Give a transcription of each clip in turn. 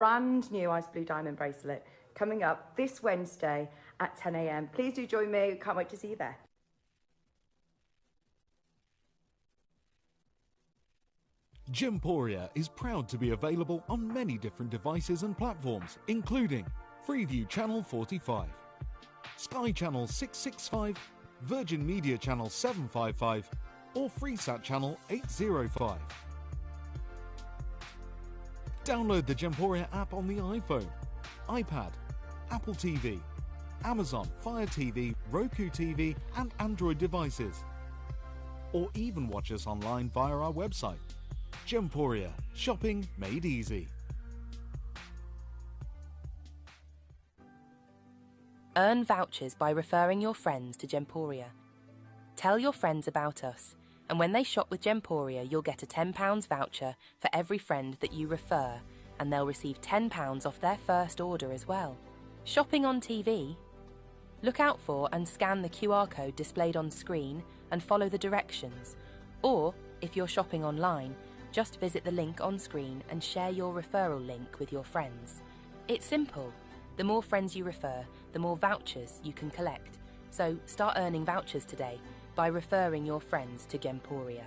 brand new ice blue diamond bracelet coming up this Wednesday at 10 a.m. Please do join me. Can't wait to see you there. Gemporia is proud to be available on many different devices and platforms, including Freeview Channel 45, Sky Channel 665, Virgin Media Channel 755, or Freesat Channel 805. Download the Gemporia app on the iPhone, iPad, Apple TV, Amazon Fire TV, Roku TV, and Android devices. Or even watch us online via our website. Gemporia, shopping made easy. Earn vouchers by referring your friends to Gemporia. Tell your friends about us, and when they shop with Gemporia, you'll get a £10 voucher for every friend that you refer, and they'll receive £10 off their first order as well. Shopping on TV? Look out for and scan the QR code displayed on screen and follow the directions. Or, if you're shopping online, just visit the link on screen and share your referral link with your friends. It's simple. The more friends you refer, the more vouchers you can collect. So start earning vouchers today by referring your friends to Gemporia.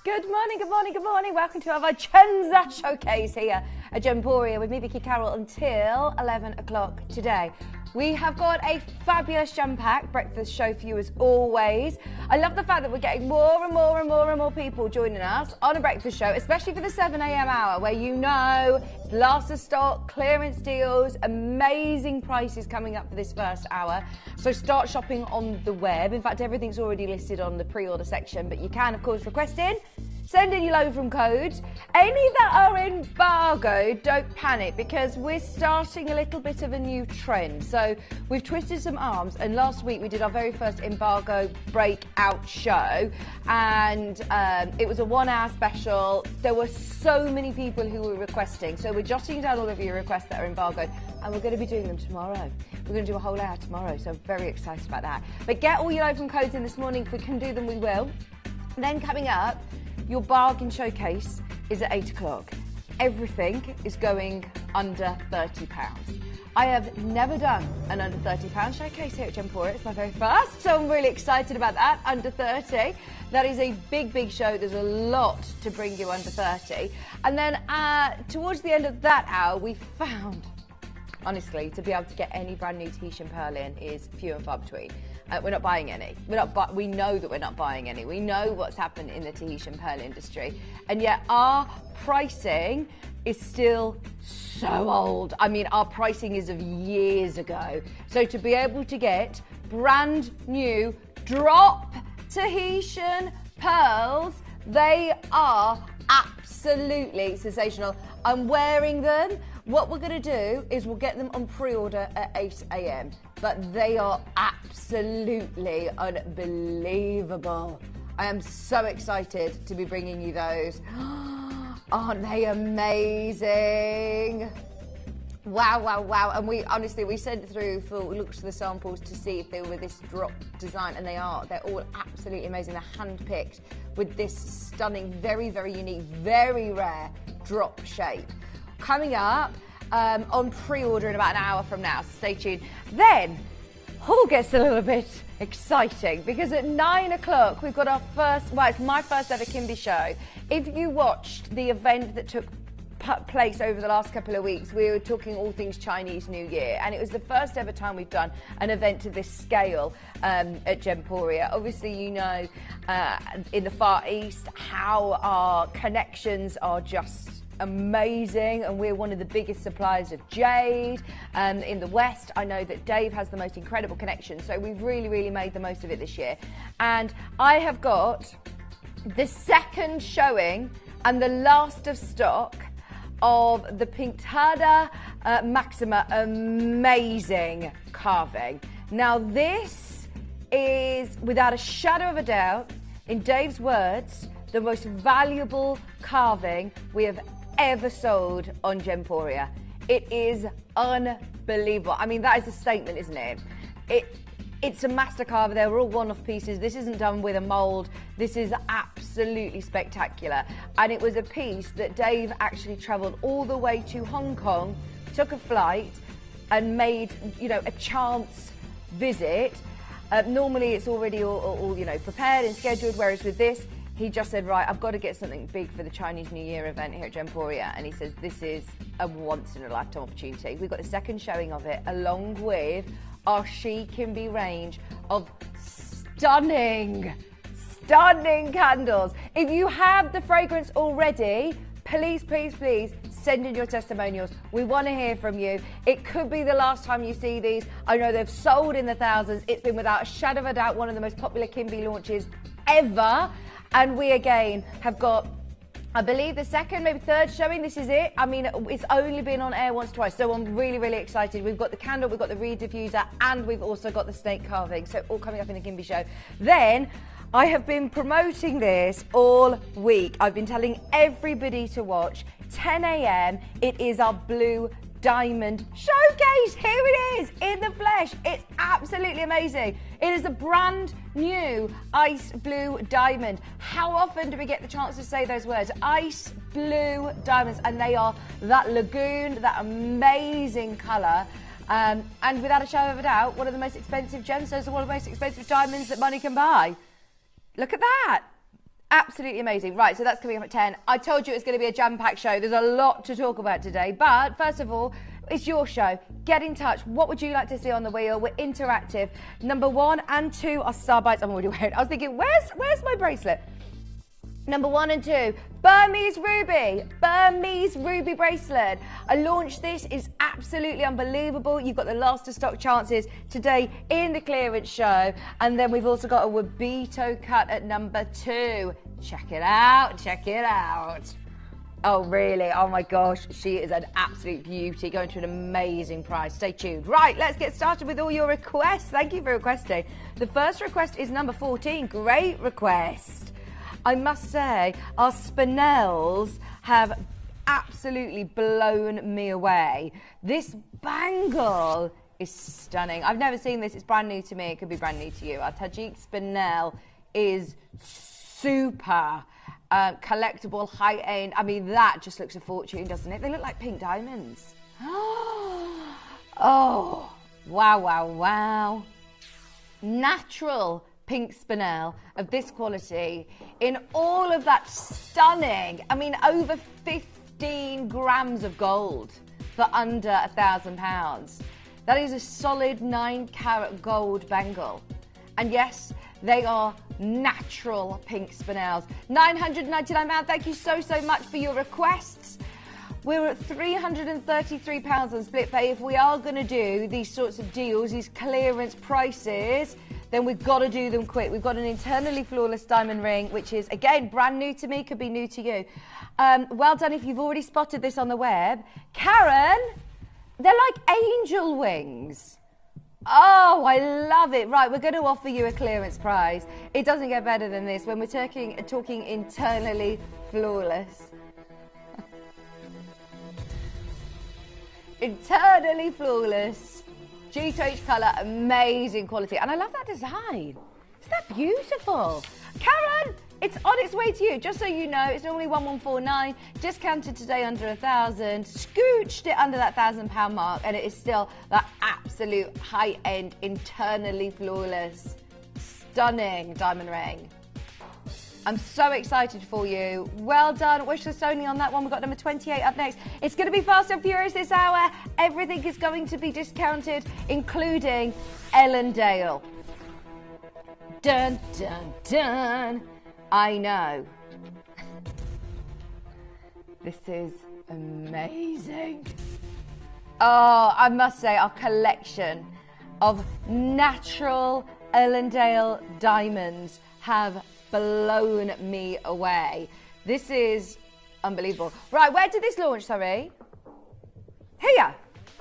Good morning, good morning, good morning. Welcome to our Vicenza showcase here at Gemporia with me, Vicky Carroll, until 11 o'clock today. We have got a fabulous jam-packed breakfast show for you as always. I love the fact that we're getting more and more and more and more people joining us on a breakfast show, especially for the 7 a.m. hour, where you know it's last of stock, clearance deals, amazing prices coming up for this first hour. So start shopping on the web. In fact, everything's already listed on the pre-order section, but you can, of course, request in. Send in your load from codes. Any that are embargoed, don't panic, because we're starting a little bit of a new trend. So we've twisted some arms, and last week we did our very first embargo breakout show, and it was a 1 hour special. There were so many people who were requesting, so we're jotting down all of your requests that are embargoed, and we're going to be doing them tomorrow. We're going to do a whole hour tomorrow, so I'm very excited about that. But get all your load from codes in this morning. If we can do them, we will. And then coming up, your bargain showcase is at 8 o'clock. Everything is going under £30. I have never done an under £30 showcase here at Gemporia. It's my very first, so I'm really excited about that. Under 30. That is a big, big show. There's a lot to bring you under 30. And then towards the end of that hour, we found, honestly, to be able to get any brand new Tahitian pearl in is few and far between. We're not buying any. We know that we're not buying any. We know what's happened in the Tahitian pearl industry. And yet our pricing is still so old. I mean, our pricing is of years ago. So to be able to get brand new drop Tahitian pearls, they are absolutely sensational. I'm wearing them. What we're going to do is we'll get them on pre-order at 8 a.m. But they are absolutely unbelievable. I am so excited to be bringing you those. Aren't they amazing? Wow, wow, wow. And we sent through full looks of the samples to see if they were this drop design, and they are. They're all absolutely amazing. They're hand-picked with this stunning, very, very unique, very rare drop shape. Coming up on pre-order in about an hour from now, so stay tuned. Then, all gets a little bit exciting, because at 9 o'clock we've got our first, well, it's my first ever Kimby show. If you watched the event that took place over the last couple of weeks, we were talking all things Chinese New Year, and it was the first ever time we've done an event to this scale at Gemporia. Obviously, you know, in the Far East, how our connections are just amazing, and we're one of the biggest suppliers of jade in the West. I know that Dave has the most incredible connection, so we've really made the most of it this year. And I have got the second showing and the last of stock of the Pintada Maxima amazing carving. Now this is, without a shadow of a doubt, in Dave's words, the most valuable carving we have ever sold on Gemporia. It is unbelievable. I mean, that is a statement, isn't it? It's a master carver. They were all one-off pieces. This isn't done with a mould. This is absolutely spectacular. And it was a piece that Dave actually travelled all the way to Hong Kong, took a flight and made, you know, a chance visit. Normally it's already all you know, prepared and scheduled, whereas with this, he just said, right, I've got to get something big for the Chinese New Year event here at Gemporia. And he says, this is a once-in-a-lifetime opportunity. We've got the second showing of it, along with our She Kimby range of stunning candles. If you have the fragrance already, please, please, please send in your testimonials. We want to hear from you. It could be the last time you see these. I know they've sold in the thousands. It's been without a shadow of a doubt one of the most popular Kimby launches ever. And we again have got, I believe, the second, maybe third showing. This is it. I mean, it's only been on air once, twice. So I'm really, really excited. We've got the candle, we've got the reed diffuser, and we've also got the snake carving. So all coming up in the Kimby show. Then I have been promoting this all week. I've been telling everybody to watch 10 a.m. It is our Blue Diamond Showcase. Here it is in the flesh. It's absolutely amazing. It is a brand new ice blue diamond. How often do we get the chance to say those words? Ice blue diamonds, and they are that lagoon, that amazing colour. And without a shadow of a doubt, one of the most expensive gemstones and one of the most expensive diamonds that money can buy. Look at that. Absolutely amazing. Right, so that's coming up at 10. I told you it's going to be a jam-packed show. There's a lot to talk about today. But first of all, it's your show. Get in touch. What would you like to see on the wheel? We're interactive. Number 1 and 2 are star bites. I'm already wearing. I was thinking, where's my bracelet? Number 1 and 2, Burmese Ruby bracelet. I launched this, is absolutely unbelievable. You've got the last to stock chances today in the clearance show. And then we've also got a Wabito cut at number 2. Check it out, check it out. Oh, really? Oh my gosh, she is an absolute beauty, going to an amazing price. Stay tuned. Right, let's get started with all your requests. Thank you for requesting. The first request is number 14, great request. I must say, our spinels have absolutely blown me away. This bangle is stunning. I've never seen this. It's brand new to me. It could be brand new to you. Our Tajik spinel is super collectible, high-end. I mean, that just looks a fortune, doesn't it? They look like pink diamonds. Oh, wow, wow, wow. Natural pink spinel of this quality in all of that stunning, I mean, over 15 grams of gold for under £1,000. That is a solid 9-carat gold bangle. And yes, they are natural pink spinels. £999. Thank you so much for your requests. We're at £333 on split pay. If we are going to do these sorts of deals, these clearance prices, then we've got to do them quick. We've got an internally flawless diamond ring, which is, again, brand new to me, could be new to you. Well done if you've already spotted this on the web. Karen, they're like angel wings. Oh, I love it. Right, we're going to offer you a clearance prize. It doesn't get better than this when we're talking internally flawless. Internally flawless. G2H colour, amazing quality. And I love that design. Isn't that beautiful? Karen, it's on its way to you. Just so you know, it's normally 1149, discounted today under 1,000, scooched it under that £1,000 mark, and it is still that absolute high-end, internally flawless, stunning diamond ring. I'm so excited for you. Well done. Wish us only on that one. We've got number 28 up next. It's going to be fast and furious this hour. Everything is going to be discounted, including Ellendale. Dun, dun, dun. I know. This is amazing. Oh, I must say, our collection of natural Ellendale diamonds have blown me away. This is unbelievable. Right, where did this launch, sorry? Here.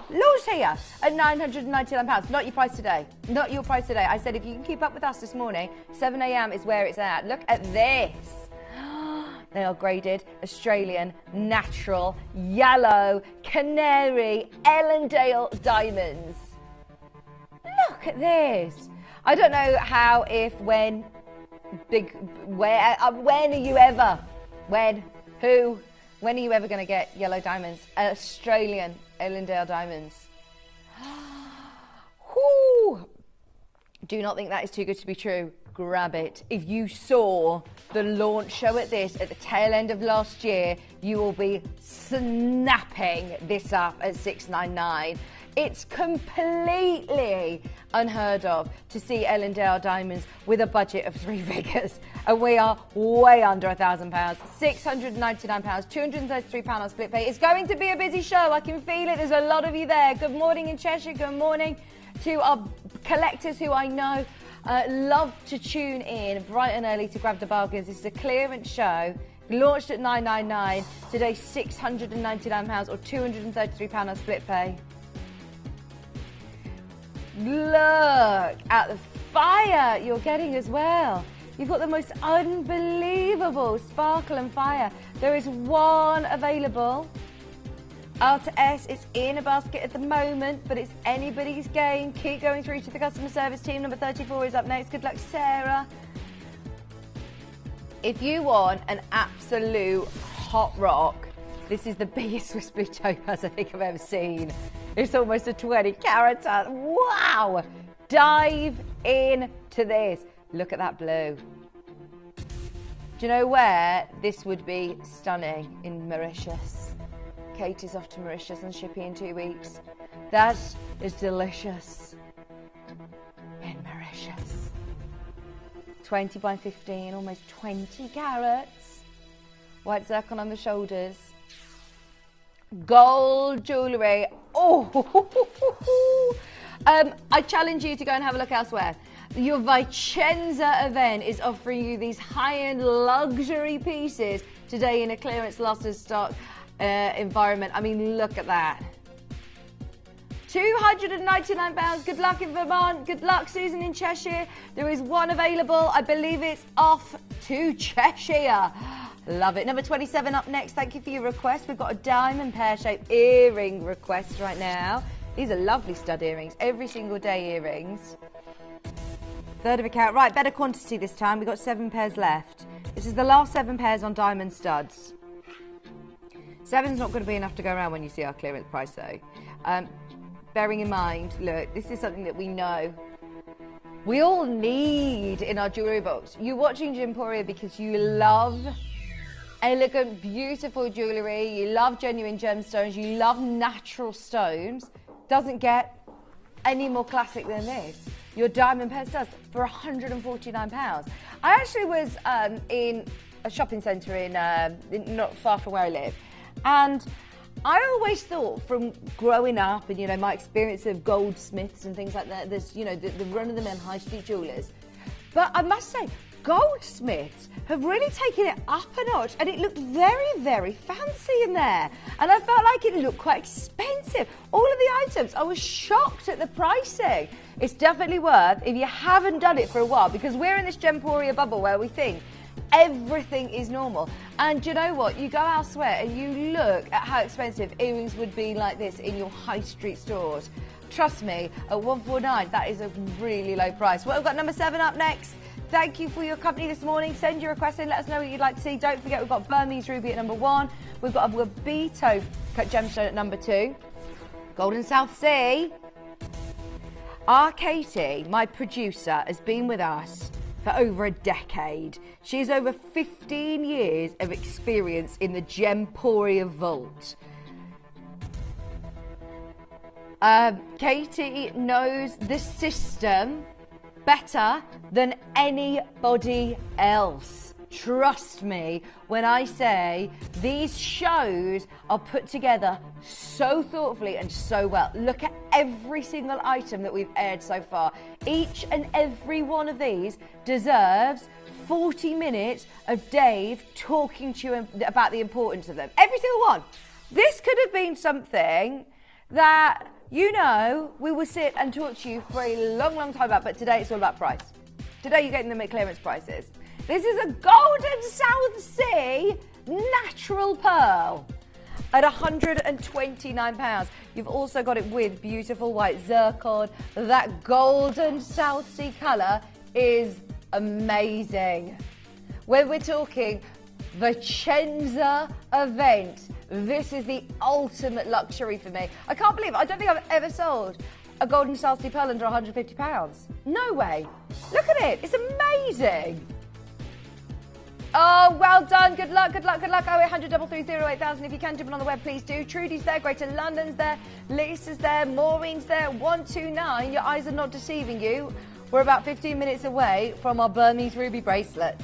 Launched here at £999. Not your price today. Not your price today. I said if you can keep up with us this morning, 7 a.m. is where it's at. Look at this. They are graded Australian, natural, yellow, canary, Ellendale diamonds. Look at this. I don't know how, if, when, when are you ever, who, when are you ever going to get yellow diamonds? Australian Ellendale diamonds. Whoo! Do not think that is too good to be true. Grab it. If you saw the launch show at this at the tail end of last year, you will be snapping this up at $699. It's completely unheard of to see Ellendale diamonds with a budget of 3 figures, and we are way under £1,000. £699, £233 on split pay. It's going to be a busy show. I can feel it. There's a lot of you there. Good morning in Cheshire. Good morning to our collectors who I know love to tune in bright and early to grab the bargains. This is a clearance show. Launched at $999. Today, £699 or £233 on split pay. Look at the fire you're getting as well. You've got the most unbelievable sparkle and fire. There is one available. R to S, it's in a basket at the moment, but it's anybody's game. Keep going through to the customer service team. Number 34 is up next. Good luck, Sarah. If you want an absolute hot rock, this is the biggest Swiss blue topaz I think I've ever seen. It's almost a 20 carat. Wow! Dive into this. Look at that blue. Do you know where this would be stunning? In Mauritius. Katie's off to Mauritius and shipping in 2 weeks. That is delicious. In Mauritius. 20 by 15, almost 20 carats. White zircon on the shoulders. Gold jewellery. Oh! I challenge you to go and have a look elsewhere. Your Vicenza event is offering you these high-end luxury pieces today in a clearance lost in stock environment. I mean, look at that. £299. Good luck in Vermont. Good luck, Susan in Cheshire. There is one available. I believe it's off to Cheshire. Love it. Number 27 up next. Thank you for your request. We've got a diamond pear-shaped earring request right now. These are lovely stud earrings. Every single day earrings. Third of a carat. Right, better quantity this time. We've got 7 pairs left. This is the last 7 pairs on diamond studs. 7's not going to be enough to go around when you see our clearance price though. Bearing in mind, look, this is something that we know we all need in our jewellery box. You're watching Gemporia because you love elegant, beautiful jewellery, you love genuine gemstones, you love natural stones. Doesn't get any more classic than this. Your diamond pairs does for £149. I actually was in a shopping centre in not far from where I live, and I always thought from growing up and, you know, my experience of goldsmiths and things like that, there's, you know, the run-of-the-mill high street jewellers. But I must say, goldsmiths have really taken it up a notch, and it looked very, very fancy in there. And I felt like it looked quite expensive. All of the items, I was shocked at the pricing. It's definitely worth, if you haven't done it for a while, because we're in this Gemporia bubble where we think everything is normal. And you know what? You go elsewhere and you look at how expensive earrings would be like this in your high street stores. Trust me, at $149, that is a really low price. Well, we've got number 7 up next. Thank you for your company this morning. Send your request in. Let us know what you'd like to see. Don't forget, we've got Burmese ruby at number 1. We've got a Wabito gemstone at number 2. Golden South Sea. Our Katie, my producer, has been with us for over a decade. She has over 15 years of experience in the Gemporia vault. Katie knows the system better than anybody else. Trust me when I say these shows are put together so thoughtfully and so well. Look at every single item that we've aired so far. Each and every one of these deserves 40 minutes of Dave talking to you about the importance of them. Every single one. This could have been something that, you know, we will sit and talk to you for a long, long time about, but today it's all about price. Today you're getting them at clearance prices. This is a Golden South Sea natural pearl. at £129. You've also got it with beautiful white zircon. That golden South Sea colour is amazing. When we're talking Vicenza event, this is the ultimate luxury for me. I can't believe it. I don't think I've ever sold a golden South Sea pearl under £150. No way. Look at it. It's amazing. Oh, well done. Good luck, good luck, good luck. 0800 330 8000. If you can jump on the web, please do. Trudy's there. Greater London's there. Lisa's there. Maureen's there. 129. Your eyes are not deceiving you. We're about 15 minutes away from our Burmese ruby bracelet.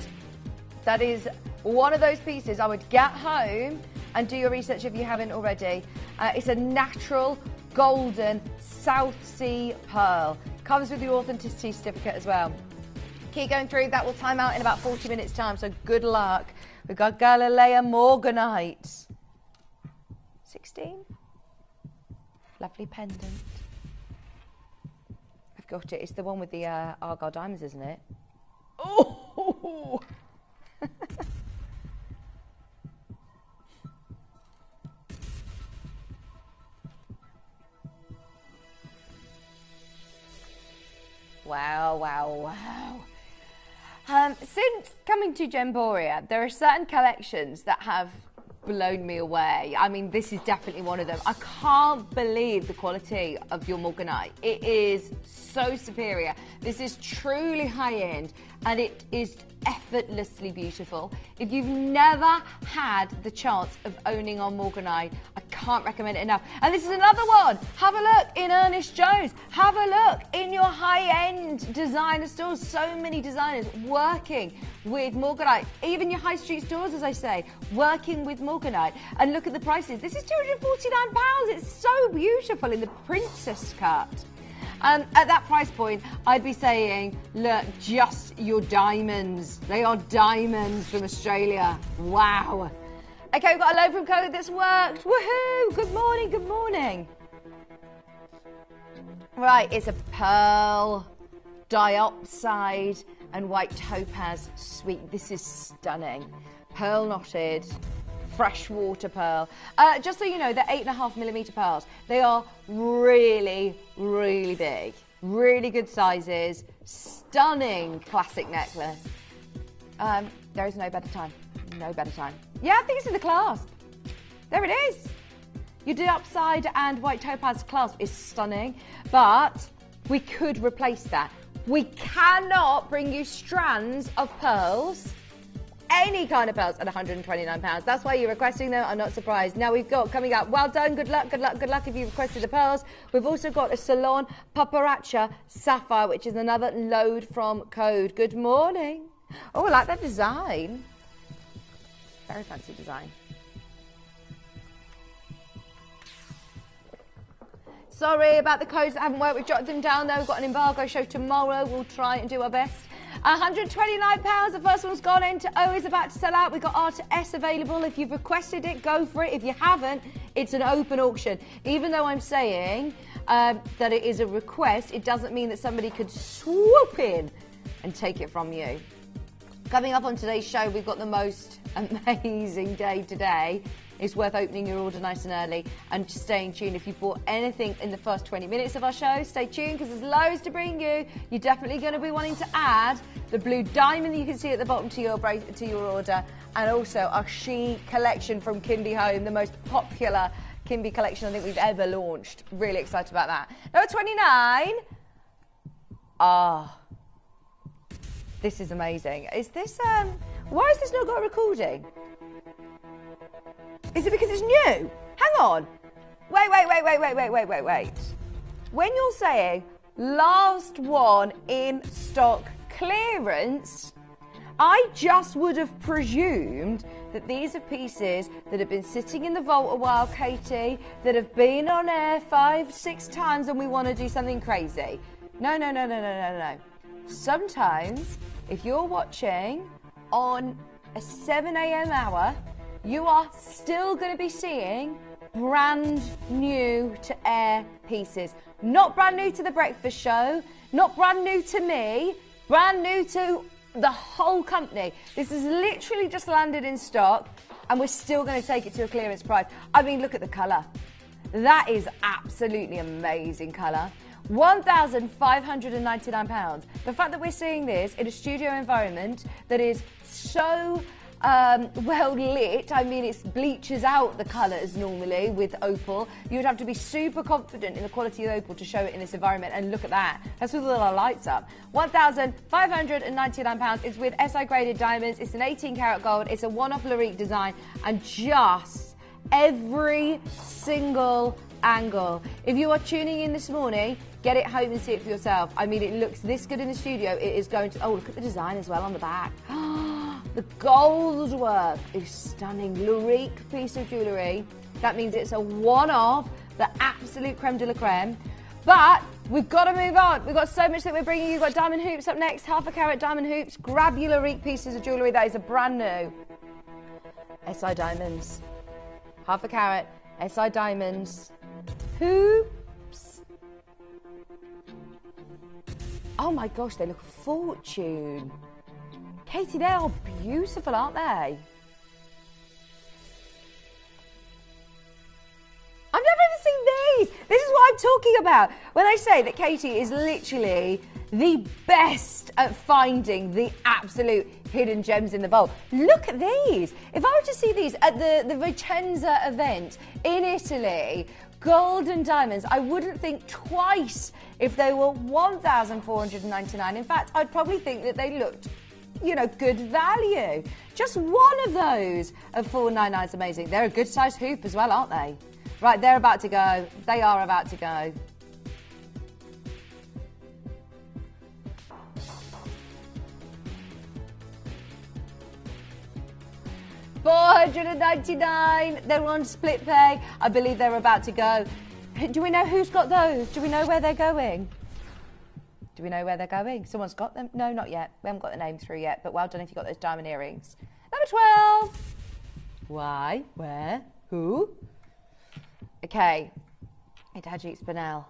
That is one of those pieces I would get home and do your research if you haven't already. It's a natural golden South Sea pearl. Comes with the authenticity certificate as well. Keep going through. That will time out in about 40 minutes' time, so good luck. We've got Galilea Morganite. 16. Lovely pendant. I've got it. It's the one with the Argyle diamonds, isn't it? Oh! Wow, wow, wow. Since coming to Gemporia, there are certain collections that have blown me away. I mean, this is definitely one of them. I can't believe the quality of your Morganite. It is so superior. This is truly high-end, and it is effortlessly beautiful. If you've never had the chance of owning our Morganite, I can't recommend it enough. And this is another one. Have a look in Ernest Jones. Have a look in your high-end designer stores. So many designers working with Morganite. Even your high street stores, as I say, working with Morganite. And look at the prices. This is £249. It's so beautiful in the princess cut. At that price point, I'd be saying, look, just your diamonds. They are diamonds from Australia. Wow. Okay, we've got a load from code that's worked. Woohoo! Good morning, good morning. Right, it's a pearl, diopside, and white topaz suite. This is stunning. Pearl knotted. Freshwater pearl. Just so you know, they're 8.5mm pearls. They are really, really big. Really good sizes. Stunning classic necklace. There is no better time. No better time. Yeah, I think it's in the clasp. There it is. Your diopside and white topaz clasp is stunning, but we could replace that. We cannot bring you strands of pearls, any kind of pearls, at £129. That's why you're requesting them. I'm not surprised. Now we've got coming up, well done, good luck, good luck, good luck if you've requested the pearls. We've also got a Salon Paparacha Sapphire, which is another load from Code. Good morning. Oh, I like that design. Very fancy design. Sorry about the codes that haven't worked. We've jotted them down there. We've got an embargo show tomorrow. We'll try and do our best. £129. The first one's gone into O is about to sell out. We've got R to S available. If you've requested it, go for it. If you haven't, it's an open auction. Even though I'm saying that it is a request, it doesn't mean that somebody could swoop in and take it from you. Coming up on today's show, we've got the most amazing day today. It's worth opening your order nice and early and staying tuned. If you bought anything in the first 20 minutes of our show, stay tuned because there's loads to bring you. You're definitely going to be wanting to add the blue diamond that you can see at the bottom to your order, and also our She collection from Kimby Home, the most popular Kimby collection I think we've ever launched. Really excited about that. Number 29. This is amazing. Is this, why has this not got a recording? Is it because it's new? Hang on. Wait. When you're saying last one in stock clearance, I just would have presumed that these are pieces that have been sitting in the vault a while, Katie, that have been on air 5-6 times and we want to do something crazy. No. Sometimes, if you're watching on a 7 a.m. hour, you are still going to be seeing brand new to air pieces. Not brand new to the breakfast show, not brand new to me, brand new to the whole company. This has literally just landed in stock. and we're still going to take it to a clearance price. I mean, look at the colour. That is absolutely amazing colour. £1,599. The fact that we're seeing this in a studio environment that is so well lit, I mean, it bleaches out the colours normally with opal. You would have to be super confident in the quality of opal to show it in this environment, and look at that. That's with all our lights up. £1,599. It's with SI graded diamonds. It's an 18 karat gold. It's a one-off Larique design, and just every single angle. If you are tuning in this morning, get it home and see it for yourself. I mean, it looks this good in the studio. It is going to... Oh, look at the design as well on the back. The gold work is stunning. Larique piece of jewellery. That means it's a one-off, the absolute creme de la creme. But we've got to move on. We've got so much that we're bringing you. We've got diamond hoops up next, half a carat diamond hoops. Grab your Larique pieces of jewellery. That is a brand new SI diamonds. Half a carat, SI diamonds. Hoops. Oh my gosh, they look a fortune. Katie, they are beautiful, aren't they? I've never even seen these. This is what I'm talking about when I say that Katie is literally the best at finding the absolute hidden gems in the vault. Look at these. If I were to see these at the Vicenza event in Italy, gold and diamonds, I wouldn't think twice if they were £1,499. In fact, I'd probably think that they looked, you know, good value. Just one of those of £499 is amazing. They're a good size hoop as well, aren't they? Right, they're about to go. They are about to go. £499. They're on split pay. I believe they're about to go. Do we know who's got those? Do we know where they're going? Do we know where they're going? Someone's got them? No, not yet. We haven't got the name through yet, but well done if you got those diamond earrings. Number 12. Why? Where? Who? Okay. Tajik spinel.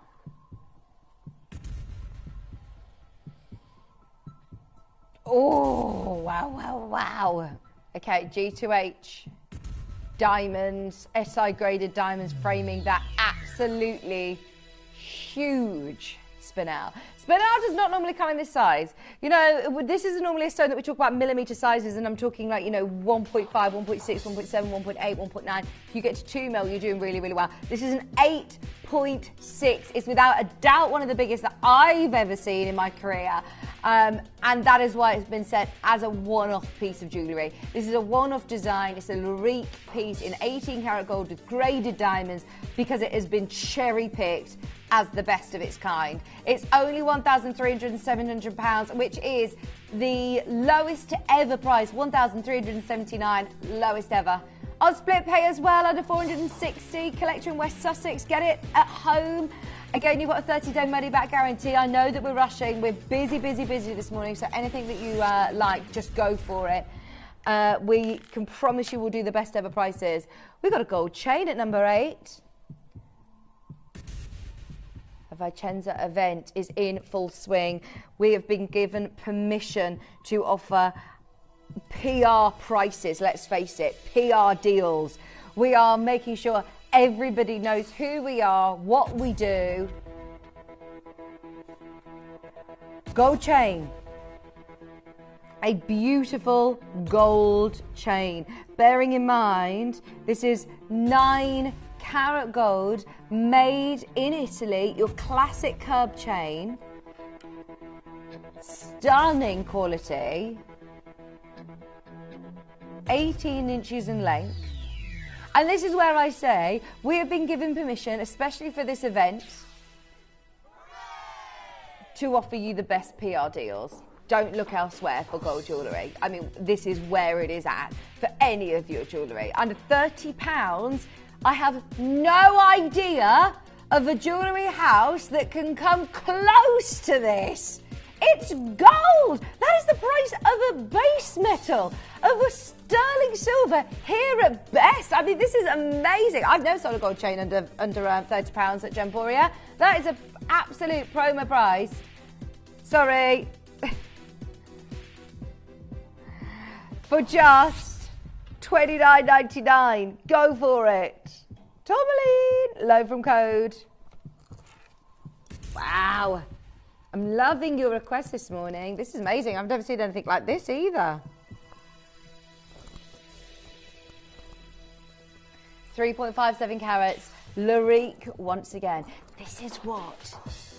Oh, wow, wow, wow. Okay, G2H. Diamonds, SI graded diamonds framing that absolutely huge spinel. Spinel does not normally come in this size. You know, this is normally a stone that we talk about millimetre sizes, and I'm talking like, you know, 1.5, 1.6, 1.7, 1.8, 1.9. If you get to 2 mil, you're doing really, really well. This is an 8.6. It's without a doubt one of the biggest that I've ever seen in my career. And that is why it's been set as a one-off piece of jewellery. This is a one-off design. It's a Larique piece in 18 karat gold with graded diamonds because it has been cherry-picked as the best of its kind. It's only £1,300, which is the lowest ever price, £1,379, lowest ever. On split pay as well, under 460, collector in West Sussex. Get it at home. Again, you've got a 30-day money-back guarantee. I know that we're rushing. We're busy, busy, busy this morning, so anything that you like, just go for it. We can promise you we'll do the best ever prices. We've got a gold chain at number 8. The Vicenza event is in full swing. We have been given permission to offer PR prices, let's face it, PR deals. We are making sure everybody knows who we are, what we do. Gold chain. A beautiful gold chain. Bearing in mind, this is 9 karat gold made in Italy. Your classic curb chain. Stunning quality. 18 inches in length. And this is where I say we have been given permission, especially for this event, to offer you the best PR deals. Don't look elsewhere for gold jewellery. I mean, this is where it is at for any of your jewellery. Under £30, I have no idea of a jewellery house that can come close to this. It's gold! That is the price of a base metal, of a sterling silver here at best. I mean, this is amazing. I've never sold a gold chain under £30 at Gemporia. That is an absolute promo price. Sorry. For just $29.99. Go for it. Tourmaline, low from code. Wow. I'm loving your request this morning. This is amazing. I've never seen anything like this either. 3.57 carats. Larique once again. This is what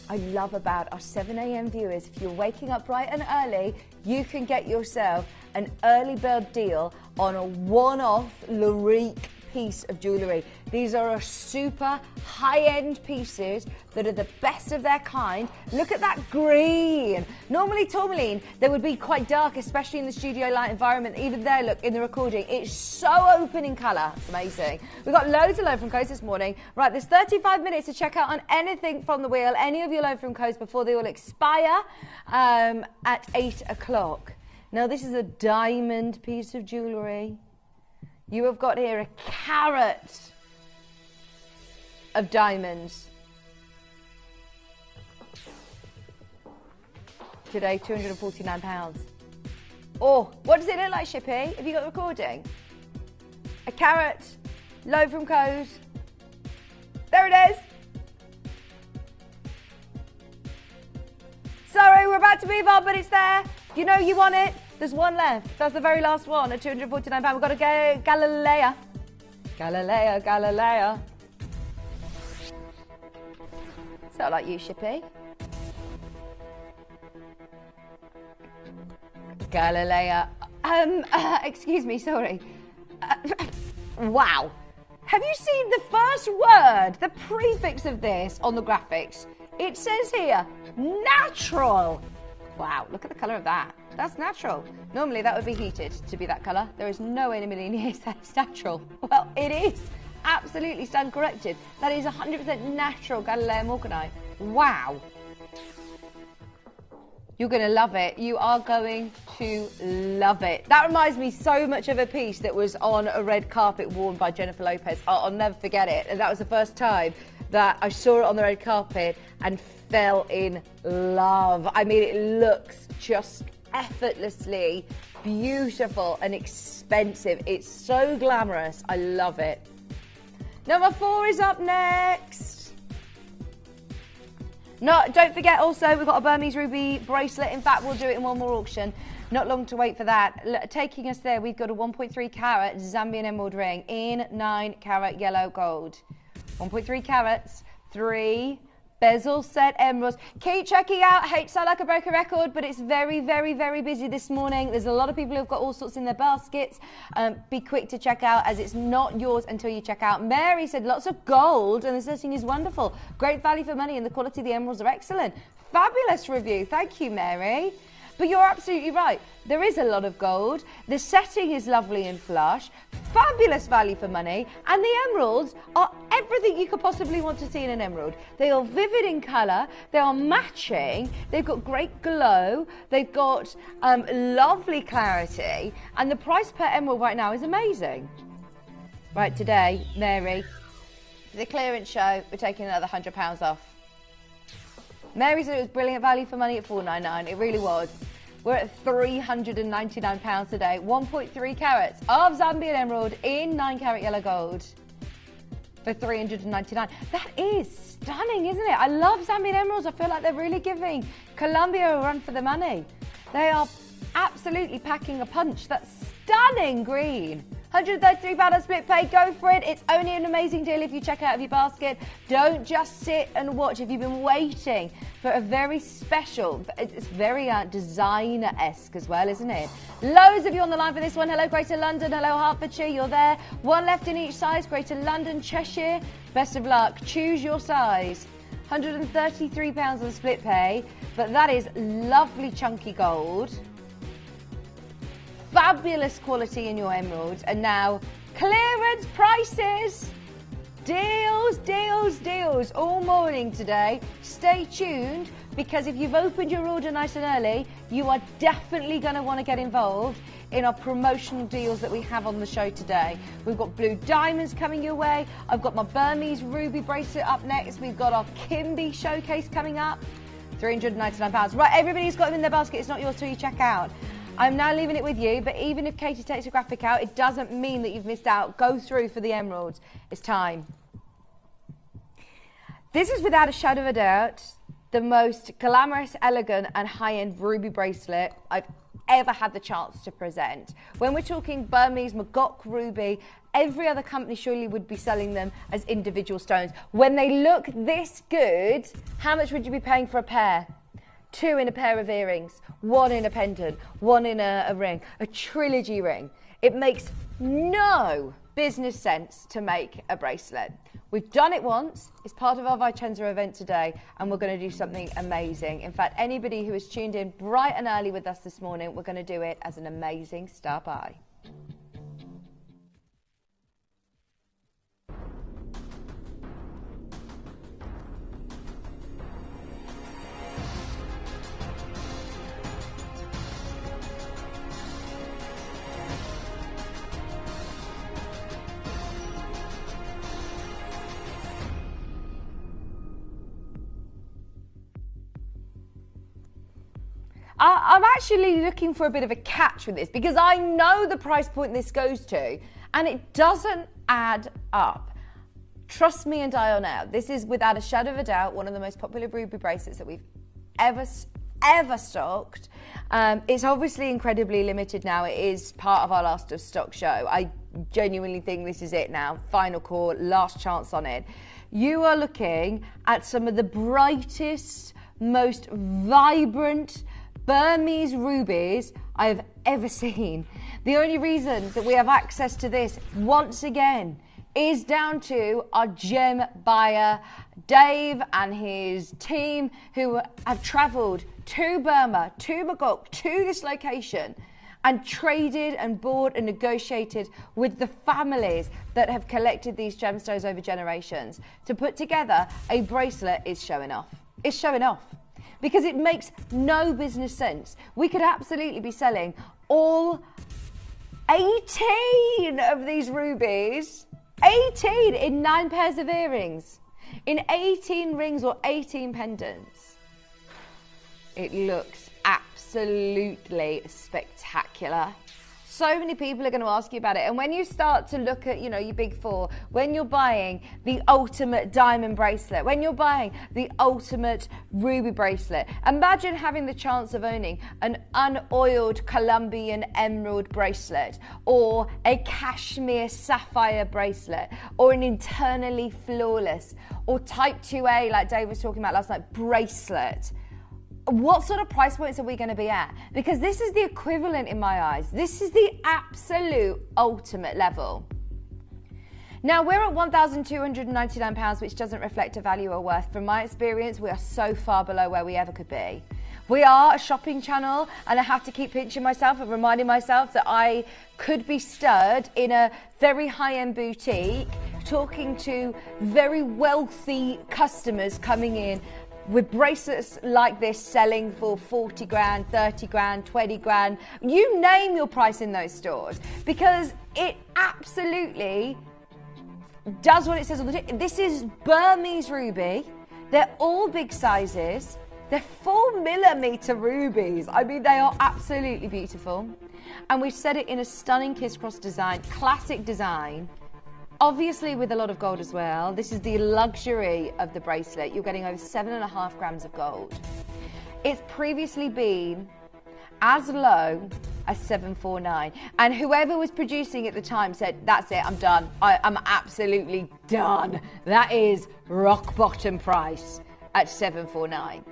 I love about our 7 a.m. viewers. If you're waking up bright and early, you can get yourself an early bird deal on a one-off Larique piece of jewellery. These are a super high-end pieces that are the best of their kind. Look at that green. Normally tourmaline, they would be quite dark, especially in the studio light environment. Even there, look, in the recording, it's so open in colour. It's amazing. We've got loads of low from codes this morning. Right, there's 35 minutes to check out on anything from the wheel, any of your low from codes before they all expire at 8 o'clock. Now, this is a diamond piece of jewellery. You have got here a carat of diamonds. Today, £249. Oh, what does it look like, Shippy? Have you got the recording? A carat, low from code. There it is. Sorry, we're about to move on, but it's there. You know you want it. There's one left. That's the very last one at £249. We've got to go Galilea. Galilea, Galilea. So like you, Shippy. Galilea. Excuse me, sorry. Wow. Have you seen the first word, the prefix of this on the graphics? It says here, natural. Wow, look at the colour of that. That's natural. Normally that would be heated to be that colour. There is no way in a million years that is natural. Well, it is. Absolutely stand corrected. That is 100% natural Galileo Morganite. Wow. You're going to love it. You are going to love it. That reminds me so much of a piece that was on a red carpet worn by Jennifer Lopez. I'll never forget it. And that was the first time that I saw it on the red carpet and fell in love. I mean, it looks just effortlessly beautiful and expensive. It's so glamorous. I love it. Number 4 is up next. No, don't forget also, we've got a Burmese ruby bracelet. In fact, we'll do it in one more auction. Not long to wait for that. Taking us there, we've got a 1.3 carat Zambian emerald ring in 9 carat yellow gold. 1.3 carats, 3 bezel set emeralds. Keep checking out. Hate to sound like a broken record, but it's very, very, very busy this morning. There's a lot of people who've got all sorts in their baskets. Be quick to check out, as it's not yours until you check out. Mary said lots of gold, and the setting is wonderful. Great value for money, and the quality of the emeralds are excellent. Fabulous review. Thank you, Mary. But you're absolutely right. There is a lot of gold. The setting is lovely and flush. Fabulous value for money. And the emeralds are everything you could possibly want to see in an emerald. They are vivid in colour. They are matching. They've got great glow. They've got lovely clarity. And the price per emerald right now is amazing. Right, today, Mary, for the clearance show, we're taking another £100 off. Mary said it was brilliant value for money at $4.99. It really was. We're at £399 today. 1.3 carats of Zambian emerald in 9 carat yellow gold for $399. That is stunning, isn't it? I love Zambian emeralds. I feel like they're really giving Colombia a run for the money. They are absolutely packing a punch. That's stunning green. £133 on split pay. Go for it. It's only an amazing deal if you check out of your basket. Don't just sit and watch. If you've been waiting for a very special, it's very designer-esque as well, isn't it? Loads of you on the line for this one. Hello, Greater London. Hello, Hertfordshire. You're there. One left in each size. Greater London, Cheshire. Best of luck. Choose your size. £133 on split pay. But that is lovely chunky gold. Fabulous quality in your emeralds. And now, clearance prices. Deals, deals, deals all morning today. Stay tuned, because if you've opened your order nice and early, you are definitely going to want to get involved in our promotional deals that we have on the show today. We've got blue diamonds coming your way. I've got my Burmese ruby bracelet up next. We've got our Kimby showcase coming up. £399. Right, everybody's got them in their basket. It's not yours till you check out. I'm now leaving it with you, but even if Katie takes a graphic out, it doesn't mean that you've missed out. Go through for the emeralds. It's time. This is without a shadow of a doubt the most glamorous, elegant and high-end ruby bracelet I've ever had the chance to present. When we're talking Burmese Magok ruby, every other company surely would be selling them as individual stones. When they look this good, how much would you be paying for a pair? 2 in a pair of earrings, 1 in a pendant, 1 in a ring, a trilogy ring. It makes no business sense to make a bracelet. We've done it once. It's part of our Vicenza event today, and we're going to do something amazing. In fact, anybody who has tuned in bright and early with us this morning, we're going to do it as an amazing star buy. I'm actually looking for a bit of a catch with this because I know the price point this goes to and it doesn't add up. Trust me and dial now. This is without a shadow of a doubt one of the most popular ruby bracelets that we've ever stocked. It's obviously incredibly limited now. It is part of our last of stock show. I genuinely think this is it now. Final call, last chance on it. You are looking at some of the brightest, most vibrant Burmese rubies I have ever seen. The only reason that we have access to this, once again, is down to our gem buyer, Dave, and his team who have travelled to Burma, to Magok, to this location, and traded and bought and negotiated with the families that have collected these gemstones over generations. To put together a bracelet is showing off. It's showing off. Because it makes no business sense. We could absolutely be selling all 18 of these rubies, 18 in 9 pairs of earrings, in 18 rings or 18 pendants. It looks absolutely spectacular. So many people are going to ask you about it. And when you start to look at, your big four, when you're buying the ultimate diamond bracelet, when you're buying the ultimate ruby bracelet, imagine having the chance of owning an unoiled Colombian emerald bracelet or a cashmere sapphire bracelet or an internally flawless or type 2A, like Dave was talking about last night, bracelet. What sort of price points are we going to be at? Because this is the equivalent in my eyes. This is the absolute ultimate level. Now, we're at £1,299, which doesn't reflect a value or worth. From my experience, we are so far below where we ever could be. We are a shopping channel, and I have to keep pinching myself and reminding myself that I could be stirred in a very high-end boutique, talking to very wealthy customers coming in with bracelets like this selling for 40 grand, 30 grand, 20 grand, you name your price in those stores, because it absolutely does what it says on the tin. This is Burmese ruby. They're all big sizes. They're 4mm rubies. I mean, they are absolutely beautiful. And we've set it in a stunning kiss-cross design, classic design. Obviously with a lot of gold as well. This is the luxury of the bracelet. You're getting over 7.5 grams of gold. It's previously been as low as 749. And whoever was producing at the time said, that's it, I'm done. I'm absolutely done. That is rock bottom price at 749.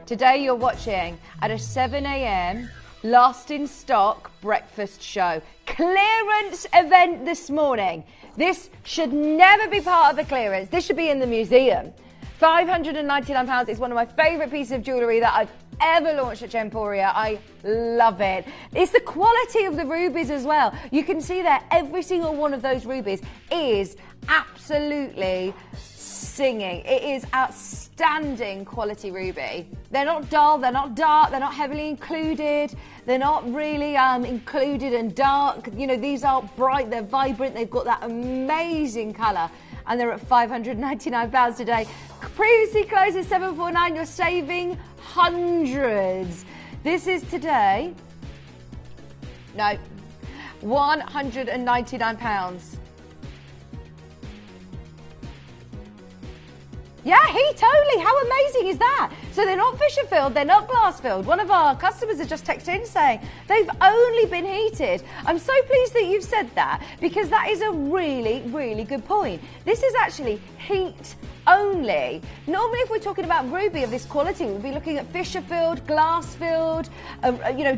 Today you're watching at a 7 a.m. last in stock breakfast show. Clearance event this morning. This should never be part of the clearance. This should be in the museum. £599 is one of my favourite pieces of jewellery that I've ever launched at Gemporia. I love it. It's the quality of the rubies as well. You can see there every single one of those rubies is absolutely singing. It is outstanding quality ruby. They're not dull, they're not dark, they're not heavily included, they're not really included and dark. These are bright, they're vibrant, they've got that amazing colour, and they're at £599 today. Previously closed at £749, you're saving hundreds. This is today no. £199. Yeah, heat only. How amazing is that? So they're not Fisher filled, they're not glass filled. One of our customers has just texted in saying they've only been heated. I'm so pleased that you've said that, because that is a really, really good point. This is actually heat only. Normally, if we're talking about ruby of this quality, we'll be looking at Fisher filled, glass filled,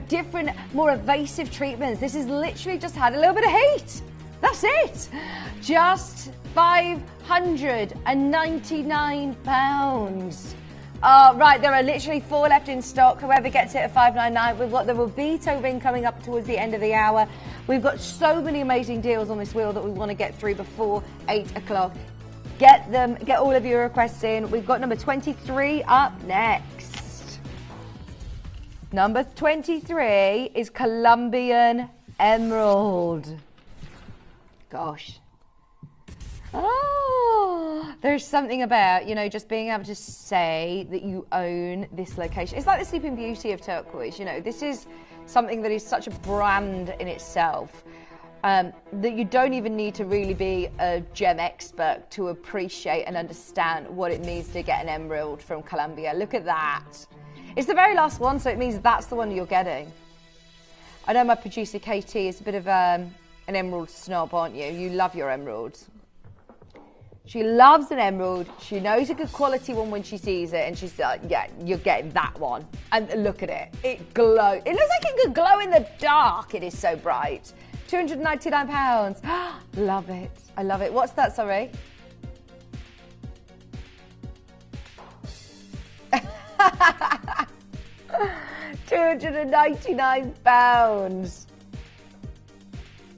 different, more evasive treatments. This has literally just had a little bit of heat. That's it. Just £599. Right, there are literally 4 left in stock. Whoever gets it at $599. We've got the Rubito ring coming up towards the end of the hour. We've got so many amazing deals on this wheel that we want to get through before 8 o'clock. Get them, get all of your requests in. We've got number 23 up next. Number 23 is Colombian Emerald. Gosh. Oh, there's something about, just being able to say that you own this location. It's like the Sleeping Beauty of turquoise. This is something that is such a brand in itself that you don't even need to really be a gem expert to appreciate and understand what it means to get an emerald from Colombia. Look at that. It's the very last one, so it means that's the one you're getting. I know my producer Katie is a bit of an emerald snob, aren't you? You love your emeralds. She loves an emerald. She knows a good quality one when she sees it, and she's like, yeah, you're getting that one. And look at it. It glows. It looks like it could glow in the dark. It is so bright. £299. Love it. I love it. What's that, sorry? £299.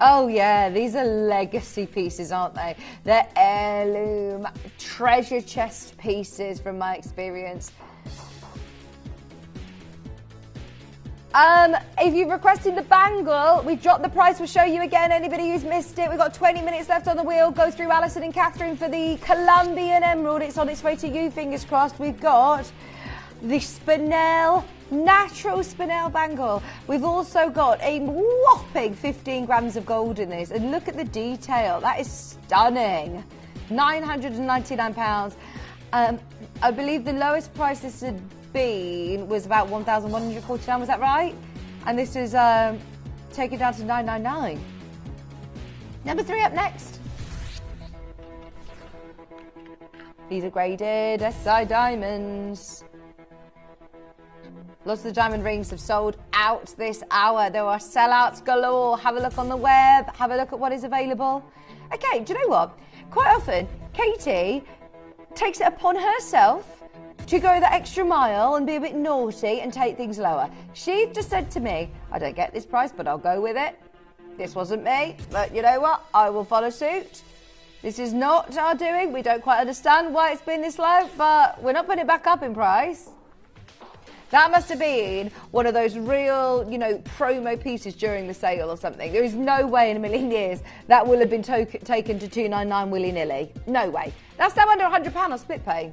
Oh yeah, these are legacy pieces, aren't they? They're heirloom, treasure chest pieces from my experience. If you've requested the bangle, we've dropped the price. We'll show you again. Anybody who's missed it, we've got 20 minutes left on the wheel. Go through Alison and Catherine for the Colombian Emerald. It's on its way to you, fingers crossed. We've got the spinel, natural spinel bangle. We've also got a whopping 15 grams of gold in this. And look at the detail. That is stunning. £999. I believe the lowest price this had been was about £1,149. Was that right? And this is taken down to £999. Number 3 up next. These are graded SI diamonds. Lots of the diamond rings have sold out this hour. There are sellouts galore. Have a look on the web. Have a look at what is available. Okay, do you know what? Quite often, Katie takes it upon herself to go the extra mile and be a bit naughty and take things lower. She just said to me, I don't get this price, but I'll go with it. This wasn't me, but you know what? I will follow suit. This is not our doing. We don't quite understand why it's been this low, but we're not putting it back up in price. That must have been one of those real, promo pieces during the sale or something. There is no way in a million years that will have been taken to £299 willy-nilly. No way. That's now under £100 on split pay.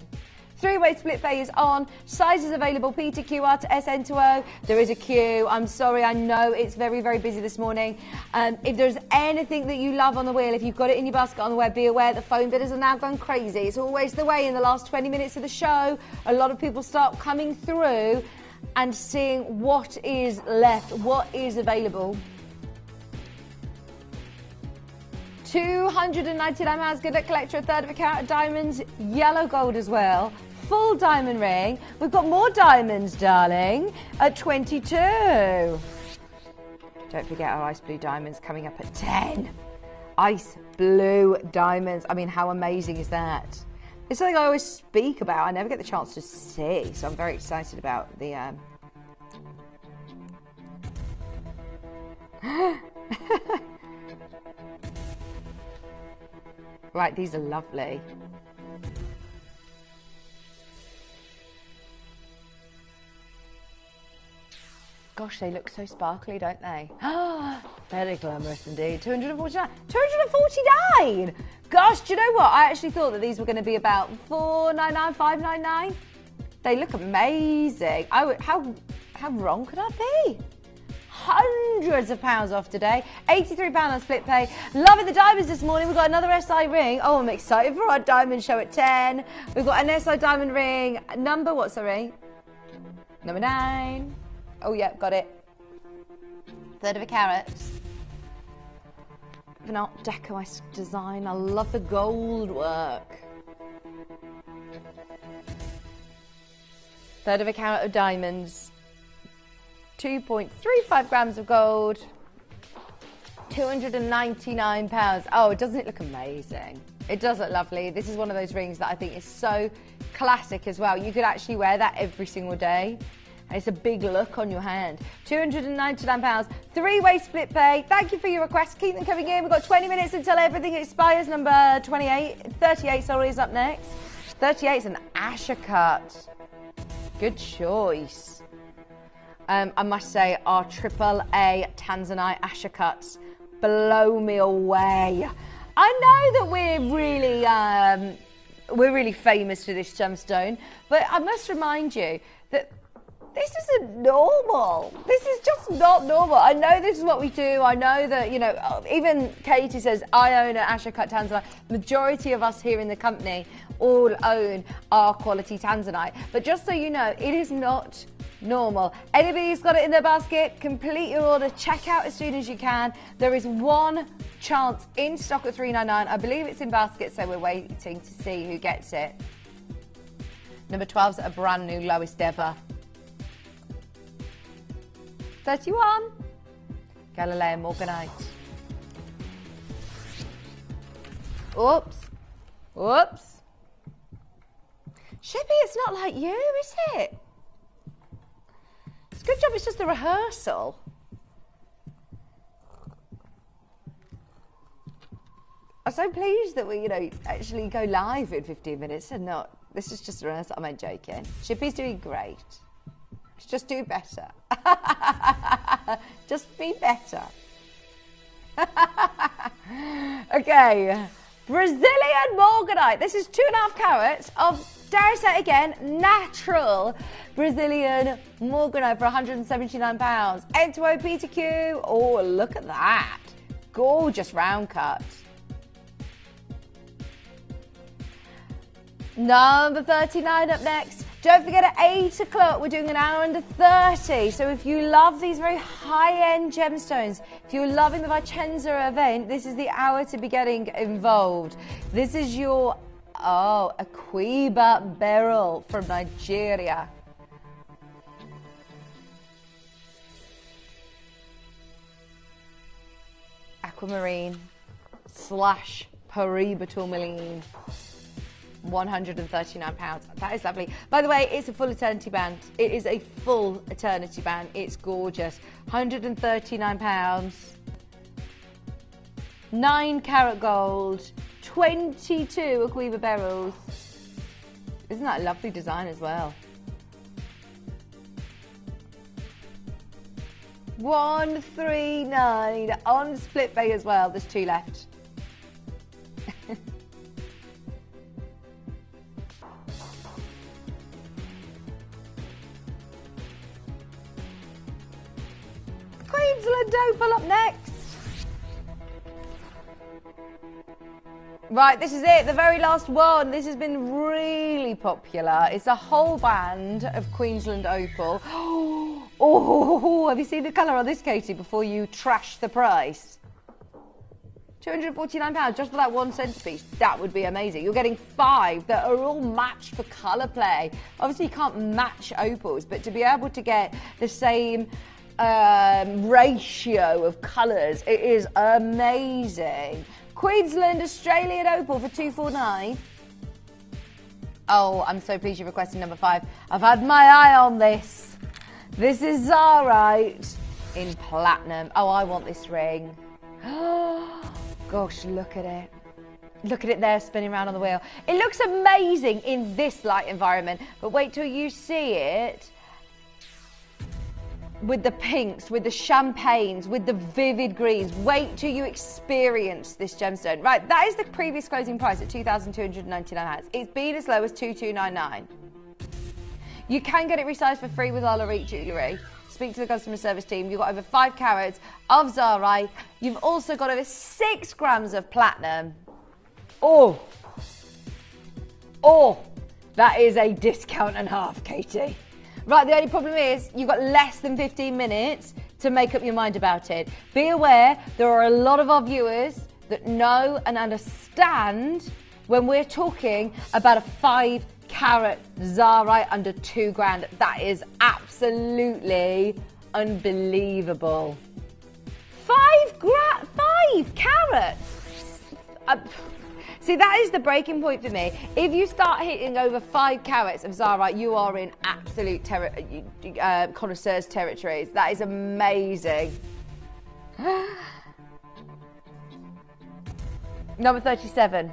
3-way split pay is on. Sizes available P to QR to SN to O. There is a queue. I'm sorry, I know it's very, very busy this morning. If there's anything that you love on the wheel, if you've got it in your basket on the web, be aware the phone bidders are now gone crazy. It's always the way in the last 20 minutes of the show. A lot of people start coming through and seeing what is left, what is available. £299. Good luck, collector. A third of a carat of diamonds, yellow gold as well. Full diamond ring. We've got more diamonds, darling, at 22. Don't forget our ice blue diamonds coming up at 10. Ice blue diamonds. I mean, how amazing is that? It's something I always speak about. I never get the chance to see, so I'm very excited about the... Right, these are lovely. Gosh, they look so sparkly, don't they? Very glamorous indeed. 249. 249! Gosh, do you know what? I actually thought that these were going to be about $499, $599. They look amazing. How wrong could I be? hundreds of pounds off today. £83 on split pay. Loving the diamonds this morning. We've got another SI ring. Oh, I'm excited for our diamond show at 10. We've got an SI diamond ring. Number, what's the ring? Number 9. Oh, yeah, got it. Third of a carat. An Art Deco design. I love the gold work. Third of a carat of diamonds. 2.35 grams of gold. £299. Oh, doesn't it look amazing? It does look lovely. This is one of those rings that I think is so classic as well. You could actually wear that every single day. And it's a big look on your hand. £299. 3-way split pay. Thank you for your requests. Keep them coming in. We've got 20 minutes until everything expires. Number 38, sorry, is up next. 38 is an Asher cut. Good choice. I must say, our AAA Tanzanite Asher cuts blow me away. I know that we're really famous for this gemstone, but I must remind you that this isn't normal. This is just not normal. I know this is what we do. I know that, you know, even Katie says, I own an Asher cut Tanzanite. Majority of us here in the company all own our quality Tanzanite. But just so you know, it is not normal. Anybody who's got it in their basket, complete your order. Check out as soon as you can. There is one chance in stock at $399. I believe it's in basket, so we're waiting to see who gets it. Number 12's a brand new lowest ever. 31. Galileo Morganite. Oops. Whoops. Shippy, it's not like you, is it? It's a good job it's just a rehearsal. I'm so pleased that we, actually go live in 15 minutes and not, this is just a rehearsal. I'm joking. Shippy's doing great. Just do better. Just be better. Okay. Brazilian Morganite. This is 2.5 carats of, dare I say again, natural Brazilian Morganite for £179. N to O, P to Q. Oh, look at that. Gorgeous round cut. Number 39 up next. Don't forget at 8 o'clock, we're doing an hour under 30. So if you love these very high-end gemstones, if you're loving the Vicenza event, this is the hour to be getting involved. This is your, Aquamarine beryl from Nigeria. Aquamarine / Paribas tourmaline. £139. That is lovely. By the way, it's a full eternity band. It is a full eternity band. It's gorgeous. £139. 9 carat gold. 22 Aquamarine beryls. Isn't that a lovely design as well? £139 on split pay as well. There's 2 left. Queensland opal up next. Right, this is it, the very last one. This has been really popular. It's a whole band of Queensland opal. Oh, have you seen the colour on this, Katie, before you trash the price? £249 just for that 1 centrepiece. That would be amazing. You're getting 5 that are all matched for colour play. Obviously, you can't match opals, but to be able to get the same ratio of colours, it is amazing. Queensland Australian opal for £249. Oh, I'm so pleased you requested number 5. I've had my eye on this. This is Zarai in platinum. Oh, I want this ring. Gosh, look at it. Look at it there spinning around on the wheel. It looks amazing in this light environment, but wait till you see it with the pinks, with the champagnes, with the vivid greens. Wait till you experience this gemstone. Right, that is the previous closing price at £2,299. It's been as low as £2,299. You can get it resized for free with our Lorite jewellery. speak to the customer service team. You've got over 5 carats of Zarai. You've also got over 6 grams of platinum. Oh, that is a discount and a half, Katie. Right, the only problem is you've got less than 15 minutes to make up your mind about it. Be aware, there are a lot of our viewers that know and understand when we're talking about a 5 carat Zarai under 2 grand. That is absolutely unbelievable. 5 carats. See, that is the breaking point for me. If you start hitting over 5 carats of Zarai, you are in absolute connoisseur's territories. That is amazing. Number 37.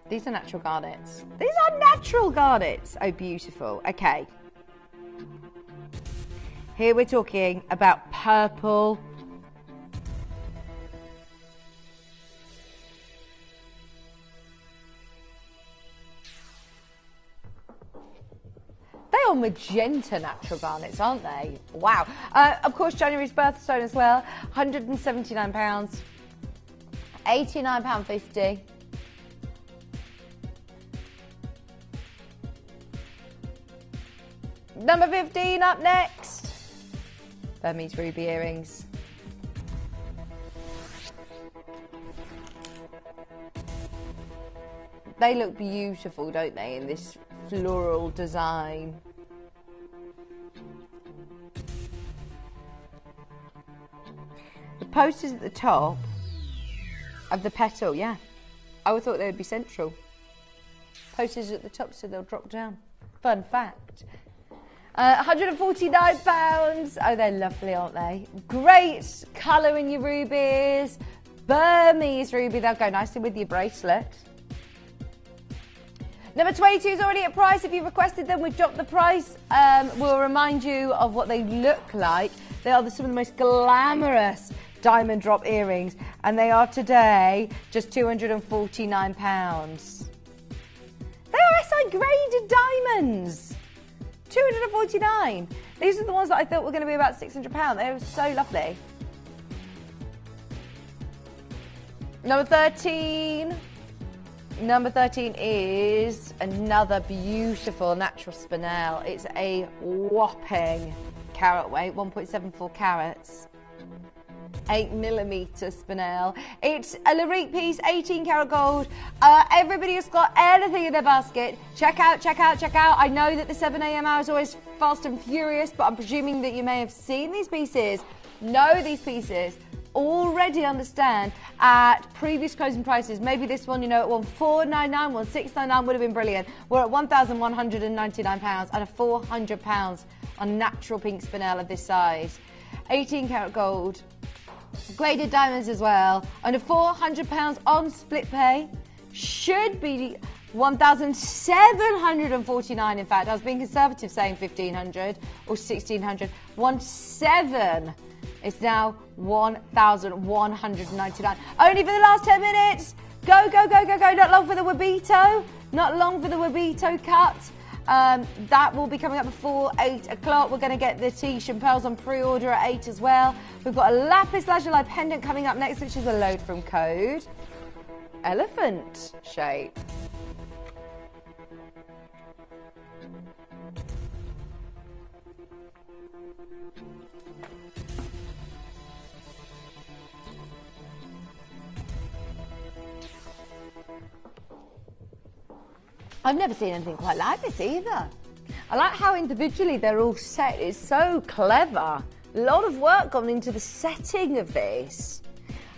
These are natural garnets. These are natural garnets. Oh, beautiful. Okay. Here we're talking about purple. They are magenta natural garnets, aren't they? Wow. Of course, January's birthstone as well. £179. £89.50. Number 15 up next. Burmese ruby earrings. They look beautiful, don't they, in this floral design. The post is at the top of the petal, yeah. I would thought they would be central. Post is at the top, so they'll drop down. Fun fact. £149. Oh, they're lovely, aren't they? Great colour in your rubies. Burmese ruby, they'll go nicely with your bracelet. Number 22 is already at price. If you requested them, we've dropped the price. We'll remind you of what they look like. They are some of the most glamorous diamond drop earrings, and they are today just £249. They are SI graded diamonds. 249. These are the ones that I thought were going to be about £600. They were so lovely. Number 13. Number 13 is another beautiful natural spinel. It's a whopping carat weight, 1.74 carats. 8mm spinel. It's a Larique piece, 18 karat gold. Everybody who's got anything in their basket, check out. I know that the 7 a.m. hour is always fast and furious, but I'm presuming that you may have seen these pieces, know these pieces, already understand at previous closing prices. Maybe this one, you know, at 1499, 1699 would have been brilliant. We're at £1,199 and a £400 on natural pink spinel of this size. 18 karat gold. Graded diamonds as well. Under £400 on split pay. Should be £1,749. In fact, I was being conservative saying £1,500 or £1,600. 17. It's now £1,199. Only for the last 10 minutes. Go. Not long for the Wabito. Not long for the Wabito cut. That will be coming up before 8 o'clock. We're going to get the Tahitian pearls on pre-order at 8 as well. We've got a lapis lazuli pendant coming up next, which is a load from Code. Elephant shape. I've never seen anything quite like this either. I like how individually they're all set. It's so clever. A lot of work gone into the setting of this.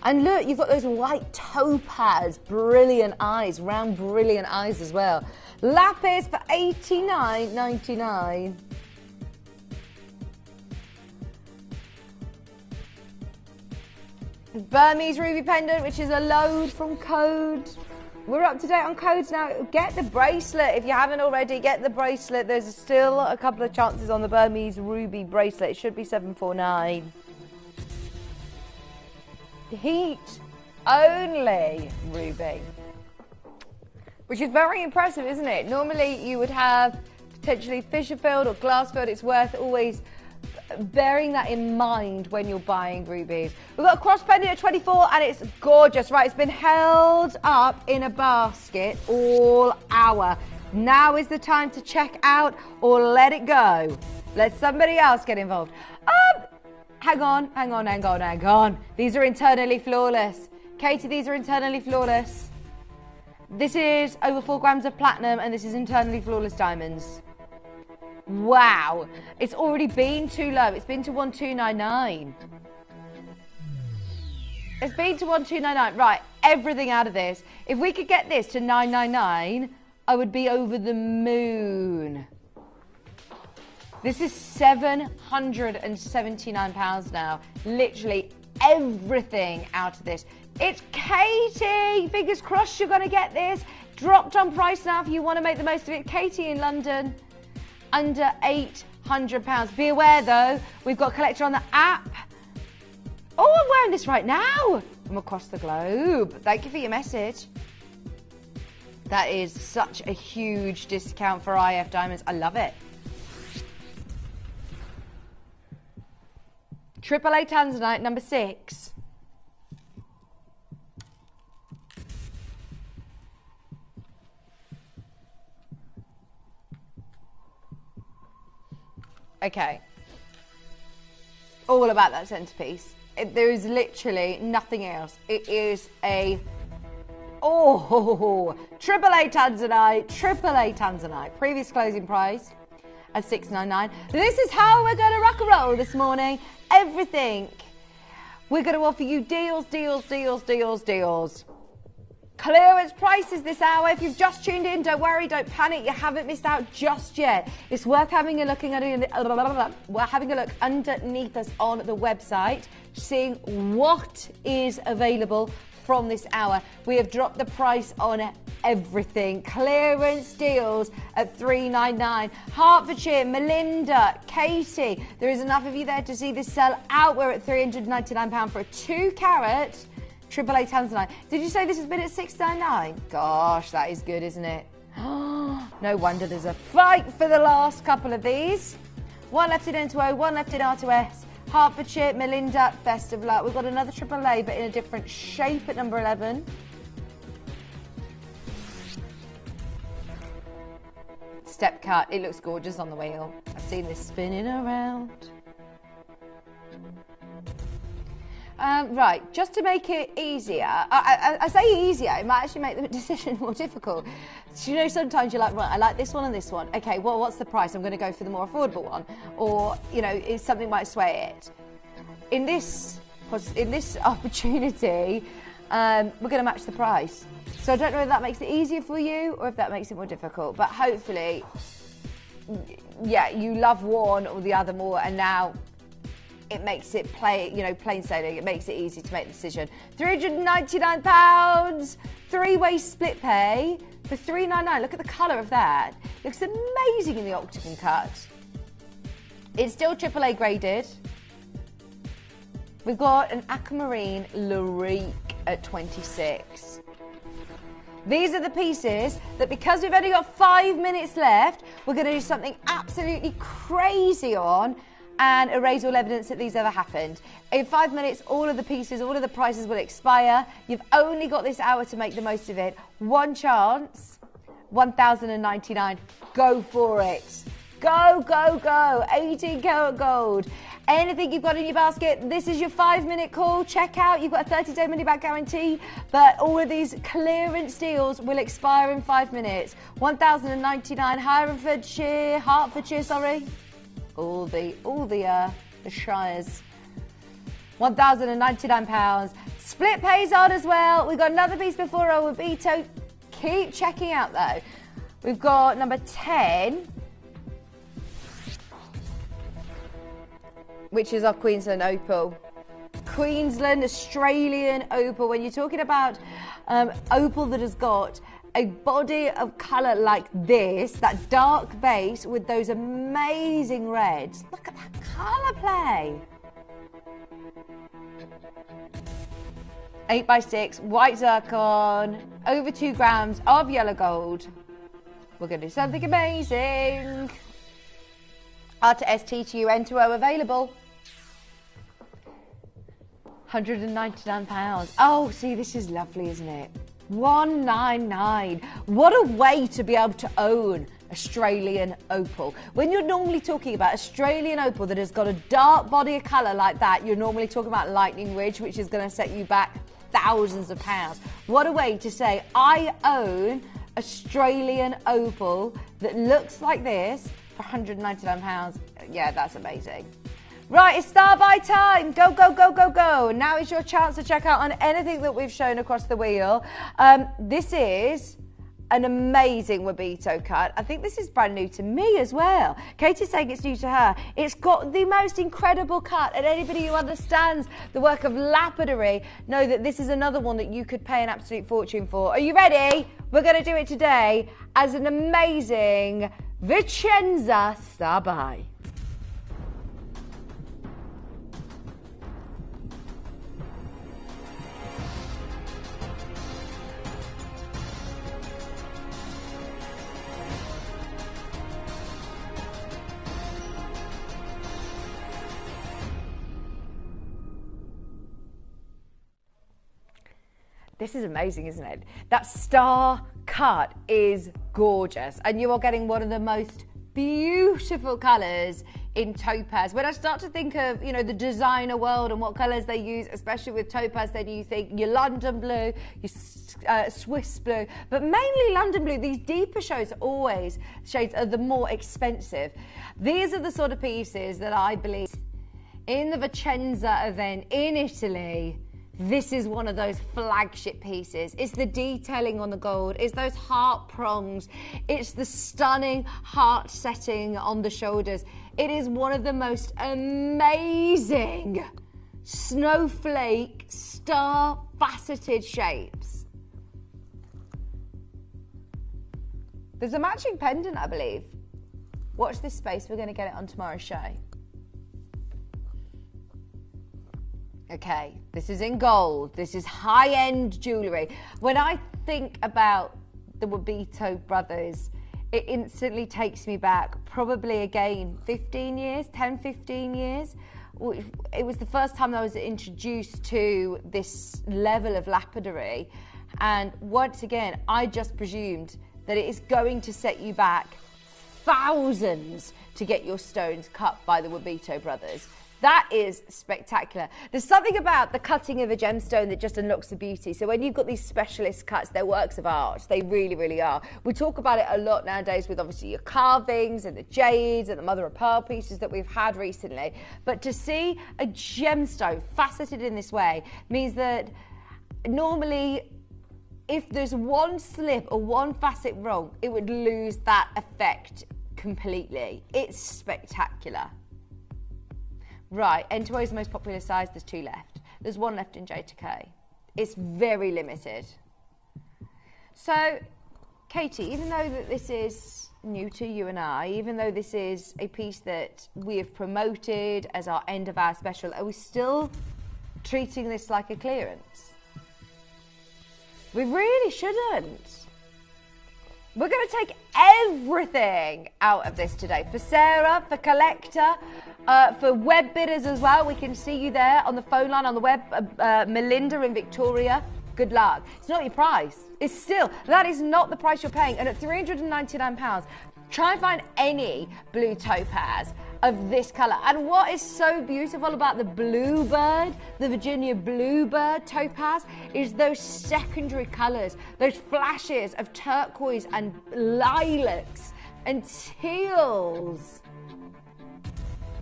And look, you've got those white topaz, brilliant eyes, round brilliant eyes as well. Lapis for $89.99. Burmese ruby pendant, which is a load from Code. We're up to date on codes now. Get the bracelet. If you haven't already, get the bracelet. There's still a couple of chances on the Burmese ruby bracelet. It should be $749. Heat only ruby, which is very impressive, isn't it? Normally you would have potentially fissure filled or glass filled. It's worth always bearing that in mind when you're buying rubies. We've got a cross pendant at 24 and it's gorgeous. Right, it's been held up in a basket all hour. Now is the time to check out or let it go. Let somebody else get involved. Hang on. These are internally flawless. Katie, these are internally flawless. This is over 4 grams of platinum and this is internally flawless diamonds. Wow. It's already been too low. It's been to 1299. It's been to 1299. Right, everything out of this. If we could get this to 999, I would be over the moon. This is £779 now. Literally everything out of this. It's Katie. Fingers crossed you're going to get this. Dropped on price now if you want to make the most of it. Katie in London, under £800. Be aware though, we've got a collector on the app. Oh, I'm wearing this right now from across the globe. Thank you for your message. That is such a huge discount for IF Diamonds. I love it. AAA Tanzanite, number 6. Okay. All about that centerpiece. There is literally nothing else. It is a... Oh, AAA Tanzanite. Previous closing price at $699. This is how we're going to rock and roll this morning. Everything. We're going to offer you deals. Clearance prices this hour. If you've just tuned in, don't worry, don't panic. You haven't missed out just yet. It's worth having a look underneath us on the website, seeing what is available from this hour. We have dropped the price on everything. Clearance deals at $399. Hertfordshire, Melinda, Katie, there is enough of you there to see this sell out. We're at £399 for a 2-carat AAA Tanzanite. Did you say this has been at $699? Gosh, that is good, isn't it? No wonder there's a fight for the last couple of these. One left in N2O, one left in R2S. Hertfordshire, Melinda, best of luck. We've got another AAA, but in a different shape at number 11. Step cut. It looks gorgeous on the wheel. I've seen this spinning around. Right, just to make it easier, I say easier, it might actually make the decision more difficult. So, you know, sometimes you're like, right, I like this one and this one. Okay, well, what's the price? I'm going to go for the more affordable one. Or, you know, something might sway it. In this opportunity, we're going to match the price. So I don't know if that makes it easier for you or if that makes it more difficult. But hopefully, yeah, you love one or the other more, and now it makes it plain sailing. It makes it easy to make the decision. £399, 3-way split pay for $399. Look at the colour of that. Looks amazing in the octagon cut. It's still AAA graded. We've got an Aquamarine Lyrique at 26. These are the pieces that, because we've only got 5 minutes left, we're going to do something absolutely crazy on and erase all evidence that these ever happened. In 5 minutes, all of the pieces, all of the prices will expire. You've only got this hour to make the most of it. One chance, 1,099. Go for it. Go, go, go. 18 karat gold. Anything you've got in your basket, this is your 5-minute call. Check out. You've got a 30-day money-back guarantee, but all of these clearance deals will expire in 5 minutes. 1,099. Hertfordshire, sorry. All the shires. £1,099. Split pays on as well. We've got another piece before our Beto. Keep checking out though. We've got number 10, which is our Queensland opal. Queensland Australian opal. When you're talking about opal that has got a body of colour like this, that dark base with those amazing reds. Look at that colour play. 8x6, white zircon, over 2 grams of yellow gold. We're going to do something amazing. R to S, T to U, N to O available. £199. Oh, see, this is lovely, isn't it? 199. What a way to be able to own Australian opal. When you're normally talking about Australian opal that has got a dark body of colour like that, you're normally talking about Lightning Ridge, which is going to set you back thousands of pounds. What a way to say, I own Australian opal that looks like this for £199. Yeah, that's amazing. Right, it's star by time. Go, go, go, go, go. Now is your chance to check out on anything that we've shown across the wheel. This is an amazing Wabito cut. I think this is brand new to me as well. Katie's saying it's new to her. It's got the most incredible cut, and anybody who understands the work of lapidary know that this is another one that you could pay an absolute fortune for. Are you ready? We're going to do it today as an amazing Vicenza star by. This is amazing, isn't it? That star cut is gorgeous. And you are getting one of the most beautiful colours in topaz. When I start to think of, you know, the designer world and what colours they use, especially with topaz, then you think your London blue, your Swiss blue, but mainly London blue. These deeper shades are the more expensive. These are the sort of pieces that I believe in the Vicenza event in Italy. This is one of those flagship pieces. It's the detailing on the gold. It's those heart prongs. It's the stunning heart setting on the shoulders. It is one of the most amazing snowflake, star faceted shapes. There's a matching pendant, I believe. Watch this space. We're going to get it on tomorrow's show. Okay, this is in gold. This is high-end jewellery. When I think about the Wabito brothers, it instantly takes me back probably again 15 years, 10, 15 years. It was the first time I was introduced to this level of lapidary. And once again, I just presumed that it is going to set you back thousands to get your stones cut by the Wabito brothers. That is spectacular. There's something about the cutting of a gemstone that just unlocks the beauty. So when you've got these specialist cuts, they're works of art. They really, really are. We talk about it a lot nowadays with obviously your carvings and the jades and the mother of pearl pieces that we've had recently. But to see a gemstone faceted in this way means that normally if there's one slip or one facet wrong, it would lose that effect completely. It's spectacular. Right, N2O is the most popular size. There's 2 left. There's 1 left in J to K. It's very limited. So, Katie, even though that this is new to you and I, even though this is a piece that we have promoted as our end of our special, are we still treating this like a clearance? We really shouldn't. We're going to take everything out of this today. For Sarah, for Collector, for web bidders as well. We can see you there on the phone line on the web. Melinda in Victoria, good luck. It's not your price. It's still, that is not the price you're paying. And at £399, try and find any blue topaz of this colour. And what is so beautiful about the bluebird, the Virginia bluebird topaz, is those secondary colours, those flashes of turquoise and lilacs and teals.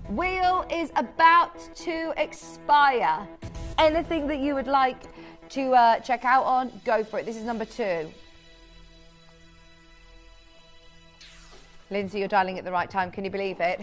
Wheel is about to expire. Anything that you would like to check out on, go for it. This is number 2. Lindsay, you're dialing at the right time. Can you believe it?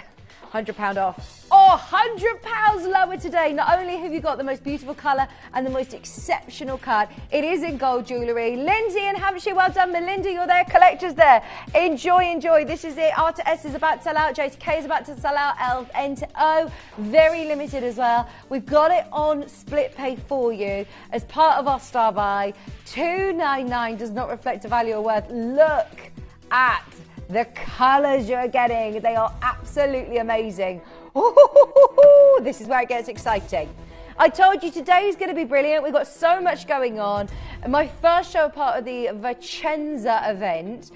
£100 off. Oh, £100 lower today. Not only have you got the most beautiful colour and the most exceptional cut, it is in gold jewellery. Lindsay in Hampshire, well done. Melinda, you're there. Collectors there. Enjoy, enjoy. This is it. R to S is about to sell out. J to K is about to sell out. L, N to O, very limited as well. We've got it on split pay for you as part of our star buy. $299 does not reflect the value or worth. Look at the colours you're getting. They are absolutely amazing. Ooh, this is where it gets exciting. I told you today is going to be brilliant. We've got so much going on. My first show part of the Vicenza event.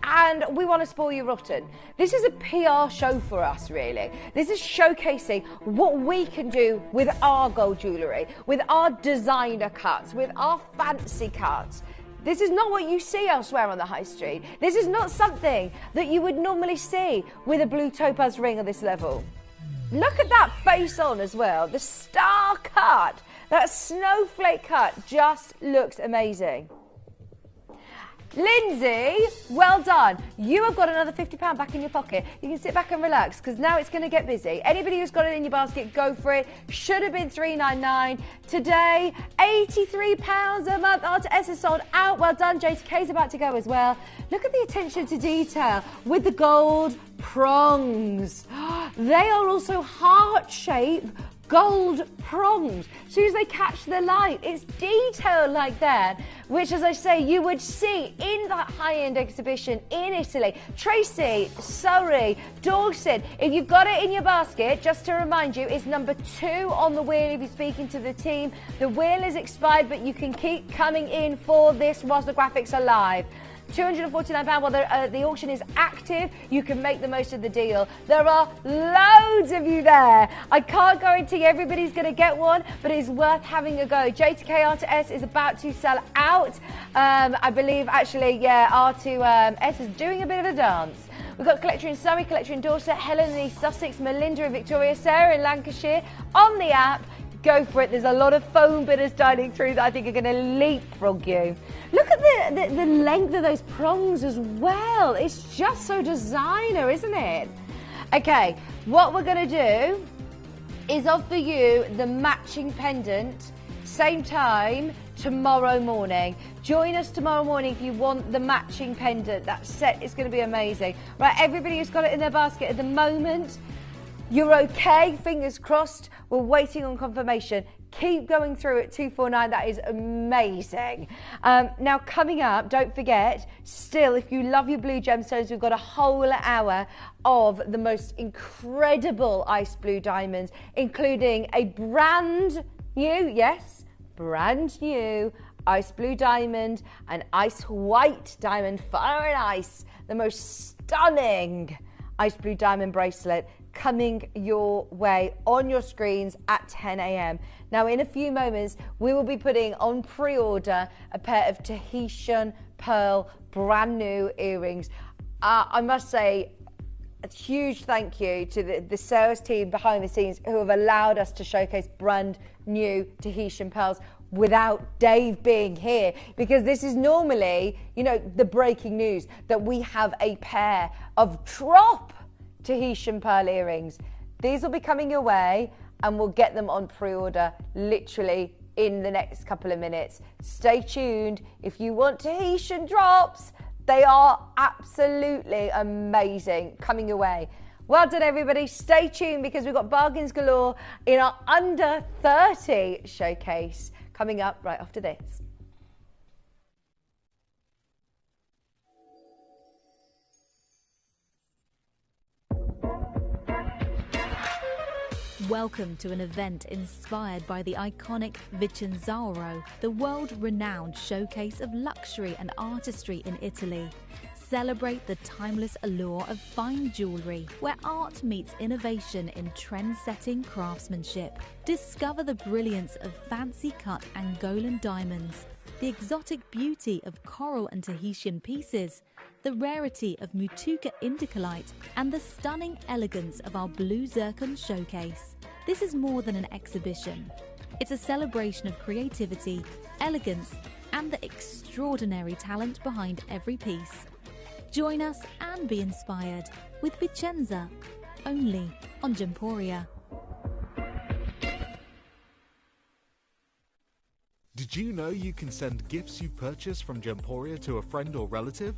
And we want to spoil you rotten. This is a PR show for us, really. This is showcasing what we can do with our gold jewellery, with our designer cuts, with our fancy cuts. This is not what you see elsewhere on the high street. This is not something that you would normally see with a blue topaz ring of this level. Look at that face on as well. The star cut, that snowflake cut just looks amazing. Lindsay, well done. You have got another £50 back in your pocket. You can sit back and relax because now it's going to get busy. Anybody who's got it in your basket, go for it. Should have been $3.99. Today, £83 a month. R2S is sold out. Well done. J2K's about to go as well. Look at the attention to detail with the gold prongs. They are also heart-shaped gold prongs. As soon as they catch the light, it's detailed like that, which, as I say, you would see in that high-end exhibition in Italy. Tracy, Surrey, Dorset. If you've got it in your basket, just to remind you, it's number 2 on the wheel if you're speaking to the team. The wheel is expired, but you can keep coming in for this whilst the graphics are live. £249 while the auction is active. You can make the most of the deal. There are loads of you there. I can't guarantee everybody's going to get one, but it's worth having a go. J2K R2S is about to sell out. I believe, actually, yeah, R2S is doing a bit of a dance. We've got collector in Surrey, collector in Dorset, Helen in East Sussex, Melinda in Victoria, Sarah in Lancashire. On the app, go for it. There's a lot of phone bidders dialing through that I think are going to leapfrog you. Look at the length of those prongs as well. It's just so designer, isn't it? Okay, what we're going to do is offer you the matching pendant, same time tomorrow morning. Join us tomorrow morning if you want the matching pendant. That set is going to be amazing. Right, everybody who's got it in their basket at the moment, you're okay, fingers crossed. We're waiting on confirmation. Keep going through at 249. That is amazing. Now, coming up, don't forget, still, if you love your blue gemstones, we've got a whole hour of the most incredible ice blue diamonds, including a brand new, yes, brand new ice blue diamond, an ice white diamond, fire and ice, the most stunning ice blue diamond bracelet coming your way on your screens at 10 a.m. Now, in a few moments, we will be putting on pre-order a pair of Tahitian pearl brand new earrings. I must say a huge thank you to the sales team behind the scenes who have allowed us to showcase brand new Tahitian pearls without Dave being here, because this is normally, you know, the breaking news that we have a pair of drop Tahitian pearl earrings. These will be coming your way and we'll get them on pre-order literally in the next couple of minutes. Stay tuned. If you want Tahitian drops, they are absolutely amazing, coming your way. Well done, everybody. Stay tuned because we've got bargains galore in our under 30 showcase coming up right after this. Welcome to an event inspired by the iconic Vicenza, the world-renowned showcase of luxury and artistry in Italy. Celebrate the timeless allure of fine jewellery, where art meets innovation in trend-setting craftsmanship. Discover the brilliance of fancy-cut Angolan diamonds, the exotic beauty of coral and Tahitian pieces, the rarity of Mutuca indicolite, and the stunning elegance of our blue zircon showcase. This is more than an exhibition. It's a celebration of creativity, elegance, and the extraordinary talent behind every piece. Join us and be inspired with Vicenza, only on Gemporia. Did you know you can send gifts you've purchased from Gemporia to a friend or relative?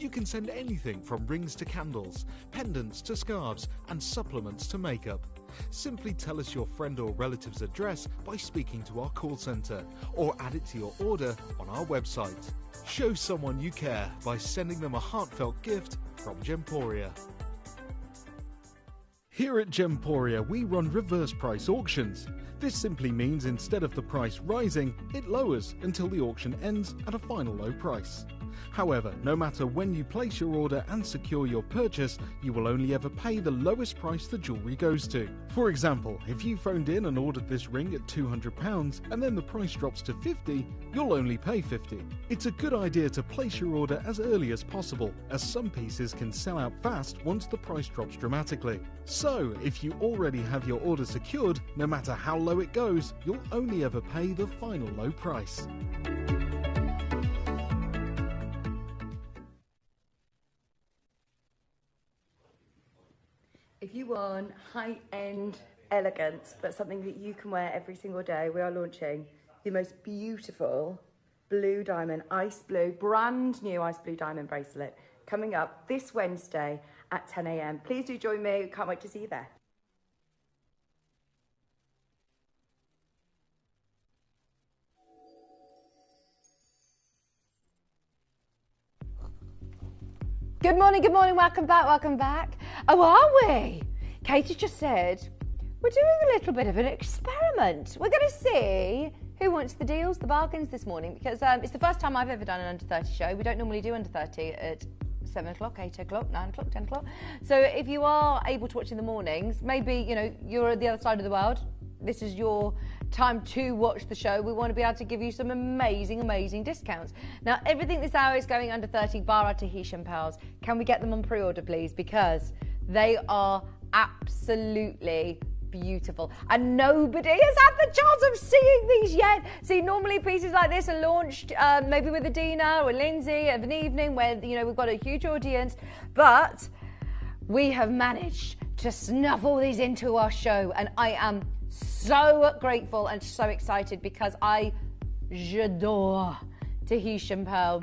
You can send anything from rings to candles, pendants to scarves, and supplements to makeup. Simply tell us your friend or relative's address by speaking to our call centre, or add it to your order on our website. Show someone you care by sending them a heartfelt gift from Gemporia. Here at Gemporia, we run reverse price auctions. This simply means instead of the price rising, it lowers until the auction ends at a final low price. However, no matter when you place your order and secure your purchase, you will only ever pay the lowest price the jewellery goes to. For example, if you phoned in and ordered this ring at £200 and then the price drops to £50, you'll only pay £50. It's a good idea to place your order as early as possible, as some pieces can sell out fast once the price drops dramatically. So, if you already have your order secured, no matter how low it goes, you'll only ever pay the final low price. If you want high-end elegance, but something that you can wear every single day, we are launching the most beautiful blue diamond, ice blue, brand new ice blue diamond bracelet coming up this Wednesday at 10 a.m. Please do join me. Can't wait to see you there. Good morning, welcome back. Oh, are we? Katie just said, we're doing a little bit of an experiment. We're going to see who wants the deals, the bargains this morning, because it's the first time I've ever done an under 30 show. We don't normally do under 30 at 7 o'clock, 8 o'clock, 9 o'clock, 10 o'clock. So if you are able to watch in the mornings, maybe, you know, you're at the other side of the world, this is your time to watch the show. We want to be able to give you some amazing discounts. Now, everything this hour is going under 30 bar our Tahitian pearls. Can we get them on pre-order, please? Because they are absolutely beautiful. And nobody has had the chance of seeing these yet. See, normally pieces like this are launched maybe with Adina or Lindsay of an evening where, you know, we've got a huge audience. But we have managed to snuffle these into our show. And I am so grateful and so excited because j'adore Tahitian pearl.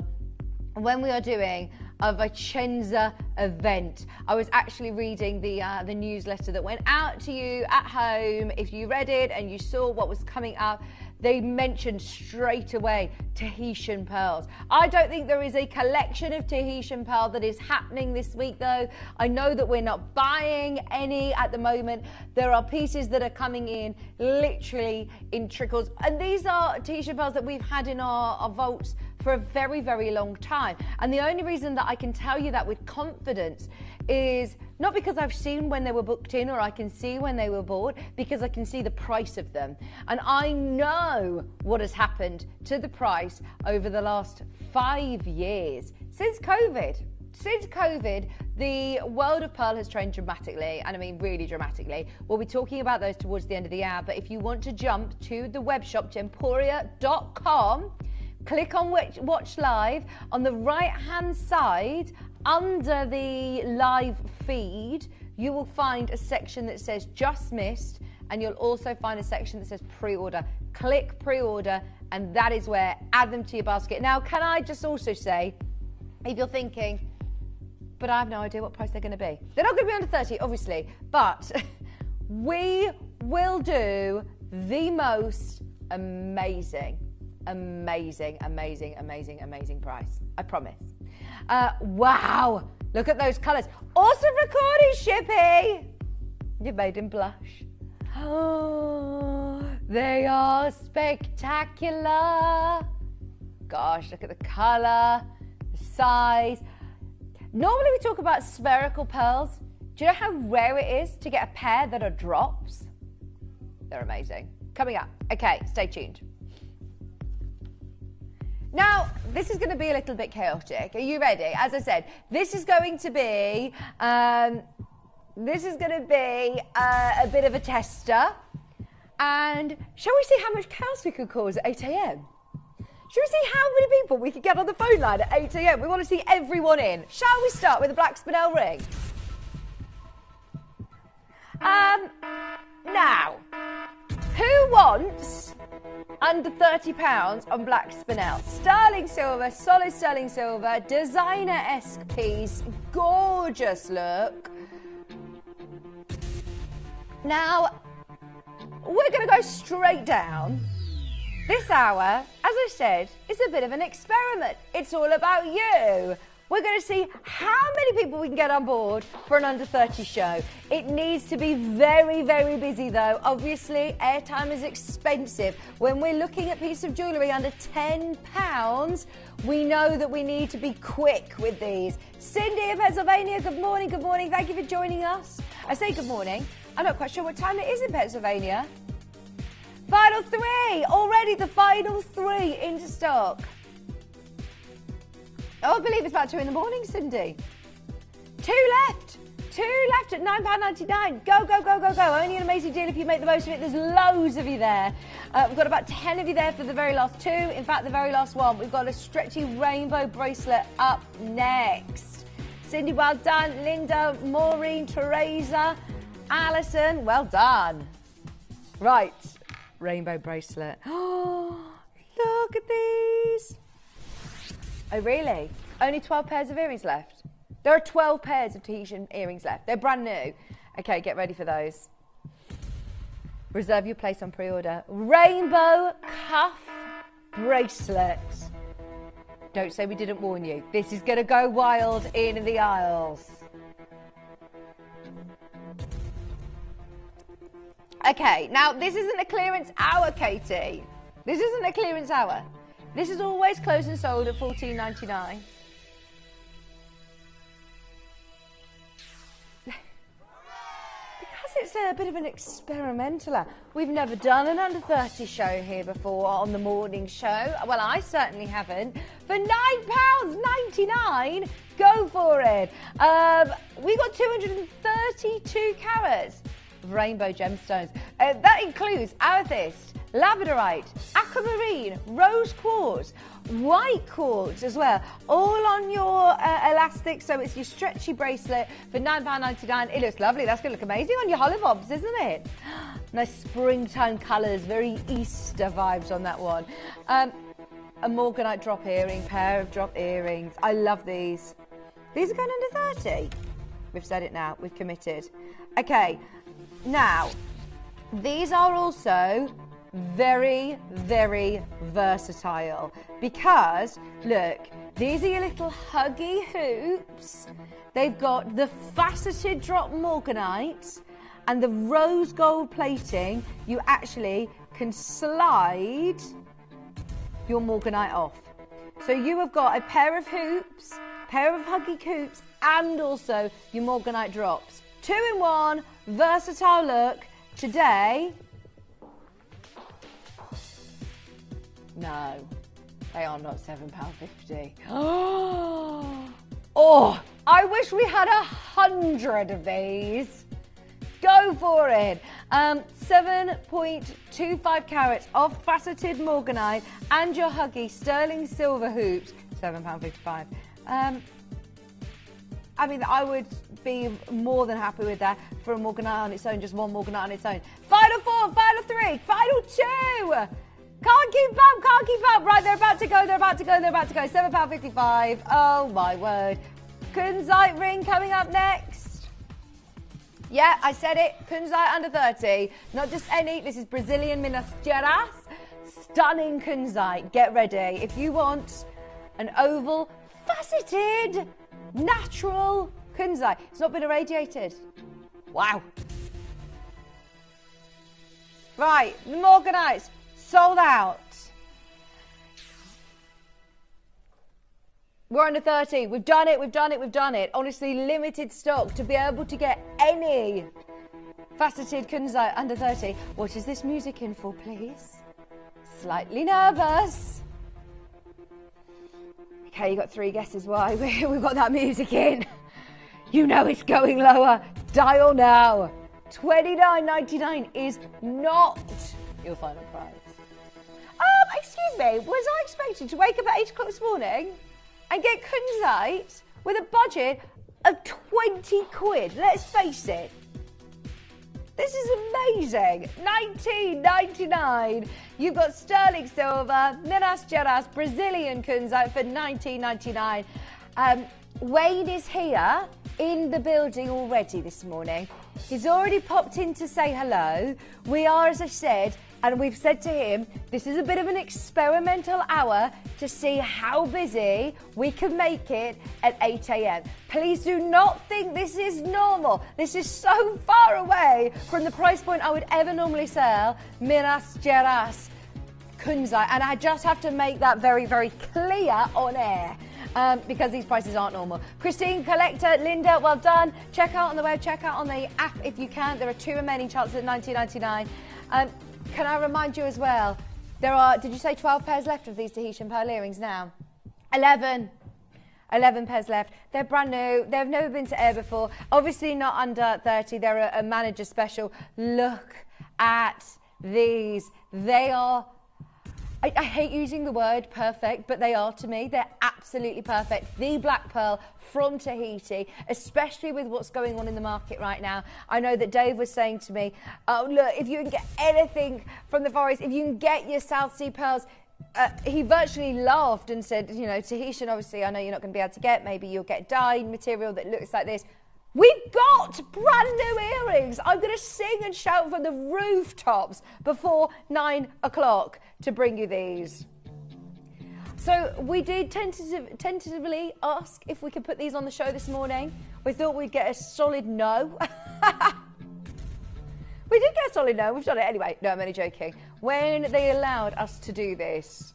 When we are doing a Vicenza event, I was actually reading the newsletter that went out to you at home. If you read it and you saw what was coming up, they mentioned straight away Tahitian pearls. I don't think there is a collection of Tahitian pearl that is happening this week though. I know that we're not buying any at the moment. There are pieces that are coming in literally in trickles. And these are Tahitian pearls that we've had in our vaults for a very long time. And the only reason that I can tell you that with confidence is not because I've seen when they were booked in or I can see when they were bought, because I can see the price of them. And I know what has happened to the price over the last 5 years since COVID. Since COVID, the world of pearl has changed dramatically, and I mean really dramatically. We'll be talking about those towards the end of the hour, but if you want to jump to the web shop, gemporia.com, click on Watch Live. On the right-hand side, under the live feed, you will find a section that says Just Missed, and you'll also find a section that says Pre-Order. Click Pre-Order, and that is where, add them to your basket. Now, can I just also say, if you're thinking, but I have no idea what price they're going to be. They're not going to be under 30, obviously, but we will do the most amazing price. I promise. Wow, look at those colours. Awesome recording, Shippy. You've made him blush. Oh, they are spectacular. Gosh, look at the colour, the size. Normally we talk about spherical pearls. Do you know how rare it is to get a pair that are drops? They're amazing. Coming up. Okay, stay tuned. Now, this is going to be a little bit chaotic. Are you ready? As I said, this is going to be a bit of a tester. And shall we see how much chaos we could cause at 8 a.m.? Shall we see how many people we could get on the phone line at 8 a.m? We want to see everyone in. Shall we start with the black spinel ring? Now, who wants under £30 on black spinel. Sterling silver, solid sterling silver, designer-esque piece, gorgeous look. Now, we're going to go straight down. This hour, as I said, is a bit of an experiment. It's all about you. We're going to see how many people we can get on board for an under 30 show. It needs to be very, very busy though. Obviously, airtime is expensive. When we're looking at pieces of jewellery under £10, we know that we need to be quick with these. Cindy in Pennsylvania, good morning, good morning. Thank you for joining us. I say good morning. I'm not quite sure what time it is in Pennsylvania. Final three, already the final three into stock. Oh, I believe it's about 2 in the morning, Cindy. Two left at £9.99. Go, go, go, go, go. Only an amazing deal if you make the most of it. There's loads of you there. We've got about 10 of you there for the very last two. In fact, the very last one. We've got a stretchy rainbow bracelet up next. Cindy, well done. Linda, Maureen, Teresa, Alison, well done. Right, rainbow bracelet. Oh, look at these. Oh, really? Only 12 pairs of earrings left? There are 12 pairs of Tahitian earrings left. They're brand new. Okay, get ready for those. Reserve your place on pre-order. Rainbow cuff bracelet. Don't say we didn't warn you. This is going to go wild in the aisles. Okay, now this isn't a clearance hour, Katie. This isn't a clearance hour. This is always closed and sold at $14.99. Because it's a bit of an experimental hour. We've never done an under 30 show here before on the morning show. Well, I certainly haven't. For £9.99, go for it. We got 232 carats of rainbow gemstones. That includes amethyst, labradorite, aquamarine, rose quartz, white quartz as well, all on your elastic, so it's your stretchy bracelet for £9.99. It looks lovely. That's going to look amazing on your hollybobs, isn't it? Nice springtime colours, very Easter vibes on that one. A Morganite drop earring, pair of drop earrings. I love these. These are going under 30. We've said it now. We've committed. Okay, now, these are also very, very versatile because, look, these are your little huggy hoops. They've got the faceted drop Morganite and the rose gold plating. You actually can slide your Morganite off. So you have got a pair of hoops, pair of huggy hoops, and also your Morganite drops. 2-in-1, versatile look. Today, no, they are not £7.50. Oh, I wish we had 100 of these. Go for it. 7.25 carats of faceted Morganite and your huggy sterling silver hoops, £7.55. I mean, I would be more than happy with that for a Morganite on its own, just one Morganite on its own. Final four, final three, final two. Can't keep up, can't keep up. Right, they're about to go, they're about to go, they're about to go. £7.55. Oh, my word. Kunzite ring coming up next. Yeah, I said it. Kunzite under 30. Not just any. This is Brazilian Minas Gerais. Stunning kunzite. Get ready. If you want an oval, faceted, natural kunzite. It's not been irradiated. Wow. Right, the Morganites sold out. We're under 30. We've done it, we've done it, we've done it. Honestly, limited stock to be able to get any faceted kunzite under 30. What is this music in for, please? Slightly nervous. Okay, you got 3 guesses why we've got that music in. You know it's going lower. Dial now. $29.99 is not your final price. Excuse me, was I expected to wake up at 8 o'clock this morning and get kunzite with a budget of 20 quid? Let's face it. This is amazing. $19.99. You've got sterling silver, Minas Gerais, Brazilian kunzite for $19.99. Wayne is here in the building already this morning. He's already popped in to say hello. We are, as I said, and we've said to him, this is a bit of an experimental hour to see how busy we can make it at 8 a.m. Please do not think this is normal. This is so far away from the price point I would ever normally sell Minas Gerais kunzite. And I just have to make that very, very clear on air. Because these prices aren't normal. Christine, Collector, Linda, well done. Check out on the web, check out on the app if you can. There are 2 remaining chances at $19.99. Can I remind you as well, there are, did you say 12 pairs left of these Tahitian pearl earrings now? 11 pairs left. They're brand new. They've never been to air before. Obviously not under 30. They're a manager special. Look at these. They are, I hate using the word perfect, but they are to me. They're absolutely perfect. The black pearl from Tahiti, especially with what's going on in the market right now. I know that Dave was saying to me, oh, look, if you can get anything from the Far East, if you can get your South Sea pearls, he virtually laughed and said, you know, Tahitian, obviously, I know you're not going to be able to get. Maybe you'll get dyed material that looks like this. We've got brand new earrings. I'm going to sing and shout from the rooftops before 9 o'clock to bring you these. So we did tentatively ask if we could put these on the show this morning. We thought we'd get a solid no. We did get a solid no. We've done it anyway. No, I'm only joking. When they allowed us to do this,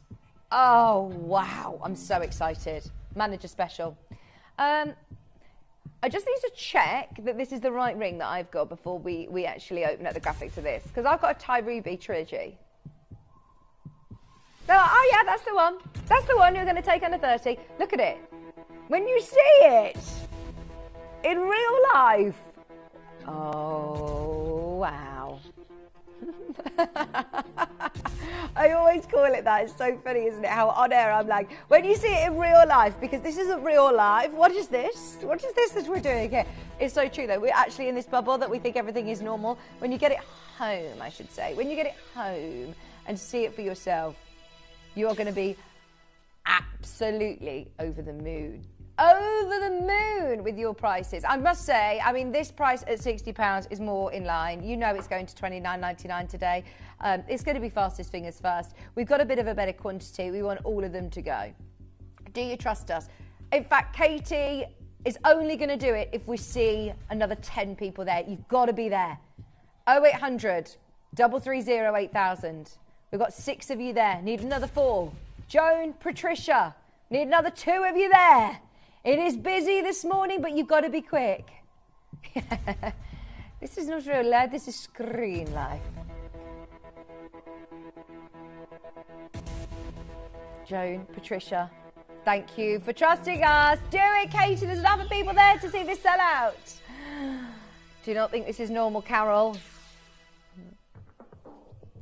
oh, wow. I'm so excited. Manager special. I just need to check that this is the right ring that I've got before we actually open up the graphics of this. Because I've got a Thai Ruby trilogy. Oh, yeah, that's the one. That's the one you're going to take under 30. Look at it. When you see it in real life. Oh, wow. I always call it that. It's so funny, isn't it? How on air I'm like, when you see it in real life, because this isn't real life. What is this? What is this that we're doing here? It's so true, though. We're actually in this bubble that we think everything is normal. When you get it home, I should say, when you get it home and see it for yourself, you are going to be absolutely over the moon. Over the moon with your prices. I must say, I mean, this price at £60 is more in line. You know it's going to $29.99 today. It's going to be fastest fingers first. We've got a bit of a better quantity. We want all of them to go. Do you trust us? In fact, Katie is only going to do it if we see another 10 people there. You've got to be there. 0800 330 8000. We've got 6 of you there. Need another 4. Joan, Patricia, need another 2 of you there. It is busy this morning, but you've got to be quick. This is not real life, this is screen life. Joan, Patricia, thank you for trusting us. Do it, Katie. There's enough people there to see this sell out. Do you not think this is normal, Carol?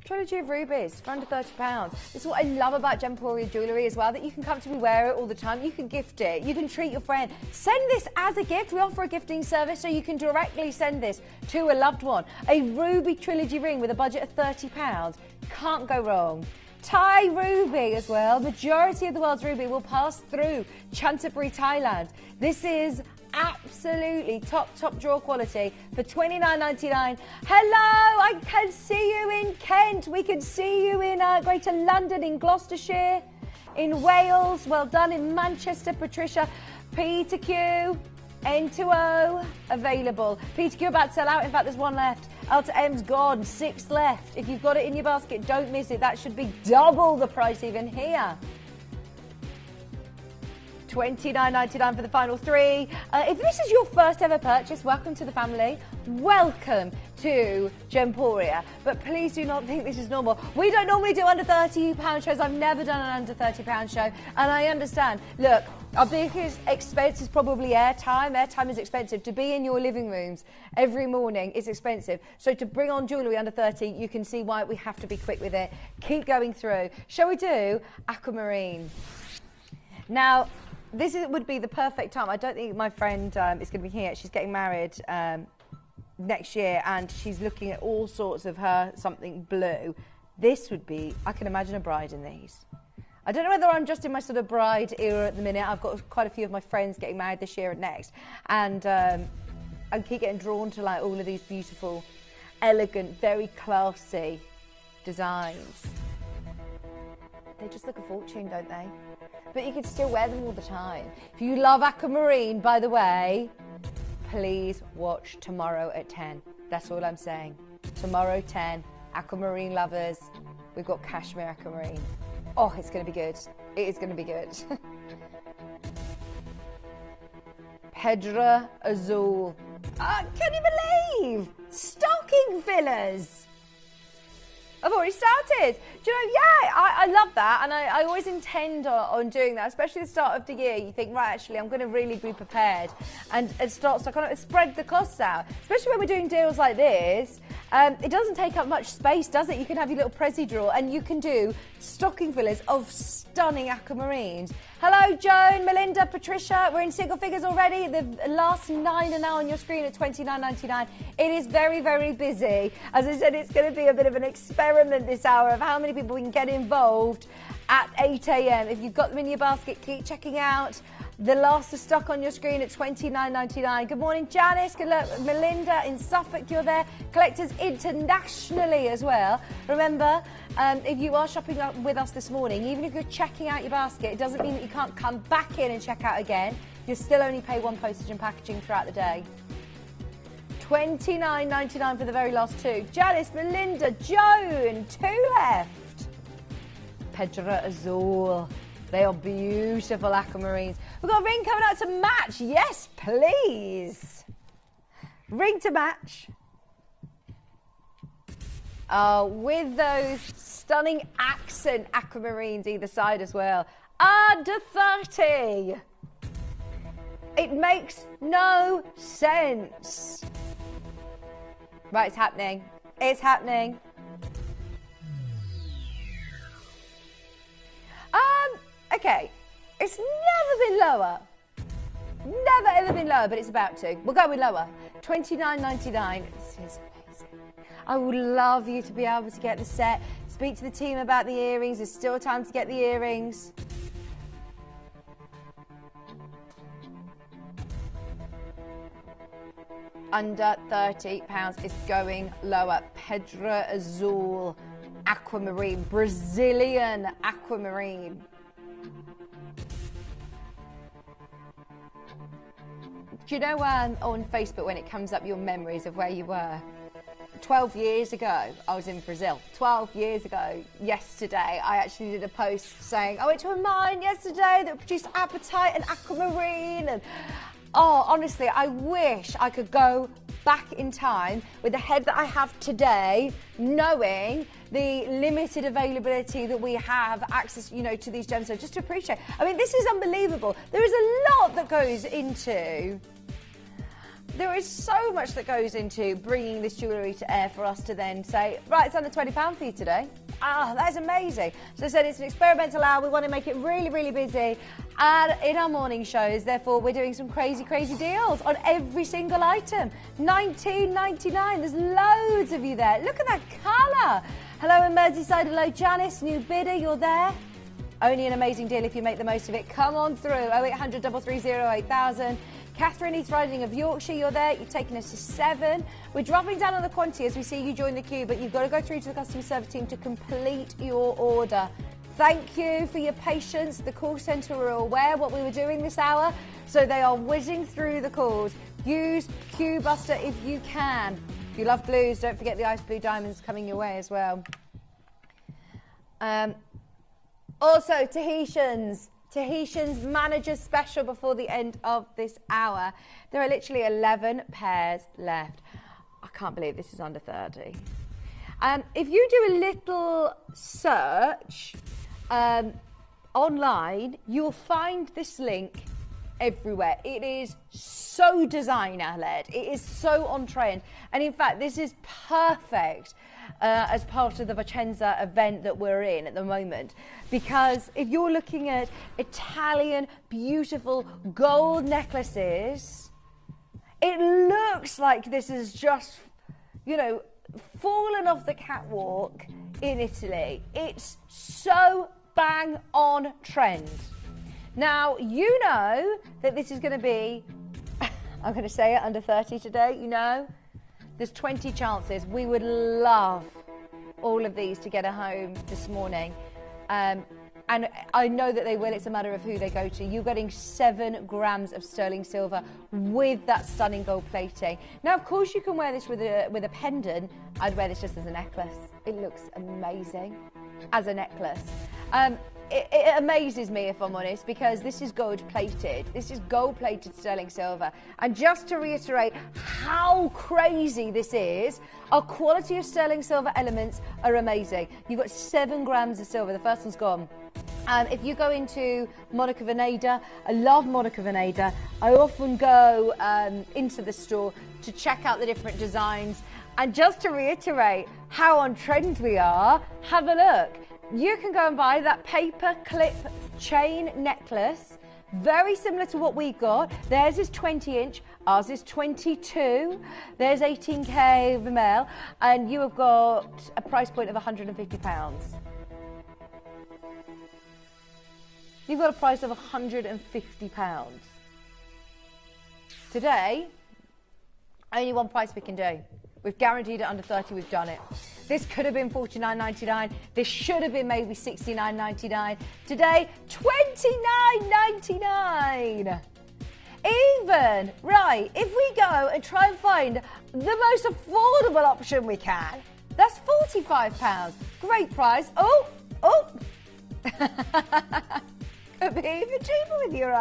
Trilogy of rubies for under £30. This is what I love about Gemporia jewellery as well, that you can comfortably wear it all the time. You can gift it. You can treat your friend. Send this as a gift. We offer a gifting service, so you can directly send this to a loved one. A ruby trilogy ring with a budget of £30. Can't go wrong. Thai ruby as well. Majority of the world's ruby will pass through Chanthaburi, Thailand. This is absolutely top drawer quality for $29.99. Hello, I can see you in Kent. We can see you in Greater London, in Gloucestershire, in Wales. Well done in Manchester, Patricia. P2Q, N2O available. P2Q about to sell out. In fact, there's 1 left. Alta M's gone. 6 left. If you've got it in your basket, don't miss it. That should be double the price even here. $29.99 for the final 3. If this is your first ever purchase, welcome to the family. Welcome to Gemporia. But please do not think this is normal. We don't normally do under £30 shows. I've never done an under £30 show. And I understand. Look, our biggest expense is probably airtime. Airtime is expensive. To be in your living rooms every morning is expensive. So to bring on jewellery under 30, you can see why we have to be quick with it. Keep going through. Shall we do Aquamarine? Now, this would be the perfect time. I don't think my friend is going to be here. She's getting married next year, and she's looking at all sorts of her something blue. This would be, I can imagine a bride in these. I don't know whether I'm just in my sort of bride era at the minute. I've got quite a few of my friends getting married this year and next, and I keep getting drawn to like all of these beautiful, elegant, very classy designs. They just look a fortune, don't they? But you can still wear them all the time. If you love aquamarine, by the way, please watch tomorrow at 10. That's all I'm saying. Tomorrow 10, aquamarine lovers. We've got cashmere aquamarine. Oh, it's going to be good. It is going to be good. Pedra Azul. Can you believe? Stocking fillers. I've already started. Do you know, yeah, I love that. And I always intend on doing that, especially at the start of the year. You think, right, actually, I'm going to really be prepared and start to kind of spread the costs out. Especially when we're doing deals like this. It doesn't take up much space, does it? You can have your little Prezi drawer and you can do stocking fillers of stunning aquamarines. Hello, Joan, Melinda, Patricia. We're in single figures already. The last 9 are now on your screen at $29.99. It is very, very busy. As I said, it's going to be a bit of an experiment this hour of how many people we can get involved at 8 a.m. If you've got them in your basket, keep checking out. The last are stuck on your screen at $29.99. Good morning, Janice. Good luck, Melinda in Suffolk. You're there. Collectors internationally as well. Remember, if you are shopping with us this morning, even if you're checking out your basket, it doesn't mean that you can't come back in and check out again. You'll still only pay one postage and packaging throughout the day. $29.99 for the very last 2. Janice, Melinda, Joan, 2 left. Pedra Azul. They are beautiful aquamarines. We've got a ring coming out to match. Yes, please. Ring to match. With those stunning accent aquamarines either side as well. Under 30. It makes no sense. Right, it's happening. It's happening. Okay, it's never been lower. Never ever been lower, but it's about to. We'll go with lower. $29.99. This is amazing. I would love you to be able to get the set. Speak to the team about the earrings. There's still time to get the earrings. Under £30 is going lower. Pedra Azul aquamarine, Brazilian aquamarine. Do you know on Facebook when it comes up your memories of where you were? 12 years ago, I was in Brazil. 12 years ago, yesterday, I actually did a post saying, I went to a mine yesterday that produced apatite and aquamarine. And oh, honestly, I wish I could go back in time with the head that I have today, knowing the limited availability that we have access, to these gemstones, just to appreciate. I mean, this is unbelievable. There is a lot that goes into. There is so much that goes into bringing this jewellery to air for us to then say, right, it's under £20 for you today. That is amazing. So I said it's an experimental hour. We want to make it really, really busy. And in our morning shows, therefore, we're doing some crazy, crazy deals on every single item. $19.99. There's loads of you there. Look at that colour. Hello in Merseyside. Hello, Janice. New bidder, you're there. Only an amazing deal if you make the most of it. Come on through. 0800 330 8000. Catherine East Riding of Yorkshire, you're there. You've taken us to 7. We're dropping down on the quantity as we see you join the queue, but you've got to go through to the customer service team to complete your order. Thank you for your patience. The call centre were aware what we were doing this hour, so they are whizzing through the calls. Use Q Buster if you can. If you love blues, don't forget the ice blue diamonds coming your way as well. Also, Tahitian's manager special before the end of this hour. There are literally 11 pairs left. I can't believe this is under 30. If you do a little search online, you'll find this link everywhere. It is so designer-led. It is so on trend. And in fact, this is perfect as part of the Vicenza event that we're in at the moment. Because if you're looking at Italian beautiful gold necklaces It looks like this is just, you know, fallen off the catwalk in Italy. It's so bang on trend. Now, you know that this is going to be, I'm going to say it, under 30 today, you know. There's 20 chances. We would love all of these to get a home this morning. And I know that they will. It's a matter of who they go to. You're getting 7 grams of sterling silver with that stunning gold plating. Now, of course, you can wear this with a pendant. I'd wear this just as a necklace. It looks amazing as a necklace. It amazes me, if I'm honest, because this is gold plated. This is gold plated sterling silver. And just to reiterate how crazy this is, our quality of sterling silver elements are amazing. You've got 7 grams of silver. The first one's gone. If you go into Monica Veneda, I love Monica Veneda. I often go into the store to check out the different designs. And just to reiterate how on trend we are, have a look. You can go and buy that paper clip chain necklace, very similar to what we've got. Theirs is 20-inch, ours is 22. There's 18K Vermeil, and you have got a price point of £150. You've got a price of £150. Today, only one price we can do. We've guaranteed it under 30, we've done it. This could have been $49.99. This should have been maybe $69.99. Today, $29.99. Even, right, if we go and try and find the most affordable option we can, that's £45. Great price. Oh. Could be even cheaper with your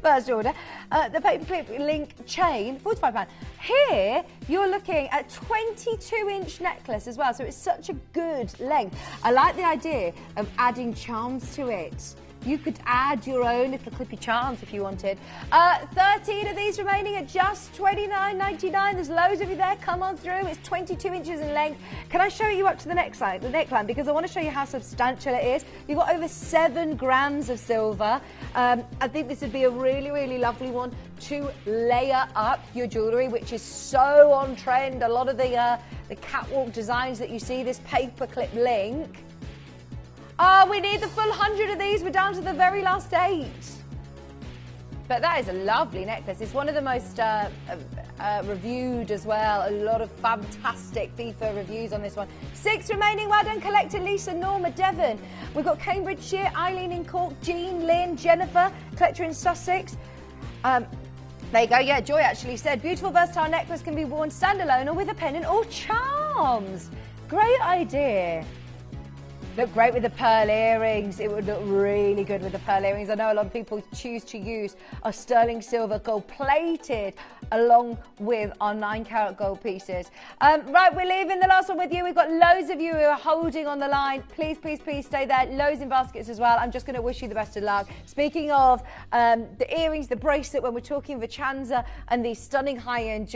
first order. The paperclip link chain, £45. Here, you're looking at 22-inch necklace as well, so it's such a good length. I like the idea of adding charms to it. You could add your own little clippy charms if you wanted. 13 of these remaining at just $29.99. There's loads of you there. Come on through. It's 22 inches in length. Can I show you up to the neckline? Because I want to show you how substantial it is. You've got over 7 grams of silver. I think this would be a really, really lovely one to layer up your jewellery, which is so on trend. A lot of the catwalk designs that you see, this paperclip link. We need the full 100 of these. We're down to the very last 8. But that is a lovely necklace. It's one of the most reviewed as well. A lot of fantastic FIFA reviews on this one. 6 remaining. Well done, collector Lisa, Norma, Devon. We've got Cambridgeshire, Eileen in Cork, Jean, Lynn, Jennifer, collector in Sussex. There you go. Yeah, Joy actually said, beautiful versatile necklace can be worn standalone or with a pendant or charms. Great idea. Look great with the pearl earrings. It would look really good with the pearl earrings. I know a lot of people choose to use our sterling silver gold plated along with our 9-carat gold pieces. Right, we're leaving the last one with you. We've got loads of you who are holding on the line. Please, please, please stay there. Loads in baskets as well. I'm just going to wish you the best of luck. Speaking of the earrings, the bracelet, when we're talking Vicenza and these stunning high-end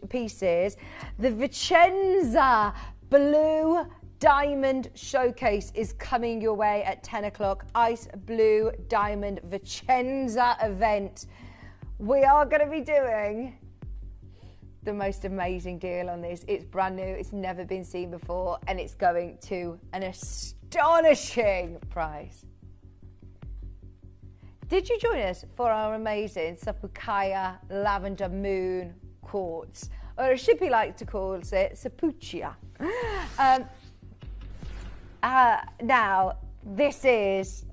pieces, the Vicenza Blue Diamond Showcase is coming your way at 10 o'clock. Ice Blue Diamond Vicenza event. We are going to be doing the most amazing deal on this. It's brand new. It's never been seen before. And it's going to an astonishing price. Did you join us for our amazing Sapucaia Lavender Moon Quartz? Or as Shippy likes to call it, Sapuccia. Now, this is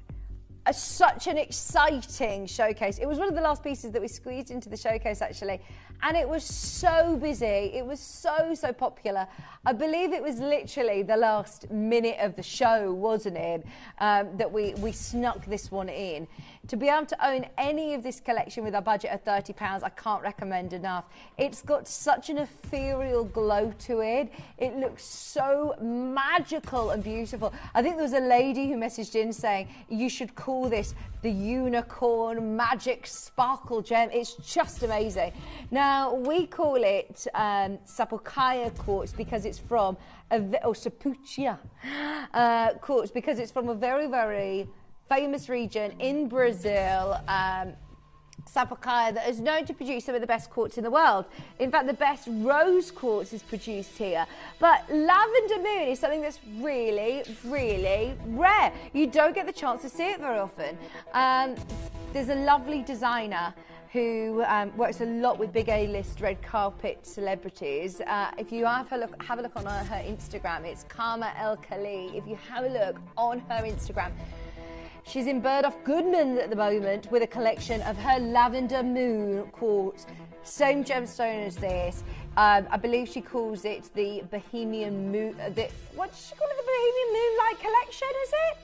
such an exciting showcase. It was one of the last pieces that we squeezed into the showcase, actually. And it was so busy. It was so popular. I believe it was literally the last minute of the show, wasn't it, that we snuck this one in. To be able to own any of this collection with a budget of £30, I can't recommend enough. It's got such an ethereal glow to it. It looks so magical and beautiful. I think there was a lady who messaged in saying, you should call this the unicorn magic sparkle gem. It's just amazing. Now, we call it Sapucaia quartz because it's from, Sapuccia quartz because it's from a very, very famous region in Brazil. Sapphire that is known to produce some of the best quartz in the world. In fact, the best rose quartz is produced here. But lavender moon is something that's really, really rare. You don't get the chance to see it very often. There's a lovely designer who works a lot with big A-list red carpet celebrities. If you have a look on her Instagram, it's Karma El Khali. If you have a look on her Instagram, she's in Burdoff Goodman at the moment with a collection of her lavender moon quartz. Same gemstone as this. I believe she calls it the Bohemian Moon. What does she call it? The Bohemian Moonlight Collection, is it?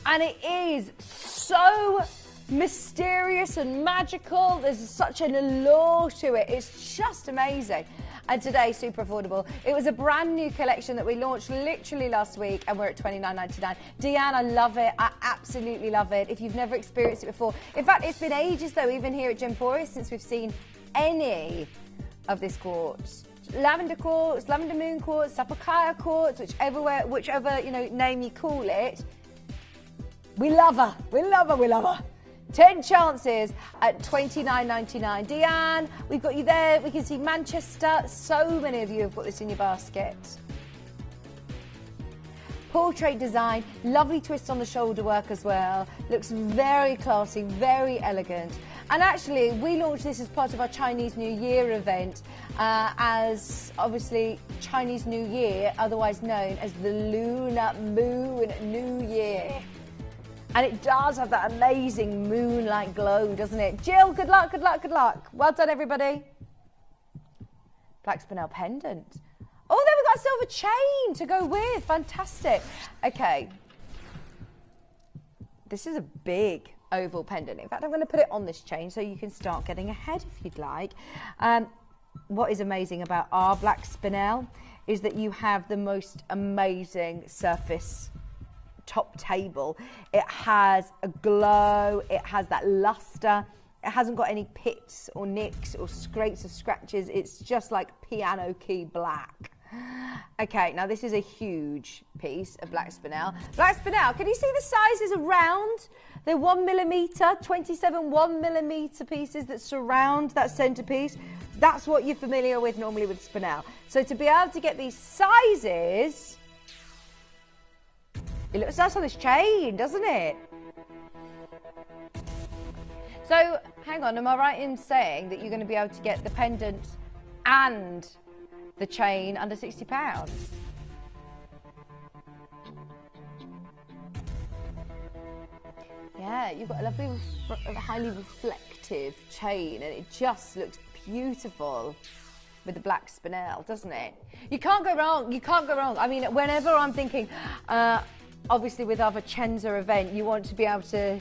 And it is so mysterious and magical. There's such an allure to it. It's just amazing. And today, super affordable. It was a brand new collection that we launched literally last week, and we're at $29.99. Deanne, I love it. I absolutely love it. If you've never experienced it before. In fact, it's been ages, though, even here at Gemporia, since we've seen any of this quartz. Lavender quartz, lavender moon quartz, sapphire quartz, whichever name you call it. We love her. We love her. We love her. 10 chances at $29.99. Deanne, we've got you there. We can see Manchester. So many of you have got this in your basket. Portrait design, lovely twist on the shoulder work as well. Looks very classy, very elegant. And actually, we launched this as part of our Chinese New Year event, as obviously Chinese New Year, otherwise known as the Lunar Moon New Year. And it does have that amazing moonlight glow, doesn't it? Jill, good luck, good luck, good luck. Well done, everybody. Black spinel pendant. Oh, then we've got a silver chain to go with. Fantastic. Okay. This is a big oval pendant. In fact, I'm going to put it on this chain so you can start getting ahead if you'd like. What is amazing about our black spinel is that you have the most amazing surface top table. It has a glow, it has that luster, it hasn't got any pits or nicks or scrapes or scratches. It's just like piano key black. Okay, now this is a huge piece of black spinel. Black spinel, can you see the sizes around? They're 1mm, 27 1mm pieces that surround that centerpiece. That's what you're familiar with normally with spinel. So to be able to get these sizes, it looks nice on this chain, doesn't it? So, hang on, am I right in saying that you're going to be able to get the pendant and the chain under £60? Yeah, you've got a lovely, highly reflective chain, and it just looks beautiful with the black spinel, doesn't it? You can't go wrong. You can't go wrong. I mean, whenever I'm thinking, obviously with our Vicenza event, you want to be able to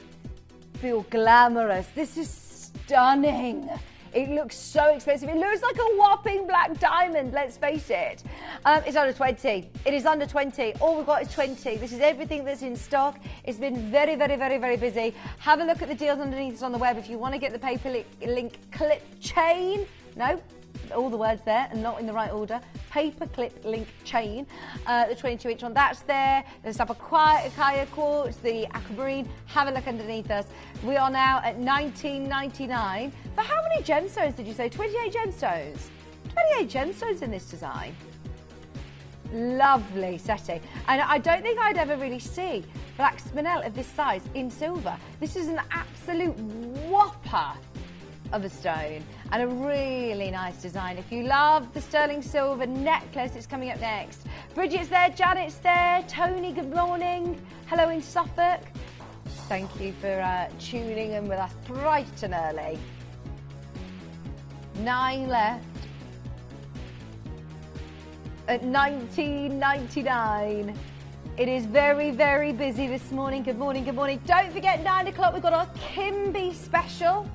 feel glamorous. This is stunning. It looks so expensive. It looks like a whopping black diamond, let's face it. It's under 20. It is under 20. All we've got is 20. This is everything that's in stock. It's been very, very, very, very busy. Have a look at the deals underneath us on the web if you want to get the paper link clip chain. No, all the words there and not in the right order. Paper clip link chain, the 22-inch one, that's there. There's Sapphire quartz, the Aquamarine. Have a look underneath us. We are now at $19.99. For how many gemstones did you say? 28 gemstones. 28 gemstones in this design. Lovely setting. And I don't think I'd ever really see black spinel of this size in silver. This is an absolute whopper of a stone and a really nice design. If you love the sterling silver necklace, it's coming up next. Bridget's there, Janet's there, Tony, good morning. Hello in Suffolk. Thank you for tuning in with us bright and early. 9 left at $19.99. It is very, very busy this morning. Good morning, good morning. Don't forget, 9 o'clock, we've got our Kimby special.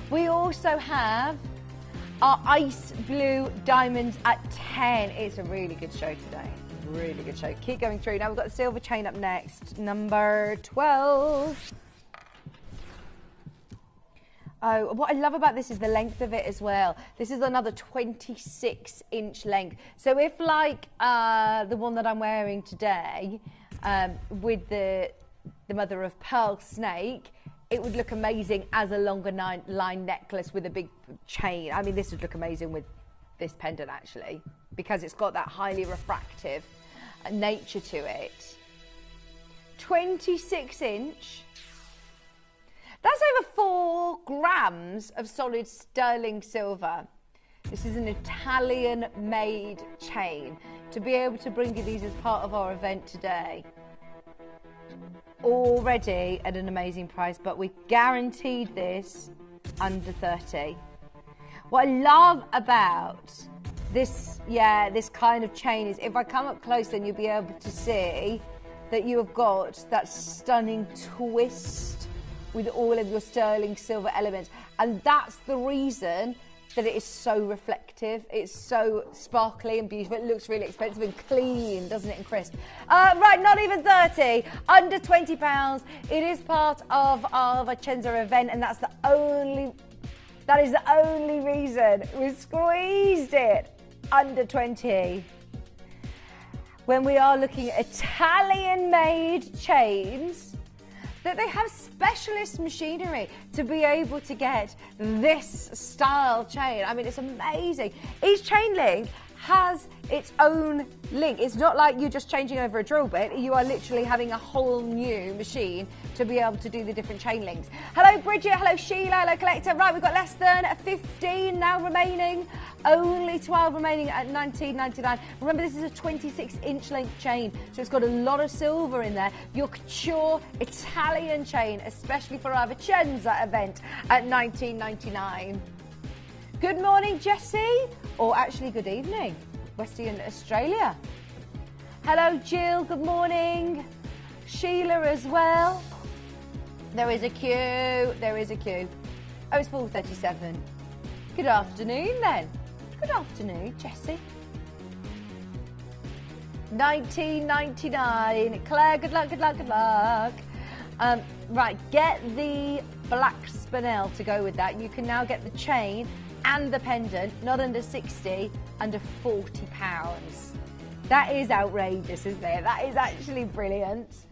We also have our ice blue diamonds at 10. It's a really good show today. Really good show. Keep going through. Now we've got the silver chain up next. Number 12. Oh, what I love about this is the length of it as well. This is another 26-inch length. So if like the one that I'm wearing today with the mother of pearl snake, it would look amazing as a longer line necklace with a big chain. I mean, this would look amazing with this pendant actually, because it's got that highly refractive nature to it. 26 inch. That's over 4 grams of solid sterling silver. This is an Italian made chain. To be able to bring you these as part of our event today, already at an amazing price, but we guaranteed this under 30. What I love about this, this kind of chain is if I come up close, then you'll be able to see that you have got that stunning twist with all of your sterling silver elements. And that's the reason that it is so reflective. It's so sparkly and beautiful. It looks really expensive and clean, doesn't it, and crisp. Right, not even 30, under £20. It is part of our Vicenza event, and that is the only reason we squeezed it under 20. When we are looking at Italian-made chains, that they have specialist machinery to be able to get this style chain. I mean, it's amazing. Each chain link has its own link. It's not like you're just changing over a drill bit. You are literally having a whole new machine to be able to do the different chain links. Hello, Bridget. Hello, Sheila. Hello, Collector. Right, we've got less than 15 now remaining. Only 12 remaining at $19.99. Remember, this is a 26-inch length chain, so it's got a lot of silver in there. Your couture Italian chain, especially for our Vicenza event at $19.99. Good morning, Jessie. Or actually, good evening, Western Australia. Hello, Jill. Good morning. Sheila as well. There is a queue. There is a queue. Oh, it's 4:37. Good afternoon, then. Good afternoon, Jessie. $19.99. Claire, good luck, good luck, good luck. Right, get the black spinel to go with that. You can now get the chain and the pendant, not under 60, under £40. That is outrageous, isn't it? That is actually brilliant.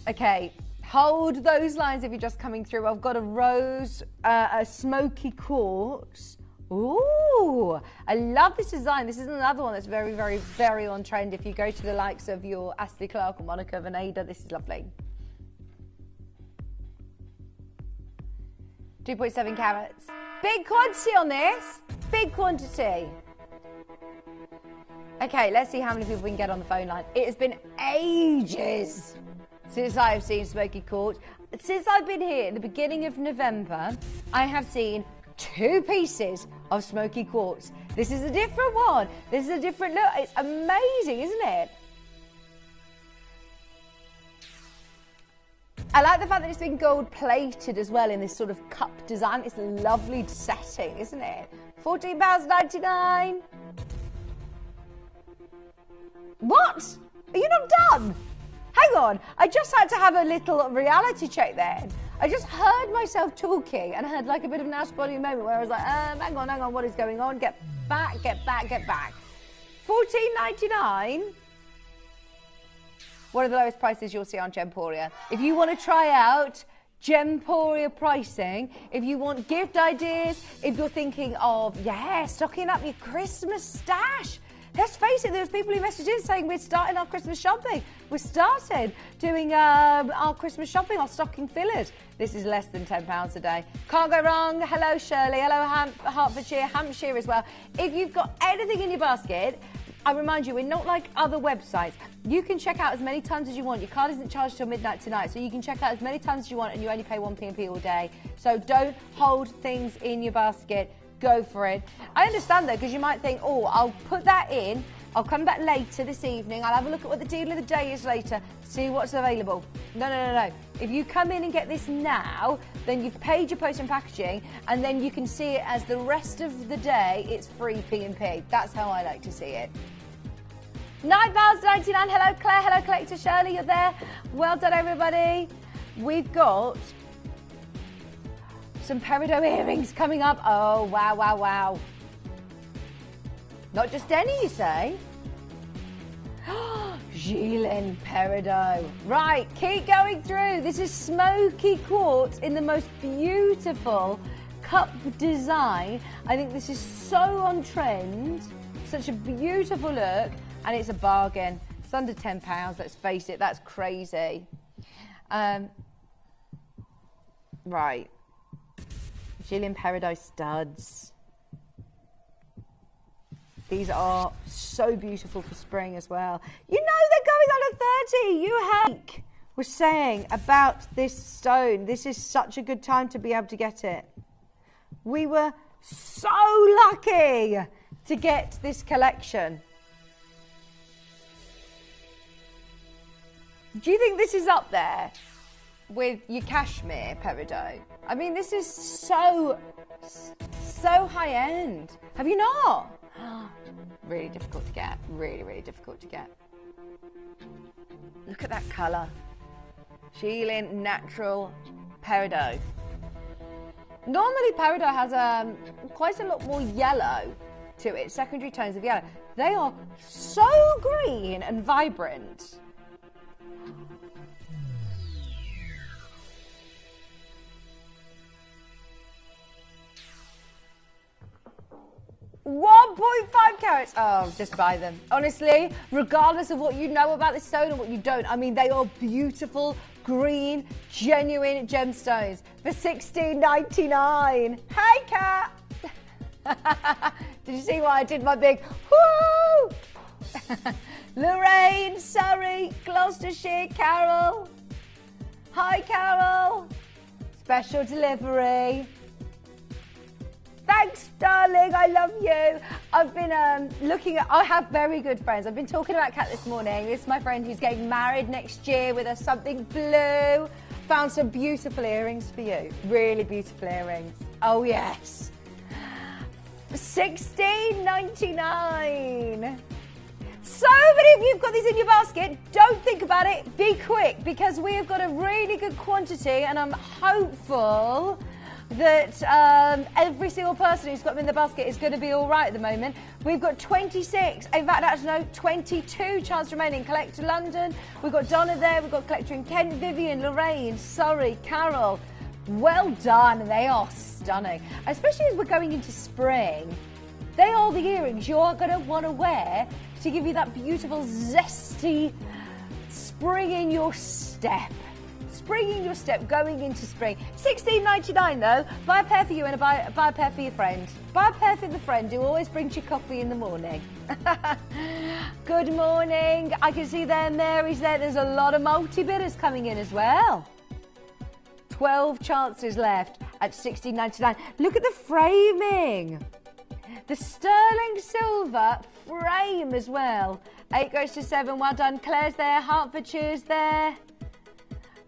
Okay, hold those lines if you're just coming through. I've got a rose, a smoky quartz. Ooh, I love this design. This is another one that's very, very, very on trend. If you go to the likes of your Astley Clark or Monica Veneda, this is lovely. 2.7 carats. Big quantity on this. Big quantity. Okay, let's see how many people we can get on the phone line. It has been ages since I have seen smoky quartz. Since I've been here at the beginning of November, I have seen 2 pieces of smoky quartz. This is a different one. This is a different look. It's amazing, isn't it? I like the fact that it's been gold plated as well in this sort of cup design. It's a lovely setting, isn't it? £14.99. What? Are you not done? Hang on. I just had to have a little reality check then. I just heard myself talking and I had like a bit of an out-of-body moment where I was like, hang on, what is going on? Get back, get back, get back. $14.99. One of the lowest prices you'll see on Gemporia. If you want to try out Gemporia pricing, if you want gift ideas, if you're thinking of, stocking up your Christmas stash. Let's face it, there's people who messaged in saying we're starting our Christmas shopping. We started doing our Christmas shopping, our stocking fillers. This is less than £10 a day. Can't go wrong. Hello, Shirley. Hello, Hertfordshire, Hampshire as well. If you've got anything in your basket, I remind you, we're not like other websites. You can check out as many times as you want. Your card isn't charged till midnight tonight, so you can check out as many times as you want and you only pay 1p all day. So don't hold things in your basket. Go for it. I understand though, because you might think, oh, I'll put that in. I'll come back later this evening. I'll have a look at what the deal of the day is later, see what's available. No. If you come in and get this now, then you've paid your post and packaging, and then you can see it as the rest of the day, it's free P&P. That's how I like to see it. £9.99. Hello, Claire. Hello, Collector Shirley. You're there. Well done, everybody. We've got some peridot earrings coming up. Oh, wow. Not just any, you say? Jilin Peridot. Right, keep going through. This is smoky quartz in the most beautiful cup design. I think this is so on trend. Such a beautiful look, and it's a bargain. It's under £10, let's face it, that's crazy. Right. Jilin Peridot studs. These are so beautiful for spring as well. You know they're going under 30. You Hank was saying about this stone. This is such a good time to be able to get it. We were so lucky to get this collection. Do you think this is up there with your cashmere peridot? I mean, this is so high end. Have you not? Really difficult to get. Really, really difficult to get. Look at that colour. Jilin Natural Peridot. Normally peridot has quite a lot more yellow to it, secondary tones of yellow. They are so green and vibrant. $1.5 carats. Oh, just buy them. Honestly, regardless of what you know about the stone and what you don't, I mean, they are beautiful, green, genuine gemstones for $16.99. Hey, Kat. Did you see why I did my big whoo? Lorraine, Surrey, Gloucestershire, Carol. Hi, Carol. Special delivery. Thanks, darling. I love you. I've been looking at... I have very good friends. I've been talking about Kat this morning. This is my friend who's getting married next year with something blue. Found some beautiful earrings for you. Really beautiful earrings. Oh, yes. $16.99. So many of you have got these in your basket. Don't think about it. Be quick, because we have got a really good quantity, and I'm hopeful that every single person who's got them in the basket is going to be all right at the moment. We've got 26, in fact, actually, no, 22 chance remaining. Collector London, we've got Donna there, we've got Collector in Kent, Vivian, Lorraine, Surrey, Carol. Well done, they are stunning. Especially as we're going into spring. They are the earrings you're going to want to wear to give you that beautiful, zesty spring in your step. Spring in your step going into spring. $16.99 though. Buy a pair for you and buy a pair for your friend. Buy a pair for the friend who always brings you coffee in the morning. Good morning. I can see there Mary's there. There's a lot of multi-bidders coming in as well. 12 chances left at $16.99. Look at the framing. The sterling silver frame as well. 8 goes to 7. Well done. Claire's there. Hertfordshire's there.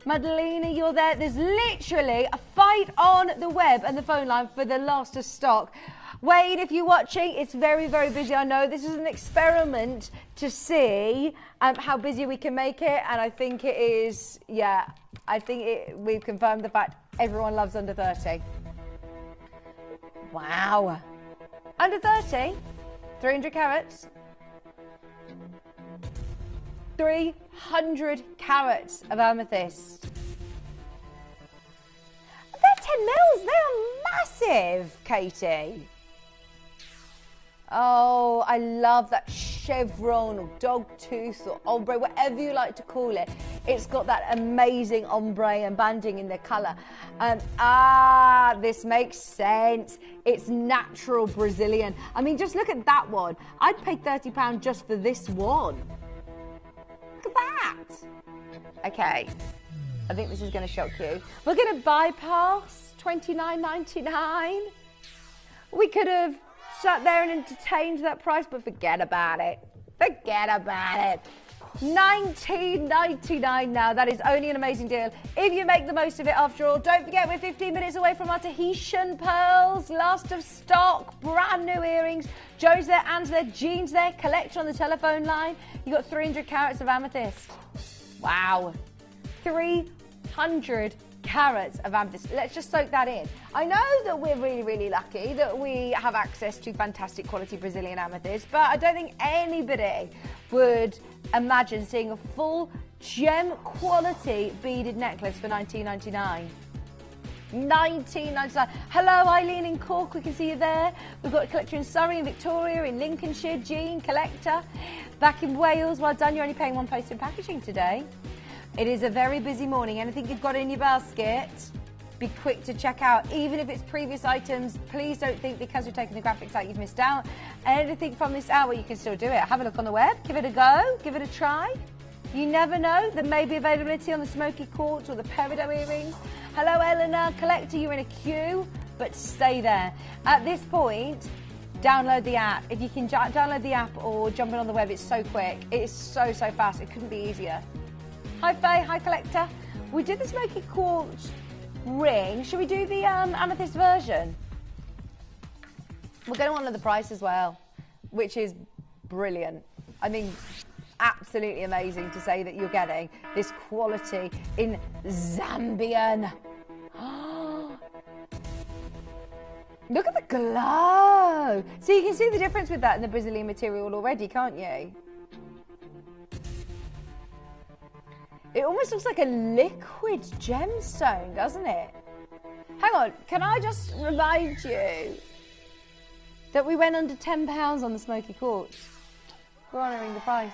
Madalena, you're there. There's literally a fight on the web and the phone line for the last of stock. Wade, if you're watching, it's very, very busy. I know this is an experiment to see how busy we can make it. And I think it is, yeah, we've confirmed the fact everyone loves under 30. Wow. Under 30, 300 carats. 300 carats of amethyst. They're 10 mils. They are massive, Katie. Oh, I love that chevron or dog tooth or ombre, whatever you like to call it. It's got that amazing ombre and banding in the colour. This makes sense. It's natural Brazilian. I mean, just look at that one. I'd pay £30 just for this one. Look at that. Okay, I think this is going to shock you. We're going to bypass $29.99. We could have sat there and entertained that price, but forget about it. Forget about it. $19.99 now. That is only an amazing deal if you make the most of it after all. Don't forget, we're 15 minutes away from our Tahitian pearls. Last of stock, brand new earrings. Joe's there, Anne's there, Jean's there. Collector on the telephone line. You got 300 carats of amethyst. Wow. 300 carats of amethyst. Let's just soak that in. I know that we're really, really lucky that we have access to fantastic quality Brazilian amethyst, but I don't think anybody would imagine seeing a full gem quality beaded necklace for $19.99. $19.99. Hello, Eileen in Cork. We can see you there. We've got a collector in Surrey, in Victoria, in Lincolnshire. Jean, collector. Back in Wales. Well done. You're only paying one post in packaging today. It is a very busy morning. Anything you've got in your basket, be quick to check out. Even if it's previous items, please don't think because we're taking the graphics out you've missed out. Anything from this hour, you can still do it. Have a look on the web. Give it a go. Give it a try. You never know. There may be availability on the smoky quartz or the peridot earrings. Hello, Eleanor. Collector, you're in a queue, but stay there. At this point, download the app. If you can download the app or jump in on the web, it's so quick. It is so fast. It couldn't be easier. Hi, Faye. Hi, Collector. We did the smoky quartz ring. Should we do the amethyst version? We're going to honour the price as well, which is brilliant. I mean, absolutely amazing to say that you're getting this quality in Zambian. Look at the glow. So you can see the difference with that in the Brazilian material already, can't you? It almost looks like a liquid gemstone, doesn't it? Hang on, can I just remind you that we went under £10 on the smoky quartz? We're honouring the price.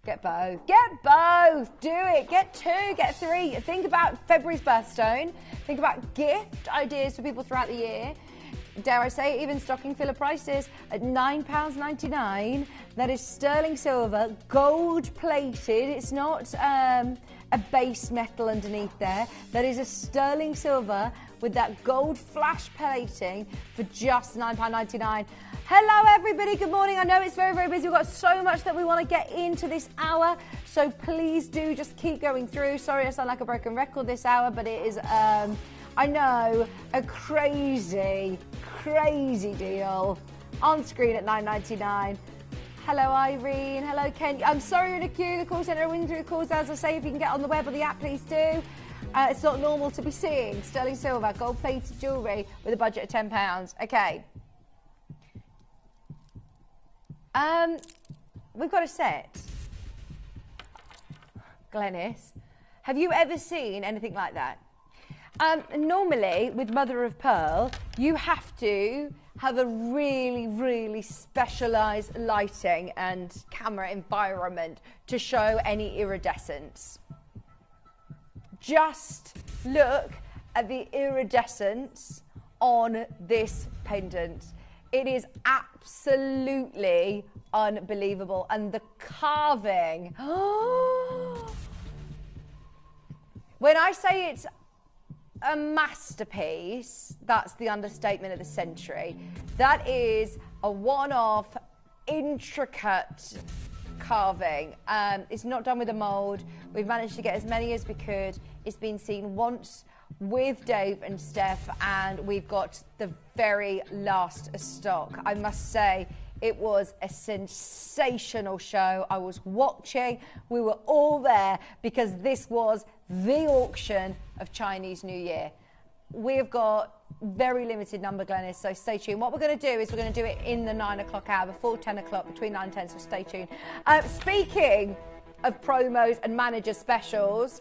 Get both. Get both. Do it. Get 2, get 3. Think about February's birthstone. Think about gift ideas for people throughout the year. Dare I say, even stocking filler prices at £9.99. That is sterling silver, gold plated. It's not a base metal underneath there. That is a sterling silver with that gold flash plating for just £9.99. Hello everybody, good morning. I know it's very busy. We've got so much that we want to get into this hour, so please do just keep going through. Sorry I sound like a broken record this hour, but it is, I know, a crazy deal. On screen at $9.99. Hello Irene, hello Ken. I'm sorry you're in a queue, the call centre are winning through the calls. As I say, if you can get on the web or the app, please do. It's not normal to be seeing sterling silver, gold plated jewellery with a budget of £10. Okay. We've got a set. Glenys, have you ever seen anything like that? Normally, with mother of pearl, you have to have a really specialised lighting and camera environment to show any iridescence. Just look at the iridescence on this pendant. It is absolutely unbelievable. And the carving. When I say it's a masterpiece, that's the understatement of the century. That is a one-off, intricate carving. It's not done with a mould. We've managed to get as many as we could. It's been seen once with Dave and Steph, and we've got the very last stock. I must say, it was a sensational show. I was watching. We were all there because this was the auction of Chinese New Year. We've got very limited number, Glenys, so stay tuned. What we're going to do is we're going to do it in the 9 o'clock hour, before 10 o'clock, between 9 and 10, so stay tuned. Speaking of promos and manager specials,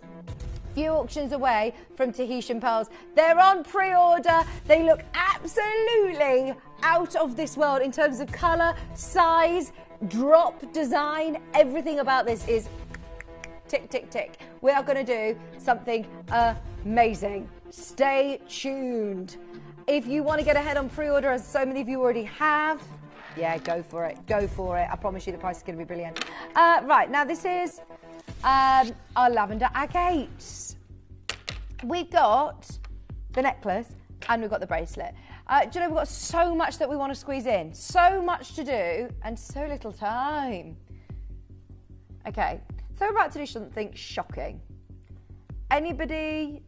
few auctions away from Tahitian pearls. They're on pre-order. They look absolutely out of this world in terms of colour, size, drop, design. Everything about this is tick. We are going to do something amazing. Stay tuned. If you want to get ahead on pre-order, as so many of you already have, yeah, go for it. I promise you the price is going to be brilliant. Right, now this is our lavender agates. We've got the necklace and we've got the bracelet. Do you know, we've got so much that we want to squeeze in, so much to do and so little time. Okay, so we're about to do something shocking. Anybody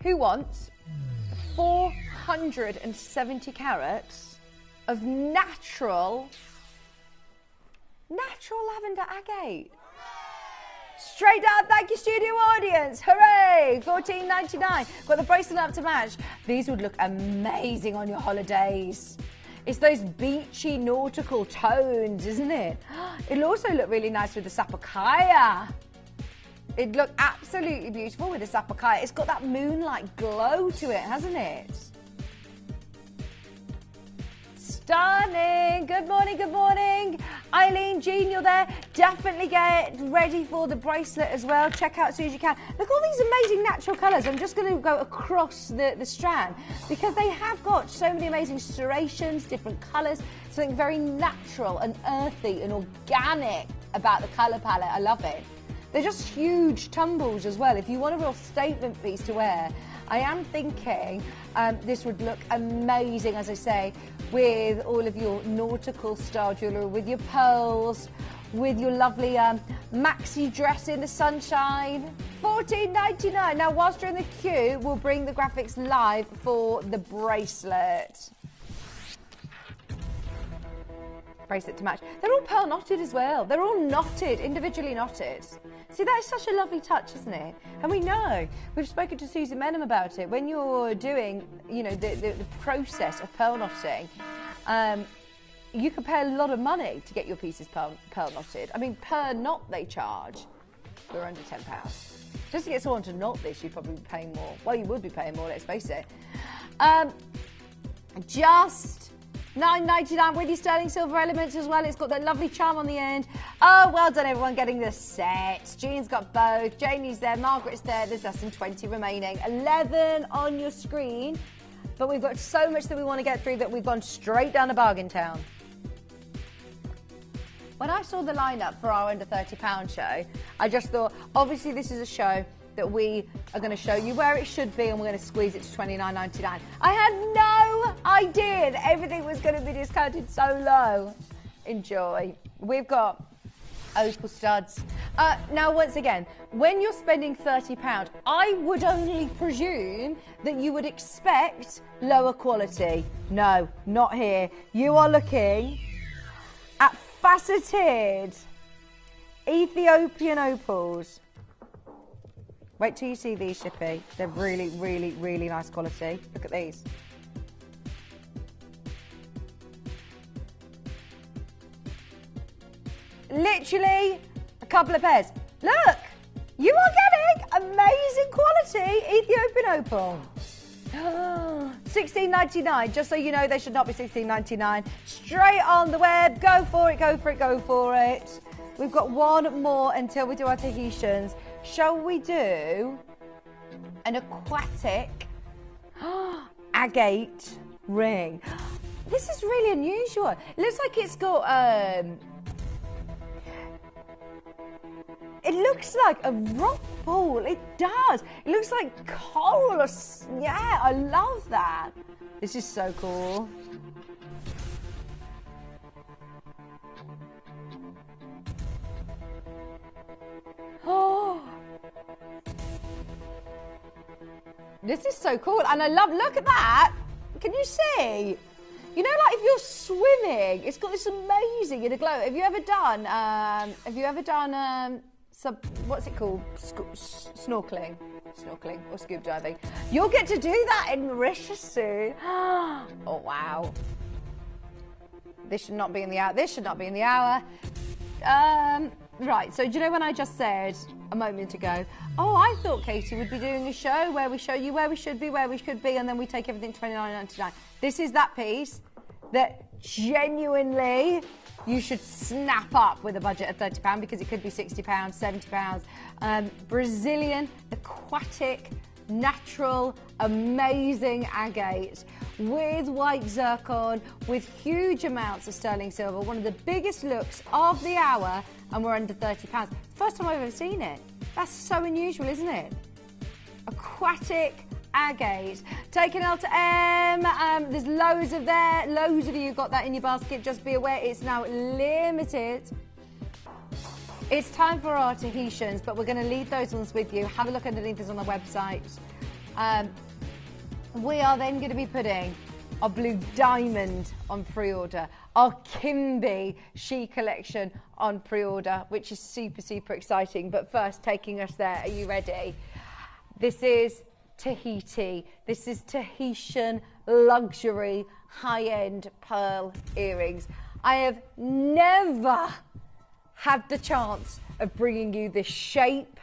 who wants 470 carats of natural lavender agate? Straight up, thank you, studio audience. Hooray! $14.99. Got the bracelet up to match. These would look amazing on your holidays. It's those beachy nautical tones, isn't it? It'll also look really nice with the sapphire. It'd look absolutely beautiful with the sapphire. It's got that moonlight glow to it, hasn't it? Stunning. Good morning, good morning. Eileen, Jean, you're there. Definitely get ready for the bracelet as well. Check out as soon as you can. Look, all these amazing natural colours. I'm just going to go across the strand because they have got so many amazing serrations, different colours, something very natural and earthy and organic about the colour palette. I love it. They're just huge tumbles as well. If you want a real statement piece to wear, I am thinking this would look amazing, as I say, with all of your nautical style jewellery, with your pearls, with your lovely maxi dress in the sunshine. $14.99. Now, whilst you're in the queue, we'll bring the graphics live for the bracelet. Bracelet to match. They're all pearl knotted as well. They're all knotted, individually knotted. See, that is such a lovely touch, isn't it? And we know, we've spoken to Susan Menham about it, when you're doing, you know, the process of pearl knotting, you can pay a lot of money to get your pieces pearl knotted. I mean, per knot they charge, we're under £10. Just to get someone to knot this, you'd probably be paying more. Well, you would be paying more, let's face it. Just $9.99 with your sterling silver elements as well. It's got that lovely charm on the end. Oh, well done everyone getting the set. Jean's got both. Janie's there. Margaret's there. There's less than 20 remaining. 11 on your screen. But we've got so much that we want to get through that we've gone straight down to Bargain Town. When I saw the lineup for our under £30 show, I just thought, obviously this is a show that we are going to show you where it should be and we're going to squeeze it to $29.99. I had no idea that everything was going to be discounted so low. Enjoy. We've got opal studs. Now, once again, when you're spending £30, I would only presume that you would expect lower quality. No, not here. You are looking at faceted Ethiopian opals. Wait till you see these, Shippy. They're really, really, really nice quality. Look at these. Literally a couple of pairs. Look, you are getting amazing quality Ethiopian opal. $16.99. Just so you know, they should not be $16.99. Straight on the web. Go for it, go for it, go for it. We've got one more until we do our Tahitians. Shall we do an aquatic agate ring? This is really unusual. It looks like it's got, it looks like a rock pool. It does. It looks like coral. Or, yeah, I love that. This is so cool. Oh, this is so cool, and I love. Look at that! Can you see? You know, like if you're swimming, it's got this amazing inner glow. Have you ever done? What's it called? Snorkeling or scuba diving. You'll get to do that in Mauritius soon. Oh wow! This should not be in the hour. This should not be in the hour. Right, so do you know when I just said a moment ago, oh, I thought Katie would be doing a show where we show you where we should be, where we could be, and then we take everything to $29.99. This is that piece that genuinely you should snap up with a budget of £30 because it could be £60, £70. Brazilian, aquatic, natural, amazing agate with white zircon, with huge amounts of sterling silver, one of the biggest looks of the hour, and we're under £30. First time I've ever seen it. That's so unusual, isn't it? Aquatic agate. Take an L to M. There's loads of there. Loads of you got that in your basket. Just be aware it's now limited. It's time for our Tahitians, but we're going to leave those ones with you. Have a look underneath us on the website. We are then going to be putting our blue diamond on pre-order, our Kimby She collection on pre-order, which is super, super exciting. But first, taking us there, are you ready? This is Tahiti. This is Tahitian luxury high-end pearl earrings. I have never had the chance of bringing you this shape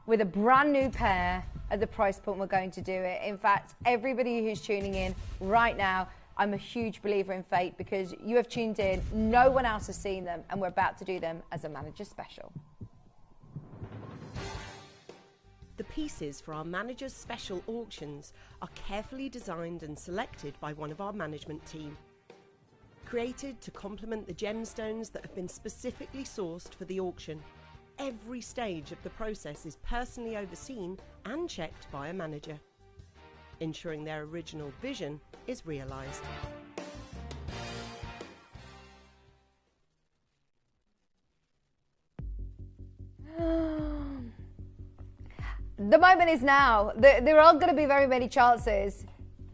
with a brand new pair at the price point we're going to do it. In fact, everybody who's tuning in right now, I'm a huge believer in fate because you have tuned in, no one else has seen them, and we're about to do them as a manager special. The pieces for our Manager's Special auctions are carefully designed and selected by one of our management team. Created to complement the gemstones that have been specifically sourced for the auction, every stage of the process is personally overseen and checked by a manager, ensuring their original vision is realised. The moment is now. There aren't going to be very many chances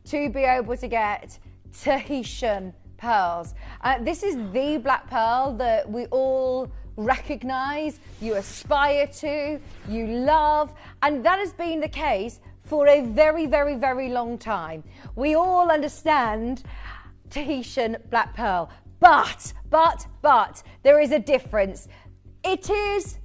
to be able to get Tahitian pearls. This is the black pearl that we all recognise, you aspire to, you love, and that has been the case for a very, very, very long time. We all understand Tahitian black pearl, but there is a difference. It is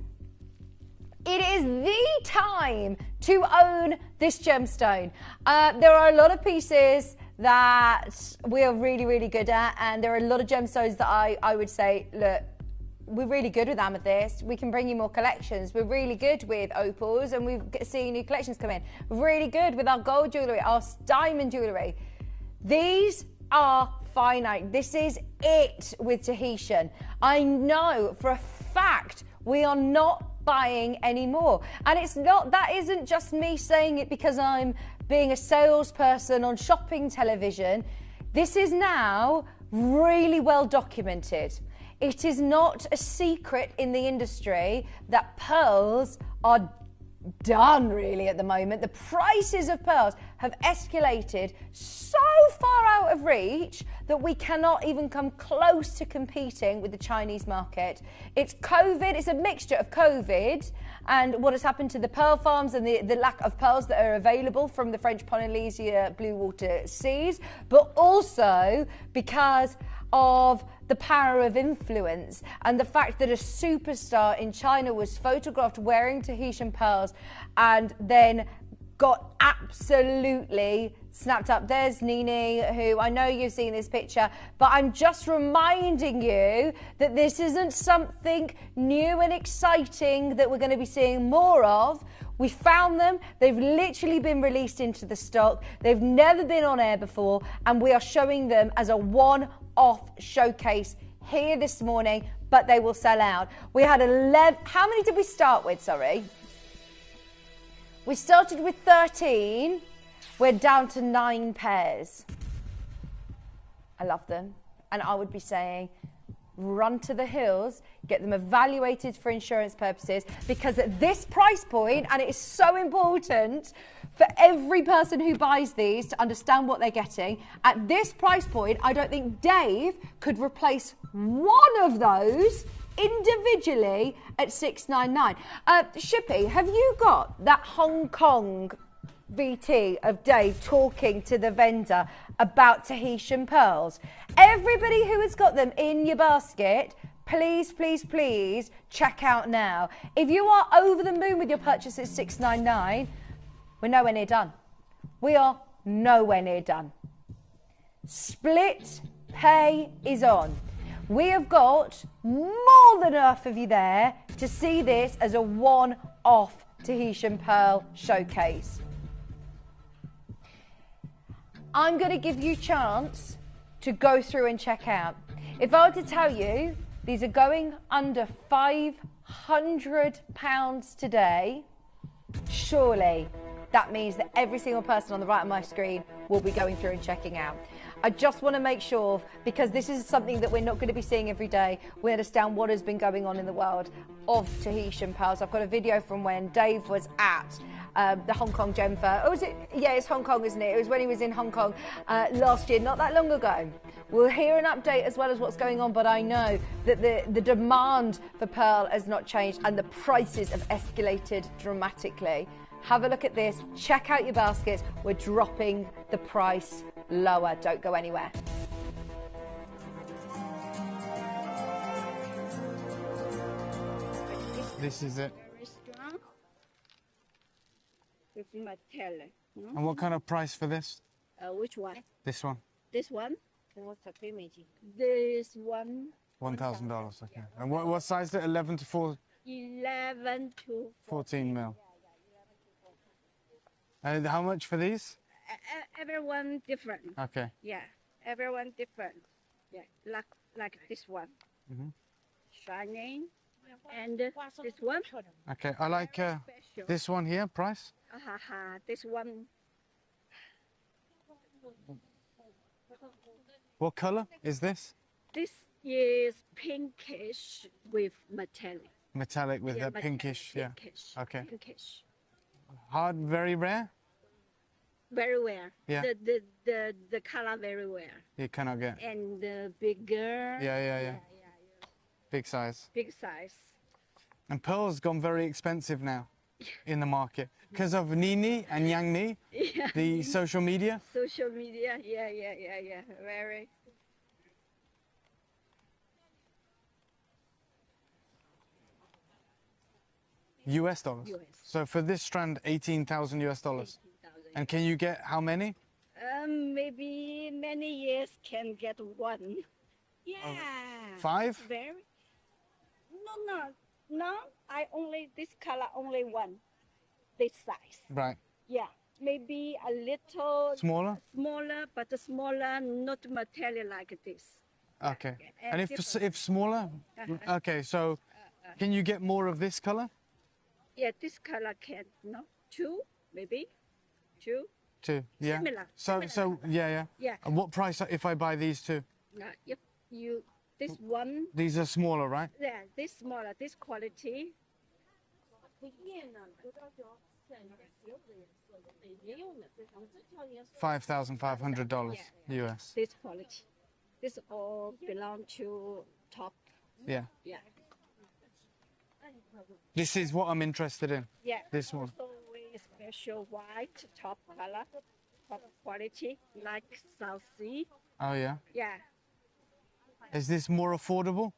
the time to own this gemstone. There are a lot of pieces that we are really, really good at, and there are a lot of gemstones that I would say, look, we're really good with amethyst. We can bring you more collections. We're really good with opals, and we're seeing new collections come in. We're really good with our gold jewellery, our diamond jewellery. These are finite. This is it with Tahitian. I know for a fact we are not buying anymore, and that isn't just me saying it because I'm being a salesperson on shopping television. This is now really well documented. It is not a secret in the industry that pearls are done really at the moment. The prices of pearls have escalated so far out of reach that we cannot even come close to competing with the Chinese market. It's COVID, it's a mixture of COVID and what has happened to the pearl farms and the lack of pearls that are available from the French Polynesia blue water seas, but also because of the power of influence and the fact that a superstar in China was photographed wearing Tahitian pearls and then got absolutely snapped up. There's Nini, who I know you've seen this picture, but I'm just reminding you that this isn't something new and exciting that we're going to be seeing more of. We found them, they've literally been released into the stock, they've never been on air before, and we are showing them as a one-off showcase here this morning, but they will sell out. We had 11, how many did we start with, sorry? We started with 13, we're down to 9 pairs. I love them, and I would be saying, run to the hills, get them evaluated for insurance purposes, because at this price point, and it is so important for every person who buys these to understand what they're getting, at this price point, I don't think Dave could replace one of those individually at $699. Shippy, have you got that Hong Kong VT of Dave talking to the vendor about Tahitian pearls? Everybody who has got them in your basket, please, please, please check out now. If you are over the moon with your purchase at $699, we're nowhere near done. We are nowhere near done. Split pay is on. We have got more than enough of you there to see this as a one-off Tahitian pearl showcase. I'm going to give you a chance to go through and check out. If I were to tell you these are going under £500 today, surely that means that every single person on the right of my screen will be going through and checking out. I just want to make sure, because this is something that we're not going to be seeing every day, we understand what has been going on in the world of Tahitian pearls. I've got a video from when Dave was at the Hong Kong Gem Fair. Oh, is it? Yeah, it's Hong Kong, isn't it? It was when he was in Hong Kong last year, not that long ago. We'll hear an update as well as what's going on, but I know that the demand for pearl has not changed and the prices have escalated dramatically. have a look at this, check out your baskets. We're dropping the price lower. Don't go anywhere. This is it. Very strong. With metal. And what kind of price for this? Which one? This one. This one? This one, $1,000. Okay. And what size is it? 11 to 11 to 14 mil. And how much for these? Everyone different. Okay. Yeah, everyone different. Yeah, like this one. Shining. And this one. Okay. I like Special. this one here. Price? This one. What color is this? This is pinkish with metallic. Metallic with Yeah, a pinkish. Yeah. Pinkish. Okay. Pinkish. Hard, very rare. Very rare. Yeah. The color very rare. You cannot get. And the bigger. Yeah. Big size. Big size. And pearls gone very expensive now in the market because of Nini and Yang Ni, Yeah. the social media. Social media. Yeah. Very. US dollars. US. So for this strand, $18,000 US. And can you get how many? Maybe many years can get one. Yeah. 5? Very. No. I only this color only one. This size. Right. Yeah. Maybe a little Smaller? smaller, but the smaller, not material like this. Okay. And And if smaller? Okay, so can you get more of this color? Yeah, this color can two maybe, two. 2, yeah. Similar, So yeah. Yeah. And what price if I buy these 2? If you this one, These are smaller, right? yeah, this smaller, this quality. $5,500 US. This quality. This all belong to top. Yeah. Yeah. This is what I'm interested in. Yeah. This one. Also with special white top color, top quality, like South Sea. Oh yeah. Yeah. Is this more affordable?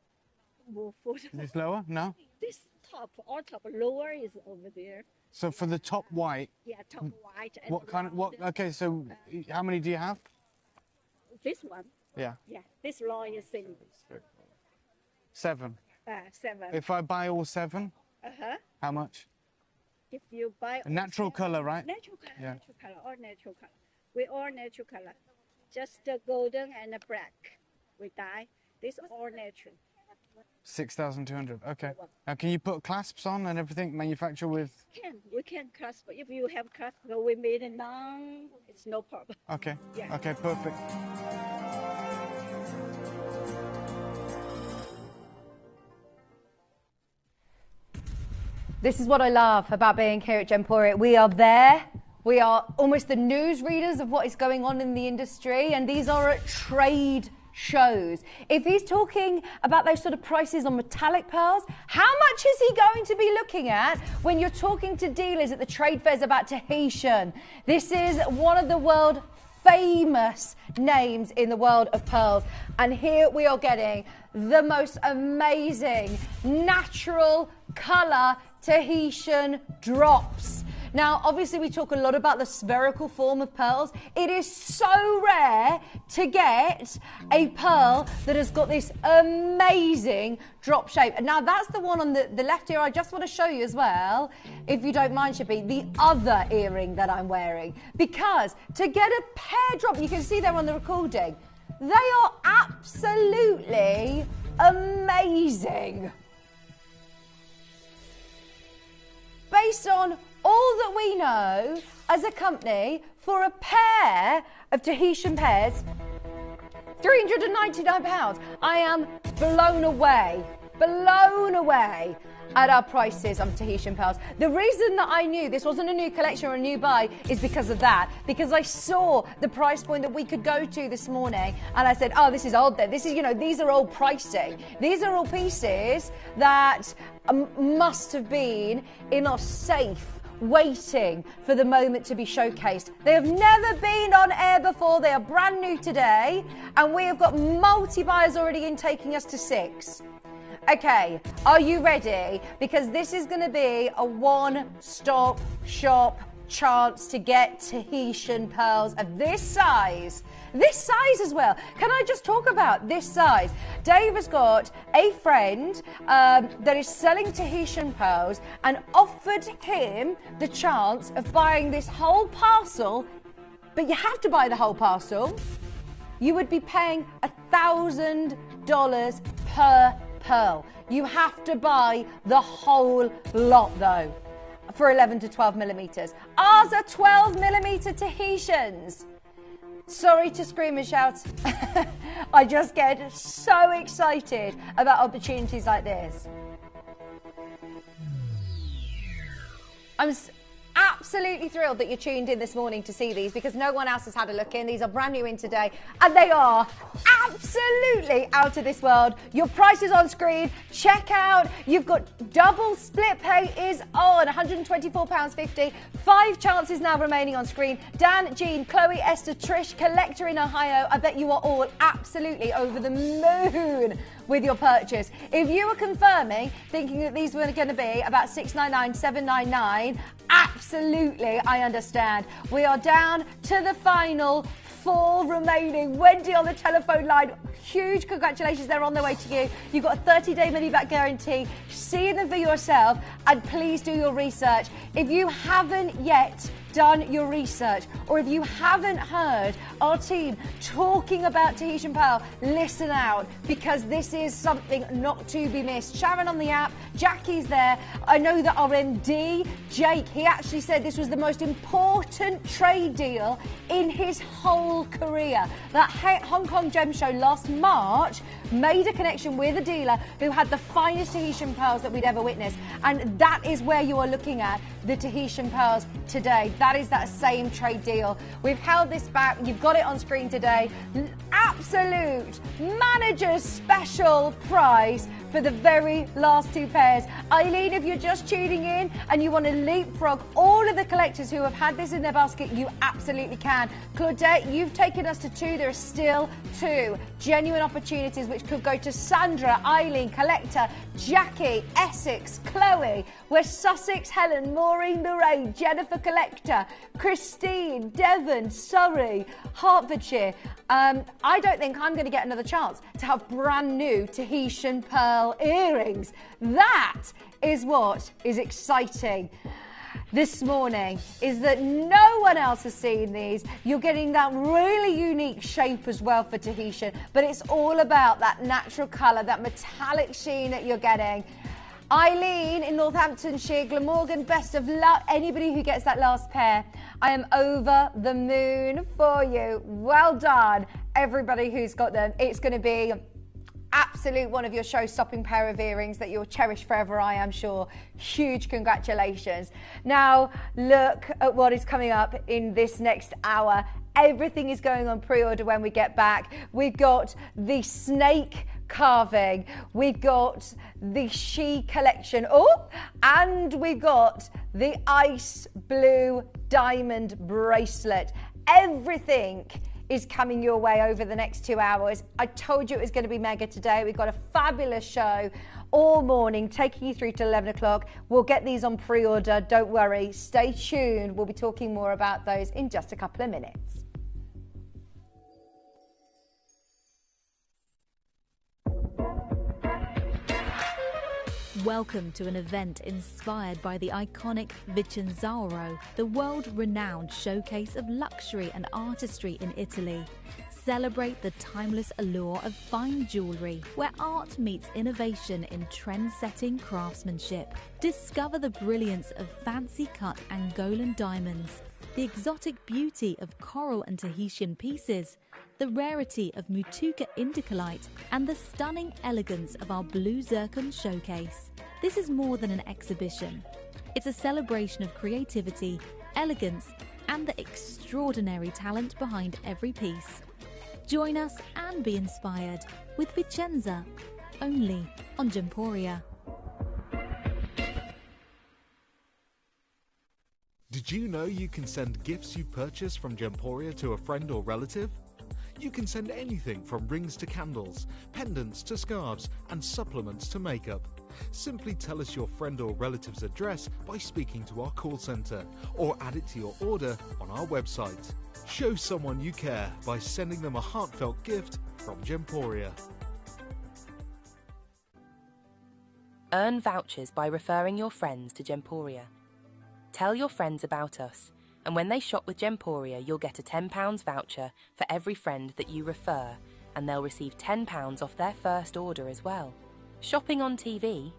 More affordable. Is this lower? No. This top, all top, lower is over there. So for the top white, Yeah, top white. And what kind of what? Okay, so how many do you have? This one. Yeah. Yeah. This long is same. 7. 7. If I buy all 7, how much? If you buy A natural color, right? natural color, Yeah. natural color, all natural color. We all natural color. Just the golden and the black. We dye. This all natural. 6,200. Okay. Now can you put clasps on and everything? Manufacture with? We can clasp. If you have clasp, we made it now. It's no problem. Okay. Yeah. Okay. Perfect. This is what I love about being here at Gemporia. We are there. We are almost the news readers of what is going on in the industry, and these are at trade shows. If he's talking about those sort of prices on metallic pearls, how much is he going to be looking at when you're talking to dealers at the trade fairs about Tahitian? This is one of the world famous names in the world of pearls, and here we are getting the most amazing natural color Tahitian drops. Now, obviously, we talk a lot about the spherical form of pearls. It is so rare to get a pearl that has got this amazing drop shape. And now that's the one on the left here. I just want to show you as well, if you don't mind, Shippy, the other earring that I'm wearing. Because to get a pear drop, you can see there on the recording, they are absolutely amazing. Based on all that we know as a company, for a pair of Tahitian pears, £399. I am blown away at our prices on Tahitian pearls. The reason that I knew this wasn't a new collection or a new buy is because of that. Because I saw the price point that we could go to this morning, and I said, oh, this is odd then. This is, these are all pricey. These are all pieces that must have been in a safe waiting for the moment to be showcased. They have never been on air before. They are brand new today, and we have got multi-buyers already in, taking us to 6. Okay, are you ready? Because this is going to be a one-stop shop chance to get Tahitian pearls of this size as well. Can I just talk about this size? Dave has got a friend that is selling Tahitian pearls and offered him the chance of buying this whole parcel, but you have to buy the whole parcel. You would be paying $1,000 per pearl. You have to buy the whole lot though, for 11 to 12 millimeters. Ours are 12 millimeter Tahitians. Sorry to scream and shout. I just get so excited about opportunities like this. I'm absolutely thrilled that you tuned in this morning to see these, because no one else has had a look in. These are brand new in today, and they are absolutely out of this world. Your price is on screen. Check out. You've got double split pay is on, £124.50. 5 chances now remaining on screen. Dan, Jean, Chloe, Esther, Trish, collector in Ohio. I bet you are all absolutely over the moon with your purchase. If you were confirming, thinking that these were going to be about $699, $799, absolutely, I understand. We are down to the final 4 remaining. Wendy on the telephone line, huge congratulations, they're on their way to you. You've got a 30-day money-back guarantee. See them for yourself, and please do your research. If you haven't yet done your research, or if you haven't heard our team talking about Tahitian pearl, listen out, because this is something not to be missed. Sharon on the app, Jackie's there. I know that our MD, Jake, he actually said this was the most important trade deal in his whole career. That Hong Kong Gem Show last March made a connection with a dealer who had the finest Tahitian pearls that we'd ever witnessed, and that is where you are looking at the Tahitian pearls today. That is that same trade deal. We've held this back. You've got it on screen today. Absolute manager's special price for the very last 2 pairs. Eileen, if you're just tuning in and you want to leapfrog all of the collectors who have had this in their basket, you absolutely can. Claudette, you've taken us to 2. There are still 2 genuine opportunities which could go to Sandra, Eileen, collector, Jackie, Essex, Chloe, West Sussex, Helen, Maureen, Lorraine, Jennifer, collector, Christine, Devon, Surrey, Hertfordshire. I don't think I'm going to get another chance to have brand new Tahitian pearl earrings. That is what is exciting this morning, is that no one else has seen these. You're getting that really unique shape as well for Tahitian, but it's all about that natural colour, that metallic sheen that you're getting. Eileen in Northamptonshire, Glamorgan, best of luck. Anybody who gets that last pair, I am over the moon for you. Well done, everybody who's got them. It's going to be absolute one of your show-stopping pair of earrings that you'll cherish forever, I am sure. Huge congratulations. Now, look at what is coming up in this next hour. Everything is going on pre-order when we get back. We've got the snake carving, we've got the she collection, and we've got the ice blue diamond bracelet. Everything is coming your way over the next 2 hours. I told you it was going to be mega today. We've got a fabulous show all morning, taking you through to 11 o'clock. We'll get these on pre-order, don't worry. Stay tuned. We'll be talking more about those in just a couple of minutes. Welcome to an event inspired by the iconic Zarai, the world-renowned showcase of luxury and artistry in Italy. Celebrate the timeless allure of fine jewellery, where art meets innovation in trend-setting craftsmanship. Discover the brilliance of fancy-cut Angolan diamonds, the exotic beauty of coral and Tahitian pieces, the rarity of Mutuca indicolite, and the stunning elegance of our blue zircon showcase. This is more than an exhibition. It's a celebration of creativity, elegance, and the extraordinary talent behind every piece. Join us and be inspired with Vicenza, only on Gemporia. Did you know you can send gifts you purchased from Gemporia to a friend or relative? You can send anything from rings to candles, pendants to scarves, and supplements to makeup. Simply tell us your friend or relative's address by speaking to our call centre, or add it to your order on our website. Show someone you care by sending them a heartfelt gift from Gemporia. Earn vouchers by referring your friends to Gemporia. Tell your friends about us, and when they shop with Gemporia, you'll get a £10 voucher for every friend that you refer, and they'll receive £10 off their first order as well. Shopping on TV?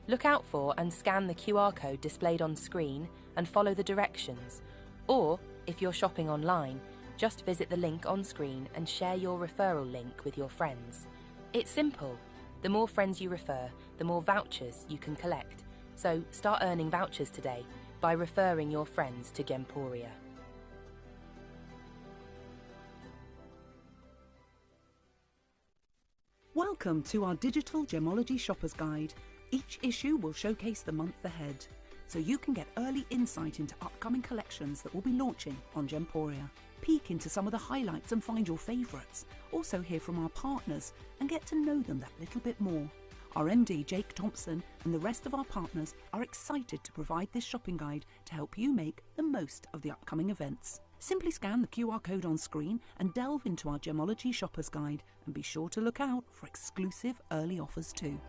Look out for and scan the QR code displayed on screen and follow the directions. Or, if you're shopping online, just visit the link on screen and share your referral link with your friends. It's simple. The more friends you refer, the more vouchers you can collect. So start earning vouchers today by referring your friends to Gemporia. Welcome to our digital gemology shopper's guide. Each issue will showcase the month ahead, so you can get early insight into upcoming collections that will be launching on Gemporia. Peek into some of the highlights and find your favourites. Also hear from our partners and get to know them that little bit more. Our MD, Jake Thompson, and the rest of our partners are excited to provide this shopping guide to help you make the most of the upcoming events. Simply scan the QR code on screen and delve into our Gemology Shopper's Guide, and be sure to look out for exclusive early offers too.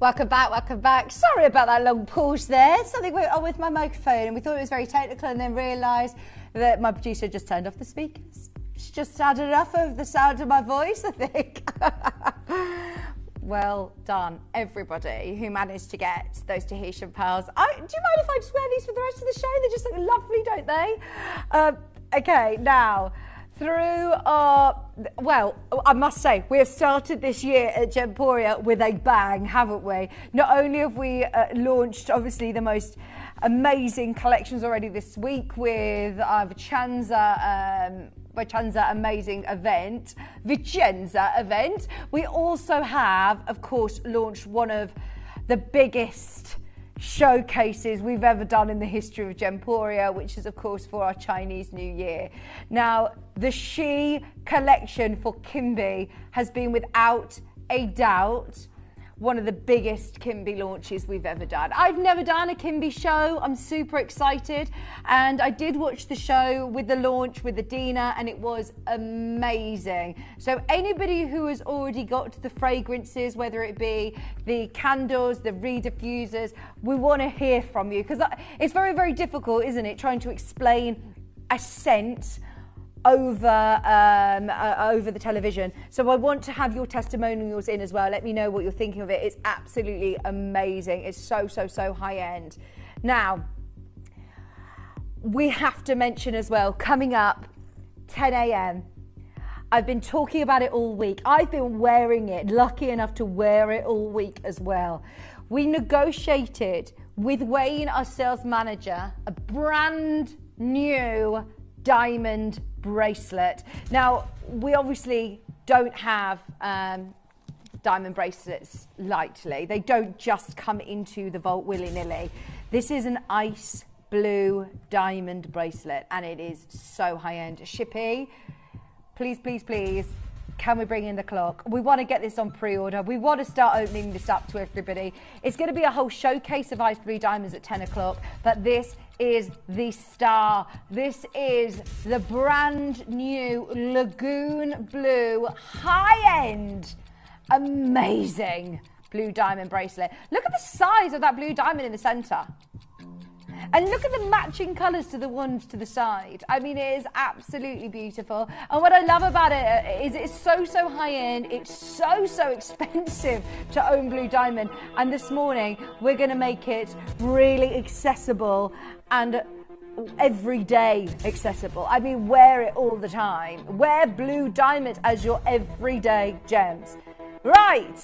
Welcome back. Sorry about that long pause there. Something went on with my microphone and we thought it was very technical, and then realised that my producer just turned off the speakers. She just had enough of the sound of my voice, I think. Well done, everybody who managed to get those Tahitian pearls. Do you mind if I just wear these for the rest of the show? They just look lovely, don't they? Okay, now, through our, well, I must say, we have started this year at Gemporia with a bang, haven't we? Not only have we launched, obviously, the most amazing collections already this week with our Vicenza amazing event, we also have, of course, launched one of the biggest showcases we've ever done in the history of Gemporia, which is of course for our Chinese New Year. Now, the She collection for Kimby has been without a doubt one of the biggest Kimby launches we've ever done. I've never done a Kimby show. I'm super excited, and I did watch the show with the launch with Adina, and it was amazing. So anybody who has already got the fragrances, whether it be the candles, the re-diffusers, we want to hear from you, because it's very, very difficult, isn't it, trying to explain a scent over the television. So I want to have your testimonials in as well. Let me know what you're thinking of it. It's absolutely amazing. It's so, so, so high end. Now, we have to mention as well, coming up 10 a.m. I've been talking about it all week. I've been wearing it, lucky enough to wear it all week as well. We negotiated with Wayne, our sales manager, a brand new diamond bracelet. Now, we obviously don't have diamond bracelets lightly. They don't just come into the vault willy-nilly. This is an ice blue diamond bracelet, and it is so high-end. Shippy, please, please, please, can we bring in the clock? We want to get this on pre-order. We want to start opening this up to everybody. It's going to be a whole showcase of ice blue diamonds at 10 o'clock, but this is the star. This is the brand new Lagoon Blue high-end, amazing blue diamond bracelet. Look at the size of that blue diamond in the center. And look at the matching colours to the ones to the side. I mean, it is absolutely beautiful. And what I love about it is it's so high end. It's so expensive to own blue diamond. And this morning, we're going to make it really accessible and everyday accessible. I mean, wear it all the time. Wear blue diamond as your everyday gems. Right,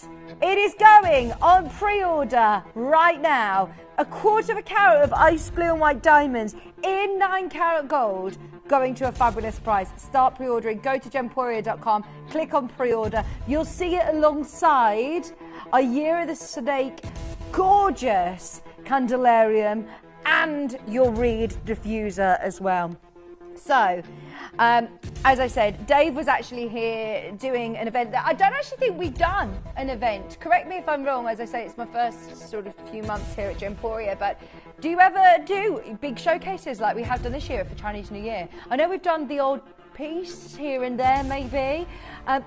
it is going on pre-order right now. 1/4 carat of ice blue and white diamonds in 9 carat gold, going to a fabulous price. Start pre-ordering. Go to gemporia.com, click on pre-order. You'll see it alongside a Year of the Snake gorgeous candelarium and your reed diffuser as well. So, as I said, Dave was actually here doing an event that I don't actually think we've done an event. Correct me if I'm wrong. As I say, it's my first sort of few months here at Gemporia, but do you ever do big showcases like we have done this year for Chinese New Year? I know we've done the old piece here and there maybe,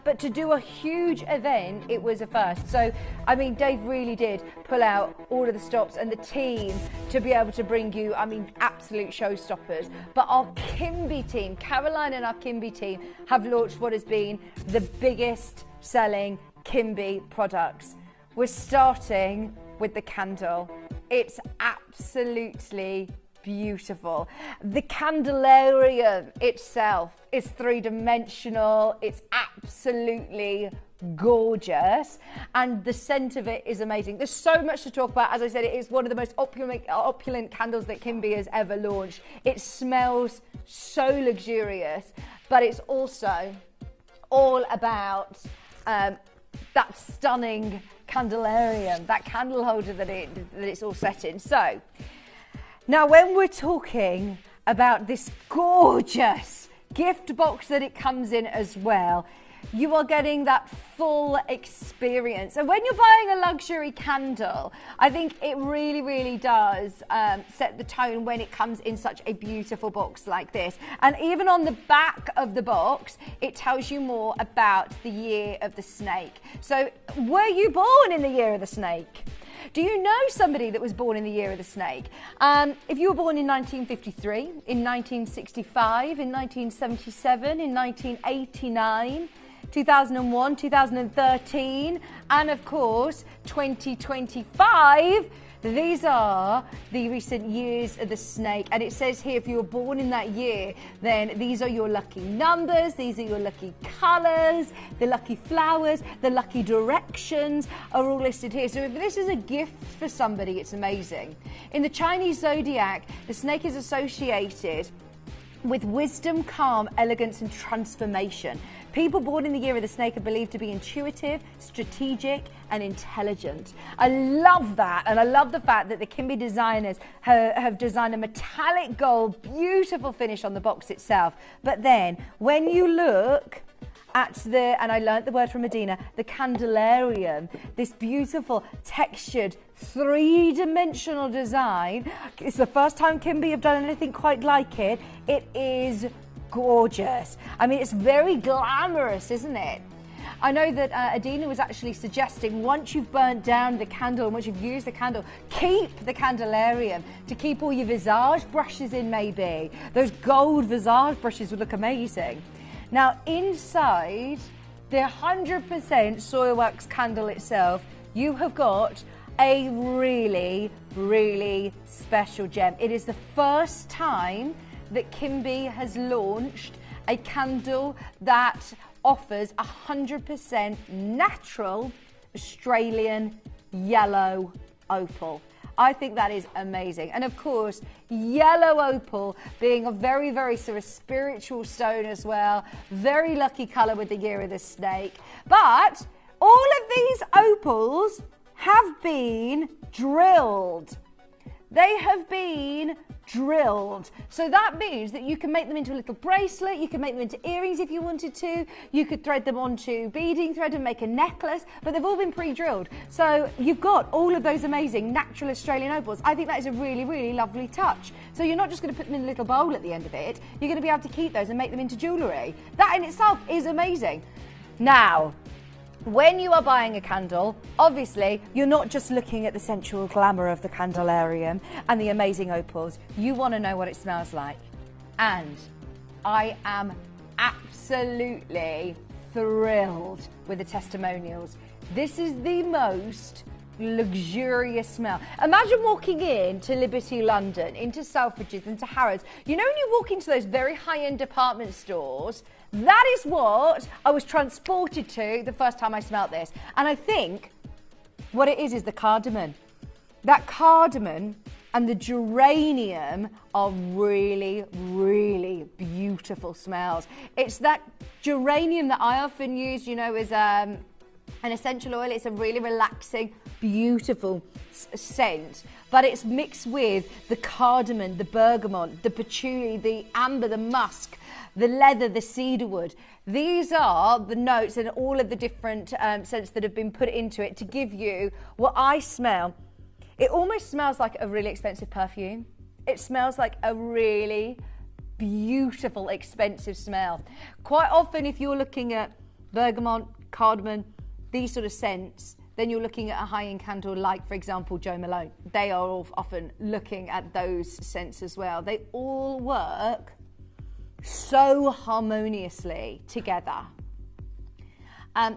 but to do a huge event, it was a first. So, I mean, Dave really did pull out all of the stops and the team to be able to bring you, I mean, absolute showstoppers. But our Kimby team, Caroline and our Kimby team, have launched what has been the biggest selling Kimby products. We're starting with the candle. It's absolutely beautiful. The candelarium itself is 3-dimensional. It's absolutely gorgeous, and the scent of it is amazing. There's so much to talk about. As I said, it is one of the most opulent candles that Kimby has ever launched. It smells so luxurious, but it's also all about that stunning candelarium, that candle holder that it's all set in. So now, when we're talking about this gorgeous gift box that it comes in as well, you are getting that full experience. And when you're buying a luxury candle, I think it really does set the tone when it comes in such a beautiful box like this. And even on the back of the box, it tells you more about the Year of the Snake. So, were you born in the Year of the Snake? Do you know somebody that was born in the Year of the Snake? If you were born in 1953, in 1965, in 1977, in 1989, 2001, 2013, and of course 2025, these are the recent Years of the Snake. And it says here, if you were born in that year, then these are your lucky numbers, these are your lucky colours, the lucky flowers, the lucky directions are all listed here. So if this is a gift for somebody, it's amazing. In the Chinese zodiac, the snake is associated with wisdom, calm, elegance, and transformation. People born in the Year of the Snake are believed to be intuitive, strategic, and intelligent. I love that, and I love the fact that the Kimby designers have designed a metallic gold, beautiful finish on the box itself. But then, when you look at the, and I learnt the word from Medina, the candelarium, this beautiful textured 3-dimensional design. It's the first time Kimby have done anything quite like it. It is gorgeous. I mean, it's very glamorous, isn't it? I know that Adina was actually suggesting once you've burnt down the candle and once you've used the candle, keep the candelarium to keep all your visage brushes in maybe. Those gold visage brushes would look amazing. Now, inside the 100% soil wax candle itself, you have got a really special gem. It is the first time that Kimby has launched a candle that offers 100% natural Australian yellow opal. I think that is amazing. And of course, yellow opal being a very sort of spiritual stone as well. Very lucky colour with the Year of the Snake. But all of these opals have been drilled. They have been drilled. So that means that you can make them into a little bracelet, you can make them into earrings if you wanted to, you could thread them onto beading thread and make a necklace, but they've all been pre-drilled. So you've got all of those amazing natural Australian opals. I think that is a really lovely touch. So you're not just going to put them in a little bowl at the end of it, you're going to be able to keep those and make them into jewellery. That in itself is amazing. Now, when you are buying a candle, obviously, you're not just looking at the sensual glamour of the candelarium and the amazing opals. You want to know what it smells like. And I am absolutely thrilled with the testimonials. This is the most luxurious smell. Imagine walking in to Liberty London, into Selfridges, into Harrods. You know when you walk into those very high-end department stores, that is what I was transported to the first time I smelt this. And I think what it is the cardamom. That cardamom and the geranium are really, really beautiful smells. It's that geranium that I often use, you know, as an essential oil. It's a really relaxing, beautiful scent, but it's mixed with the cardamom, the bergamot, the patchouli, the amber, the musk, the leather, the cedarwood. These are the notes and all of the different scents that have been put into it to give you what I smell. It almost smells like a really expensive perfume. It smells like a really beautiful, expensive smell. Quite often, if you're looking at bergamot, cardamom, these sort of scents, then you're looking at a high-end candle like, for example, Jo Malone. They are all often looking at those scents as well. They all work so harmoniously together.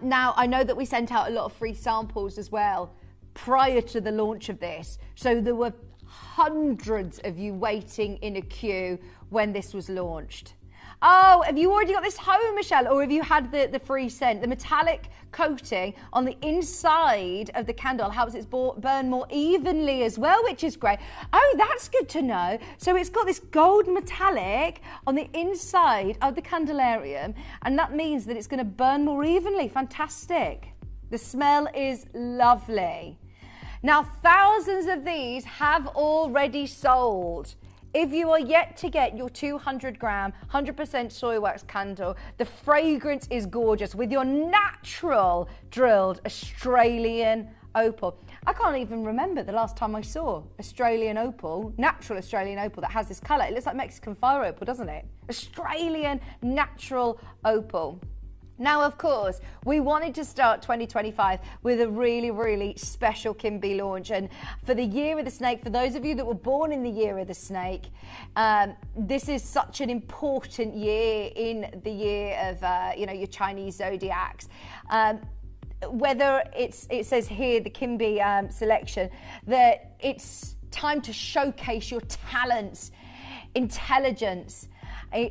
Now, I know that we sent out a lot of free samples as well prior to the launch of this. So there were hundreds of you waiting in a queue when this was launched. Oh, have you already got this home, Michelle? Or have you had the free scent? The metallic coating on the inside of the candle helps it burn more evenly as well, which is great. Oh, that's good to know. So it's got this gold metallic on the inside of the candelarium, and that means that it's going to burn more evenly. Fantastic. The smell is lovely. Now, thousands of these have already sold. If you are yet to get your 200 gram, 100% soy wax candle, the fragrance is gorgeous with your natural drilled Australian opal. I can't even remember the last time I saw Australian opal, natural Australian opal that has this colour. It looks like Mexican fire opal, doesn't it? Australian natural opal. Now, of course, we wanted to start 2025 with a really, really special Kimby launch. And for the Year of the Snake, for those of you that were born in the Year of the Snake, this is such an important year in the year of, your Chinese zodiacs. Whether it says here, the Kimby selection, that it's time to showcase your talents, intelligence,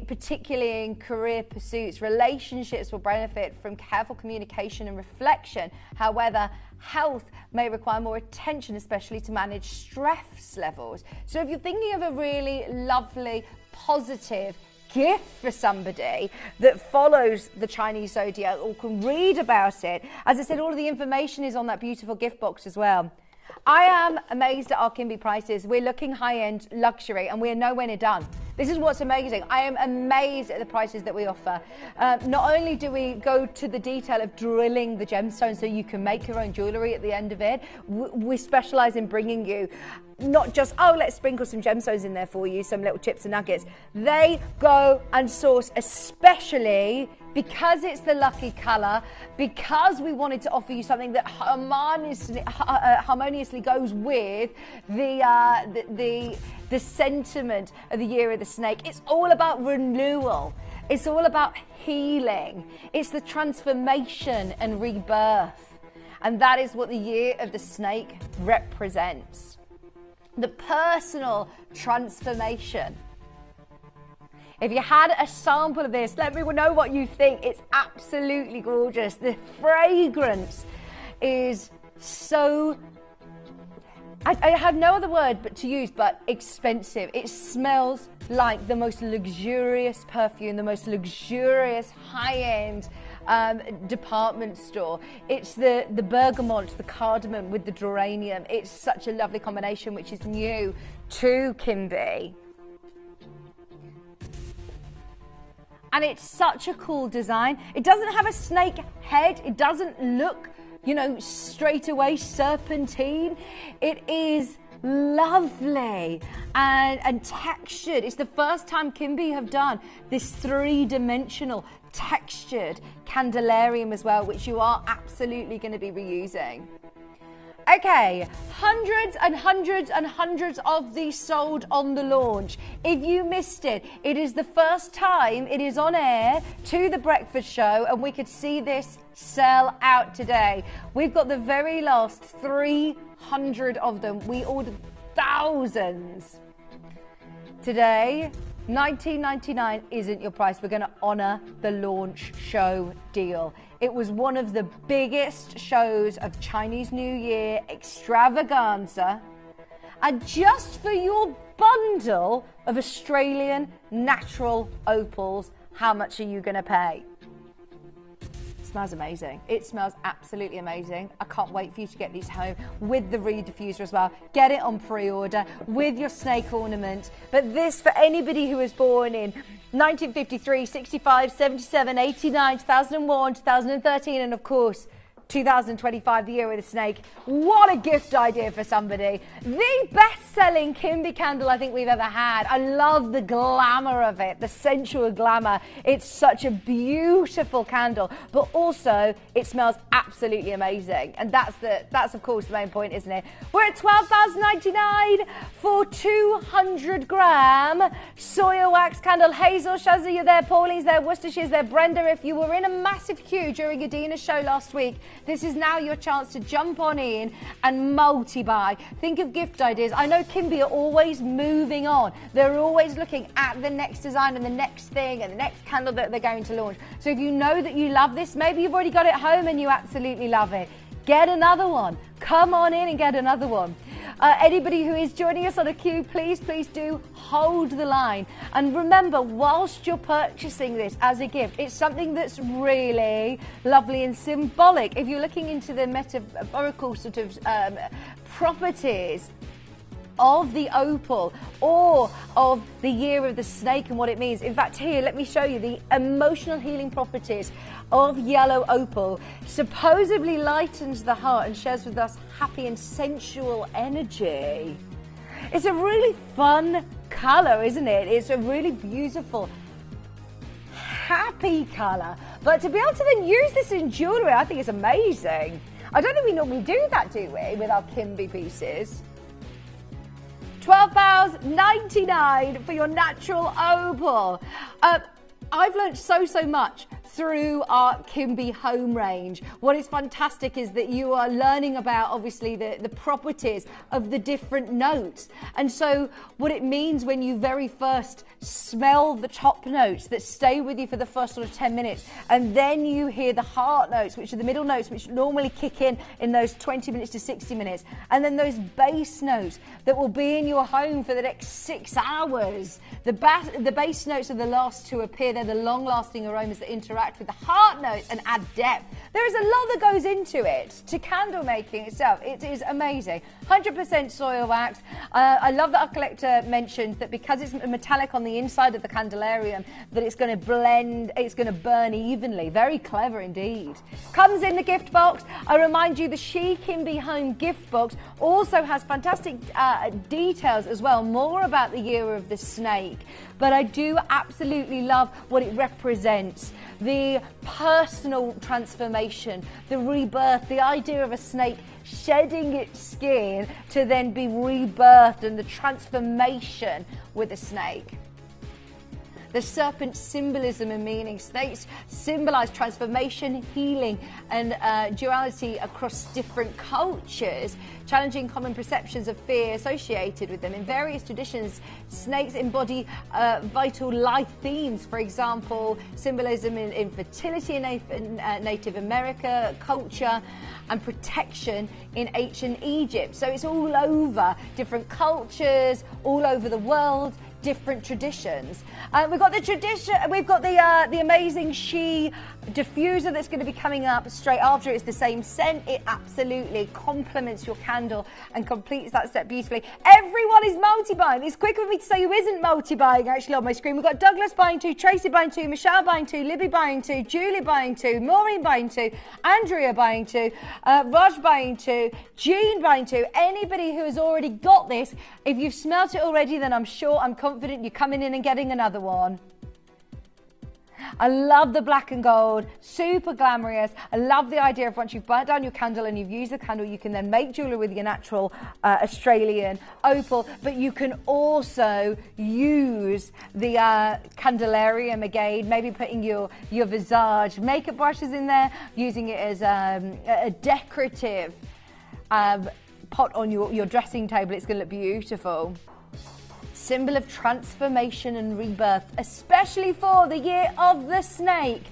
particularly in career pursuits. Relationships will benefit from careful communication and reflection. However, health may require more attention, especially to manage stress levels. So if you're thinking of a really lovely, positive gift for somebody that follows the Chinese zodiac or can read about it, as I said, all of the information is on that beautiful gift box as well. I am amazed at our Kimby prices. We're looking high-end luxury and we're nowhere near done. This is what's amazing. I am amazed at the prices that we offer. Not only do we go to the detail of drilling the gemstones so you can make your own jewellery at the end of it, we specialise in bringing you not just, oh, let's sprinkle some gemstones in there for you, some little chips and nuggets. They go and source, especially because it's the lucky colour, because we wanted to offer you something that harmoniously goes with the sentiment of the Year of the Snake. It's all about renewal. It's all about healing. It's the transformation and rebirth. And that is what the Year of the Snake represents. The personal transformation. If you had a sample of this, let me know what you think. It's absolutely gorgeous. The fragrance is so, I have no other word but to use but expensive. It smells like the most luxurious perfume, the most luxurious high-end department store. It's the bergamot, the cardamom with the geranium. It's such a lovely combination, which is new to Kimby. And it's such a cool design. It doesn't have a snake head. It doesn't look, straight away serpentine. It is lovely and textured. It's the first time Kimby have done this three-dimensional textured candelarium as well, which you are absolutely going to be reusing. Okay, hundreds and hundreds and hundreds of these sold on the launch. If you missed it, it is the first time it is on air to the breakfast show, and we could see this sell out today. We've got the very last 300 of them. We ordered thousands. Today, $19.99 isn't your price. We're going to honour the launch show deal. It was one of the biggest shows of Chinese New Year extravaganza. And just for your bundle of Australian natural opals, how much are you going to pay? It smells amazing. It smells absolutely amazing. I can't wait for you to get these home with the reed diffuser as well. Get it on pre-order with your snake ornament. But this, for anybody who was born in 1953, 65, 77, 89, 2001, 2013, and of course 2025, the year of the snake. What a gift idea for somebody. The best-selling Kimby candle I think we've ever had. I love the glamour of it, the sensual glamour. It's such a beautiful candle, but also it smells absolutely amazing. And that's of course the main point, isn't it? We're at $12,099 for 200-gram soil wax candle. Hazel, Shazza, you're there. Pauline's there. Worcestershire's there. Brenda, if you were in a massive queue during Adina's show last week, this is now your chance to jump on in and multi-buy. Think of gift ideas. I know Kimby are always moving on. They're always looking at the next design and the next thing and the next candle that they're going to launch. So if you know that you love this, maybe you've already got it home and you absolutely love it, get another one. Come on in and get another one. Anybody who is joining us on a queue, please do hold the line. And remember, whilst you're purchasing this as a gift, it's something that's really lovely and symbolic. If you're looking into the metaphorical sort of properties of the opal or of the year of the snake and what it means. In fact, here, let me show you the emotional healing properties of yellow opal. Supposedly lightens the heart and shares with us happy and sensual energy. It's a really fun colour, isn't it? It's a really beautiful, happy colour. But to be able to then use this in jewellery, I think it's amazing. I don't think we normally do that, do we, with our Kimby pieces? £12.99 for your natural opal. I've learned so much through our Kimby home range. What is fantastic is that you are learning about, obviously, the properties of the different notes. And so what it means when you very first smell the top notes that stay with you for the first sort of 10 minutes, and then you hear the heart notes, which are the middle notes, which normally kick in those 20 minutes to 60 minutes, and then those bass notes that will be in your home for the next 6 hours. The bass notes are the last to appear. They're the long-lasting aromas that interact with the heart notes and add depth. There is a lot that goes into it, to candle making itself. It is amazing. 100% soil wax. I love that our collector mentioned that because it's metallic on the inside of the candelarium, that it's going to blend, it's going to burn evenly. Very clever indeed. Comes in the gift box. I remind you, the She Kimby Home gift box also has fantastic details as well, more about the year of the snake. But I do absolutely love what it represents. The personal transformation, the rebirth, the idea of a snake shedding its skin to then be rebirthed, and the transformation with a snake. The serpent symbolism and meaning. Snakes symbolize transformation, healing, and duality across different cultures, challenging common perceptions of fear associated with them. In various traditions, snakes embody vital life themes. For example, symbolism in fertility in Native America culture, and protection in ancient Egypt. So it's all over different cultures, all over the world. different traditions. We've got the amazing She diffuser that's going to be coming up straight after. It's the same scent. It absolutely complements your candle and completes that set beautifully. Everyone is multi-buying. It's quick for me to say who isn't multi-buying actually on my screen. We've got Douglas buying 2, Tracy buying 2, Michelle buying 2, Libby buying 2, Julie buying 2, Maureen buying 2, Andrea buying 2, Raj buying 2, Jean buying 2. Anybody who has already got this, if you've smelt it already, then I'm confident you're coming in and getting another one. I love the black and gold, super glamorous. I love the idea of once you've burnt down your candle and you've used the candle, you can then make jewellery with your natural Australian opal, but you can also use the candelarium again, maybe putting your visage makeup brushes in there, using it as a decorative pot on your dressing table. It's going to look beautiful. Symbol of transformation and rebirth, especially for the year of the snake.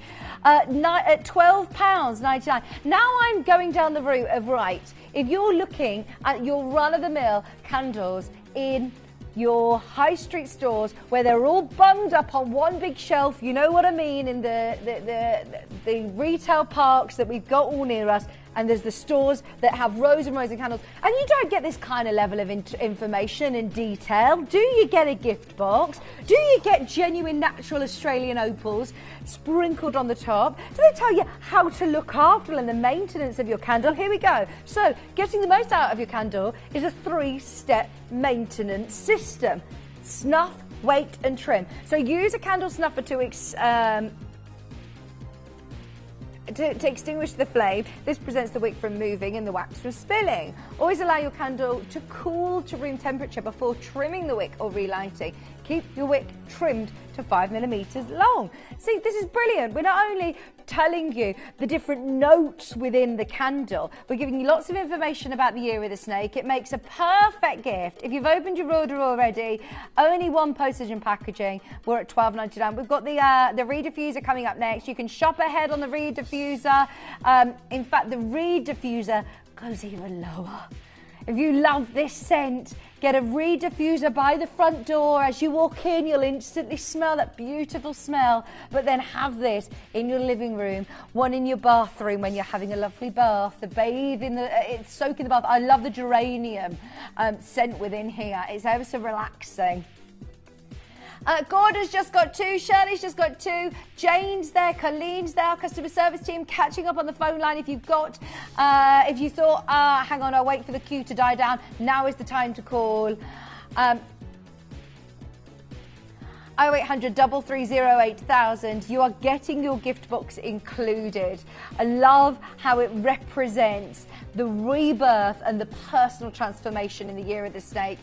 At £12.99. Now I'm going down the route of, right, if you're looking at your run-of-the-mill candles in your high street stores where they're all bunged up on one big shelf, you know what I mean, in the retail parks that we've got all near us, and there's the stores that have rows and rows of candles, and you don't get this kind of level of information and detail. Do you get a gift box? Do you get genuine natural Australian opals sprinkled on the top? Do they tell you how to look after and the maintenance of your candle? Here we go. So, getting the most out of your candle is a 3-step maintenance system. Snuff, wait and trim. So use a candle snuffer to extinguish the flame. This prevents the wick from moving and the wax from spilling. Always allow your candle to cool to room temperature before trimming the wick or relighting. Keep your wick trimmed to 5mm long. See, this is brilliant. We're not only telling you the different notes within the candle, we're giving you lots of information about the year of the snake. It makes a perfect gift. If you've opened your order already, only one postage and packaging. We're at $12.99. We've got the Reed diffuser coming up next. You can shop ahead on the Reed diffuser. In fact, the Reed diffuser goes even lower. If you love this scent, get a Reed diffuser by the front door. As you walk in, you'll instantly smell that beautiful smell, but then have this in your living room, one in your bathroom when you're having a lovely bath, it's soak in the bath. I love the geranium scent within here. It's ever so relaxing. Gordon's just got 2, Shirley's just got 2, Jane's there, Colleen's there, our customer service team catching up on the phone line. If you thought, hang on, I'll wait for the queue to die down, now is the time to call. 0800 330 8000. You are getting your gift box included. I love how it represents the rebirth and the personal transformation in the year of the snake,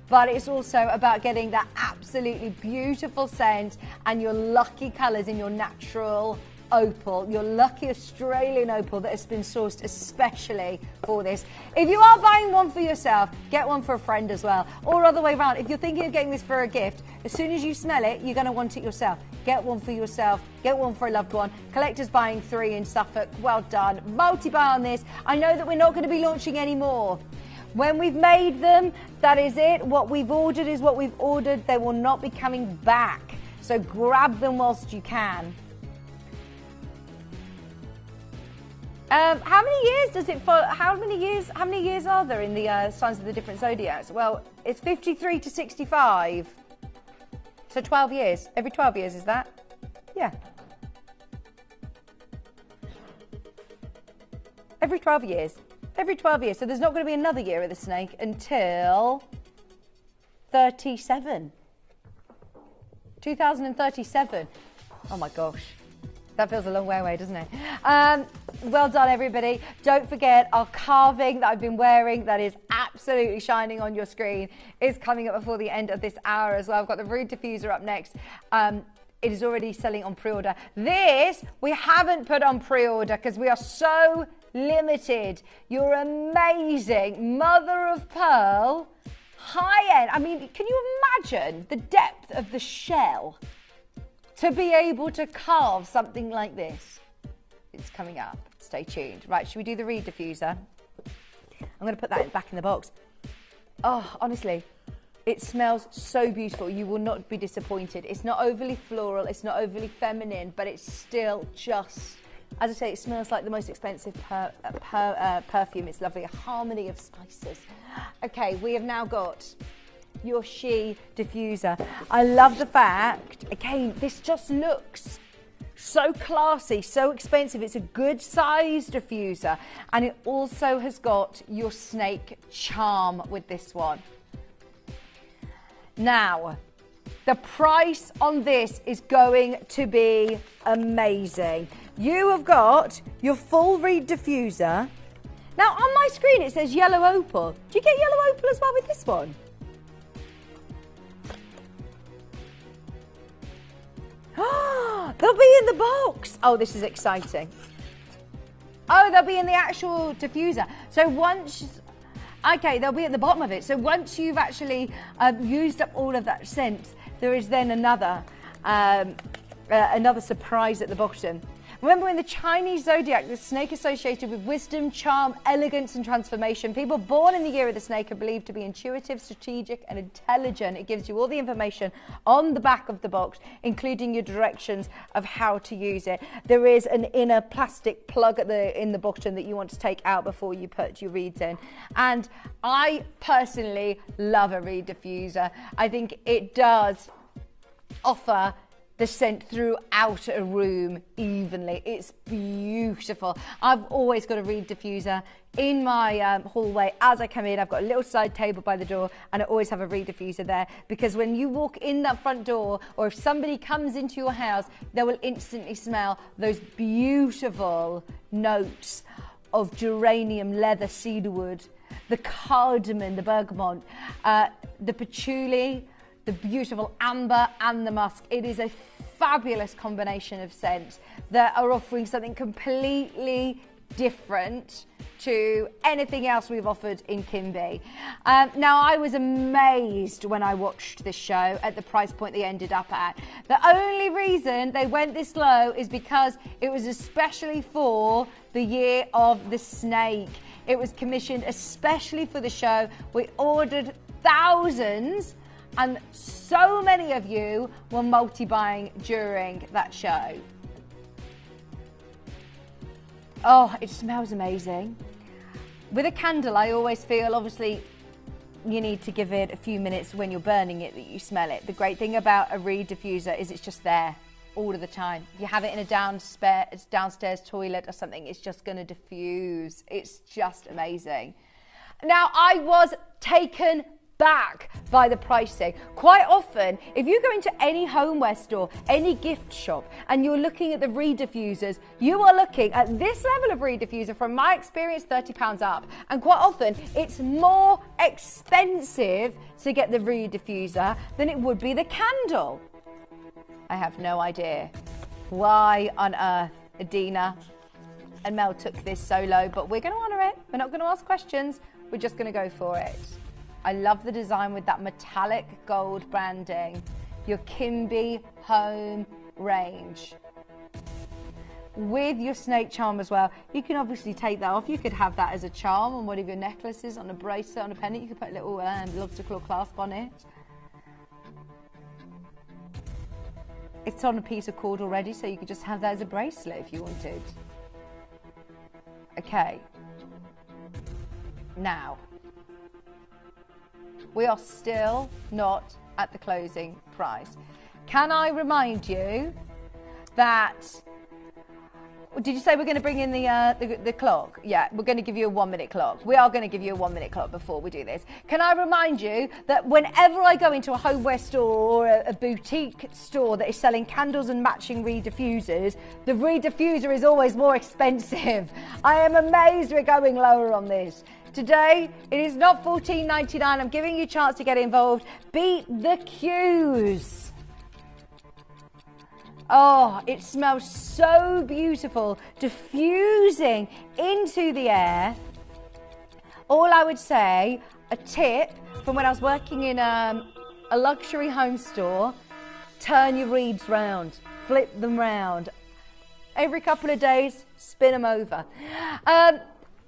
but it's also about getting that absolutely beautiful scent and your lucky colours in your natural opal, your lucky Australian opal that has been sourced especially for this. If you are buying one for yourself, get one for a friend as well, or other way around. If you're thinking of getting this for a gift, as soon as you smell it, you're going to want it yourself. Get one for yourself, get one for a loved one. Collectors buying 3 in Suffolk, well done. Multi-buy on this. I know that we're not going to be launching any more. When we've made them, that is it. What we've ordered is what we've ordered. They will not be coming back. So grab them whilst you can. How many years does it follow? How many years are there in the signs of the different zodiacs? Well, it's 53 to 65. So 12 years. Every 12 years, is that? Yeah. Every 12 years. Every 12 years. So there's not going to be another year of the snake until 37. 2037. Oh my gosh. That feels a long way away, doesn't it? Well done, everybody. Don't forget our carving that I've been wearing that is absolutely shining on your screen is coming up before the end of this hour as well. I've got the Rude Diffuser up next. It is already selling on pre-order. This, we haven't put on pre-order because we are so limited. You're amazing. Mother of pearl, high-end. I mean, can you imagine the depth of the shell to be able to carve something like this? It's coming up. Stay tuned. Right, should we do the Reed diffuser? I'm going to put that back in the box. Oh, honestly, It smells so beautiful. You will not be disappointed. It's not overly floral. It's not overly feminine, but it's still just, as I say, it smells like the most expensive perfume. It's lovely, a harmony of spices. Okay, we have now got your She diffuser. I love the fact, again, this just looks so classy, so expensive. It's a good size diffuser, and it also has got your snake charm with this one. Now, the price on this is going to be amazing. You have got your full reed diffuser. Now, on my screen it says yellow opal. Do you get yellow opal as well with this one? They'll be in the box. Oh, this is exciting. Oh, they'll be in the actual diffuser. So once... Okay, they'll be at the bottom of it. So once you've actually used up all of that scent, there is then another surprise at the bottom. Remember, in the Chinese zodiac, the snake associated with wisdom, charm, elegance, and transformation. People born in the year of the snake are believed to be intuitive, strategic, and intelligent. It gives you all the information on the back of the box, including your directions of how to use it. There is an inner plastic plug in the bottom that you want to take out before you put your reeds in. And I personally love a reed diffuser. I think it does offer the scent throughout a room evenly. It's beautiful. I've always got a reed diffuser in my hallway. As I come in, I've got a little side table by the door, and I always have a reed diffuser there, because when you walk in that front door, or if somebody comes into your house, they will instantly smell those beautiful notes of geranium, leather, cedarwood, the cardamom, the bergamot, the patchouli, the beautiful amber, and the musk. It is a fabulous combination of scents that are offering something completely different to anything else we've offered in Kimby. Now, I was amazed when I watched this show at the price point they ended up at. The only reason they went this low is because it was especially for the year of the snake. It was commissioned especially for the show. We ordered thousands, and so many of you were multi-buying during that show. Oh, it smells amazing. With a candle, I always feel, obviously, you need to give it a few minutes when you're burning it that you smell it. The great thing about a reed diffuser is it's just there all of the time. If you have it in a downstairs toilet or something, it's just going to diffuse. It's just amazing. Now, I was taken back by the pricing. Quite often, if you go into any homeware store, any gift shop, and you're looking at the reed diffusers, you are looking at this level of reed diffuser, from my experience, £30 up. And quite often, it's more expensive to get the reed diffuser than it would be the candle. I have no idea why on earth Adina and Mel took this so low, but we're going to honour it. We're not going to ask questions. We're just going to go for it. I love the design with that metallic gold branding. Your Kimby home range. With your snake charm as well. You can obviously take that off. You could have that as a charm on one of your necklaces, on a bracelet, on a pendant. You could put a little lobster claw clasp on it. It's on a piece of cord already, so you could just have that as a bracelet if you wanted. Okay. Now, we are still not at the closing price. Can I remind you that... Did you say we're going to bring in the clock? Yeah, we're going to give you a 1 minute clock. We are going to give you a 1 minute clock before we do this. Can I remind you that whenever I go into a homeware store or a boutique store that is selling candles and matching reed diffusers, the reed diffuser is always more expensive. I am amazed we're going lower on this. Today, it is not $14.99. I'm giving you a chance to get involved. Beat the queues. Oh, it smells so beautiful, diffusing into the air. All I would say, a tip from when I was working in a luxury home store, turn your reeds round, flip them round. Every couple of days, spin them over.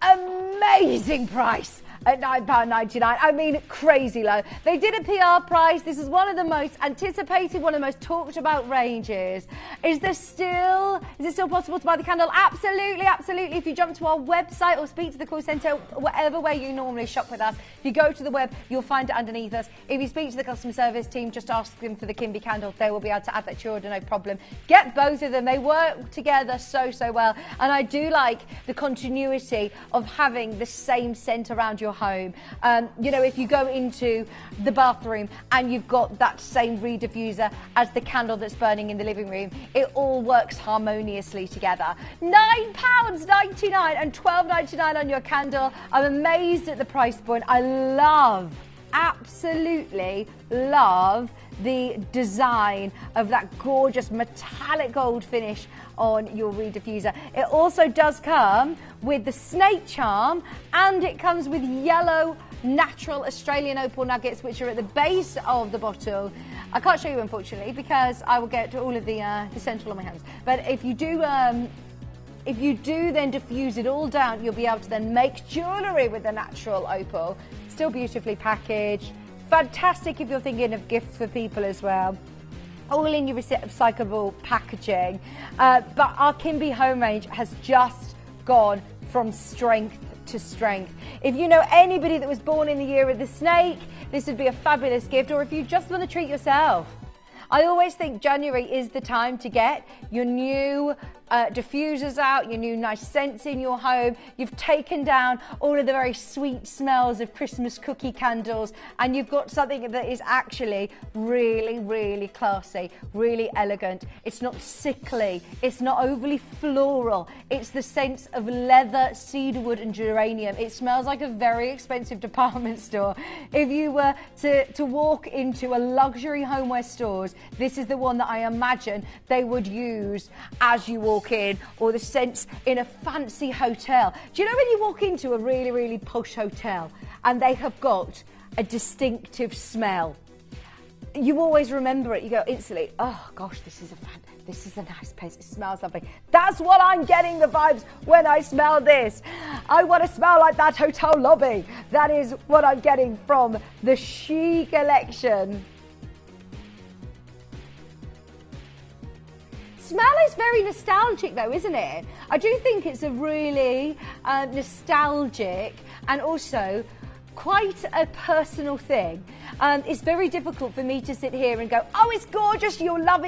Amazing price. at £9.99. I mean, crazy low. They did a PR price. This is one of the most anticipated, one of the most talked about ranges. Is it still possible to buy the candle? Absolutely, absolutely. If you jump to our website or speak to the call centre, whatever way you normally shop with us, if you go to the web, you'll find it underneath us. If you speak to the customer service team, just ask them for the Kimby candle. They will be able to add that to your order, no problem. Get both of them. They work together so well. And I do like the continuity of having the same scent around your home. You know, if you go into the bathroom and you've got that same reed diffuser as the candle that's burning in the living room, it all works harmoniously together. £9.99 and £12.99 on your candle. I'm amazed at the price point. I absolutely love the design of that gorgeous metallic gold finish on your reed diffuser. It also does come with the snake charm, and it comes with yellow natural Australian opal nuggets, which are at the base of the bottle. I can't show you, unfortunately, because I will get all of the essential on my hands. But if you do then diffuse it all down, you'll be able to then make jewellery with the natural opal. Still beautifully packaged. Fantastic if you're thinking of gifts for people as well. All in your recyclable packaging. But our Kimby home range has just gone from strength to strength. If you know anybody that was born in the year of the snake, this would be a fabulous gift. Or if you just want to treat yourself. I always think January is the time to get your new diffusers out, your new nice scents in your home. You've taken down all of the very sweet smells of Christmas cookie candles, and you've got something that is actually really classy, really elegant. It's not sickly, it's not overly floral. It's the scents of leather, cedarwood and geranium. It smells like a very expensive department store. If you were to walk into a luxury homeware stores, this is the one that I imagine they would use as you walk in, or the scents in a fancy hotel. Do you know when you walk into a really posh hotel and they have got a distinctive smell? You always remember it. You go instantly, oh gosh, this is a nice place. It smells lovely. That's what I'm getting the vibes when I smell this. I want to smell like that hotel lobby. That is what I'm getting from the She collection. Smell is very nostalgic though, isn't it? I do think it's a really nostalgic and also quite a personal thing. It's very difficult for me to sit here and go, oh, it's gorgeous, you'll love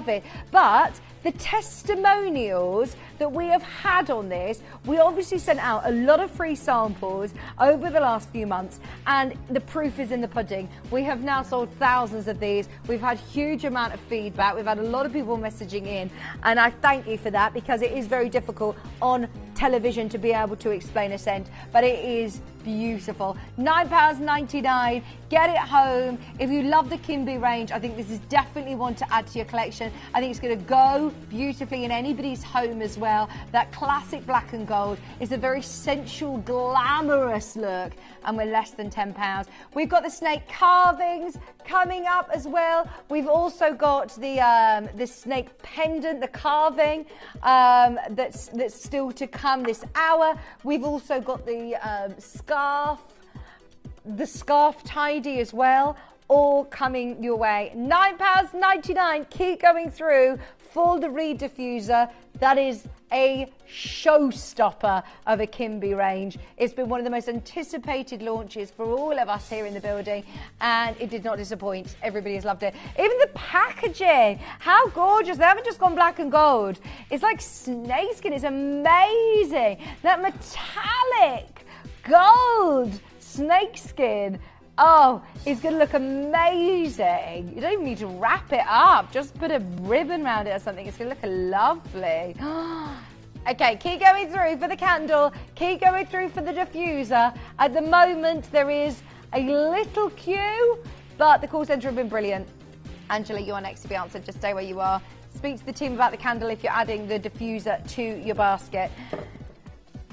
it. But the testimonials that we have had on this, we obviously sent out a lot of free samples over the last few months, and the proof is in the pudding. We have now sold thousands of these. We've had huge amount of feedback. We've had a lot of people messaging in, and I thank you for that, because it is very difficult on television to be able to explain a scent, but it is beautiful. £9.99. Get it home. If you love the Kimby range, I think this is definitely one to add to your collection. I think it's going to go beautifully in anybody's home as well. That classic black and gold is a very sensual, glamorous look, and we're less than £10. We've got the snake carvings coming up as well. We've also got the snake pendant, the carving that's still to come this hour. We've also got the scarf tidy as well, all coming your way. £9.99. Keep going through for the reed diffuser. That is a showstopper of a Kimby range. It's been one of the most anticipated launches for all of us here in the building, and it did not disappoint. Everybody has loved it. Even the packaging, how gorgeous. They haven't just gone black and gold. It's like snakeskin. It's amazing. That metallic gold snakeskin. Oh, it's going to look amazing. You don't even need to wrap it up. Just put a ribbon around it or something. It's going to look lovely. Okay, keep going through for the candle. Keep going through for the diffuser. At the moment, there is a little queue, but the call centre have been brilliant. Angela, you are next to be answered. Just stay where you are. Speak to the team about the candle if you're adding the diffuser to your basket.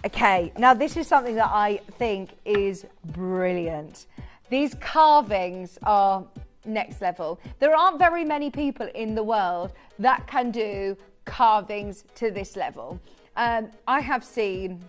Okay, now this is something that I think is brilliant. These carvings are next level. There aren't very many people in the world that can do carvings to this level. I have seen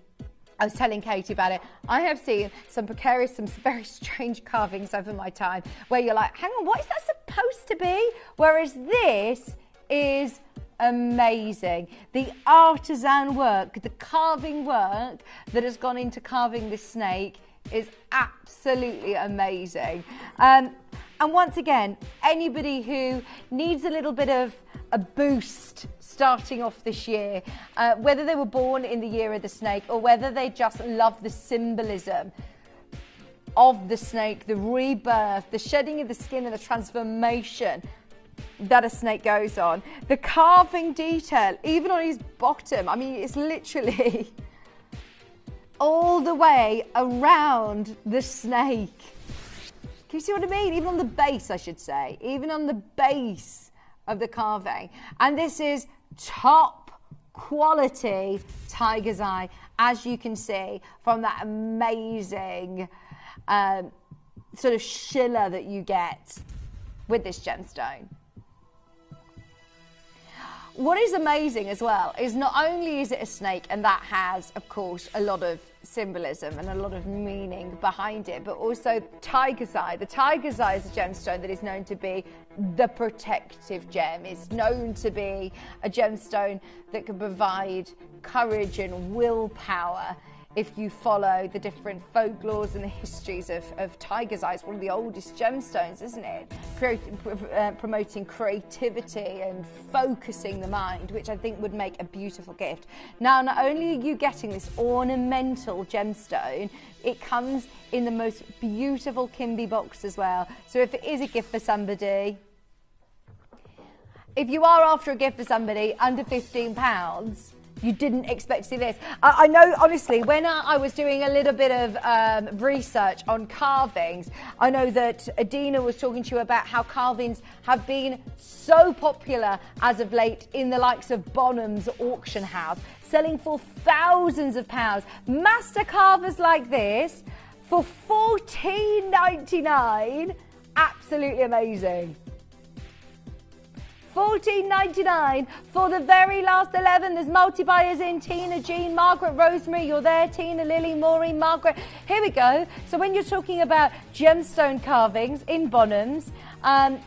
I was telling Katie about it. I have seen some precarious, some very strange carvings over my time where you're like, hang on, what is that supposed to be? Whereas this is amazing. The artisan work, the carving work that has gone into carving this snake is absolutely amazing. And once again, anybody who needs a little bit of a boost starting off this year, whether they were born in the year of the snake or whether they just love the symbolism of the snake, the rebirth, the shedding of the skin and the transformation that a snake goes on. The carving detail, even on his bottom, I mean, it's literally all the way around the snake. Can you see what I mean? Even on the base, I should say. Even on the base of the carving. And this is top quality tiger's eye, as you can see from that amazing sort of schiller that you get with this gemstone. What is amazing as well is not only is it a snake, and that has, of course, a lot of symbolism and a lot of meaning behind it, but also tiger's eye. The tiger's eye is a gemstone that is known to be the protective gem. It's known to be a gemstone that can provide courage and willpower if you follow the different folklores and the histories of tiger's eye. It's one of the oldest gemstones, isn't it? Promoting creativity and focusing the mind, which I think would make a beautiful gift. Now, not only are you getting this ornamental gemstone, it comes in the most beautiful kimby box as well. So if it is a gift for somebody, if you are after a gift for somebody under £15, you didn't expect to see this. I know, honestly, when I was doing a little bit of research on carvings, I know that Adina was talking to you about how carvings have been so popular as of late in the likes of Bonham's auction house, selling for thousands of pounds. Master carvers like this for $14.99, absolutely amazing. $14.99 for the very last 11. There's multi-buyers in. Tina, Jean, Margaret, Rosemary, you're there. Tina, Lily, Maureen, Margaret. Here we go. So when you're talking about gemstone carvings in Bonhams,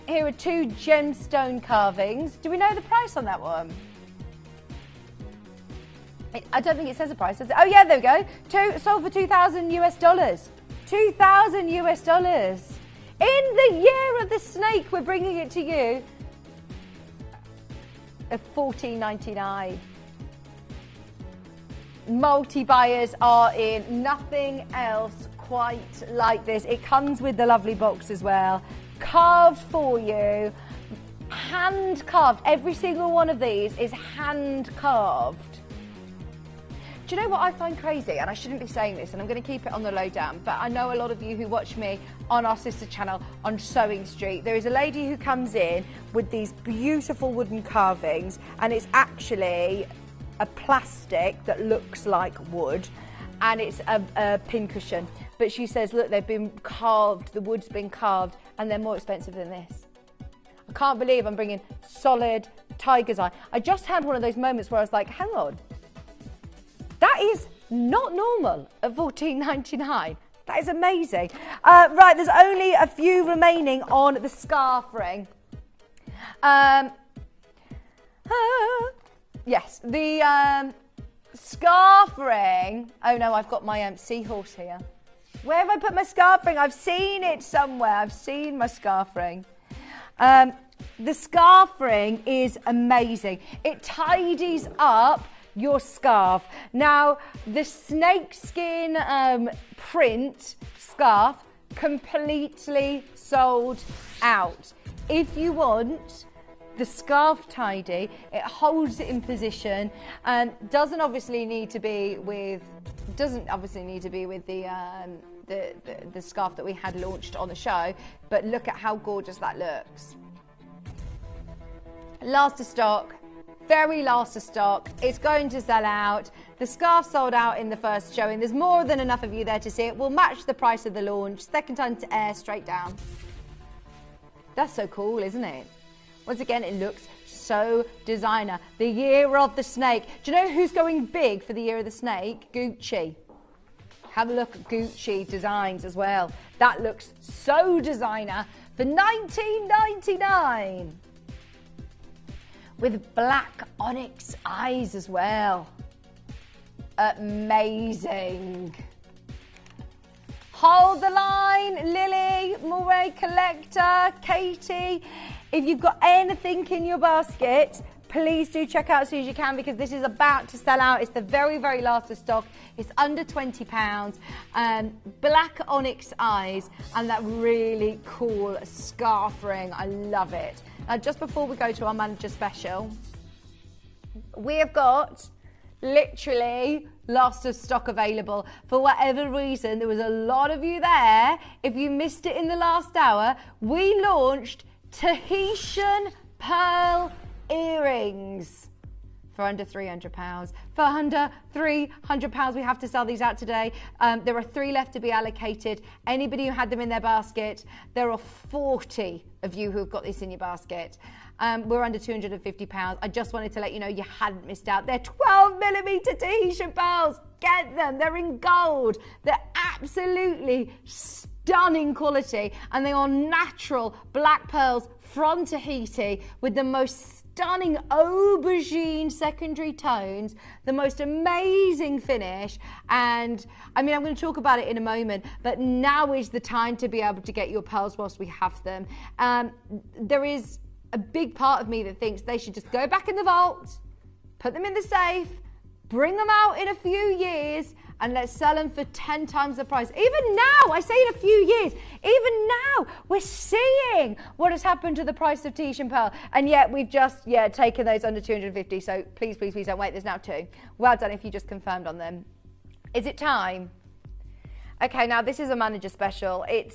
here are 2 gemstone carvings. Do we know the price on that one? I don't think it says a price, does it? Oh yeah, there we go. Sold for $2,000 US. $2,000 US. In the year of the snake, we're bringing it to you at $14.99. Multi-buyers are in. Nothing else quite like this. It comes with the lovely box as well. Carved for you. Hand carved. Every single one of these is hand carved. Do you know what I find crazy? And I shouldn't be saying this, and I'm going to keep it on the lowdown, but I know a lot of you who watch me on our sister channel on Sewing Street. There is a lady who comes in with these beautiful wooden carvings, and it's actually a plastic that looks like wood, and it's a pincushion. But she says, look, they've been carved, the wood's been carved, and they're more expensive than this. I can't believe I'm bringing solid tiger's eye. I just had one of those moments where I was like, hang on. That is not normal at $14.99. That is amazing. Right, there's only a few remaining on the scarf ring. Yes, the scarf ring. Oh no, I've got my seahorse here. Where have I put my scarf ring? I've seen it somewhere. I've seen my scarf ring. The scarf ring is amazing. It tidies up your scarf. Now, the snakeskin print scarf completely sold out. If you want the scarf tidy, it holds it in position and doesn't obviously need to be with the scarf that we had launched on the show, but look at how gorgeous that looks. Last of stock. Very last of stock. It's going to sell out. The scarf sold out in the first showing. There's more than enough of you there to see it. We'll match the price of the launch. Second time to air, straight down. That's so cool, isn't it? Once again, it looks so designer. The year of the snake. Do you know who's going big for the year of the snake? Gucci. Have a look at Gucci designs as well. That looks so designer for $19.99. With black onyx eyes as well. Amazing. Hold the line, Lily, Moray Collector, Katie. If you've got anything in your basket, please do check out as soon as you can, because this is about to sell out. It's the very, very last of stock. It's under £20. Black onyx eyes and that really cool scarf ring. I love it. Now, just before we go to our manager special, we have got literally last of stock available. For whatever reason, there was a lot of you there. If you missed it in the last hour, we launched Tahitian pearl earrings for under £300. For under £300, we have to sell these out today. There are 3 left to be allocated. Anybody who had them in their basket, there are 40 of you who have got this in your basket. We're under £250. I just wanted to let you know you hadn't missed out. They're 12mm Tahitian pearls. Get them. They're in gold. They're absolutely stunning quality, and they are natural black pearls from Tahiti with the most stunning aubergine secondary tones, the most amazing finish. And I mean, I'm going to talk about it in a moment, but now is the time to be able to get your pearls whilst we have them. There is a big part of me that thinks they should just go back in the vault, put them in the safe, bring them out in a few years, and let's sell them for 10 times the price. Even now, I say in a few years, even now, we're seeing what has happened to the price of Tahitian pearl. And yet we've just, taken those under 250. So please, please, please don't wait. There's now 2. Well done if you just confirmed on them. Is it time? Okay, now this is a manager special. I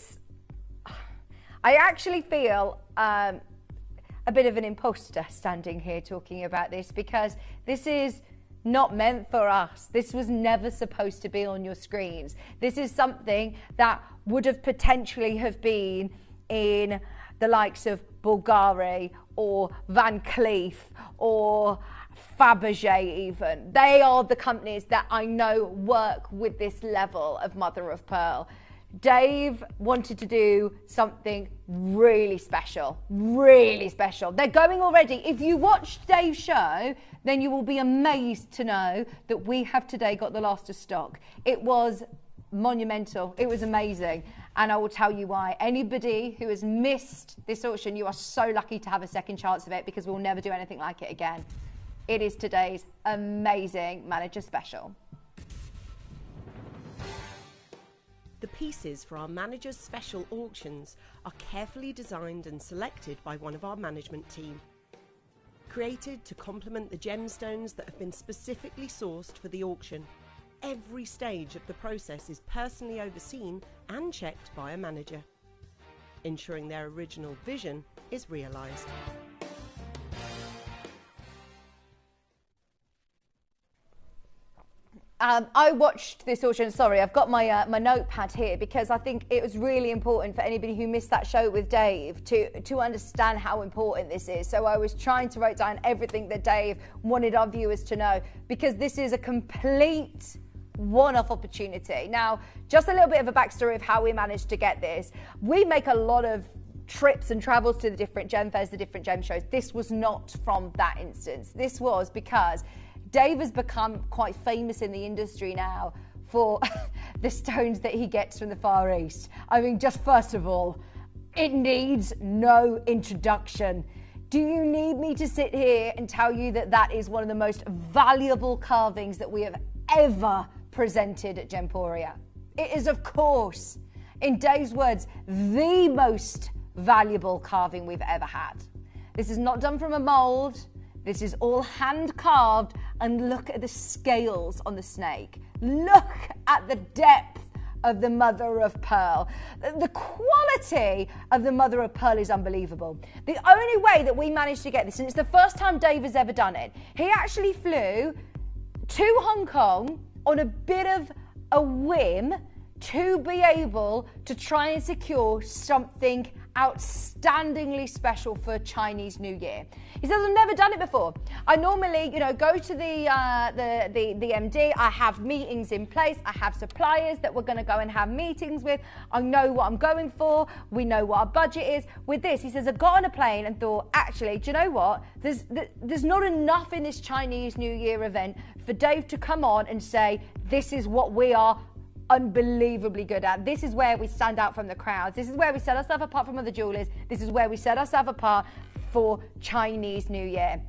actually feel a bit of an imposter standing here talking about this, because this is not meant for us. This was never supposed to be on your screens. This is something that would have potentially have been in the likes of Bulgari or Van Cleef or Fabergé even. They are the companies that I know work with this level of mother of pearl. Dave wanted to do something really special, really special. They're going already. If you watched Dave's show, then you will be amazed to know that we have today got the last of stock. It was monumental. It was amazing. And I will tell you why. Anybody who has missed this auction, you are so lucky to have a second chance of it, because we'll never do anything like it again. It is today's amazing manager special. The pieces for our managers' special auctions are carefully designed and selected by one of our management team. Created to complement the gemstones that have been specifically sourced for the auction, every stage of the process is personally overseen and checked by a manager, ensuring their original vision is realised. I watched this auction. Sorry, I've got my my notepad here, because I think it was really important for anybody who missed that show with Dave to understand how important this is. So I was trying to write down everything that Dave wanted our viewers to know, because this is a complete one-off opportunity. Now, just a little bit of a backstory of how we managed to get this. We make a lot of trips and travels to the different gem fairs, the different gem shows. This was not from that instance. This was because Dave has become quite famous in the industry now for the stones that he gets from the Far East. I mean, just first of all, it needs no introduction. Do you need me to sit here and tell you that that is one of the most valuable carvings that we have ever presented at Gemporia? It is, of course, in Dave's words, the most valuable carving we've ever had. This is not done from a mold. This is all hand carved, and look at the scales on the snake. Look at the depth of the mother of pearl. The quality of the mother of pearl is unbelievable. The only way that we managed to get this, and it's the first time Dave has ever done it, he actually flew to Hong Kong on a bit of a whim to be able to try and secure something outstandingly special for Chinese New Year. He says, I've never done it before. I normally, go to the MD. I have meetings in place. I have suppliers that we're going to go and have meetings with. I know what I'm going for. We know what our budget is. With this, he says, I got on a plane and thought, actually, do you know what? There's not enough in this Chinese New Year event for Dave to come on and say, this is what we are unbelievably good at. This is where we stand out from the crowds. This is where we set ourselves apart from other jewelers. This is where we set ourselves apart for Chinese New Year.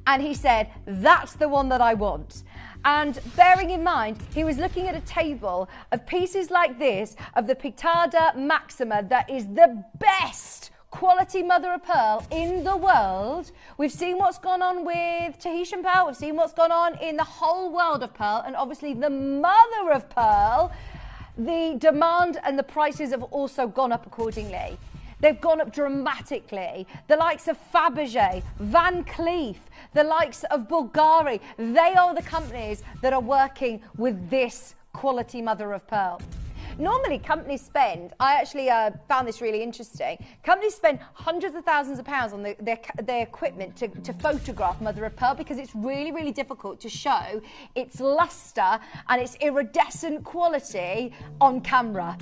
And he said, that's the one that I want. And bearing in mind, he was looking at a table of pieces like this, of the Pinctada Maxima, that is the best quality mother of pearl in the world. We've seen what's gone on with Tahitian pearl. We've seen what's gone on in the whole world of pearl. And obviously the mother of pearl, the demand and the prices have also gone up accordingly. They've gone up dramatically. The likes of Fabergé, Van Cleef, the likes of Bulgari, they are the companies that are working with this quality mother of pearl. Normally, companies spend, I actually found this really interesting, companies spend hundreds of thousands of pounds on their equipment to photograph mother of pearl because it's really, really difficult to show its luster and its iridescent quality on camera.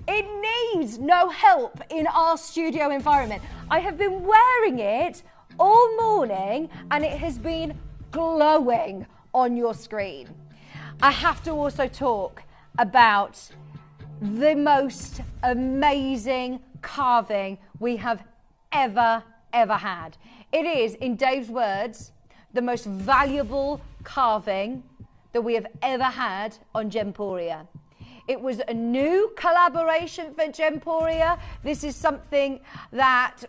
It needs no help in our studio environment. I have been wearing it all morning and it has been glowing on your screen. I have to also talk about the most amazing carving we have ever had. It is, in Dave's words, the most valuable carving that we have ever had on Gemporia. It was a new collaboration for Gemporia. This is something that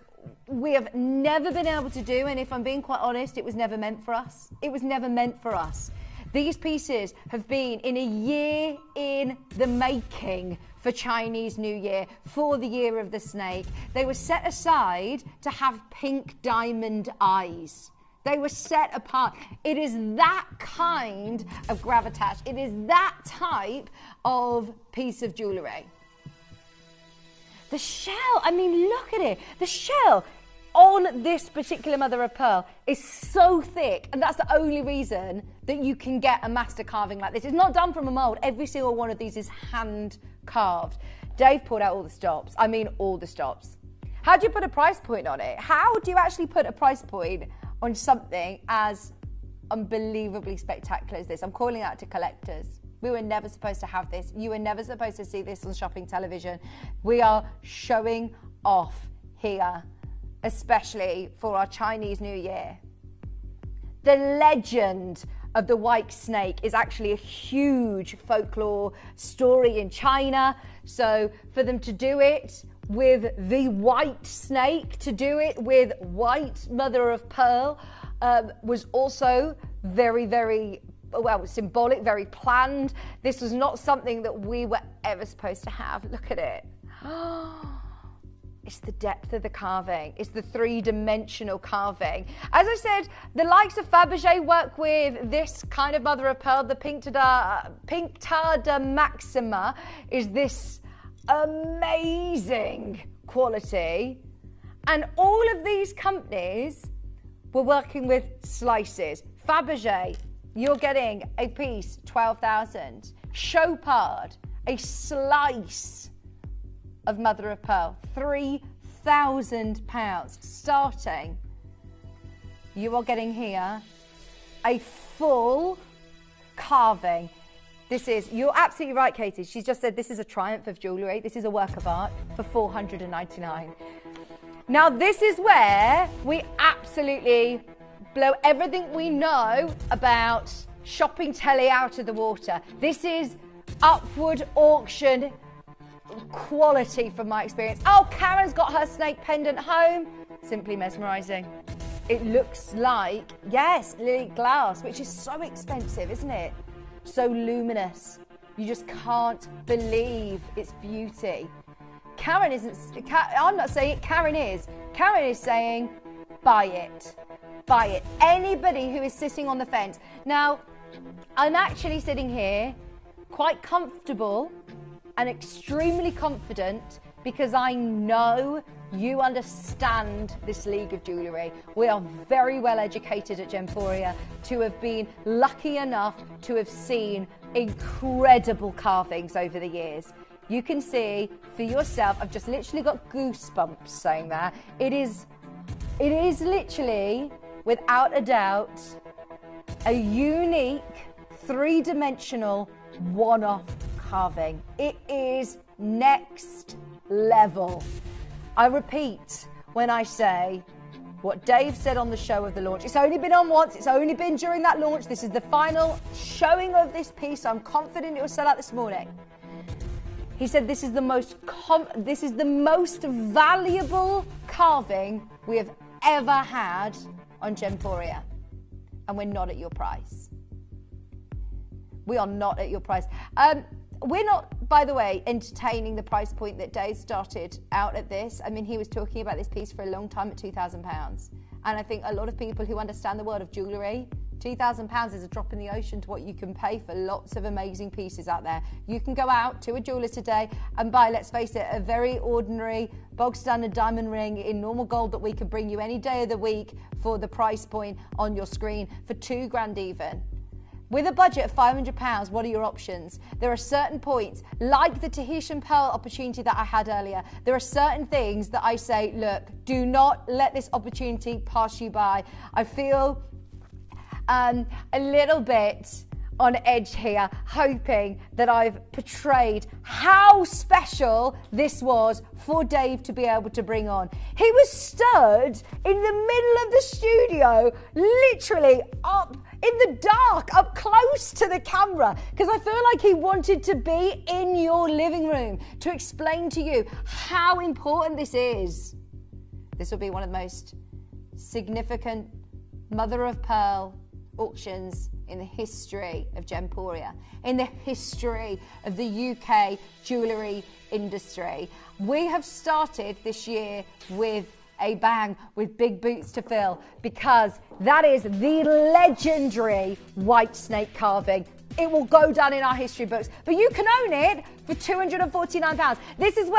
we have never been able to do, and if I'm being quite honest, it was never meant for us. It was never meant for us. These pieces have been in a year in the making for Chinese New Year, for the year of the snake. They were set aside to have pink diamond eyes. They were set apart. It is that kind of gravitas. It is that type of piece of jewellery. The shell, I mean, look at it. The shell on this particular mother of pearl is so thick, and that's the only reason that you can get a master carving like this. It's not done from a mould. Every single one of these is hand carved. Dave pulled out all the stops. I mean, all the stops. How do you put a price point on it? How do you actually put a price point on something as unbelievably spectacular as this? I'm calling out to collectors. We were never supposed to have this. You were never supposed to see this on shopping television. We are showing off here, especially for our Chinese New Year. The legend of the white snake is actually a huge folklore story in China. So for them to do it with the white snake, to do it with white mother of pearl, was also very, very, well, symbolic, very planned. This was not something that we were ever supposed to have. Look at it. It's the depth of the carving. It's the three-dimensional carving. As I said, the likes of Fabergé work with this kind of mother of pearl. The Pinctada Maxima is this amazing quality. And all of these companies were working with slices. Fabergé, you're getting a piece, 12,000. Chopard, a slice of mother of pearl, £3,000 starting. You are getting here a full carving. This is, you're absolutely right, Katie. She's just said this is a triumph of jewellery. This is a work of art for $499. Now this is where we absolutely blow everything we know about shopping telly out of the water. This is upward auction quality from my experience. Oh, Karen's got her snake pendant home. Simply mesmerising. It looks like, yes, lily glass, which is so expensive, isn't it? So luminous. You just can't believe its beauty. Karen isn't, I'm not saying it, Karen is. Karen is saying, buy it. Buy it. Anybody who is sitting on the fence. Now, I'm actually sitting here quite comfortable and extremely confident because I know you understand this league of jewellery. We are very well educated at Gemporia to have been lucky enough to have seen incredible carvings over the years. You can see for yourself, I've just literally got goosebumps saying that. It is literally, without a doubt, a unique, three-dimensional, one-off carving. It is next level. I repeat when I say what Dave said on the show of the launch. It's only been on once. It's only been during that launch. This is the final showing of this piece. I'm confident it will sell out this morning. He said this is the most valuable carving we have ever had on Gemporia, and we're not at your price. We are not at your price. We're not, by the way, entertaining the price point that Dave started out at this. I mean, he was talking about this piece for a long time at £2,000. And I think a lot of people who understand the world of jewellery, £2,000 is a drop in the ocean to what you can pay for lots of amazing pieces out there. You can go out to a jeweller today and buy, let's face it, a very ordinary, bog standard diamond ring in normal gold that we could bring you any day of the week for the price point on your screen for £2,000 even. With a budget of £500, what are your options? There are certain points, like the Tahitian pearl opportunity that I had earlier. There are certain things that I say, look, do not let this opportunity pass you by. I feel a little bit on edge here, hoping that I've portrayed how special this was for Dave to be able to bring on. He was stood in the middle of the studio, literally up in the dark, up close to the camera, because I feel like he wanted to be in your living room to explain to you how important this is. This will be one of the most significant mother of pearl auctions in the history of Gemporia, in the history of the UK jewellery industry. We have started this year with a bang, with big boots to fill, because that is the legendary white snake carving. It will go down in our history books, but you can own it for £249. This is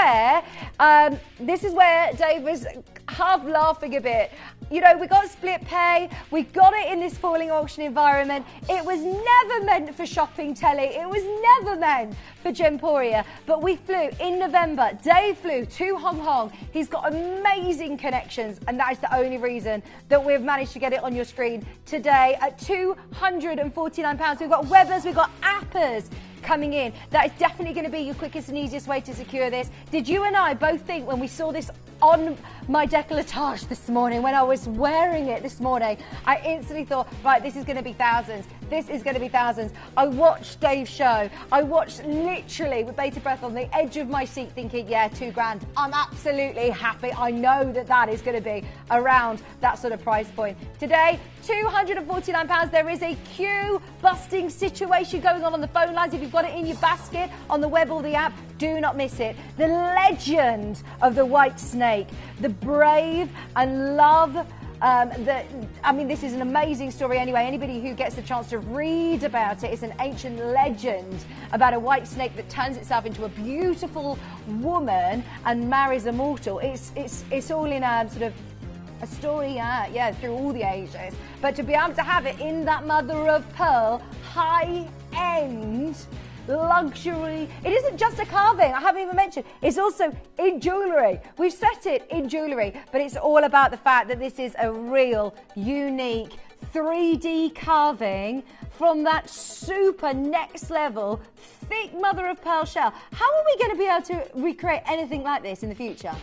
where Dave was half laughing a bit. You know, we got split pay, we got it in this falling auction environment. It was never meant for shopping telly, it was never meant for Gemporia, but we flew in November. Dave flew to Hong Kong. He's got amazing connections, and that is the only reason that we've managed to get it on your screen today at £249. We've got Webbers, we've got Appers coming in. That is definitely going to be your quickest and easiest way to secure this. Did you and I both think when we saw this on my décolletage this morning, when I was wearing it this morning, I instantly thought, right, this is going to be thousands. This is going to be thousands. I watched Dave's show. I watched literally with bated breath on the edge of my seat thinking, yeah, £2,000. I'm absolutely happy. I know that that is going to be around that sort of price point. Today, £249. There is a queue busting situation going on the phone lines. If you've got it in your basket on the web or the app, do not miss it. The legend of the white snake, the brave and love. This is an amazing story anyway. Anybody who gets the chance to read about it, it's an ancient legend about a white snake that turns itself into a beautiful woman and marries a mortal. It's all in a sort of a story, through all the ages. But to be able to have it in that mother of pearl, high-end luxury. It isn't just a carving, I haven't even mentioned. It's also in jewellery. We've set it in jewellery, but it's all about the fact that this is a real, unique 3D carving from that super next level, thick mother of pearl shell. How are we going to be able to recreate anything like this in the future?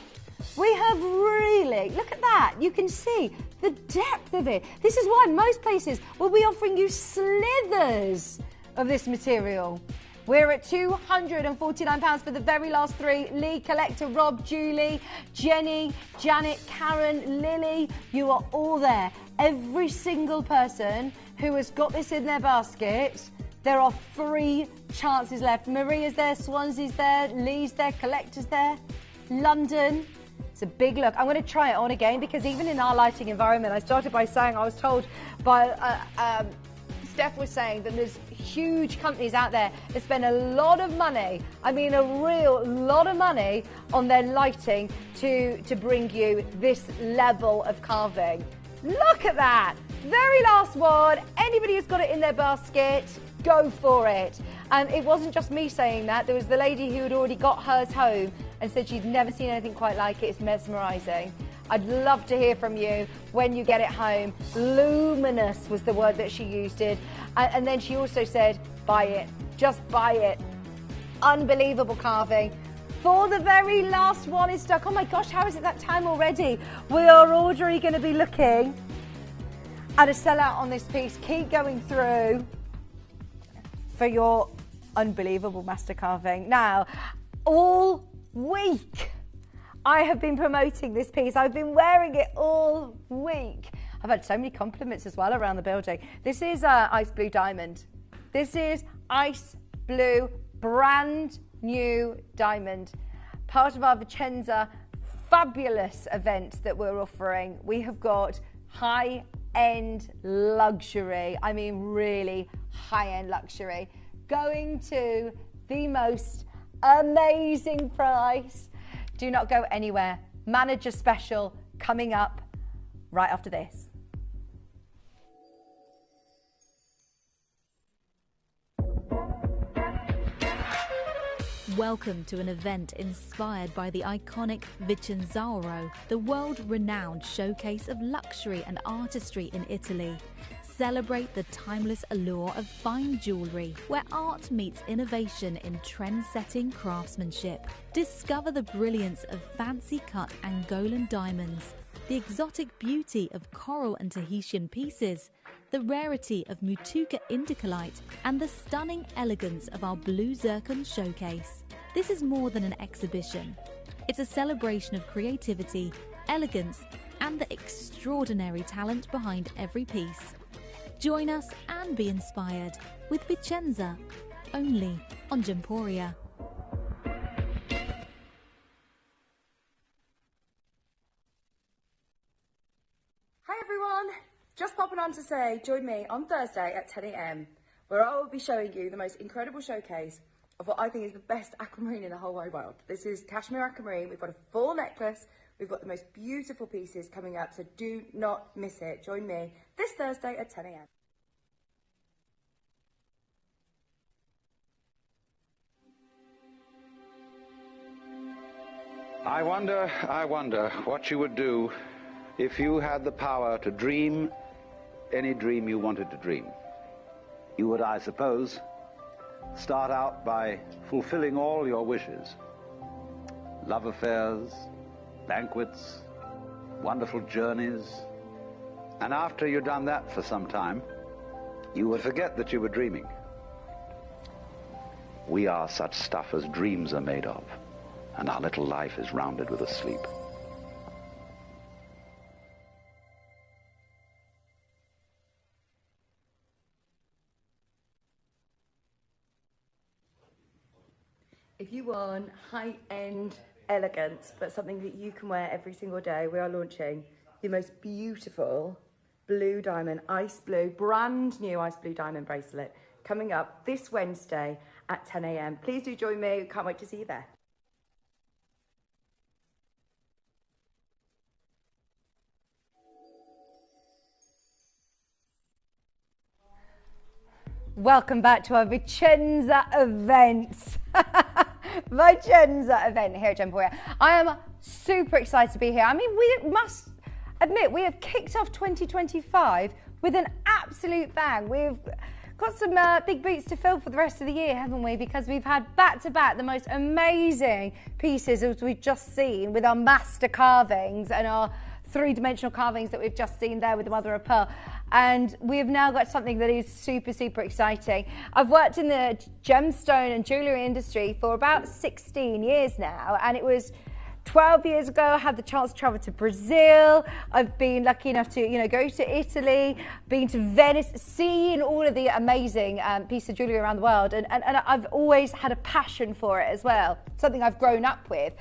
We have really, look at that, you can see the depth of it. This is why most places will be offering you slithers of this material. We're at £249 for the very last three. Lee, Collector, Rob, Julie, Jenny, Janet, Karen, Lily, you are all there. Every single person who has got this in their basket, there are 3 chances left. Maria's there, Swansea's there, Lee's there, Collector's there, London. It's a big look. I'm going to try it on again because even in our lighting environment, I started by saying I was told by Steph was saying that there's huge companies out there that spend a lot of money, I mean a real lot of money on their lighting to bring you this level of carving. Look at that! Very last one. Anybody who's got it in their basket, go for it. And it wasn't just me saying that. There was the lady who had already got hers home and said she'd never seen anything quite like it. It's mesmerising. I'd love to hear from you when you get it home. Luminous was the word that she used it. And then she also said, buy it. Just buy it. Unbelievable carving. For the very last one is stuck. Oh my gosh, how is it that time already? We are already going to be looking at a sellout on this piece. Keep going through for your unbelievable master carving. Now, all week, I have been promoting this piece. I've been wearing it all week. I've had so many compliments as well around the building. This is ice blue diamond. This is ice blue, brand new diamond. Part of our Vicenza fabulous event that we're offering. We have got high-end luxury. I mean, really high-end luxury. Going to the most amazing price. Do not go anywhere. Manager special coming up right after this. Welcome to an event inspired by the iconic Vicenza, the world-renowned showcase of luxury and artistry in Italy. Celebrate the timeless allure of fine jewellery, where art meets innovation in trend-setting craftsmanship. Discover the brilliance of fancy-cut Angolan diamonds, the exotic beauty of coral and Tahitian pieces, the rarity of Mutuca indicolite, and the stunning elegance of our blue zircon showcase. This is more than an exhibition. It's a celebration of creativity, elegance, and the extraordinary talent behind every piece. Join us and be inspired with Vicenza, only on Gemporia. Hi everyone, just popping on to say join me on Thursday at 10 AM where I will be showing you the most incredible showcase of what I think is the best aquamarine in the whole wide world. This is cashmere aquamarine. We've got a full necklace. We've got the most beautiful pieces coming up, so do not miss it. Join me this Thursday at 10 AM. I wonder what you would do if you had the power to dream any dream you wanted to dream. You would, I suppose, start out by fulfilling all your wishes. Love affairs, banquets, wonderful journeys. And after you'd done that for some time, you would forget that you were dreaming. We are such stuff as dreams are made of, and our little life is rounded with a sleep. If you want high-end elegance, but something that you can wear every single day, we are launching the most beautiful blue diamond, ice blue, brand new ice blue diamond bracelet coming up this Wednesday at 10 AM. Please do join me. Can't wait to see you there. Welcome back to our Vicenza event. Vicenza event here at Gemporia. I am super excited to be here. I mean, we must admit, we have kicked off 2025 with an absolute bang. We've got some big boots to fill for the rest of the year, haven't we? Because we've had back-to-back the most amazing pieces as we've just seen with our master carvings and our three-dimensional carvings that we've just seen there with the mother of pearl. And we've now got something that is super, super exciting. I've worked in the gemstone and jewellery industry for about 16 years now, and it was 12 years ago I had the chance to travel to Brazil. I've been lucky enough to, go to Italy, been to Venice, seeing all of the amazing pieces of jewellery around the world, and I've always had a passion for it as well, something I've grown up with.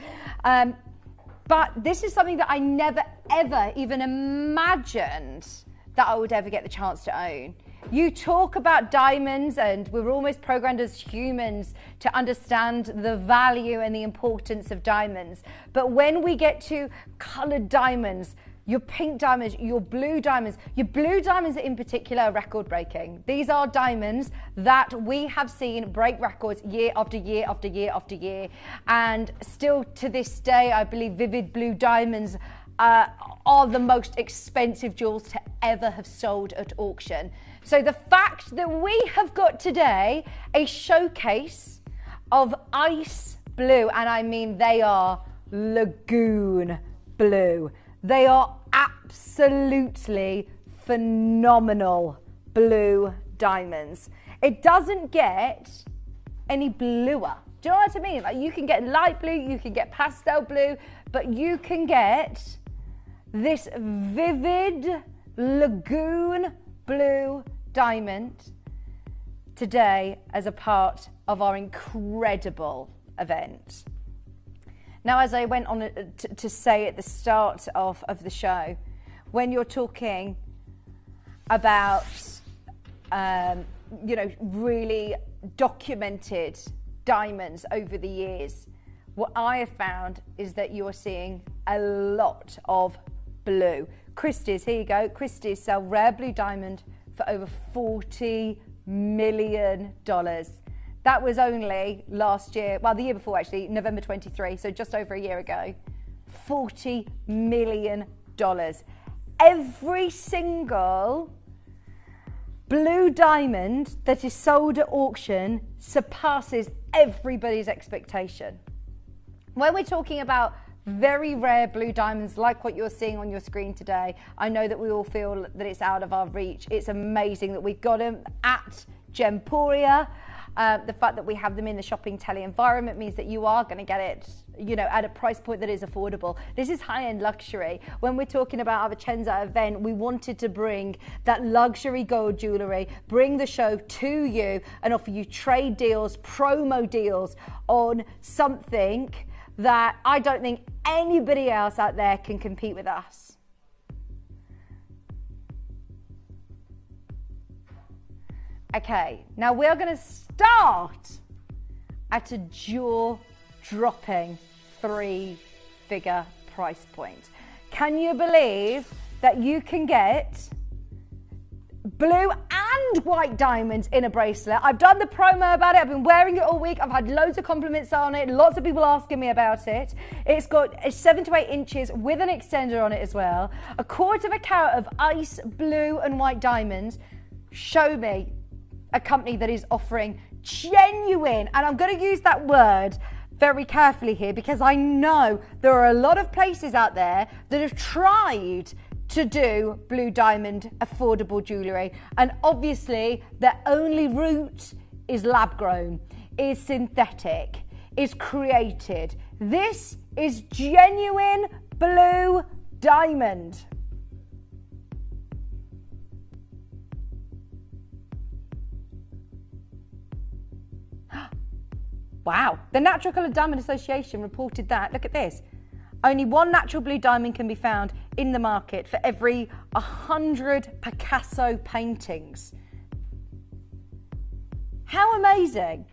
But this is something that I never, ever even imagined that I would ever get the chance to own. You talk about diamonds, and we're almost programmed as humans to understand the value and the importance of diamonds. But when we get to colored diamonds, your pink diamonds, your blue diamonds in particular are record breaking. These are diamonds that we have seen break records year after year after year after year. And still to this day, I believe vivid blue diamonds are the most expensive jewels to ever have sold at auction. So the fact that we have got today a showcase of ice blue, and I mean they are lagoon blue. They are absolutely phenomenal blue diamonds. It doesn't get any bluer. Do you know what I mean? Like, you can get light blue, you can get pastel blue, but you can get this vivid lagoon blue diamond today as a part of our incredible event. Now, as I went on to say at the start of the show, when you're talking about, really documented diamonds over the years, what I have found is that you're seeing a lot of blue. Christie's, here you go. Christie's sell rare blue diamond for over $40 million. That was only last year, well, the year before actually, November 23, so just over a year ago. $40 million. Every single blue diamond that is sold at auction surpasses everybody's expectation. When we're talking about very rare blue diamonds like what you're seeing on your screen today, I know that we all feel that it's out of our reach. It's amazing that we've got them at Gemporia. The fact that we have them in the shopping tele environment means that you are going to get it, at a price point that is affordable. This is high-end luxury. When we're talking about our Vicenza event, we wanted to bring that luxury gold jewellery, bring the show to you and offer you trade deals, promo deals on something that I don't think anybody else out there can compete with us. Okay, now we're going to start at a jaw-dropping 3-figure price point. Can you believe that you can get blue and white diamonds in a bracelet? I've done the promo about it. I've been wearing it all week. I've had loads of compliments on it. Lots of people asking me about it. It's got 7 to 8 inches with an extender on it as well. 1/4 carat of ice blue and white diamonds. Show me a company that is offering genuine, and I'm going to use that word very carefully here because I know there are a lot of places out there that have tried to do blue diamond affordable jewellery, and obviously their only route is lab grown, is synthetic, is created. This is genuine blue diamond. Wow, the Natural Coloured Diamond Association reported that, look at this, only 1 natural blue diamond can be found in the market for every 100 Picasso paintings. How amazing.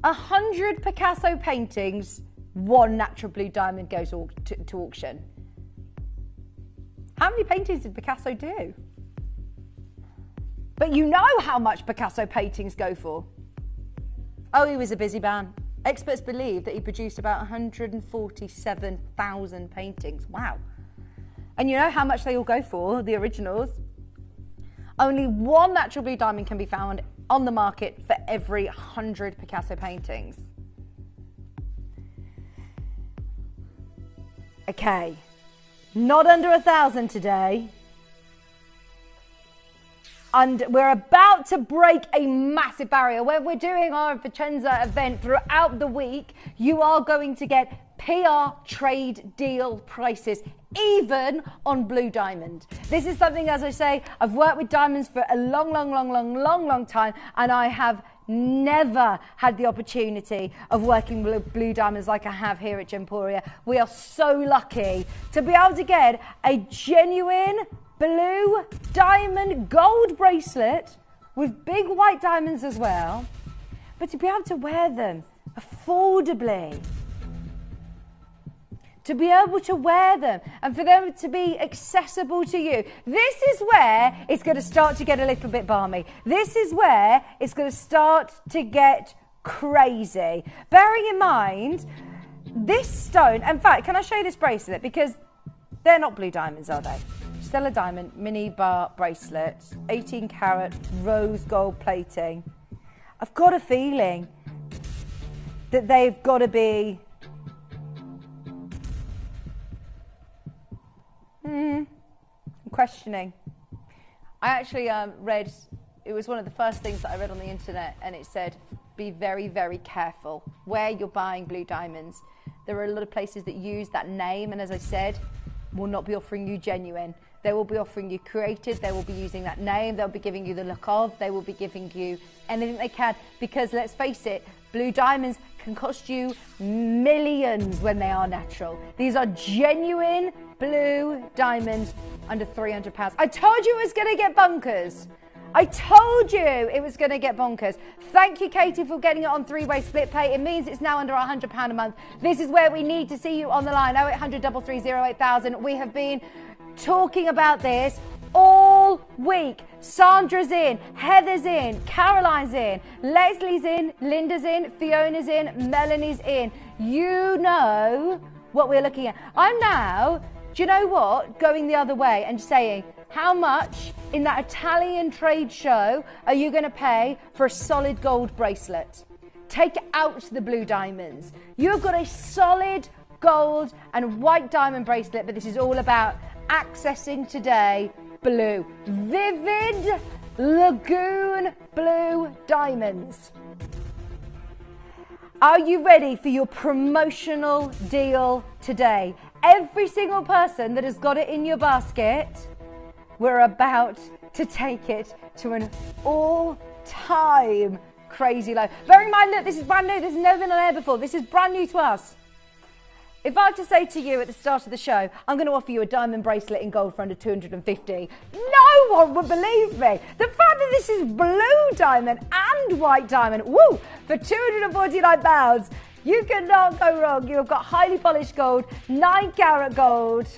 100 Picasso paintings, 1 natural blue diamond goes to auction. How many paintings did Picasso do? But you know how much Picasso paintings go for. Oh, he was a busy man. Experts believe that he produced about 147,000 paintings. Wow. And you know how much they all go for, the originals? Only 1 natural blue diamond can be found on the market for every 100 Picasso paintings. Okay, not under 1,000 today. And we're about to break a massive barrier. When we're doing our Vicenza event throughout the week, you are going to get PR trade deal prices, even on blue diamond. This is something, as I say, I've worked with diamonds for a long time, and I have never had the opportunity of working with blue diamonds like I have here at Gemporia. We are so lucky to be able to get a genuine blue diamond gold bracelet with big white diamonds as well, but to be able to wear them affordably, to be able to wear them and for them to be accessible to you. This is where it's going to start to get a little bit balmy. This is where it's going to start to get crazy. Bearing in mind, this stone, in fact, can I show you this bracelet? Because they're not blue diamonds, are they? Stellar diamond, mini bar bracelet, 18 carat rose gold plating. I've got a feeling that they've got to be I'm questioning. I actually read, it was one of the first things that I read on the internet, and it said, be very, very careful where you're buying blue diamonds. There are a lot of places that use that name, and as I said, will not be offering you genuine. They will be offering you created, they will be using that name, they'll be giving you the look of, they will be giving you anything they can, because let's face it, blue diamonds can cost you millions when they are natural. These are genuine blue diamonds under £300. I told you it was going to get bonkers. I told you it was going to get bonkers. Thank you, Katie, for getting it on three-way split pay. It means it's now under £100 a month. This is where we need to see you on the line. 0800 330 8000. We have been talking about this all week. Sandra's in, Heather's in, Caroline's in, Leslie's in, Linda's in, Fiona's in, Melanie's in. You know what we're looking at. I'm now, do you know what, going the other way and saying, how much in that Italian trade show are you going to pay for a solid gold bracelet? Take out the blue diamonds. You've got a solid gold and white diamond bracelet, but this is all about accessing today blue, vivid lagoon blue diamonds. Are you ready for your promotional deal today? Every single person that has got it in your basket, we're about to take it to an all-time crazy low. Bearing in mind, look, this is brand new. This has never been on air before. This is brand new to us. If I were to say to you at the start of the show, I'm going to offer you a diamond bracelet in gold for under 250, no one would believe me. The fact that this is blue diamond and white diamond, woo, for £249, you cannot go wrong. You've got highly polished gold, 9 carat gold,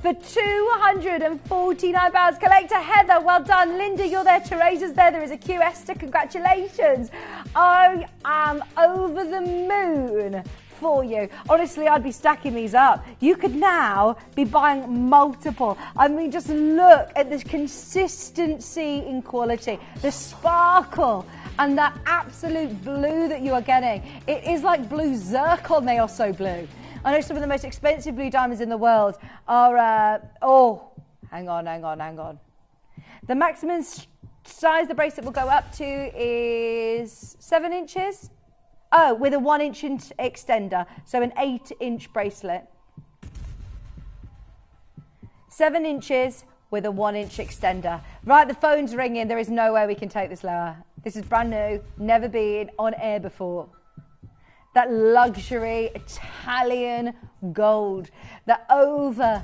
for £249. Collector Heather, well done. Linda, you're there. Teresa's there. There is a Q. Esther, congratulations. I am over the moon for you. Honestly, I'd be stacking these up. You could now be buying multiple. I mean, just look at the consistency in quality, the sparkle, and that absolute blue that you are getting. It is like blue zircon. They are so blue. I know some of the most expensive blue diamonds in the world are, hang on. The maximum size the bracelet will go up to is 7 inches. Oh, with a 1 inch extender, so an 8-inch bracelet. 7 inches with a 1 inch extender. Right, the phone's ringing. There is no way we can take this lower. This is brand new, never been on air before. That luxury Italian gold, the over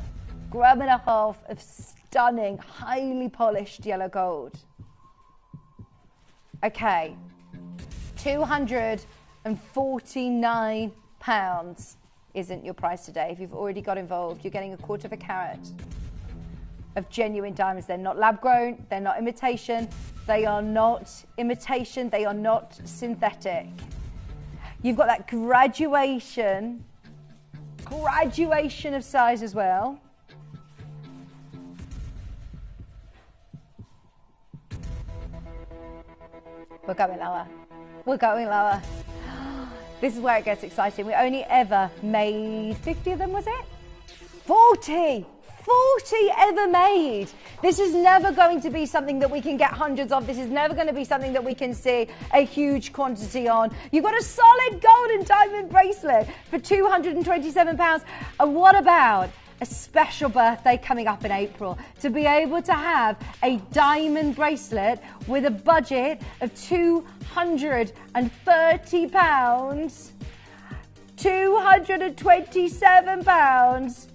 gram and a half of stunning, highly polished yellow gold. Okay, £249 isn't your price today. If you've already got involved, you're getting a 1/4 carat of genuine diamonds. They're not lab grown, they're not imitation, they are not synthetic. You've got that graduation of size as well. We're going lower. This is where it gets exciting. We only ever made 50 of them, was it? 40 ever made. This is never going to be something that we can get hundreds of. This is never going to be something that we can see a huge quantity on. You've got a solid gold and diamond bracelet for £227. And what about a special birthday coming up in April? To be able to have a diamond bracelet with a budget of £230, £227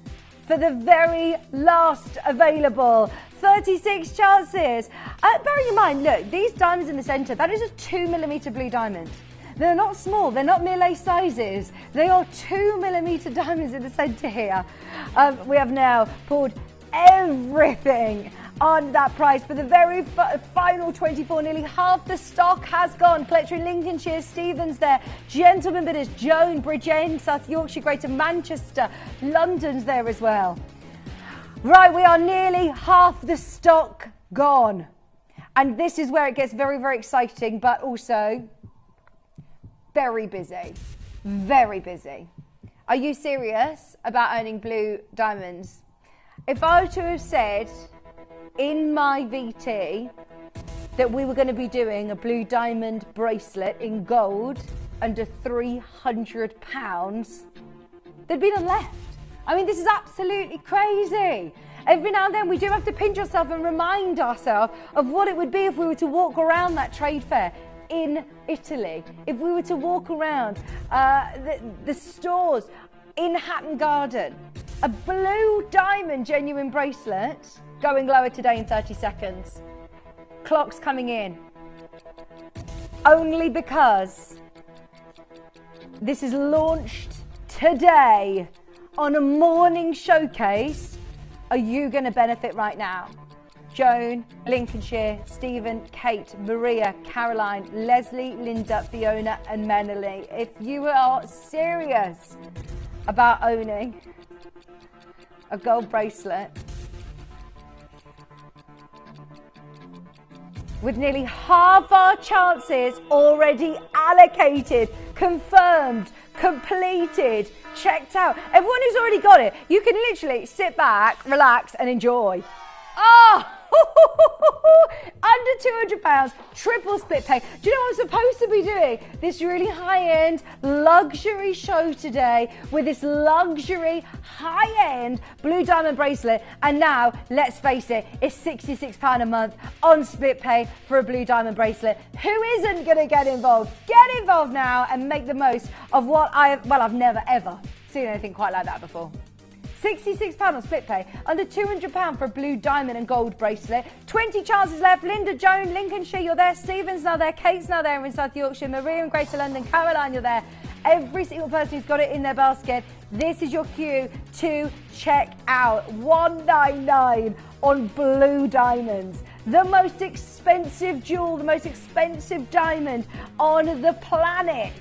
for the very last available 36 chances. Bearing in mind, look, these diamonds in the centre, that is a 2mm blue diamond. They're not small, they're not mere sizes. They are 2mm diamonds in the centre here. We have now pulled everything on that price for the very final 24. Nearly half the stock has gone. Collector in Lincolnshire, Stevens there, Gentleman Bidders, Joan, Bridgend, South Yorkshire, Greater Manchester, London's there as well. Right, we are nearly half the stock gone. And this is where it gets very, very exciting, but also very busy. Very busy. Are you serious about earning blue diamonds? If I were to have said in my VT that we were going to be doing a blue diamond bracelet in gold under £300, there'd be none left. I mean, this is absolutely crazy. Every now and then we do have to pinch ourselves and remind ourselves of what it would be if we were to walk around that trade fair in Italy, if we were to walk around the stores in Hatton Garden. A blue diamond genuine bracelet going lower today in 30 seconds. Clock's coming in. Only because this is launched today on a morning showcase. Are you going to benefit right now? Joan, Lincolnshire, Stephen, Kate, Maria, Caroline, Leslie, Linda, Fiona and Menely. If you are serious about owning a gold bracelet with nearly half our chances already allocated, confirmed, completed, checked out. Everyone who's already got it, you can literally sit back, relax and enjoy. Oh, under £200, triple split pay. Do you know what I'm supposed to be doing? This really high-end luxury show today with this luxury high-end blue diamond bracelet. And now, let's face it, it's £66 a month on split pay for a blue diamond bracelet. Who isn't going to get involved? Get involved now and make the most of what I've never ever seen anything quite like that before. £66 on split pay, under £200 for a blue diamond and gold bracelet. 20 chances left. Linda, Joan, Lincolnshire, you're there. Stephen's now there. Kate's now there in South Yorkshire. Maria in Greater London. Caroline, you're there. Every single person who's got it in their basket, this is your cue to check out. $199 on blue diamonds. The most expensive jewel, the most expensive diamond on the planet.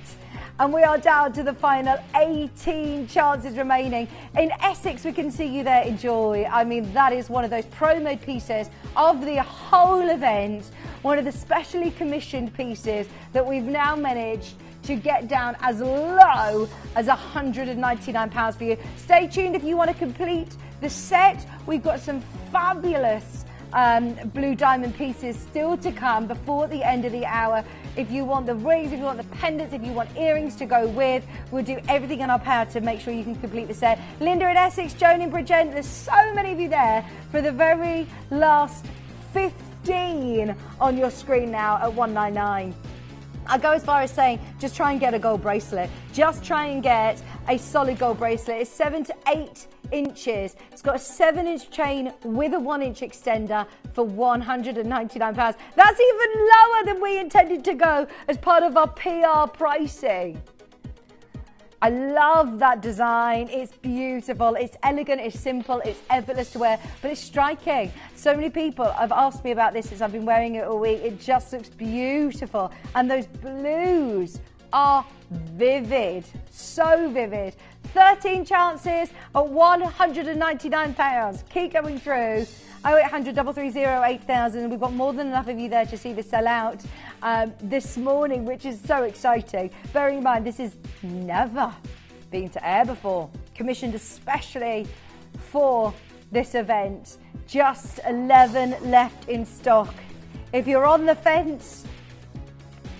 And we are down to the final 18 chances remaining. In Essex, we can see you there. Enjoy. I mean, that is one of those promo pieces of the whole event. One of the specially commissioned pieces that we've now managed to get down as low as £199 for you. Stay tuned if you want to complete the set. We've got some fabulous blue diamond pieces still to come before the end of the hour. If you want the rings, if you want the pendants, if you want earrings to go with, we'll do everything in our power to make sure you can complete the set. Linda in Essex, Joan in Bridgend, there's so many of you there for the very last 15 on your screen now at $199. I go as far as saying, just try and get a gold bracelet. Just try and get a solid gold bracelet. It's 7 to 8 inches. It's got a 7-inch chain with a 1-inch extender for £199. That's even lower than we intended to go as part of our PR pricing. I love that design. It's beautiful, it's elegant, it's simple, it's effortless to wear, but it's striking. So many people have asked me about this since I've been wearing it all week. It just looks beautiful. And those blues are vivid, so vivid. 13 chances at £199. Keep going through. 0800 330 8000. We've got more than enough of you there to see the sell out this morning, which is so exciting. Bearing in mind, this has never been to air before. Commissioned especially for this event. Just 11 left in stock. If you're on the fence,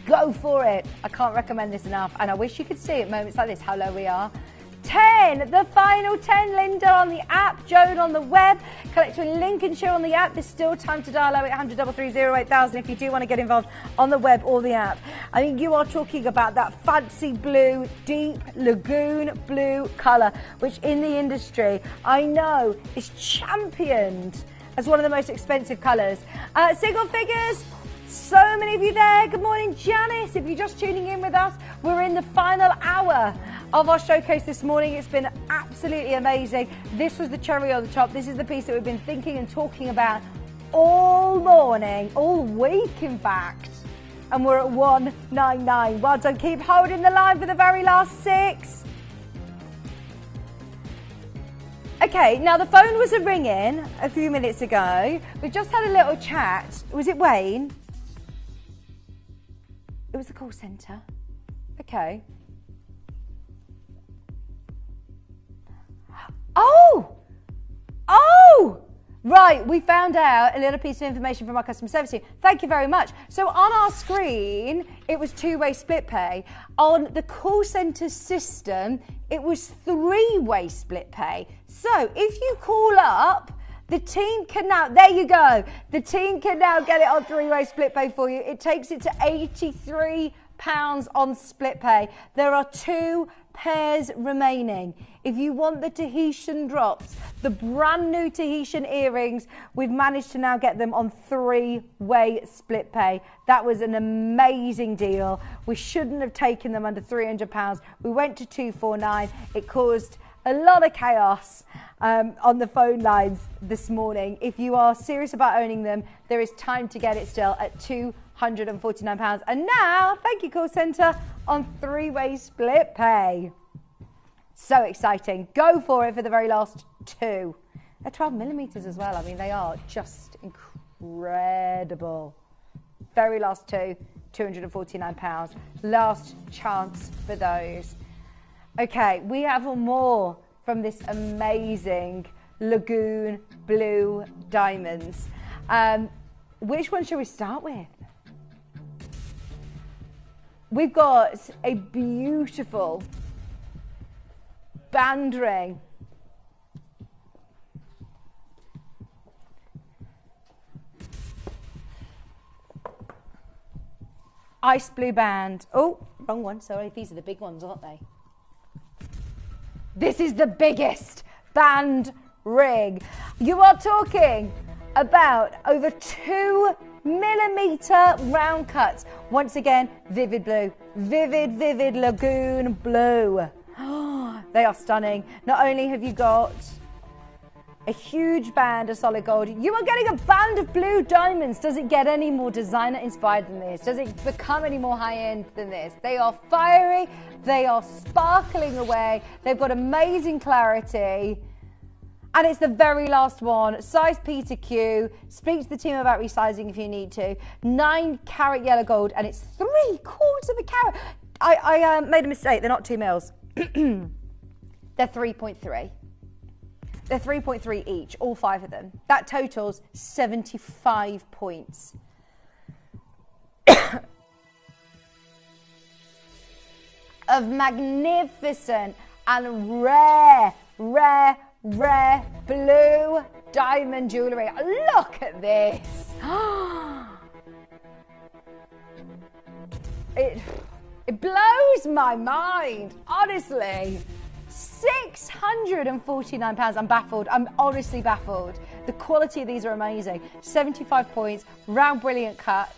go for it. I can't recommend this enough. And I wish you could see at moments like this how low we are. 10, the final 10, Linda on the app, Joan on the web, Collector in Lincolnshire on the app. There's still time to dial 0800 330 8000 if you do want to get involved on the web or the app. I mean, you are talking about that fancy blue, deep lagoon blue colour, which in the industry, I know is championed as one of the most expensive colours. Single figures, so many of you there. Good morning, Janice. If you're just tuning in with us, we're in the final hour of our showcase this morning. It's been absolutely amazing. This was the cherry on the top. This is the piece that we've been thinking and talking about all morning, all week in fact. And we're at 199. Well done. Keep holding the line for the very last 6. Okay, now the phone was ringing a few minutes ago. We just had a little chat. Was it Wayne? It was the call centre. Okay. Oh! Right, we found out a little piece of information from our customer service team. Thank you very much. So on our screen, it was 2-way split pay. On the call centre system, it was 3-way split pay. So if you call up, the team can now, there you go. The team can now get it on 3-way split pay for you. It takes it to £83 on split pay. There are 2 pairs remaining. If you want the Tahitian drops, the brand new Tahitian earrings, we've managed to now get them on 3-way split pay. That was an amazing deal. We shouldn't have taken them under £300. We went to 249. It caused a lot of chaos on the phone lines this morning. If you are serious about owning them, there is time to get it still at £249. And now, thank you call centre, on 3-way split pay. So exciting. Go for it for the very last 2. They're 12mm as well. I mean, they are just incredible. Very last 2, £249. Last chance for those. Okay, we have more from this amazing Lagoon Blue Diamonds. Which one should we start with? We've got a beautiful band ring. Ice blue band. Oh, wrong one, sorry. These are the big ones, aren't they? This is the biggest band ring. You are talking about over 2mm round cuts. Once again, vivid blue. Vivid lagoon blue. They are stunning. Not only have you got a huge band of solid gold, you are getting a band of blue diamonds. Does it get any more designer inspired than this? Does it become any more high end than this? They are fiery, they are sparkling away, they've got amazing clarity. And it's the very last one, size P to Q. Speak to the team about resizing if you need to. 9 carat yellow gold, and it's 3/4 of a carat. I made a mistake, they're not 2 mils. They're 3.3. They're 3.3 each, all 5 of them. That totals 75 points. Of magnificent and rare blue diamond jewellery. Look at this. It blows my mind, honestly. £649. I'm baffled. I'm honestly baffled. The quality of these are amazing. 75 points, round brilliant cut,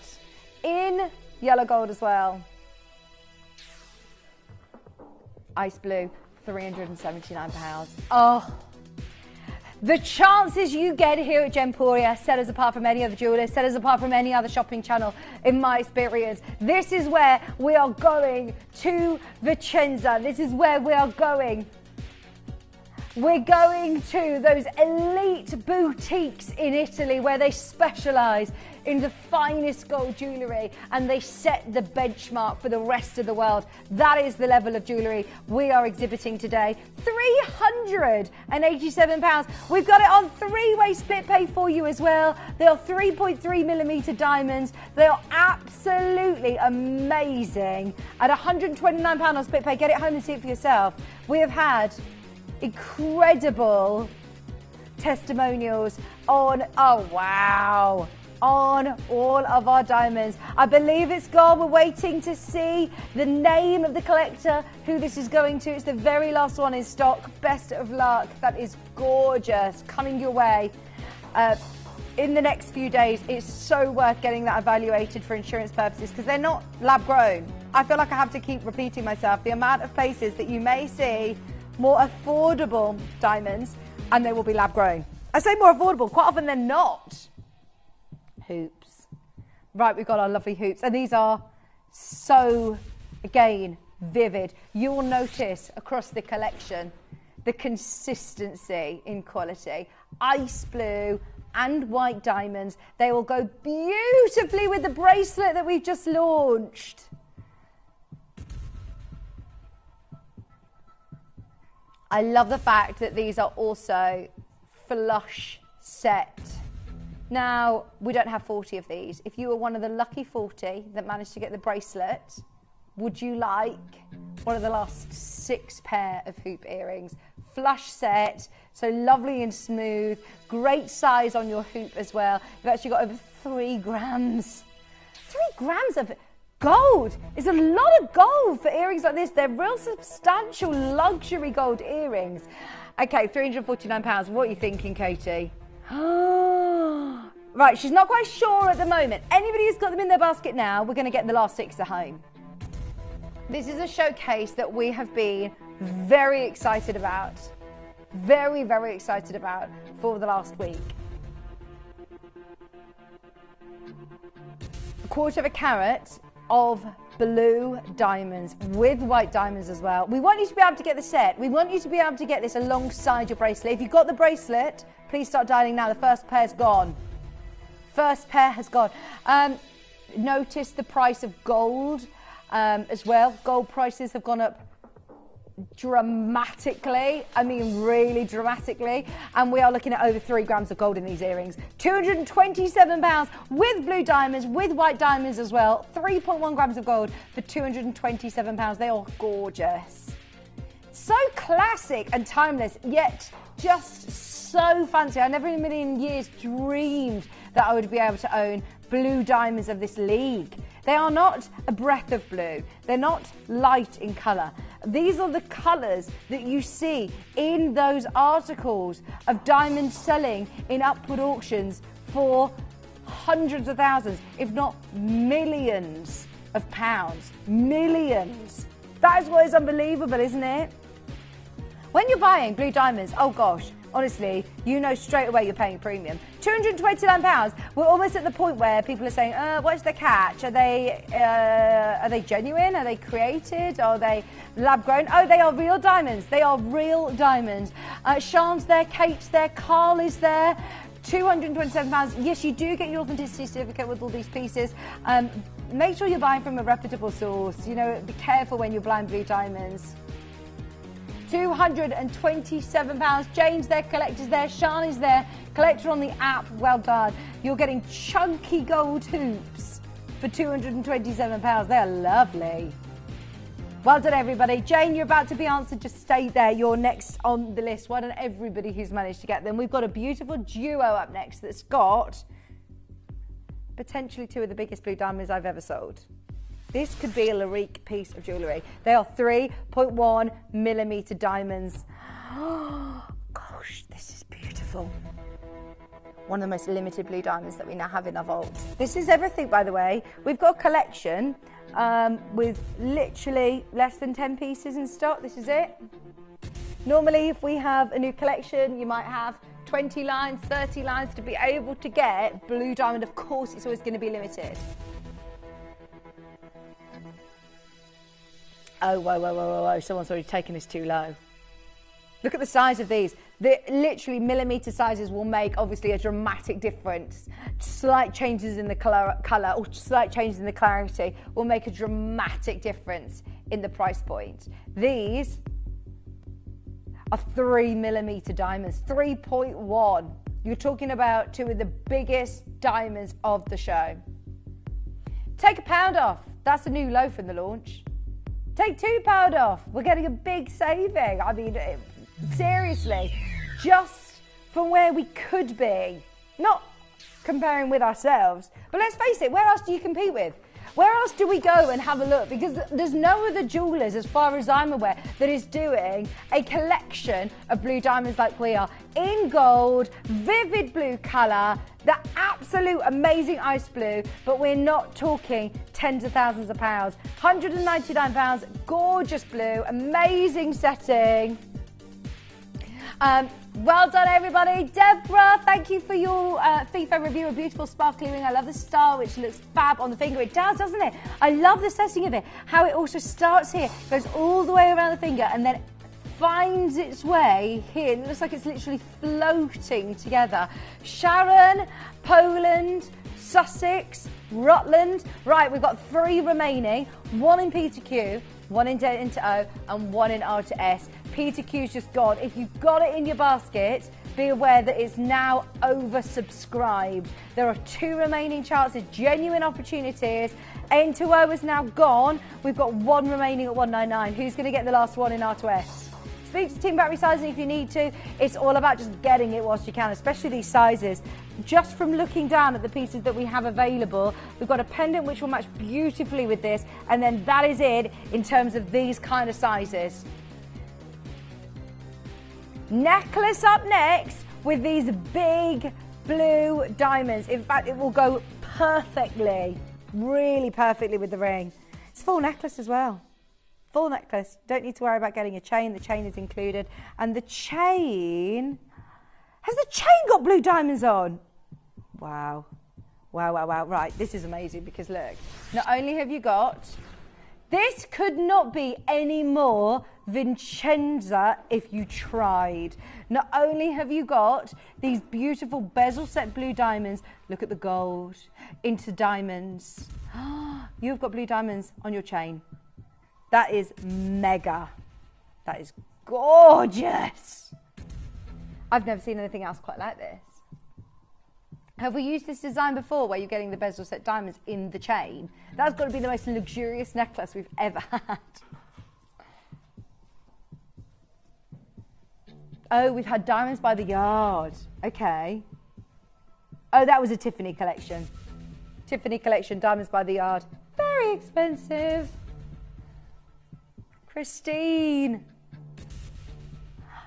in yellow gold as well. Ice blue, £379. Oh, the chances you get here at Gemporia set us apart from any other jeweller, set us apart from any other shopping channel, in my experience. This is where we are going to Vicenza. This is where we are going. We're going to those elite boutiques in Italy where they specialise in the finest gold jewellery and they set the benchmark for the rest of the world. That is the level of jewellery we are exhibiting today. £387. We've got it on 3-way split pay for you as well. They are 3.3mm diamonds. They are absolutely amazing. At £129 on split pay, get it home and see it for yourself. We have had incredible testimonials on, oh wow, on all of our diamonds. I believe it's gone. We're waiting to see the name of the collector, who this is going to. It's the very last one in stock. Best of luck. That is gorgeous. Coming your way. in the next few days, it's so worth getting that evaluated for insurance purposes because they're not lab grown. I feel like I have to keep repeating myself. The amount of places that you may see more affordable diamonds and they will be lab grown. I say more affordable, quite often they're not. Hoops. Right, we've got our lovely hoops and these are so, again, vivid. You will notice across the collection the consistency in quality. Ice blue and white diamonds. They will go beautifully with the bracelet that we've just launched. I love the fact that these are also flush set. Now, we don't have 40 of these. If you were one of the lucky 40 that managed to get the bracelet, would you like one of the last 6 pair of hoop earrings? Flush set, so lovely and smooth, great size on your hoop as well. You've actually got over 3 grams. 3 grams of gold is a lot of gold for earrings like this. They're real substantial luxury gold earrings. Okay, £349. What are you thinking, Katie? Right, she's not quite sure at the moment. Anybody who's got them in their basket now, we're going to get the last 6 at home. This is a showcase that we have been very excited about. Very, very excited about for the last week. 1/4 carat of blue diamonds with white diamonds as well. We want you to be able to get the set. We want you to be able to get this alongside your bracelet. If you've got the bracelet, please start dialing now. The first pair's gone. First pair has gone. Notice the price of gold as well. Gold prices have gone up dramatically. I mean, really dramatically. And we are looking at over 3 grams of gold in these earrings. £227 with blue diamonds, with white diamonds as well. 3.1 grams of gold for £227. They are gorgeous. So classic and timeless, yet just so fancy. I never in a million years dreamed that I would be able to own blue diamonds of this league. They are not a breath of blue. They're not light in colour. These are the colours that you see in those articles of diamonds selling in upward auctions for hundreds of thousands, if not millions of pounds. Millions. That is what is unbelievable, isn't it? When you're buying blue diamonds, oh gosh, honestly, you know straight away you're paying a premium. £229. We're almost at the point where people are saying, what's the catch? Are they genuine? Are they created? Are they lab grown? Oh, they are real diamonds. They are real diamonds. Sean's there, Kate's there, Carl is there. £227. Yes, you do get your authenticity certificate with all these pieces. Make sure you're buying from a reputable source. You know, be careful when you're buying blue diamonds. £227. Jane's there, collector's there, Sean is there, collector on the app, well done. You're getting chunky gold hoops for £227. They're lovely. Well done, everybody. Jane, you're about to be answered. Just stay there. You're next on the list. Well done, everybody who's managed to get them. We've got a beautiful duo up next that's got potentially 2 of the biggest blue diamonds I've ever sold. This could be a Larique piece of jewellery. They are 3.1 millimetre diamonds. Oh, gosh, this is beautiful. One of the most limited blue diamonds that we now have in our vault. This is everything, by the way. We've got a collection with literally less than 10 pieces in stock. This is it. Normally, if we have a new collection, you might have 20 lines, 30 lines to be able to get blue diamond. Of course, it's always going to be limited. Oh, whoa, whoa, whoa, whoa, whoa. Someone's already taken this too low. Look at the size of these. The literally millimetre sizes will make, obviously, a dramatic difference. Slight changes in the colour or slight changes in the clarity will make a dramatic difference in the price point. These are 3 millimetre diamonds, 3.1. You're talking about 2 of the biggest diamonds of the show. Take £1 off. That's a new low from the launch. Take £2 off. We're getting a big saving. I mean, seriously, just from where we could be. Not comparing with ourselves, but let's face it, where else do you compete with? Where else do we go and have a look? Because there's no other jewellers, as far as I'm aware, that is doing a collection of blue diamonds like we are. In gold, vivid blue colour, the absolute amazing ice blue, but we're not talking tens of thousands of pounds. £199, gorgeous blue, amazing setting. Well done, everybody. Deborah, thank you for your FIFA review. A beautiful sparkly ring. I love the star, which looks fab on the finger. It does, doesn't it? I love the setting of it. How it also starts here, goes all the way around the finger, and then finds its way here. It looks like it's literally floating together. Sharon, Poland, Sussex, Rutland. Right, we've got 3 remaining. 1 in P to Q, 1 in D into O, and 1 in R to S. P to Q's just gone. If you've got it in your basket, be aware that it's now oversubscribed. There are 2 remaining chances, genuine opportunities. N to O is now gone. We've got 1 remaining at 199. Who's going to get the last one in R to S? Speak to Team Battery Sizing if you need to. It's all about just getting it whilst you can, especially these sizes. Just from looking down at the pieces that we have available, we've got a pendant which will match beautifully with this, and then that is it in terms of these kind of sizes. Necklace up next with these big blue diamonds. In fact, it will go perfectly, really perfectly with the ring. It's a full necklace as well. Full necklace. Don't need to worry about getting a chain. The chain is included. And the chain... Has the chain got blue diamonds on? Wow. Wow, wow, wow. Right, this is amazing because look, not only have you got... This could not be any more Vincenza if you tried. Not only have you got these beautiful bezel set blue diamonds, look at the gold, into diamonds. You've got blue diamonds on your chain. That is mega. That is gorgeous. I've never seen anything else quite like this. Have we used this design before where you're getting the bezel set diamonds in the chain? That's got to be the most luxurious necklace we've ever had. Oh, we've had diamonds by the yard. Okay. Oh, that was a Tiffany collection. Tiffany collection, diamonds by the yard. Very expensive. Christine.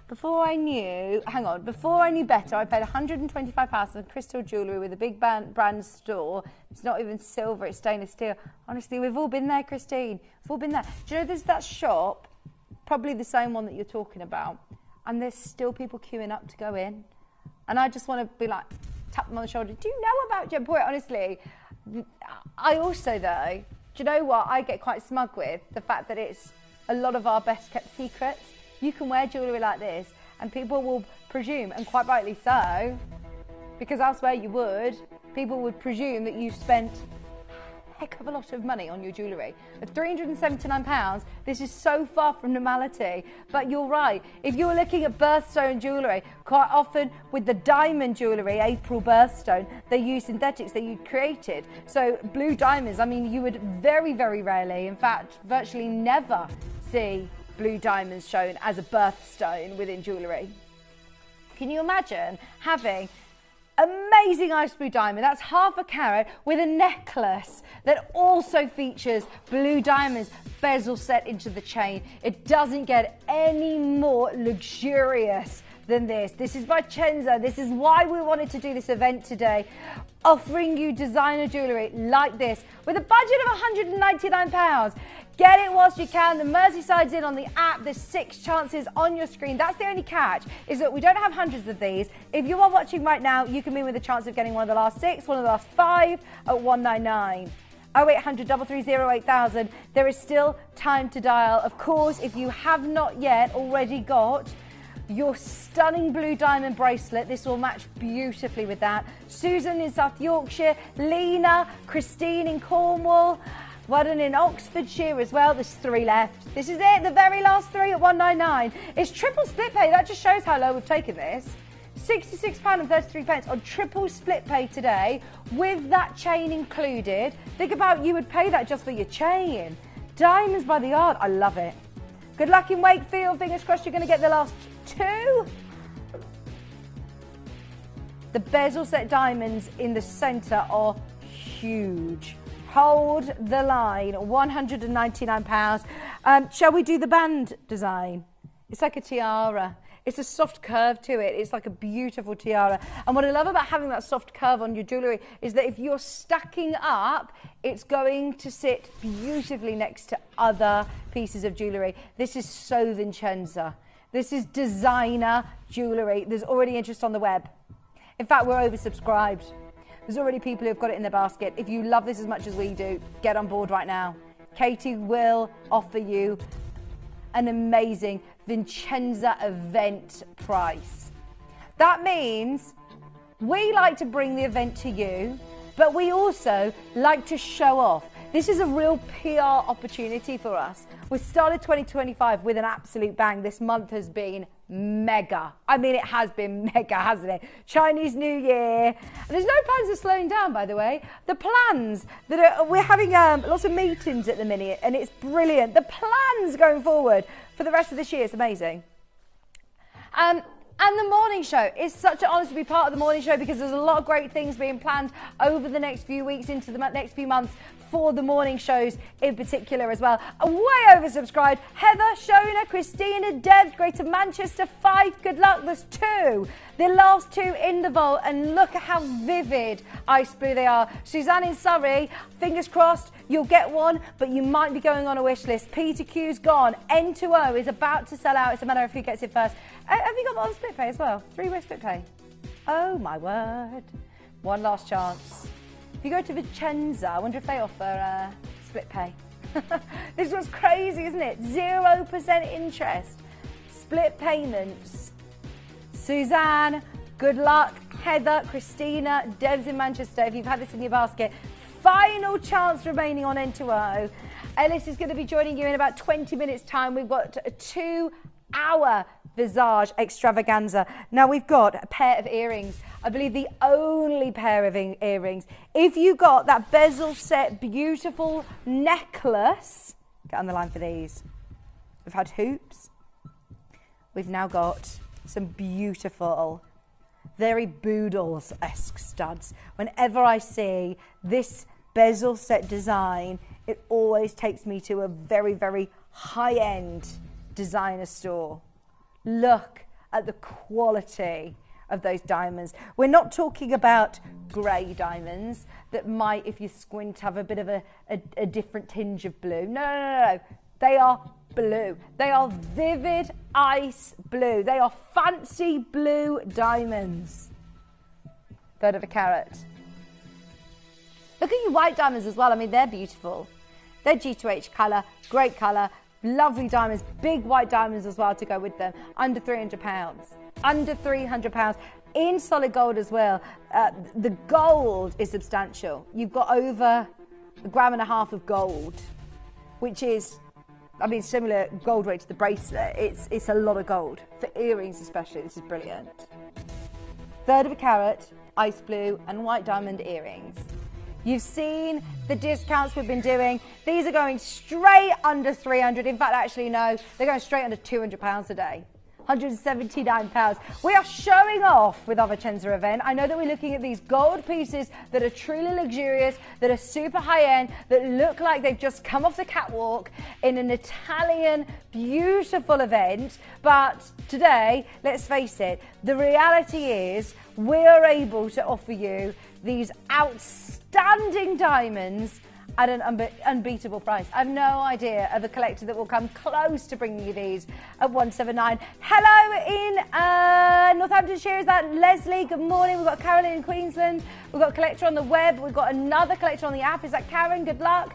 Before I knew better, I paid £125 for crystal jewellery with a big brand store. It's not even silver, it's stainless steel. Honestly, we've all been there, Christine. We've all been there. Do you know there's that shop, probably the same one that you're talking about, and there's still people queuing up to go in? And I just want to be like, tap them on the shoulder. Do you know about Gemporia? Honestly, I also, though, do you know what I get quite smug with? The fact that it's a lot of our best kept secrets. You can wear jewellery like this and people will presume, and quite rightly so, because elsewhere you would, people would presume that you've spent a heck of a lot of money on your jewellery. At £379, this is so far from normality. But you're right, if you're looking at birthstone jewellery, quite often with the diamond jewellery, April birthstone, they use synthetics that you created. So blue diamonds, I mean, you would very, very rarely, in fact, virtually never see blue diamonds shown as a birthstone within jewellery. Can you imagine having amazing ice blue diamond, that's half a carat, with a necklace that also features blue diamonds bezel set into the chain? It doesn't get any more luxurious than this. This is Vincenza. This is why we wanted to do this event today, offering you designer jewellery like this with a budget of £199. Get it whilst you can. The Merseyside's in on the app. There's 6 chances on your screen. That's the only catch, is that we don't have hundreds of these. If you are watching right now, you can be with a chance of getting one of the last 6, one of the last 5 at 199. 0800 330 8000. There is still time to dial. Of course, if you have not yet already got your stunning blue diamond bracelet, this will match beautifully with that. Susan in South Yorkshire, Lena, Christine in Cornwall, Wadden in Oxfordshire as well. There's 3 left. This is it, the very last 3 at 199. It's triple split pay. That just shows how low we've taken this. £66.33 on triple split pay today with that chain included. Think about, you would pay that just for your chain. Diamonds by the yard. I love it. Good luck in Wakefield. Fingers crossed you're going to get the last 2. The bezel set diamonds in the centre are huge. Hold the line, £199. Shall we do the band design? It's like a tiara. It's a soft curve to it. It's like a beautiful tiara. And what I love about having that soft curve on your jewellery is that if you're stacking up, it's going to sit beautifully next to other pieces of jewellery. This is so Vincenza. This is designer jewellery. There's already interest on the web. In fact, we're oversubscribed. There's already people who've got it in their basket. If you love this as much as we do, get on board right now. Katie will offer you an amazing Vincenza event price. That means we like to bring the event to you, but we also like to show off. This is a real PR opportunity for us. We started 2025 with an absolute bang. This month has been mega. I mean, it has been mega, hasn't it? Chinese New Year. And there's no plans of slowing down, by the way. The plans that we're having lots of meetings at the minute, and it's brilliant. The plans going forward for the rest of this year is amazing. And the morning show, it's such an honour to be part of the morning show because there's a lot of great things being planned over the next few weeks into the next few months for the morning shows in particular as well. Way oversubscribed. Heather, Shona, Christina, Deb, Greater Manchester, 5. Good luck. There's 2. The last 2 in the vault, and look at how vivid ice blue they are. Suzanne in Surrey, fingers crossed you'll get one, but you might be going on a wish list. Peter Q's gone. N2O is about to sell out. It's a matter of who gets it first. Have you got that on split pay as well? 3-way split pay. Oh my word. One last chance. If you go to Vincenza, I wonder if they offer split pay. This was crazy, isn't it? 0% interest. Split payments. Suzanne, good luck. Heather, Christina, Dev's in Manchester. If you've had this in your basket, final chance remaining on N2O. Ellis is going to be joining you in about 20 minutes' time. We've got a 2-hour Visage extravaganza. Now we've got a pair of earrings. I believe the only pair of earrings. If you got that bezel set, beautiful necklace, get on the line for these. We've had hoops. We've now got some beautiful, very Boodles-esque studs. Whenever I see this bezel set design, it always takes me to a very, very high-end designer store. Look at the quality of those diamonds. We're not talking about grey diamonds that might, if you squint, have a bit of a different tinge of blue. No. They are blue. They are vivid ice blue. They are fancy blue diamonds. 1/3 of a carat. Look at your white diamonds as well. I mean, they're beautiful. They're G2H colour, great colour. Lovely diamonds, big white diamonds as well to go with them. Under £300. Under £300 in solid gold as well. The gold is substantial. You've got over 1.5 grams of gold, which is, I mean, similar gold rate to the bracelet. It's a lot of gold for earrings, especially. This is brilliant. 1/3 of a carat, ice blue and white diamond earrings. You've seen the discounts we've been doing. These are going straight under 300. In fact, actually, no, they're going straight under £200 a day. £179. We are showing off with our Vincenza event. I know that we're looking at these gold pieces that are truly luxurious, that are super high-end, that look like they've just come off the catwalk in an Italian, beautiful event. But today, let's face it, the reality is we're able to offer you these outstanding diamonds at an unbeatable price. I have no idea of a collector that will come close to bringing you these at 179. Hello in Northamptonshire, is that Leslie? Good morning. We've got Carolyn in Queensland. We've got a collector on the web. We've got another collector on the app. Is that Karen? Good luck.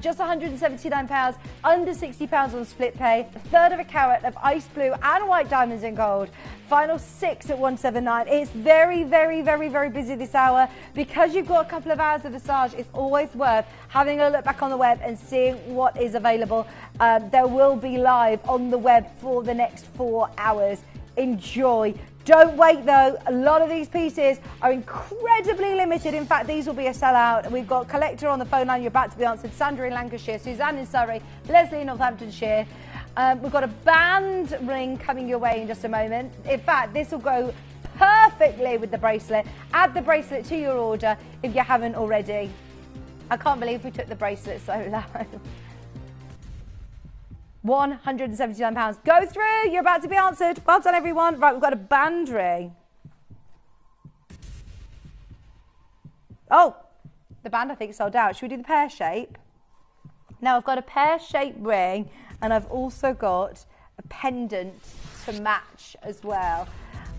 Just £179, under £60 on split pay. 1/3 of a carat of ice blue and white diamonds in gold. Final 6 at 179. It's very, very, very, very busy this hour. Because you've got a couple of hours of Visage, it's always worth having a look back on the web and seeing what is available. There will be live on the web for the next 4 hours. Enjoy. Don't wait though, a lot of these pieces are incredibly limited. In fact, these will be a sellout. We've got collector on the phone line, you're about to be answered. Sandra in Lancashire, Suzanne in Surrey, Leslie in Northamptonshire. We've got a band ring coming your way in just a moment. In fact, this will go perfectly with the bracelet. Add the bracelet to your order if you haven't already. I can't believe we took the bracelet so low. £179. Go through. You're about to be answered. Well done, everyone. Right, we've got a band ring. Oh, the band I think sold out. Should we do the pear shape? Now I've got a pear-shaped ring, and I've also got a pendant to match as well.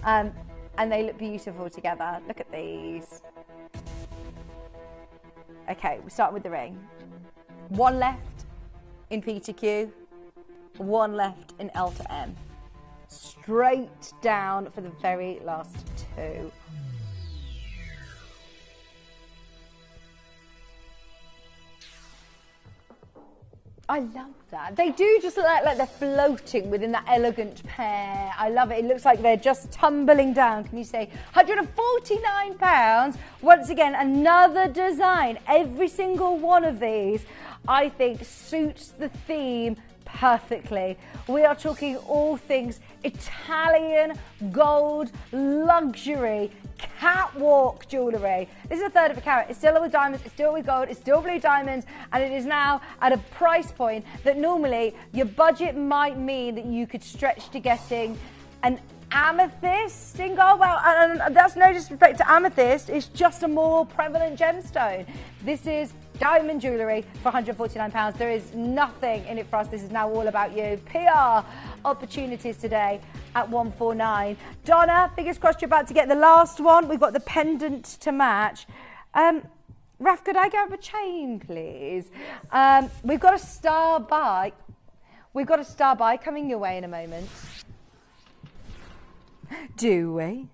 And they look beautiful together. Look at these. Okay, we start with the ring. One left in P to Q, one left in L to M. Straight down for the very last two. I love that. They do just look like they're floating within that elegant pear. I love it. It looks like they're just tumbling down. Can you say £149? Once again, another design. Every single one of these, I think, suits the theme perfectly. We are talking all things Italian gold luxury catwalk jewellery. This is a third of a carat. It's still with diamonds, it's still with gold, it's still blue diamonds, and it is now at a price point that normally your budget might mean that you could stretch to getting an amethyst in gold. Well, and that's no disrespect to amethyst, it's just a more prevalent gemstone. This is diamond jewellery for £149. There is nothing in it for us. This is now all about you. PR opportunities today at 149. Donna, fingers crossed you're about to get the last one. We've got the pendant to match. Raf, could I go over a chain, please? We've got a star buy. We've got a star buy coming your way in a moment. Do we?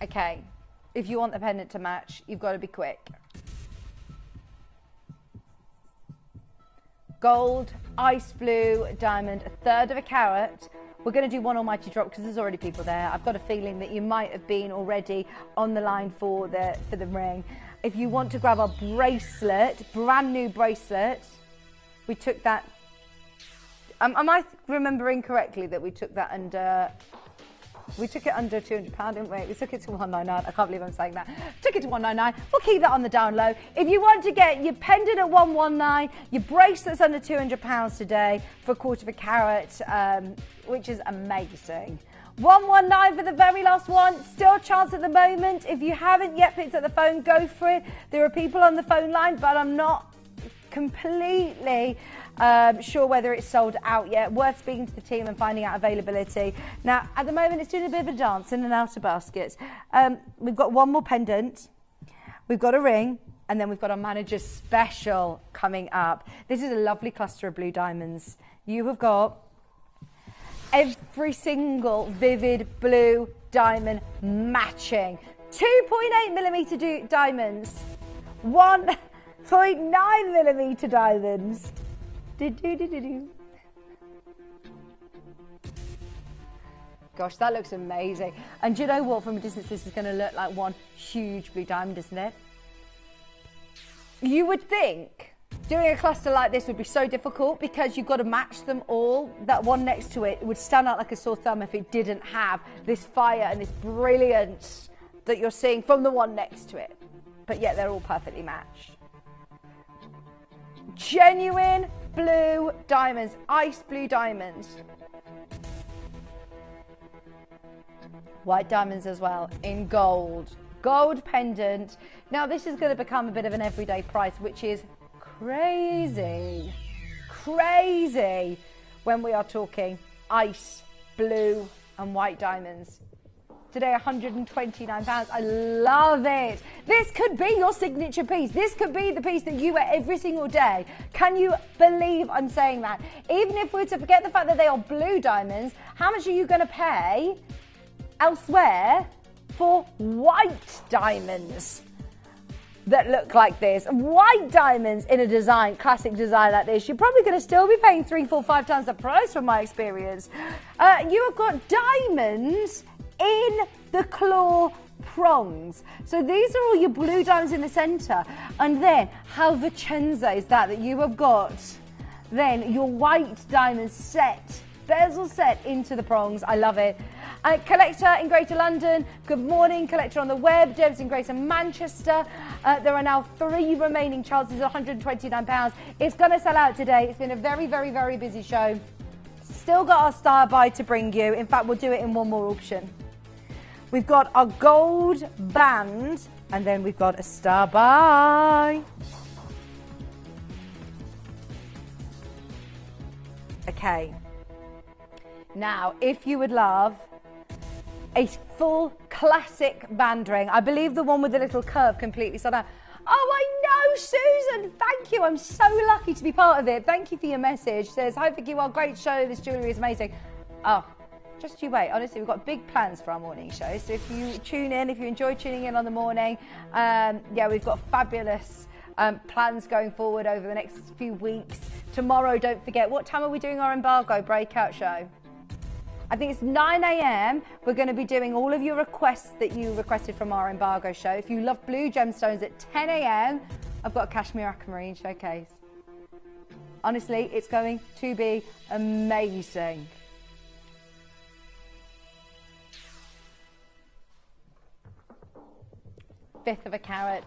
Okay, if you want the pendant to match, you've got to be quick. Gold, ice blue, diamond, a third of a carat. We're going to do one almighty drop because there's already people there. I've got a feeling that you might have been already on the line for the ring. If you want to grab our bracelet, brand new bracelet, we took that. Am I remembering correctly that we took that under? We took it under £200, didn't we? We took it to 199. I can't believe I'm saying that. Took it to 199. We'll keep that on the down low. If you want to get your pendant at 119, your bracelet's under £200 today for a quarter of a carat, which is amazing. 119 for the very last one. Still a chance at the moment. If you haven't yet picked up the phone, go for it. There are people on the phone line, but I'm not completely sure whether it's sold out yet. Worth speaking to the team and finding out availability. Now, at the moment, it's doing a bit of a dance in and out of baskets. We've got one more pendant. We've got a ring. And then we've got our manager's special coming up. This is a lovely cluster of blue diamonds. You have got every single vivid blue diamond matching. 2.8mm diamonds. 1.9mm diamonds. Gosh, that looks amazing. And do you know what? From a distance, this is going to look like one huge blue diamond, isn't it? You would think doing a cluster like this would be so difficult because you've got to match them all. That one next to it would stand out like a sore thumb if it didn't have this fire and this brilliance that you're seeing from the one next to it. But yet they're all perfectly matched. Genuine blue diamonds, ice blue diamonds. White diamonds as well in gold. Gold pendant. Now this is going to become a bit of an everyday price, which is crazy. Crazy when we are talking ice, blue and white diamonds. Today, £129. I love it. This could be your signature piece. This could be the piece that you wear every single day. Can you believe I'm saying that? Even if we were to forget the fact that they are blue diamonds, how much are you going to pay elsewhere for white diamonds that look like this? White diamonds in a design, classic design like this, you're probably going to still be paying 3, 4, 5 times the price from my experience. You have got diamonds in the claw prongs. So these are all your blue diamonds in the centre. And then how Vicenza is that you have got then your white diamonds set bezel set into the prongs. I love it. Collector in Greater London, good morning. Collector on the web, Debs in Greater Manchester. There are now 3 remaining chances, £129. It's going to sell out today. It's been a very, very, very busy show. Still got our star buy to bring you. In fact, we'll do it in one more auction. We've got our gold band, and then we've got a star buy. Okay. Now, if you would love a full classic band ring, I believe the one with the little curve completely sold out. Oh, I know, Susan. Thank you. I'm so lucky to be part of it. Thank you for your message. Says, hi, Vicky. Well, great show. This jewellery is amazing. Oh, just you wait. Honestly, we've got big plans for our morning show. So if you tune in, if you enjoy tuning in on the morning, yeah, we've got fabulous plans going forward over the next few weeks. Tomorrow, don't forget, what time are we doing our embargo breakout show? I think it's 9 a.m. We're going to be doing all of your requests that you requested from our embargo show. If you love blue gemstones at 10 a.m, I've got a cashmere aquamarine showcase. Honestly, it's going to be amazing. Fifth of a carat.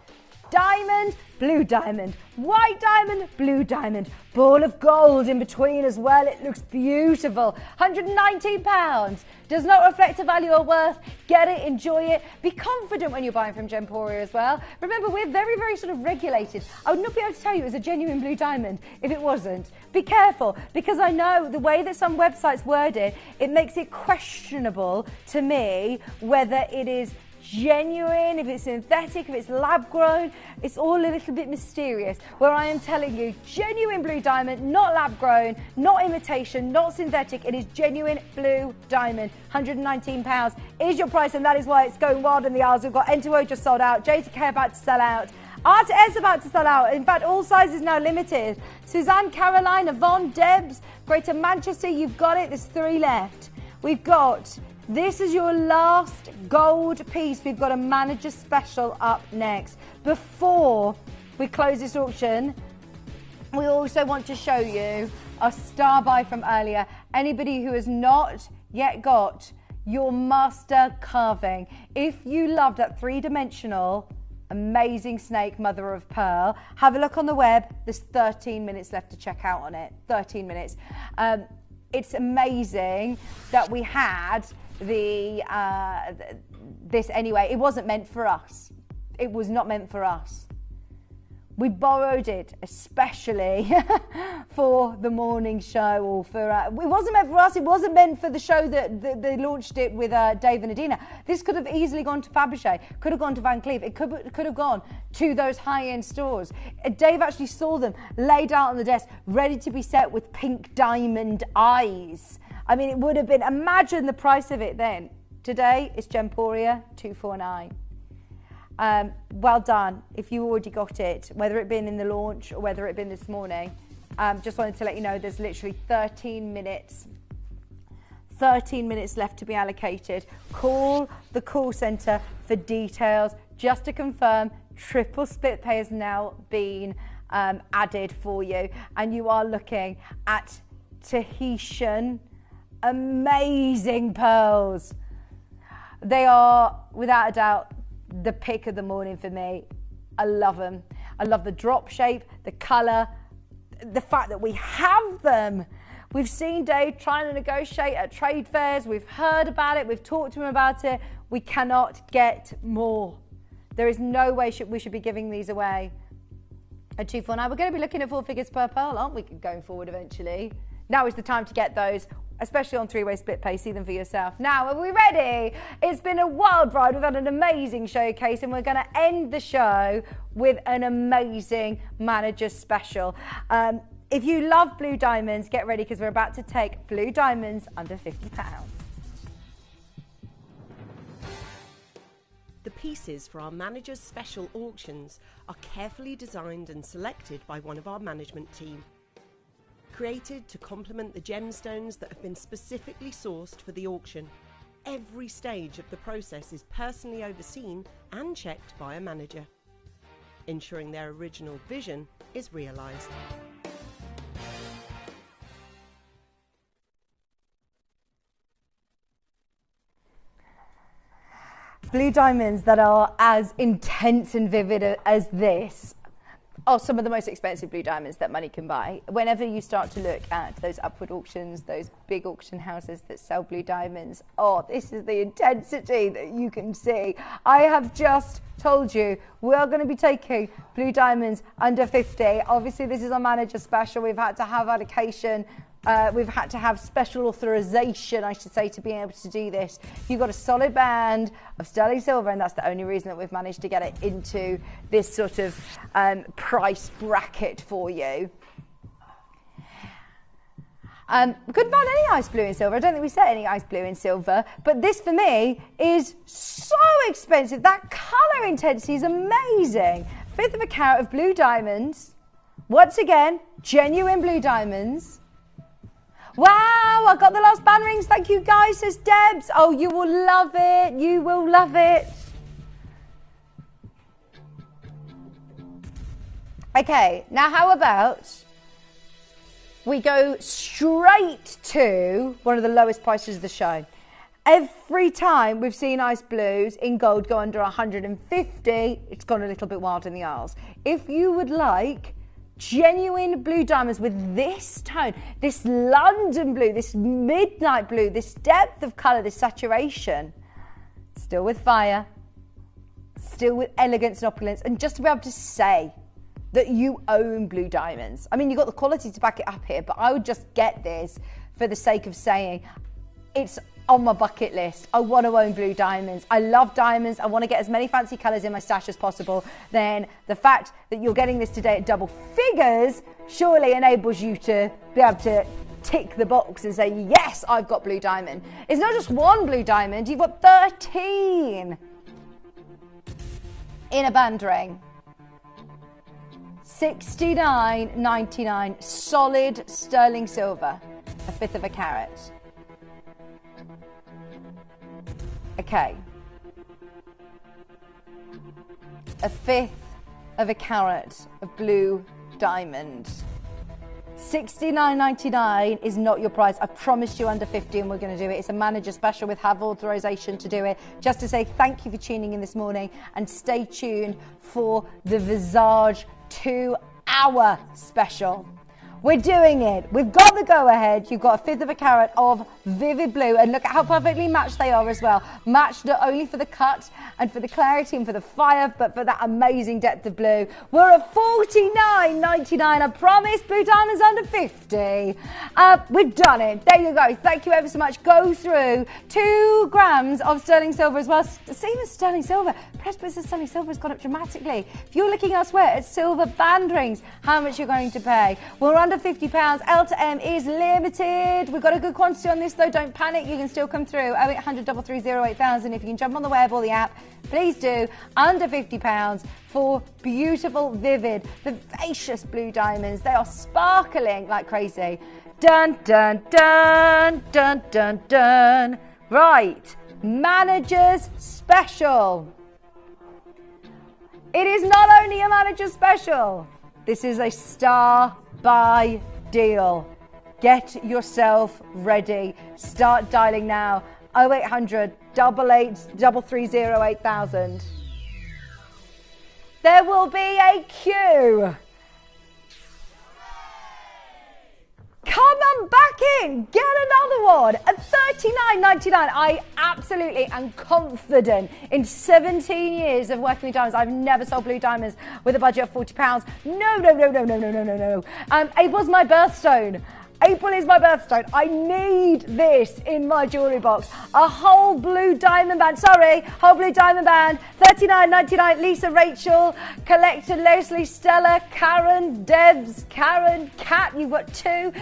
Diamond, blue diamond, white diamond, blue diamond, ball of gold in between as well. It looks beautiful. £119. Does not reflect a value or worth. Get it, enjoy it. Be confident when you're buying from Gemporia as well. Remember, we're very, very sort of regulated. I would not be able to tell you it was a genuine blue diamond if it wasn't. Be careful, because I know the way that some websites word it, it makes it questionable to me whether it is genuine, if it's synthetic, if it's lab grown. It's all a little bit mysterious, where I am telling you genuine blue diamond, not lab grown, not imitation, not synthetic. It is genuine blue diamond. £119 is your price, and that is why it's going wild in the aisles. We've got N2O just sold out, JTK about to sell out, RTS about to sell out. In fact, all sizes now limited. Suzanne, Caroline, Yvonne, Debs, Greater Manchester, you've got it. There's 3 left. We've got, this is your last gold piece. We've got a manager special up next. Before we close this auction, we also want to show you a star buy from earlier. Anybody who has not yet got your master carving, if you love that 3-dimensional amazing snake, mother of pearl, have a look on the web. There's 13 minutes left to check out on it. 13 minutes. It's amazing that we had this anyway. It wasn't meant for us. It was not meant for us. We borrowed it especially for the morning show, or for it wasn't meant for us. It wasn't meant for the show that they launched it with Dave and Adina. This could have easily gone to Fabergé, could have gone to Van Cleef, it could have gone to those high-end stores. Dave actually saw them laid out on the desk, ready to be set with pink diamond eyes. I mean, it would have been, imagine the price of it then. Today it's Gemporia 249. Well done if you already got it, whether it been in the launch or whether it been this morning. Just wanted to let you know there's literally 13 minutes left to be allocated. Call the call centre for details. Just to confirm, triple split pay has now been added for you, and you are looking at Tahitian amazing pearls. They are, without a doubt, the pick of the morning for me. I love them. I love the drop shape, the colour, the fact that we have them. We've seen Dave trying to negotiate at trade fairs. We've heard about it. We've talked to him about it. We cannot get more. There is no way we should be giving these away at 249. We're going to be looking at 4 figures per pearl, aren't we, going forward eventually? Now is the time to get those, especially on 3-way split pay. See them for yourself. Now, are we ready? It's been a wild ride. We've had an amazing showcase, and we're going to end the show with an amazing manager special. If you love blue diamonds, get ready, because we're about to take blue diamonds under £50. The pieces for our managers' special auctions are carefully designed and selected by one of our management team. Created to complement the gemstones that have been specifically sourced for the auction. Every stage of the process is personally overseen and checked by a manager, ensuring their original vision is realised. blue diamonds that are as intense and vivid as this are some of the most expensive blue diamonds that money can buy. Whenever you start to look at those upward auctions, those big auction houses that sell blue diamonds, oh, this is the intensity that you can see. I have just told you we're going to be taking blue diamonds under 50. Obviously, this is our manager special. We've had to have allocation. We've had to have special authorization, I should say, to be able to do this. You've got a solid band of sterling silver, and that's the only reason that we've managed to get it into this sort of price bracket for you. We couldn't find any ice blue in silver. I don't think we said any ice blue in silver, but this for me is so expensive. That colour intensity is amazing. 1/5 of a carat of blue diamonds. Once again, genuine blue diamonds. Wow, I got the last band rings. Thank you guys, says Debs. Oh, you will love it. You will love it. Okay, now how about we go straight to one of the lowest prices of the show. Every time we've seen ice blues in gold go under 150, it's gone a little bit wild in the aisles. If you would like genuine blue diamonds with this tone, this London blue, this midnight blue, this depth of colour, this saturation, still with fire, still with elegance and opulence, and just to be able to say that you own blue diamonds. I mean, you've got the quality to back it up here, but I would just get this for the sake of saying it's on my bucket list. I want to own blue diamonds. I love diamonds. I want to get as many fancy colours in my stash as possible. Then the fact that you're getting this today at double figures surely enables you to be able to tick the box and say, yes, I've got blue diamond. It's not just one blue diamond, you've got 13 in a band ring. $69.99 solid sterling silver, 1/5 of a carat. Okay, 1/5 of a carat of blue diamond. $69.99 is not your price. I promised you under 50 and we're going to do it. It's a manager special with have authorization to do it. Just to say thank you for tuning in this morning and stay tuned for the Visage 2-hour special. We're doing it. We've got the go-ahead. You've got 1/5 of a carat of vivid blue. And look at how perfectly matched they are as well. Matched not only for the cut and for the clarity and for the fire, but for that amazing depth of blue. We're at $49.99. I promise blue diamonds under 50. We've done it. There you go. Thank you ever so much. Go through 2 grams of sterling silver as well. Same as sterling silver. Precipice of sterling silver has gone up dramatically. If you're looking elsewhere at silver band rings, how much you're going to pay? We're under £50. L to M is limited. We've got a good quantity on this though. Don't panic. You can still come through. 0800 330 8000. If you can jump on the web or the app, please do. Under £50 for beautiful, vivid, vivacious blue diamonds. They are sparkling like crazy. Dun, dun, dun, dun, dun, dun. Right. Manager's special. It is not only a manager's special. This is a star buy deal. Get yourself ready. Start dialing now. 0800 330 8000. There will be a queue. Come on back in. Get another one at $39.99. I absolutely am confident. In 17 years of working with diamonds, I've never sold blue diamonds with a budget of £40. No. It was my birthstone. April is my birthstone. I need this in my jewellery box. A whole blue diamond band. Whole blue diamond band. $39.99. Lisa, Rachel, Collector, Leslie, Stella, Karen, Debs, Karen, Kat. You've got 2.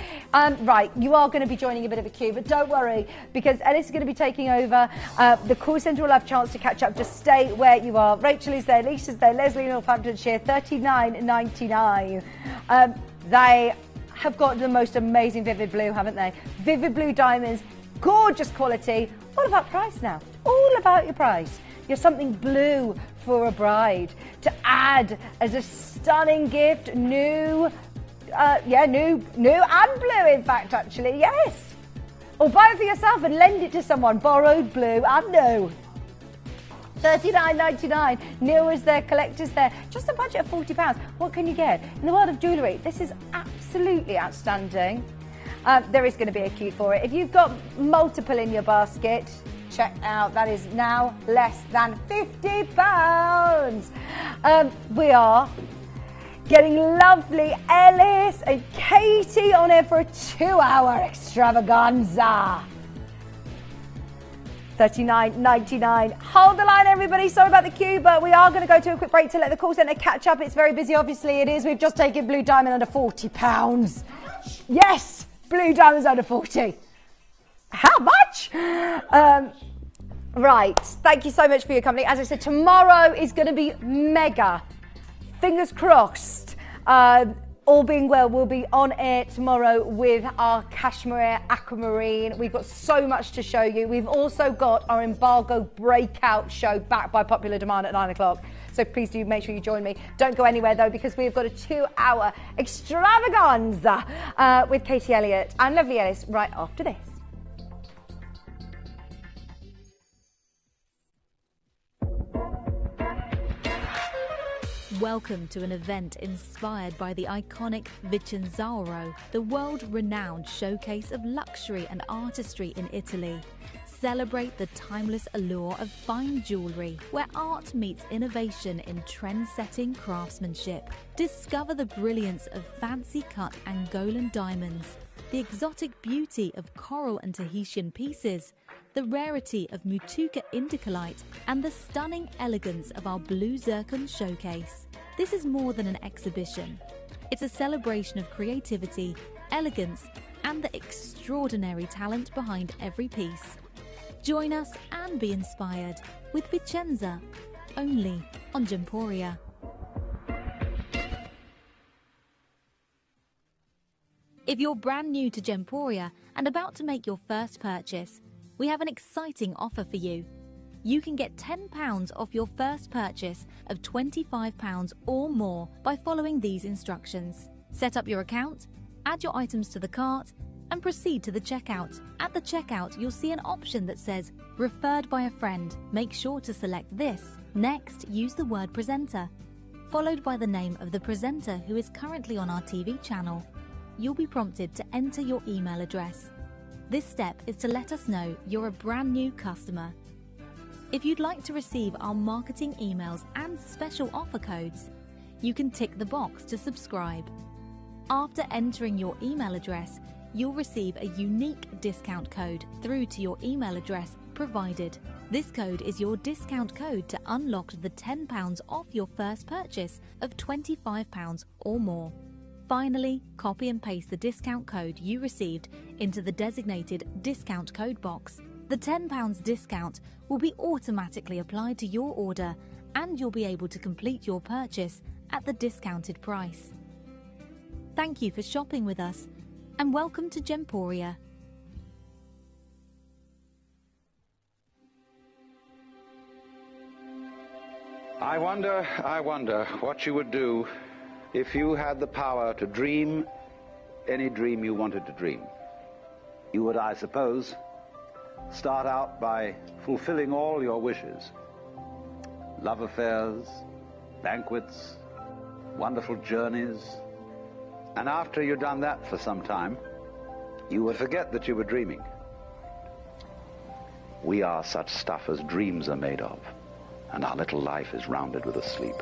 Right, you are going to be joining a bit of a queue, but don't worry because Ellis is going to be taking over. The call centre will have a chance to catch up. Just stay where you are. Rachel is there. Lisa's there. Leslie in Northamptonshire. $39.99. They have got the most amazing vivid blue, haven't they? Vivid blue diamonds, gorgeous quality. All about price now. All about your price. You're something blue for a bride to add as a stunning gift. New and blue, in fact, actually, yes. Or buy it for yourself and lend it to someone. Borrowed blue and new. $39.99. Neil was there, collectors there. Just a budget of £40. What can you get? In the world of jewellery, this is absolutely outstanding. There is going to be a queue for it. If you've got multiple in your basket, check out, that is now less than £50. We are getting lovely Ellis and Katie on here for a 2-hour extravaganza. $39.99. Hold the line, everybody. Sorry about the queue, but we are going to go to a quick break to let the call centre catch up. It's very busy, obviously it is. We've just taken Blue Diamond under £40. Yes, Blue Diamond's under 40. How much? Right, thank you so much for your company. As I said, tomorrow is going to be mega. Fingers crossed. All being well, we'll be on air tomorrow with our Cashmere Aquamarine. We've got so much to show you. We've also got our embargo breakout show back by popular demand at 9 o'clock. So please do make sure you join me. Don't go anywhere though, because we've got a 2-hour extravaganza with Katie Elliott and Lovely Ellis right after this. Welcome to an event inspired by the iconic Vicenzauro, the world-renowned showcase of luxury and artistry in Italy. Celebrate the timeless allure of fine jewellery, where art meets innovation in trend-setting craftsmanship. Discover the brilliance of fancy-cut Angolan diamonds, the exotic beauty of coral and Tahitian pieces, the rarity of Mutuca indicolite, and the stunning elegance of our blue zircon showcase. This is more than an exhibition. It's a celebration of creativity, elegance, and the extraordinary talent behind every piece. Join us and be inspired with Vicenza, only on Gemporia. If you're brand new to Gemporia and about to make your first purchase, we have an exciting offer for you. You can get £10 off your first purchase of £25 or more by following these instructions. Set up your account, add your items to the cart, and proceed to the checkout. At the checkout, you'll see an option that says Referred by a Friend. Make sure to select this. Next, use the word presenter, followed by the name of the presenter who is currently on our TV channel. You'll be prompted to enter your email address. This step is to let us know you're a brand new customer. If you'd like to receive our marketing emails and special offer codes, you can tick the box to subscribe. After entering your email address, you'll receive a unique discount code through to your email address provided. This code is your discount code to unlock the £10 off your first purchase of £25 or more. Finally, copy and paste the discount code you received into the designated discount code box. The £10 discount will be automatically applied to your order and you'll be able to complete your purchase at the discounted price. Thank you for shopping with us and welcome to Gemporia. I wonder what you would do if you had the power to dream any dream you wanted to dream. You would, I suppose, start out by fulfilling all your wishes. Love affairs, banquets, wonderful journeys. And after you'd done that for some time, you would forget that you were dreaming. We are such stuff as dreams are made of, and our little life is rounded with a sleep.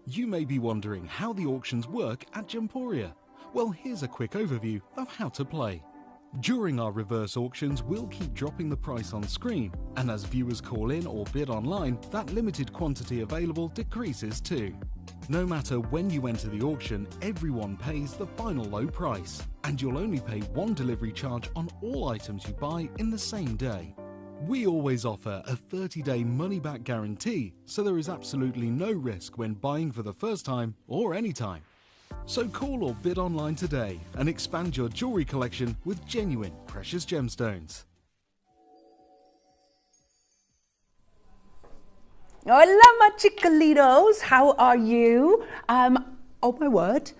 You may be wondering how the auctions work at Gemporia. Well, here's a quick overview of how to play. During our reverse auctions, we'll keep dropping the price on screen, and as viewers call in or bid online, that limited quantity available decreases too. No matter when you enter the auction, everyone pays the final low price, and you'll only pay one delivery charge on all items you buy in the same day. We always offer a 30-day money-back guarantee, so there is absolutely no risk when buying for the first time or any time. So call or bid online today and expand your jewellery collection with genuine precious gemstones. Hola, my chicolitos. How are you? Oh my word,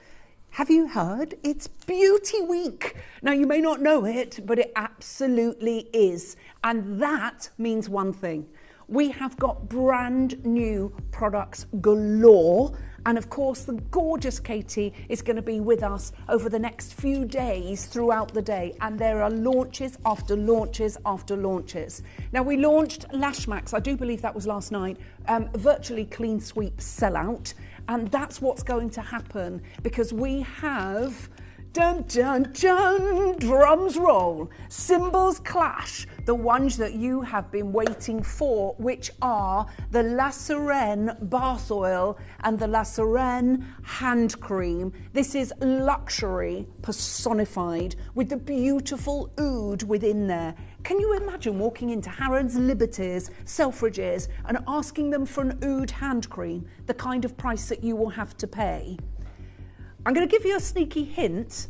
Have you heard? It's Beauty Week. Now, you may not know it, but it absolutely is. And that means one thing. We have got brand new products galore. And of course, the gorgeous Katie is going to be with us over the next few days throughout the day. And there are launches after launches after launches. Now, we launched Lash Max, I do believe that was last night, virtually clean sweep sellout. And that's what's going to happen because we have, dun dun dun, drums roll, cymbals clash, the ones that you have been waiting for, which are the La Serene bath oil and the La Serene hand cream. This is luxury personified with the beautiful oud within there. Can you imagine walking into Harrods, Liberties, Selfridges and asking them for an oud hand cream, the kind of price that you will have to pay? I'm going to give you a sneaky hint.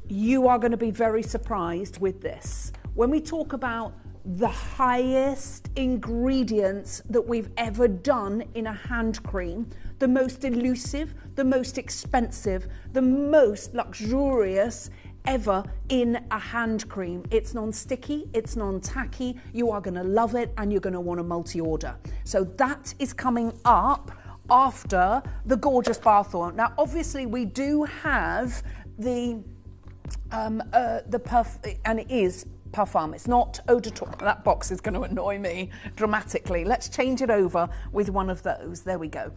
You are going to be very surprised with this. When we talk about the highest ingredients that we've ever done in a hand cream, the most elusive, the most expensive, the most luxurious ever in a hand cream. It's non-sticky, it's non-tacky, you are going to love it and you're going to want to multi-order. So that is coming up after the gorgeous bath oil. Now obviously we do have the and it is parfum, it's not eau de toilette. That box is going to annoy me dramatically. Let's change it over with one of those. There we go.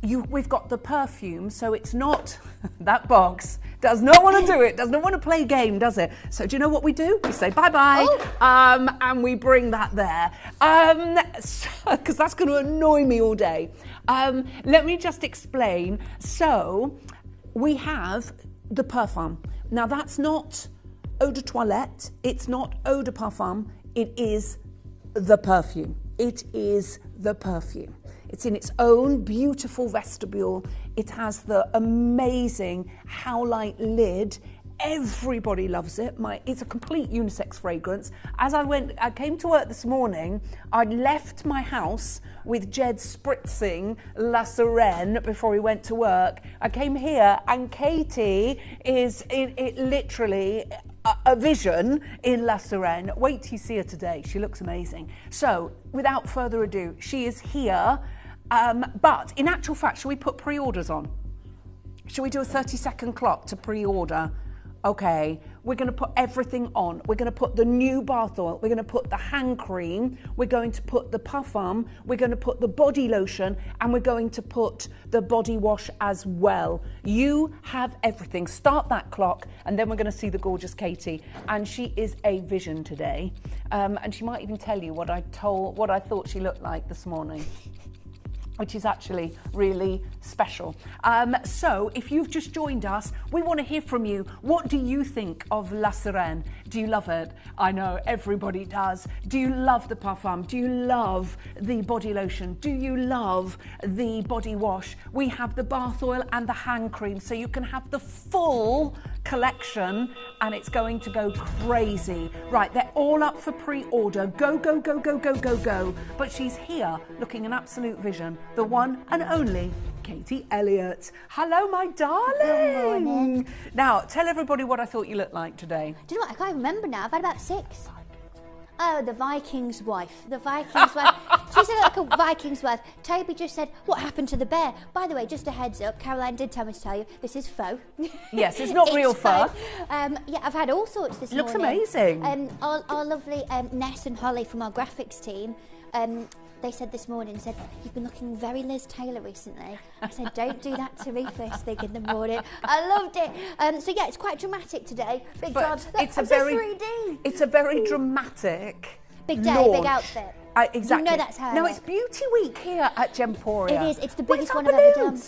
We've got the perfume, so it's not, that box does not want to do it, does not want to play a game, does it? So do you know what we do? We say bye-bye, and we bring that there, because that's going to annoy me all day. Let me just explain. So we have the parfum. Now that's not eau de toilette, it's not eau de parfum, it is the perfume. It is the perfume. It's in its own beautiful vestibule. It has the amazing howlite lid. Everybody loves it. It's a complete unisex fragrance. As I came to work this morning, I left my house with Jed spritzing La Serene before he went to work. I came here and Katie is literally a vision in La Serene. Wait till you see her today. She looks amazing. So without further ado, she is here. But in actual fact, shall we put pre-orders on? Shall we do a 30-second clock to pre-order? Okay, we're going to put everything on. We're going to put the new bath oil. We're going to put the hand cream. We're going to put the parfum. We're going to put the body lotion. And we're going to put the body wash as well. You have everything. Start that clock. And then we're going to see the gorgeous Katie. And she is a vision today. And she might even tell you what I thought she looked like this morning, which is actually really special. So if you've just joined us, we want to hear from you. What do you think of La Serene? Do you love it? I know everybody does. Do you love the parfum? Do you love the body lotion? Do you love the body wash? We have the bath oil and the hand cream, so you can have the full collection and it's going to go crazy. Right, they're all up for pre-order. Go, go, go, go, go, go, go. But she's here looking an absolute vision. The one and only Katie Elliott. Hello, my darling. Good morning. Now, tell everybody what I thought you looked like today. Do you know what? I can't even remember now. I've had about 6. Oh, the Viking's wife. The Viking's wife. She's like a Viking's wife. Toby just said, what happened to the bear? By the way, just a heads up, Caroline did tell me to tell you, this is faux. Yes, it's not real fur. Yeah, I've had all sorts this morning. Looks amazing. Our lovely Ness and Holly from our graphics team, they said this morning, you've been looking very Liz Taylor recently. I said, don't do that to me first thing in the morning. I loved it. So yeah, it's quite dramatic today. Big God, it's a very 3D. It's a very dramatic big day, launch. big outfit. Exactly. You know that's how. No, it's Beauty Week here at Gemporia. It is. It's the biggest one I've ever done.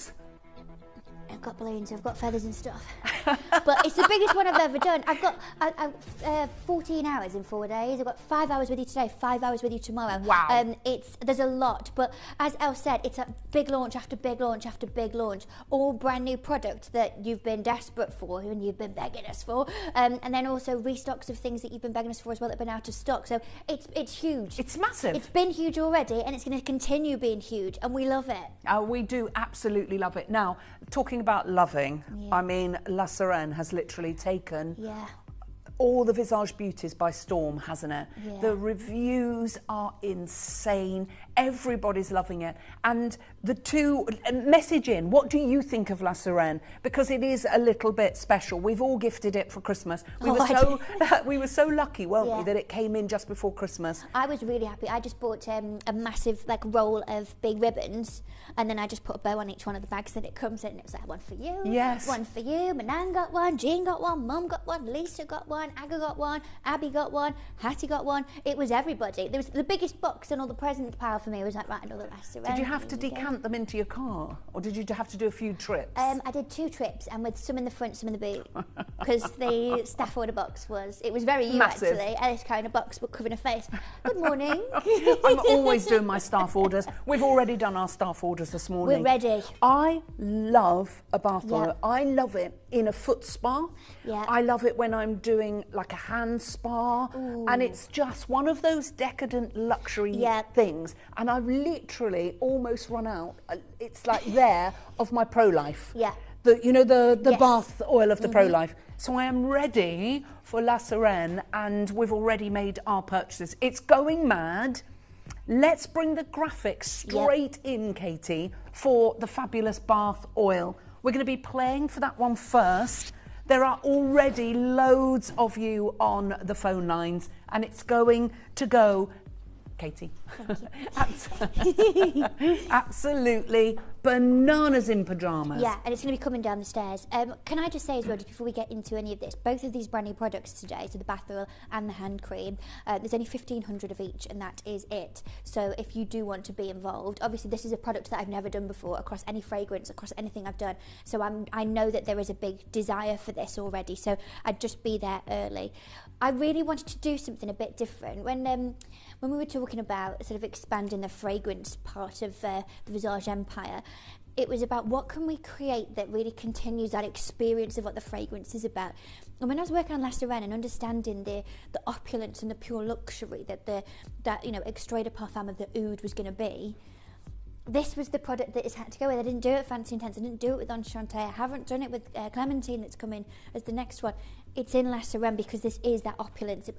I've got balloons, I've got feathers and stuff. But it's the biggest one I've ever done. I've got 14 hours in 4 days. I've got 5 hours with you today, 5 hours with you tomorrow. Wow. There's a lot. But as Elle said, it's a big launch after big launch after big launch. All brand new products that you've been desperate for and you've been begging us for. And then also restocks of things that you've been begging us for as well that have been out of stock. So it's huge. It's massive. It's been huge already and it's going to continue being huge and we love it. We do absolutely love it. Now, talking about about loving, Yeah. I mean, La Serene has literally taken Yeah. all the Visage Beauties by storm, hasn't it? Yeah. The reviews are insane. Everybody's loving it. And the two, message in, what do you think of La Serene? Because it is a little bit special. We've all gifted it for Christmas. We were so lucky, weren't we, that it came in just before Christmas. I was really happy. I just bought a massive roll of big ribbons, and then I just put a bow on each one of the bags that it comes in. It was like, one for you, yes, one for you. My nan got one, Jean got one, Mum got one, Lisa got one, Aga got one, Abby got one, Hattie got one. It was everybody. There was the biggest box and all the present pile for me was like, right, another La Serene. Did you have to decant them into your car, or did you have to do a few trips? I did 2 trips, and with some in the front, some in the boot, because the staff order box was very you massive. Actually. This kind of box but covering a face. Good morning. I'm always doing my staff orders. We've already done our staff orders this morning. We're ready. I love a bath oil. I love it in a foot spa. Yeah. I love it when I'm doing like a hand spa. Ooh. And it's just one of those decadent luxury things. And I've literally almost run out. It's like there of my Pro Life. Yeah. The bath oil of the Pro Life. So I am ready for La Serene, and we've already made our purchases. It's going mad. Let's bring the graphics straight in, Katie, for the fabulous bath oil. We're going to be playing for that one first. There are already loads of you on the phone lines, and it's going to go, Katie. Absolutely bananas in pyjamas. Yeah, and it's going to be coming down the stairs. Can I just say as well, just before we get into any of this, both of these brand new products today, so the bath oil and the hand cream, there's only 1,500 of each, and that is it. So if you do want to be involved, obviously this is a product that I've never done before across any fragrance, across anything I've done. So I know that there is a big desire for this already. So I'd just be there early. I really wanted to do something a bit different. When we were talking about sort of expanding the fragrance part of the Visage empire, it was about what can we create that really continues that experience of what the fragrance is about. And when I was working on La Serene and understanding the opulence and the pure luxury that extrait de parfum of the oud was going to be, this was the product that it had to go with. I didn't do it Fancy Intense, I didn't do it with Enchante, I haven't done it with Clementine that's coming as the next one. It's in La Serene because this is that opulence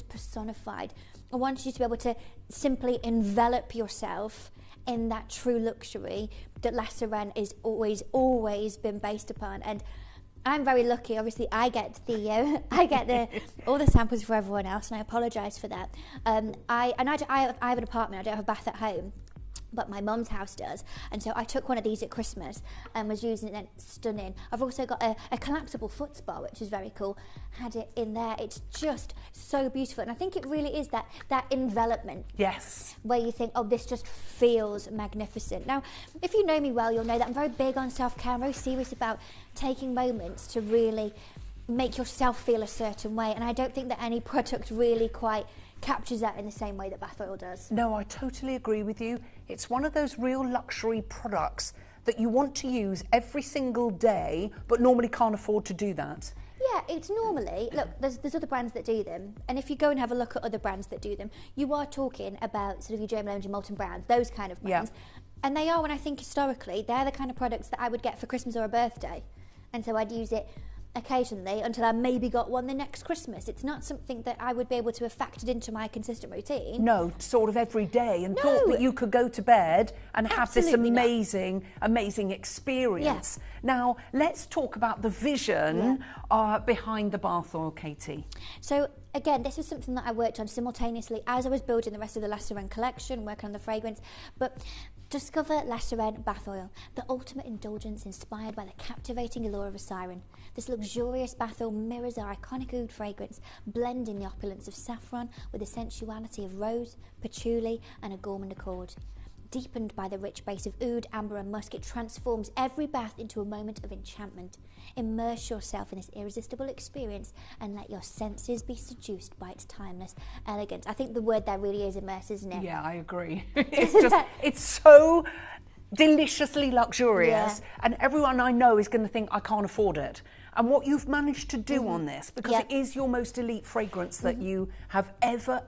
personified. I wanted you to be able to simply envelop yourself in that true luxury that La Serene is always been based upon. And I'm very lucky. Obviously, I get all the samples for everyone else, and I apologise for that. I have an apartment. I don't have a bath at home, but my mum's house does, and so I took one of these at Christmas and was using it, and it's stunning. I've also got a collapsible foot spa, which is very cool. Had it in there. It's just so beautiful, and I think it really is that envelopment. Yes. Where you think, oh, this just feels magnificent. Now, if you know me well, you'll know that I'm very big on self-care. I'm very serious about taking moments to really make yourself feel a certain way, and I don't think that any product really quite captures that in the same way that bath oil does. No, I totally agree with you. It's one of those real luxury products that you want to use every single day, but normally can't afford to do that. Yeah, it's normally, look, there's other brands that do them, and if you go and have a look at other brands that do them, you are talking about sort of your Jo Malone, your Molten Browns, those kind of brands. Yeah. And they are, when I think historically, they're the kind of products that I would get for Christmas or a birthday. And so I'd use it occasionally until I maybe got one the next Christmas. It's not something that I would be able to have factored into my consistent routine. No, sort of every day, and thought that you could go to bed and have this amazing experience. Yeah. Now, let's talk about the vision behind the bath oil, Katie. So, again, this was something that I worked on simultaneously as I was building the rest of the La Serene collection, working on the fragrance. But discover La Serene bath oil, the ultimate indulgence inspired by the captivating allure of a siren. This luxurious bath oil mirrors our iconic oud fragrance, blending the opulence of saffron with the sensuality of rose, patchouli, and a gourmand accord. Deepened by the rich base of oud, amber, and musk, it transforms every bath into a moment of enchantment. Immerse yourself in this irresistible experience and let your senses be seduced by its timeless elegance. I think the word there really is immerse, isn't it? Yeah, I agree. It's so deliciously luxurious, and everyone I know is going to think I can't afford it. And what you've managed to do on this, because it is your most elite fragrance that you have ever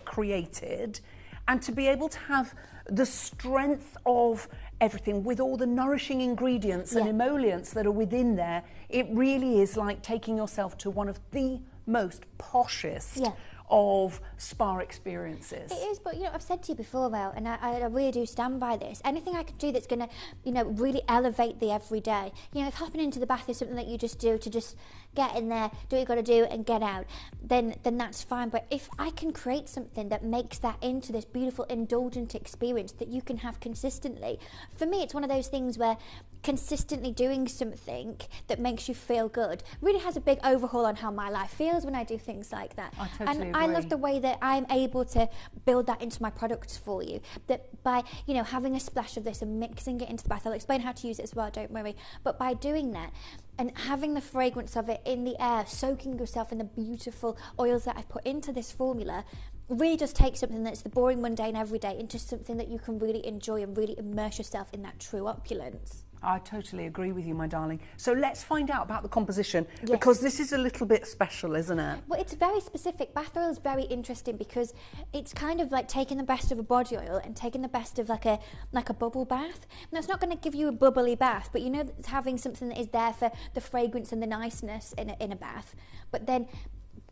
created, and to be able to have the strength of everything with all the nourishing ingredients and emollients that are within there, it really is like taking yourself to one of the most poshest of spa experiences. It is, but you know, I've said to you before, Val, and I really do stand by this. Anything I can do that's going to, you know, really elevate the everyday. You know, if hopping into the bath is something that you just do to just get in there, do what you got to do, and get out, then that's fine. But if I can create something that makes that into this beautiful, indulgent experience that you can have consistently, for me, it's one of those things where consistently doing something that makes you feel good really has a big overhaul on how my life feels when I do things like that. I totally agree. I love the way that I'm able to build that into my products for you, that by, you know, having a splash of this and mixing it into the bath, I'll explain how to use it as well, don't worry, but by doing that and having the fragrance of it in the air, soaking yourself in the beautiful oils that I've put into this formula, really just take something that's the boring, mundane, everyday into something that you can really enjoy and really immerse yourself in that true opulence. I totally agree with you, my darling. So let's find out about the composition, because this is a little bit special, isn't it? Well, it's very specific. Bath oil is very interesting because it's kind of like taking the best of a body oil and taking the best of like a bubble bath. Now, it's not going to give you a bubbly bath, but you know that it's having something that is there for the fragrance and the niceness in a bath. But then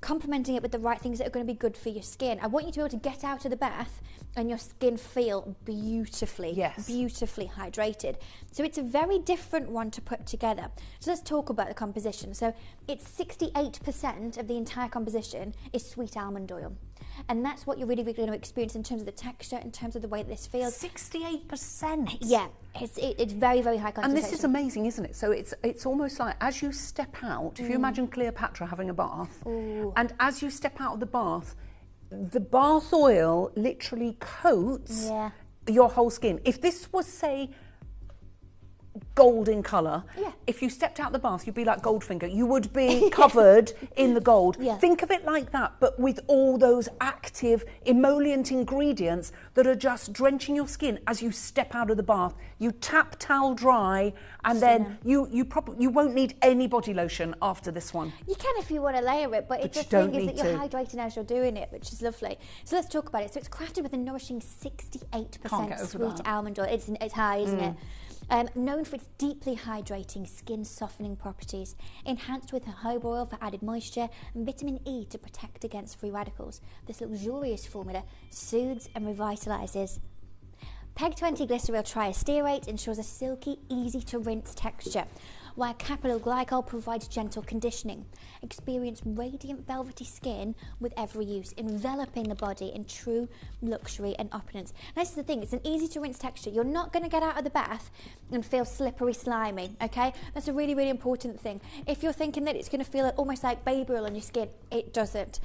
complementing it with the right things that are going to be good for your skin. I want you to be able to get out of the bath and your skin feel beautifully hydrated. So it's a very different one to put together. So let's talk about the composition. So it's 68% of the entire composition is sweet almond oil. And that's what you're really going to experience in terms of the texture, in terms of the way that this feels. 68%? Yeah, it's very, very high concentration. And this is amazing, isn't it? So it's almost like as you step out, if you imagine Cleopatra having a bath, and as you step out of the bath oil literally coats your whole skin. If this was, say, gold in colour, if you stepped out the bath, you'd be like Goldfinger. You would be covered in the gold. Think of it like that, but with all those active emollient ingredients that are just drenching your skin as you step out of the bath. You tap towel dry, and then you won't need any body lotion after this one. You can if you want to layer it, but the thing is that you're hydrating as you're doing it, which is lovely. So let's talk about it. So it's crafted with a nourishing 68% sweet almond oil. It's high, isn't it? Known for its deeply hydrating, skin softening properties, enhanced with jojoba oil for added moisture and vitamin E to protect against free radicals. This luxurious formula soothes and revitalises. PEG 20 glycerol triestearate ensures a silky, easy to rinse texture, while capital glycol provides gentle conditioning. Experience radiant velvety skin with every use, enveloping the body in true luxury and opulence. Now, this is the thing, it's an easy to rinse texture. You're not going to get out of the bath and feel slippery, slimy, okay? That's a really, really important thing. If you're thinking that it's going to feel almost like baby oil on your skin, it doesn't.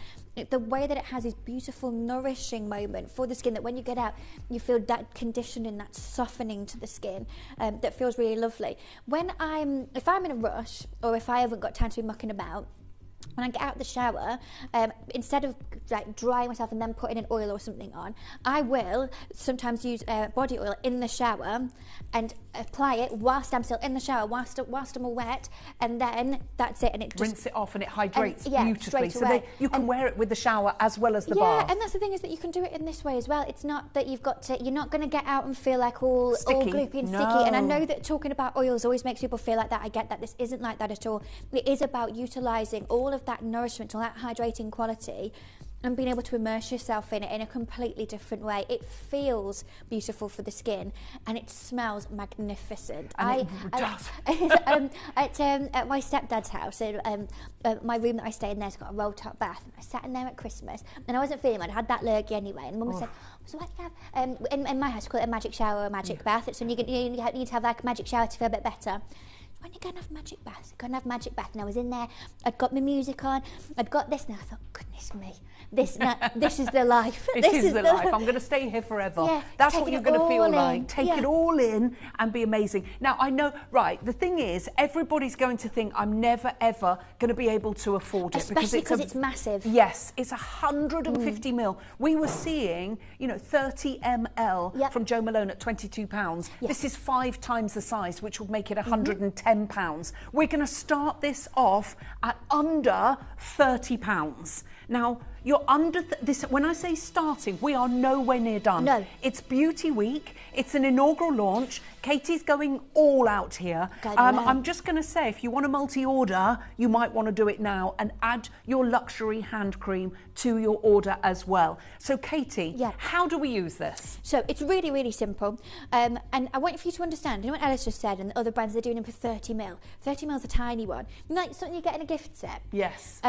The way that it has this beautiful, nourishing moment for the skin, that when you get out, you feel that conditioning, that softening to the skin, that feels really lovely. If I'm in a rush, or if I haven't got time to be mucking about, when I get out of the shower, instead of like drying myself and then putting an oil or something on, I will sometimes use body oil in the shower and apply it whilst I'm still in the shower, whilst I'm all wet, and then that's it. And it just rinse it off, and it hydrates beautifully. So you can wear it with the shower as well as the bath. Yeah, and that's the thing, is that you can do it in this way as well. It's not that you're not going to get out and feel like all gloopy and sticky. And I know that talking about oils always makes people feel like that. I get that. This isn't like that at all. It is about utilising all of that nourishment, all that hydrating quality, and being able to immerse yourself in it in a completely different way. It feels beautiful for the skin, and it smells magnificent. And at my stepdad's house, my room that I stay in there's got a roll top bath, and I sat in there at Christmas, and I wasn't feeling it. I'd had that lurgy anyway, and Mum said, so what do you have? In my house, we call it a magic shower or a magic bath. It's when you need to have like a magic shower to feel a bit better. When you're going to have magic bath, and I was in there, I'd got my music on, I'd got this, and I thought, goodness me, this is the life. This is the life. I'm going to stay here forever. Yeah, that's what you're going to feel like. Take it all in and be amazing. Now, I know, right, the thing is, everybody's going to think I'm never, ever going to be able to afford it. Especially because it's massive. Yes, it's 150 mil. We were seeing, 30 ml from Jo Malone at £22. Yep. This is 5 times the size, which would make it £110. We're going to start this off at under £30. Now, You're under this. When I say starting, we are nowhere near done. No. It's Beauty Week. It's an inaugural launch. Katie's going all out here. I'm just going to say, if you want a multi-order, you might want to do it now and add your luxury hand cream to your order as well. So, Katie, how do we use this? So it's really, really simple. And I want for you to understand, you know what Alice just said, and the other brands, they're doing them for 30 mil. 30 mil is a tiny one. Like something you get in a gift set. Yes.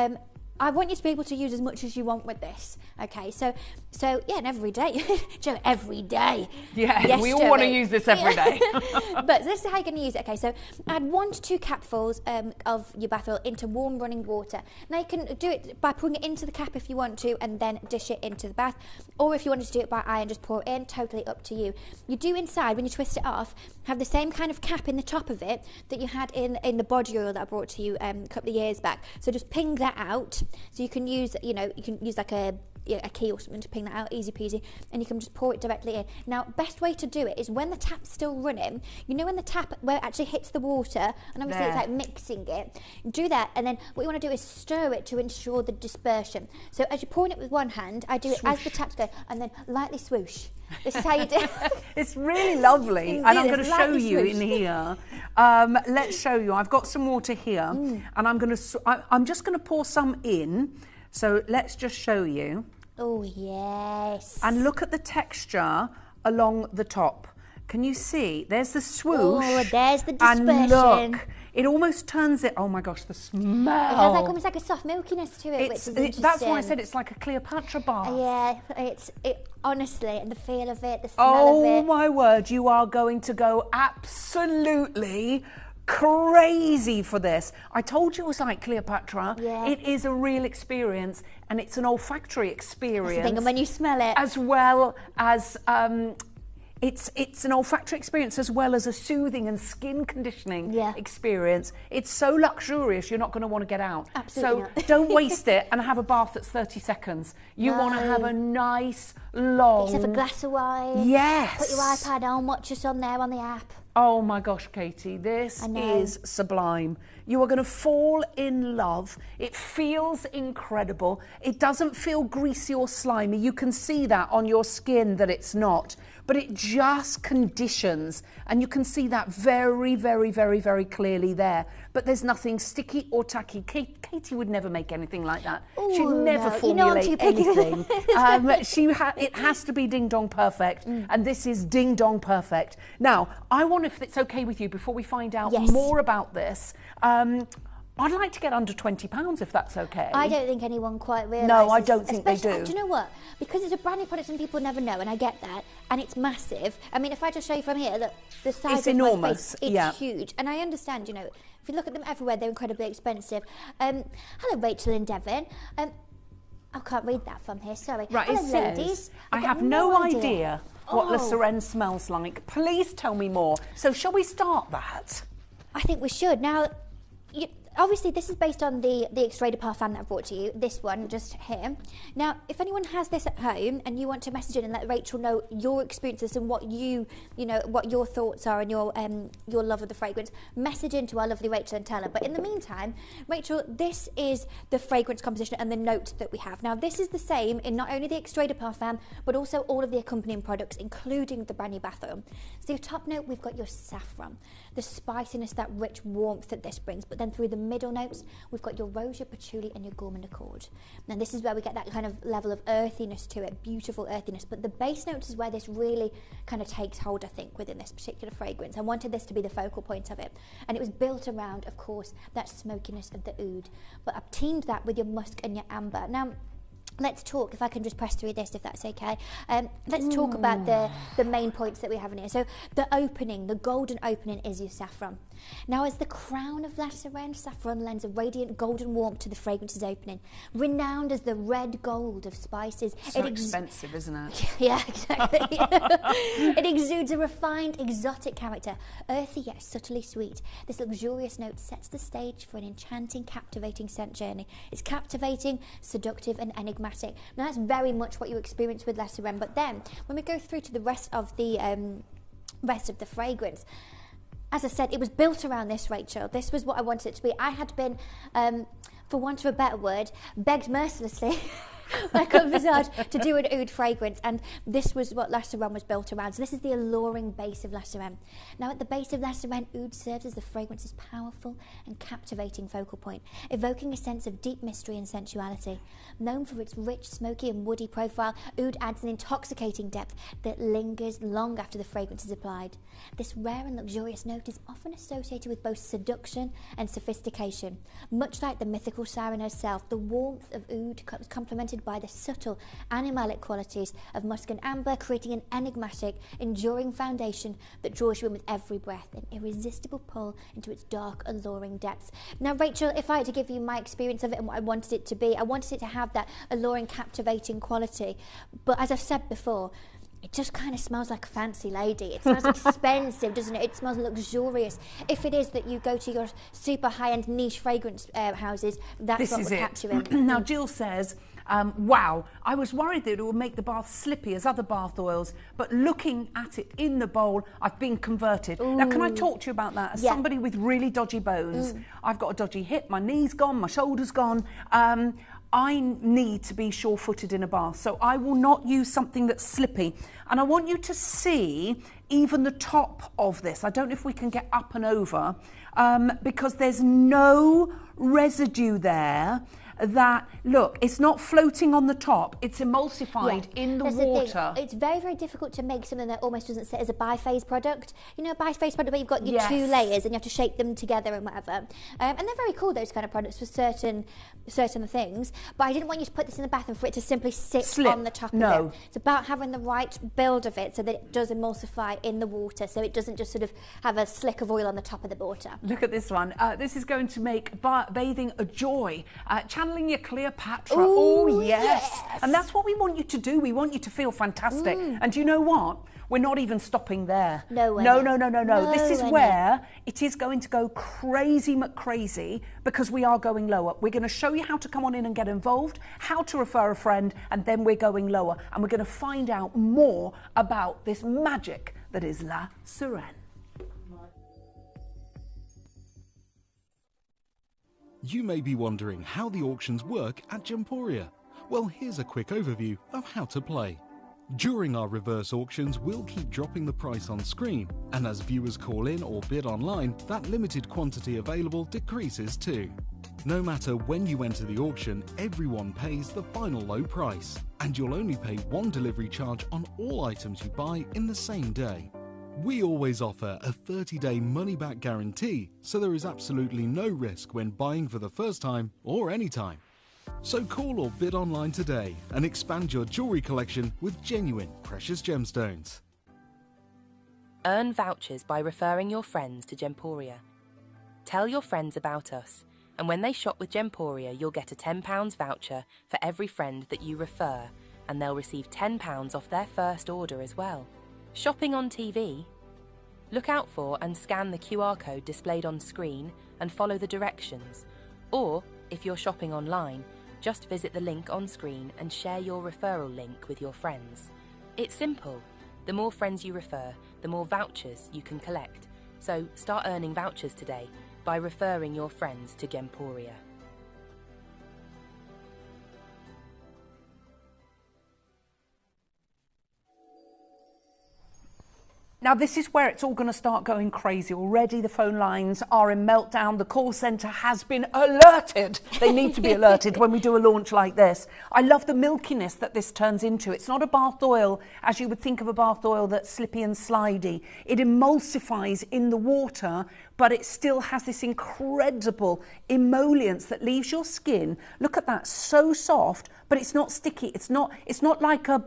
I want you to be able to use as much as you want with this. Okay, so yeah, and every day. Joe, every day. Yeah, yes, we all want to use this every day. But this is how you're going to use it. Okay, so add 1 to 2 capfuls of your bath oil into warm running water. Now you can do it by pouring it into the cap if you want to, and then dish it into the bath. Or if you wanted to do it by eye and just pour it in, totally up to you. You do inside, when you twist it off, have the same kind of cap in the top of it that you had in the body oil that I brought to you a couple of years back. So just ping that out. So you can use, you can use like a key or something to ping that out, easy peasy, and you can just pour it directly in. Now, best way to do it is when the tap's still running, when the tap where it actually hits the water, and obviously it's like mixing it, do that, and then what you want to do is stir it to ensure the dispersion. So as you're pouring it with one hand, I do it as the tap's going, and then lightly swoosh. This is how you do it. It's really lovely, and I'm going to show you in here. Let's show you. I've got some water here, and I'm just going to pour some in. So let's just show you. Oh, yes. And look at the texture along the top. Can you see? There's the swoosh. Oh, there's the dispersion. And look, it almost turns it. Oh my gosh, the smell. It has almost like a soft milkiness to it, which is interesting. That's why I said it's like a Cleopatra bath. Yeah, honestly, and the feel of it, the smell of it. Oh my word, you are going to go absolutely crazy for this. I told you it was like Cleopatra. Yeah. It is a real experience, and it's an olfactory experience. That's the thing, and when you smell it, as well as it's an olfactory experience as well as a soothing and skin conditioning experience. It's so luxurious, you're not going to want to get out. Absolutely so not. Don't waste it and have a bath that's 30 seconds. You want to have a nice, long... Have a glass of wine. Yes. Put your iPad on, watch us on there on the app. Oh my gosh, Katie, this is sublime. You are going to fall in love. It feels incredible. It doesn't feel greasy or slimy. You can see that on your skin that it's not. But it just conditions, and you can see that very, very, very, very clearly there. But there's nothing sticky or tacky. Katie would never make anything like that. Ooh, She'd never formulate anything. It has to be ding-dong perfect, and this is ding-dong perfect. Now, I want, if it's okay with you, before we find out more about this, I'd like to get under £20 if that's okay. I don't think anyone quite realises. No, I don't think they do. Do you know what? Because it's a brand new product and people never know, and I get that, and it's massive. I mean, if I just show you from here, look, the size it's of enormous. my face, it's huge. And I understand, if you look at them everywhere, they're incredibly expensive. Hello, Rachel and Devon. I can't read that from here, sorry. Right, hello, it says, ladies. I have no idea what Le Seren smells like. Please tell me more. So shall we start that? I think we should. Now, obviously, this is based on the Extrait de Parfum that I brought to you, this one just here. Now, if anyone has this at home and you want to message in and let Rachel know your experiences and what what your thoughts are and your love of the fragrance, message into our lovely Rachel and tell her. But in the meantime, Rachel, this is the fragrance composition and the notes that we have. Now, this is the same in not only the Extrait de Parfum, but also all of the accompanying products, including the brand new bath oil. So your top note, we've got your saffron, the spiciness, that rich warmth that this brings, but then through the middle notes, we've got your rose, your patchouli, and your gourmand accord. Now, this is where we get that kind of level of earthiness to it, beautiful earthiness. But the base notes is where this really kind of takes hold, I think, within this particular fragrance. I wanted this to be the focal point of it. And it was built around, of course, that smokiness of the oud. But I've teamed that with your musk and your amber. Now, let's talk, if I can just press through this, if that's okay. Let's talk about the main points that we have in here. So the opening, the golden opening is your saffron. Now, as the crown of La Seren, saffron lends a radiant golden warmth to the fragrance's opening. Renowned as the red gold of spices. So expensive, isn't it? Yeah, exactly. It exudes a refined, exotic character, earthy yet subtly sweet. This luxurious note sets the stage for an enchanting, captivating scent journey. It's captivating, seductive, and enigmatic. Now, that's very much what you experience with La Seren. But then, when we go through to the rest of the fragrance, as I said, it was built around this, Rachel. This was what I wanted it to be. I had been, for want of a better word, begged mercilessly like a visage to do an oud fragrance, and this was what La Sirène was built around. So this is the alluring base of La Sirène. Now at the base of La Sirène, oud serves as the fragrance's powerful and captivating focal point, evoking a sense of deep mystery and sensuality. Known for its rich, smoky and woody profile, oud adds an intoxicating depth that lingers long after the fragrance is applied. This rare and luxurious note is often associated with both seduction and sophistication. Much like the mythical siren herself, the warmth of oud is complemented by the subtle animalic qualities of musk and amber, creating an enigmatic, enduring foundation that draws you in with every breath, an irresistible pull into its dark, alluring depths. Now, Rachel, if I had to give you my experience of it and what I wanted it to be, I wanted it to have that alluring, captivating quality. But as I've said before, it just kind of smells like a fancy lady. It smells expensive, doesn't it? It smells luxurious. If it is that you go to your super high-end niche fragrance houses, that's what will capture in. Now, Jill says, wow, I was worried that it would make the bath slippy as other bath oils, but looking at it in the bowl, I've been converted. Ooh. Now, can I talk to you about that? As somebody with really dodgy bones, I've got a dodgy hip, my knee's gone, my shoulder's gone. I need to be sure-footed in a bath, so I will not use something that's slippy. And I want you to see even the top of this. I don't know if we can get up and over, because there's no residue there. That, look, it's not floating on the top, it's emulsified in the water. It's very, very difficult to make something that almost doesn't sit as a biphase product. You know, a biphase product where you've got your two layers and you have to shake them together and whatever. And they're very cool, those kind of products, for certain things. But I didn't want you to put this in the bath and for it to simply sit on the top of it. It's about having the right build of it so that it does emulsify in the water, so it doesn't just sort of have a slick of oil on the top of the water. Look at this one. This is going to make bathing a joy. Channeling your Cleopatra. Ooh, oh, yes. And that's what we want you to do. We want you to feel fantastic. And do you know what? We're not even stopping there. No. This is where it is going to go crazy McCrazy, because we are going lower. We're going to show you how to come on in and get involved, how to refer a friend, and then we're going lower. And we're going to find out more about this magic that is La Sirène. You may be wondering how the auctions work at Gemporia. Well, here's a quick overview of how to play. During our reverse auctions, we'll keep dropping the price on screen, and as viewers call in or bid online, that limited quantity available decreases too. No matter when you enter the auction, everyone pays the final low price, and you'll only pay one delivery charge on all items you buy in the same day. We always offer a 30-day money-back guarantee, so there is absolutely no risk when buying for the first time or any time. So call or bid online today and expand your jewellery collection with genuine precious gemstones. Earn vouchers by referring your friends to Gemporia. Tell your friends about us, and when they shop with Gemporia, you'll get a £10 voucher for every friend that you refer, and they'll receive £10 off their first order as well. Shopping on TV? Look out for and scan the QR code displayed on screen and follow the directions. Or, if you're shopping online, just visit the link on screen and share your referral link with your friends. It's simple. The more friends you refer, the more vouchers you can collect. So start earning vouchers today by referring your friends to Gemporia. Now, this is where it's all going to start going crazy. Already the phone lines are in meltdown. The call centre has been alerted. They need to be alerted when we do a launch like this. I love the milkiness that this turns into. It's not a bath oil as you would think of a bath oil that's slippy and slidey. It emulsifies in the water, but it still has this incredible emollients that leaves your skin, look at that, so soft, but it's not sticky. It's not like a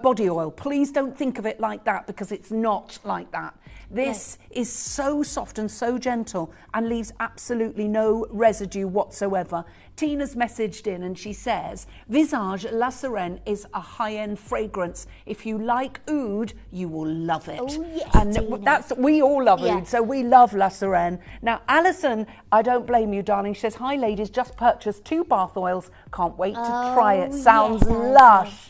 body oil. Please don't think of it like that, because it's not like that. This is so soft and so gentle and leaves absolutely no residue whatsoever. Tina's messaged in and she says, Visage La Sirène is a high-end fragrance. If you like oud, you will love it. Oh, yes, and Tina. we all love oud, so we love La Sirène. Now, Alison, I don't blame you, darling. She says, hi, ladies, just purchased 2 bath oils. Can't wait to try it. Sounds lush.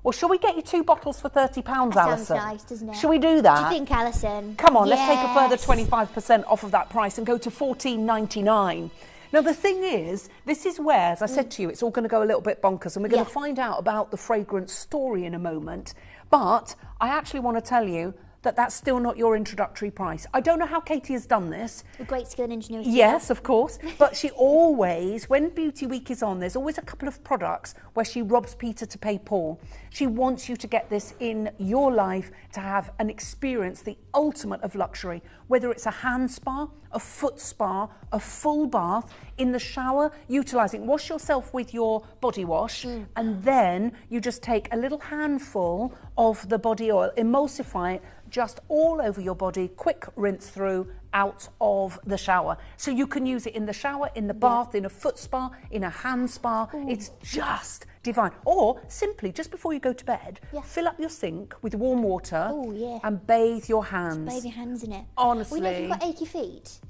Well, shall we get you 2 bottles for £30, Alison? Sounds nice, doesn't it? Shall we do that? What do you think, Alison? Come on, let's take a further 25% off of that price and go to $14.99. Now, the thing is, this is where, as I said to you, it's all going to go a little bit bonkers, and we're going to find out about the fragrance story in a moment. But I actually want to tell you that that's still not your introductory price. I don't know how Katie has done this. With great skill and ingenuity. Yes, of course. But she always, when Beauty Week is on, there's always a couple of products where she robs Peter to pay Paul. She wants you to get this in your life to have an experience, the ultimate of luxury, whether it's a hand spa, a foot spa, a full bath, in the shower, utilising, wash yourself with your body wash, and then you just take a little handful of the body oil, emulsify it just all over your body, quick rinse through, out of the shower. So you can use it in the shower, in the bath, in a foot spa, in a hand spa. It's just divine. Or simply, just before you go to bed, fill up your sink with warm water and bathe your hands. Just bathe your hands in it. Honestly. Well, you know, if you've got achy feet,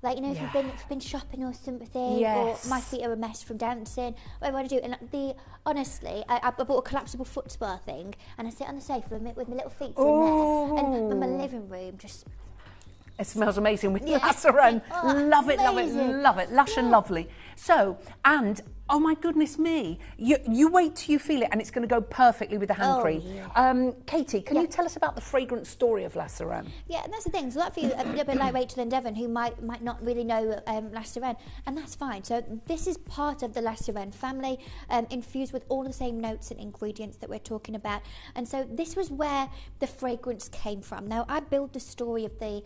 like, you know, if you've been shopping or something, or my feet are a mess from dancing, whatever I want to do. And honestly, I bought a collapsible foot spa thing, and I sit on the sofa with my little feet in there, and in my living room just... It smells amazing with Laceran. Love it, love it, love it. Lush and lovely. So, and oh my goodness me, you wait till you feel it, and it's going to go perfectly with the hand cream. Katie, can you tell us about the fragrance story of Laceran? Yeah, and that's the thing. So that for you, a little bit like Rachel and Devon, who might not really know Laceran, and that's fine. So this is part of the Laceran family, infused with all the same notes and ingredients that we're talking about. And so this was where the fragrance came from. Now, I build the story of the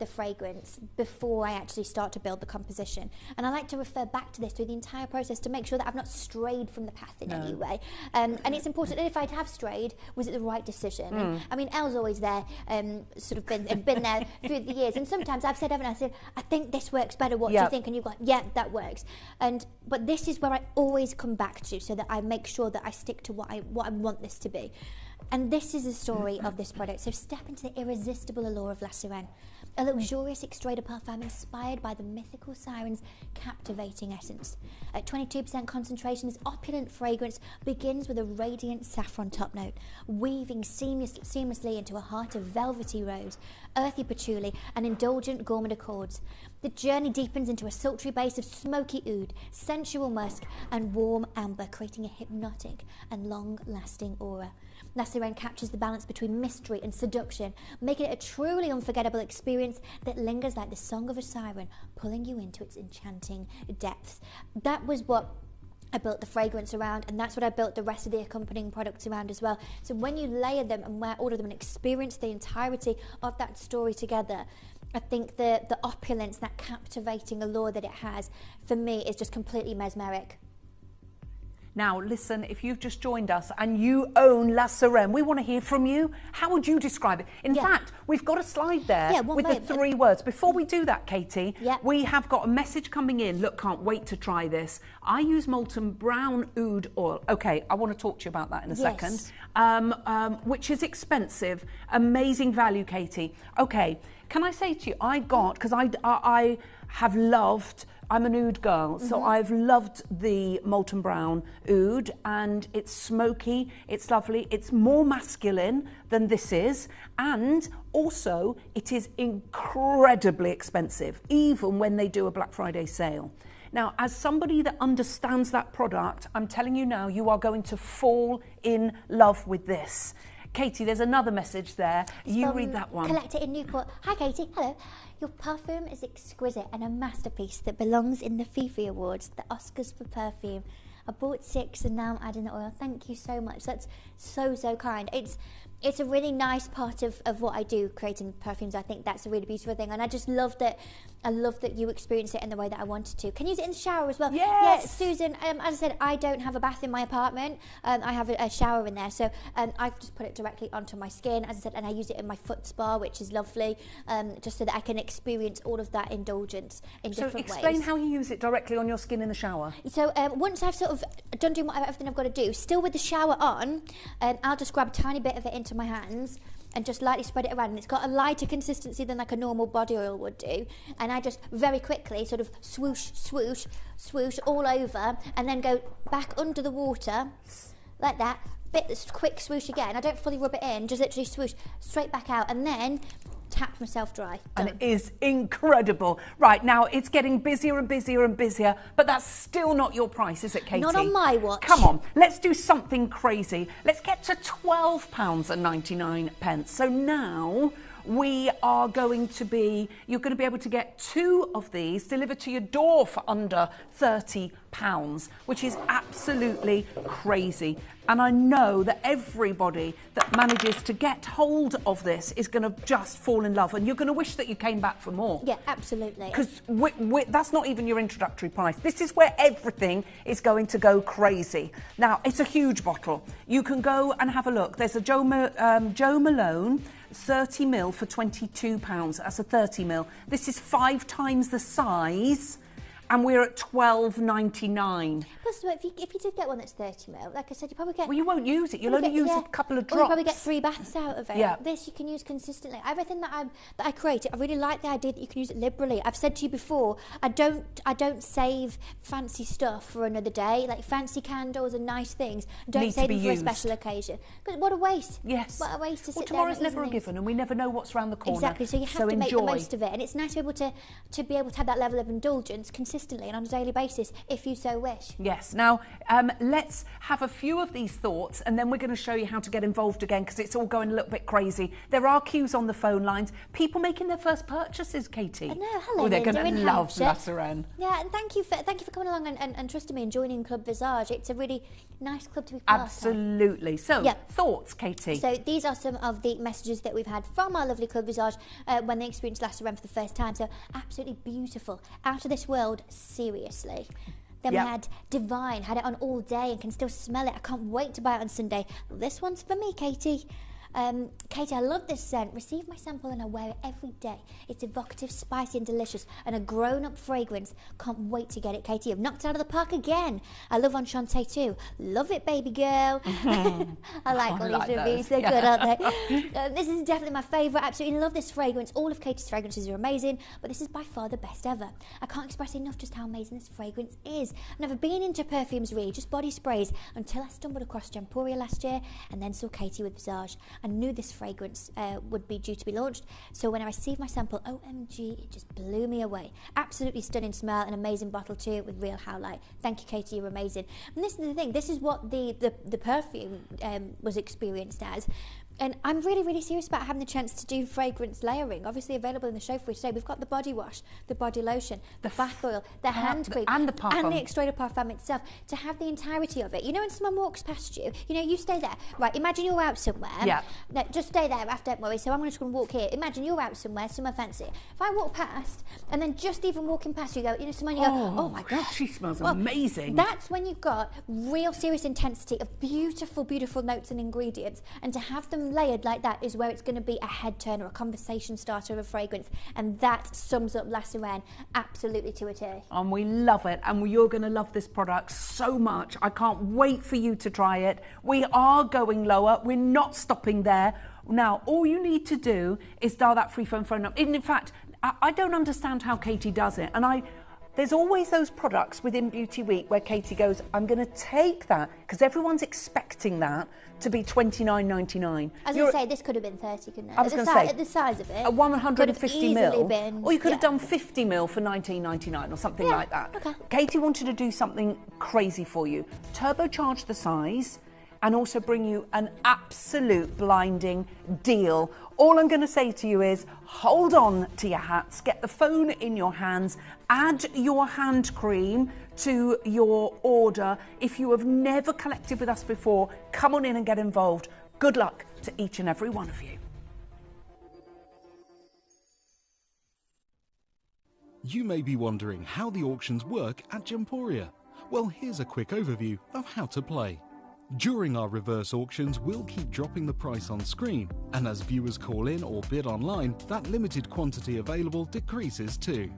fragrance before I actually start to build the composition, and I like to refer back to this through the entire process to make sure that I've not strayed from the path in any way. And it's important that if I have strayed, was it the right decision? And, I mean, Elle's always there, sort of been there through the years. And sometimes I've said, Evan, I said, I think this works better. What do you think? And you've gone, yeah, that works. But this is where I always come back to, so that I make sure that I stick to what I want this to be. And this is the story of this product. So step into the irresistible allure of Laceran, a luxurious extrait de parfum inspired by the mythical siren's captivating essence. At 22% concentration, this opulent fragrance begins with a radiant saffron top note, weaving seamlessly into a heart of velvety rose, earthy patchouli, and indulgent gourmand accords. The journey deepens into a sultry base of smoky oud, sensual musk, and warm amber, creating a hypnotic and long-lasting aura. Laceran captures the balance between mystery and seduction, making it a truly unforgettable experience that lingers like the song of a siren, pulling you into its enchanting depths. That was what I built the fragrance around, and that's what I built the rest of the accompanying products around as well. So when you layer them and wear all of them and experience the entirety of that story together, I think the opulence, that captivating allure that it has, for me, is just completely mesmeric. Now, listen, if you've just joined us and you own Laceran, we want to hear from you. How would you describe it? In fact, we've got a slide there with the 3 words. Before we do that, Katie, we have got a message coming in. Look, can't wait to try this. I use molten brown oud oil. Okay, I want to talk to you about that in a second. Which is expensive. Amazing value, Katie. Okay, can I say to you, I got, because I have loved... I'm an oud girl, so I've loved the molten brown oud, and it's smoky, it's lovely, it's more masculine than this is, and also it is incredibly expensive, even when they do a Black Friday sale. Now, as somebody that understands that product, I'm telling you now, you are going to fall in love with this. Katie, there's another message there. You read that one. Collect it in Newport. Hi, Katie. Hello. Your perfume is exquisite and a masterpiece that belongs in the Fifi Awards, the Oscars for perfume. I bought 6 and now I'm adding the oil. Thank you so much. That's so, so kind. It's a really nice part of what I do, creating perfumes. I think that's a really beautiful thing. And I just love that. I love that you experience it in the way that I wanted to. Can you use it in the shower as well? Yes. Yeah, Susan, as I said, I don't have a bath in my apartment. I have a shower in there. So I've just put it directly onto my skin, as I said, and I use it in my foot spa, which is lovely, just so that I can experience all of that indulgence in different ways. So explain how you use it directly on your skin in the shower. So once I've sort of done doing everything I've got to do, still with the shower on, I'll just grab a tiny bit of it into my hands and just lightly spread it around, and it's got a lighter consistency than like a normal body oil would do, and I just very quickly sort of swoosh, swoosh, swoosh all over, and then go back under the water like that, quick swoosh again. I don't fully rub it in, just literally swoosh straight back out, and then tapped myself dry. And it is incredible. Right, now it's getting busier and busier and busier, but that's still not your price, is it, Katie? Not on my watch. Come on, let's do something crazy. Let's get to £12.99. So now we are going to be, you're going to be able to get 2 of these delivered to your door for under £30, which is absolutely crazy. And I know that everybody that manages to get hold of this is going to just fall in love, and you're going to wish that you came back for more. Yeah, absolutely. Because that's not even your introductory price. This is where everything is going to go crazy. Now, it's a huge bottle. You can go and have a look. There's a Joe Malone 30ml for £22. That's a 30ml. This is 5 times the size, and we're at £12.99. Plus, if you did get one that's 30ml, like I said, you probably get... Well, you won't use it. You'll only use a couple of drops. Or you probably get 3 baths out of it. Yeah. This you can use consistently. Everything that I create, I really like the idea that you can use it liberally. I've said to you before, I don't save fancy stuff for another day. Like fancy candles and nice things, don't save them for a special occasion. Because what a waste. Yes. What a waste to sit there. Well, tomorrow's never a given, and we never know what's around the corner. Exactly. So you have to make the most of it, and it's nice to be able to have that level of indulgence consistently and on a daily basis, if you so wish. Yes. Now, let's have a few of these thoughts, and then we're going to show you how to get involved again, because it's all going a little bit crazy. There are queues on the phone lines. People making their first purchases, Katie. I know. Hello, oh, they're Linda, going to love La Sirène. Yeah, and thank you for coming along and trusting me and joining Club Visage. It's a really nice club to be part of. Absolutely. So, thoughts, Katie? So these are some of the messages that we've had from our lovely Club Visage when they experienced La Sirène for the first time. So absolutely beautiful, out of this world, seriously. Then we had Divine, had it on all day and can still smell it. I can't wait to buy it on Sunday. This one's for me, Katie. Katie, I love this scent. Receive my sample and I wear it every day. It's evocative, spicy and delicious, and a grown-up fragrance. Can't wait to get it, Katie. You've knocked it out of the park again. I love Enchante too. Love it, baby girl. I like all these reviews. They're good, aren't they? This is definitely my favourite. Absolutely love this fragrance. All of Katie's fragrances are amazing, but this is by far the best ever. I can't express enough just how amazing this fragrance is. I've never been into perfumes really, just body sprays, until I stumbled across Gemporia last year and then saw Katie with Visage. I knew this fragrance would be due to be launched, so when I received my sample, OMG, it just blew me away. Absolutely stunning smell, an amazing bottle too with real howlite. Thank you, Katie, you're amazing. And this is the thing, this is what the perfume was experienced as. And I'm really, really serious about having the chance to do fragrance layering. Obviously available in the show for you today. We've got the body wash, the body lotion, the bath oil, the hand cream, and the parfum. And the extrait de parfum itself. To have the entirety of it. You know when someone walks past you, you stay there. Right, imagine you're out somewhere. Yeah. No, just stay there, don't worry. So I'm just going to walk here. Imagine you're out somewhere fancy. If I walk past, and then just even walking past you go, someone you go, oh my God. She smells amazing. That's when you've got real serious intensity of beautiful, beautiful notes and ingredients. And to have them layered like that is where it's going to be a head turner, a conversation starter of a fragrance, and that sums up La Sirène absolutely to a T. And we love it, and you're going to love this product so much. I can't wait for you to try it. We are going lower. We're not stopping there. Now, all you need to do is dial that free phone number. In fact, I don't understand how Katie does it, and there's always those products within Beauty Week where Katie goes, I'm going to take that, because everyone's expecting that to be $29.99. I was going to say, this could have been 30, couldn't it? I was going to say, at the size of it, a 150 mil, or you could have done 50 mil for $19.99 or something like that. Okay. Katie wanted to do something crazy for you, turbocharge the size, and also bring you an absolute blinding deal. All I'm going to say to you is hold on to your hats, get the phone in your hands, add your hand cream to your order. If you have never collected with us before, come on in and get involved. Good luck to each and every one of you. You may be wondering how the auctions work at Gemporia. Well, here's a quick overview of how to play. During our reverse auctions, we'll keep dropping the price on screen, and as viewers call in or bid online, that limited quantity available decreases too.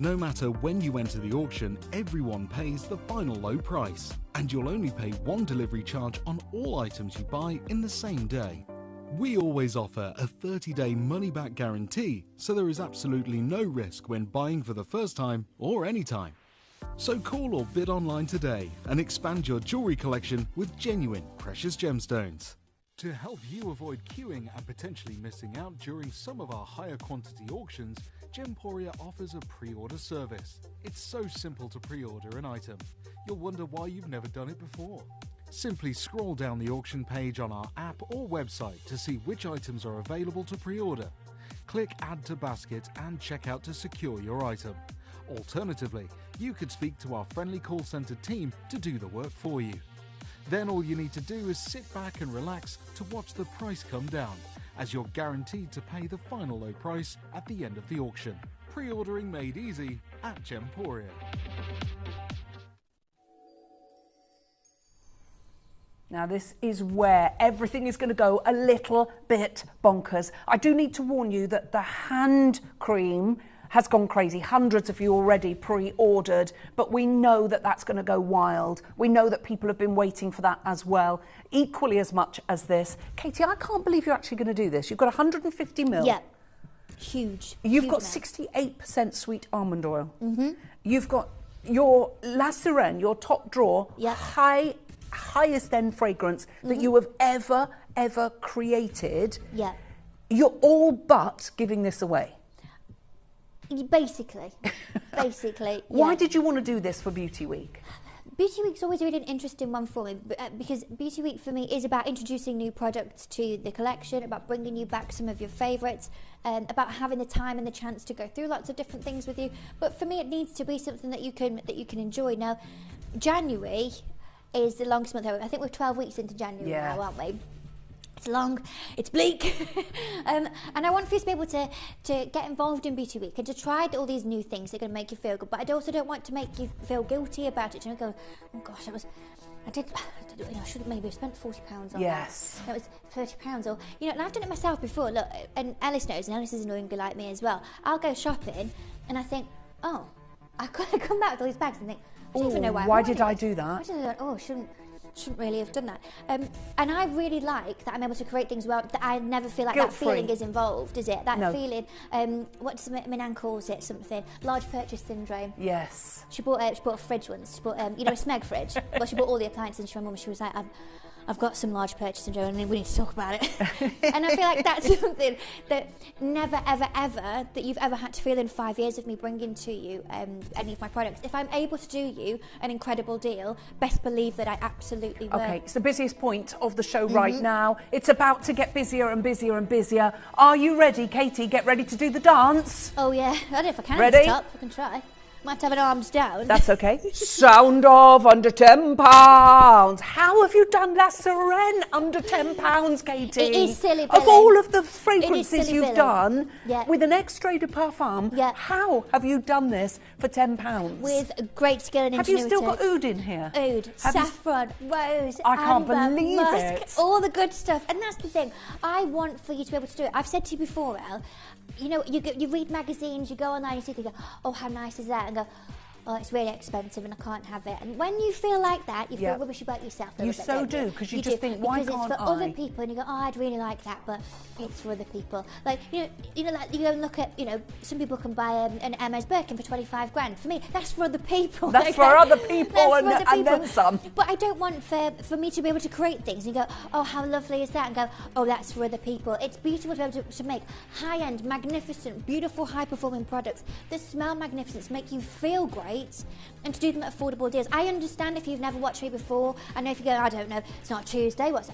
No matter when you enter the auction, everyone pays the final low price, and you'll only pay one delivery charge on all items you buy in the same day. We always offer a 30-day money-back guarantee, so there is absolutely no risk when buying for the first time or any time. So call or bid online today and expand your jewellery collection with genuine precious gemstones. To help you avoid queuing and potentially missing out during some of our higher quantity auctions, Gemporia offers a pre-order service. It's so simple to pre-order an item. You'll wonder why you've never done it before. Simply scroll down the auction page on our app or website to see which items are available to pre-order. Click Add to Basket and check out to secure your item. Alternatively, you could speak to our friendly call centre team to do the work for you. Then all you need to do is sit back and relax to watch the price come down, as you're guaranteed to pay the final low price at the end of the auction. Pre-ordering made easy at Gemporia. Now this is where everything is going to go a little bit bonkers. I do need to warn you that the hand cream has gone crazy. Hundreds of you already pre-ordered, but we know that that's going to go wild. We know that people have been waiting for that as well, equally as much as this. Katie, I can't believe you're actually going to do this. You've got 150 mil. Yeah, huge. You've got 68% sweet almond oil. You've got your La Sirène, your top drawer, highest end fragrance that you have ever created. Yeah. You're all but giving this away. Basically. Why did you want to do this for Beauty Week? Beauty Week's always been an interesting one for me because Beauty Week for me is about introducing new products to the collection, about bringing you back some of your favourites, about having the time and the chance to go through lots of different things with you. But for me, it needs to be something that you can enjoy. Now, January is the longest month ever. I think we're 12 weeks into January now, aren't we? It's long, it's bleak, and I want for you to be able to get involved in Beauty Week and to try all these new things that are going to make you feel good, but I also don't want to make you feel guilty about it. You know, go, oh gosh, I should have maybe spent £40 on that. Yes. That was £30, or, you know, and I've done it myself before. Look, and Alice knows, and Alice is annoyingly like me as well. I'll go shopping, and I think, oh, I come back with all these bags and think, I don't even know why did I do that? I just thought, oh, shouldn't really have done that. And I really like that I'm able to create things well, that I never feel like Guilt-free. That feeling is involved, is it? That feeling, what does my nan calls it, something, large purchase syndrome. Yes. She bought a fridge once. She bought, you know, a Smeg fridge. Well, she bought all the appliances to my mum, and she was like, I've got some large purchase syndrome and we need to talk about it. And I feel like that's something that never, ever, ever, that you've ever had to feel in 5 years of me bringing to you any of my products. If I'm able to do you an incredible deal, best believe that I absolutely will. Okay, it's the busiest point of the show right now. It's about to get busier and busier and busier. Are you ready, Katie? Get ready to do the dance. Oh yeah, I don't know if I can. Ready? Stop. I can try. Might have to have an arms down. That's okay. Sound of under £10. How have you done La Sirène under £10, Katie? It is silly, Billy. Of all of the fragrances you've done, yeah, with an extrait de parfum, how have you done this for £10? With great skill and ingenuity. Have you still got oud in here? Oud, saffron, rose, I can't amber, believe musk, it. all the good stuff. And that's the thing. I want for you to be able to do it. I've said to you before, Elle, you know, you read magazines, you go online, you see things, you go, oh, how nice is that? And go, oh, it's really expensive and I can't have it. And when you feel like that, you feel rubbish about yourself. You so do, because you just think, why can't I? Because it's for other people, and you go, oh, I'd really like that, but it's for other people. Like, you know, like you go and look at, you know, some people can buy an Hermes Birkin for 25 grand. For me, that's for other people. That's for other people, and then some. But I don't want for me to be able to create things and go, oh, how lovely is that? And go, oh, that's for other people. It's beautiful to be able to make high-end, magnificent, beautiful, high-performing products that smell magnificent, make you feel great, and to do them at affordable deals. I understand if you've never watched me before. I know if you go, I don't know, it's not Tuesday, it was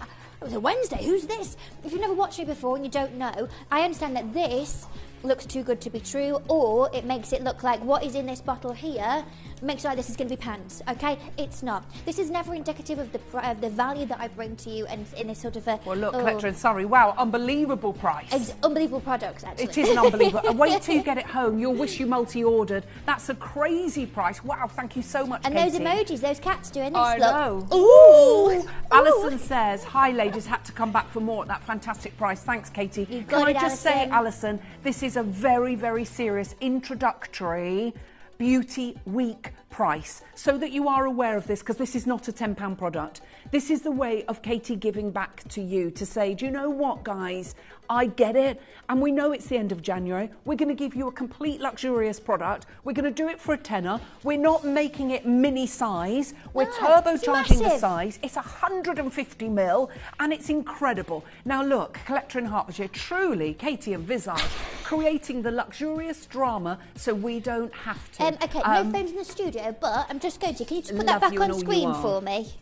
a Wednesday, who's this? If you've never watched me before and you don't know, I understand that this looks too good to be true, or it makes it look like what is in this bottle here makes it like this is going to be pants, okay? It's not. This is never indicative of the value that I bring to you, and in this sort of a... Well, look, collector in Surrey, wow, unbelievable price. Unbelievable products, actually. It is an unbelievable... Wait till you get it home, you'll wish you multi-ordered. That's a crazy price. Wow, thank you so much, and Katie. Those emojis, those cats doing this, I know. Ooh! Alison says, hi ladies, had to come back for more at that fantastic price. Thanks, Katie. Can I just say, Alison, this is a very, very serious introductory Beauty Week price, so that you are aware of this, because this is not a £10 product. This is the way of Katie giving back to you to say, do you know what, guys? I get it, and we know it's the end of January. We're going to give you a complete luxurious product. We're going to do it for a tenner. We're not making it mini size. We're turbocharging the size. It's 150 mil, and it's incredible. Now look, collector in Hertfordshire, truly, Katie and Visage, creating the luxurious drama so we don't have to. Okay, no phones in the studio, but I'm just going to. Can you just put that back on screen for me?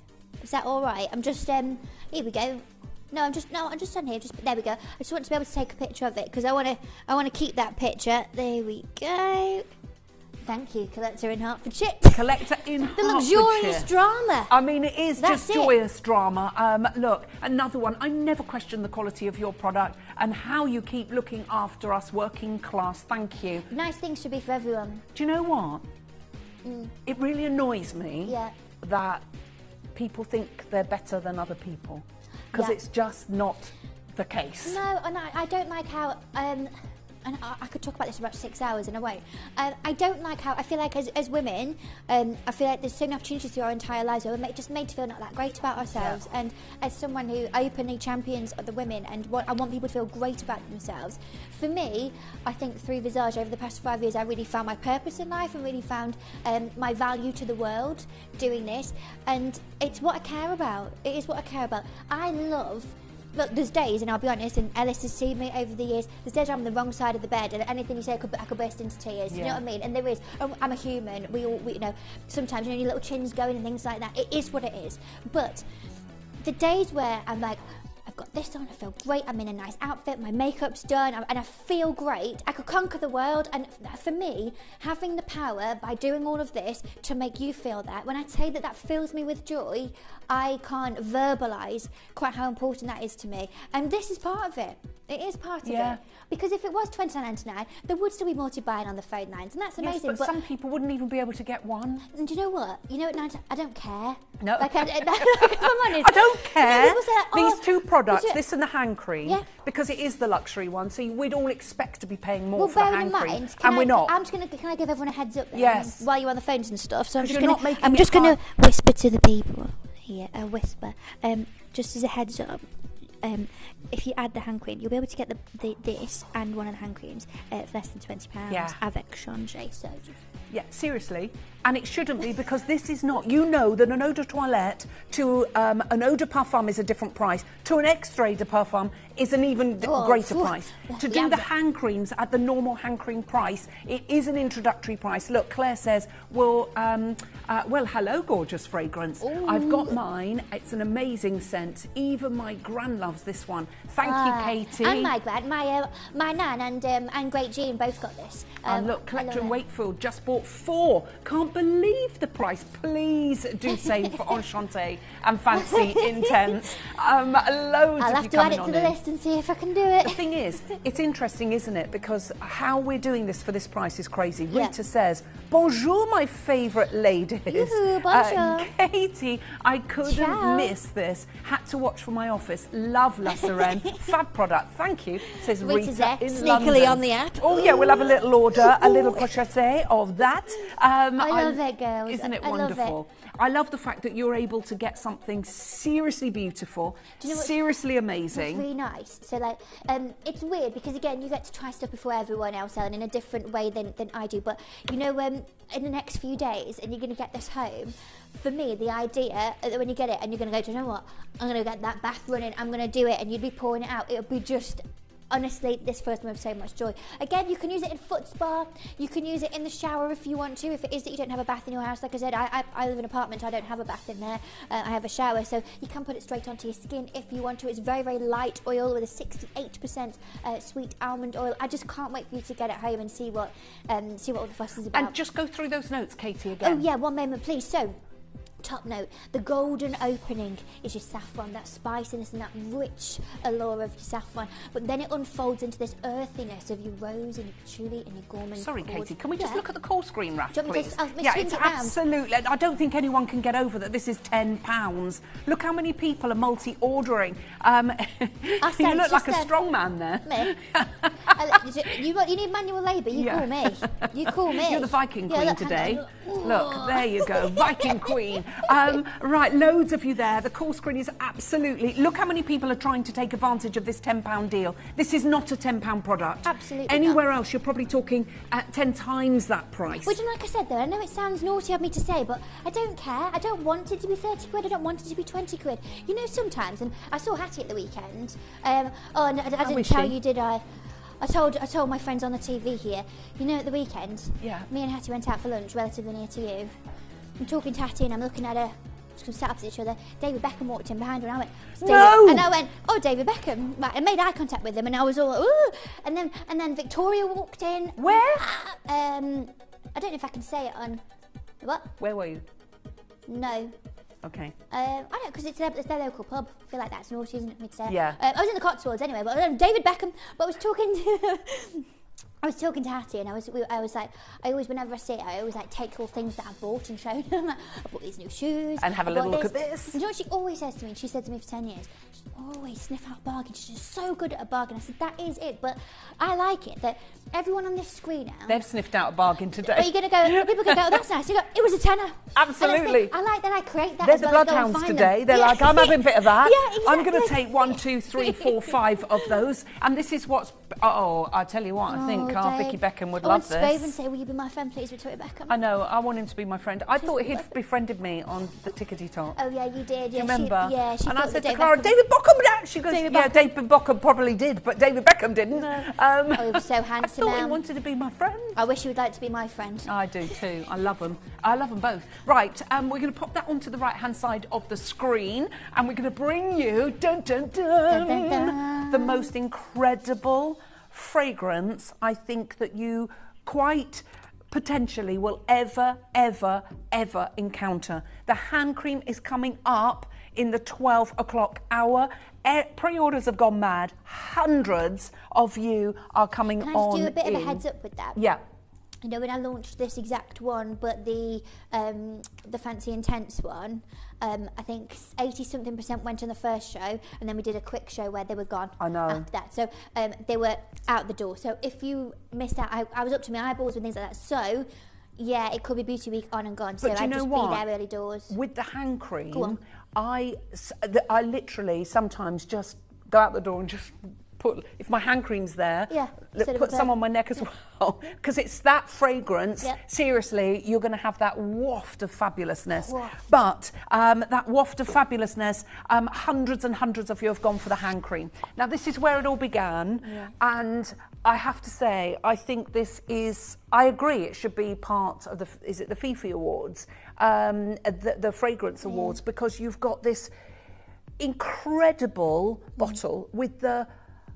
Is that all right? I'm just here we go. I'm just on here. There we go. I just want to be able to take a picture of it because I want to keep that picture. There we go. Thank you, collector in Hertfordshire. Collector in Hertfordshire. The luxurious drama. I mean, it is just joyous drama. Look, another one. I never question the quality of your product and how you keep looking after us working class. Thank you. Nice things should be for everyone. Do you know what? It really annoys me that people think they're better than other people, because it's just not the case. No, and I don't like how, and I could talk about this for about 6 hours and I won't. I don't like how, I feel like as women, I feel like there's so many opportunities through our entire lives where we're just made to feel not that great about ourselves. And as someone who openly champions the women and I want people to feel great about themselves, for me, I think through Visage over the past 5 years, I really found my purpose in life and really found my value to the world doing this. And it's what I care about. It is what I care about. I love... Look, there's days, and I'll be honest, and Ellis has seen me over the years, there's days I'm on the wrong side of the bed, and anything you say, I could burst into tears, you know what I mean? And there is, I'm a human, we you know, sometimes, you know, your little chin's going and things like that, it is what it is. But the days where I'm like, I've got this on, I feel great, I'm in a nice outfit, my makeup's done, and I feel great, I could conquer the world. And for me, having the power by doing all of this to make you feel that, when I say that fills me with joy, I can't verbalise quite how important that is to me. And this is part of it. It is part of it. Because if it was $29.99, there would still be more to buy on the phone lines, and that's amazing. Yes, but some people wouldn't even be able to get one. And do you know what? You know, at night, I don't care. No. Like, if I'm honest. I don't care. You know, say, these two products, this and the hand cream, because it is the luxury one, so we'd all expect to be paying more for the hand cream, and we're not. I'm just going to, can I give everyone a heads up then? Yes. While you're on the phones and stuff. So I'm just going to whisper to the people here, a whisper, just as a heads up. If you add the hand cream, you'll be able to get this and one of the hand creams for less than £20 avec change. So yeah, seriously. And it shouldn't be, because this is not, you know that an eau de toilette to an eau de parfum is a different price, to an extrait de parfum is an even greater price. To do the hand creams at the normal hand cream price, it is an introductory price. Look, Claire says, well, hello, gorgeous fragrance. Ooh. I've got mine. It's an amazing scent. Even my gran loves this one. Thank you, Katie. And my gran, my nan and Great Jean both got this. And look, Collector in Wakefield just bought 4. Can't believe the price. Please do same for Enchanté and Fancy Intense. Loads I'll of have you to add coming it to the list and see if I can do it. The thing is, it's interesting, isn't it? Because how we're doing this for this price is crazy. Rita says, bonjour, my favourite ladies. Yoo-hoo, bonjour. Katie, I couldn't miss this. Had to watch from my office. Love La Serene. Fab product. Thank you, says Rita's Rita there, in sneakily London. on the app. Oh, yeah, we'll have a little order, a little pochette of that. I love it, girls. Isn't it I wonderful? love it. I love the fact that you're able to get something seriously beautiful, seriously amazing. It's really nice. So, like, it's weird because, again, you get to try stuff before everyone else, Ellen, in a different way than I do. But, you know, in the next few days, and you're going to get this home, for me, the idea that when you get it and you're going to go, do you know what? I'm going to get that bath running, I'm going to do it, and you'd be pouring it out. It'll be just... Honestly, this fills me with so much joy. Again, you can use it in foot spa. You can use it in the shower if you want to. If it is that you don't have a bath in your house, like I said, I live in an apartment. I don't have a bath in there. I have a shower, so you can put it straight onto your skin if you want to. It's very, very light oil with a 68% sweet almond oil. I just can't wait for you to get it home and see what all the fuss is about. And just go through those notes, Katie, again. Oh yeah, one moment, please. So. top note. The golden opening is your saffron, that spiciness and that rich allure of your saffron. But then it unfolds into this earthiness of your rose and your patchouli and your gourmand. Sorry, chord. Katie, can we just look at the call screen wrap, please? Yeah, it's absolutely. I don't think anyone can get over that this is £10. Look how many people are multi-ordering. You look like a strong man there. Me? You need manual labour, you call me. You call me. You're the Viking Queen today. Look, there you go, Viking Queen. Right, loads of you there. The call screen is absolutely... Look how many people are trying to take advantage of this £10 deal. This is not a £10 product. Absolutely Anywhere else, you're probably talking at 10 times that price. Which, like I said, though, I know it sounds naughty of me to say, but I don't care. I don't want it to be 30 quid. I don't want it to be 20 quid. You know, sometimes, and I saw Hattie at the weekend. And I didn't tell you, did I? I told my friends on the TV here, you know, at the weekend, me and Hattie went out for lunch relatively near to you. I'm talking to Hattie and I'm looking at her, just sat opposite each other. David Beckham walked in behind her and I went, no! And I went, oh, David Beckham. Right, I made eye contact with him and I was all, ooh! And then Victoria walked in. Where? I don't know if I can say it on, what? Where were you? No. Okay. I don't, because it's their local pub. I feel like that's naughty, isn't it, for me to say? Yeah. I was in the Cotswolds anyway, but David Beckham. But I was talking to Hattie, and I was like, I always, whenever I see it, I always like take all things that I've bought and shown them. Like, I bought these new shoes. And have a little look at this. And you know what she always says to me? She said to me for 10 years, she always sniff out bargains. She's just so good at a bargain. I said, that is it. But I like it that everyone on this screen now. They've sniffed out a bargain today. But you're going to go, people are going to go, oh, that's nice. You go, it was a tenner. Absolutely. I like that I create that. They're as the well bloodhounds today. They're like, I'm having a bit of that. Yeah, exactly. I'm going to take 1, 2, 3, 4, 5 of those. And this is what's... Oh, I tell you what, I think Vicky Beckham would love this. I want to go and say, will you be my friend, please, Victoria Beckham? I know, I want him to be my friend. I thought he'd befriended me on the Tickety Talk. Oh, yeah, you did. Do you remember? She and I said to David Clara, Beckham. David Beckham! She goes, David Beckham probably did, but David Beckham didn't. No. He was so handsome. I thought he wanted to be my friend. I wish he would like to be my friend. I do too. I love them. I love them both. Right, we're going to pop that onto the right-hand side of the screen, and we're going to bring you dun, dun, dun, dun, dun, dun. The most incredible fragrance I think that you quite potentially will ever encounter. The hand cream is coming up in the 12 o'clock hour. Pre-orders have gone mad. Hundreds of you are coming on. Can I just do a bit of a heads up with that? Yeah. You know, when I launched this exact one, but the Fancy Intense one, I think 80-something% went on the first show, and then we did a quick show where they were gone. I know. After that. So they were out the door. So if you missed out, I was up to my eyeballs with things like that. So, yeah, it could be Beauty Week on and gone. But so do you I'd know just what? be there early doors. With the hand cream, Go on. I literally sometimes just go out the door and just put, if my hand cream's there, put some on my neck as well, because it's that fragrance. Seriously, you're going to have that waft of fabulousness. But that waft of fabulousness, hundreds and hundreds of you have gone for the hand cream. Now, this is where it all began, and I have to say, I think this is, I agree, it should be part of the, is it the Fifi Awards, the Fragrance Awards, because you've got this incredible bottle with the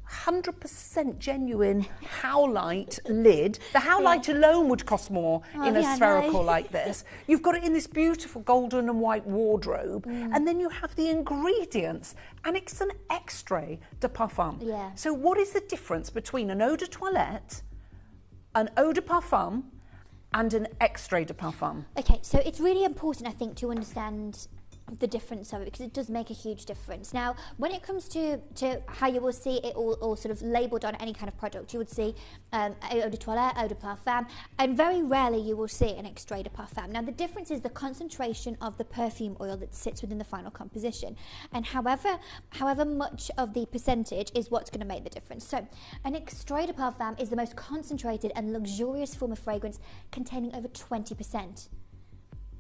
100% genuine Howlite lid. The Howlite alone would cost more in a spherical like this. You've got it in this beautiful golden and white wardrobe, and then you have the ingredients, and it's an extrait de parfum. So what is the difference between an eau de toilette, an eau de parfum, and an extrait de parfum? Okay, so it's really important, I think, to understand the difference of it, because it does make a huge difference. Now, when it comes to how you will see it all sort of labelled on any kind of product, you would see eau de toilette, eau de parfum, and very rarely you will see an extrait de parfum. Now, the difference is the concentration of the perfume oil that sits within the final composition, and however much of the percentage is what's going to make the difference. So, an extrait de parfum is the most concentrated and luxurious form of fragrance, containing over 20%.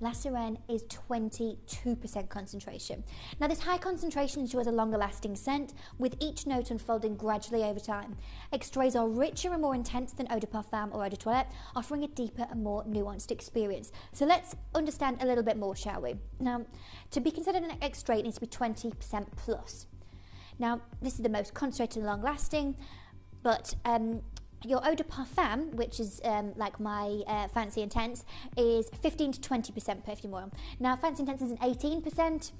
La Sirène is 22% concentration. Now, this high concentration ensures a longer lasting scent, with each note unfolding gradually over time. Extraits are richer and more intense than eau de parfum or eau de toilette, offering a deeper and more nuanced experience. So let's understand a little bit more, shall we? Now, to be considered an extrait, it needs to be 20% plus. Now, this is the most concentrated and long lasting, but Your eau de parfum, which is like my Fancy Intense, is 15 to 20% perfume oil. Now, Fancy Intense is an 18%,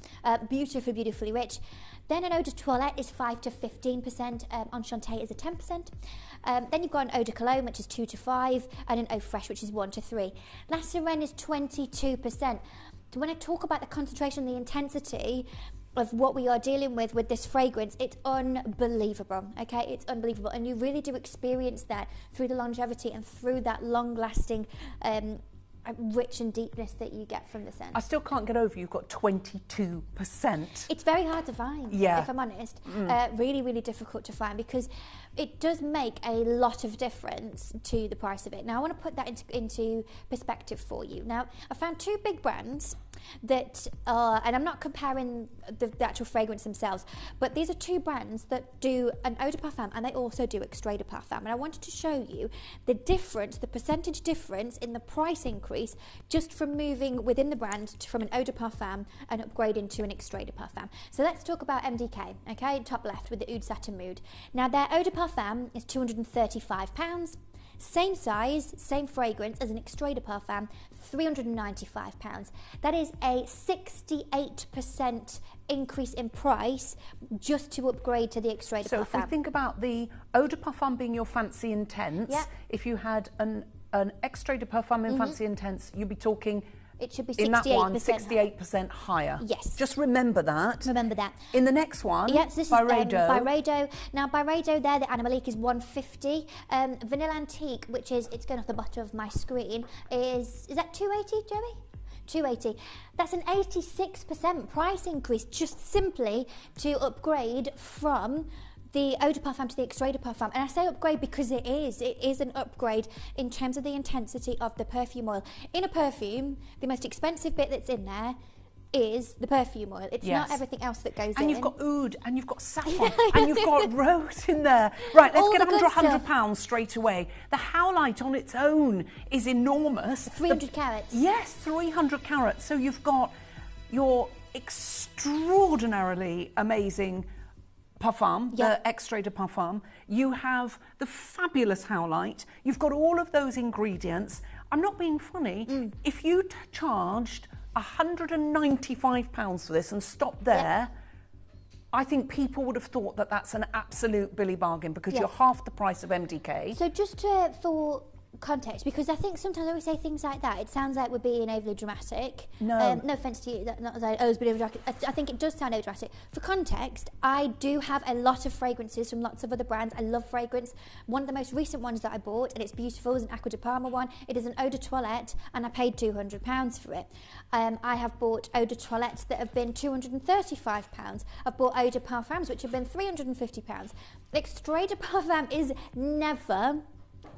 beautifully rich. Then an eau de toilette is 5 to 15%, Enchanté is a 10%. Then you've got an eau de cologne, which is 2 to 5, and an eau fraiche, which is 1 to 3. La Sirène is 22%. So when I talk about the concentration, the intensity of what we are dealing with this fragrance, it's unbelievable, okay? It's unbelievable, and you really do experience that through the longevity and through that long-lasting rich and deepness that you get from the scent. I still can't get over you've got 22%. It's very hard to find, if I'm honest. Really, really difficult to find, because it does make a lot of difference to the price of it. Now, I want to put that into perspective for you. Now, I found two big brands that are, and I'm not comparing the actual fragrance themselves, but these are two brands that do an eau de parfum, and they also do extrait de parfum. And I wanted to show you the difference, the percentage difference in the price increase just from moving within the brand from an eau de parfum and upgrading to an extrait de parfum. So let's talk about MDK, okay, top left with the Oud Satin Mood. Now, their eau de parfum is £235. Same size, same fragrance as an extrait de parfum, £395. That is a 68% increase in price just to upgrade to the extrait de parfum. So if we think about the eau de parfum being your Fancy Intense, if you had an extrait de parfum in Fancy Intense, you'd be talking... It should be 68%. In that one, 68% higher. Yes. Just remember that. Remember that. In the next one, yes, this Byredo. Is Byredo. Now, Byredo there, the Animalique is 150. Vanilla Antique, which is, it's going off the bottom of my screen, is that 280, Joey? 280. That's an 86% price increase just simply to upgrade from the eau de parfum to the extrait de parfum. And I say upgrade because it is an upgrade in terms of the intensity of the perfume oil. In a perfume, the most expensive bit that's in there is the perfume oil. It's not everything else that goes in. And you've got oud, and you've got saffron, and you've got rose in there. Right, let's get under £100 straight away. The howlite on its own is enormous. 300 carats. Yes, 300 carats. So you've got your extraordinarily amazing parfum, the extrait de parfum. You have the fabulous howlite. You've got all of those ingredients. I'm not being funny. If you charged £195 for this and stopped there, I think people would have thought that that's an absolute billy bargain, because you're half the price of MDK. So just for context, because I think sometimes when we say things like that, it sounds like we're being overly dramatic. No. No offence to you, not as I was being overly dramatic. I think it does sound overly dramatic. For context, I do have a lot of fragrances from lots of other brands. I love fragrance. One of the most recent ones that I bought, and it's beautiful, is an Aqua de Parma one. It is an eau de toilette, and I paid £200 for it. I have bought eau de toilettes that have been £235. I've bought eau de parfums, which have been £350. Extrait de parfum is never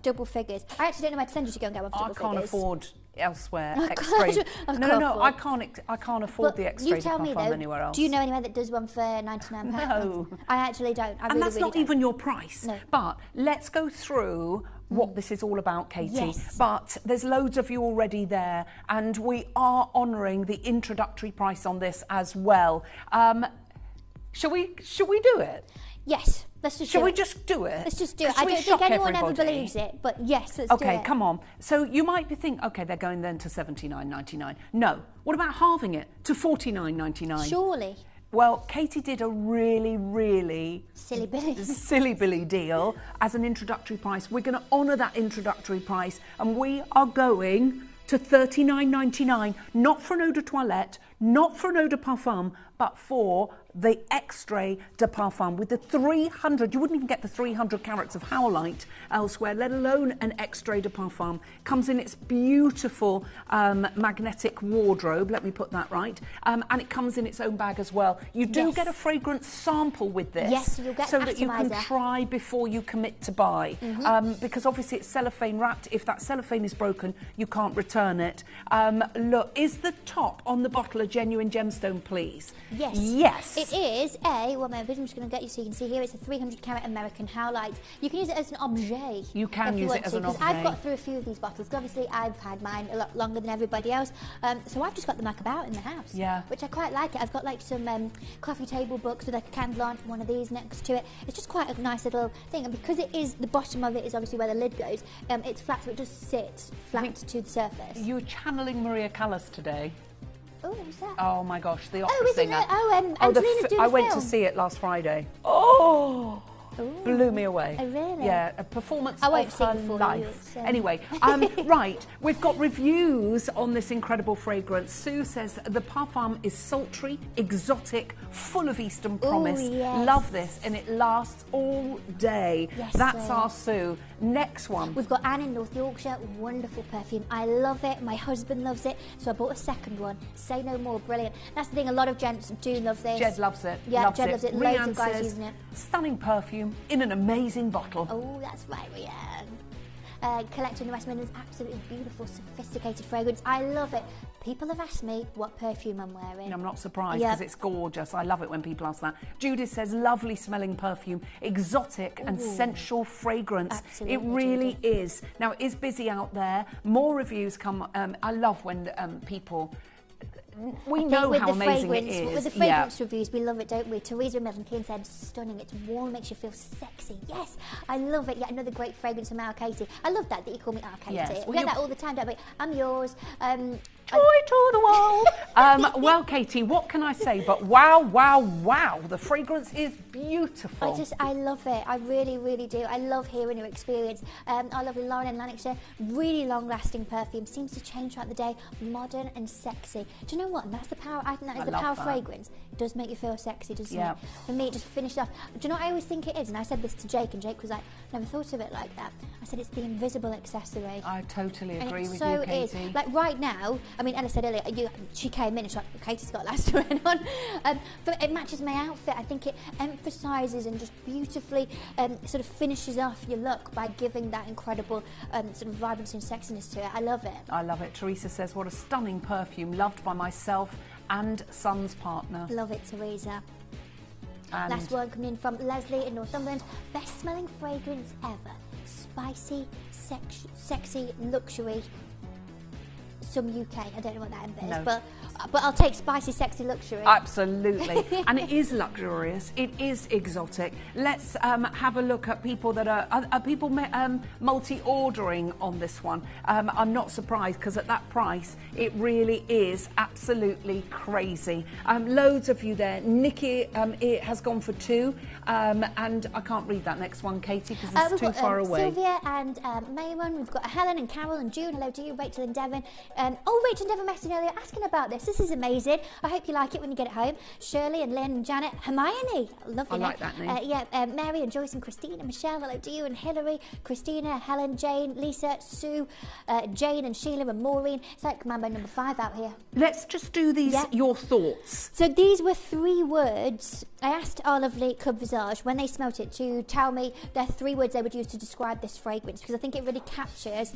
double figures. I actually don't know where to send you to go and get one for double figures. I can't afford elsewhere extrait. No, I can't afford the extrait de parfum anywhere else. Do you know anywhere that does one for £99? No. I actually don't. And that's not even your price. No. But let's go through what this is all about, Katie. Yes. But there's loads of you already there, and we are honouring the introductory price on this as well. Shall we do it? Yes. Let's just Shall we just do it? Let's just do it. I don't think anyone ever believes it, but yes, let's do it. Okay, come on. So you might be thinking, okay, they're going then to $79.99. No. What about halving it to $49.99? Surely. Well, Katie did a really, really silly billy deal as an introductory price. We're going to honour that introductory price, and we are going to $39.99, not for an eau de toilette, not for an eau de parfum, but for the extrait de parfum with the 300. You wouldn't even get the 300 carats of howlite elsewhere, let alone an extrait de parfum. Comes in its beautiful magnetic wardrobe, let me put that right, and it comes in its own bag as well. You do get a fragrance sample with this. Yes, you'll get so that you can try before you commit to buy. Because obviously it's cellophane wrapped. If that cellophane is broken, you can't return it. Look, is the top on the bottle a genuine gemstone, please? Yes. Yes. It is a, well, I'm just going to get you so you can see here, it's a 300 carat American howlite. You can use it as an objet. You can use it as an objet. I've got through a few of these bottles. Obviously, I've had mine a lot longer than everybody else. So I've just got them like about in the house. Yeah. Which I quite like it. I've got like some coffee table books with like a candle on, one of these next to it. It's just quite a nice little thing. And because it is, the bottom of it is obviously where the lid goes, it's flat, so it just sits flat to the surface. You were channeling Maria Callas today. Oh, what was that? Oh my gosh, the opera singer. Angelina's doing I the went film. to see it last Friday. Oh! Ooh. Blew me away. Oh, really? Yeah, a performance I won't of sing her for life. you, Anyway, right, we've got reviews on this incredible fragrance. Sue says the parfum is sultry, exotic, full of Eastern promise. Yes. Love this, and it lasts all day. Yes, That's our Sue. Next one. We've got Anne in North Yorkshire, wonderful perfume. I love it. My husband loves it, so I bought a second one. Say no more, brilliant. That's the thing, a lot of gents do love this. Jed loves it. Yeah, Jed loves it. Loads Rianne of guys says, using it. stunning perfume in an amazing bottle. Oh, that's right, Rianne. Collector in the West Midlands, absolutely beautiful, sophisticated fragrance. I love it. People have asked me what perfume I'm wearing. I'm not surprised because it's gorgeous. I love it when people ask that. Judith says lovely smelling perfume, exotic and sensual fragrance. Absolutely, it really Judith. is. Now it is busy out there. More reviews come. I love when people. We know how amazing it is. With the fragrance reviews, we love it, don't we? Teresa Milton King said, stunning, it's warm, makes you feel sexy. Yes, I love it. Yeah, another great fragrance from our Katie. I love that you call me our Katie. Yes. We get that all the time, don't we? I'm yours. Joy to the world. Well, Katie, what can I say? But wow, wow, wow. The fragrance is beautiful. I love it. I really, really do. I love hearing your experience. Our lovely Lauren in Lanarkshire, really long-lasting perfume. Seems to change throughout the day. Modern and sexy. Do you know what? And that's the power. I think that is the power of fragrance. It does make you feel sexy, doesn't it? For me, it just finished off. Do you know what I always think it is? And I said this to Jake, and Jake was like, never thought of it like that. I said it's the invisible accessory. I totally agree with you, Katie. Is. Like right now, I mean, Ella said earlier, she came in and she's like, Katie's got last red on. But it matches my outfit. I think it emphasises and just beautifully sort of finishes off your look by giving that incredible sort of vibrancy and sexiness to it. I love it. I love it. Teresa says, what a stunning perfume, loved by myself and son's partner. Love it, Teresa. And last one coming in from Leslie in Northumberland. Best smelling fragrance ever. Spicy, sexy, luxury. Some UK, I don't know what that is, but I'll take spicy, sexy luxury. Absolutely. And it is luxurious, it is exotic. Let's have a look at people that are people multi-ordering on this one. I'm not surprised because at that price, it really is absolutely crazy. Loads of you there. Nikki it has gone for 2, and I can't read that next one, Katie, because it's too far away. Sylvia and Mayron, we've got Helen and Carol and June, hello to you, Rachel and Devon. Rachel and Devon messaged earlier asking about this. This is amazing. I hope you like it when you get it home. Shirley and Lynn and Janet. Hermione. Lovely name. I like that name. Mary and Joyce and Christina. Michelle, hello to you. And Hilary, Christina, Helen, Jane, Lisa, Sue, Jane and Sheila and Maureen. It's like Mambo number 5 out here. Let's just do these, your thoughts. So these were 3 words. I asked our lovely Club Visage when they smelt it to tell me their 3 words they would use to describe this fragrance, because I think it really captures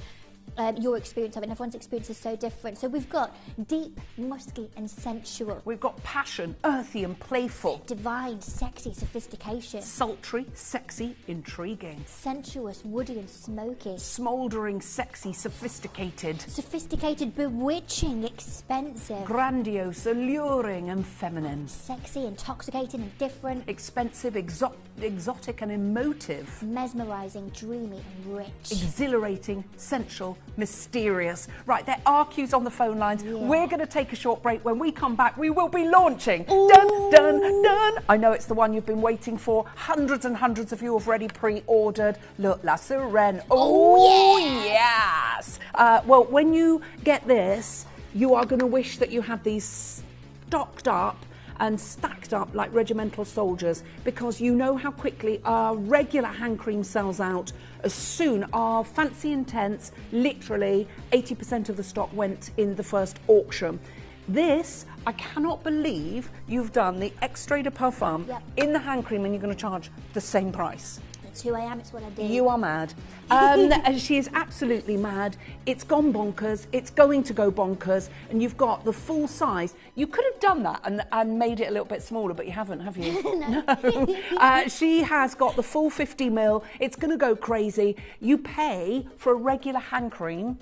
your experience of it, and everyone's experience is so different. So we've got deep, musky and sensual. We've got passion, earthy and playful. Divine, sexy, sophistication. Sultry, sexy, intriguing. Sensuous, woody and smoky. Smouldering, sexy, sophisticated. Sophisticated, bewitching, expensive. Grandiose, alluring and feminine. Sexy, intoxicating and different. Expensive, exotic and emotive. Mesmerising, dreamy and rich. Exhilarating, sensual, mysterious. Right, there are cues on the phone lines. Yeah. We're going to take a short break. When we come back, we will be launching. Dun, dun, dun. I know it's the one you've been waiting for. Hundreds and hundreds of you have already pre-ordered. Look, La Sirène. Oh, yes. Well, when you get this, you are going to wish that you had these stocked up and stacked up like regimental soldiers, because you know how quickly our regular hand cream sells out. As soon our Fancy Intense, literally 80% of the stock went in the first auction. This, I cannot believe you've done the Extrait de Parfum in the hand cream and you're going to charge the same price. It's who I am, it's what I do. You are mad. And she is absolutely mad. It's gone bonkers. It's going to go bonkers. And you've got the full size. You could have done that and made it a little bit smaller, but you haven't, have you? No. She has got the full 50 mil. It's going to go crazy. You pay for a regular hand cream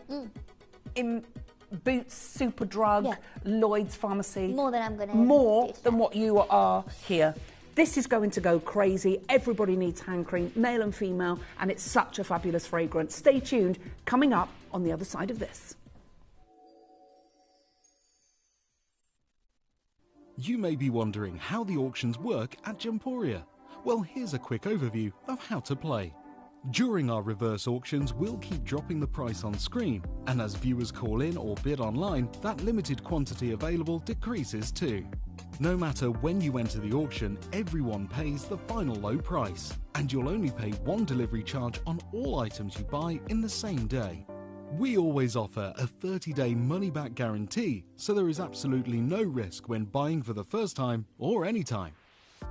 in Boots, Superdrug, Lloyd's Pharmacy. More than I'm going to. More than what you are here. This is going to go crazy. Everybody needs hand cream, male and female, and it's such a fabulous fragrance. Stay tuned. Coming up on the other side of this. You may be wondering how the auctions work at Gemporia. Well, here's a quick overview of how to play. During our reverse auctions, we'll keep dropping the price on screen, and as viewers call in or bid online, that limited quantity available decreases too. No matter when you enter the auction, everyone pays the final low price, and you'll only pay one delivery charge on all items you buy in the same day. We always offer a 30-day money-back guarantee, so there is absolutely no risk when buying for the first time or any time.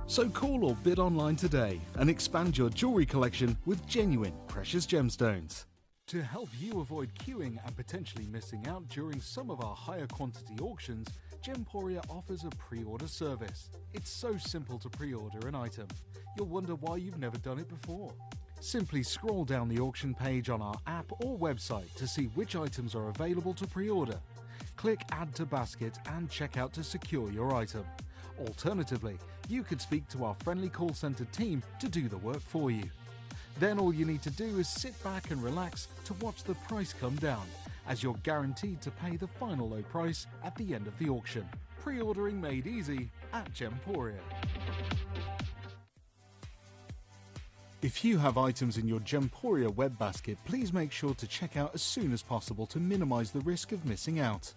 So call or bid online today and expand your jewellery collection with genuine precious gemstones. To help you avoid queuing and potentially missing out during some of our higher quantity auctions, Gemporia offers a pre-order service. It's so simple to pre-order an item. You'll wonder why you've never done it before. Simply scroll down the auction page on our app or website to see which items are available to pre-order. Click Add to Basket and check out to secure your item. Alternatively, you could speak to our friendly call centre team to do the work for you. Then all you need to do is sit back and relax to watch the price come down, as you're guaranteed to pay the final low price at the end of the auction. Pre-ordering made easy at Gemporia. If you have items in your Gemporia web basket, please make sure to check out as soon as possible to minimise the risk of missing out.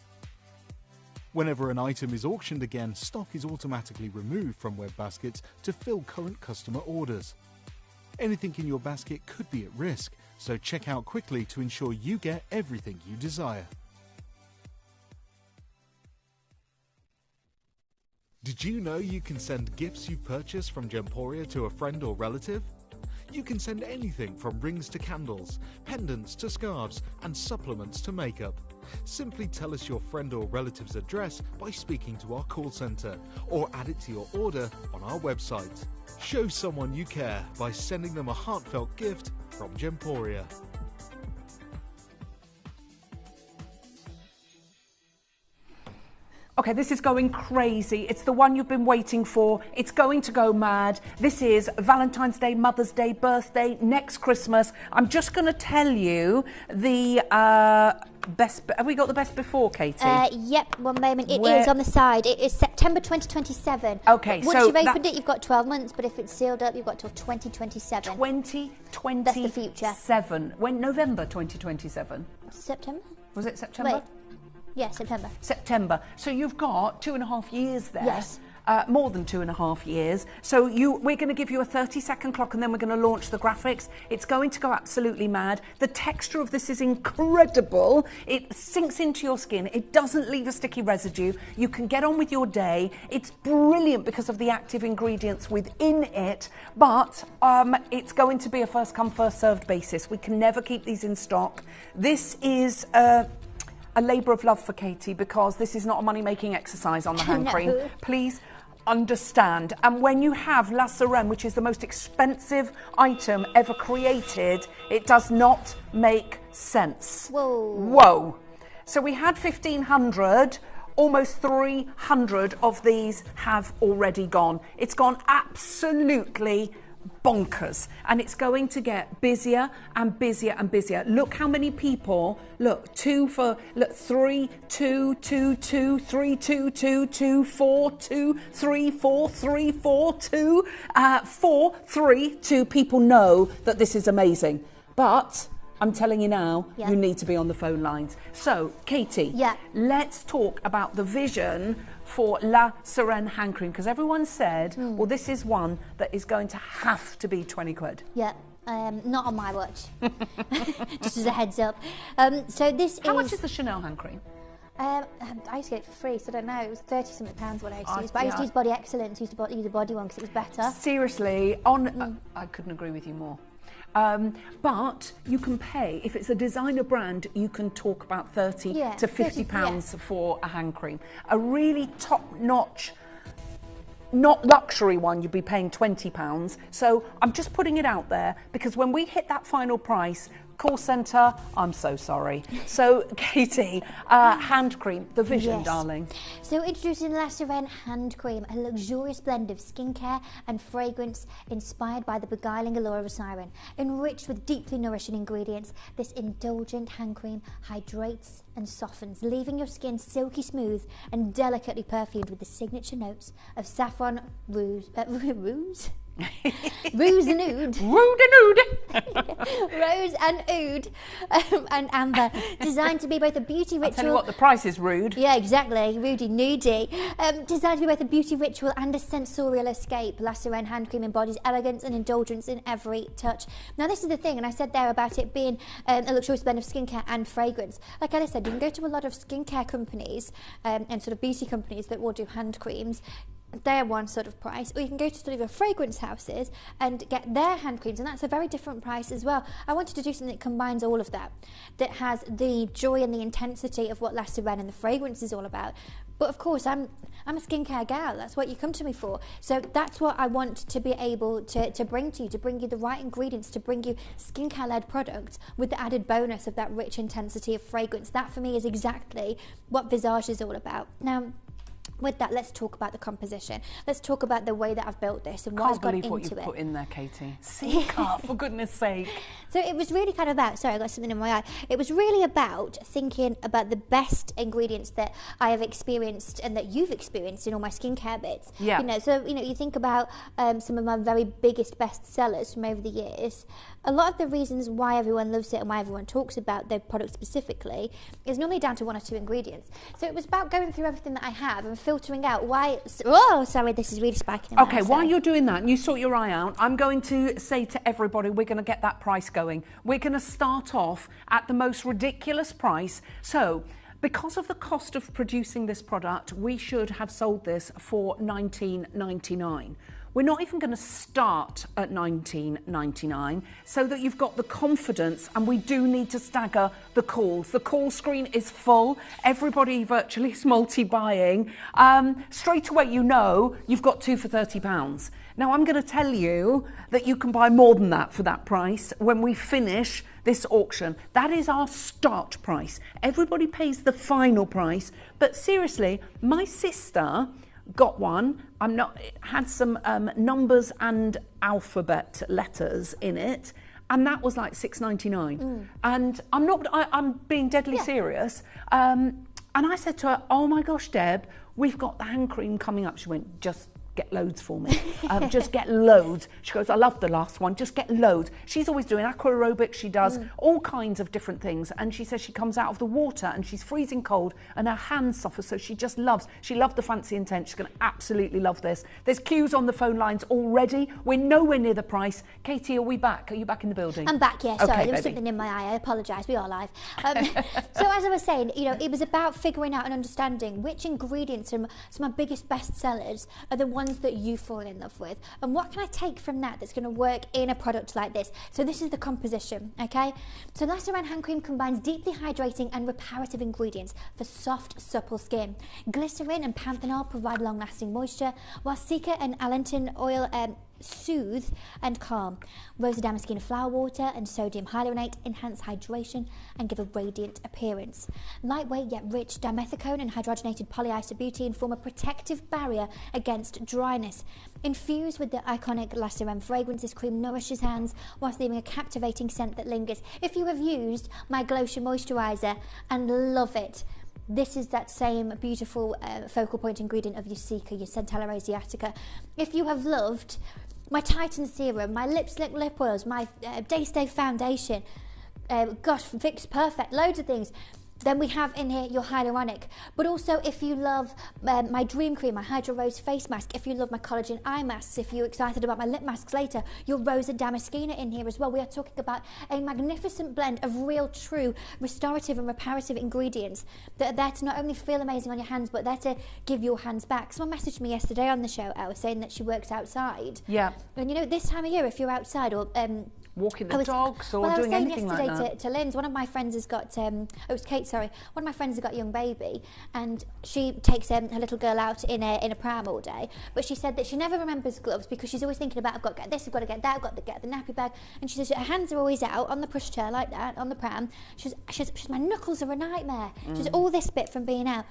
Whenever an item is auctioned again, stock is automatically removed from web baskets to fill current customer orders. Anything in your basket could be at risk, so check out quickly to ensure you get everything you desire. Did you know you can send gifts you've purchased from Gemporia to a friend or relative? You can send anything from rings to candles, pendants to scarves, and supplements to makeup. Simply tell us your friend or relative's address by speaking to our call centre, or add it to your order on our website. Show someone you care by sending them a heartfelt gift from Gemporia. Okay, this is going crazy. It's the one you've been waiting for. It's going to go mad. This is Valentine's Day, Mother's Day, birthday, next Christmas. I'm just going to tell you the best. Have we got the best before, Katie? Yep, one moment. It is on the side. It is September 2027. Okay, Once you've opened it, you've got 12 months, but if it's sealed up, you've got till 2027. 2027. That's the future. When? November 2027? September? Was it September? Wait. Yeah, September. September. So you've got 2.5 years there. Yes. More than 2.5 years. So we're going to give you a 30-second clock and then we're going to launch the graphics. It's going to go absolutely mad. The texture of this is incredible. It sinks into your skin. It doesn't leave a sticky residue. You can get on with your day. It's brilliant because of the active ingredients within it, but it's going to be a first come, first served basis. We can never keep these in stock. This is a labour of love for Katie because this is not a money-making exercise on the hand cream. Please understand. And when you have La Serene, which is the most expensive item ever created, it does not make sense. Whoa. So we had 1,500. Almost 300 of these have already gone. It's gone absolutely bonkers, and it's going to get busier and busier and busier. Look how many people, look, 3, 2, 2, 2, 3, 2, 2, 2, 4, 2, 3, 4, 3, 4, 2, 4, 3, 2 people know that this is amazing. But I'm telling you now, you need to be on the phone lines. So, Katie, let's talk about the vision for La Serene hand cream, because everyone said, well, this is one that is going to have to be 20 quid. Yeah, not on my watch. Just as a heads up. So this How much is the Chanel hand cream? I used to get it for free, so I don't know. It was £30-something what I used to use. But I used to use Body Excellence, used to use the body one because it was better. Seriously, I couldn't agree with you more. But you can pay, if it's a designer brand, you can talk about 30 to 50 pounds for a hand cream. A really top-notch, not luxury one, you'd be paying £20. So I'm just putting it out there, because when we hit that final price, call centre, I'm so sorry. So, Katie, hand cream, the vision, darling. So, introducing La Sirène hand cream, a luxurious blend of skincare and fragrance inspired by the beguiling allure of a siren. Enriched with deeply nourishing ingredients, this indulgent hand cream hydrates and softens, leaving your skin silky smooth and delicately perfumed with the signature notes of saffron, rose and oud. Rose and oud and amber, designed to be both a beauty ritual. I'll tell you what, the price is rude. Yeah, exactly, Rudy Nudie. Designed to be both a beauty ritual and a sensorial escape, La Sirène hand cream embodies elegance and indulgence in every touch. Now, this is the thing, and I said there about it being a luxurious blend of skincare and fragrance. Like I said, you can go to a lot of skincare companies and sort of beauty companies that will do hand creams. They're one sort of price, or you can go to sort of your fragrance houses and get their hand creams, and that's a very different price as well. I wanted to do something that combines all of that, that has the joy and the intensity of what La Sirène and the fragrance is all about. But of course, I'm a skincare gal. That's what you come to me for. So that's what I want to be able to bring to you, to bring you the right ingredients, to bring you skincare-led products with the added bonus of that rich intensity of fragrance. That for me is exactly what Visage is all about. Now, with that, let's talk about the composition. Let's talk about the way that I've built this and what has gone into it. Can't believe what you've put in there, Katie. Seeker, for goodness sake. So it was really kind of about, sorry, I got something in my eye. It was really about thinking about the best ingredients that I have experienced and that you've experienced in all my skincare bits. Yeah. You know, so, you know, you think about some of my very biggest best sellers from over the years. A lot of the reasons why everyone loves it and why everyone talks about their product specifically is normally down to one or two ingredients. So it was about going through everything that I have and filtering out why... Oh, sorry, this is really spiking. Okay, while you're doing that and you sort your eye out, I'm going to say to everybody, we're going to get that price going. We're going to start off at the most ridiculous price. So, because of the cost of producing this product, we should have sold this for $19.99. We're not even going to start at $19.99 so that you've got the confidence, and we do need to stagger the calls. The call screen is full. Everybody virtually is multi-buying. Straight away, you know you've got two for £30. Now, I'm going to tell you that you can buy more than that for that price when we finish this auction. That is our start price. Everybody pays the final price. But seriously, my sister got one. It had some numbers and alphabet letters in it, and that was like $6.99. And I'm being deadly serious. And I said to her, "Oh my gosh, Deb, we've got the hand cream coming up." She went, "Just get loads for me. Just get loads." She goes, "I love the last one, just get loads." She's always doing aqua aerobics, she does all kinds of different things, and she says she comes out of the water and she's freezing cold and her hands suffer, so she loved the fancy intent. She's going to absolutely love this. There's queues on the phone lines already. We're nowhere near the price. Katie, are we back? Are you back in the building? I'm back, yeah, sorry, okay, there was something in my eye, I apologise, we are live. So as I was saying, you know, it was about figuring out and understanding which ingredients are some of my biggest best sellers are the ones that you fall in love with, and what can I take from that that's going to work in a product like this. So this is the composition, okay? So La Sirène hand cream combines deeply hydrating and reparative ingredients for soft, supple skin. Glycerin and panthenol provide long-lasting moisture, while Seeker and allantoin oil soothe and calm. Rosy damascene flower water and sodium hyaluronate enhance hydration and give a radiant appearance. Lightweight yet rich dimethicone and hydrogenated polyisobutene form a protective barrier against dryness. Infused with the iconic La Sirène fragrance, this cream nourishes hands whilst leaving a captivating scent that lingers. If you have used my Glossier moisturiser and love it, this is that same beautiful focal point ingredient of your Seeker, your Centella Asiatica. If you have loved my Titan Serum, my Lip Slick Lip Oils, my Day Stay Foundation, gosh, Fix Perfect, loads of things, then we have in here your hyaluronic. But also, if you love my Dream Cream, my Hydro Rose face mask, if you love my collagen eye masks, if you're excited about my lip masks later, your Rosa Damascena in here as well. We are talking about a magnificent blend of real, true restorative and reparative ingredients that are there to not only feel amazing on your hands, but there to give your hands back. Someone messaged me yesterday on the show, Elle, saying that she works outside. Yeah. And you know, this time of year, if you're outside or walking the dogs or doing anything like that. I was saying yesterday to Lynn's, one of my friends has got, it was Kate, sorry, one of my friends has got a young baby, and she takes her little girl out in a pram all day, but she said that she never remembers gloves because she's always thinking about, I've got to get this, I've got to get that, I've got to get the nappy bag, and she says her hands are always out on the pushchair like that, on the pram. She says my knuckles are a nightmare. She says all this bit from being out.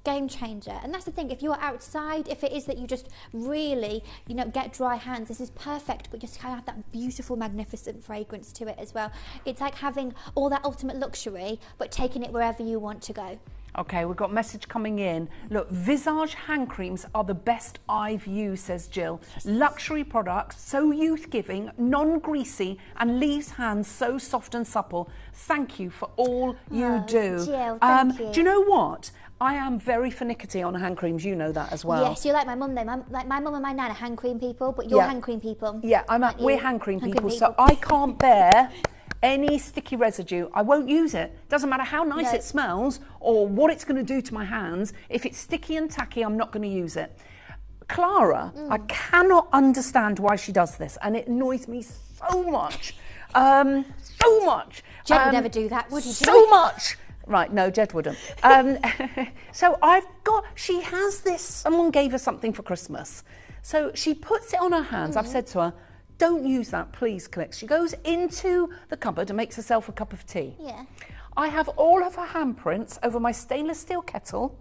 Game changer. And that's the thing, if you're outside, if it is that you just really, you know, get dry hands, this is perfect, but just kind of have that beautiful, magnificent fragrance to it as well. It's like having all that ultimate luxury, but taking it wherever you want to go. Okay, we've got a message coming in. Look, Visage hand creams are the best I've used, says Jill. Luxury products, so youth-giving, non-greasy, and leaves hands so soft and supple. Thank you for all you do. Jill, thank you. Do you know what? I am very finicky on hand creams, you know that as well. Yes, you're like my mum then. Like my mum and my nan are hand cream people, but you're hand cream people. Yeah, we're hand cream people, so I can't bear any sticky residue. I won't use it. Doesn't matter how nice it smells or what it's going to do to my hands. If it's sticky and tacky, I'm not going to use it. Clara, I cannot understand why she does this, and it annoys me so much. So much. Jed would never do that, would he? So much. Right, no, Jed wouldn't. So she has this, someone gave her something for Christmas. So she puts it on her hands. I've said to her, don't use that, please, Clicks. She goes into the cupboard and makes herself a cup of tea. Yeah. I have all of her handprints over my stainless steel kettle,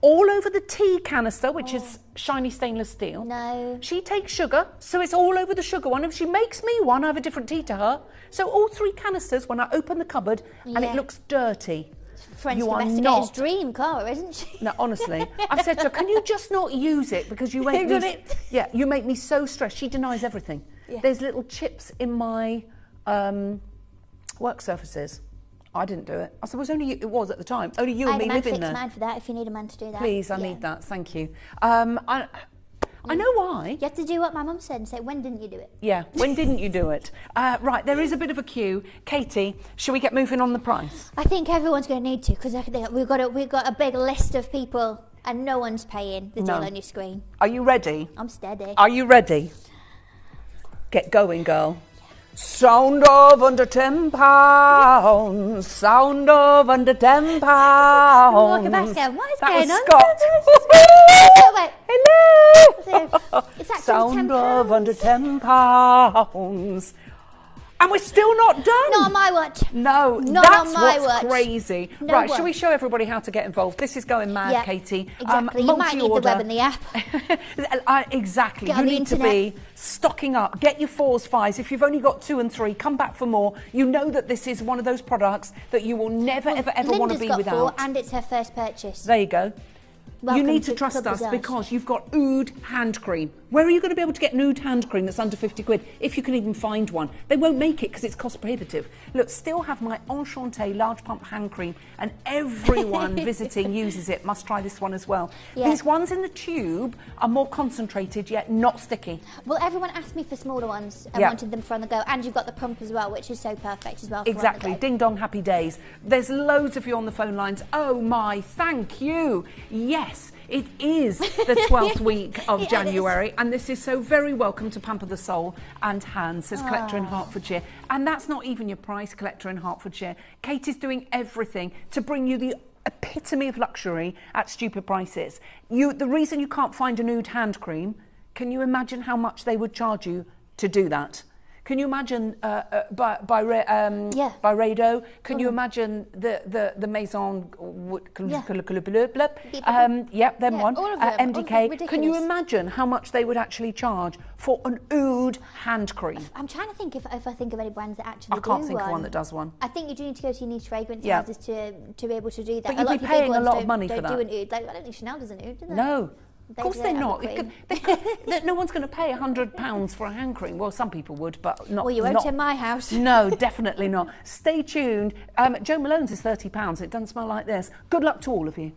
all over the tea canister, which is shiny stainless steel. No. She takes sugar, so it's all over the sugar one. If she makes me one, I have a different tea to her. So all 3 canisters, when I open the cupboard, and it looks dirty. French you are investigator's not. dream, Clara, isn't she? No, honestly. I've said to her, can you just not use it? Because you make me... Yeah, you make me so stressed. She denies everything. Yeah. There's little chips in my work surfaces. I didn't do it. I suppose only you, it was at the time. Only you and me live in there. I man for that if you need a man to do that. Please, I need that. Thank you. I know why. You have to do what my mum said and say, when didn't you do it? Yeah, when didn't you do it? Right, there is a bit of a queue. Katie, shall we get moving on the price? I think everyone's going to need to, because we've got a big list of people and no one's paying the deal on your screen. Are you ready? I'm steady. Are you ready? Get going, girl. Sound of under £10. Sound of under £10. Walking back again. What is going on? Scott. Hello. It's actually Sound £10. of under £10. And we're still not done. Not on my watch. No, not that's on my what's watch. Crazy. No right, one. shall we show everybody how to get involved? This is going mad, Katie. Exactly. You might need the web and the app. Exactly. Get you on the need internet. to be stocking up. Get your 4s, 5s. If you've only got 2 and 3, come back for more. You know that this is one of those products that you will never, ever want to be got without. 4 and it's her first purchase. There you go. Welcome you need to to trust Club us Visage. because you've got oud hand cream. Where are you going to be able to get an oud hand cream that's under 50 quid, if you can even find one? They won't make it because it's cost prohibitive. Look, still have my Enchanté large pump hand cream, and everyone visiting uses it. Must try this one as well. Yeah. These ones in the tube are more concentrated, yet not sticky. Well, everyone asked me for smaller ones and wanted them for on the go, and you've got the pump as well, which is so perfect as well. For Exactly. on the go. Ding dong, happy days. There's loads of you on the phone lines. Oh my, thank you. Yes. It is the 12th week of January, and this is so very welcome to Pamper the Soul and Hands, says Collector in Hertfordshire. And that's not even your price, Collector in Hertfordshire. Kate is doing everything to bring you the epitome of luxury at stupid prices. The reason you can't find a nude hand cream, can you imagine how much they would charge you to do that? Can you imagine Byredo? Can you imagine the Maison? Them one. All of them. MDK. Can you imagine how much they would actually charge for an oud hand cream? I'm trying to think if I think of any brands that actually do I can't think of one that does one. I think you do need to go to your niche fragrance houses to be able to do that. But you'd be paying a lot of money for that. Do an oud. Like, I don't think Chanel does an oud, do they? No. Of course they're not. Cream. No one's going to pay £100 for a hand cream. Well, some people would, but not. Well, you won't in my house. No, definitely not. Stay tuned. Joe Malone's is £30. It doesn't smell like this. Good luck to all of you.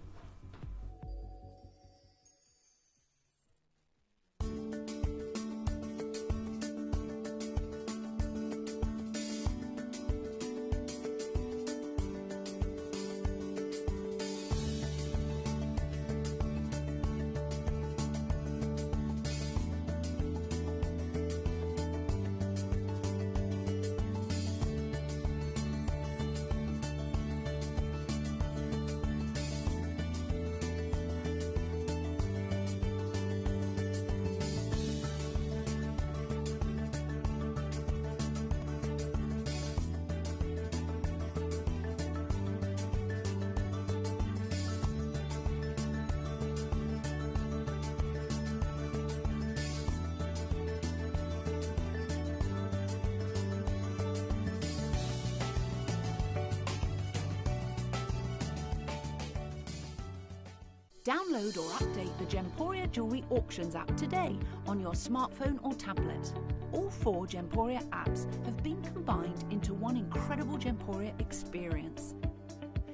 Download or update the Gemporia Jewellery Auctions app today on your smartphone or tablet. All 4 Gemporia apps have been combined into one incredible Gemporia experience.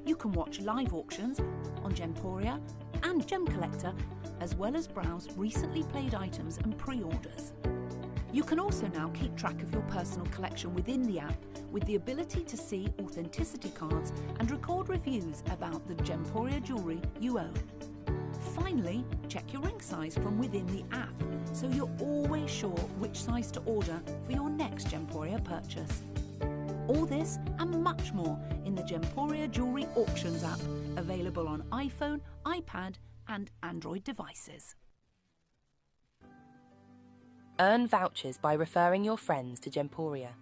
You can watch live auctions on Gemporia and Gem Collector, as well as browse recently played items and pre-orders. You can also now keep track of your personal collection within the app, with the ability to see authenticity cards and record reviews about the Gemporia jewellery you own. Finally, check your ring size from within the app, so you're always sure which size to order for your next Gemporia purchase. All this and much more in the Gemporia Jewellery Auctions app, available on iPhone, iPad and Android devices. Earn vouchers by referring your friends to Gemporia.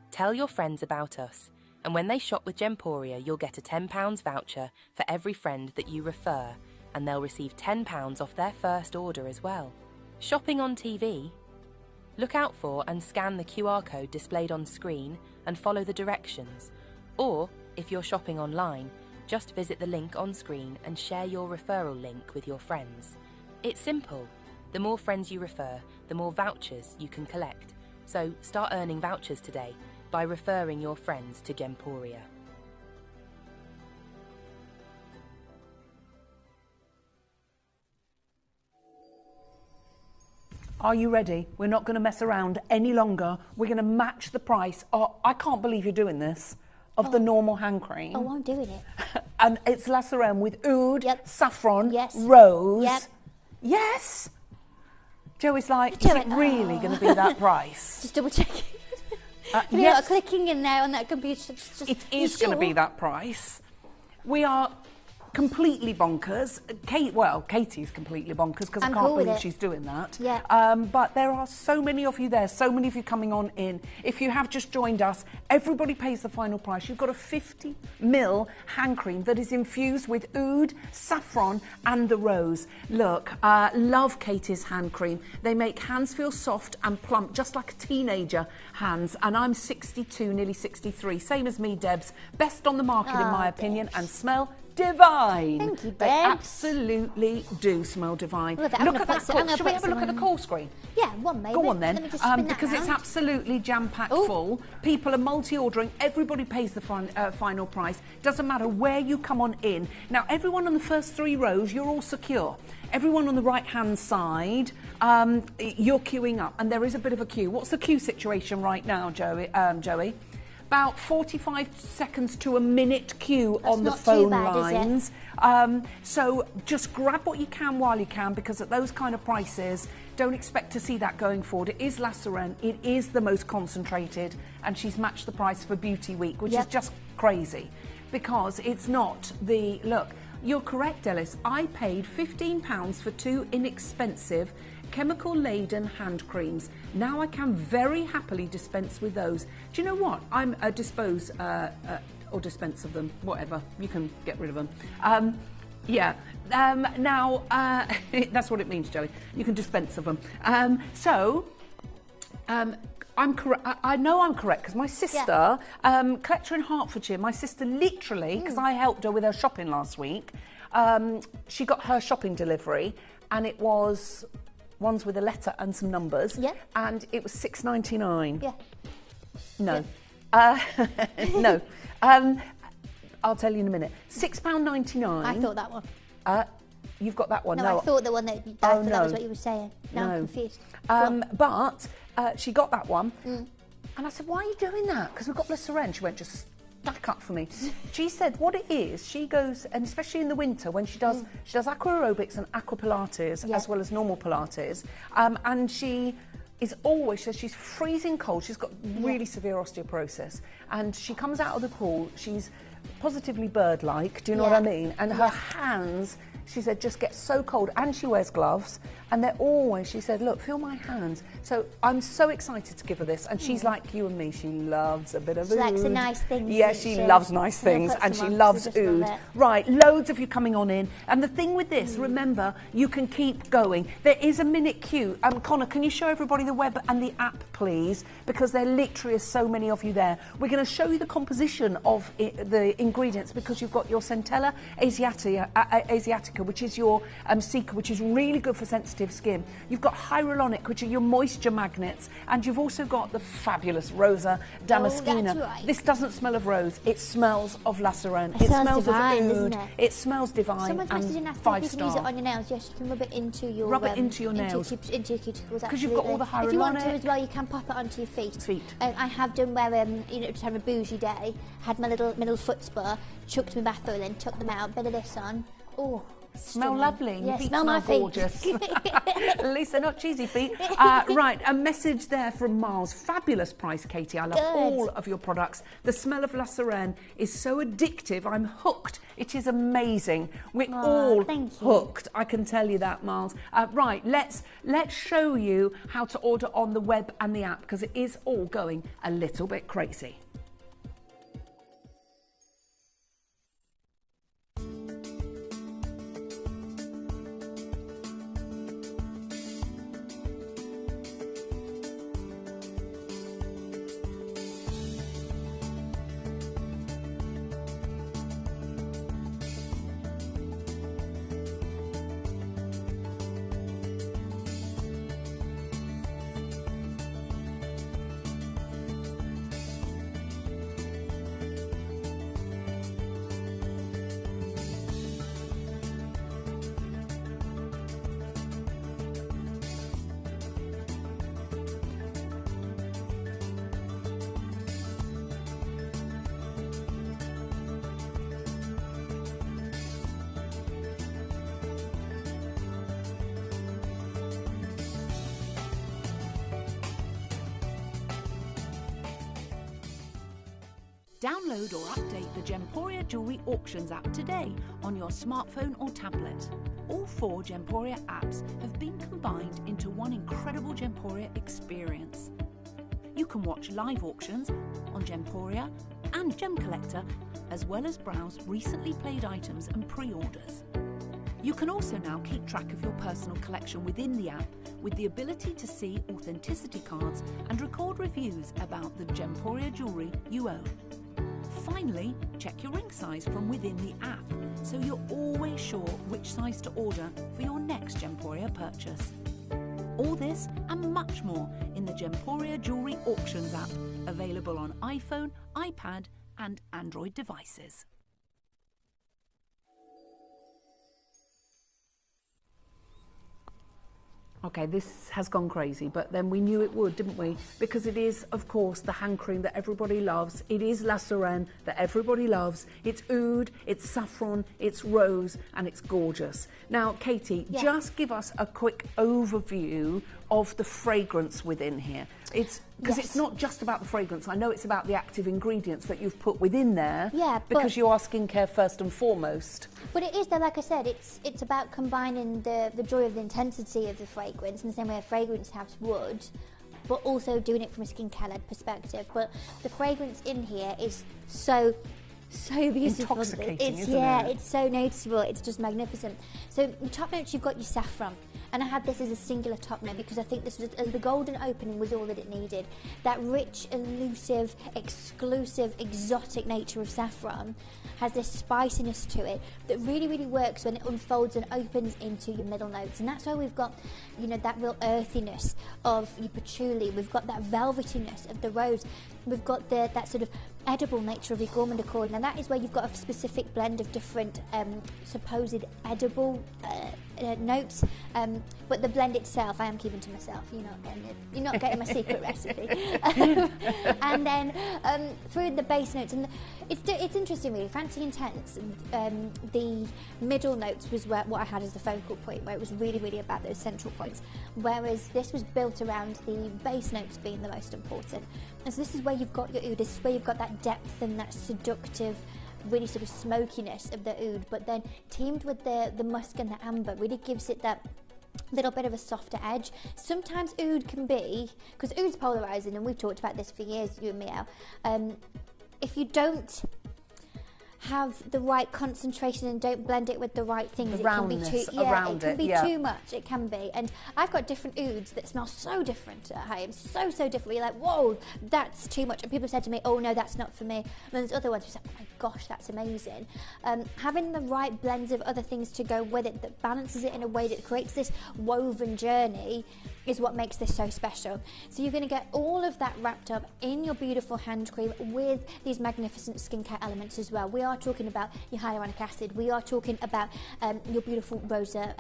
Tell your friends about us, and when they shop with Gemporia, you'll get a £10 voucher for every friend that you refer, and they'll receive £10 off their first order as well. Shopping on TV? Look out for and scan the QR code displayed on screen and follow the directions. Or, if you're shopping online, just visit the link on screen and share your referral link with your friends. It's simple. The more friends you refer, the more vouchers you can collect. So start earning vouchers today by referring your friends to Gemporia. Are you ready? We're not going to mess around any longer. We're going to match the price. Oh, I can't believe you're doing this. Of the normal hand cream. Oh, I'm doing it. And it's La Serene with oud, saffron, Yes. rose. Yep. Yes. Joey's like, is it really going to be that price? Just double checking. You know, Yes, clicking in there on that computer. Just, it is going to be that price. We are completely bonkers. Katie's completely bonkers because I I'm can't cool with believe it. she's doing that. Yeah. But there are so many of you there, so many of you coming on in. If you have just joined us, everybody pays the final price. You've got a 50ml hand cream that is infused with oud, saffron and the rose. Look, love Katie's hand cream. They make hands feel soft and plump, just like a teenager hands. And I'm 62, nearly 63, same as me, Debs. Best on the market in my opinion, and smell divine. Thank you, They Debs. absolutely do smell divine. Love it. I'm Look gonna at that put some- I'm call. gonna Shall we put have a look at the some call screen? Yeah, one maybe. Go on then, Let me just spin that because it's round. absolutely jam-packed full. People are multi-ordering. Everybody pays the final price. Doesn't matter where you come on in. Now, everyone on the first 3 rows, you're all secure. Everyone on the right-hand side, you're queuing up, and there is a bit of a queue. What's the queue situation right now, Joey? About 45 seconds to a minute queue on the not too phone bad, is it? lines. So just grab what you can while you can, because at those kind of prices, don't expect to see that going forward. It is La Serene, it is the most concentrated, and she's matched the price for Beauty Week, which is just crazy, because it's not the, look, you're correct, Ellis, I paid £15 for 2 inexpensive chemical-laden hand creams. Now I can very happily dispense with those. Do you know what? I'm dispense of them, whatever. You can get rid of them. Now, that's what it means, Joey. You can dispense of them. I'm correct. I know I'm correct because my sister, collector in Hertfordshire, my sister literally, because I helped her with her shopping last week, she got her shopping delivery, and it was ones with a letter and some numbers, and it was $6.99. Yeah. No. No. I'll tell you in a minute. £6.99. I thought that one. You've got that one. No, I thought the one that. I thought that was what you were saying. Now I'm confused. But she got that one, and I said, "Why are you doing that?" Because we've got La Serene. She went, "Just stack up for me." She said, "What it is, she goes, and especially in the winter when she does aqua aerobics and aqua Pilates as well as normal Pilates, and she." Is always, so she's freezing cold. She's got really severe osteoporosis, and she comes out of the pool. She's positively bird-like. Do you know what I mean? And her hands, she said, just get so cold. And she wears gloves, and they're always. She said, "Look, feel my hands." So I'm so excited to give her this. And she's like you and me. She loves a bit of oud. She likes the nice things. Yeah, she loves nice things, and she loves oud. Right, loads of you coming on in. And the thing with this, remember, you can keep going. There is a minute queue. Connor, can you show everybody the web and the app, please? Because there literally is so many of you there. We're going to show you the composition of the ingredients, because you've got your Centella Asiatica aquatica, which is your seeker, which is really good for sensitive skin. You've got hyaluronic, which are your moisture magnets, and you've also got the fabulous Rosa Damascena. That's right. This doesn't smell of rose, it smells of Lacerone. It smells divine, of oud. doesn't it? It smells divine. Someone's messaging and asking if you can 5-star. use it on your nails. Yes, you can rub it into your Rub it into your nails. into your cuticles. Because you've got all the If you want to hyaluronic. as well, you can pop it onto your feet. Feet. I have done where just have a bougie day, had my little foot spa, chucked my bath oil in, took them out, bit of this on. Oh. Smell stunning. lovely. Yeah, Your feet smell my feet. gorgeous. At least they're not cheesy feet. Right, a message there from Miles. Fabulous price, Katie. I love all of your products. The smell of Lacerone is so addictive. I'm hooked. It is amazing. We're all hooked. I can tell you that, Miles. Right, let's show you how to order on the web and the app, because it is all going a little bit crazy. Download or update the Gemporia Jewellery Auctions app today on your smartphone or tablet. All 4 Gemporia apps have been combined into one incredible Gemporia experience. You can watch live auctions on Gemporia and Gem Collector, as well as browse recently played items and pre-orders. You can also now keep track of your personal collection within the app, with the ability to see authenticity cards and record reviews about the Gemporia jewellery you own. Finally, check your ring size from within the app, so you're always sure which size to order for your next Gemporia purchase. All this and much more in the Gemporia Jewellery Auctions app, available on iPhone, iPad and Android devices. Okay, this has gone crazy, but then we knew it would, didn't we? Because it is, of course, the hand cream that everybody loves. It is Lacerone that everybody loves. It's oud, it's saffron, it's rose, and it's gorgeous. Now, Katie, just give us a quick overview of the fragrance within here. It's because it's not just about the fragrance. I know it's about the active ingredients that you've put within there. Yeah, because you are skincare first and foremost. But it is, though, like I said, it's about combining the joy of the intensity of the fragrance in the same way a fragrance house would, but also doing it from a skincare-led perspective. But the fragrance in here is so beautiful. Intoxicating, isn't it? It's so noticeable. It's just magnificent. So the top notes, you've got your saffron. And I had this as a singular top note because I think this was the golden opening was all that it needed. That rich, elusive, exclusive, exotic nature of saffron has this spiciness to it that really, really works when it unfolds and opens into your middle notes. And that's why we've got, you know, that real earthiness of your patchouli. We've got that velvetiness of the rose. We've got that sort of edible nature of your gourmand accord. Now that is where you've got a specific blend of different supposed edible notes, but the blend itself I am keeping to myself. You're not getting my secret recipe. And then through the base notes, and it's interesting really. Fancy Intense, the middle notes was what I had as the focal point, where it was really, really about those central points, whereas this was built around the base notes being the most important. And so this is where you've got your oud, this is where you've got that depth and that seductive, really sort of smokiness of the oud, but then teamed with the musk and the amber really gives it that little bit of a softer edge. Sometimes oud can be, because oud's polarizing, and we've talked about this for years, you and me, Al. If you don't have the right concentration and don't blend it with the right things. The roundness it can be too, around it can be yeah. too much. It can be. And I've got different ouds that smell so different at home, so different. You're like, whoa, that's too much. And people said to me, oh no, that's not for me. And there's other ones who say, oh my gosh, that's amazing. Having the right blends of other things to go with it that balances it in a way that creates this woven journey is what makes this so special. So you're going to get all of that wrapped up in your beautiful hand cream with these magnificent skincare elements as well. We are talking about your hyaluronic acid. We are talking about your beautiful Rosa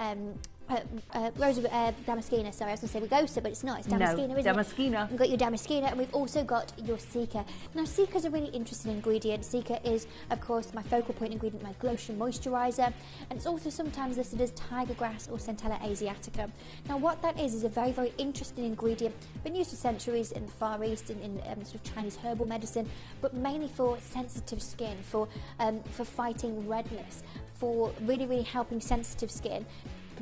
Damascena, sorry, I was going to say Rugosa, but it's not, it's Damascena, no, isn't Damascena. it? We've got your Damascena, and we've also got your Cica. Now, Cica is a really interesting ingredient. Cica is, of course, my focal point ingredient, my Glotion moisturiser, and it's also sometimes listed as tiger grass or Centella asiatica. Now, what that is a very, very interesting ingredient, been used for centuries in the Far East, in sort of Chinese herbal medicine, but mainly for sensitive skin, for fighting redness, for really, really helping sensitive skin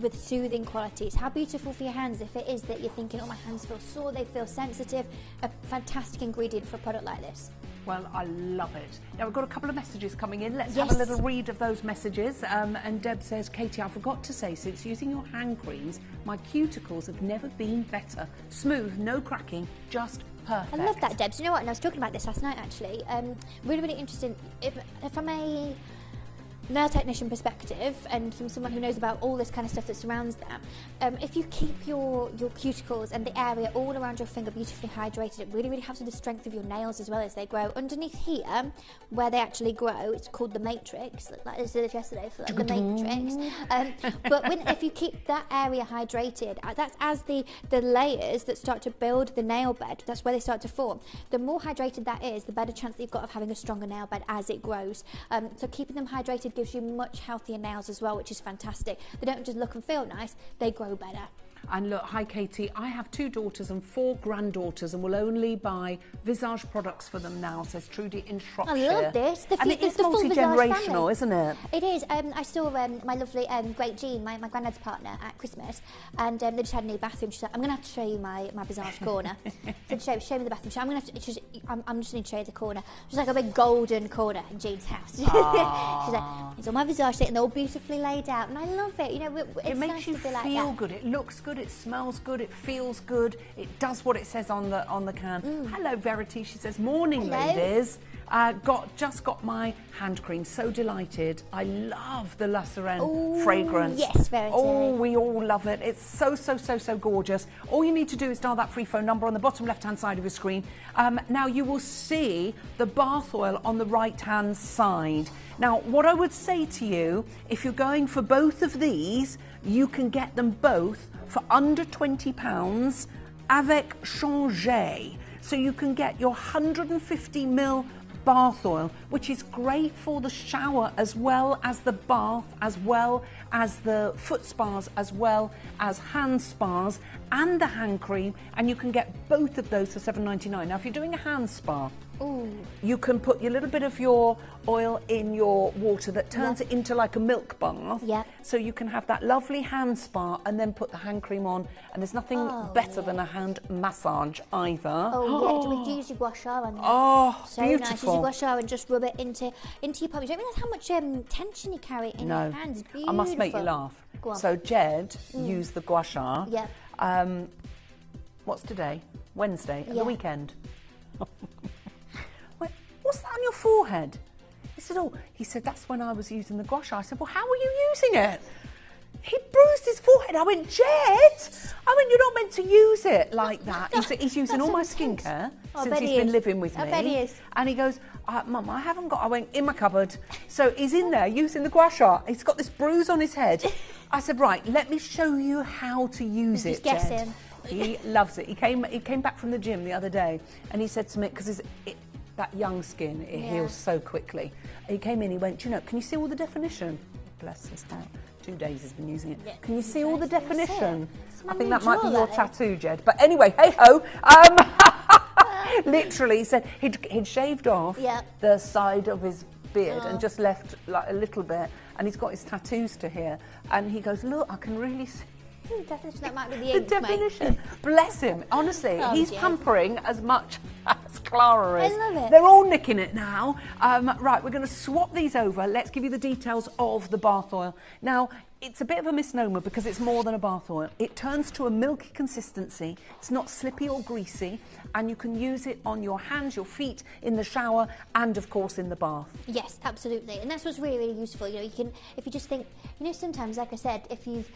with soothing qualities. How beautiful for your hands if it is that you're thinking, oh, my hands feel sore, they feel sensitive. A fantastic ingredient for a product like this. Well, I love it. Now, we've got a couple of messages coming in. Let's have a little read of those messages. And Deb says, Katie, I forgot to say, since using your hand creams, my cuticles have never been better. Smooth, no cracking, just perfect. I love that, Deb. Do you know what? And I was talking about this last night, actually. Really, really interesting. From a nail technician perspective, and from someone who knows about all this kind of stuff that surrounds that, if you keep your cuticles and the area all around your finger beautifully hydrated, it really, really helps with the strength of your nails as well as they grow. Underneath here, where they actually grow, it's called the matrix, like I said yesterday, for like the matrix. But if you keep that area hydrated, that's as the layers that start to build the nail bed, that's where they start to form. The more hydrated that is, the better chance that you've got of having a stronger nail bed as it grows. So keeping them hydrated gives you much healthier nails as well, which is fantastic. They don't just look and feel nice, they grow better. And look, hi Katie, I have 2 daughters and 4 granddaughters and will only buy Visage products for them now, says Trudy in Shropshire. I love this. And it is multi-generational, isn't it? It is. I saw my lovely great Jean, my granddad's partner, at Christmas, and they just had a new bathroom. She's like, I'm going to have to show you my Visage corner. So show me the bathroom. I'm just going to show you the corner. She's like a big golden corner in Jean's house. She's like, it's all my Visage and they're all beautifully laid out, and I love it. You know, it makes nice you to feel like feel that. good. It looks good. It smells good, it feels good, it does what it says on the can. Hello Verity, she says, morning ladies. Just got my hand cream, so delighted. I love the La Serene fragrance. Yes, Verity. Oh, we all love it. It's so gorgeous. All you need to do is dial that free phone number on the bottom left hand side of your screen. Now you will see the bath oil on the right hand side. Now what I would say to you, if you're going for both of these, you can get them both for under £20 avec changer. So you can get your 150ml bath oil, which is great for the shower as well as the bath, as well as the foot spas, as well as hand spas and the hand cream, and you can get both of those for $7.99. Now if you're doing a hand spa, you can put your little bit of your oil in your water that turns it into like a milk bath. So you can have that lovely hand spa and then put the hand cream on, and there's nothing better than a hand massage either. Do you use your gua sha on that? Oh, so beautiful. nice. Use your gua sha and just rub it into your palm. You don't realise how much tension you carry in your hands. Beautiful. I must make you laugh. Go on. So Jed used the gua sha. What's today? Wednesday, at the weekend. What's that on your forehead? He said, that's when I was using the gua sha. I said, well, how were you using it? He bruised his forehead. I went, Jed! You're not meant to use it like that. He's using all my skincare since he's been living with me. I bet he is. And he goes, Mum, I haven't got... I went, in my cupboard. So he's in there using the gua sha. He's got this bruise on his head. I said, right, let me show you how to use it, Just guess Jed. him. He loves it. He came back from the gym the other day and he said to me, because that young skin, it heals so quickly. He came in, he went, can you see all the definition? Bless his heart. 2 days he's been using it. Yeah, can you see all the definition? I think new that might be jewel, your that tattoo, Jed. But anyway, hey-ho. Literally, he said he'd shaved off the side of his beard and just left like a little bit, and he's got his tattoos to here. And he goes, look, I can really see. The definition, that might be the ink, definition. mate. Bless him. Honestly, he's Jed. pampering as much as Clara is. I love it. They're all nicking it now. Right, we're going to swap these over. Let's give you the details of the bath oil. Now, it's a bit of a misnomer because it's more than a bath oil. It turns to a milky consistency. It's not slippy or greasy, and you can use it on your hands, your feet, in the shower, and of course in the bath. Yes, absolutely, and that's what's really, really useful. You know, you can, if you just think, you know, sometimes, like I said, if you've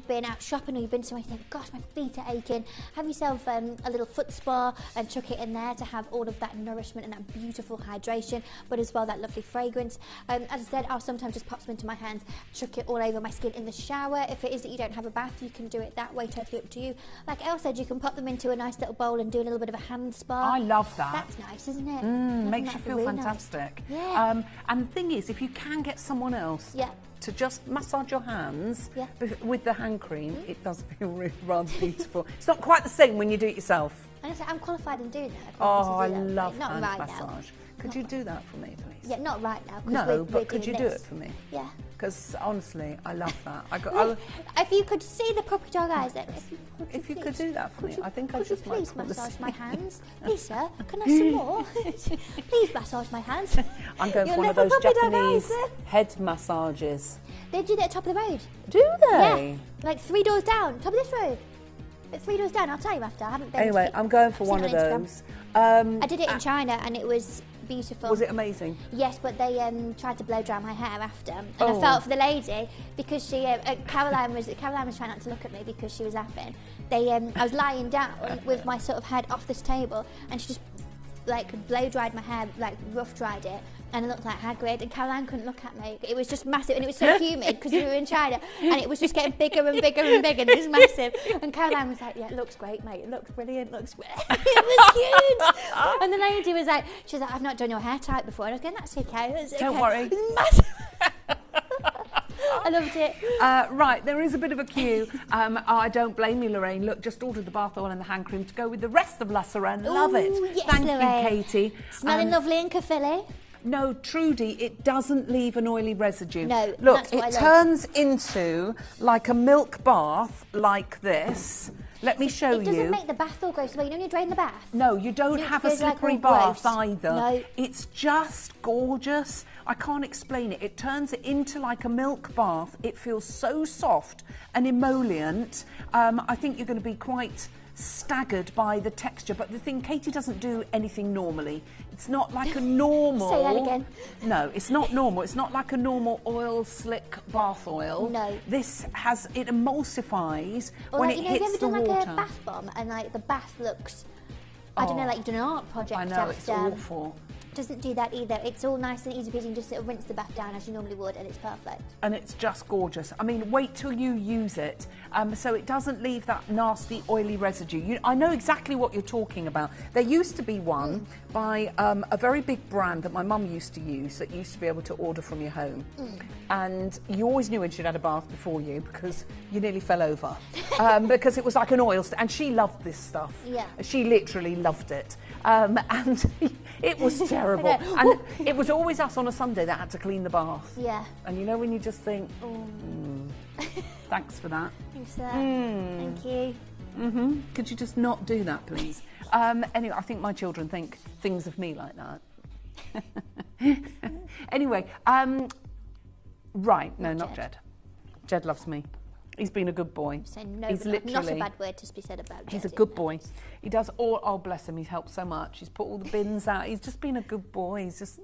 been out shopping or you've been somewhere, you think, gosh, my feet are aching. Have yourself a little foot spa and chuck it in there to have all of that nourishment and that beautiful hydration, but as well that lovely fragrance. As I said, I'll sometimes just pop some into my hands, chuck it all over my skin in the shower. If it is that you don't have a bath, you can do it that way, totally up to you. Like Elle said, you can pop them into a nice little bowl and do a little bit of a hand spa. I love that. That's nice, isn't it? Makes you feel really fantastic. Nice. Yeah. And the thing is, if you can get someone else to just massage your hands with the hand cream, it does feel really rather beautiful. It's not quite the same when you do it yourself. And I'm qualified in doing that. Oh, I love not hand right massage. now. Could you do that for me, please? Yeah, not right now. No, we're but could you doing do this. it for me? Yeah. Because honestly, I love that. If you could see the puppy dog eyes, then if you could do that for me, I think I just might please massage my hands. Please, sir, can I have some more? Please massage my hands. I'm going for one of those Japanese head massages. They do that at the top of the road. Do they? Yeah, like 3 doors down, top of this road. But 3 doors down, I'll tell you after. I haven't been. Anyway, I'm going for one of those. I did it in China and it was beautiful. Was it amazing? Yes, but they tried to blow dry my hair after, and I felt for the lady because she Caroline was trying not to look at me because she was laughing. I was lying down with my sort of head off this table, and she just like blow dried my hair, like rough dried it, and it looked like Hagrid, and Caroline couldn't look at me. It was just massive, and it was so humid because we were in China, and it was just getting bigger and bigger and bigger, and it was massive. And Caroline was like, yeah, it looks great, mate, it looks brilliant, looks great. It was huge. And the lady was like, she's like, I've not done your hair type before, and I was going, that's okay, that's okay. Don't worry. It was massive. I loved it. Right, there is a bit of a queue. I don't blame you, Lorraine. Look, just ordered the bath oil and the hand cream to go with the rest of La Seren. Love it. Yes, Thank Lorraine. you, Katie. Smelling lovely in Caerphilly. No, Trudy, it doesn't leave an oily residue. No, look, that's what I it love. turns into like a milk bath, like this. Let me show you. It doesn't make the bath all gross. Well, you know when you drain the bath? No, you don't have a it's like slippery all bath gross. either. No. It's just gorgeous. I can't explain it. It turns it into like a milk bath. It feels so soft and emollient. I think you're going to be quite staggered by the texture, but the thing, Katie doesn't do anything normally. It's not like a normal... Say that again. No, it's not normal. It's not like a normal oil slick bath oil. No. This has, it emulsifies Or when like, it you know, hits the have you ever water. done like a bath bomb and like the bath looks, I don't know, like you've done an art project I know, after. it's awful. Doesn't do that either. It's all nice and easy peasy and just sort of rinse the bath down as you normally would, and it's perfect. And it's just gorgeous. I mean, wait till you use it, so it doesn't leave that nasty, oily residue. I know exactly what you're talking about. There used to be one by a very big brand that my mum used to use that used to be able to order from your home. And you always knew when she'd had a bath before you because you nearly fell over. Because it was like an oil, and she loved this stuff. Yeah. She literally loved it. And it was terrible. And it was always us on a Sunday that had to clean the bath. Yeah. And you know when you just think, thanks for that. Thanks for that. Thank you. Could you just not do that, please? Anyway, I think my children think things of me like that. Anyway, right, no, not Jed. Jed loves me. He's been a good boy. So no, he's but not a bad word to be said about Jed. He's a good boy. He does all, oh bless him, he's helped so much. He's put all the bins out. He's just been a good boy. He's just,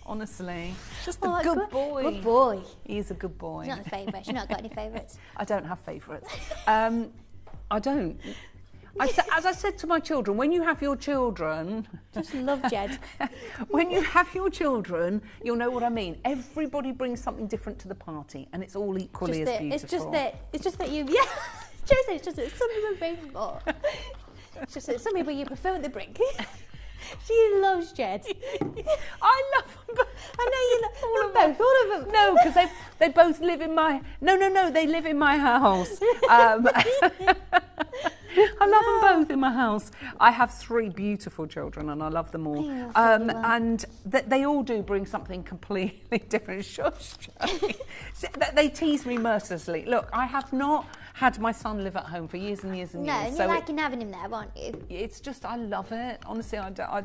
honestly, just a good boy. Good boy. He's a good boy. He's not a favourite. You've not got any favourites. I don't have favourites. I don't. As I said to my children, when you have your children... Just love Jed. When you have your children, you'll know what I mean. Everybody brings something different to the party, and it's all equally as beautiful. It's just that you... Yeah, it's just that some people bring more. It's just that some people you prefer what they bring. She loves Jed. I love them. I know you love both, all of them. No, because they both live in my... No, they live in my house. I love them both in my house. I have 3 beautiful children and I love them all. And they all do bring something completely different. Shush. They tease me mercilessly. Look, I have not had my son live at home for years and years and years. No, and you're liking having him there, aren't you? It's just, I love it. Honestly, I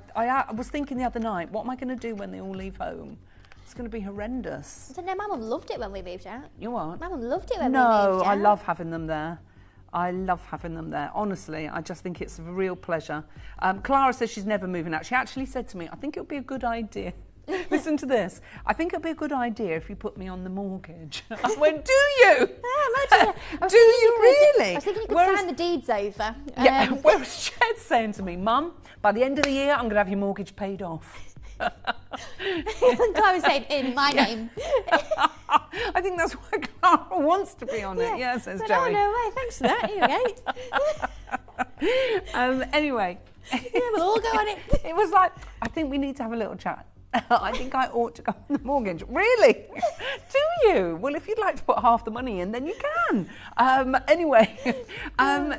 was thinking the other night, what am I going to do when they all leave home? It's going to be horrendous. I don't know, my mum loved it when we moved out. You what? My mum loved it when we moved No, out. I love having them there. I love having them there. Honestly, I just think it's a real pleasure. Clara says she's never moving out. She actually said to me, I think it would be a good idea. Listen to this. I think it'd be a good idea if you put me on the mortgage. I went, do you? Yeah, do you really? I was thinking you could sign the deeds over. Yeah, whereas Chad's saying to me, Mum, by the end of the year, I'm going to have your mortgage paid off. Clara was saying, in my name. I think that's why Clara wants to be on it. Yeah, says but Joey. Oh, no way, thanks for that. Here we go. Anyway. Yeah, we'll all go on it. It was like, I think we need to have a little chat. I think I ought to go on the mortgage. Really? Do you? Well, if you'd like to put half the money in, then you can. Anyway,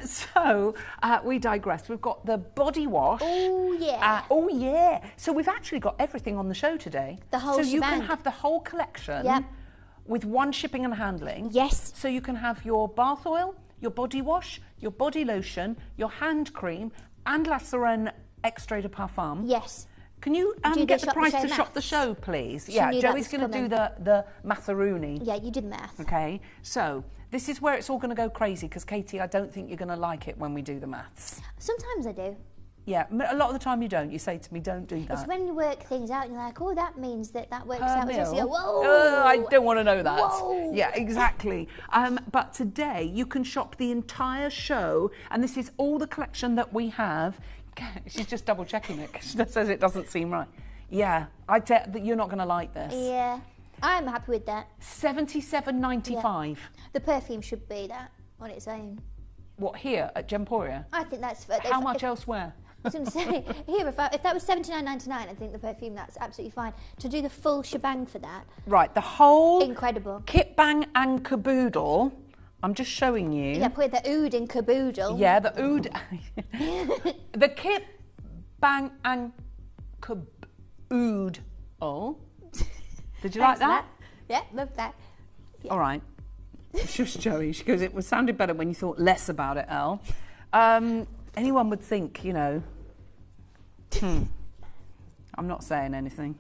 so we digress. We've got the body wash. Oh, yeah. Oh, yeah. So we've actually got everything on the show today. The whole So you shebang. can have the whole collection with one shipping and handling. Yes. So you can have your bath oil, your body wash, your body lotion, your hand cream, and La Serene Extrait de Parfum. Yes. Can you get the price to shop the show, please? Yeah, Joey's going to do the matharoonie. Yeah, you did math. Okay, so this is where it's all going to go crazy because, Katie, I don't think you're going to like it when we do the maths. Sometimes I do. Yeah, a lot of the time you don't. You say to me, don't do that. It's when you work things out and you're like, oh, that means that works out. Mil? So you go, whoa! I don't want to know that. Whoa. Yeah, exactly. But today you can shop the entire show, and this is all the collection that we have. She's just double checking it because she says it doesn't seem right. Yeah, you're not going to like this. Yeah, I'm happy with that. $77.95. Yeah. The perfume should be that on its own. What, here at Gemporia? I think that's... How much elsewhere? I was going to say, here, if that was $79.99, I think the perfume, that's absolutely fine. To do the full shebang for that... Right, the whole... Incredible. Kit, bang and caboodle... I'm just showing you. Yeah, put the oud in caboodle. Yeah, the oud. The kit, bang and caboodle. Did you like that? Yeah, love that. Yeah. All right. Shush, Joey. She goes, it sounded better when you thought less about it, Elle. Anyone would think, you know. I'm not saying anything.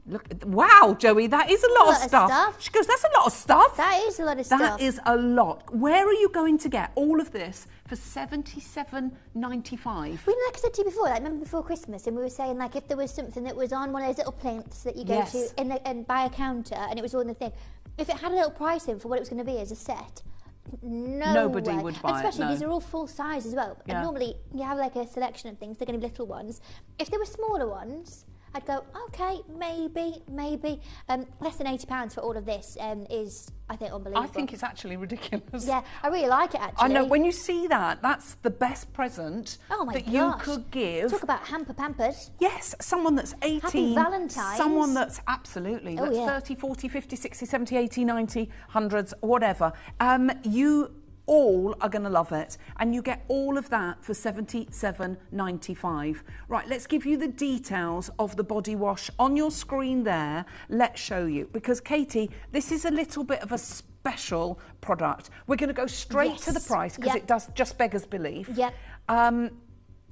Look, wow, Joey, that is a lot of stuff. She goes, that's a lot of stuff. That is a lot of stuff. That is a lot. Where are you going to get all of this for $77.95? Well, like I said to you before, like, remember before Christmas, and we were saying, like, if there was something that was on one of those little plinths that you go to and buy a counter, and it was all in the thing, if it had a little price in for what it was going to be as a set, nobody would buy it. Especially no. these are all full size as well. Yeah. And normally you have like a selection of things. They're going to be little ones. If there were smaller ones, I'd go, okay, maybe. Less than £80 for all of this is, I think, unbelievable. I think it's actually ridiculous. Yeah, I really like it, actually. I know, when you see that, that's the best present you could give. Talk about hamper pampers. Yes, someone that's 18. Happy Valentine's. Someone that's, absolutely, that's 30, 40, 50, 60, 70, 80, 90, hundreds, whatever. You all are going to love it, and you get all of that for $77.95. Right, let's give you the details of the body wash on your screen there. Let's show you, because Katie, this is a little bit of a special product. We're going to go straight to the price because it does just beggars belief. Yeah.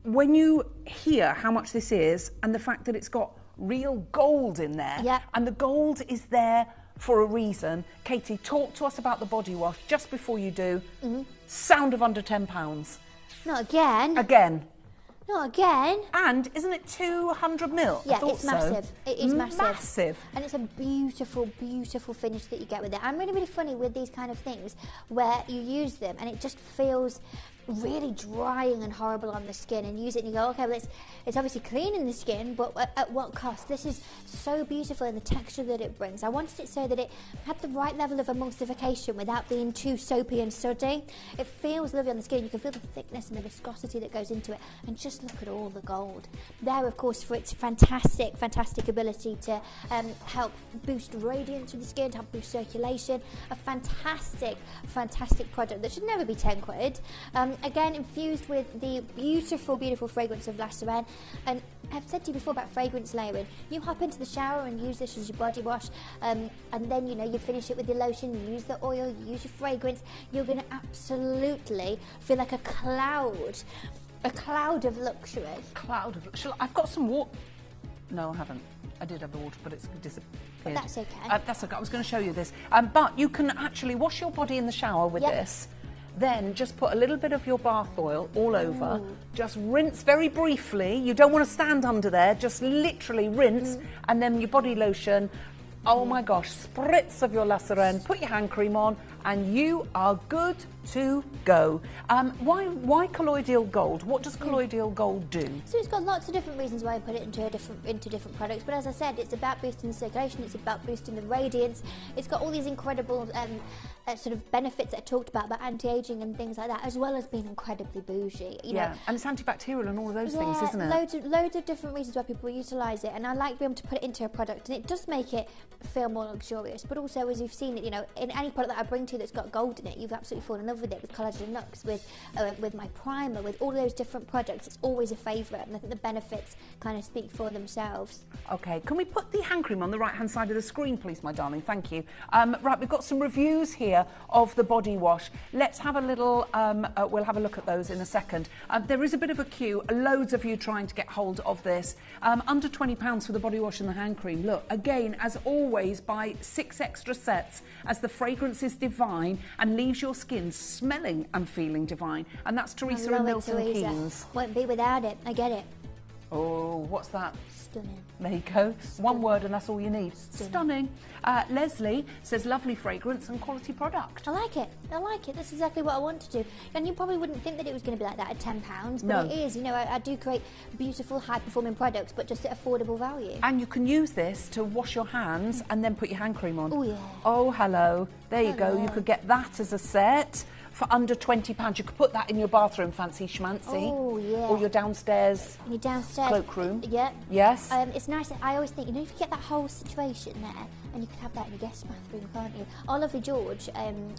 When you hear how much this is and the fact that it's got real gold in there, and the gold is there for a reason. Katie, talk to us about the body wash just before you do. Sound of under £10. Not again. Again. Not again. And isn't it 200 mil? Yeah, it's massive. It is massive. Massive. And it's a beautiful, beautiful finish that you get with it. I'm really, really funny with these kind of things where you use them and it just feels really drying and horrible on the skin, and use it and you go, okay, well, it's obviously cleaning the skin, but at what cost? This is so beautiful in the texture that it brings. I wanted it so that it had the right level of emulsification without being too soapy and suddy. It feels lovely on the skin. You can feel the thickness and the viscosity that goes into it, and just look at all the gold. There, of course, for its fantastic, fantastic ability to help boost radiance with the skin, to help boost circulation. A fantastic, fantastic product that should never be 10 quid. Again, infused with the beautiful, beautiful fragrance of La Sirène. And I've said to you before about fragrance layering. You hop into the shower and use this as your body wash, and then, you know, you finish it with your lotion, you use the oil, you use your fragrance. You're going to absolutely feel like a cloud of luxury. Cloud of luxury. I've got some water. No, I haven't. I did have the water, but it's disappeared. But that's okay. That's okay. I was going to show you this. But you can actually wash your body in the shower with this. Then just put a little bit of your bath oil all over. Just rinse very briefly. You don't want to stand under there. Just literally rinse. And then your body lotion. Oh my gosh, spritz of your La Sirène. Put your hand cream on and you are good to go. Why colloidal gold? What does colloidal gold do? So it's got lots of different reasons why I put it into different products, but as I said, it's about boosting the circulation, it's about boosting the radiance. It's got all these incredible sort of benefits that I talked about anti-aging and things like that, as well as being incredibly bougie. You know. And it's antibacterial and all of those things, isn't it? Loads of different reasons why people utilise it, and I like being able to put it into a product, and it does make it feel more luxurious. But also, as you've seen it, you know, in any product that I bring to you that's got gold in it, you've absolutely fallen in love with it. With Collagen Lux, with my primer, with all those different products, it's always a favourite, and I think the benefits kind of speak for themselves. Okay, can we put the hand cream on the right-hand side of the screen, please, my darling? Thank you. Right, we've got some reviews here of the body wash. Let's have a little, we'll have a look at those in a second. There is a bit of a queue, loads of you trying to get hold of this. Under £20 for the body wash and the hand cream. Look, again, as always, buy 6 extra sets as the fragrance is divine and leaves your skin smelling and feeling divine. And that's Teresa and Milton Keynes. Won't be without it, I get it. Oh, what's that? Stunning. There you go. One word and that's all you need. Stunning. Leslie says lovely fragrance and quality product. I like it. I like it. That's exactly what I want to do. And you probably wouldn't think that it was going to be like that at £10, but it is. You know, I do create beautiful, high-performing products, but just at affordable value. And you can use this to wash your hands and then put your hand cream on. Oh, yeah. Oh, hello. There you go. You could get that as a set. For under £20, you could put that in your bathroom, fancy schmancy. Oh, yeah. Or your downstairs, cloakroom. Yeah. Yes. It's nice. I always think, you know, if you get that whole situation there, and you could have that in your guest bathroom, can't you? Our lovely George,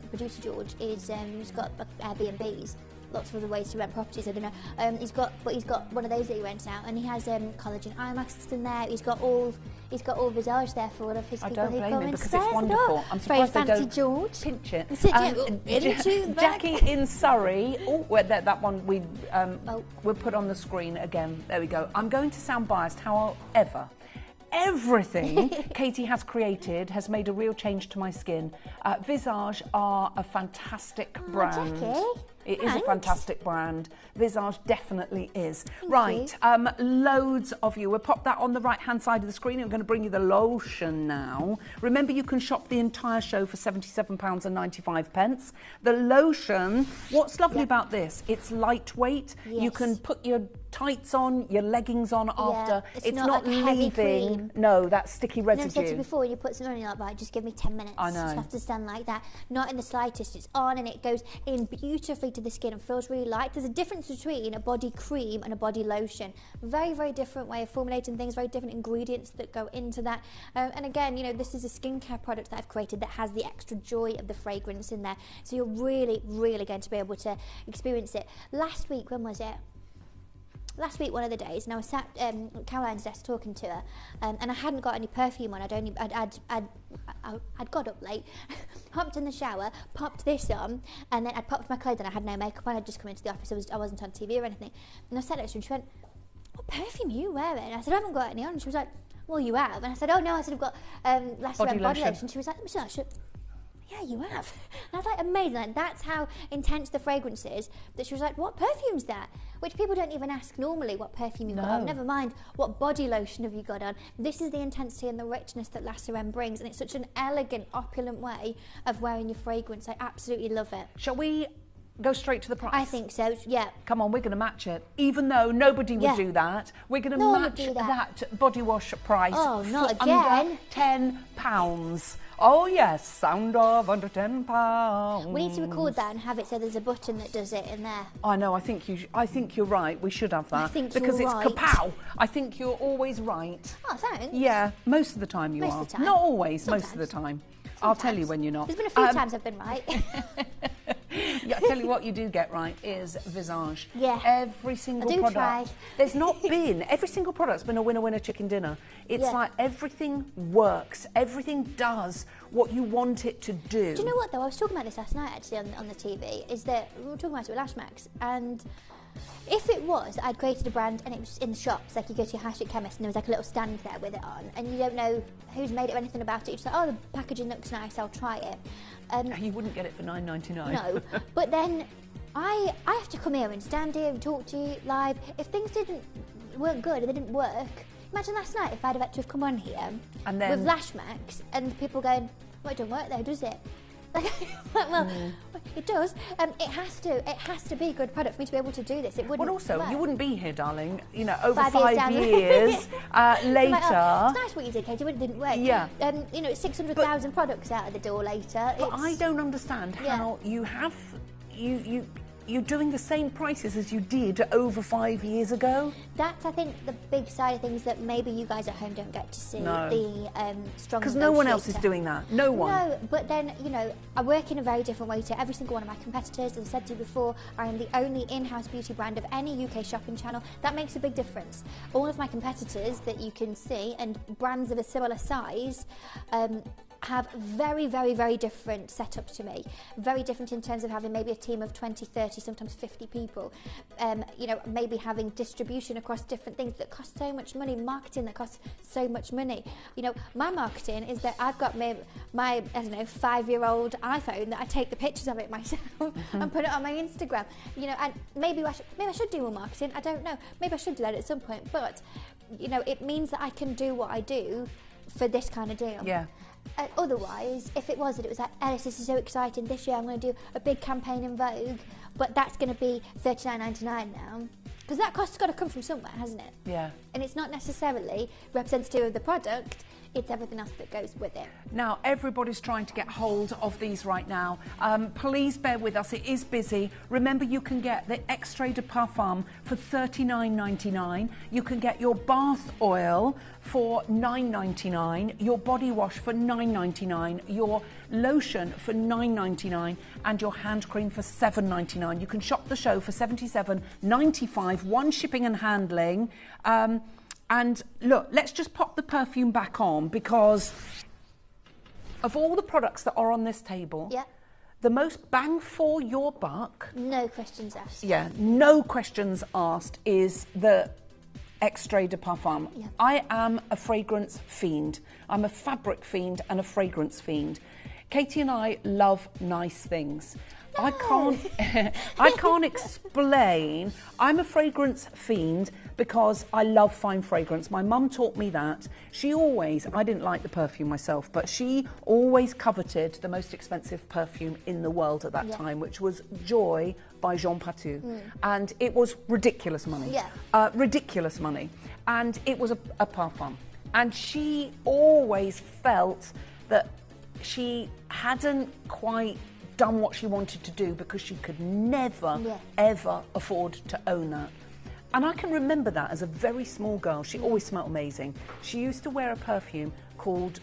producer George, he's got Airbnbs. Lots of other ways to rent properties, I don't know. He's got one of those that he rents out, and he has collagen eye masks in there. He's got all Visage there for all of his people who come and because stay. it's wonderful. I'm surprised very they fancy don't George. Pinch it. Jackie in Surrey. Oh, that one we'll put on the screen again. There we go. I'm going to sound biased, however. Everything Katie has created has made a real change to my skin. Visage are a fantastic brand. Jackie. It is a fantastic brand. Visage definitely is. Thank you. Loads of you. We'll pop that on the right-hand side of the screen. I'm going to bring you the lotion now. Remember, you can shop the entire show for £77.95. The lotion, what's lovely about this, it's lightweight. Yes. You can put your tights on, your leggings on after. It's not like heavy cream. No, that sticky residue. I've said to you before, you put something on, you're like, right, just give me 10 minutes. I know. Just have to stand like that. Not in the slightest. It's on and it goes in beautifully to the skin and feels really light. There's a difference between a body cream and a body lotion. Very, very different way of formulating things, very different ingredients that go into that. And again, you know, this is a skincare product that I've created that has the extra joy of the fragrance in there. So you're really, really going to be able to experience it. Last week, when was it? Last week, one of the days, and I was sat at Caroline's desk talking to her, and I hadn't got any perfume on. I'd got up late, hopped in the shower, popped this on, and then I'd popped my clothes on. I had no makeup on. I'd just come into the office. I wasn't on TV or anything. And I sat next to her, and she went, "What perfume are you wearing?" And I said, "I haven't got any on." And she was like, "Well, you have." And I said, "Oh no, I said I've got last body lotion." She was like, "Yeah, you have." And I was like, amazing. Like, that's how intense the fragrance is. That she was like, "What perfume's that?" Which people don't even ask normally what perfume you've got on. Never mind what body lotion have you got on. This is the intensity and the richness that La Sirène brings, and it's such an elegant, opulent way of wearing your fragrance. I absolutely love it. Shall we go straight to the price? I think so, yeah. Come on, we're going to match it. Even though nobody would do that, we're going to match that body wash price not for again. under £10. Oh yes, sound of under £10. We need to record that and have it so there's a button that does it in there. I know. I think you're right. We should have that. I think because you're it's right. kapow. I think you're always right. Oh, thanks. Yeah, most of the time you are. Most of the time. Not always. Sometimes. Most of the time. I'll tell you when you're not. There's been a few times I've been right. I tell you what you do get right is Visage. Yeah. Every single product. Try. There's not been, every single product's been a winner chicken dinner. It's like everything works, everything does what you want it to do. Do you know what though? I was talking about this last night actually on the TV, is that we were talking about it with Lashmax, and if it was I'd created a brand and it was in the shops, like you go to your high street chemist and there was like a little stand there with it on, and you don't know who's made it or anything about it, you're just like, oh, the packaging looks nice, I'll try it. You wouldn't get it for $9.99. No, but then I have to come here and stand here and talk to you live. If things weren't good and they didn't work, imagine last night if I'd have had to have come on here and then, with Lashmax and people going, well, it don't work though, does it? Well, it does. It has to be a good product for me to be able to do this. It wouldn't. But also, work. you wouldn't be here, darling. You know, over 5 years later. Like, oh, it's nice what you did, Katie, but it didn't work. Yeah. You know, it's 600,000 products out of the door later. But I don't understand how you have you're doing the same prices as you did over 5 years ago. That's, I think, the big side of things that maybe you guys at home don't get to see. No. The strong. Because no one else is doing that. No one. No, but then, you know, I work in a very different way to every single one of my competitors. As I said to you before, I am the only in-house beauty brand of any UK shopping channel. That makes a big difference. All of my competitors that you can see and brands of a similar size have very, very, very different setups to me. Very different in terms of having maybe a team of 20, 30, sometimes 50 people. You know, maybe having distribution across different things that cost so much money, marketing that costs so much money. You know, my marketing is that I've got my I don't know, 5-year-old iPhone that I take the pictures of it myself and put it on my Instagram. You know, and maybe I should do more marketing. I don't know. Maybe I should do that at some point. But, you know, it means that I can do what I do for this kind of deal. Yeah. Otherwise, if it was like, Alice, this is so exciting, this year I'm going to do a big campaign in Vogue, but that's going to be $39.99 now. Because that cost's got to come from somewhere, hasn't it? Yeah. And it's not necessarily representative of the product, it's everything else that goes with it. Now, everybody's trying to get hold of these right now. Please bear with us, it is busy. Remember, you can get the Extrait de Parfum for $39.99. You can get your bath oil for $9.99, your body wash for $9.99, your lotion for $9.99, and your hand cream for $7.99. You can shop the show for $77.95, one shipping and handling. And look, let's just pop the perfume back on, because of all the products that are on this table, the most bang for your buck, no questions asked. Yeah, no questions asked, is the Extrait de Parfum. Yeah. I am a fragrance fiend. I'm a fabric fiend and a fragrance fiend. Katie and I love nice things. No. I can't explain. I'm a fragrance fiend because I love fine fragrance. My mum taught me that. I didn't like the perfume myself, but she always coveted the most expensive perfume in the world at that time, which was Joy by Jean Patou. And it was ridiculous money. Yeah. Ridiculous money. And it was a parfum. And she always felt that she hadn't quite done what she wanted to do because she could never, ever afford to own that. And I can remember that as a very small girl. She always smelled amazing. She used to wear a perfume called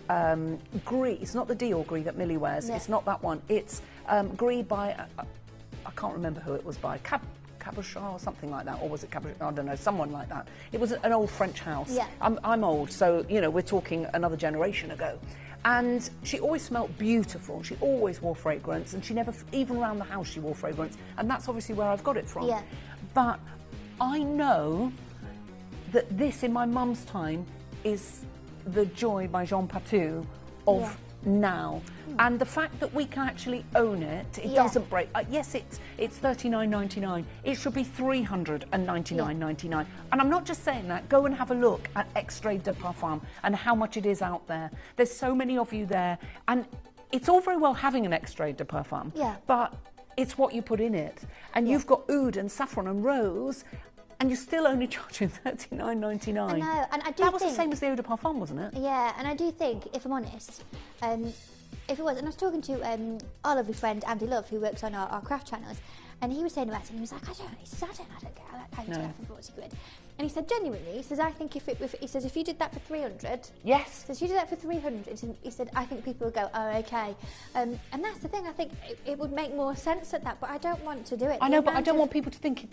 Gris. It's not the Dior Gris that Millie wears. It's not that one. It's Gris by, I can't remember who it was by, Cabochon or something like that, or was it Cabochon? I don't know, someone like that. It was an old French house. Yeah. I'm old, so, you know, we're talking another generation ago. And she always smelled beautiful. She always wore fragrance, and she never, even around the house, she wore fragrance. And that's obviously where I've got it from. Yeah. But I know that this, in my mum's time, is the Joy by Jean Patou of now. And the fact that we can actually own it, it doesn't break. Yes, it's $39.99. It should be $399.99. And I'm not just saying that. Go and have a look at Extrait de Parfum and how much it is out there. There's so many of you there, and it's all very well having an Extrait de Parfum, but it's what you put in it. And you've got oud and saffron and rose, and you're still only charging $39.99. I know, and I do That was the same as the eau de parfum, wasn't it? Yeah, and I do think, if I'm honest, if it was, and I was talking to our lovely friend Andy Love, who works on our craft channels, And he was saying about it, and he was like, I don't get how you do that for 40 quid. And he said, genuinely, he says, I think if you did that for 300, yes. He says, you did that for 300, he said, I think people would go, oh, okay. And that's the thing, I think it would make more sense at that, but I don't want to do it. I know, but I don't want people to think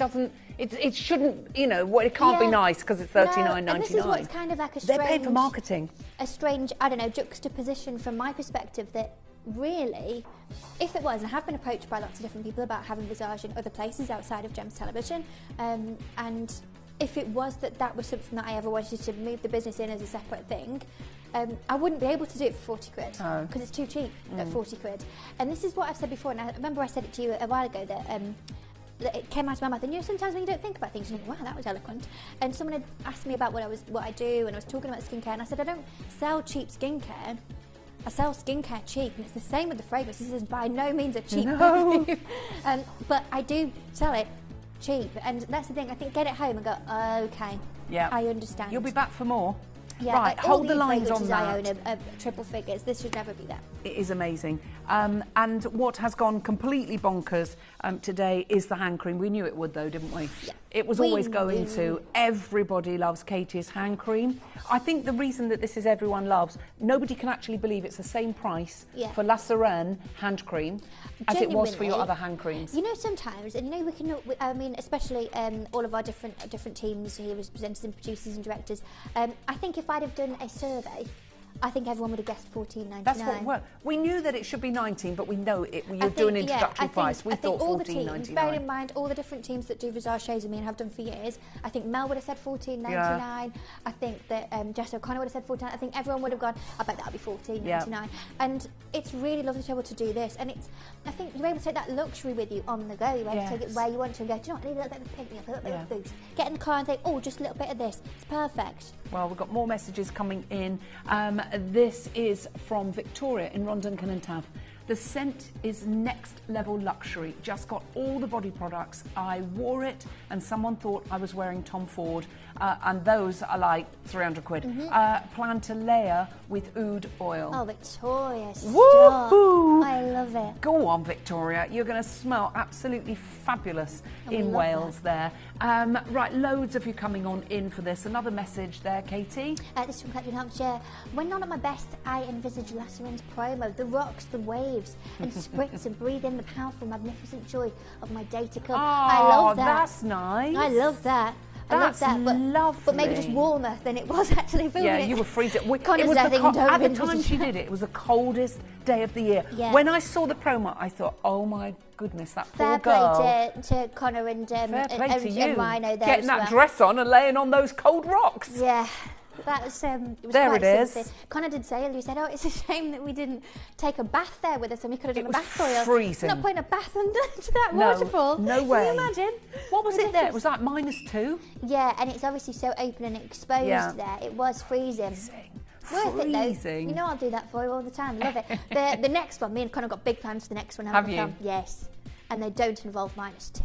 it shouldn't, you know, it can't be nice because it's $39.99. And this is what's kind of like a strange... They're paid for marketing. A strange, I don't know, juxtaposition from my perspective that really, if it was, and I have been approached by lots of different people about having Visage in other places outside of Gems Television, and if it was that was something that I ever wanted to move the business in as a separate thing, I wouldn't be able to do it for 40 quid because it's too cheap at 40 quid. And this is what I've said before, and I remember I said it to you a while ago that it came out of my mouth. And you know, sometimes when you don't think about things, you think, wow, that was eloquent. And someone had asked me about what I do, and I was talking about skincare, and I said, I don't sell cheap skincare. I sell skincare cheap, and it's the same with the fragrance. This is by no means a cheap perfume. But I do sell it cheap, and that's the thing. I think get it home and go, okay, I understand. You'll be back for more. Yeah, right, hold the lines on that. I own triple figures. This should never be that. It is amazing. And what has gone completely bonkers today is the hand cream. We knew it would, though, didn't we? Yeah. It was always going to. Everybody loves Katie's hand cream. I think the reason that this is everyone loves, nobody can actually believe it's the same price for La Serene hand cream as it was for your other hand creams. You know, sometimes, and you know, we can. I mean, especially all of our different teams here as presenters and producers and directors. I think if I'd have done a survey, I think everyone would have guessed $14.99. That's what we knew that it should be 19, but we know it. You're doing an introductory price. We thought $14.99. Bearing in mind all the different teams that do Visage shows with me and have done for years, I think Mel would have said $14.99. Yeah. I think that Jess O'Connor would have said $14. I think everyone would have gone, I bet that'll be $14.99. Yeah. And it's really lovely to be able to do this. And I think you're able to take that luxury with you on the go. You're able to take it where you want to and go, do you know what, I need a little bit of pick me up, a little bit of boost. Get in the car and think, oh, just a little bit of this. It's perfect. Well, we've got more messages coming in. This is from Victoria in Rondon Canantaf. The scent is next level luxury. Just got all the body products. I wore it and someone thought I was wearing Tom Ford. And those are like 300 quid. Plan to layer with oud oil. Oh, Victoria, stop. Woo-hoo. I love it. Go on, Victoria. You're going to smell absolutely fabulous in Wales there. Right, loads of you coming on in for this. Another message there, Katie. This is from Catherine Hampshire. When not at my best, I envisage La Serene's promo, the rocks, the waves, and spritz and breathe in the powerful, magnificent joy of my day to come. I love that. That's nice. I love that. That's lovely. But maybe just warmer than it was actually filming it. Yeah, you were freezing. At the time she did it, it was the coldest day of the year. Yeah. When I saw the promo, I thought, oh my goodness, that poor girl. Fair play to Connor and Rhino there. Getting that dress on and laying on those cold rocks. Yeah. That was, it was there quite it is. Sympathy. Connor did say earlier, he said, oh, it's a shame that we didn't take a bath there with us and we could have done a bath oil. Freezing. Not putting a bath under that waterfall. No way. Can you imagine? What was it there? It was like -2? Yeah, and it's obviously so open and exposed there. It was freezing. Worth it though. You know I'll do that for you all the time. Love it. The next one, me and Connor got big plans for the next one. Have you? Yes. And they don't involve -2.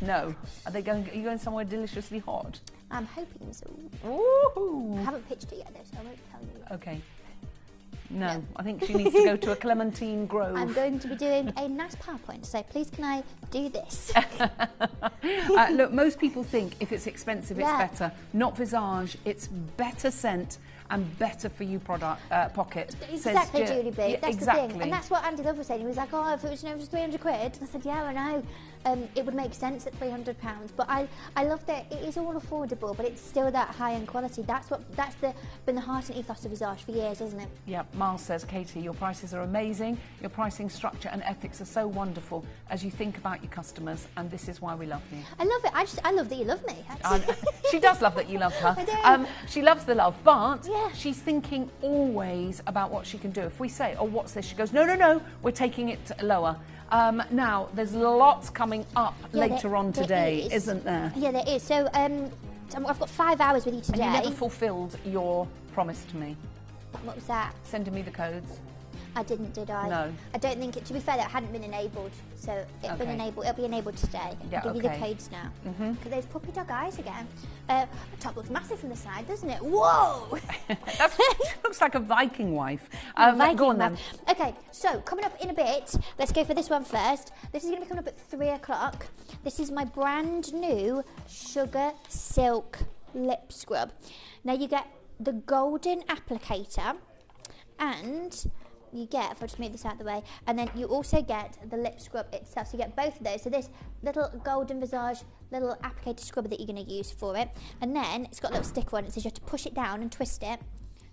No. Are you going somewhere deliciously hot? I'm hoping so. Ooh. I haven't pitched it yet though, so I won't tell you. Okay. No, I think she needs to go to a Clementine Grove. I'm going to be doing a nice PowerPoint to say, please can I do this? Look, most people think if it's expensive, it's better. Not Visage, it's better scent and better for you pocket. Exactly, Julie B. That's the thing. And that's what Andy Love was saying. He was like, oh, if it was, just 300 quid. I said, yeah, I know. It would make sense at £300. But I love that it is all affordable, but it's still that high-end quality. That's been the heart and ethos of Visage for years, isn't it? Yeah, Miles says, Katie, your prices are amazing. Your pricing structure and ethics are so wonderful as you think about your customers, and this is why we love you. I love it. I love that you love me. She does love that you love her. I do. She loves the love, but she's thinking always about what she can do. If we say, oh, what's this? She goes, no, we're taking it lower. Now, there's lots coming up later on today, isn't there? Yeah, there is. So I've got 5 hours with you today. And you never fulfilled your promise to me. What was that? Sending me the codes. I didn't, did I? No. I don't think it, to be fair, that hadn't been enabled. So it'll be enabled today. Yeah, I'll give you the codes now. Look at those puppy dog eyes again. The top looks massive from the side, doesn't it? Whoa! That looks like a Viking wife. Viking go on then. wife. Okay, so coming up in a bit, let's go for this one first. This is going to be coming up at 3 o'clock. This is my brand new Sugar Silk Lip Scrub. Now you get the golden applicator, and you get, if I just move this out of the way, and then you also get the lip scrub itself. So you get both of those. So this little golden visage, little applicator scrubber that you're going to use for it, and then it's got a little sticker on it, so you have to push it down and twist it.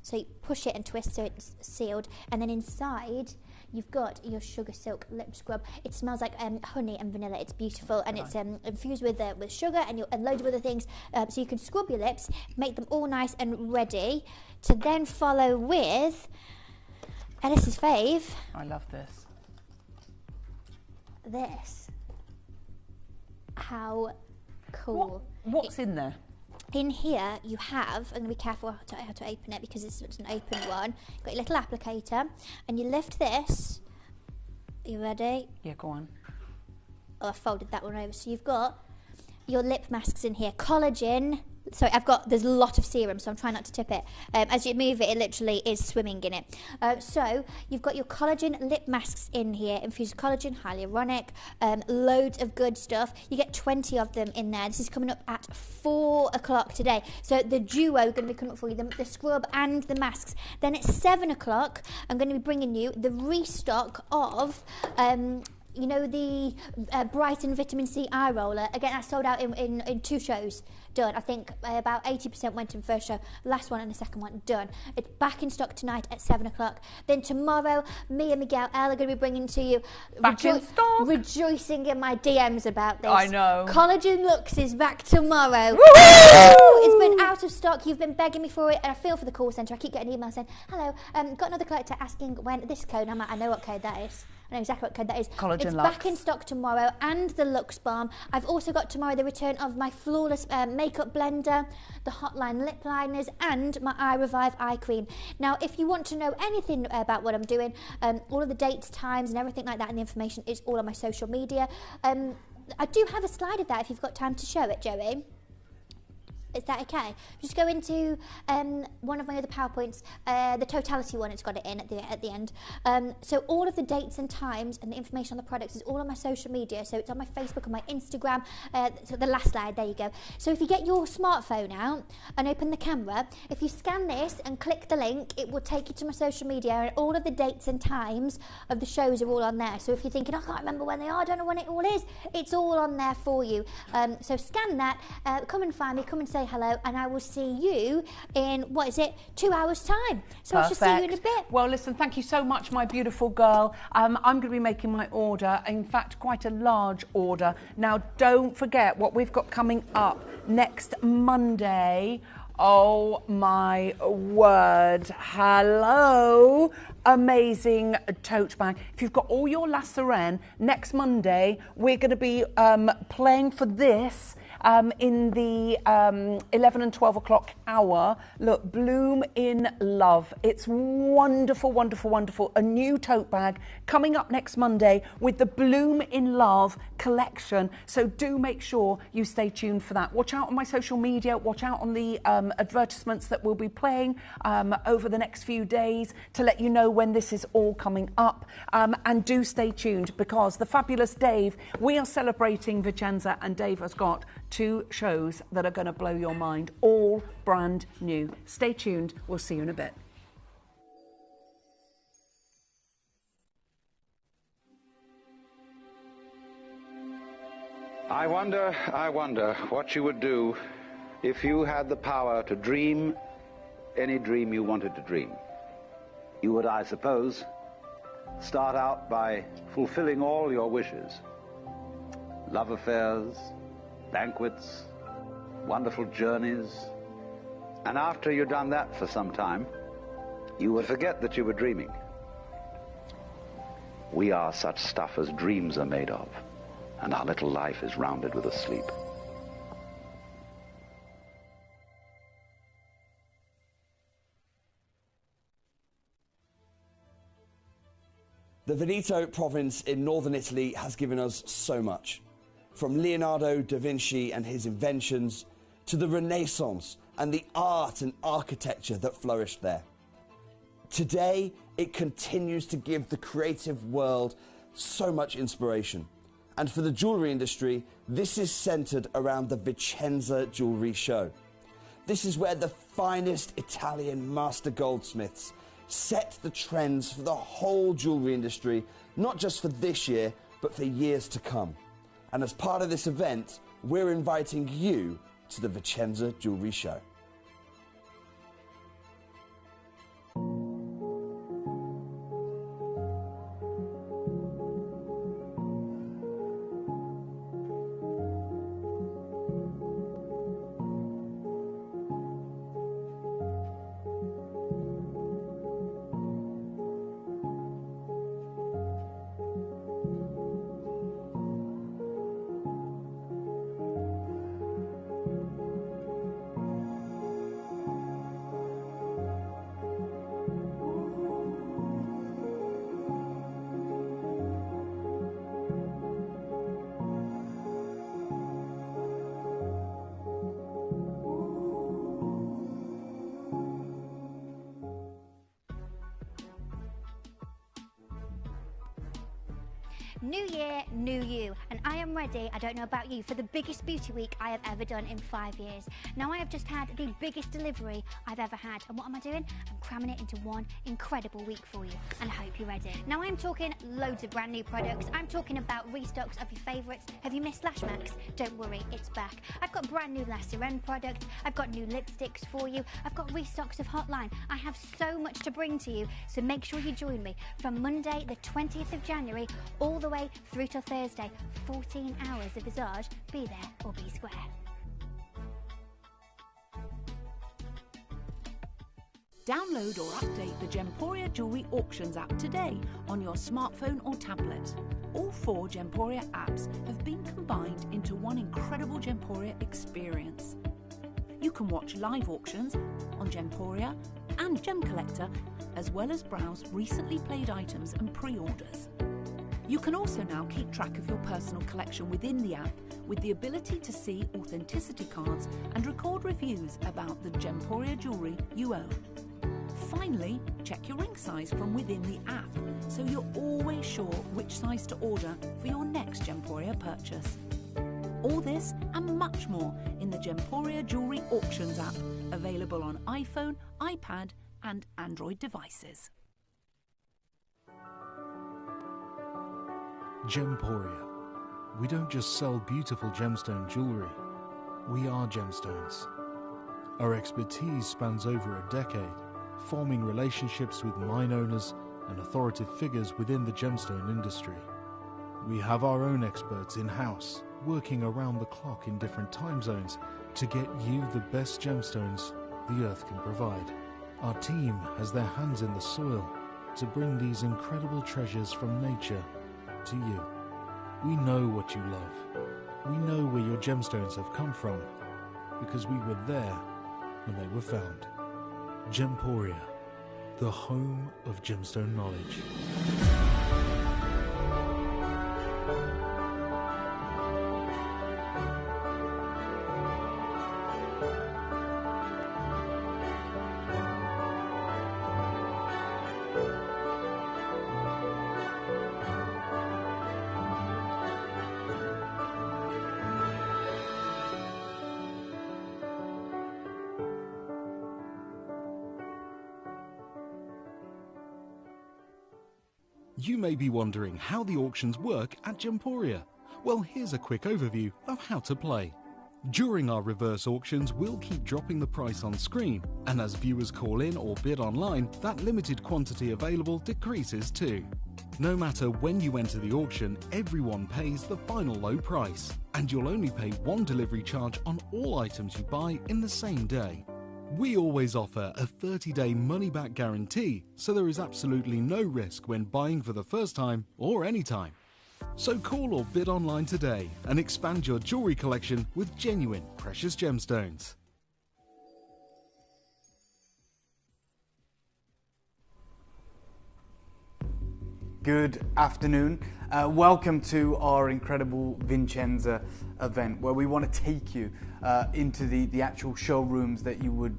So you push it and twist so it's sealed, and then inside you've got your Sugar Silk Lip Scrub. It smells like honey and vanilla. It's beautiful, and it's infused with sugar and loads of other things. So you can scrub your lips, make them all nice and ready to then follow with Ellis's fave. I love this. This. How cool. What's in there? In here you have, I'm going to be careful how to open it because it's an open one. You've got your little applicator, and you lift this. Are you ready? Yeah, go on. Oh, I folded that one over. So you've got your lip masks in here. Collagen. So there's a lot of serum, so I'm trying not to tip it. As you move it, it literally is swimming in it. So you've got your collagen lip masks in here, infused collagen, hyaluronic, loads of good stuff. You get 20 of them in there. This is coming up at 4 o'clock today. So the duo are going to be coming up for you, the scrub and the masks. Then at 7 o'clock, I'm going to be bringing you the restock of you know, the Brighton Vitamin C Eye Roller. Again, I sold out in 2 shows. Done. I think about 80% went in first show. Last one and the second one done. It's back in stock tonight at 7 o'clock. Then tomorrow, me and Miguel L are going to be bringing to you back in stock. Rejoicing in my DMs about this. I know. Collagen Lux is back tomorrow. Woo! It's been out of stock. You've been begging me for it, and I feel for the call centre. I keep getting emails saying, "Hello, got another collector asking when this code." I'm like, I know what code that is. I know exactly what code that is. Collagen it's Lux. Back in stock tomorrow, and the Lux Balm. I've also got tomorrow the return of my flawless makeup blender, the Hotline lip liners, and my Eye Revive eye cream. Now, if you want to know anything about what I'm doing, all of the dates, times, and everything like that, and the information is all on my social media. I do have a slide of that if you've got time to show it, Joey. Is that okay? Just go into one of my other PowerPoints, the totality one, it's got it in at the end. So all of the dates and times and the information on the products is all on my social media. So it's on my Facebook and my Instagram. So the last slide, there you go. So if you get your smartphone out and open the camera, if you scan this and click the link, it will take you to my social media, and all of the dates and times of the shows are all on there. So if you're thinking, I can't remember when they are, I don't know when it all is, it's all on there for you. So scan that, come and find me, come and say hello, and I will see you in, 2 hours time. So I shall see you in a bit. Well, listen, thank you so much, my beautiful girl. I'm going to be making my order, in fact, quite a large order. Now, don't forget what we've got coming up next Monday. Oh my word. Hello. Amazing tote bag. If you've got all your La Sirène, next Monday, we're going to be playing for this in the 11 and 12 o'clock hour. Look, Bloom in Love. It's wonderful, wonderful, wonderful. A new tote bag coming up next Monday with the Bloom in Love collection. So do make sure you stay tuned for that. Watch out on my social media. Watch out on the advertisements that we'll be playing over the next few days to let you know when this is all coming up. And do stay tuned, because the fabulous Dave, we are celebrating Vicenza, and Dave has got 2 shows that are going to blow your mind, all brand new. Stay tuned. We'll see you in a bit. I wonder what you would do if you had the power to dream any dream you wanted to dream. You would, I suppose, start out by fulfilling all your wishes. Love affairs, banquets, wonderful journeys. And after you've done that for some time, you would forget that you were dreaming. We are such stuff as dreams are made of, and our little life is rounded with a sleep. The Veneto province in northern Italy has given us so much. From Leonardo da Vinci and his inventions, to the Renaissance and the art and architecture that flourished there. Today, it continues to give the creative world so much inspiration. And for the jewellery industry, this is centred around the Vicenza Jewellery Show. This is where the finest Italian master goldsmiths set the trends for the whole jewellery industry, not just for this year, but for years to come. And as part of this event, we're inviting you to the Vicenza Jewellery Show. New year, new you, and I am ready, I don't know about you, for the biggest beauty week I have ever done in 5 years. Now I have just had the biggest delivery I've ever had, and what am I doing? I'm cramming it into one incredible week for you, and I hope you're ready. Now I'm talking loads of brand new products, I'm talking about restocks of your favourites. Have you missed Lash Max? Don't worry, it's back. I've got brand new La Sirène products, I've got new lipsticks for you, I've got restocks of Hotline. I have so much to bring to you, so make sure you join me from Monday the 20th of January all the way through till Thursday. 14 hours of visage. Be there or be square. Download or update the Gemporia Jewellery Auctions app today on your smartphone or tablet. All 4 Gemporia apps have been combined into one incredible Gemporia experience. You can watch live auctions on Gemporia and Gem Collector, as well as browse recently played items and pre-orders. You can also now keep track of your personal collection within the app with the ability to see authenticity cards and record reviews about the Gemporia jewellery you own. Finally, check your ring size from within the app so you're always sure which size to order for your next Gemporia purchase. All this and much more in the Gemporia Jewellery Auctions app, available on iPhone, iPad and Android devices. Gemporia. We don't just sell beautiful gemstone jewellery, we are gemstones. Our expertise spans over a decade, forming relationships with mine owners and authoritative figures within the gemstone industry. We have our own experts in-house, working around the clock in different time zones to get you the best gemstones the earth can provide. Our team has their hands in the soil to bring these incredible treasures from nature to you. We know what you love. We know where your gemstones have come from because we were there when they were found. Gemporia, the home of gemstone knowledge. You may be wondering how the auctions work at Gemporia. Well, here's a quick overview of how to play. During our reverse auctions, we'll keep dropping the price on screen, and as viewers call in or bid online, that limited quantity available decreases too. No matter when you enter the auction, everyone pays the final low price, and you'll only pay one delivery charge on all items you buy in the same day. We always offer a 30-day money-back guarantee, so there is absolutely no risk when buying for the first time or any time. So call or bid online today and expand your jewellery collection with genuine precious gemstones. Good afternoon. Welcome to our incredible Vincenza event, where we want to take you into the actual showrooms that you would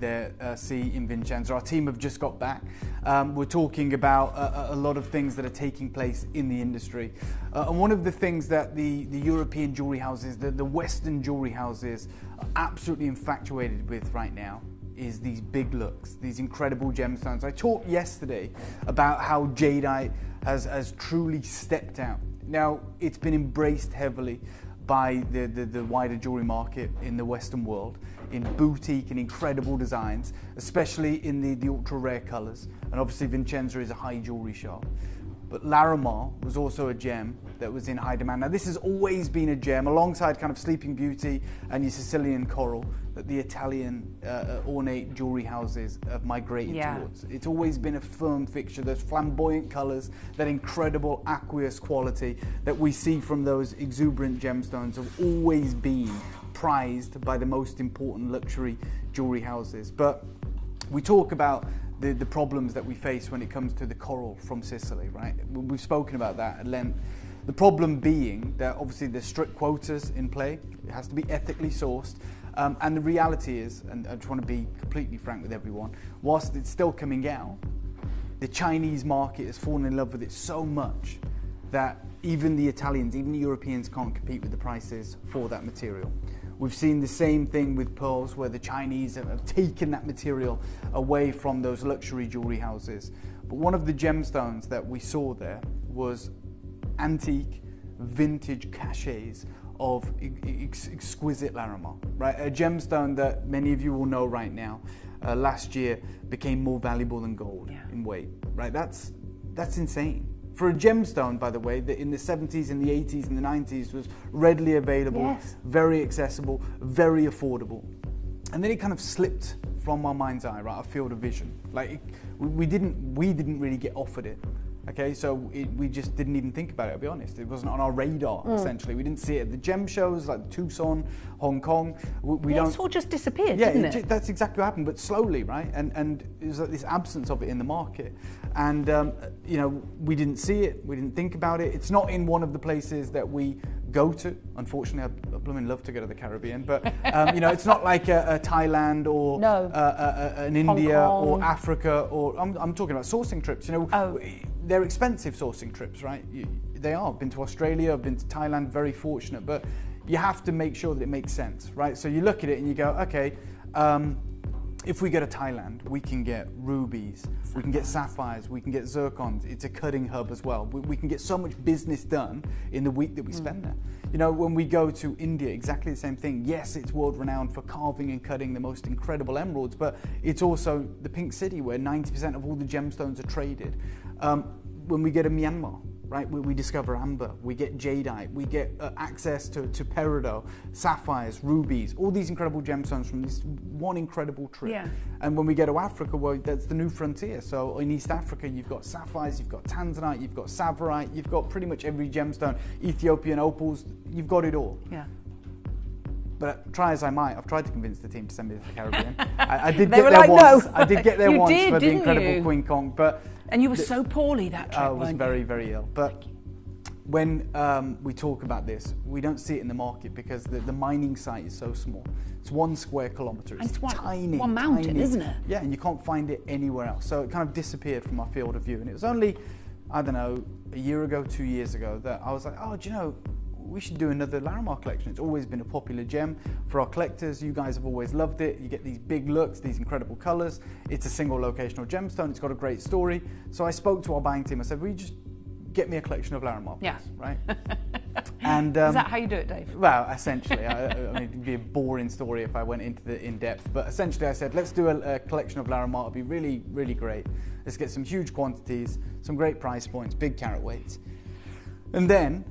see in Vincenza. Our team have just got back. We're talking about a lot of things that are taking place in the industry. And one of the things that the European jewelry houses, the Western jewelry houses, are absolutely infatuated with right now is these big looks, these incredible gemstones. I talked yesterday about how jadeite has truly stepped out. Now, it's been embraced heavily by the wider jewelry market in the Western world, in boutique and incredible designs, especially in the ultra rare colors. And obviously Vincenza is a high jewelry shop. But Larimar was also a gem that was in high demand. Now, this has always been a gem, alongside kind of Sleeping Beauty and your Sicilian coral, that the Italian ornate jewelry houses have migrated towards. It's always been a firm fixture. Those flamboyant colors, that incredible aqueous quality that we see from those exuberant gemstones have always been prized by the most important luxury jewelry houses. But we talk about the problems that we face when it comes to the coral from Sicily, right? We've spoken about that at length. The problem being that obviously there's strict quotas in play. It has to be ethically sourced. And the reality is, and I just want to be completely frank with everyone, whilst it's still coming out, the Chinese market has fallen in love with it so much that even the Italians, even the Europeans can't compete with the prices for that material. We've seen the same thing with pearls, where the Chinese have taken that material away from those luxury jewelry houses. But one of the gemstones that we saw there was antique, vintage cachets of exquisite Larimar, right? A gemstone that many of you will know right now, last year became more valuable than gold in weight, right? That's insane. For a gemstone, by the way, that in the 70s and the 80s and the 90s was readily available, very accessible, very affordable. And then it kind of slipped from our mind's eye, right, our field of vision. Like, we didn't really get offered it. Okay, so we just didn't even think about it, I'll be honest. It wasn't on our radar, essentially. We didn't see it at the gem shows like Tucson, Hong Kong. It all just disappeared, didn't it? That's exactly what happened, but slowly, right? And it was like this absence of it in the market. And, you know, we didn't see it, we didn't think about it. It's not in one of the places that we go to. Unfortunately, I'd blooming love to go to the Caribbean, but, you know, it's not like a Thailand or an India or Africa, or I'm talking about sourcing trips, you know. They're expensive sourcing trips, right? They are. I've been to Australia, I've been to Thailand, very fortunate, but you have to make sure that it makes sense, right? So you look at it and you go, okay, if we go to Thailand, we can get rubies, we can get sapphires, we can get zircons. It's a cutting hub as well. We can get so much business done in the week that we spend there. You know, when we go to India, exactly the same thing. Yes, it's world renowned for carving and cutting the most incredible emeralds, but it's also the Pink City where 90% of all the gemstones are traded. When we go to Myanmar, right, we discover amber, we get jadeite, we get access to peridot, sapphires, rubies, all these incredible gemstones from this one incredible trip. Yeah. And when we go to Africa, well, that's the new frontier. So in East Africa, you've got sapphires, you've got Tanzanite, you've got Zarai, you've got pretty much every gemstone, Ethiopian opals, you've got it all. Yeah. But try as I might, I've tried to convince the team to send me to the Caribbean. I did get there once. I did get there once for the incredible Queen Conch, but and you were so poorly that trip. I was very, very ill. But when we talk about this, we don't see it in the market because the mining site is so small. It's 1 square kilometre. It's tiny, one mountain, tiny. Isn't it? Yeah, and you can't find it anywhere else. So it kind of disappeared from our field of view. And it was only, I don't know, a year ago, 2 years ago, that I was like, oh, do you know, we should do another Larimar collection. It's always been a popular gem for our collectors. You guys have always loved it. You get these big looks, these incredible colors. It's a single locational gemstone. It's got a great story. So I spoke to our buying team. I said, will you just get me a collection of Larimar, please? Yeah. Right? And is that how you do it, Dave? Well, essentially. I mean, it'd be a boring story if I went into the in-depth. But essentially I said, let's do a collection of Larimar. It'll be really, really great. Let's get some huge quantities, some great price points, big carat weights. And then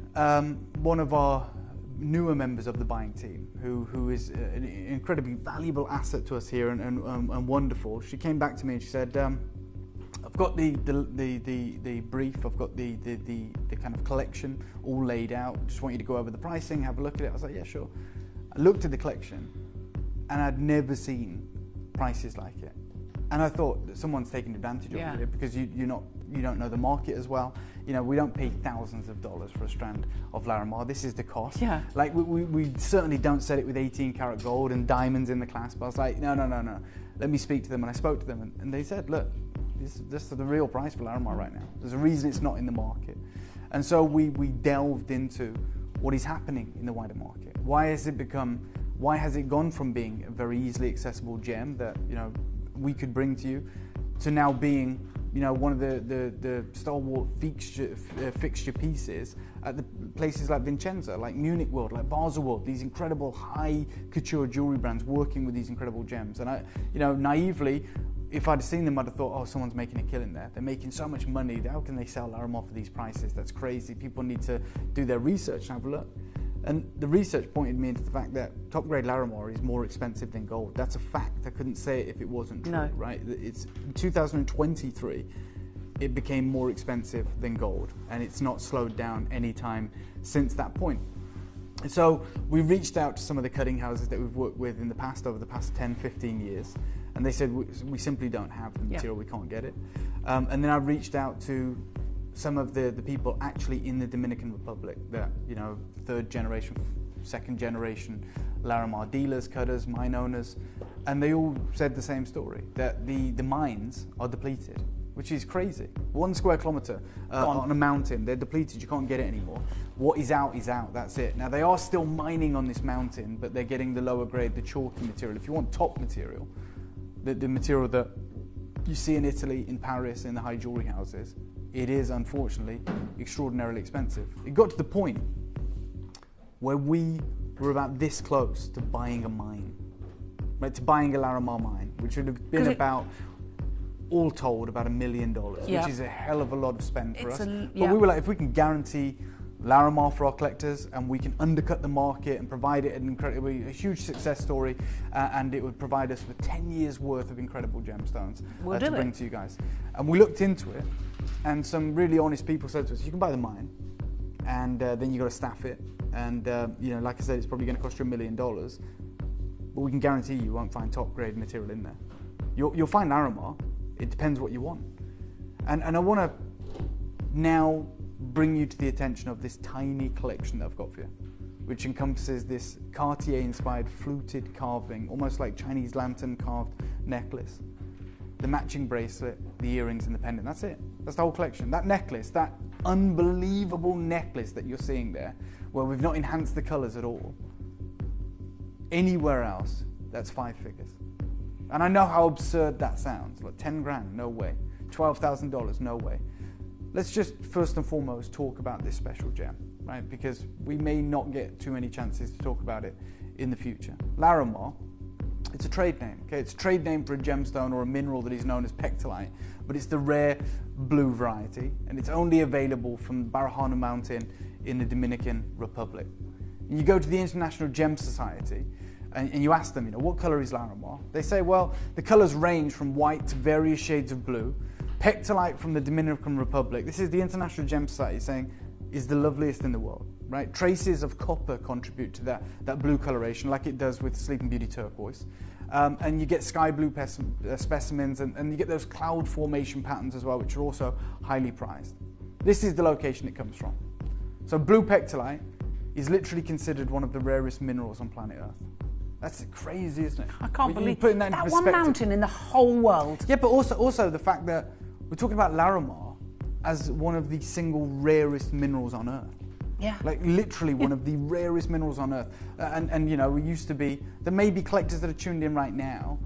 one of our newer members of the buying team, who is an incredibly valuable asset to us here and wonderful, she came back to me and she said, I've got the brief, I've got the kind of collection all laid out. Just want you to go over the pricing, have a look at it. I was like, yeah, sure. I looked at the collection and I'd never seen prices like it. And I thought that someone's taking advantage of it because you're you don't know the market as well. You know, we don't pay thousands of dollars for a strand of Larimar. This is the cost. Yeah. Like, we certainly don't sell it with 18 karat gold and diamonds in the clasp. I was like, no. Let me speak to them. And I spoke to them, and they said, look, this is the real price for Larimar right now. There's a reason it's not in the market. And so we delved into what is happening in the wider market. Why has it gone from being a very easily accessible gem that, you know, we could bring to you, to now being, you know, one of the stalwart fixture pieces at the places like Vincenza, like Munich World, like Basel World, these incredible high couture jewelry brands working with these incredible gems. And I, you know, naively, if I'd seen them, I'd have thought, oh, someone's making a killing there. They're making so much money. How can they sell Larimar for these prices? That's crazy. People need to do their research and have a look. And the research pointed me into the fact that top-grade Larimar is more expensive than gold. That's a fact. I couldn't say it if it wasn't true, right? It's in 2023, it became more expensive than gold, and it's not slowed down any time since that point. So we reached out to some of the cutting houses that we've worked with in the past, over the past 10, 15 years, and they said, we simply don't have the material, we can't get it. And then I reached out to some of the people actually in the Dominican Republic, that, you know, third generation, second generation Larimar dealers, cutters, mine owners, and they all said the same story, that the mines are depleted, which is crazy. 1 square kilometre on a mountain, they're depleted, you can't get it anymore. What is out, that's it. Now, they are still mining on this mountain, but they're getting the lower grade, the chalky material. If you want top material, the material that you see in Italy, in Paris, in the high jewellery houses, it is, unfortunately, extraordinarily expensive. It got to the point where we were about this close to buying a mine, right? To buying a Larimar mine, which would have been about, all told, about $1 million, which is a hell of a lot of spend for us. But we were like, if we can guarantee Larimar for our collectors, and we can undercut the market and provide it a huge success story, and it would provide us with 10 years worth of incredible gemstones to bring to you guys. And we looked into it, and some really honest people said to us, you can buy the mine, and then you got to staff it, and you know, like I said, it's probably going to cost you $1 million, but we can guarantee you won't find top grade material in there. You'll find Larimar. It depends what you want. And I want to now bring you to the attention of this tiny collection that I've got for you, which encompasses this Cartier-inspired fluted carving, almost like Chinese lantern carved necklace, the matching bracelet, the earrings and the pendant. That's it. That's the whole collection. That necklace, that unbelievable necklace that you're seeing there, where we've not enhanced the colours at all, anywhere else, that's 5 figures. And I know how absurd that sounds. Like 10 grand, no way. $12,000, no way. Let's just first and foremost talk about this special gem, right? Because we may not get too many chances to talk about it in the future. Larimar, it's a trade name, okay? It's a trade name for a gemstone or a mineral that is known as pectolite, but it's the rare blue variety, and it's only available from Barahona Mountain in the Dominican Republic. And you go to the International Gem Society, and you ask them, you know, what colour is Larimar? They say, well, the colours range from white to various shades of blue. Pectolite from the Dominican Republic, this is the International Gem Society saying, is the loveliest in the world, right? Traces of copper contribute to that blue coloration, like it does with Sleeping Beauty turquoise. And you get sky blue specimens, and you get those cloud formation patterns as well, which are also highly prized. This is the location it comes from. So blue pectolite is literally considered one of the rarest minerals on planet Earth. That's crazy, isn't it? I can't believe putting that that one mountain in the whole world. Yeah, but also the fact that we're talking about Larimar as one of the single rarest minerals on Earth. Yeah. Like literally one of the rarest minerals on Earth. And you know, we used to be, there may be collectors that are tuned in right now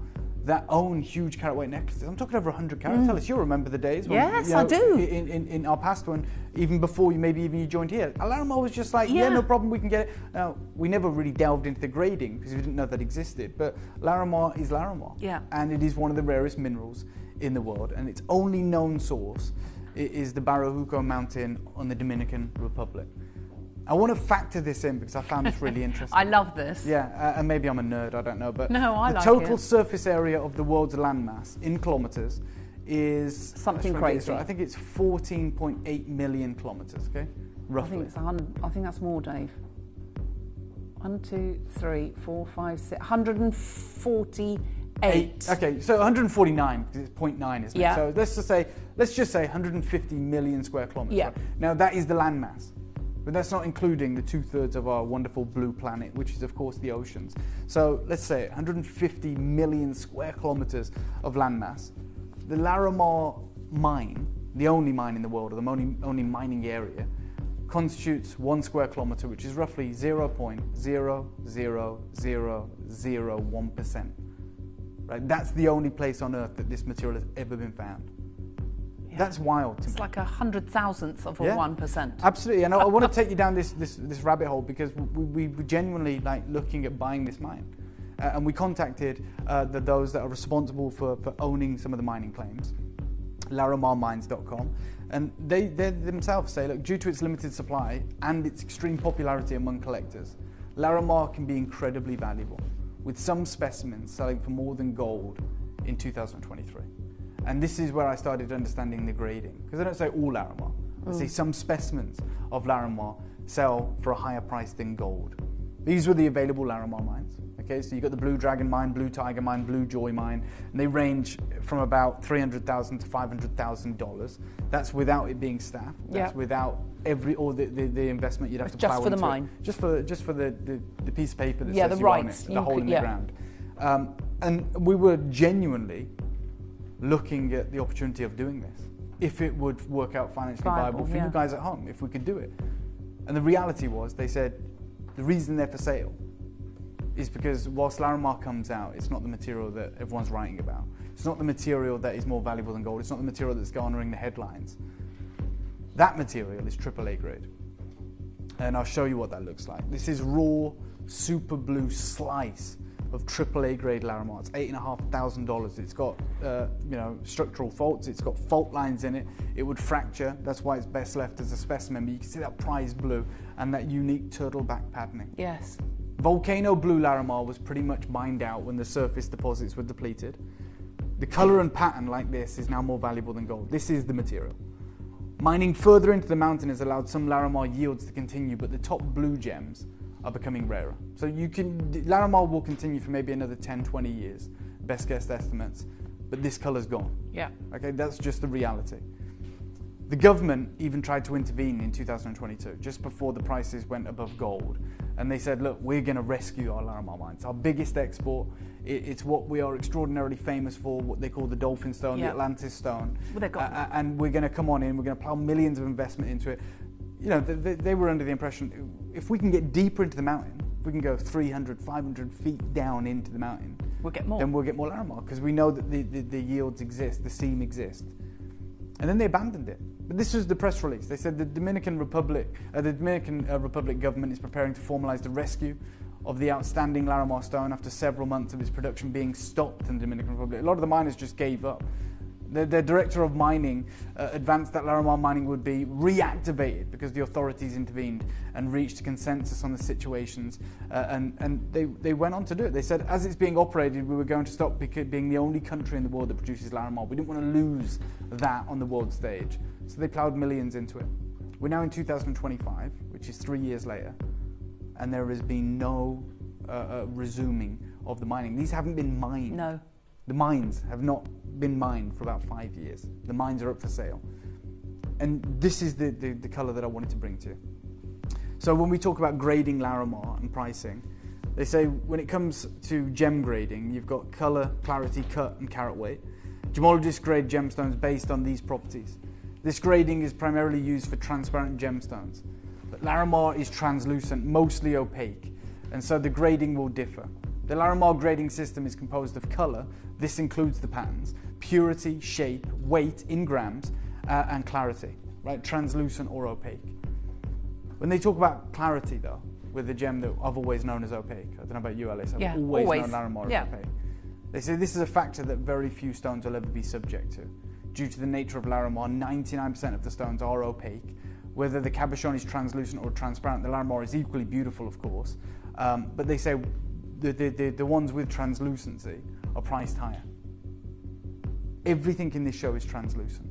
that own huge carat weight necklaces. I'm talking over 100 carat. Tell us, you'll remember the days when, yes, you know, I do. In our past, when even before you joined here, Larimar was just like, yeah, no problem, we can get it. Now, we never really delved into the grading because we didn't know that existed, but Larimar is Larimar. Yeah. And it is one of the rarest minerals in the world, and its only known source is the Barajuco Mountain on the Dominican Republic. I want to factor this in because I found this really interesting. I love this. Yeah, and maybe I'm a nerd, I don't know, but no, I like the total surface area of the world's landmass in kilometres is something crazy. I think it's 14.8 million kilometres, okay? Roughly. I think it's 100. I think that's more, Dave. 1, 2, 3, 4, 5, 6. 140 8. Okay, so 149 because it's 0.9, isn't Yeah. it? So let's just say 150 million square kilometers. Yeah. Right? Now that is the landmass, but that's not including the 2/3 of our wonderful blue planet, which is of course the oceans. So let's say 150 million square kilometers of landmass. The Larimar mine, the only mine in the world, or the only mining area, constitutes 1 square kilometer, which is roughly 0.00001%. Right? That's the only place on Earth that this material has ever been found. Yeah. That's wild to me. It's like 100,000th of a 1%. Absolutely, and I want to take you down this rabbit hole because we were genuinely like looking at buying this mine. And we contacted those that are responsible for owning some of the mining claims, larimarmines.com, and they themselves say, look, due to its limited supply and its extreme popularity among collectors, Larimar can be incredibly valuable, with some specimens selling for more than gold in 2023. And this is where I started understanding the grading, because I don't say all Larimar. I say some specimens of Larimar sell for a higher price than gold. These were the available Larimar mines. Okay, so you've got the Blue Dragon mine, Blue Tiger mine, Blue Joy mine, and they range from about $300,000 to $500,000. That's without it being staffed. That's without the investment you'd have to plow into just for the mine. Just for the piece of paper that the says you own rights. it, the hole in the ground. And we were genuinely looking at the opportunity of doing this, if it would work out financially viable for you guys at home, if we could do it. And the reality was, they said, the reason they're for sale is because whilst Larimar comes out, it's not the material that everyone's writing about. It's not the material that is more valuable than gold. It's not the material that's garnering the headlines. That material is AAA grade. And I'll show you what that looks like. This is raw, super blue slice of AAA grade Larimar. It's $8,500. It's got structural faults. It's got fault lines in it. It would fracture. That's why it's best left as a specimen. But you can see that prize blue and that unique turtleback patterning. Yes. Volcano blue Larimar was pretty much mined out when the surface deposits were depleted. The colour and pattern like this is now more valuable than gold. This is the material. Mining further into the mountain has allowed some Larimar yields to continue, but the top blue gems are becoming rarer. So Larimar will continue for maybe another 10, 20 years, best guess estimates, but this colour's gone. Yeah. Okay, that's just the reality. The government even tried to intervene in 2022, just before the prices went above gold. And they said, look, we're going to rescue our Larimar mines. Our biggest export, it's what we are extraordinarily famous for, what they call the Dolphin Stone, the Atlantis Stone. Well, and we're going to come on in, we're going to plow millions of investment into it. You know, they were under the impression, if we can get deeper into the mountain, if we can go 300, 500 feet down into the mountain, we'll get more. Then we'll get more Larimar, because we know that the yields exist, the seam exists. And then they abandoned it. But this was the press release. They said the Dominican Republic government is preparing to formalize the rescue of the outstanding Larimar stone after several months of its production being stopped in the Dominican Republic. A lot of the miners just gave up. The director of mining advanced that Larimar mining would be reactivated because the authorities intervened and reached a consensus on the situations, and they went on to do it. They said, as it's being operated, we were going to stop being the only country in the world that produces Larimar. We didn't want to lose that on the world stage, so they ploughed millions into it. We're now in 2025, which is 3 years later, and there has been no resuming of the mining. These haven't been mined. No. The mines have not been mined for about 5 years. The mines are up for sale. And this is the colour that I wanted to bring to you. So when we talk about grading Larimar and pricing, they say when it comes to gem grading, you've got colour, clarity, cut and carat weight. Gemologists grade gemstones based on these properties. This grading is primarily used for transparent gemstones. But Larimar is translucent, mostly opaque, and so the grading will differ. The Larimar grading system is composed of colour, this includes the patterns, purity, shape, weight in grams, and clarity, right? Translucent or opaque. When they talk about clarity though, with the gem that I've always known as opaque, I don't know about you, Alice, I've always known Larimar as opaque. They say this is a factor that very few stones will ever be subject to. Due to the nature of Larimar, 99% of the stones are opaque. Whether the cabochon is translucent or transparent, the Larimar is equally beautiful, of course, but they say the ones with translucency are priced higher. Everything in this show is translucent.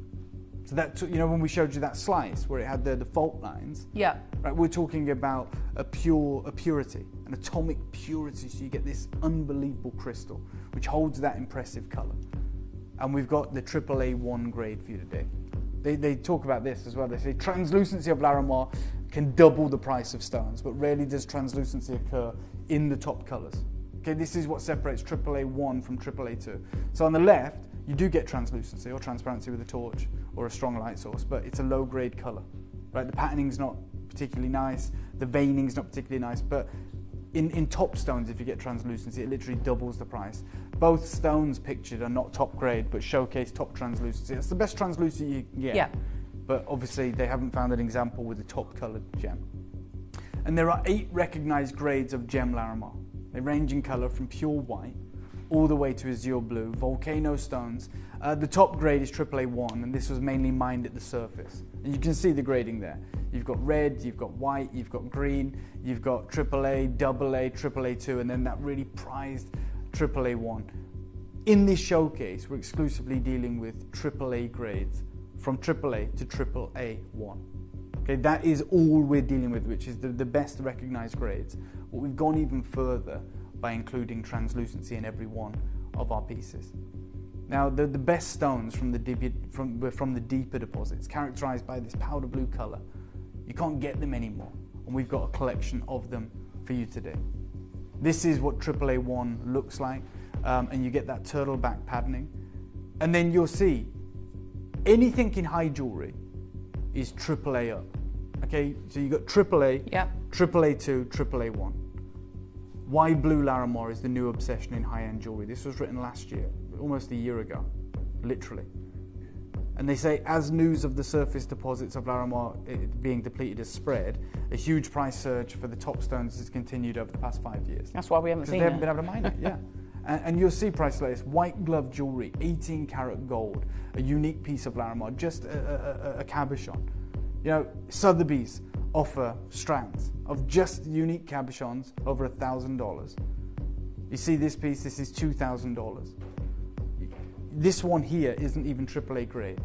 So that, you know, when we showed you that slice where it had the fault lines, yeah, right, we're talking about a purity, an atomic purity, so you get this unbelievable crystal, which holds that impressive colour. And we've got the AAA1 grade for you today. They talk about this as well. They say translucency of Larimar can double the price of stones, but rarely does translucency occur in the top colours. Okay, this is what separates AAA1 from AAA2. So on the left, you do get translucency or transparency with a torch or a strong light source, but it's a low grade colour. Right? The patterning's not particularly nice, the veining's not particularly nice, but in top stones, if you get translucency, it literally doubles the price. Both stones pictured are not top grade, but showcase top translucency. It's the best translucency you can get. Yeah. But obviously, they haven't found an example with a top coloured gem. And there are 8 recognised grades of gem Larimar. They range in colour from pure white all the way to azure blue, volcano stones. The top grade is AAA1, and this was mainly mined at the surface. And you can see the grading there. You've got red, you've got white, you've got green, you've got AAA, AA, AAA2, and then that really prized AAA1. In this showcase, we're exclusively dealing with AAA grades, from AAA to AAA1. Okay, that is all we're dealing with, which is the best recognised grades. But we've gone even further by including translucency in every one of our pieces. Now, the best stones from the deeper deposits, characterised by this powder blue colour, you can't get them anymore, and we've got a collection of them for you today. This is what AAA1 looks like, and you get that turtleback patterning, and then you'll see anything in high jewellery is AAA up. Okay, so you've got AAA, yep. AAA2, AAA1. Why blue Larimar is the new obsession in high-end jewellery. This was written last year, almost a year ago, literally. And they say, as news of the surface deposits of Larimar being depleted has spread, a huge price surge for the top stones has continued over the past 5 years. That's why we haven't seen it. Because they haven't been able to mine it, yeah. And you'll see prices like this: white glove jewellery, 18 karat gold, a unique piece of Larimar, just a cabochon. You know, Sotheby's offer strands of just unique cabochons over $1,000. You see this piece, this is $2,000. This one here isn't even AAA grade,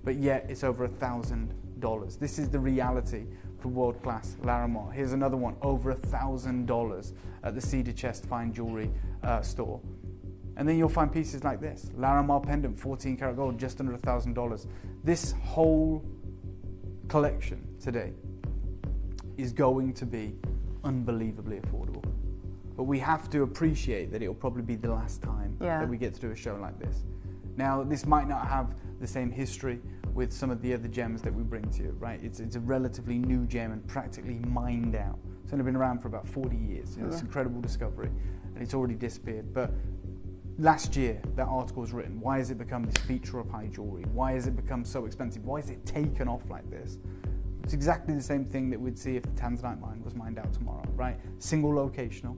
but yet it's over $1,000. This is the reality for world-class Larimar. Here's another one, over $1,000 at the Cedar Chest Fine Jewelry store. And then you'll find pieces like this, Larimar pendant, 14 karat gold, just under $1,000. This whole collection today is going to be unbelievably affordable. But we have to appreciate that it'll probably be the last time that we get to do a show like this. Now, this might not have the same history with some of the other gems that we bring to you, right? It's a relatively new gem and practically mined out. It's only been around for about 40 years. You know, it's an incredible discovery, and it's already disappeared. But last year, that article was written. Why has it become this feature of high jewelry? Why has it become so expensive? Why is it taken off like this? It's exactly the same thing that we'd see if the Tanzanite mine was mined out tomorrow, right? Single locational,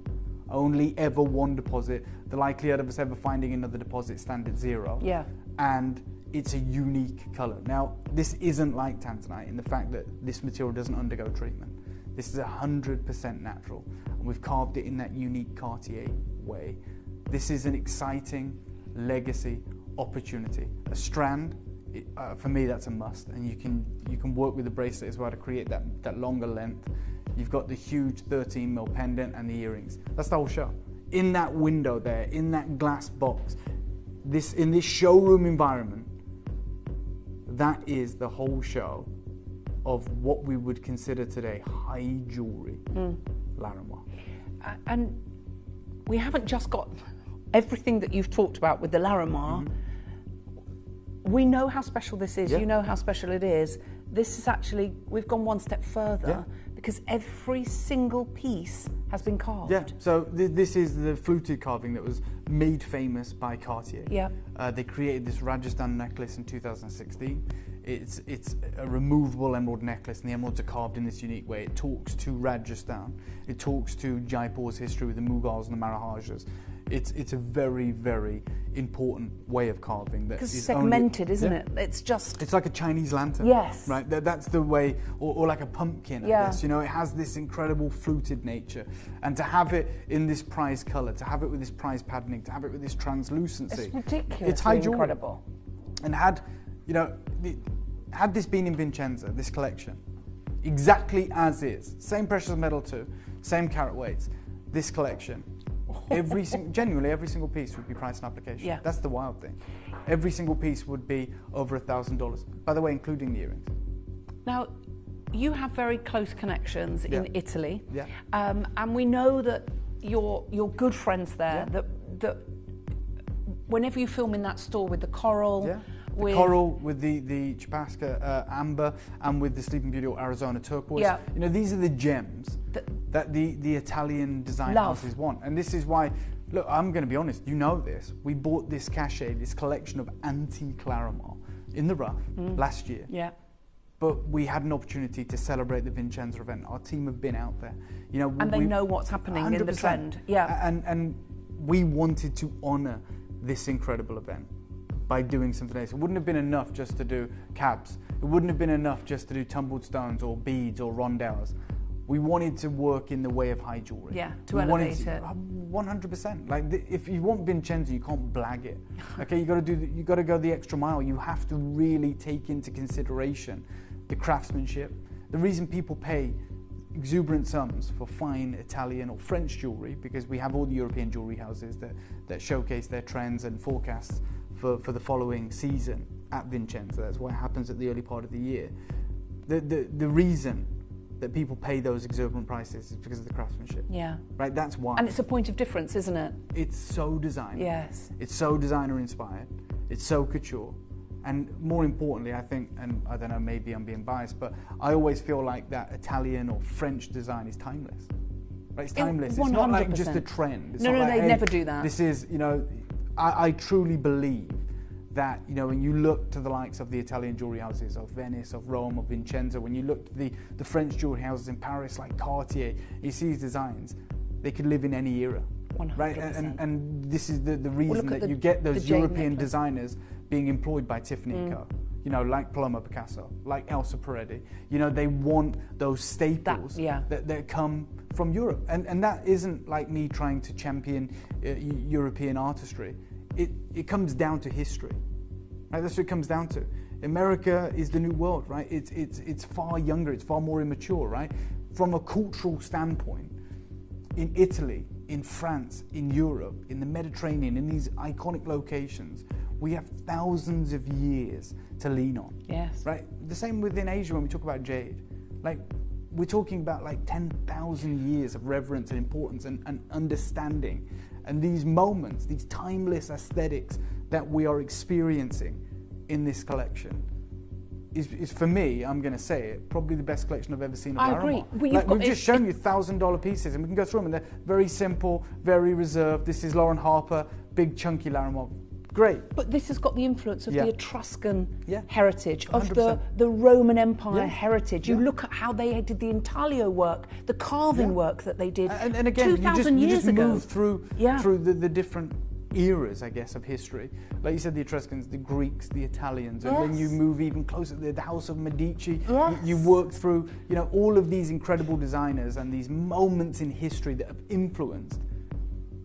only ever one deposit. The likelihood of us ever finding another deposit stand at 0. Yeah. And it's a unique colour. Now, this isn't like Tanzanite in the fact that this material doesn't undergo treatment. This is 100% natural, and we've carved it in that unique Cartier way. This is an exciting legacy opportunity. A strand, for me, that's a must, and you can work with the bracelet as well to create that longer length. You've got the huge 13mm pendant and the earrings. That's the whole show. In that window there, in that glass box, in this showroom environment, that is the whole show of what we would consider today high jewellery Larimar. And we haven't just got everything that you've talked about with the Larimar. We know how special this is. You know how special it is. This is actually, we've gone one step further because every single piece has been carved. Yeah, so this is the fluted carving that was made famous by Cartier. Yeah. They created this Rajasthan necklace in 2016. It's a removable emerald necklace, and the emeralds are carved in this unique way. It talks to Rajasthan. It talks to Jaipur's history with the Mughals and the Maharajas. It's a very, very important way of carving. Because it's segmented, isn't it? It's like a Chinese lantern. Yes. Right? That's the way, or like a pumpkin. Yeah. This, you know, it has this incredible fluted nature. And to have it in this prize colour, to have it with this prize patterning, to have it with this translucency. It's ridiculous. It's high jewelry. Incredible. And had this been in Vincenza, this collection, exactly as is, same precious metal too, same carat weights, this collection, genuinely every single piece would be priced on application. Yeah. That's the wild thing. Every single piece would be over $1,000. By the way, including the earrings. Now, you have very close connections in Italy. Yeah. And we know that you're good friends there. That whenever you film in that store with the coral. Yeah. The coral with the Chapasca amber and with the Sleeping Beauty or Arizona turquoise. Yeah. You know, these are the gems that the Italian design houses want. And this is why, look, I'm going to be honest, you know this. We bought this cachet, this collection of antique Larimar in the rough last year. Yeah. But we had an opportunity to celebrate the Vincenza event. Our team have been out there. You know, and they know what's happening 100%. In the trend. Yeah. And we wanted to honour this incredible event by doing something else. It wouldn't have been enough just to do cabs. It wouldn't have been enough just to do tumbled stones or beads or rondelles. We wanted to work in the way of high jewellery. Yeah, to elevate it. 100%. Like, if you want Vincenza, you can't blag it. Okay, you got to go the extra mile. You have to really take into consideration the craftsmanship. The reason people pay exuberant sums for fine Italian or French jewellery, because we have all the European jewellery houses that showcase their trends and forecasts for the following season at Vincenza. That's what happens at the early part of the year. The reason that people pay those exorbitant prices is because of the craftsmanship. Yeah. Right, that's why. And it's a point of difference, isn't it? It's so designer. Yes. It's so designer inspired. It's so couture. And more importantly, I think, and I don't know, maybe I'm being biased, but I always feel like that Italian or French design is timeless. Right, it's timeless. 100%. It's not like just a trend. It's no, like, they hey, never do that. This is, you know, I truly believe that, you know, when you look to the likes of the Italian jewellery houses of Venice, of Rome, of Vincenza, when you look to the French jewellery houses in Paris like Cartier, you see these designs, they could live in any era. 100%. Right? And this is the reason that you get those European designers being employed by Tiffany & Co. You know, like Paloma Picasso, like Elsa Peretti. You know, they want those staples that come from Europe. And that isn't like me trying to champion European artistry. It comes down to history. Right? That's what it comes down to. America is the new world, right? It's far younger, it's far more immature, right? From a cultural standpoint, in Italy, in France, in Europe, in the Mediterranean, in these iconic locations, we have thousands of years to lean on. Yes. Right? The same within Asia when we talk about jade. Like, we're talking about like 10,000 years of reverence and importance and understanding. And these moments, these timeless aesthetics that we are experiencing in this collection is for me, I'm going to say it, probably the best collection I've ever seen of Larimar. I agree. We've just shown you $1,000 pieces, and we can go through them, and they're very simple, very reserved. This is Lauren Harper, big chunky Larimar. Great. But this has got the influence of the Etruscan heritage, 100%. of the Roman Empire heritage. You look at how they did the intaglio work, the carving work that they did and again, 2,000 you years just ago. move through the different eras, I guess, of history. Like you said, the Etruscans, the Greeks, the Italians, and then you move even closer to the House of Medici. You work through, you know, all of these incredible designers and these moments in history that have influenced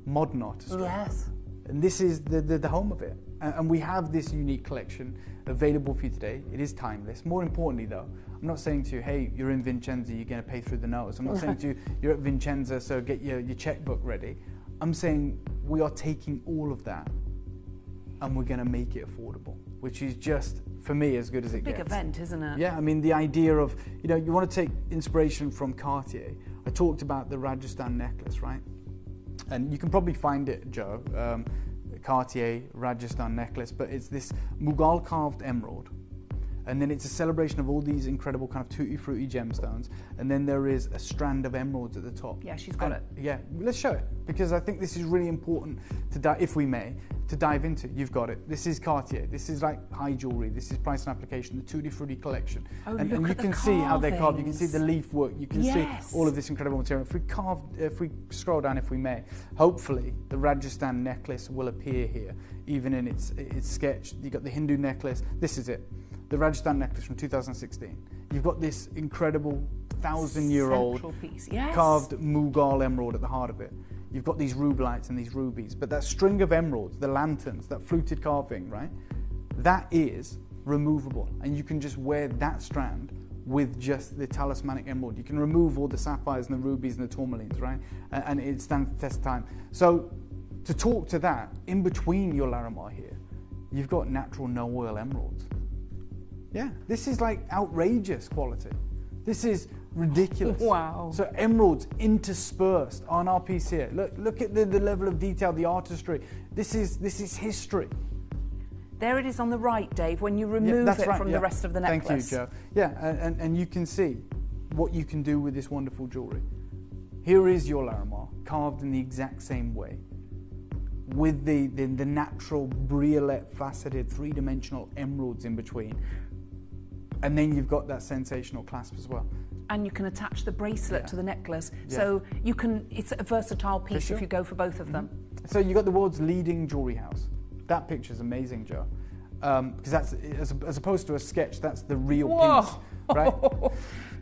modern artistry. Yes. And this is the home of it. And we have this unique collection available for you today. It is timeless. More importantly, though, I'm not saying to you, hey, you're in Vincenza, you're going to pay through the nose. I'm not saying to you, you're at Vincenza, so get your checkbook ready. I'm saying we are taking all of that and we're going to make it affordable, which is just, for me, as good as it gets. Big event, isn't it? Yeah, I mean, the idea of, you know, you want to take inspiration from Cartier. I talked about the Rajasthan necklace, right? And you can probably find it, Joe, Cartier Rajasthan necklace, but it's this Mughal carved emerald. And then it's a celebration of all these incredible kind of tutti frutti gemstones. And then there is a strand of emeralds at the top. Yeah, she's got it. Yeah, let's show it, because I think this is really important to if we may, to dive into. You've got it. This is Cartier. This is like high jewelry. This is price and application, the tutti frutti collection. Oh, and look you at can the see how they're carved. You can see carvings. the leaf work. You can see all of this incredible material. If we scroll down, if we may, hopefully the Rajasthan necklace will appear here, even in its sketch. You've got the Hindu necklace. This is it. The Rajasthan necklace from 2016. You've got this incredible 1,000-year-old carved Mughal emerald at the heart of it. You've got these rubelites and these rubies, but that string of emeralds, the lanterns, that fluted carving, right? That is removable, and you can just wear that strand with just the talismanic emerald. You can remove all the sapphires and the rubies and the tourmalines, right? And it stands the test of time. So to talk to that, in between your Larimar here, you've got natural no-oil emeralds. Yeah, this is like outrageous quality. This is ridiculous. Wow. So emeralds interspersed on our piece here. Look at the level of detail, the artistry. This is history. There it is on the right, Dave, when you remove it from the rest of the necklace. Thank you, Joe. Yeah, and you can see what you can do with this wonderful jewellery. Here is your Larimar, carved in the exact same way, with the natural briolette faceted three-dimensional emeralds in between. And then you've got that sensational clasp as well. And you can attach the bracelet to the necklace. So you can, it's a versatile piece if you go for both of them. So you've got the world's leading jewellery house. That picture's amazing, Joe. Because that's, as opposed to a sketch, that's the real piece, right?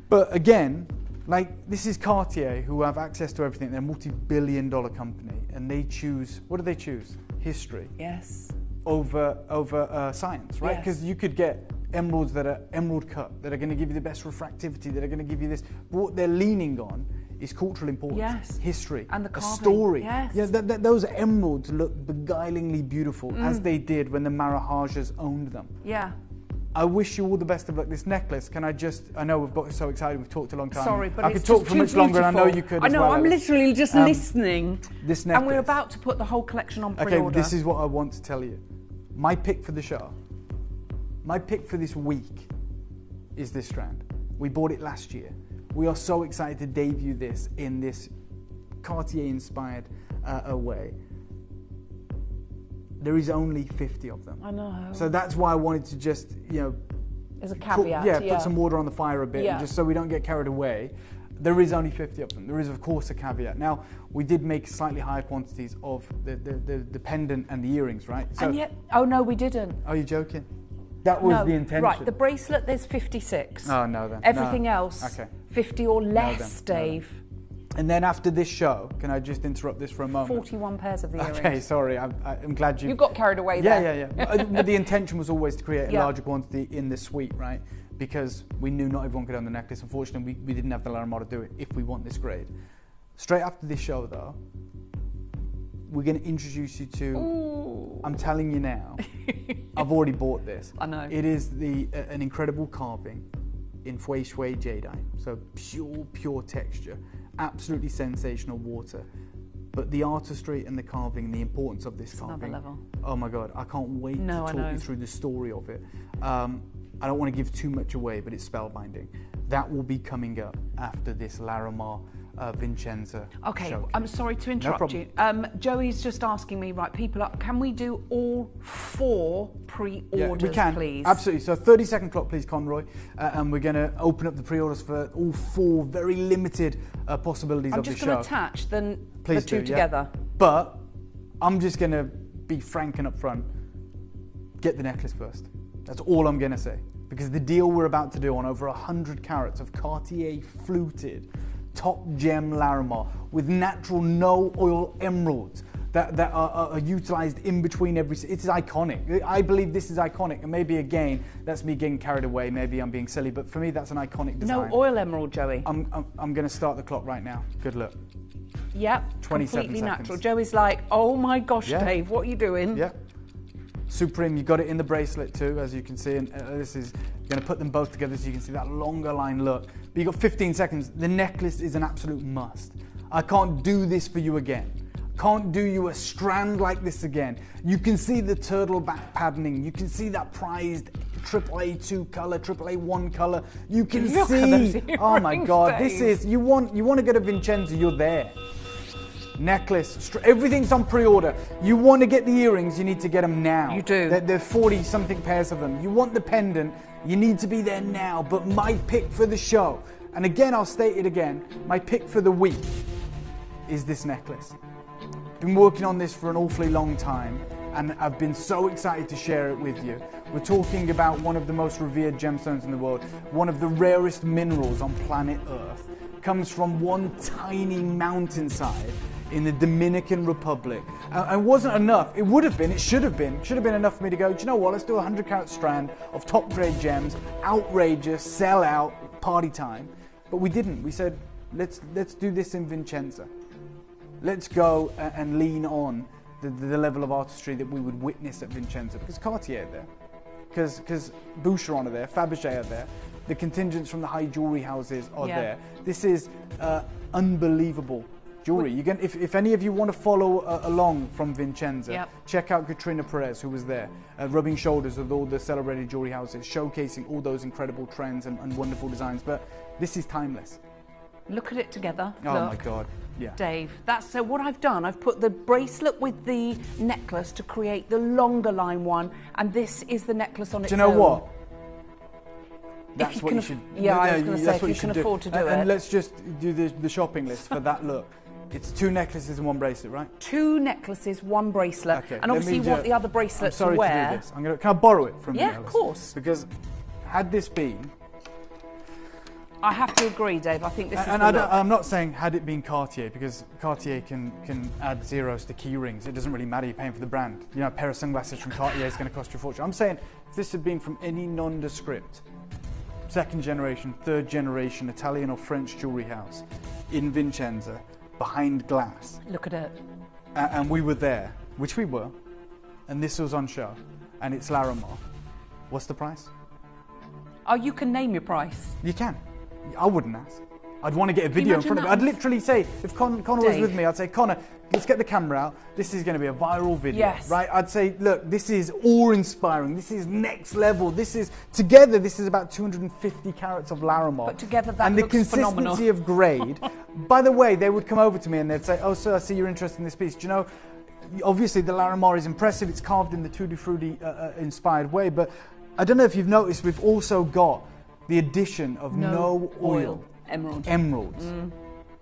But again, like, this is Cartier, who have access to everything. They're a multi-billion-dollar company, and they choose, what do they choose? History. Yes. Over science, right? Because you could get emeralds that are emerald cut, that are going to give you the best refractivity, that are going to give you this. But what they're leaning on is cultural importance, history, and the carving. A story. Yes. Yeah, those emeralds look beguilingly beautiful, as they did when the Maharajas owned them. Yeah. I wish you all the best of luck. This necklace, can I just, I know we've got so excited, we've talked a long time. Sorry, but I could talk for much longer, and I know you could as well. I know, I'm literally just listening. This necklace. And we're about to put the whole collection on pre-order. Okay, this is what I want to tell you. My pick for the show, my pick for this week is this strand. We bought it last year. We are so excited to debut this in this Cartier-inspired way. There is only 50 of them. I know. So that's why I wanted to just, as a caveat, put some water on the fire a bit, just so we don't get carried away. There is only 50 of them. There is, of course, a caveat. Now, we did make slightly higher quantities of the pendant and the earrings, right? So, and yet, oh no, we didn't. Are you joking? That was the intention. Right, the bracelet, there's 56. Oh, no then. Everything else, 50 or less, Dave. And then after this show, can I just interrupt this for a moment? 41 pairs of the earrings. Okay, sorry, I'm glad you... You got carried away there. Yeah. But the intention was always to create a larger quantity in the suite, right? Because we knew not everyone could own the necklace. Unfortunately, we didn't have the Larimar to do it if we want this grade. Straight after this show, though, we're going to introduce you to... Ooh. I'm telling you now, I've already bought this. I know. It is an incredible carving in fui shui jadeite. So pure texture. Absolutely sensational water. But the artistry and the carving and the importance of this carving. Another level. Oh my God, I can't wait to talk you through the story of it. I don't want to give too much away, but it's spellbinding. That will be coming up after this Larimar Vincenza showcase. I'm sorry to interrupt you. Joey's just asking me, right, can we do all 4 pre-orders, we can. Please? Absolutely. So 30-second clock, please, Conroy. And we're going to open up the pre-orders for all 4 very limited possibilities of the show. I'm just going to attach the two together. But I'm just going to be frank and upfront. Get the necklace first. That's all I'm going to say. Because the deal we're about to do on over 100 carats of Cartier fluted top gem Larimar with natural no-oil emeralds that are utilised in between every... It is iconic. I believe this is iconic. And maybe, again, that's me getting carried away. Maybe I'm being silly. But for me, that's an iconic design. No oil emerald, Joey. I'm going to start the clock right now. Good luck. Yep, 27 completely seconds. natural. Joey's like, oh my gosh, Dave, what are you doing? Yeah. Supreme, you got it in the bracelet too, as you can see, and this is going to put them both together so you can see that longer line look. But you got 15 seconds. The necklace is an absolute must. I can't do this for you again. Can't do you a strand like this again. You can see the turtle back patterning. You can see that prized AAA 2 color, AAA 1 color. You can see. Oh my God, this is you want to go to Vincenza, you're there. Necklace, everything's on pre-order. You want to get the earrings, you need to get them now. You do. There are 40-something pairs of them. You want the pendant, you need to be there now. But my pick for the show, and again, I'll state it again, my pick for the week is this necklace. Been working on this for an awfully long time, and I've been so excited to share it with you. We're talking about one of the most revered gemstones in the world, one of the rarest minerals on planet Earth. Comes from one tiny mountainside in the Dominican Republic. And wasn't enough. It would have been, it should have been enough for me to go, do you know what, let's do a 100 carat strand of top grade gems, outrageous, sell out, party time, but we didn't. We said, let's do this in Vincenza. Let's go and lean on the level of artistry that we would witness at Vincenza, because Cartier are there, because Boucheron are there, Fabergé are there, the contingents from the high jewellery houses are there. This is unbelievable jewellery. You can, if any of you want to follow along from Vincenza, check out Katrina Perez, who was there, rubbing shoulders with all the celebrated jewellery houses, showcasing all those incredible trends and wonderful designs. But this is timeless. Look at it together. Oh Look. my God. Yeah. Dave, that's so what I've done. I've put the bracelet with the necklace to create the longer line one, and this is the necklace on its own. Do you know what? That's what you should. Yeah, I was going to say, if you can afford to do it. And let's just do the shopping list for that look. It's 2 necklaces and 1 bracelet, right? 2 necklaces, 1 bracelet. Okay, and obviously you want the other bracelet to wear. I'm sorry to do this. Can I borrow it from you? Yeah, of course. Because had this been... I have to agree, Dave. I think this is the look. I'm not saying had it been Cartier, because Cartier can add zeros to key rings. It doesn't really matter. You're paying for the brand. You know, a pair of sunglasses from Cartier is going to cost you a fortune. I'm saying if this had been from any nondescript, 2nd generation, 3rd generation Italian or French jewellery house in Vincenza, behind glass. Look at it. And we were there, which we were, and this was on show, and it's Larimar. What's the price? Oh, you can name your price. You can. I wouldn't ask. I'd want to get a video in front of me. I'd literally say, if Connor was with me, I'd say, Connor, let's get the camera out. This is going to be a viral video, right? I'd say, look, this is awe-inspiring. This is next level. This is, together, this is about 250 carats of Larimar. But together that and looks the consistency phenomenal. of grade. By the way, they would come over to me and they'd say, oh, sir, I see you're interested in this piece. Do you know, obviously the Larimar is impressive. It's carved in the Tutti Frutti inspired way. But I don't know if you've noticed, we've also got the addition of no oil emeralds.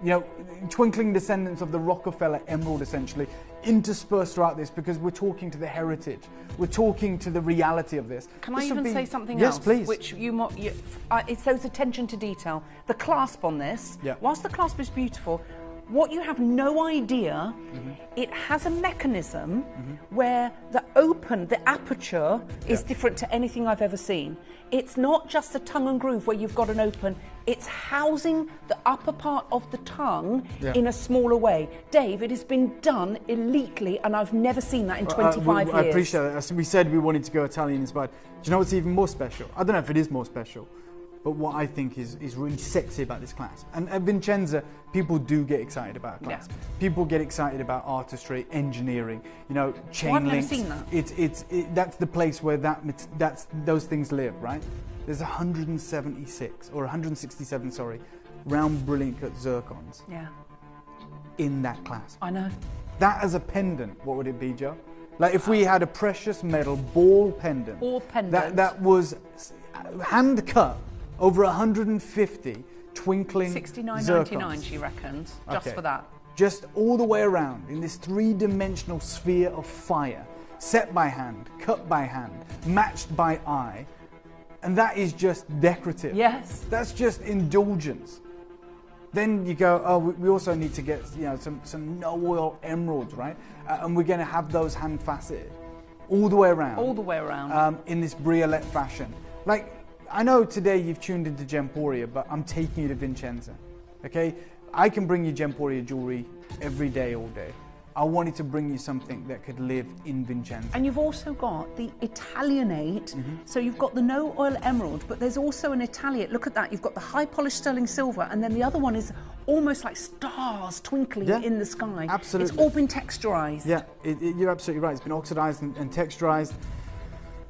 You know, twinkling descendants of the Rockefeller emerald, essentially, interspersed throughout this, because we're talking to the heritage. We're talking to the reality of this. Can I even say something else? else? Yes, please. Which it's those attention to detail. The clasp on this, whilst the clasp is beautiful, what you have no idea, it has a mechanism where the aperture is different to anything I've ever seen. It's not just a tongue and groove where you've got an open, it's housing the upper part of the tongue in a smaller way. Dave, it has been done elitely, and I've never seen that in 25 years. I appreciate that. We said we wanted to go Italian inspired. Do you know what's even more special? I don't know if it is more special, but what I think is really sexy about this clasp, and at Vincenza, people do get excited about a clasp. People get excited about artistry, engineering, you know, chain links. I've never seen that. That's the place where those things live, right? There's 167, sorry, round brilliant cut zircons in that clasp. I know. That as a pendant, what would it be, Joe? Like if we had a precious metal ball pendant. Ball pendant. That was hand cut over 150 twinkling $69.99 she reckons, just for that. Just all the way around in this 3-dimensional sphere of fire, set by hand, cut by hand, matched by eye, and that is just decorative. Yes. That's just indulgence. Then you go, oh, we also need to get, you know, some no oil emeralds, right? And we're going to have those hand faceted all the way around. All the way around. In this briolette fashion. Like, I know today you've tuned into Gemporia, but I'm taking you to Vincenza, okay? I can bring you Gemporia jewellery every day, all day. I wanted to bring you something that could live in Vincenza. And you've also got the Italianate, so you've got the no oil emerald, but there's also an Italiate. Look at that, you've got the high polished sterling silver, and then the other one is almost like stars twinkling in the sky. Absolutely. It's all been texturized. Yeah, you're absolutely right. It's been oxidized and texturized.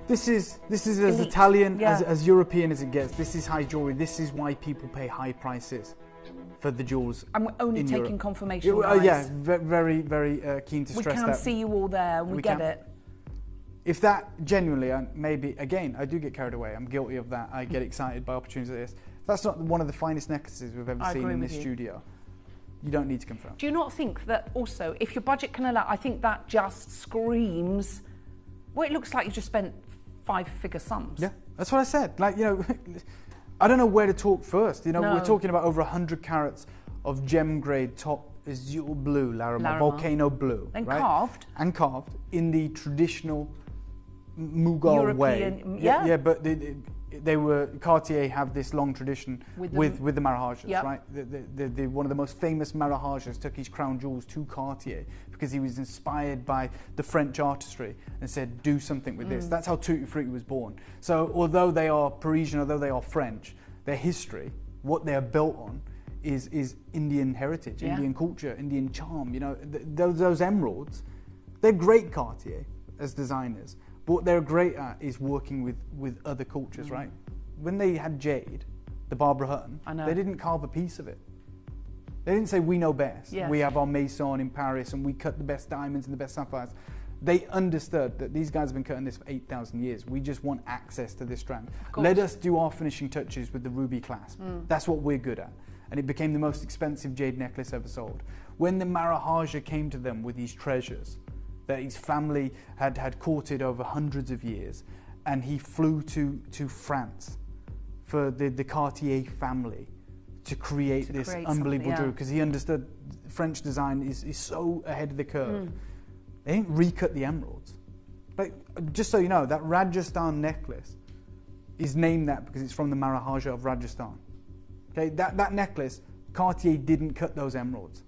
This is as Italian, as European as it gets. This is high jewellery. This is why people pay high prices for the jewels. And we're only taking Europe. confirmation, guys. Yeah, very, very keen to stress that. We can see you all there, and we get it. If that genuinely, and maybe, again, I do get carried away. I'm guilty of that. I get excited by opportunities like this. If that's not one of the finest necklaces we've ever seen in this studio, you don't need to confirm. Do you not think that also, if your budget can allow, I think that just screams, well, it looks like you just spent 5-figure sums. Yeah, that's what I said. Like, you know, I don't know where to talk first. You know, we're talking about over 100 carats of gem grade top azure blue Larimar, volcano blue. And right? carved. And carved in the traditional Mughal way. Yeah. Yeah, but Cartier have this long tradition with the Marahajahs, Yep. right? One of the most famous Marahajahs took his crown jewels to Cartier because he was inspired by the French artistry and said, do something with this. That's how Tutti Frutti was born. So although they are Parisian, although they are French, their history, what they are built on, is Indian heritage, Indian culture, Indian charm. You know, those emeralds, they're great Cartier as designers. But what they're great at is working with other cultures, right? When they had jade, the Barbara Hutton, they didn't carve a piece of it. They didn't say, we know best. Yes. We have our maison in Paris and we cut the best diamonds and the best sapphires. They understood that these guys have been cutting this for 8,000 years. We just want access to this strand. Let us do our finishing touches with the ruby clasp. That's what we're good at. And it became the most expensive jade necklace ever sold. When the Marahajah came to them with these treasures that his family had courted over hundreds of years, and he flew to France for the Cartier family to create this unbelievable jewelry, because he understood French design is so ahead of the curve. They didn't recut the emeralds. Like, just so you know, that Rajasthan necklace is named that because it's from the Marahajah of Rajasthan. Okay, that necklace, Cartier didn't cut those emeralds.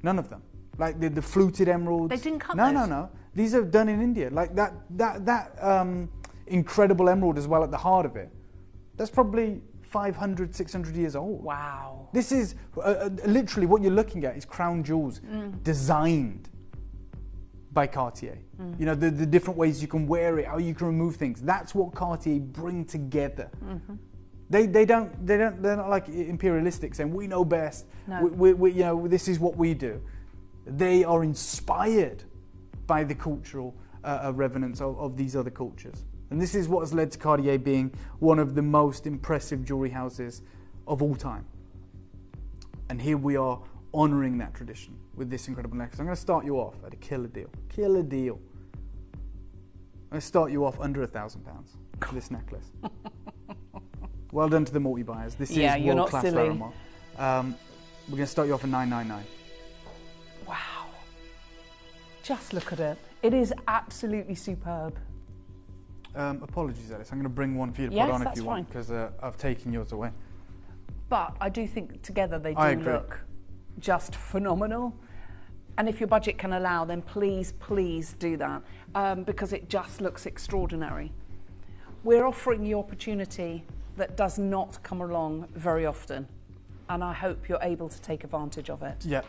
None of them. Like the fluted emeralds. They didn't cut those? No. These are done in India. Like that incredible emerald as well at the heart of it. That's probably 500, 600 years old. Wow. This is literally what you're looking at is crown jewels designed by Cartier. You know, the different ways you can wear it, how you can remove things. That's what Cartier bring together. They're not like imperialistic saying we know best. No. We you know, this is what we do. They are inspired by the cultural revenants of these other cultures. And this is what has led to Cartier being one of the most impressive jewelry houses of all time. And here we are honouring that tradition with this incredible necklace. I'm going to start you off at a killer deal. Killer deal. I'm going to start you off under £1,000 for this necklace. Well done to the multi-buyers. This is world-class Larimar. We're going to start you off at $999. Wow. Just look at it. It is absolutely superb. Apologies, Alice. I'm going to bring one for you to put on if you want, because I've taken yours away. But I do think together they do look just phenomenal. And if your budget can allow, then please, please do that, because it just looks extraordinary. We're offering you opportunity that does not come along very often, and I hope you're able to take advantage of it. Yeah.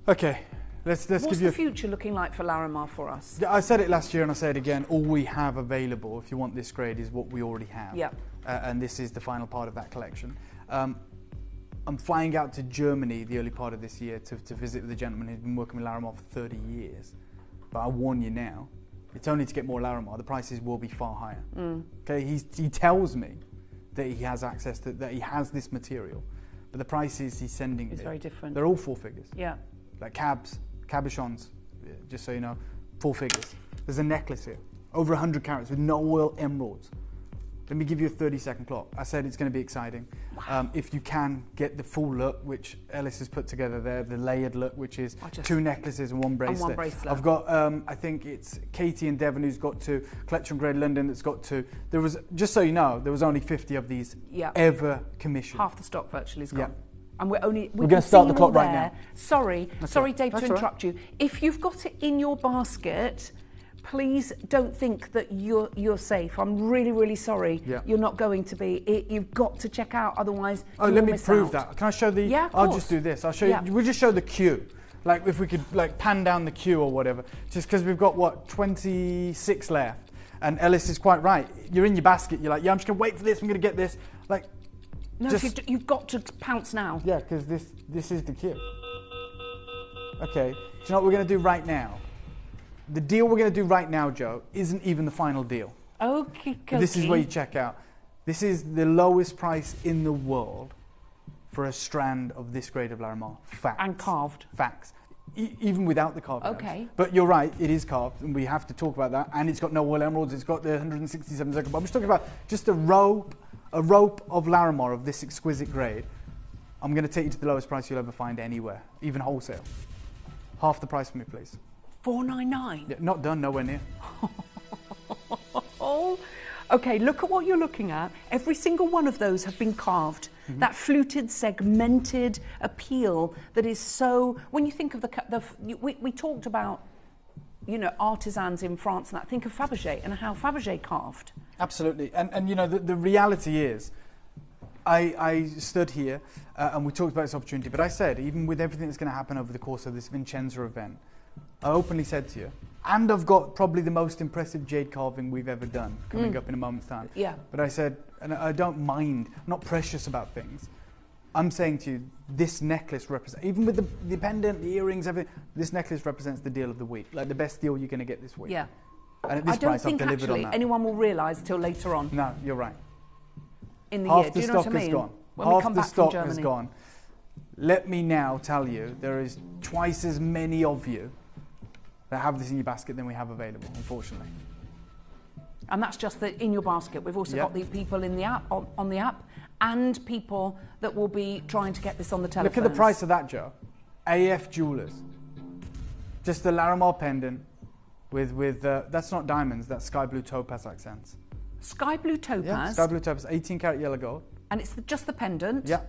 Okay. Let's What's give you the future looking like for Larimar for us? I said it last year and I say it again. All we have available, if you want this grade, is what we already have. Yeah. And this is the final part of that collection. I'm flying out to Germany the early part of this year to visit with a gentleman who's been working with Larimar for 30 years. But I warn you now, it's only to get more Larimar. The prices will be far higher. Okay, he tells me that he has access to, that he has this material, but the prices he's sending is very different. They're all 4 figures. Yeah. Like cabochons, just so you know, 4 figures. There's a necklace here, over 100 carats with no oil emeralds. Let me give you a 30-second clock. I said it's going to be exciting. Wow. If you can get the full look, which Ellis has put together there, the layered look, which is 2 necklaces and 1 bracelet. And 1 bracelet. I've got, I think it's Katie and Devon who's got 2, Collection Grade London that's got 2. There was, just so you know, there was only 50 of these ever commissioned. Half the stock virtually is gone. And we're going to start the clock right now. Sorry, Dave, to interrupt you. If you've got it in your basket, please don't think that you're safe. I'm really, really sorry. Yeah. You're not going to be. You've got to check out, otherwise let me prove that. Can I show the? Yeah, of I'll course. just do this. I'll show you. We'll just show the queue. Like if we could like pan down the queue or whatever. Just because we've got 26 left. And Ellis is quite right. You're in your basket. You're like, yeah, I'm just gonna wait for this. I'm gonna get this. Like. No, you've got to pounce now. Yeah, because this is the queue. Okay, do you know what we're going to do right now? The deal we're going to do right now, Joe, isn't even the final deal. Okay. This is where you check out. This is the lowest price in the world for a strand of this grade of Larimar. Facts. And carved. Facts. Even without the carved. Okay. But you're right, it is carved, and we have to talk about that. And it's got no oil emeralds. It's got the 167 zircon. But I'm just talking about just a rope of Larimar of this exquisite grade. I'm going to take you to the lowest price you'll ever find anywhere, even wholesale. Half the price for me, please. $499. Yeah, not done, nowhere near. Okay, look at what you're looking at. Every single one of those have been carved. That fluted, segmented appeal that is so... When you think of we talked about, you know, artisans in France and that. Think of Fabergé and how Fabergé carved. Absolutely. And you know, the reality is, I stood here and we talked about this opportunity, but I said, even with everything that's going to happen over the course of this Vincenza event, I openly said to you, and I've got probably the most impressive jade carving we've ever done coming up in a moment's time. Yeah. But I said, and I don't mind, I'm not precious about things. I'm saying to you, this necklace represents, even with the pendant, the earrings, everything, this necklace represents the deal of the week, like the best deal you're going to get this week. Yeah. And at this price, I've delivered on that. Anyone will realise till later on. No, you're right. In the Half year, the do you know what I stock mean? is gone. When we Half come the back from stock Germany. has gone. Let me now tell you, there is twice as many of you that have this in your basket than we have available, unfortunately. And that's just in your basket. We've also got the people in the app on the app, and people that will be trying to get this on the telephone. Look at the price of that, Joe. AF Jewelers. Just the Larimar pendant with that's not diamonds, that's sky blue topaz accents. Sky blue topaz? Yeah, sky blue topaz, 18 karat yellow gold. And it's just the pendant? Yeah.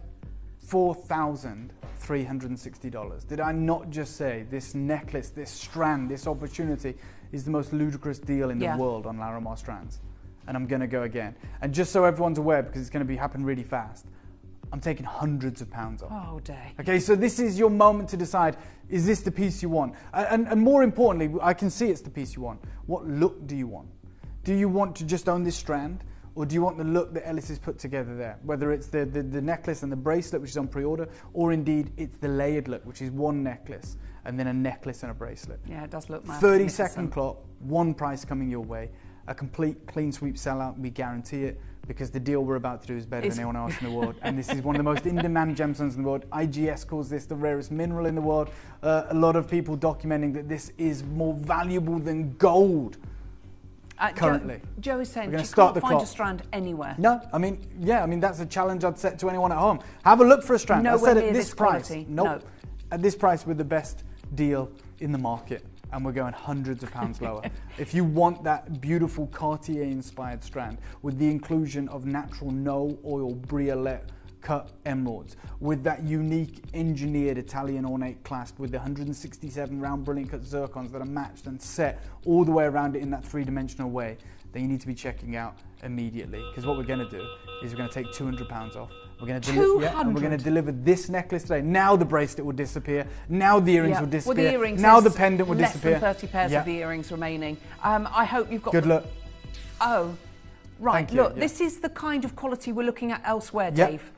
$4,360. Did I not just say this necklace, this strand, this opportunity is the most ludicrous deal in the world on Larimar strands? And I'm going to go again. And just so everyone's aware, because it's going to happen really fast, I'm taking hundreds of pounds off. Oh, day. Okay, so this is your moment to decide, is this the piece you want? And more importantly, I can see it's the piece you want. What look do you want? Do you want to just own this strand? Or do you want the look that Ellis has put together there? Whether it's the necklace and the bracelet, which is on pre-order, or indeed it's the layered look, which is one necklace and then a necklace and a bracelet. Yeah, it does look nice. 30-second clock, one price coming your way. A complete clean sweep sellout, we guarantee it, because the deal we're about to do is better than anyone else in the world. And this is one of the most in-demand gemstones in the world. IGS calls this the rarest mineral in the world. A lot of people documenting that this is more valuable than gold. Currently. Joe is saying you can't find a strand anywhere. No, I mean, that's a challenge I'd set to anyone at home. Have a look for a strand. Nowhere I said near at this price. quality. Nope. No. At this price, we're the best deal in the market, and we're going hundreds of pounds lower. If you want that beautiful Cartier-inspired strand with the inclusion of natural no-oil briolette cut emeralds, with that unique engineered Italian ornate clasp with the 167 round brilliant cut zircons that are matched and set all the way around it in that three-dimensional way, then you need to be checking out immediately, because what we're going to do is we're going to take £200 off. We're going to and we're going to deliver this necklace today. Now the bracelet will disappear. Now the earrings will disappear. Well, the earrings, now the pendant will disappear. Less than 30 pairs of the earrings remaining. I hope you've got... Good luck. Oh, right. Thank you. Look, this is the kind of quality we're looking at elsewhere, Dave.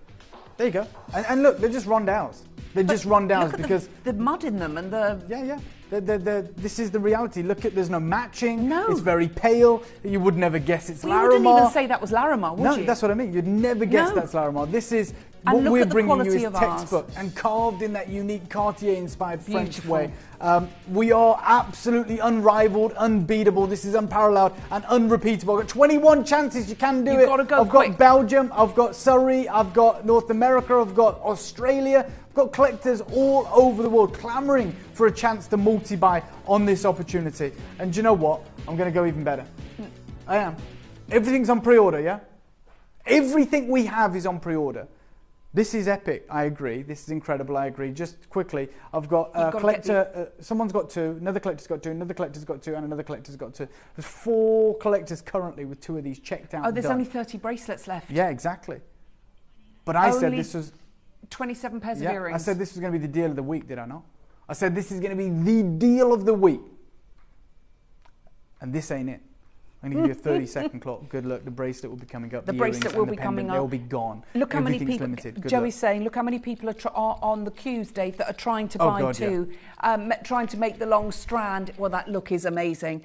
There you go. And look, they're just rondowns. They're just rondowns because... the mud in them and the... Yeah. This is the reality. Look at, there's no matching. No. It's very pale. You would never guess it's Larimar. You wouldn't even say that was Larimar, would you? No, that's what I mean. You'd never guess that's Larimar. This is... And what we're bringing you is of textbook and carved in that unique Cartier-inspired French way. We are absolutely unrivaled, unbeatable. This is unparalleled and unrepeatable. I've got 21 chances you can do it. You've got to go quick. Got Belgium, I've got Surrey, I've got North America, I've got Australia. I've got collectors all over the world clamouring for a chance to multi-buy on this opportunity. And do you know what? I'm going to go even better. I am. Everything's on pre-order, yeah? Everything we have is on pre-order. This is epic, I agree. This is incredible, I agree. Just quickly, I've got a collector, someone's got two, another collector's got two, another collector's got two, and another collector's got two. There's 4 collectors currently with 2 of these checked out. Oh, there's only 30 bracelets left. Yeah, exactly. But I said this was... 27 pairs of earrings. I said this was going to be the deal of the week, did I not? I said this is going to be the deal of the week. And this ain't it. I'm going to give you a 30-second clock. Good luck. The bracelet will be coming up. The bracelet will be coming up. They'll be gone. Look how many people. Joey's luck. saying, look how many people are on the queues, Dave, that are trying to buy too, trying to make the long strand. Well, that look is amazing.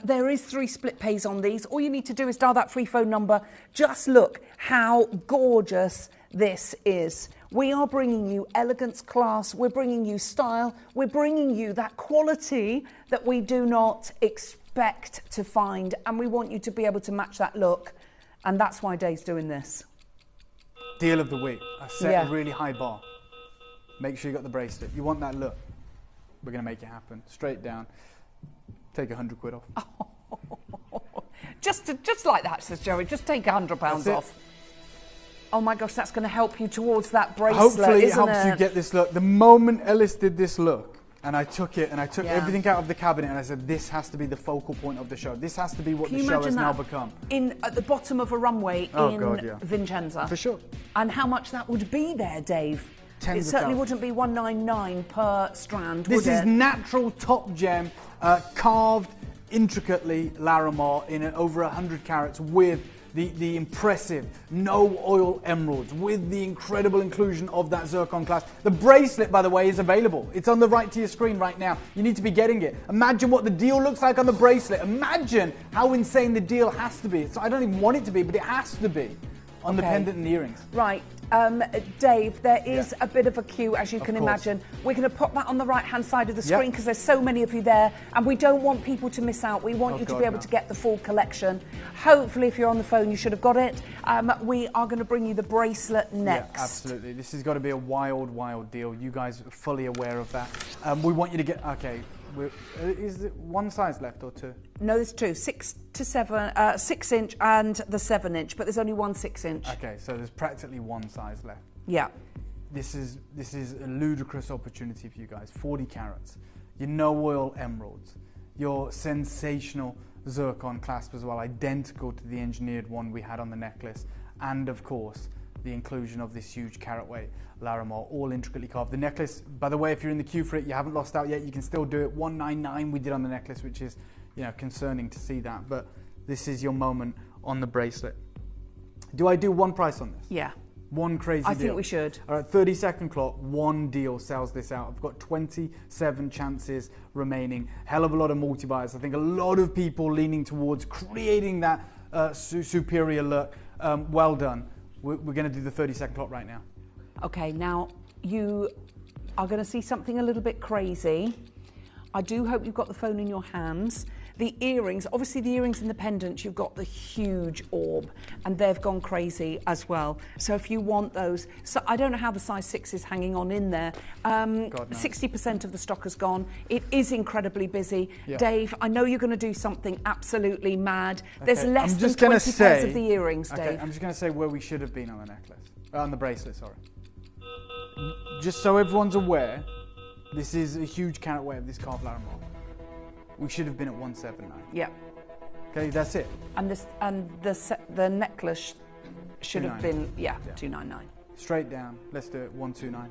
There is 3 split pays on these. All you need to do is dial that free phone number. Just look how gorgeous this is. We are bringing you elegance, class, we're bringing you style, we're bringing you that quality that we do not expect to find, and we want you to be able to match that look, and that's why Dave's doing this. Deal of the week. I set a really high bar. Make sure you got the bracelet. You want that look. We're going to make it happen. Straight down. Take £100 off. just like that, says Joey. Just take £100 off. Oh my gosh, that's going to help you towards that bracelet. Hopefully, it isn't helps you get this look. The moment Ellis did this look, and I took it and I took everything out of the cabinet, and I said, this has to be the focal point of the show. This has to be what the show has now become. At the bottom of a runway in Vincenza. For sure. And how much that would be there, Dave? Tens it certainly wouldn't be $199 per strand, This would is it? natural top gem, carved intricately Larimar in over 100 carats with the impressive no oil emeralds, with the incredible inclusion of that zircon clasp. The bracelet, by the way, is available. It's on the right to your screen right now. You need to be getting it. Imagine what the deal looks like on the bracelet. Imagine how insane the deal has to be. I don't even want it to be, but it has to be on the pendant and the earrings. Right. Dave, there is a bit of a queue, as you can imagine. We're going to pop that on the right-hand side of the screen because there's so many of you there, and we don't want people to miss out. We want you to be able to get the full collection. Hopefully, if you're on the phone, you should have got it. We are going to bring you the bracelet next. Yeah, absolutely. This has got to be a wild, wild deal. You guys are fully aware of that. We want you to get... Okay. Is it one size left or two? No, there's two, 6 to 7, 6 inch and the 7 inch, but there's only one 6 inch. Okay, so there's practically one size left. Yeah. This is a ludicrous opportunity for you guys. 40 carats, your no oil emeralds, your sensational zircon clasp as well, identical to the engineered one we had on the necklace, and of course the inclusion of this huge carat weight Larimar, all intricately carved. The necklace, by the way, if you're in the queue for it, you haven't lost out yet, you can still do it. $199 we did on the necklace, which is, concerning to see that, but this is your moment on the bracelet. Do I do one price on this? Yeah. One crazy deal. I think we should. All right, 30-second clock, one deal sells this out. I've got 27 chances remaining. Hell of a lot of multi-buyers. I think a lot of people leaning towards creating that superior look. Well done. We're going to do the 30-second clock right now. Okay, now you are going to see something a little bit crazy. I do hope you've got the phone in your hands. The earrings, obviously the earrings and the pendants, you've got the huge orb, and they've gone crazy as well. So if you want those, so I don't know how the size 6 is hanging on in there. 60% of the stock has gone. It is incredibly busy. Yeah. Dave, I know you're going to do something absolutely mad. Okay. There's less than 20 pairs of the earrings, Dave. Okay, I'm just going to say where we should have been on the necklace, on the bracelet, sorry. Just so everyone's aware, this is a huge carat weight of this carved Larimar. We should have been at 179. Yeah. Okay, that's it. And the necklace should have been 299. Straight down. Let's do it. 129.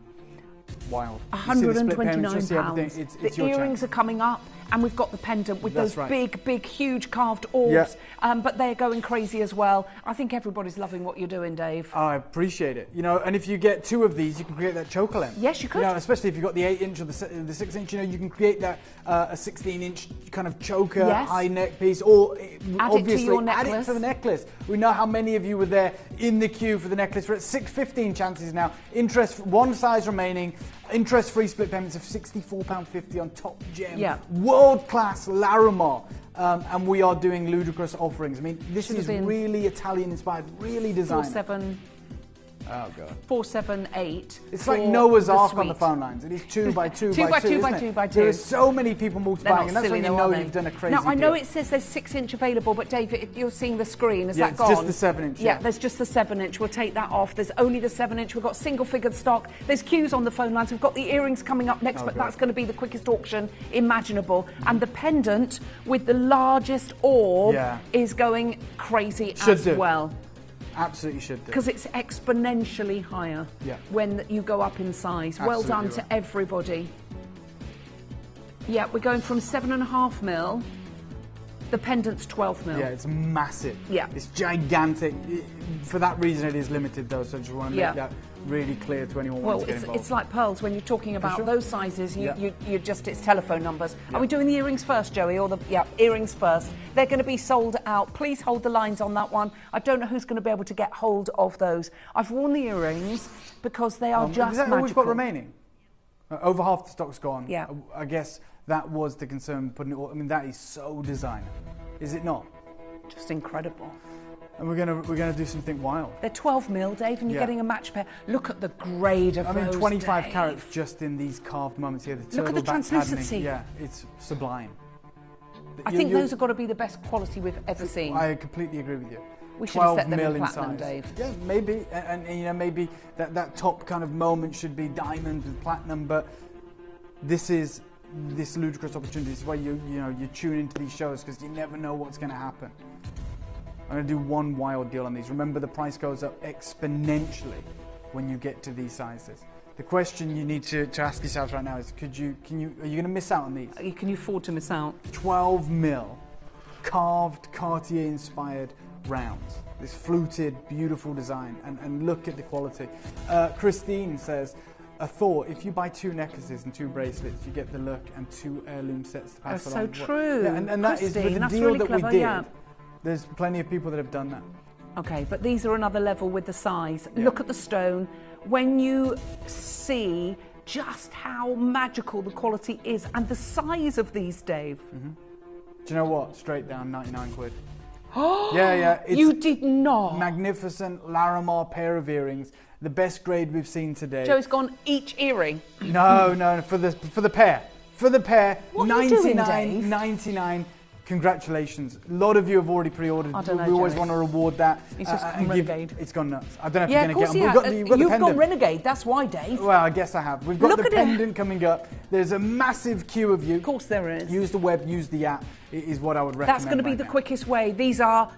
Wild. £129. It's the earrings are coming up, and we've got the pendant with those big, huge carved orbs. Yeah. But they're going crazy as well. I think everybody's loving what you're doing, Dave. I appreciate it. And if you get 2 of these, you can create that choker length. Yes, you could. Especially if you've got the 8 inch or the 6 inch. You can create that a 16 inch kind of choker, high neck piece, or obviously add it to the necklace. We know how many of you were there in the queue for the necklace. We're at 15 chances now. Interest, one size remaining. Interest-free split payments of £64.50 on top gem. Yeah. World-class Larimar. And we are doing ludicrous offerings. I mean, this is really Italian-inspired, really designed. 478. It's like Noah's Ark on the phone lines. It is 2 by 2 by 2 by 2 by 2. There are so many people multiplying, and that's when you know you've done a crazy deal. Now, I know it says there's 6 inch available, but Dave, you're seeing the screen. Is that gone? It's just the 7 inch. Yeah, there's just the 7 inch. We'll take that off. There's only the 7 inch. We've got single-figured stock. There's queues on the phone lines. We've got the earrings coming up next, but that's going to be the quickest auction imaginable. And the pendant with the largest orb is going crazy as well. Absolutely should do. Because it's exponentially higher when you go up in size. Well done to everybody. Yeah, we're going from 7.5 mil. The pendant's 12 mil. Yeah, it's massive. Yeah. It's gigantic. For that reason, it is limited, though, so I just want to make that really clear to anyone who wants to get involved. It's like pearls when you're talking about those sizes. It's telephone numbers. Are we doing the earrings first, Joey? Or earrings first. They're going to be sold out. Please hold the lines on that one. I don't know who's going to be able to get hold of those. I've worn the earrings because they are just magical. Is that all we've got remaining? Over half the stock's gone. Yeah. I guess that was the concern putting it all. I mean, that is so designer, is it not? Just incredible. And we're gonna do something wild. They're 12 mil, Dave, and you're getting a match pair. Look at the grade of those, I mean, 25 Dave. carats just in these carved moments here. The Look at the translucency. Yeah, it's sublime. I think those have got to be the best quality we've ever seen. I completely agree with you. We should have set them in in platinum, size. Dave. Yeah, maybe, and you know, maybe that top kind of moment should be diamond with platinum, but this is this ludicrous opportunity. This is why you tune into these shows, because you never know what's going to happen. I'm going to do one wild deal on these. Remember, the price goes up exponentially when you get to these sizes. The question you need to ask yourselves right now is, are you going to miss out on these? Can you afford to miss out? 12 mil carved Cartier inspired rounds. This fluted, beautiful design, and look at the quality. Christine says, a thought, if you buy 2 necklaces and 2 bracelets, you get the look and 2 heirloom sets to pass That's along. so true. Yeah, and that is with the deal really that clever, we did. yeah. There's plenty of people that have done that. Okay, but these are another level with the size. Yeah. Look at the stone. When you see just how magical the quality is and the size of these, Dave. Mm-hmm. Do you know what? Straight down, 99 quid. Yeah. You did not. Magnificent Larimar pair of earrings. The best grade we've seen today. Joe's gone each earring. No, for the pair. For the pair, what 99, are you doing, 99. Congratulations. A lot of you have already pre-ordered. I don't know, we always want to reward that. It's just renegade. It's gone nuts. I don't know if yeah, you're going to get them. You've got the pendant. Renegade, that's why, Dave. Well, I guess I have. We've got the pendant coming up. There's a massive queue of you. Of course there is. Use the web, use the app. It is what I would recommend. That's going to be the quickest way. These are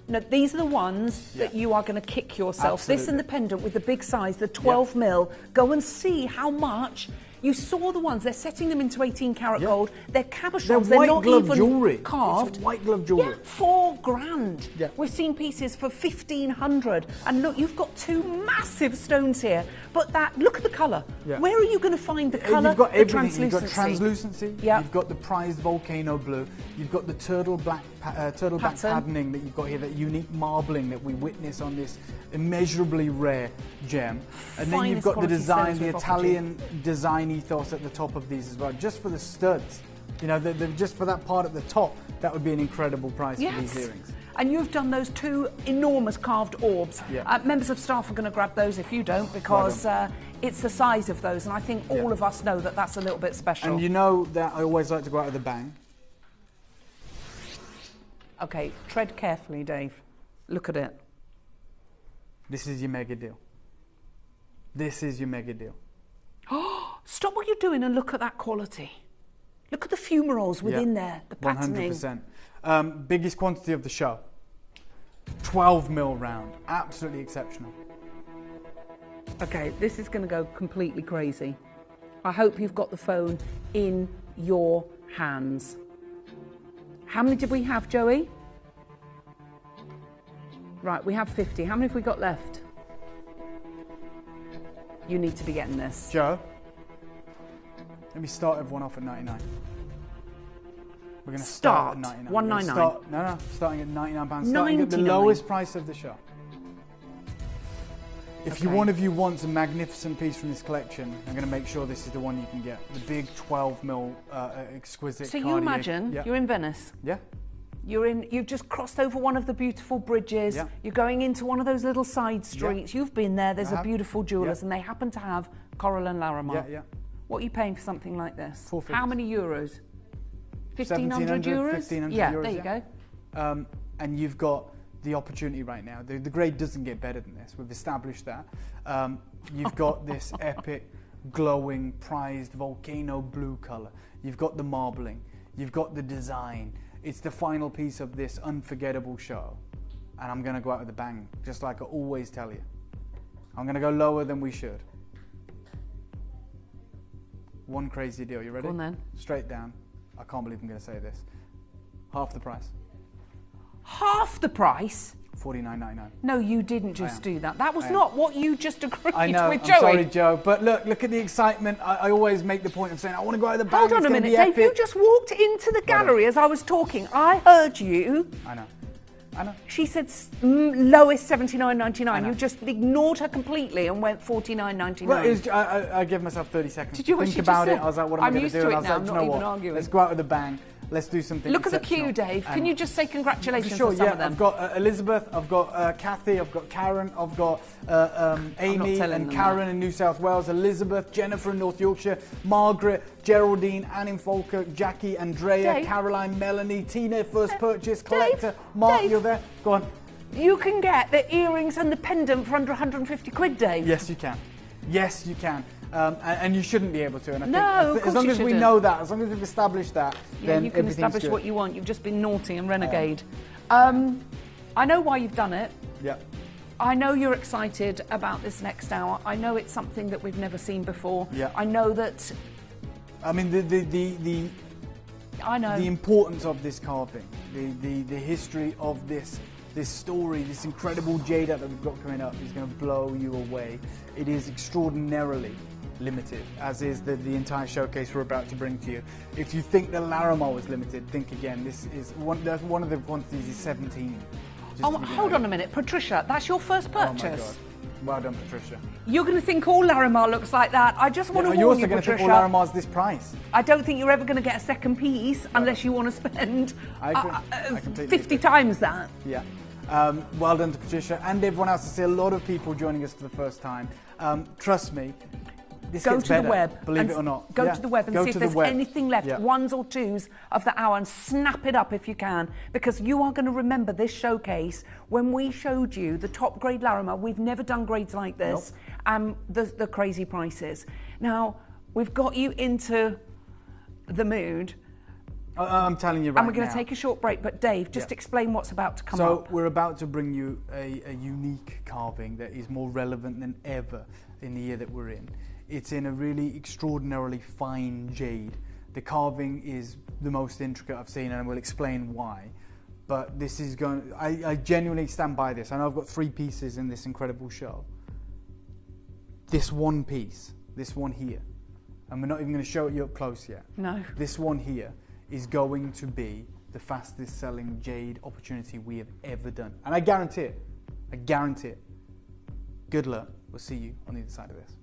the ones that you are going to kick yourself. Absolutely. This and the pendant with the big size, the 12 mil. Go and see how much. You saw the ones, they're setting them into 18 karat gold. They're cabochons, they're not even jewelry. Carved. It's white glove jewelry. Yeah, $4,000. Yeah. We've seen pieces for 1,500. And look, you've got 2 massive stones here. But look at the colour. Yeah. Where are you going to find the colour? You've got everything. You've got translucency. Yeah. You've got the prized volcano blue. You've got the turtle black patterning that you've got here, that unique marbling that we witness on this immeasurably rare gem. And then you've got the design, the Italian design ethos at the top of these as well, just for the studs. You know, just for that part at the top, that would be an incredible price for these earrings. And you've done those 2 enormous carved orbs. Yeah. Members of staff are going to grab those if you don't, because it's the size of those, and I think all of us know that that's a little bit special. And you know that I always like to go out with a bang. Okay, tread carefully, Dave. Look at it. This is your mega deal. This is your mega deal. Stop what you're doing and look at that quality. Look at the fumaroles within there, the patterning. 100%. Biggest quantity of the show. 12 mil round. Absolutely exceptional. Okay, this is going to go completely crazy. I hope you've got the phone in your hands. How many did we have, Joey? Right, we have 50. How many have we got left? You need to be getting this. Joe, let me start everyone off at 99. We're going to start at 99. 199. No, starting at £99. Starting at the lowest price of the show. If one of you wants a magnificent piece from this collection, I'm going to make sure this is the one you can get. The big 12 mil exquisite So Cartier. you imagine you're in Venice. Yeah. You've just crossed over one of the beautiful bridges. Yeah. You're going into one of those little side streets. Yeah. You've been there. There's a beautiful jewellers, and they happen to have Coral and Larimar. Yeah. What are you paying for something like this? 450. How many euros? 1,500 euros? 1,500 yeah, euros. There you go. And you've got the opportunity right now. The grade doesn't get better than this. We've established that. You've got this epic, glowing, prized volcano blue colour. You've got the marbling. You've got the design. It's the final piece of this unforgettable show. And I'm going to go out with a bang, just like I always tell you. I'm going to go lower than we should. One crazy deal. You ready? Go on then. Straight down. I can't believe I'm going to say this. Half the price. Half the price? $49.99. No, you didn't just do that. That was not what you just agreed I know, with I'm Joey. Sorry, Joe, but look at the excitement. I always make the point of saying, I want to go out of the bang. Hold on a minute, Dave. You just walked into the gallery as I was talking. I heard you. I know. She said lowest $79.99. You just ignored her completely and went $49.99. Well, I gave myself 30 seconds Did you to think about it. I was like, what am I going to do? I'm used to it and I was now. like, I'm not even arguing. Let's go out with a bang. let's do something Look at the queue, exceptional. Dave. Can you just say congratulations Sure, to some yeah. of them? I've got Elizabeth, I've got Kathy, I've got Karen, I've got Amy and Karen in New South Wales, Elizabeth, Jennifer in North Yorkshire, Margaret, Geraldine, Anne in Falkirk, Jackie, Andrea, Dave. Caroline, Melanie, Tina, first purchase, collector, Mark, you're there. Go on. You can get the earrings and the pendant for under 150 quid, Dave. Yes, you can. Yes, you can. And you shouldn't be able to. And No, of as long as we know that, as long as we've established that, then you can establish what you want. You've just been naughty and renegade. I know why you've done it. Yeah. I know you're excited about this next hour. I know it's something that we've never seen before. Yeah. I know that. I mean, I know the importance of this carving, the history of this story, this incredible jade that we've got coming up is going to blow you away. It is extraordinarily limited, as is the entire showcase we're about to bring to you. If you think the Larimar was limited, think again. This is one of the quantities is 17. Oh, hold on a minute, Patricia. That's your first purchase. Oh my God. Well done, Patricia. You're going to think all Larimar looks like that. I just want to warn you, You're also going Patricia. to think all Larimar's this price. I don't think you're ever going to get a second piece unless you want to spend I 50 times that. Yeah. Well done to Patricia and everyone else. I see a lot of people joining us for the first time. Trust me, this Go gets to better, the web. believe it or not. Go Yeah. to the web and Go see if to there's the web. anything left, Yeah. ones or twos of the hour, and snap it up if you can, because you are going to remember this showcase when we showed you the top grade Larimar. We've never done grades like this, and the crazy prices. Now, we've got you into the mood. I'm telling you right now. And we're going to take a short break, but Dave, just explain what's about to come up. So we're about to bring you a unique carving that is more relevant than ever in the year that we're in. It's in a really extraordinarily fine jade. The carving is the most intricate I've seen, and we'll explain why. But this is going. I genuinely stand by this. I know I've got 3 pieces in this incredible show. This one piece, this one here, and we're not even going to show it you up close yet. No. This one here is going to be the fastest selling jade opportunity we have ever done. And I guarantee it. I guarantee it. Good luck. We'll see you on the other side of this.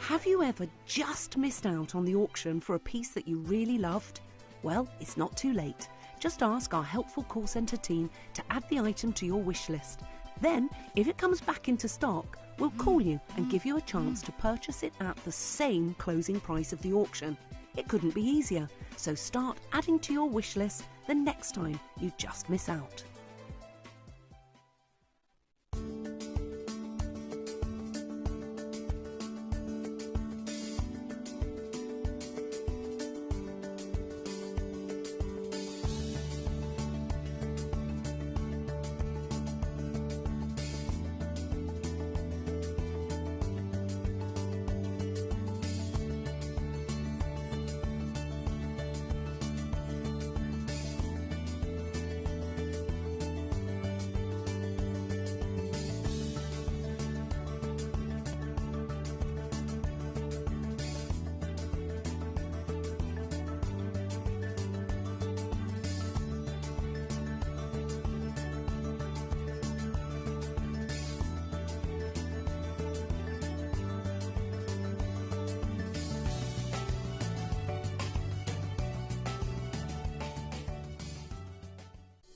Have you ever just missed out on the auction for a piece that you really loved? Well, it's not too late. Just ask our helpful call centre team to add the item to your wish list. Then, if it comes back into stock, we'll call you and give you a chance to purchase it at the same closing price of the auction. It couldn't be easier, so start adding to your wish list the next time you just miss out.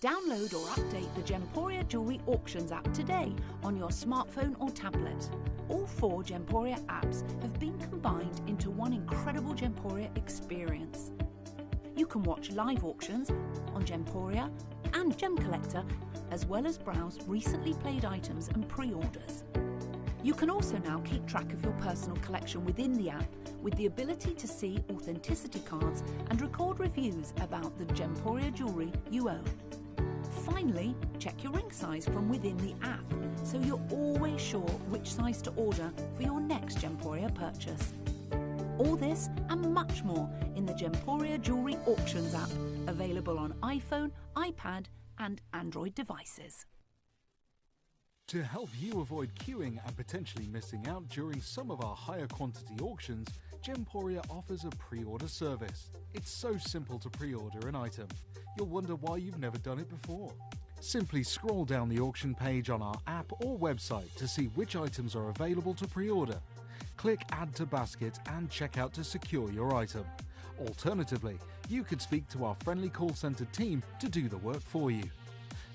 Download or update the Gemporia Jewellery Auctions app today on your smartphone or tablet. All 4 Gemporia apps have been combined into one incredible Gemporia experience. You can watch live auctions on Gemporia and Gem Collector, as well as browse recently played items and pre-orders. You can also now keep track of your personal collection within the app, with the ability to see authenticity cards and record reviews about the Gemporia jewellery you own. Finally, check your ring size from within the app, so you're always sure which size to order for your next Gemporia purchase. All this and much more in the Gemporia Jewellery Auctions app, available on iPhone, iPad and Android devices. To help you avoid queuing and potentially missing out during some of our higher quantity auctions, Gemporia offers a pre-order service. It's so simple to pre-order an item. You'll wonder why you've never done it before. Simply scroll down the auction page on our app or website to see which items are available to pre-order. Click Add to Basket and check out to secure your item. Alternatively, you could speak to our friendly call centre team to do the work for you.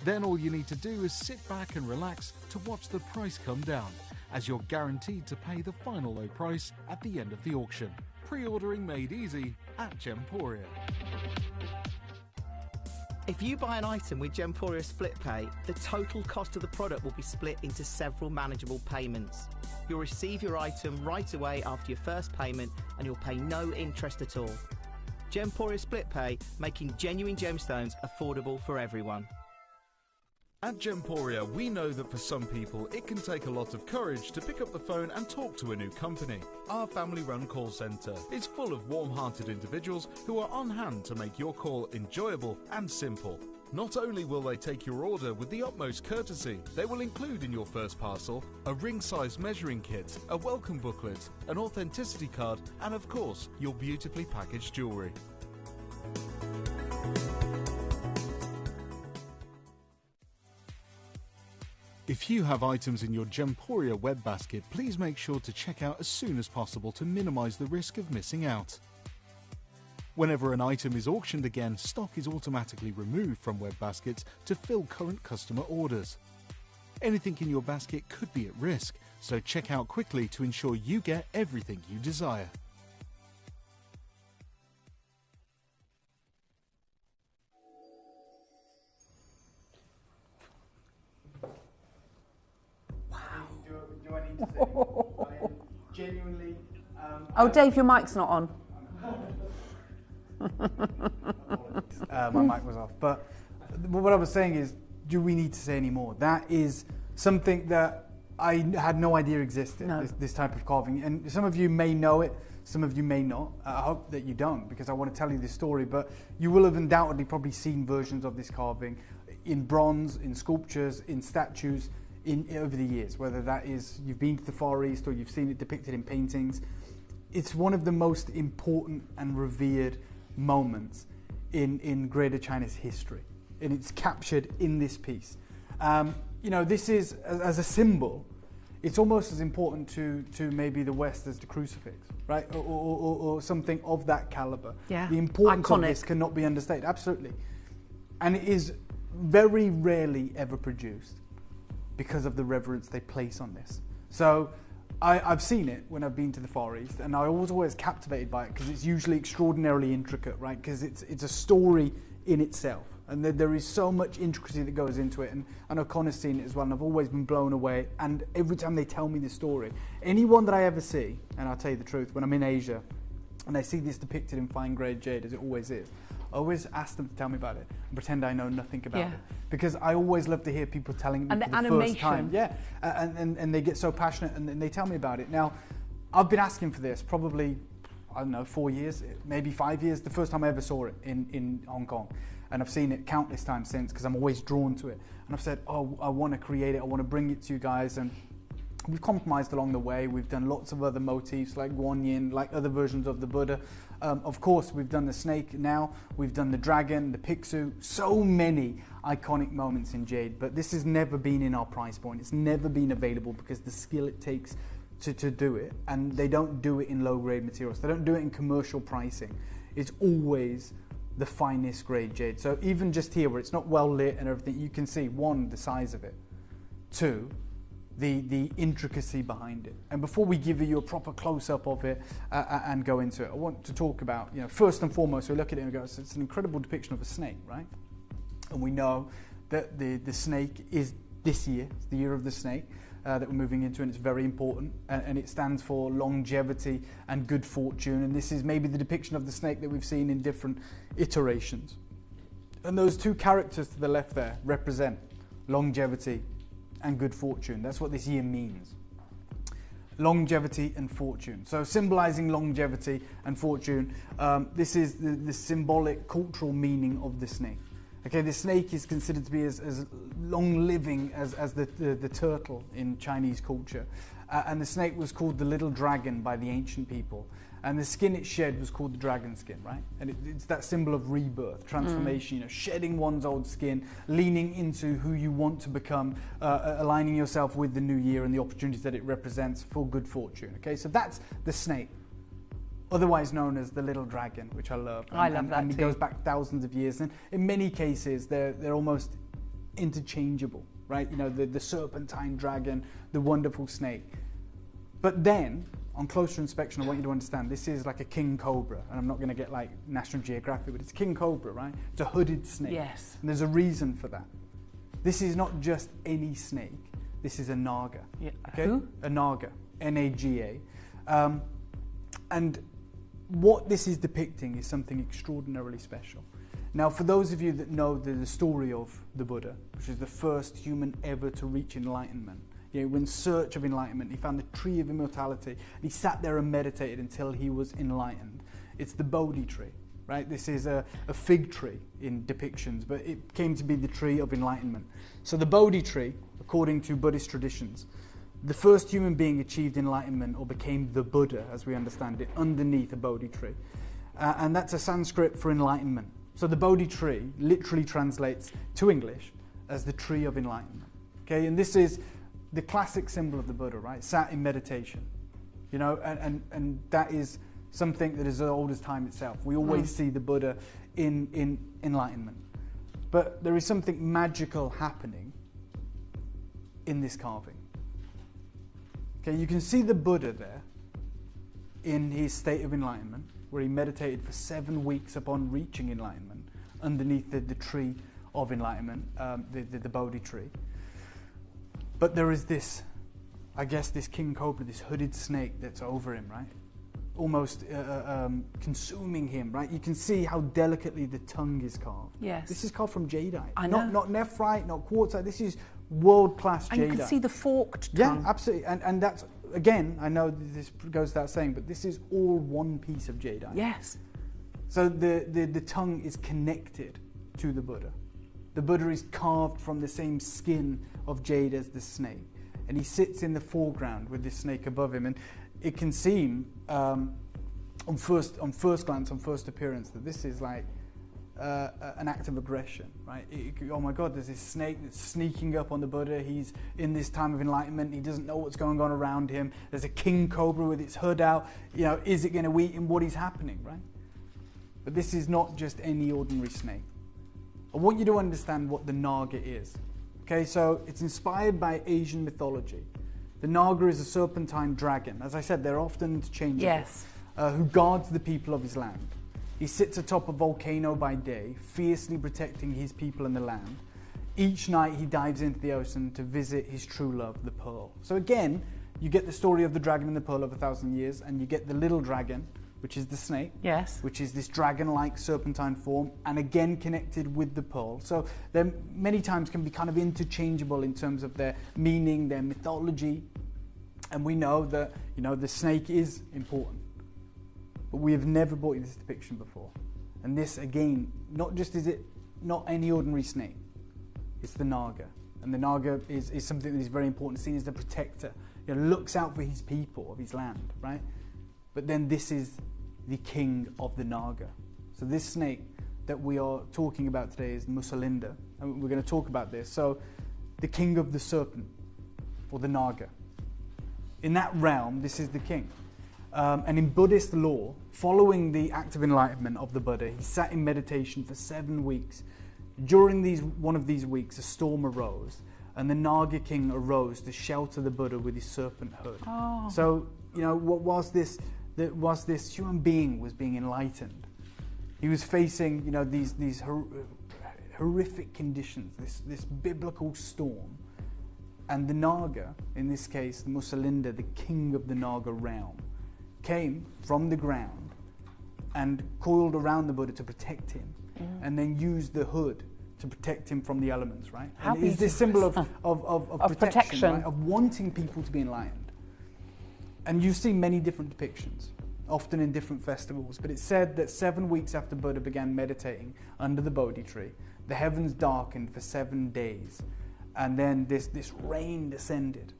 Then all you need to do is sit back and relax to watch the price come down, as you're guaranteed to pay the final low price at the end of the auction. Pre-ordering made easy at Gemporia. If you buy an item with Gemporia Split Pay, the total cost of the product will be split into several manageable payments. You'll receive your item right away after your first payment and you'll pay no interest at all. Gemporia Split Pay, making genuine gemstones affordable for everyone. At Gemporia, we know that for some people it can take a lot of courage to pick up the phone and talk to a new company. Our family-run call centre is full of warm-hearted individuals who are on hand to make your call enjoyable and simple. Not only will they take your order with the utmost courtesy, they will include in your first parcel a ring-size measuring kit, a welcome booklet, an authenticity card, and of course, your beautifully packaged jewellery. If you have items in your Gemporia web basket, please make sure to check out as soon as possible to minimise the risk of missing out. Whenever an item is auctioned again, stock is automatically removed from web baskets to fill current customer orders. Anything in your basket could be at risk, so check out quickly to ensure you get everything you desire. Genuinely. Oh, Dave, your mic's not on. My mic was off. But what I was saying is, do we need to say any more? That is something that I had no idea existed, this type of carving. And some of you may know it, some of you may not. I hope that you don't, because I want to tell you this story. But you will have undoubtedly probably seen versions of this carving in bronze, in sculptures, in statues, over the years, whether that is you've been to the Far East or you've seen it depicted in paintings. It's one of the most important and revered moments in Greater China's history, and it's captured in this piece. You know, this is, as a symbol, it's almost as important to maybe the West as the crucifix, right? Or something of that caliber. Yeah. The importance Iconic. of this cannot be understated, absolutely. And it is very rarely ever produced, because of the reverence they place on this. So I've seen it when I've been to the Far East, and I was always captivated by it because it's usually extraordinarily intricate, right? Because it's a story in itself, and there is so much intricacy that goes into it. And I know Connor's seen it as well, and I've always been blown away. And every time they tell me this story, anyone that I ever see, and I'll tell you the truth, when I'm in Asia and I see this depicted in fine grade jade, as it always is, I always ask them to tell me about it and pretend I know nothing about it. Because I always love to hear people telling me for the first time. Yeah, and they get so passionate and they tell me about it. Now, I've been asking for this probably, I don't know, 4 years, maybe 5 years. The first time I ever saw it in Hong Kong. And I've seen it countless times since because I'm always drawn to it. And I've said, oh, I want to create it. I want to bring it to you guys. And we've compromised along the way. We've done lots of other motifs like Guanyin, like other versions of the Buddha. Of course, we've done the snake now. We've done the dragon, the Pixiu. So many iconic moments in jade. But this has never been in our price point. It's never been available because the skill it takes to do it. And they don't do it in low-grade materials. They don't do it in commercial pricing. It's always the finest grade jade. So even just here where it's not well lit and everything, you can see, one, the size of it. Two, the intricacy behind it. And before we give you a proper close-up of it and go into it, I want to talk about, you know, first and foremost, we look at it and go, it's an incredible depiction of a snake, right? And we know that the snake is this year, it's the year of the snake that we're moving into, and it's very important, and it stands for longevity and good fortune. And this is maybe the depiction of the snake that we've seen in different iterations. And those two characters to the left there represent longevity and good fortune. That's what this year means. Longevity and fortune. So symbolizing longevity and fortune, this is the symbolic cultural meaning of the snake. Okay, the snake is considered to be as long-living as the turtle in Chinese culture. And the snake was called the little dragon by the ancient people. And the skin it shed was called the dragon skin, right? And it's that symbol of rebirth, transformation, you know, shedding one's old skin, leaning into who you want to become, aligning yourself with the new year and the opportunities that it represents for good fortune, okay? So that's the snake, otherwise known as the little dragon, which I love. I love that and too. it goes back thousands of years. And in many cases, they're almost interchangeable, right? You know, the serpentine dragon, the wonderful snake. But then, on closer inspection, I want you to understand, this is like a king cobra, and I'm not going to get like National Geographic, but it's king cobra, right? It's a hooded snake. Yes. And there's a reason for that. This is not just any snake. This is a naga. Yeah. Okay? Who? A naga. N-A-G-A. And what this is depicting is something extraordinarily special. Now, for those of you that know the story of the Buddha, which is the first human ever to reach enlightenment, you know, in search of enlightenment, he found the tree of immortality, and he sat there and meditated until he was enlightened. It's the Bodhi tree, right? This is a fig tree in depictions, but it came to be the tree of enlightenment. So the Bodhi tree, according to Buddhist traditions, the first human being achieved enlightenment or became the Buddha, as we understand it, underneath a Bodhi tree. And that's a Sanskrit for enlightenment. So the Bodhi tree literally translates to English as the tree of enlightenment. Okay, and this is the classic symbol of the Buddha, right? Sat in meditation, you know, and that is something that is as old as time itself. We always see the Buddha in enlightenment. But there is something magical happening in this carving. Okay, you can see the Buddha there in his state of enlightenment, where he meditated for 7 weeks upon reaching enlightenment underneath the tree of enlightenment, the Bodhi tree. But there is this, I guess, this king cobra, this hooded snake that's over him, right? Almost consuming him, right? You can see how delicately the tongue is carved. Yes. This is carved from jadeite. I know. Not nephrite, not quartzite. This is world-class jadeite. And you can see the forked tongue. Yeah, absolutely. And that's, again, I know this goes without saying, but this is all one piece of jadeite. Yes. So the tongue is connected to the Buddha. The Buddha is carved from the same skin of jade as the snake. And he sits in the foreground with this snake above him. And it can seem, on first glance, on first appearance, that this is like an act of aggression, right? Oh my God, there's this snake that's sneaking up on the Buddha. He's in this time of enlightenment. He doesn't know what's going on around him. There's a king cobra with its hood out. You know, is it going to eat him? What is happening, right? But this is not just any ordinary snake. I want you to understand what the Naga is. Okay, so it's inspired by Asian mythology. The Naga is a serpentine dragon. As I said, they're often interchangeable. Yes. Who guards the people of his land. He sits atop a volcano by day, fiercely protecting his people and the land. Each night he dives into the ocean to visit his true love, the pearl. So again, you get the story of the dragon and the pearl of 1,000 years, and you get the little dragon, which is the snake. Yes. Which is this dragon-like serpentine form, and again connected with the pearl. So they many times can be kind of interchangeable in terms of their meaning, their mythology. And we know that, you know, the snake is important. But we have never brought you this depiction before. And this, again, not just is it not any ordinary snake, it's the Naga. And the Naga is something that is very important, seen as the protector. You know, looks out for his people, of his land, right? But then this is the king of the Naga. So this snake that we are talking about today is Musalinda, and we're going to talk about this. So the king of the serpent, or the Naga. In that realm, this is the king. And in Buddhist law, following the act of enlightenment of the Buddha, he sat in meditation for 7 weeks. During one of these weeks, a storm arose, and the Naga king arose to shelter the Buddha with his serpent hood. Oh. So, you know, whilst this human being was being enlightened, he was facing, you know, these horrific conditions, this biblical storm. And the Naga, in this case, Musalinda, the king of the Naga realm, came from the ground and coiled around the Buddha to protect him, and then used the hood to protect him from the elements, right? How and it's this symbol of protection, right? Of wanting people to be enlightened. And you see many different depictions, often in different festivals, but it's said that 7 weeks after Buddha began meditating under the Bodhi tree, the heavens darkened for 7 days, and then this rain descended.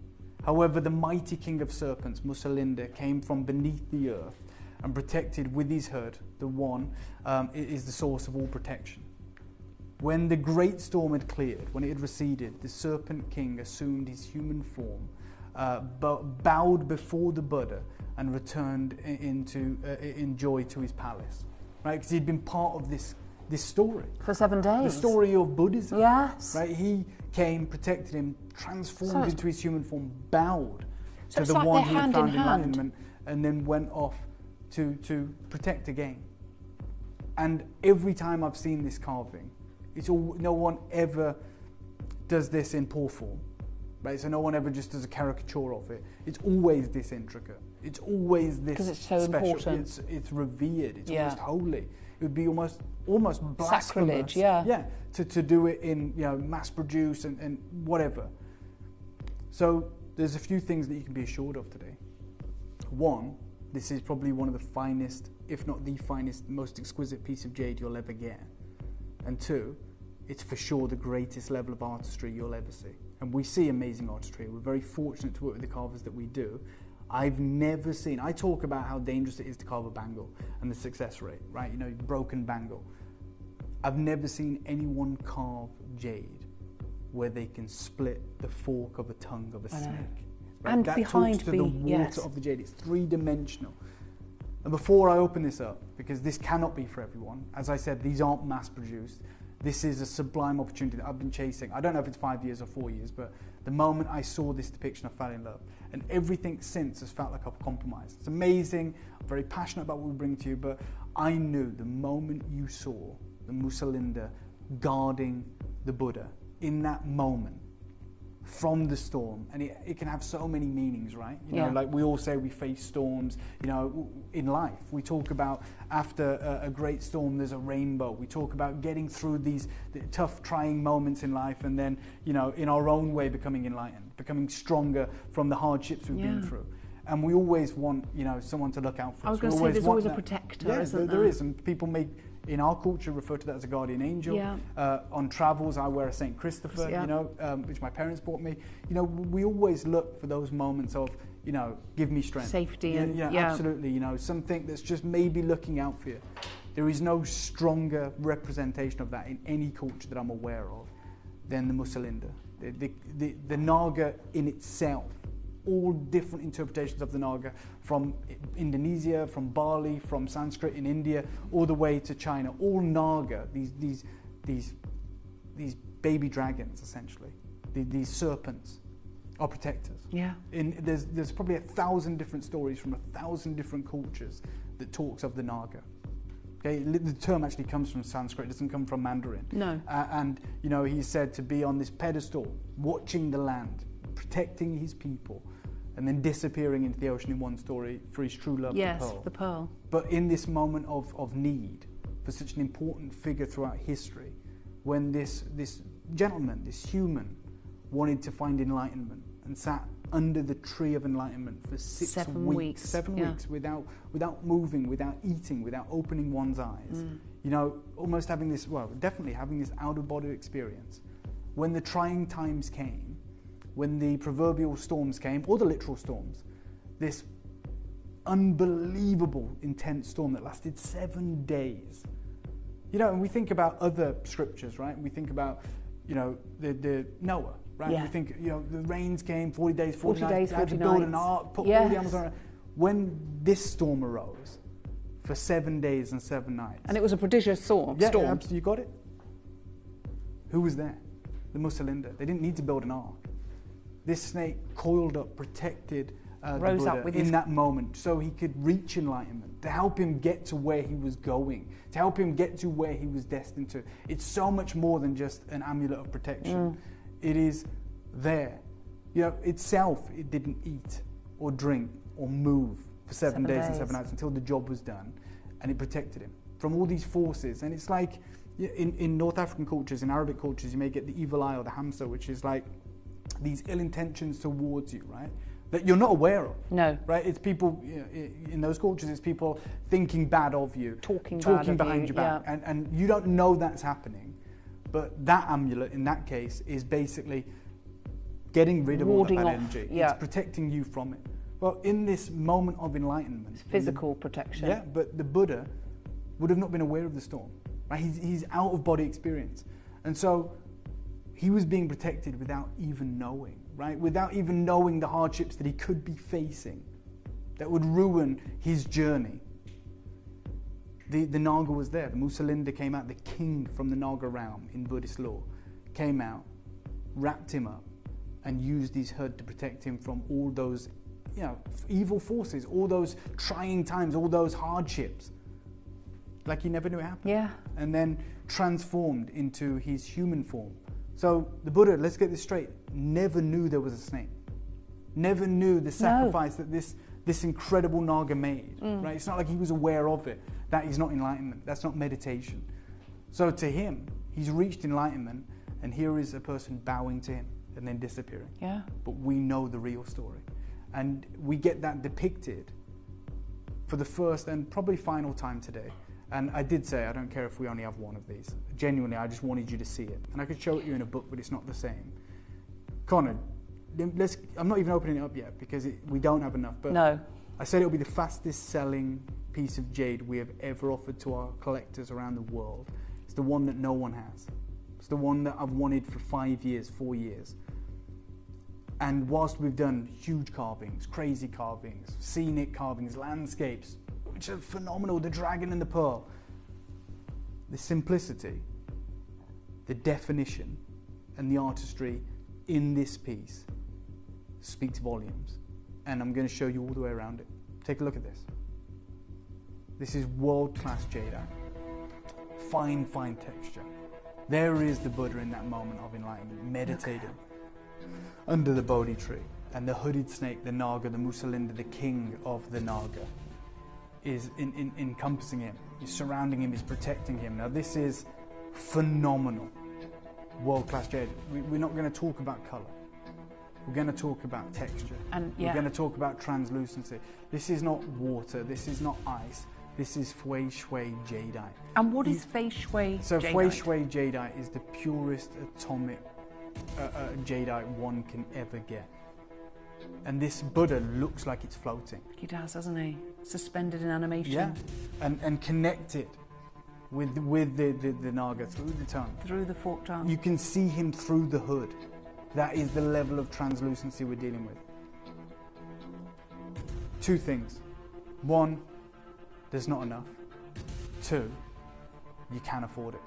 However, the mighty king of serpents, Musalinda, came from beneath the earth and protected with his hood, the one, is the source of all protection. When the great storm had cleared, when it had receded, the Serpent King assumed his human form, bowed before the Buddha, and returned in joy to his palace. Right, because he'd been part of this story. For 7 days. The story of Buddhism. Yes. Right, he came, protected him, transformed into his human form, bowed so to the like one who hand found in hand. enlightenment, and then went off to protect again. And every time I've seen this carving, no one ever does this in poor form, right? So no one ever just does a caricature of it. It's always this intricate. It's always this because it's so special. important. It's revered. It's almost holy. It would be almost blasphemous. Sacrilege, yeah. To do it in mass produce and whatever. So there's a few things that you can be assured of today. One, this is probably one of the finest, if not the finest, most exquisite piece of jade you'll ever get. And two, it's for sure the greatest level of artistry you'll ever see. And we see amazing artistry. We're very fortunate to work with the carvers that we do. I've never seen, I talk about how dangerous it is to carve a bangle and the success rate, right? Broken bangle. I've never seen anyone carve jade where they can split the fork of a tongue of a snake. Right? And that behind talks to the water of the jade. It's three-dimensional. And before I open this up, because this cannot be for everyone, as I said, these aren't mass-produced. This is a sublime opportunity that I've been chasing. I don't know if it's 5 years or 4 years, but the moment I saw this depiction, I fell in love. And everything since has felt like I've compromised. It's amazing. I'm very passionate about what we bring to you, but I knew the moment you saw the Musalinda guarding the Buddha, in that moment, from the storm, and it can have so many meanings, right? Like we all say we face storms, in life. We talk about after a great storm there's a rainbow. We talk about getting through the tough, trying moments in life, and then, in our own way becoming enlightened, becoming stronger from the hardships we've been through. And we always want, someone to look out for us. I was going to say there's always a protector, isn't there? There is, and people may, in our culture, refer to that as a guardian angel. On travels, I wear a St. Christopher, which my parents bought me. We always look for those moments of, give me strength. Safety. Absolutely. Something that's just maybe looking out for you. There is no stronger representation of that in any culture that I'm aware of than the Musalinda. The Naga in itself, all different interpretations of the Naga, from Indonesia, from Bali, from Sanskrit in India, all the way to China. All Naga, these baby dragons, essentially, these serpents, are protectors. Yeah. There's probably 1,000 different stories from 1,000 different cultures that talks of the Naga. Okay, the term actually comes from Sanskrit; it doesn't come from Mandarin. No. And he's said to be on this pedestal, watching the land, protecting his people, and then disappearing into the ocean in one story for his true love, the pearl. But in this moment of need for such an important figure throughout history, when this gentleman, this human, wanted to find enlightenment and sat under the tree of enlightenment for 7 weeks. 7 weeks without moving, without eating, without opening one's eyes. Almost having this, definitely having this out-of-body experience. When the trying times came, when the proverbial storms came, or the literal storms, this unbelievable intense storm that lasted 7 days. And we think about other scriptures, right? We think about, the Noah, right? Yeah. We think, the rains came, 40 days, 40 nights, days, had to 40 build nights. an ark, put all the animals on it. When this storm arose, for 7 days and 7 nights. And it was a prodigious storm. Yeah, absolutely, you got it. Who was there? The Musalinda. They didn't need to build an ark. This snake coiled up, protected the Buddha in that moment, so he could reach enlightenment, to help him get to where he was going, to help him get to where he was destined to. It's so much more than just an amulet of protection. It is there. Itself, it didn't eat or drink or move for 7 days and 7 nights until the job was done, and it protected him from all these forces. And it's like, in North African cultures, in Arabic cultures, you may get the evil eye or the hamsa, which is like these ill intentions towards you, right? That you're not aware of. No. Right? It's people, in those cultures, it's people thinking bad of you. Talking behind your back. Yeah. And you don't know that's happening. But that amulet, in that case, is basically getting rid of all that bad energy. Yeah. It's protecting you from it. Well, in this moment of enlightenment, it's physical protection. Yeah, but the Buddha would have not been aware of the storm. Right? He's out of body experience, and so he was being protected without even knowing, right? Without even knowing the hardships that he could be facing, that would ruin his journey. The Naga was there. The Musalinda came out. The king from the Naga realm in Buddhist law came out, wrapped him up, and used his hood to protect him from all those, evil forces, all those trying times, all those hardships. Like he never knew it happened. Yeah. And then transformed into his human form. So the Buddha, let's get this straight, never knew there was a snake. Never knew the sacrifice that this incredible Naga made. Right? It's not like he was aware of it. That is not enlightenment. That's not meditation. So to him, he's reached enlightenment, and here is a person bowing to him and then disappearing. Yeah. But we know the real story. And we get that depicted for the first and probably final time today. And I did say, I don't care if we only have one of these. Genuinely, I just wanted you to see it. And I could show it you in a book, but it's not the same. Connor, I'm not even opening it up yet because we don't have enough. But no. I said it'll be the fastest selling piece of jade we have ever offered to our collectors around the world. It's the one that no one has. It's the one that I've wanted for 5 years, 4 years. And whilst we've done huge carvings, crazy carvings, scenic carvings, landscapes, which are phenomenal, the dragon and the pearl, the simplicity, the definition, and the artistry in this piece speaks volumes. And I'm going to show you all the way around it. Take a look at this. This is world-class jadeite. Fine, fine texture. There is the Buddha in that moment of enlightenment, meditating under the Bodhi tree. And the hooded snake, the Naga, the Musalinda, the king of the Naga, is encompassing him. He's surrounding him, he's protecting him. Now this is phenomenal. World-class jade. We're not going to talk about colour. We're going to talk about texture. We're going to talk about translucency. This is not water. This is not ice. This is fei shui jadeite. And what is fei shui jadeite? So fei shui jadeite is the purest atomic jadeite one can ever get. And this Buddha looks like it's floating. He does, doesn't he? Suspended in animation. Yeah, and connected with the Naga through the tongue. Through the forked tongue. You can see him through the hood. That is the level of translucency we're dealing with. Two things. One, there's not enough. Two, you can afford it.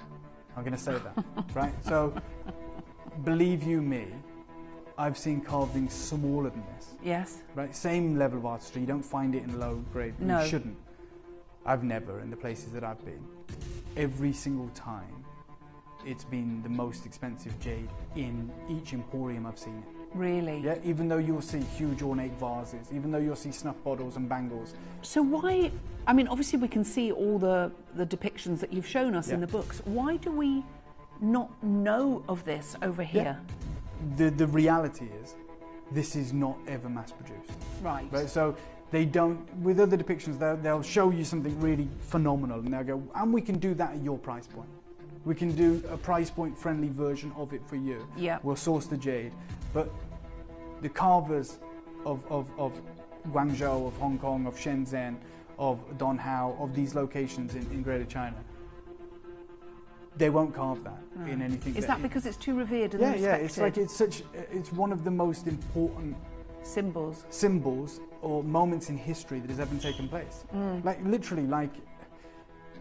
I'm going to say that, right? So, believe you me, I've seen carvings smaller than this. Yes. Right? Same level of artistry. You don't find it in low grade. No. You shouldn't. I've never, in the places that I've been. Every single time, it's been the most expensive jade in each emporium I've seen it. Really? Yeah, even though you'll see huge ornate vases, even though you'll see snuff bottles and bangles. So why, I mean, obviously we can see all the depictions that you've shown us in the books. Why do we not know of this over here? The reality is, this is not ever mass produced. Right. So they don't, with other depictions, they'll show you something really phenomenal and they'll go, and we can do that at your price point. We can do a price point friendly version of it for you. Yeah. We'll source the jade. But the carvers of Guangzhou, of Hong Kong, of Shenzhen, of Donghao, of these locations in Greater China, they won't carve that in anything. Is that because it's too revered and respected? Yeah, it's one of the most important symbols or moments in history that has ever taken place. Like literally, like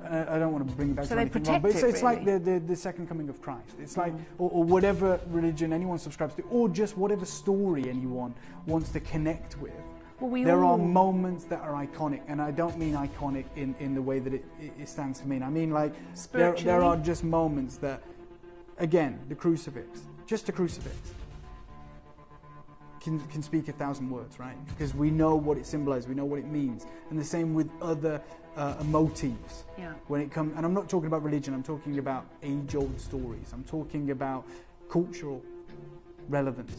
I don't want to bring it back to anything wrong, but it's like the second coming of Christ. It's like or whatever religion anyone subscribes to, or just whatever story anyone wants to connect with. There are moments that are iconic, and I don't mean iconic in the way that it stands to mean. I mean like there are just moments that, again, the crucifix, just a crucifix, can speak 1,000 words, right? Because we know what it symbolizes, we know what it means, and the same with other motifs. Yeah. When it comes, and I'm not talking about religion, I'm talking about age-old stories. I'm talking about cultural relevance.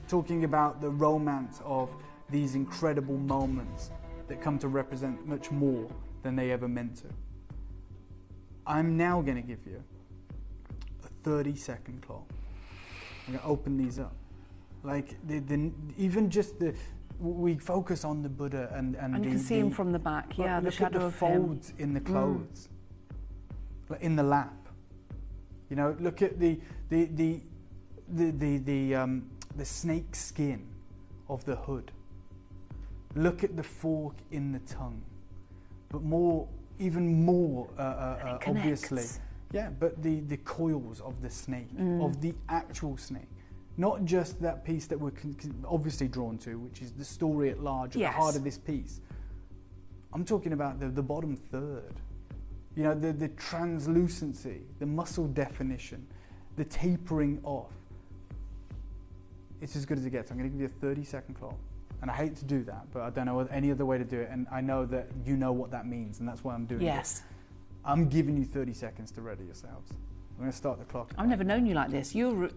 Talking about the romance of these incredible moments that come to represent much more than they ever meant to. I'm now going to give you a 30-second clock. I'm going to open these up. Like even just we focus on the Buddha and you can see him from the back. Yeah, the shadow of him. Look at the folds in the clothes, in the lap. You know, look at the snake skin of the hood. Look at the fork in the tongue. But even more obviously, yeah. But the coils of the snake, of the actual snake. Not just that piece that we're obviously drawn to, which is the story at large, at the heart of this piece. I'm talking about the bottom third. You know, the translucency, the muscle definition, the tapering off. It's as good as it gets. I'm going to give you a 30-second clock. And I hate to do that, but I don't know any other way to do it. And I know that you know what that means, and that's why I'm doing it. Yes. I'm giving you 30 seconds to ready yourselves. I'm going to start the clock. I've never known you like this. You're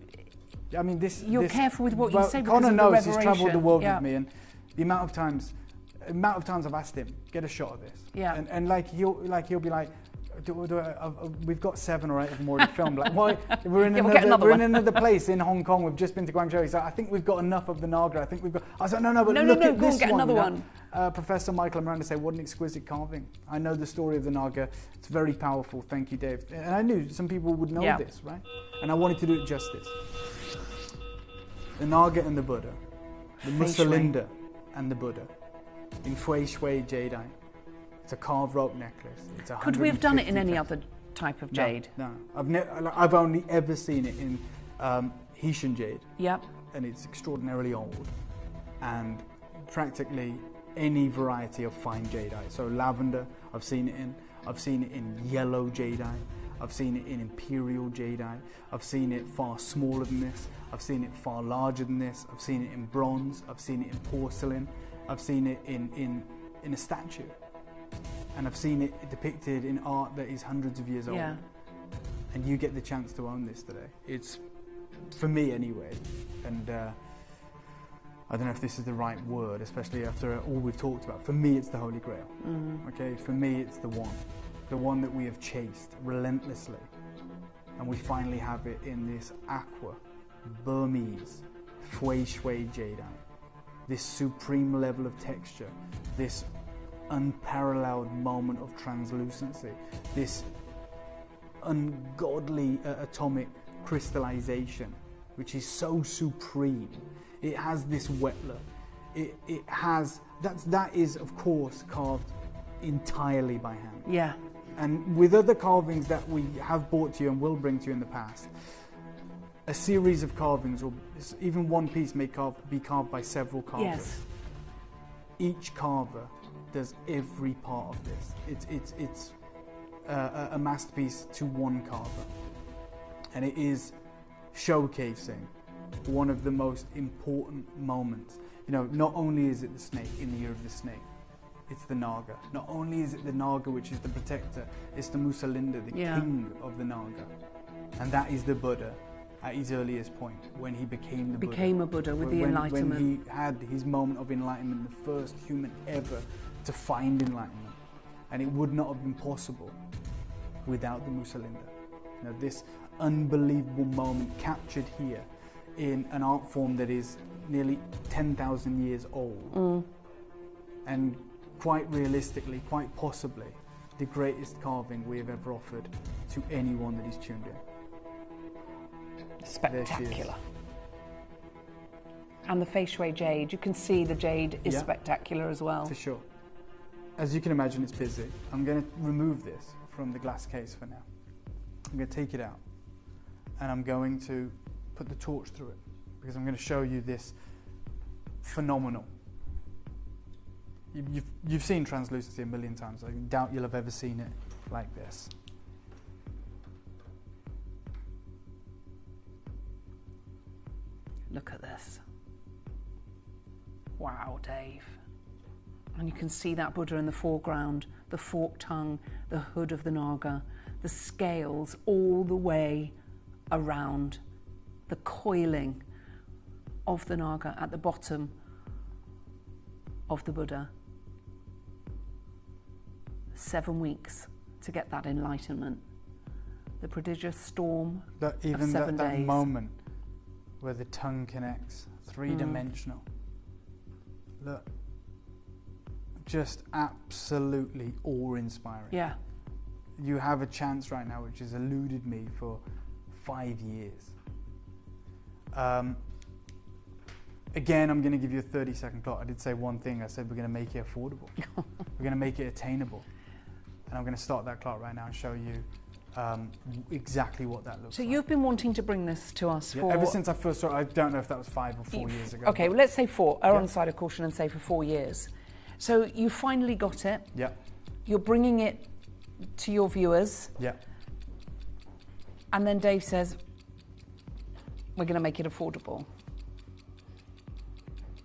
careful with what you say because Connor of the knows reverberation. he's travelled the world with me, and the amount of times I've asked him, get a shot of this. Yeah. And he'll be like, we've got 7 or 8 of them already filmed. Like, why? We're in another place in Hong Kong. We've just been to Guangzhou. He's like, I think we've got enough of the Naga. I think we've got. I was like, no, but look at this get one. Another one. Professor Michael and Miranda say, what an exquisite carving. I know the story of the Naga. It's very powerful. Thank you, Dave. And I knew some people would know this, right? And I wanted to do it justice. The Naga and the Buddha, the Musalinda and the Buddha, in Fei Shui jadeite. It's a carved rope necklace. It's Could we have done it in any other type of jade? No. I've only ever seen it in Tahitian jade. Yep. And it's extraordinarily old. And practically any variety of fine jadeite. So lavender, I've seen it in. I've seen it in yellow jadeite. I've seen it in imperial jadeite. I've seen it far smaller than this. I've seen it far larger than this. I've seen it in bronze. I've seen it in porcelain. I've seen it in a statue. And I've seen it depicted in art that is hundreds of years old. And you get the chance to own this today. It's, for me anyway, and I don't know if this is the right word, especially after all we've talked about. For me, it's the Holy Grail. Okay, for me, it's the one that we have chased relentlessly. And we finally have it in this aqua, Burmese, Fei Shui jadeite. This supreme level of texture, this unparalleled moment of translucency, this ungodly atomic crystallization, which is so supreme. It has this wet look. It has that is of course carved entirely by hand. Yeah. And with other carvings that we have brought to you and will bring to you in the past, a series of carvings, or even one piece may be carved by several carvers. Yes. Each carver does every part of this. It's a masterpiece to one carver, and it is showcasing one of the most important moments. You know, not only is it the snake in the year of the snake, it's the Naga. Not only is it the Naga, which is the protector, it's the Musalinda, the king of the Naga, and that is the Buddha at his earliest point, when he became the Buddha. Became a Buddha with the enlightenment. When he had his moment of enlightenment, the first human ever to find enlightenment. And it would not have been possible without the Musalinda. You know, this unbelievable moment captured here in an art form that is nearly 10,000 years old. And quite realistically, quite possibly, the greatest carving we have ever offered to anyone that is tuned in. Spectacular. And the Fei Shui jade, you can see the jade is spectacular as well. For sure. As you can imagine, it's busy. I'm going to remove this from the glass case for now. I'm going to take it out, and I'm going to put the torch through it, because I'm going to show you this phenomenal. You've seen translucency a million times. I doubt you'll have ever seen it like this. Look at this. Wow, Dave. And you can see that Buddha in the foreground, the forked tongue, the hood of the Naga, the scales all the way around, the coiling of the Naga at the bottom of the Buddha. 7 weeks to get that enlightenment. The prodigious storm of 7 days. That moment where the tongue connects, three-dimensional. Look. Just absolutely awe-inspiring. Yeah. You have a chance right now which has eluded me for 5 years. Again, I'm going to give you a 30-second clock. I did say one thing. I said we're going to make it affordable. We're going to make it attainable. And I'm going to start that clock right now and show you exactly what that looks like. So you've been wanting to bring this to us for... Ever since I first saw it. I don't know if that was 5 or 4 years ago. Okay, well, let's say 4. Err on the side of caution and say for 4 years. So you finally got it. Yeah. You're bringing it to your viewers. Yeah. And then Dave says, we're going to make it affordable.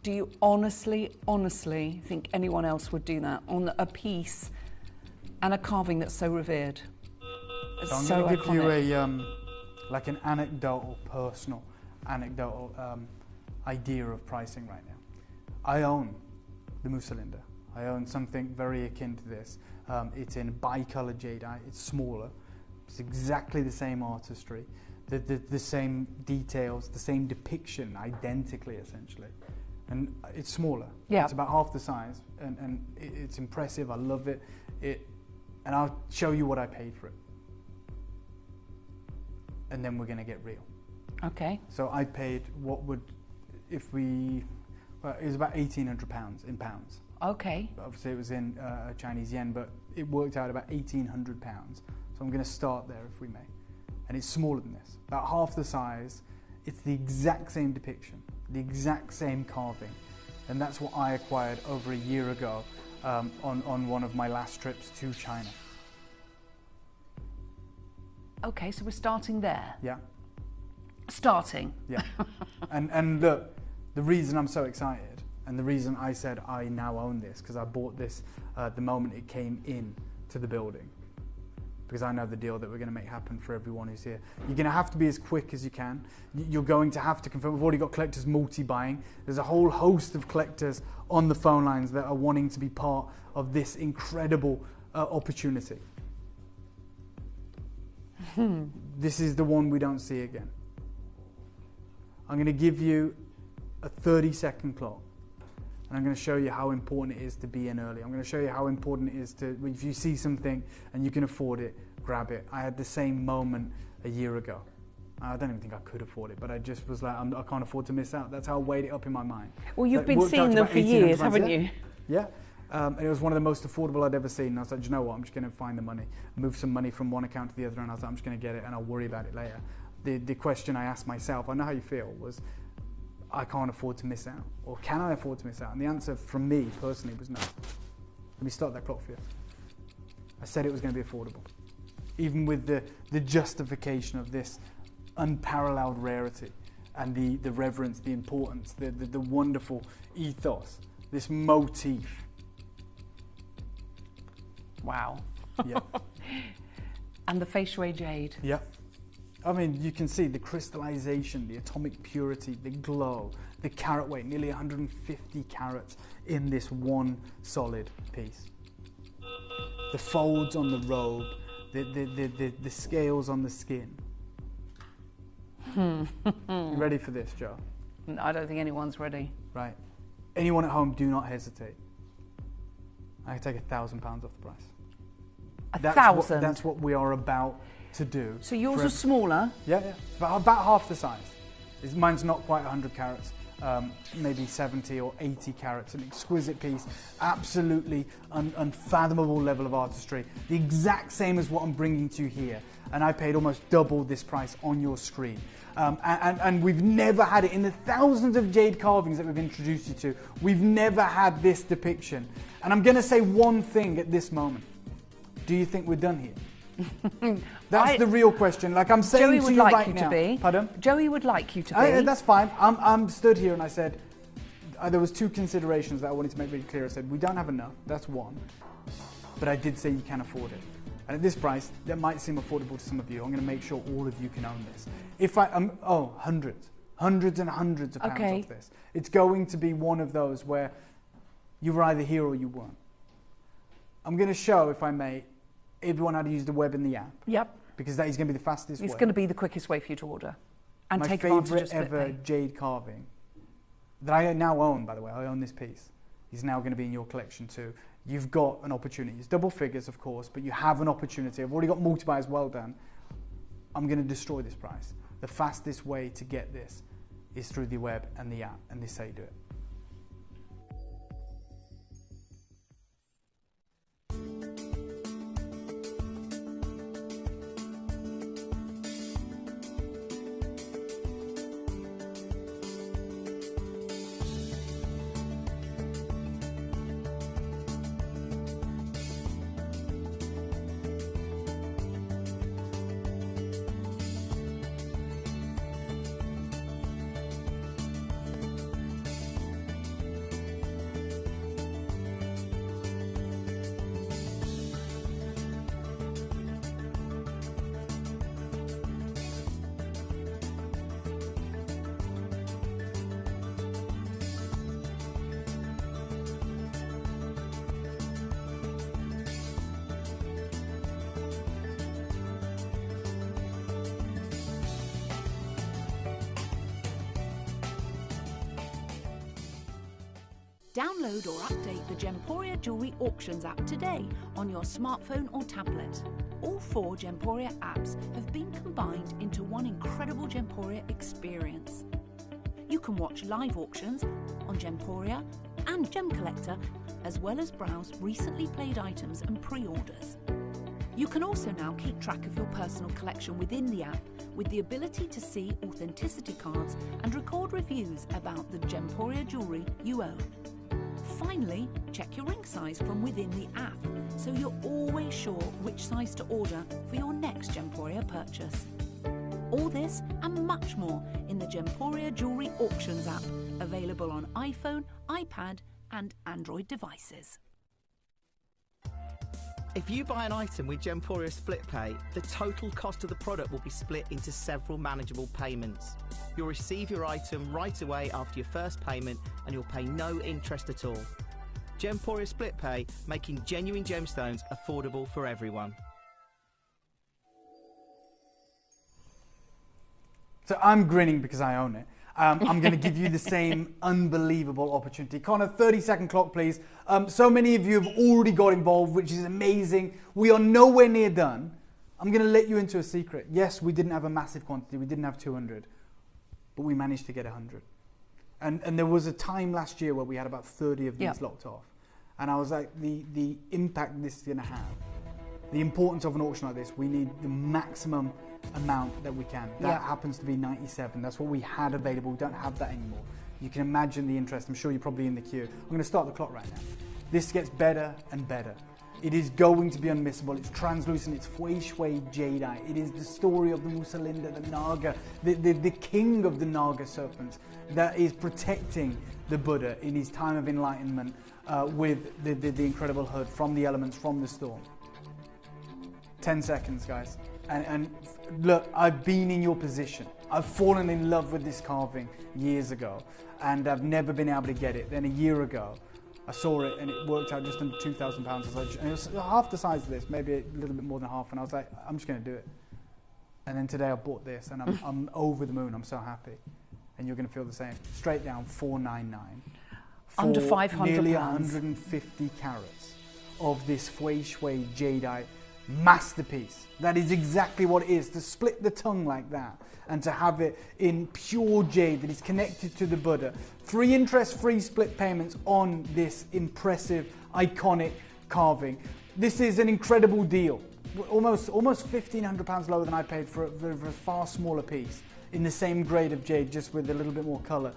Do you honestly think anyone else would do that on a piece and a carving that's so revered? So I'm going to give you a like an anecdotal, personal anecdotal idea of pricing right now. I own the Musalinda. I own something very akin to this. It's in bicolor jadeite. It's smaller. It's exactly the same artistry, the same details, the same depiction, identically essentially. And it's smaller. Yeah. It's about half the size, and it's impressive. I love it. And I'll show you what I paid for it. And then we're going to get real. Okay. So I paid what would, if we, well, it was about £1,800 in pounds. Okay. Obviously it was in Chinese yen, but it worked out about £1,800. So I'm going to start there if we may. And it's smaller than this, about half the size. It's the exact same depiction, the exact same carving. And that's what I acquired over a year ago on one of my last trips to China. Okay, so we're starting there. Yeah. Starting. Yeah. and look, the reason I'm so excited and the reason I said I now own this, because I bought this the moment it came in to the building, because I know the deal that we're going to make happen for everyone who's here. You're going to have to be as quick as you can. You're going to have to confirm. We've already got collectors multi-buying. There's a whole host of collectors on the phone lines that are wanting to be part of this incredible opportunity. This is the one we don't see again. I'm going to give you a 30-second clock, and I'm going to show you how important it is to be in early. I'm going to show you how important it is to, if you see something and you can afford it, grab it. I had the same moment a year ago. I don't even think I could afford it, but I just was like, I can't afford to miss out. That's how I weighed it up in my mind. Well, you've been seeing them for years, haven't you? Yeah. And it was one of the most affordable I'd ever seen. And I was like, do you know what? I'm just going to find the money, move some money from one account to the other, and I was like, I'm just going to get it, and I'll worry about it later. The question I asked myself, I know how you feel, was I can't afford to miss out, or can I afford to miss out? And the answer from me personally was no. Let me start that clock for you. I said it was going to be affordable, even with the justification of this unparalleled rarity and the reverence, the importance, the wonderful ethos, this motif. Wow. Yeah. And the feng shui jade. Yeah. I mean, you can see the crystallization, the atomic purity, the glow, the carat weight, nearly 150 carats in this one solid piece. The folds on the robe, the scales on the skin. You ready for this, Joe? I don't think anyone's ready. Right. Anyone at home, do not hesitate. I can take £1,000 off the price. £1,000? That's what we are about to do. So yours are smaller? Yeah, yeah. About half the size. Mine's not quite 100 carats, maybe 70 or 80 carats. An exquisite piece, absolutely unfathomable level of artistry. The exact same as what I'm bringing to you here. And I paid almost double this price on your screen. And we've never had it. In the thousands of jade carvings that we've introduced you to, we've never had this depiction. And I'm going to say one thing at this moment. Do you think we're done here? That's the real question. Like I'm saying Joey to you right now. would like you to be. Pardon? Joey would like you to be. That's fine. I'm stood here and I said, there was two considerations that I wanted to make really clear. I said, we don't have enough. That's one. But I did say you can afford it. And at this price, that might seem affordable to some of you. I'm going to make sure all of you can own this. If I, hundreds and hundreds of pounds off this. It's going to be one of those where you were either here or you weren't. I'm going to show, if I may, everyone how to use the web in the app. Yep. Because that is going to be the fastest way. It's going to be the quickest way for you to order. And My take advantage of favourite ever jade carving that I now own, by the way. I own this piece. is now going to be in your collection too. You've got an opportunity. It's double figures, of course, but you have an opportunity. I've already got multi-buys well done. I'm going to destroy this price. The fastest way to get this is through the web and the app, and this is how you do it. Download or update the Gemporia Jewellery Auctions app today on your smartphone or tablet. All 4 Gemporia apps have been combined into one incredible Gemporia experience. You can watch live auctions on Gemporia and Gem Collector, as well as browse recently played items and pre-orders. You can also now keep track of your personal collection within the app with the ability to see authenticity cards and record reviews about the Gemporia jewellery you own. Finally, check your ring size from within the app, so you're always sure which size to order for your next Gemporia purchase. All this and much more in the Gemporia Jewellery Auctions app, available on iPhone, iPad and Android devices. If you buy an item with Gemporia Split Pay, the total cost of the product will be split into several manageable payments. You'll receive your item right away after your first payment and you'll pay no interest at all. Gemporia Split Pay, making genuine gemstones affordable for everyone. So I'm grinning because I own it. I'm going to give you the same unbelievable opportunity. Connor, 30-second clock, please. So many of you have already got involved, which is amazing. We are nowhere near done. I'm going to let you into a secret. Yes, we didn't have a massive quantity. We didn't have 200, but we managed to get 100. And there was a time last year where we had about 30 of these locked off. And I was like, the impact this is going to have, the importance of an auction like this, we need the maximum amount that we can. That happens to be 97. That's what we had available. We don't have that anymore. You can imagine the interest. I'm sure you're probably in the queue. I'm going to start the clock right now. This gets better and better. It is going to be unmissable. It's translucent. It's fui shui jadeite. It is the story of the Musalinda, the Naga, the king of the Naga serpents that is protecting the Buddha in his time of enlightenment with the incredible hood from the elements, from the storm. 10 seconds, guys. And look, I've been in your position. I've fallen in love with this carving years ago, and I've never been able to get it. Then a year ago, I saw it, and it worked out just under £2,000. And it was half the size of this, maybe a little bit more than half. And I was like, I'm just going to do it. And then today I bought this, and I'm over the moon. I'm so happy. And you're going to feel the same. Straight down, $499. Under £500. Nearly 150 carats of this fui shui jadeite masterpiece. That is exactly what it is, to split the tongue like that and to have it in pure jade that is connected to the Buddha. 3 interest-free split payments on this impressive, iconic carving. This is an incredible deal. Almost £1,500 lower than I paid for a far smaller piece in the same grade of jade, just with a little bit more colour.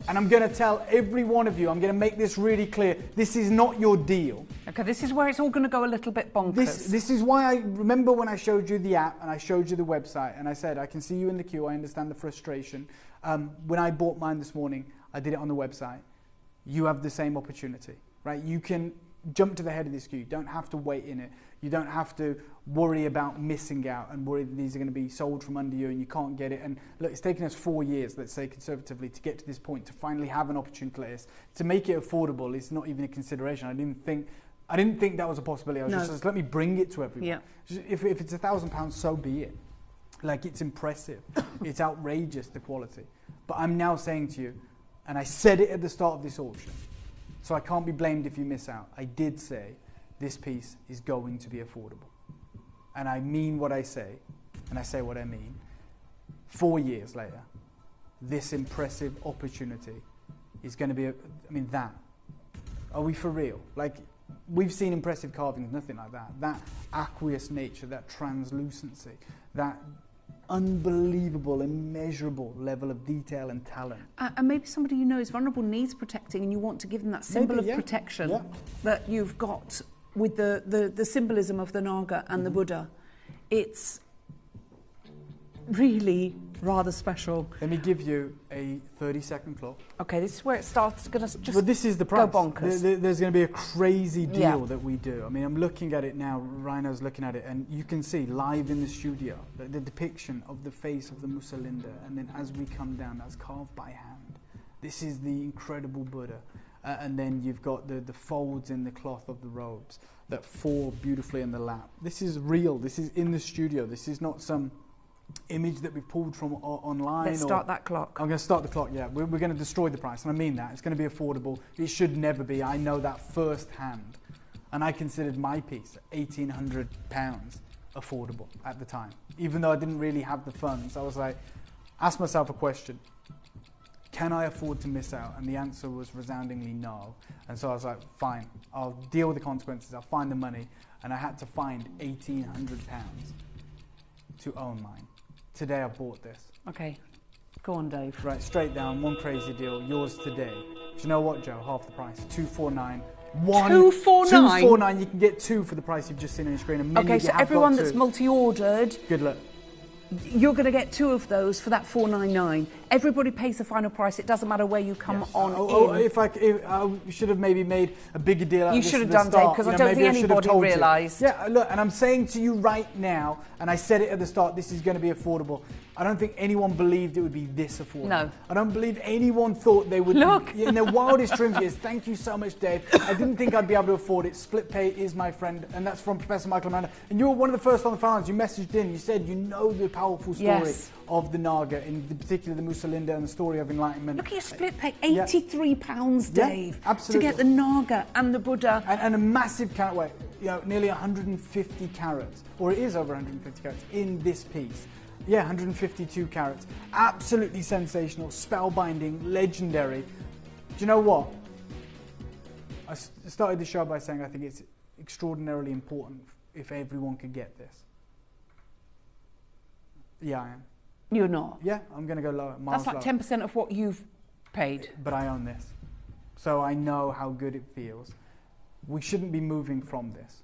And I'm going to tell every one of you, I'm going to make this really clear, this is not your deal. Okay, this is where it's all going to go a little bit bonkers. This is why I remember when I showed you the app and I showed you the website and I said, I can see you in the queue, I understand the frustration. When I bought mine this morning, I did it on the website. You have the same opportunity, right? You can jump to the head of this queue. You don't have to wait in it. You don't have to worry about missing out and worry that these are going to be sold from under you and you can't get it. And look, it's taken us 4 years, let's say conservatively, to get to this point, to finally have an opportunity like this. To make it affordable is not even a consideration. I didn't think that was a possibility. I was just let me bring it to everyone. Yeah. If it's £1,000, so be it. Like, it's impressive. It's outrageous, the quality. But I'm now saying to you, and I said it at the start of this auction, So I can't be blamed if you miss out. I did say this piece is going to be affordable. And I mean what I say, and I say what I mean. 4 years later, this impressive opportunity is going to be, that. Are we for real? Like, we've seen impressive carvings, nothing like that. That aqueous nature, that translucency, that unbelievable, immeasurable level of detail and talent. And maybe somebody you know is vulnerable, needs protecting, and you want to give them that symbol of protection that you've got with the symbolism of the Naga and the Buddha. It's really rather special. Let me give you a 30-second clock. Okay, this is where it starts. It's going to just this is the price. Go bonkers. There's going to be a crazy deal that we do. I mean, I'm looking at it now. Rhino's looking at it, and you can see live in the studio the depiction of the face of the Musalinda, and then as we come down, that's carved by hand. This is the incredible Buddha, and then you've got the folds in the cloth of the robes that fall beautifully in the lap. This is real. This is in the studio. This is not some image that we pulled from online. Let's start that clock. I'm going to start the clock, yeah. We're going to destroy the price, and I mean that. It's going to be affordable. It should never be. I know that firsthand. And I considered my piece, £1,800, affordable at the time. Even though I didn't really have the funds, I was like, ask myself a question. Can I afford to miss out? And the answer was resoundingly no. And so I was like, fine, I'll deal with the consequences. I'll find the money. And I had to find £1,800 to own mine. Today I bought this. Okay, go on, Dave. Right, straight down, one crazy deal, yours today. Do you know what, Joe? Half the price, $249. $249? You can get two for the price you've just seen on your screen. Okay, so everyone that's multi-ordered, good luck. You're going to get two of those for that $499. Everybody pays the final price. It doesn't matter where you come on in. If I should have maybe made a bigger deal out of this. You should have done, Dave, because I don't think anybody realised. Yeah, look, and I'm saying to you right now, and I said it at the start, this is going to be affordable. I don't think anyone believed it would be this affordable. No. I don't believe anyone thought they would. Look. In their wildest dreams is, thank you so much, Dave. I didn't think I'd be able to afford it. Split pay is my friend, and that's from Professor Michael Amanda. And you were one of the first on the phone lines. You messaged in. You said you know the powerful story of the Naga, in particular the Musalinda and the story of enlightenment. Look at your split pay, £83, Dave, absolutely. to get the Naga and the Buddha. And a massive carat weight, nearly 150 carats, or it is over 150 carats in this piece. Yeah, 152 carats. Absolutely sensational, spellbinding, legendary. Do you know what? I started the show by saying I think it's extraordinarily important if everyone could get this. Yeah, I am. You're not? Yeah, I'm going to go lower. That's like 10% of what you've paid. But I own this. So I know how good it feels. We shouldn't be moving from this.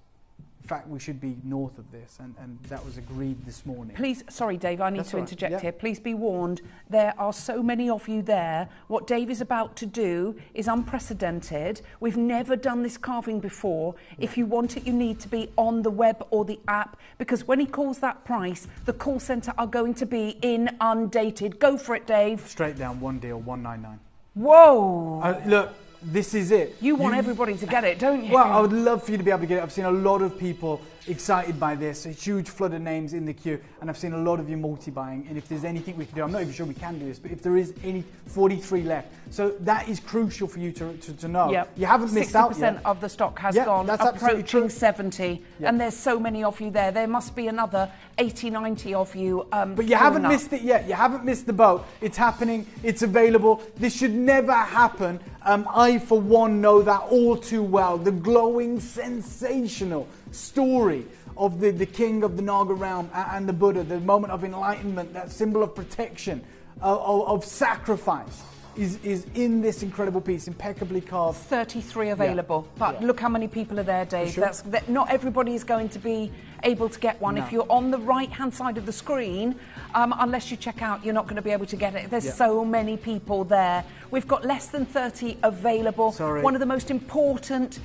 In fact, we should be north of this, and that was agreed this morning. Please, sorry, Dave, I need to interject here. Please be warned, there are so many of you there. What Dave is about to do is unprecedented. We've never done this carving before. If you want it, you need to be on the web or the app, because when he calls that price, the call centre are going to be inundated. Go for it, Dave. Straight down, one deal, $199. Whoa! Look. This is it. You want everybody to get it, don't you? Well, I would love for you to be able to get it. I've seen a lot of people excited by this, a huge flood of names in the queue, and I've seen a lot of you multi-buying, and if there's anything we can do, I'm not even sure we can do this, but if there is any, 43 left. So that is crucial for you to know. Yep. You haven't missed out yet. 60% of the stock has gone, approaching 70, and there's so many of you there. There must be another 80, 90 of you. But you haven't missed it yet. You haven't missed the boat. It's happening. It's available. This should never happen. I, for one, know that all too well. The glowing, sensational story of the king of the Naga realm and the Buddha, the moment of enlightenment, that symbol of protection, of sacrifice, is in this incredible piece, impeccably carved. 33 available, but look how many people are there, Dave. Sure. Not everybody is going to be able to get one. No. If you're on the right-hand side of the screen, unless you check out, you're not going to be able to get it. There's so many people there. We've got less than 30 available. Sorry. One of the most important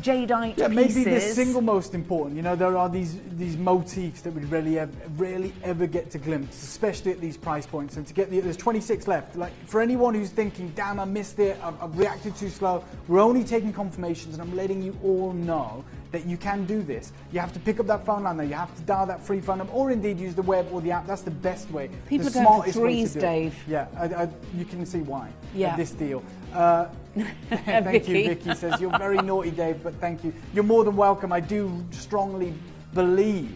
jadeite pieces. Maybe the single most important. There are these motifs that we rarely ever get to glimpse, especially at these price points. And to get there's 26 left. Like, for anyone who's thinking, damn, I missed it, I've reacted too slow, we're only taking confirmations, and I'm letting you all know that you can do this. You have to pick up that phone line there, you have to dial that free phone number, or indeed use the web or the app. That's the best way. People the don't smartest freeze, way to do Dave. It. Yeah, you can see why. Yeah. This deal. Thank you, Vicky says, you're very naughty, Dave, but thank you. You're more than welcome. I do strongly believe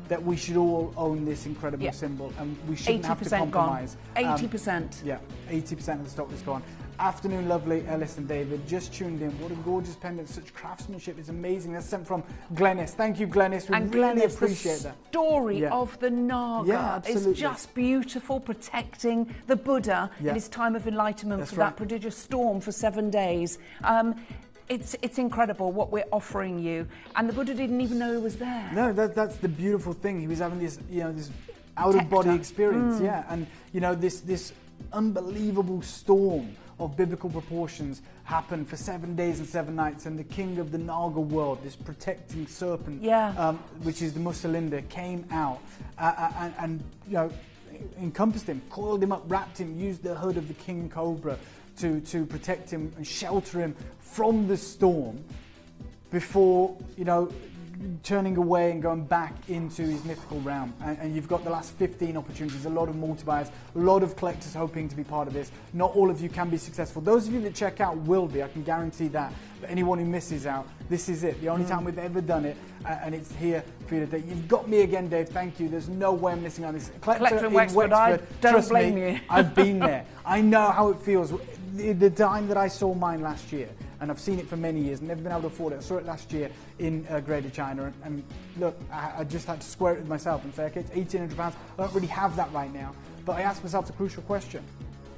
that we should all own this incredible symbol, and we shouldn't have to compromise. Gone. 80%. Yeah, 80% of the stock is gone. Afternoon, lovely, Ellis and David. Just tuned in. What a gorgeous pendant. Such craftsmanship. It's amazing. That's sent from Glennis. Thank you, Glennis. We really appreciate that. The story of the Naga is absolutely. just beautiful, protecting the Buddha in his time of enlightenment for that prodigious storm for 7 days. It's incredible what we're offering you, and the Buddha didn't even know he was there. No, that's the beautiful thing. He was having this, this out-of-body experience, and this unbelievable storm of biblical proportions happened for 7 days and 7 nights, and the king of the Naga world, this protecting serpent, which is the Musalinda, came out and encompassed him, coiled him up, wrapped him, used the hood of the king cobra to protect him and shelter him from the storm before, turning away and going back into his mythical realm. And you've got the last 15 opportunities, a lot of multi-buyers, a lot of collectors hoping to be part of this. Not all of you can be successful. Those of you that check out will be, I can guarantee that. But anyone who misses out, this is it. The only time we've ever done it, and it's here for you today. You've got me again, Dave. Thank you. There's no way I'm missing on this. Collector in Wexford, I don't blame you. I've been there. I know how it feels. The time that I saw mine last year, and I've seen it for many years, never been able to afford it. I saw it last year in Greater China, and look, I just had to square it with myself and say, okay, it's £1,800. I don't really have that right now. But I asked myself the crucial question: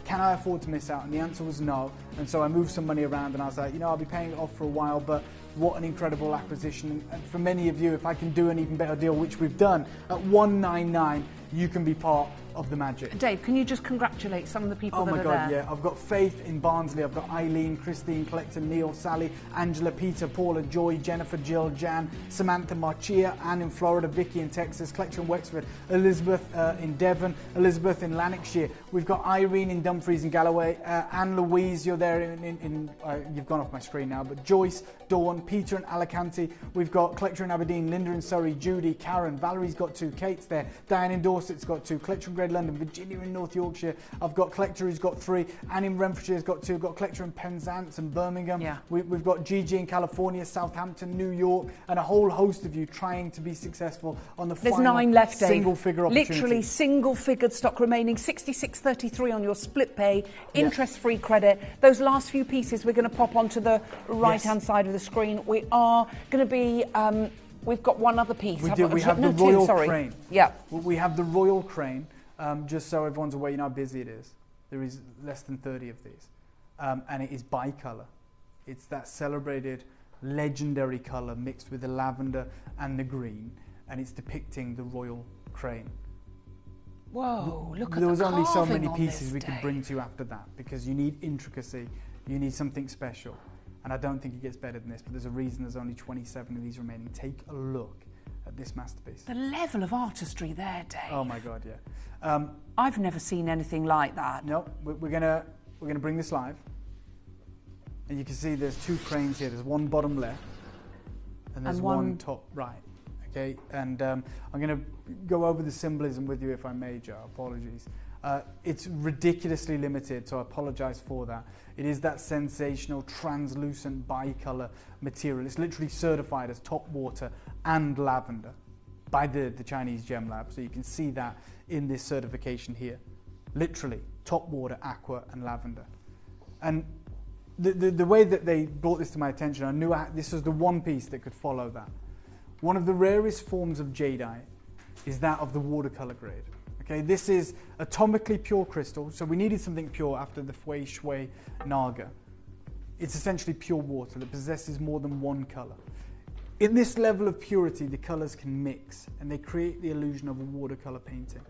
can I afford to miss out? And the answer was no. And so I moved some money around, and I was like, I'll be paying it off for a while, but what an incredible acquisition. And for many of you, if I can do an even better deal, which we've done, at $199, you can be part of the magic. Dave, can you just congratulate some of the people that are there? Oh my God, yeah. I've got Faith in Barnsley, I've got Eileen, Christine, Collector, Neil, Sally, Angela, Peter, Paula, Joy, Jennifer, Jill, Jan, Samantha, Marcia, Anne in Florida, Vicky in Texas, Collector in Wexford, Elizabeth in Devon, Elizabeth in Lanarkshire. We've got Irene in Dumfries and Galloway, Anne Louise, you're there you've gone off my screen now, but Joyce, Dawn, Peter in Alicante. We've got Collector in Aberdeen, Linda in Surrey, Judy, Karen, Valerie's got 2, Kate's there, Diane in Dorset's got 2, Collector in Great London, Virginia in North Yorkshire. I've got Collector who's got 3, Anne in Renfrewshire's got 2, I've got Collector in Penzance and Birmingham. Yeah. We've got Gigi in California, Southampton, New York, and a whole host of you trying to be successful on the There's final 9 left, Dave. single-figure opportunity. Literally single-figured stock remaining, 66.33 on your split pay, interest-free credit. Those last few pieces we're going to pop onto the right-hand side of the screen. We are going to be... we've got one other piece. We have the Royal Crane. Yeah. We have the Royal Crane, just so everyone's aware, how busy it is. There is less than 30 of these. And it is bicolour. It's that celebrated, legendary colour mixed with the lavender and the green. And it's depicting the Royal Crane. Whoa, look at There was the only so many carving on pieces this, we could Dave. bring to you after that, because you need intricacy, you need something special. And I don't think it gets better than this, but there's a reason there's only 27 of these remaining. Take a look at this masterpiece. The level of artistry there, Dave. Oh my God, yeah. I've never seen anything like that. No, we're gonna bring this live, and you can see there's 2 cranes here. There's one bottom left, and there's one top right. Okay, and I'm going to go over the symbolism with you, if I may, Joe. Apologies. It's ridiculously limited, so I apologise for that. It is that sensational, translucent bicolour material. It's literally certified as top water and lavender by the Chinese Gem Lab, so you can see that in this certification here. Literally, top water, aqua and lavender. And the way that they brought this to my attention, I knew this was the one piece that could follow that. One of the rarest forms of jadeite is that of the watercolor grade. Okay, this is atomically pure crystal, so we needed something pure after the Fui Shui Naga. It's essentially pure water that possesses more than one color. In this level of purity, the colors can mix and they create the illusion of a watercolor painting.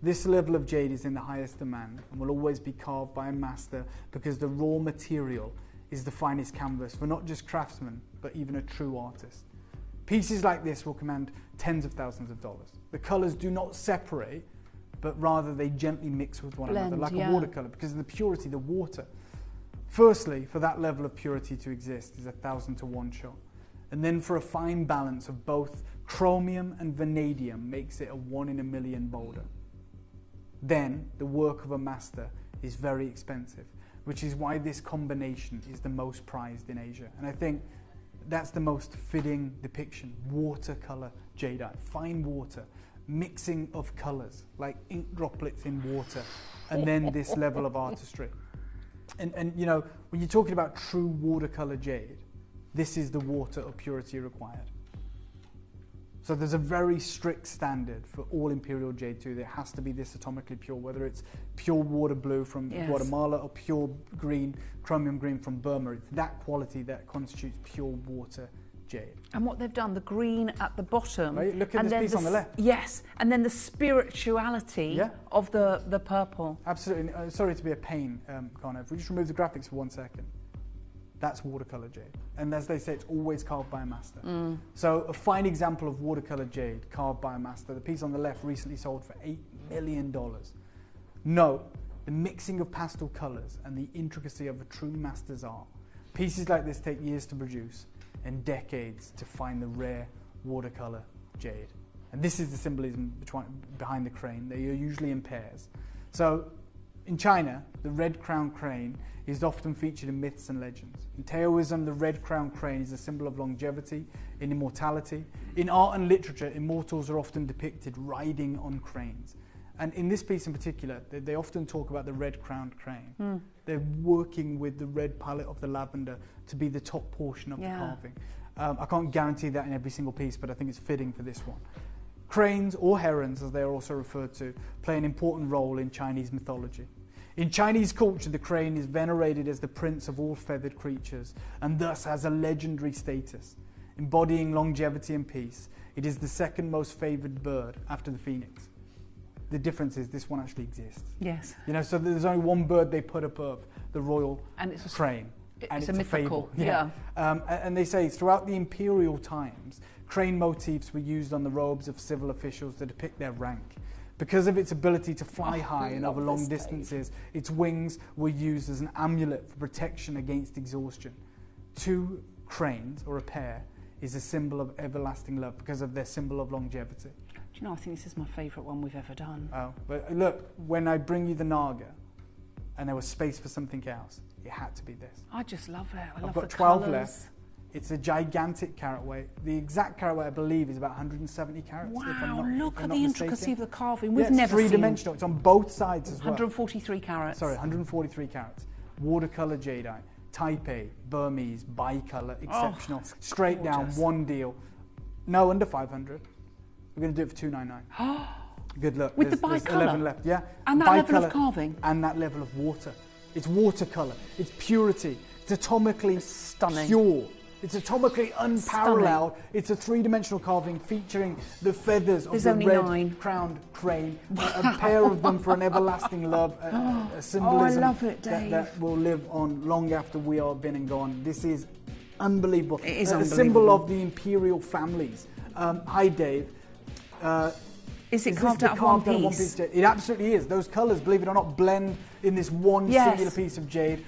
This level of jade is in the highest demand and will always be carved by a master, because the raw material is the finest canvas for not just craftsmen, but even a true artist. Pieces like this will command tens of thousands of dollars. The colors do not separate, but rather they gently mix with one another, like a watercolor, because of the purity, the water. Firstly, for that level of purity to exist is a 1,000 to 1 shot. And then for a fine balance of both chromium and vanadium makes it a 1 in a million boulder. Then the work of a master is very expensive, which is why this combination is the most prized in Asia. And I think that's the most fitting depiction. Watercolor jadeite, fine water, mixing of colors like ink droplets in water, and then this level of artistry. And you know, when you're talking about true watercolor jade, this is the water of purity required. So there's a very strict standard for all imperial jade too. There has to be this atomically pure, whether it's pure water blue from Guatemala or pure green, chromium green from Burma. It's that quality that constitutes pure water jade. And what they've done, the green at the bottom. Right, look at this piece on the left. Yes, and then the spirituality of the purple. Absolutely. Sorry to be a pain, Connor. If we just remove the graphics for 1 second. That's watercolor jade. And as they say, it's always carved by a master. So a fine example of watercolor jade carved by a master. The piece on the left recently sold for $8 million. Note the mixing of pastel colors and the intricacy of a true master's art. Pieces like this take years to produce and decades to find the rare watercolor jade. And this is the symbolism behind the crane. They are usually in pairs. So in China, the red-crowned crane is often featured in myths and legends. In Taoism, the red-crowned crane is a symbol of longevity and immortality. In art and literature, immortals are often depicted riding on cranes. And in this piece in particular, they often talk about the red-crowned crane. They're working with the red palette of the lavender to be the top portion of the carving. I can't guarantee that in every single piece, but I think it's fitting for this one. Cranes, or herons as they are also referred to, play an important role in Chinese mythology. In Chinese culture, the crane is venerated as the prince of all feathered creatures and thus has a legendary status. Embodying longevity and peace, it is the second most favoured bird after the phoenix. The difference is this one actually exists. Yes. You know, so there's only one bird they put above the royal crane. It's a mythical, fable. And they say throughout the imperial times, crane motifs were used on the robes of civil officials to depict their rank. Because of its ability to fly high and over long distances, its wings were used as an amulet for protection against exhaustion. 2 cranes, or a pair, is a symbol of everlasting love because of their symbol of longevity. Do you know, I think this is my favourite one we've ever done. Oh, but look, when I bring you the Naga and there was space for something else, it had to be this. I just love it. I've got 12 left. It's a gigantic carat weight. The exact carat weight, I believe, is about 170 carats. Wow, look at the intricacy of the carving. We've never seen three-dimensional. It's on both sides as well. 143 carats. Sorry, 143 carats. Watercolor jadeite, Taipei, Burmese, bicolor, exceptional. Straight down, one deal. No, under 500. We're going to do it for 299. Good luck. With there's, the bicolor? There's 11 left, yeah. And that level of carving? And that level of water. It's watercolor. It's purity. It's atomically stunning. Pure. It's atomically unparalleled. Stunning. It's a three-dimensional carving featuring the feathers of the red-crowned crane, a pair of them for an everlasting love, a symbolism I love it, Dave. that will live on long after we are been and gone. This is unbelievable. It is a unbelievable. symbol of the imperial families. Hi, Dave. Is it carved out of one piece? It absolutely is. Those colours, believe it or not, blend in this one singular piece of jade.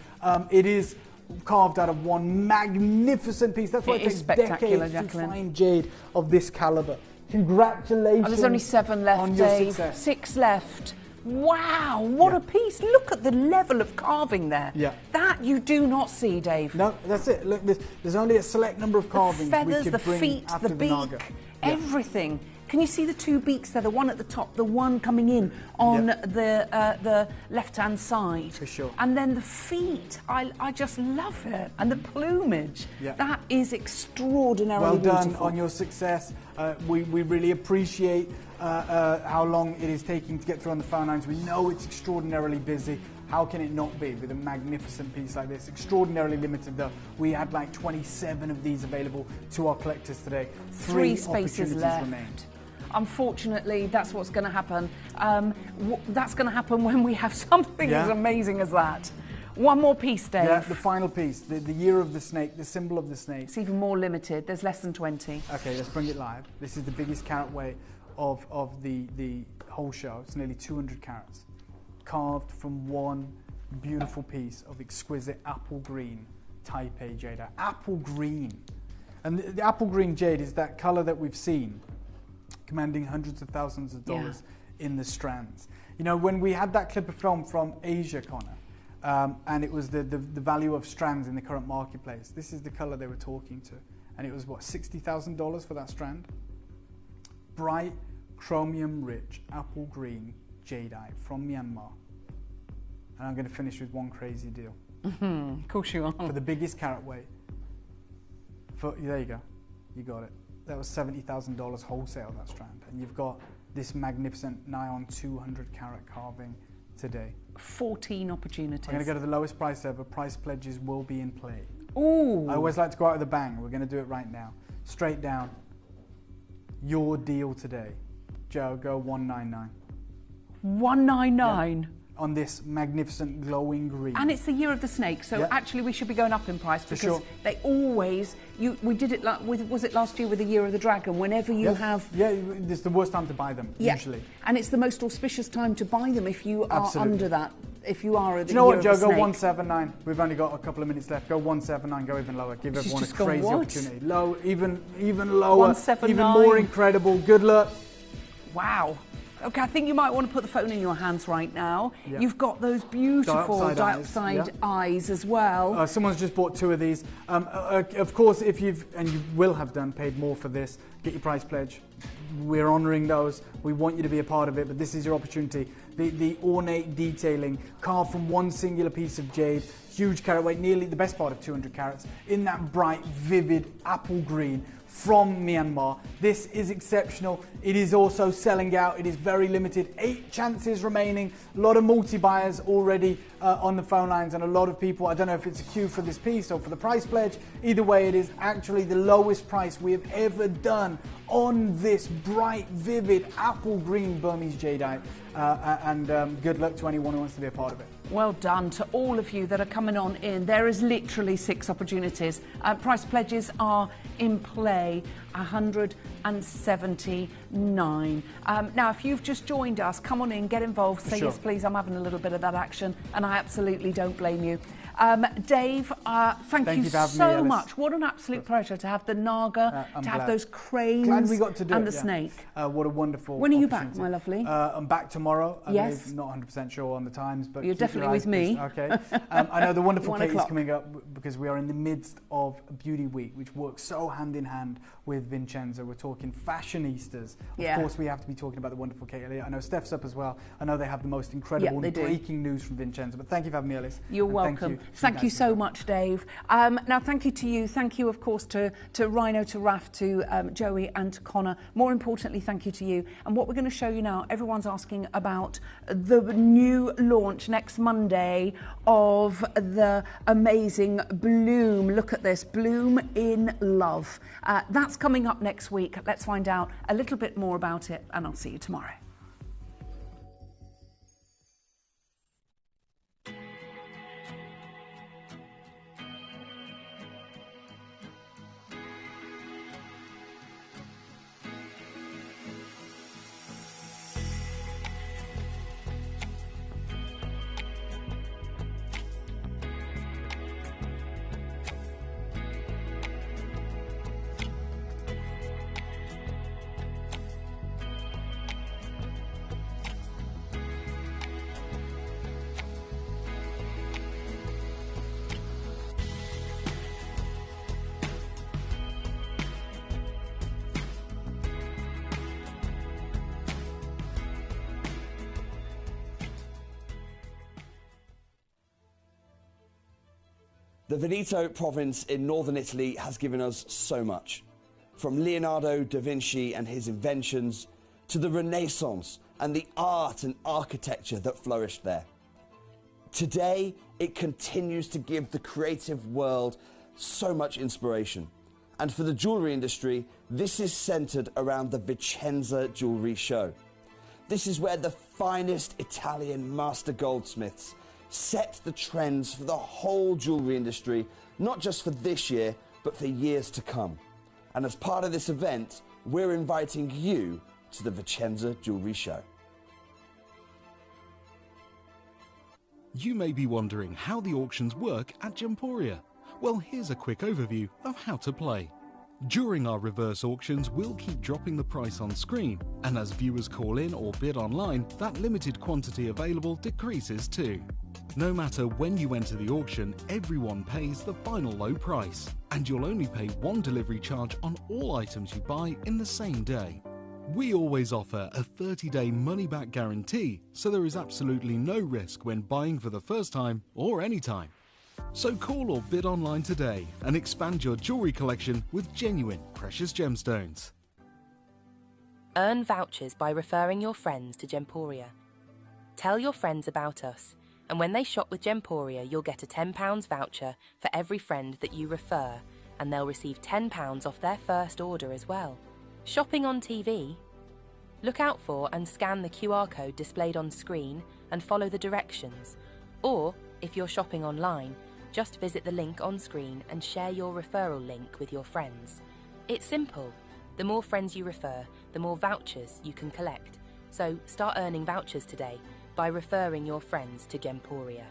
It is carved out of one magnificent piece. That's why it takes decades to find jade of this calibre. Congratulations. Oh, there's only 7 left, on your Dave. Success. 6 left. Wow, what a piece. Look at the level of carving there. Yeah. That you do not see, Dave. No, that's it. Look, there's only a select number of carvings. The feathers, we could the bring feet, after the beak, Naga. everything. Can you see the 2 beaks there? The one at the top, the one coming in on the left-hand side. For sure. And then the feet. I just love it. And the plumage. Yeah. That is extraordinarily beautiful. Well done beautiful. on your success. We really appreciate how long it is taking to get through on the phone lines. We know it's extraordinarily busy. How can it not be with a magnificent piece like this? Extraordinarily limited though. We had like 27 of these available to our collectors today. 3 spaces left. Remained. Unfortunately, that's what's going to happen. That's going to happen when we have something as amazing as that. One more piece, Dave. Yeah, the final piece, the year of the snake, the symbol of the snake. It's even more limited. There's less than 20. Okay, let's bring it live. This is the biggest carat weight of the whole show. It's nearly 200 carats. Carved from one beautiful piece of exquisite apple green Taipei jade. Apple green. And the apple green jade is that colour that we've seen, commanding hundreds of thousands of dollars in the strands. You know, when we had that clip of film from Asia, Connor, and it was the value of strands in the current marketplace, this is the colour they were talking to. And it was, what, $60,000 for that strand? Bright, chromium-rich, apple green jadeite from Myanmar. And I'm going to finish with one crazy deal. Of course you are. For the biggest carat weight. There you go. You got it. That was $70,000 wholesale, that strand. And you've got this magnificent nigh on 200 carat carving today. 14 opportunities. I'm going to go to the lowest price ever. Price pledges will be in play. Ooh. I always like to go out with a bang. We're going to do it right now. Straight down. Your deal today. Joe, go 199. 199? Yeah. On this magnificent glowing green. And it's the year of the snake, so actually we should be going up in price because they always, we did it was it last year with the year of the dragon, whenever you have... Yeah, it's the worst time to buy them, usually. And it's the most auspicious time to buy them if you are under that, if you are at the Do you know what, year Joe, of the go snake. 179. We've only got a couple of minutes left. Go 179, go even lower. Give everyone a crazy opportunity. Low, even lower, 179. even more incredible. Good luck. Wow. Okay, I think you might want to put the phone in your hands right now. Yeah. You've got those beautiful dioxide eyes as well. Someone's just bought 2 of these. Of course, if you will have paid more for this, get your price pledge. We're honouring those. We want you to be a part of it, but this is your opportunity. The ornate detailing carved from one singular piece of jade, huge carat weight, nearly the best part of 200 carats, in that bright, vivid apple green from Myanmar. This is exceptional. It is also selling out. It is very limited. 8 chances remaining. A lot of multi-buyers already on the phone lines, and a lot of people, I don't know if it's a queue for this piece or for the price pledge. Either way, it is actually the lowest price we have ever done on this bright, vivid apple green Burmese jadeite. And good luck to anyone who wants to be a part of it. Well done to all of you that are coming on in. There is literally 6 opportunities. Price pledges are in play, 179. Now, if you've just joined us, come on in, get involved, say yes please, I'm having a little bit of that action, and I absolutely don't blame you. Dave, thank you so much. What an absolute pleasure to have the Naga, to have those cranes glad we got to do and it, the snake. What a wonderful When are you back, my lovely? I'm back tomorrow. Yes. I'm not 100% sure on the times, but you're definitely with me. Okay. I know the wonderful Kate is coming up because we are in the midst of Beauty Week, which works so hand in hand with Vincenza. We're talking fashionistas. Of course, we have to be talking about the wonderful Kate Elliott. I know Steph's up as well. I know they have the most incredible breaking news from Vincenza. But thank you for having me, Alice. You're welcome. Thank you so much, Dave. Now, thank you to you. Thank you, of course, to Rhino, to Raf, to Joey and to Connor. More importantly, thank you to you. And what we're going to show you now, everyone's asking about the new launch next Monday of the amazing Bloom. Look at this, Bloom in Love. That's coming up next week. Let's find out a little bit more about it, and I'll see you tomorrow. The Veneto province in northern Italy has given us so much. From Leonardo da Vinci and his inventions, to the Renaissance and the art and architecture that flourished there. Today, it continues to give the creative world so much inspiration. And for the jewellery industry, this is centred around the Vicenza Jewellery Show. This is where the finest Italian master goldsmiths set the trends for the whole jewellery industry, not just for this year, but for years to come. And as part of this event, we're inviting you to the Vicenza Jewellery Show. You may be wondering how the auctions work at Gemporia. Well, here's a quick overview of how to play. During our reverse auctions, we'll keep dropping the price on screen, and as viewers call in or bid online, that limited quantity available decreases too. No matter when you enter the auction, everyone pays the final low price, and you'll only pay one delivery charge on all items you buy in the same day. We always offer a 30-day money-back guarantee, so there is absolutely no risk when buying for the first time or any time. So call or bid online today and expand your jewellery collection with genuine precious gemstones. Earn vouchers by referring your friends to Gemporia. Tell your friends about us, and when they shop with Gemporia, you'll get a £10 voucher for every friend that you refer, and they'll receive £10 off their first order as well. Shopping on TV? Look out for and scan the QR code displayed on screen and follow the directions. Or, if you're shopping online, just visit the link on screen and share your referral link with your friends. It's simple. The more friends you refer, the more vouchers you can collect. So start earning vouchers today by referring your friends to Gemporia.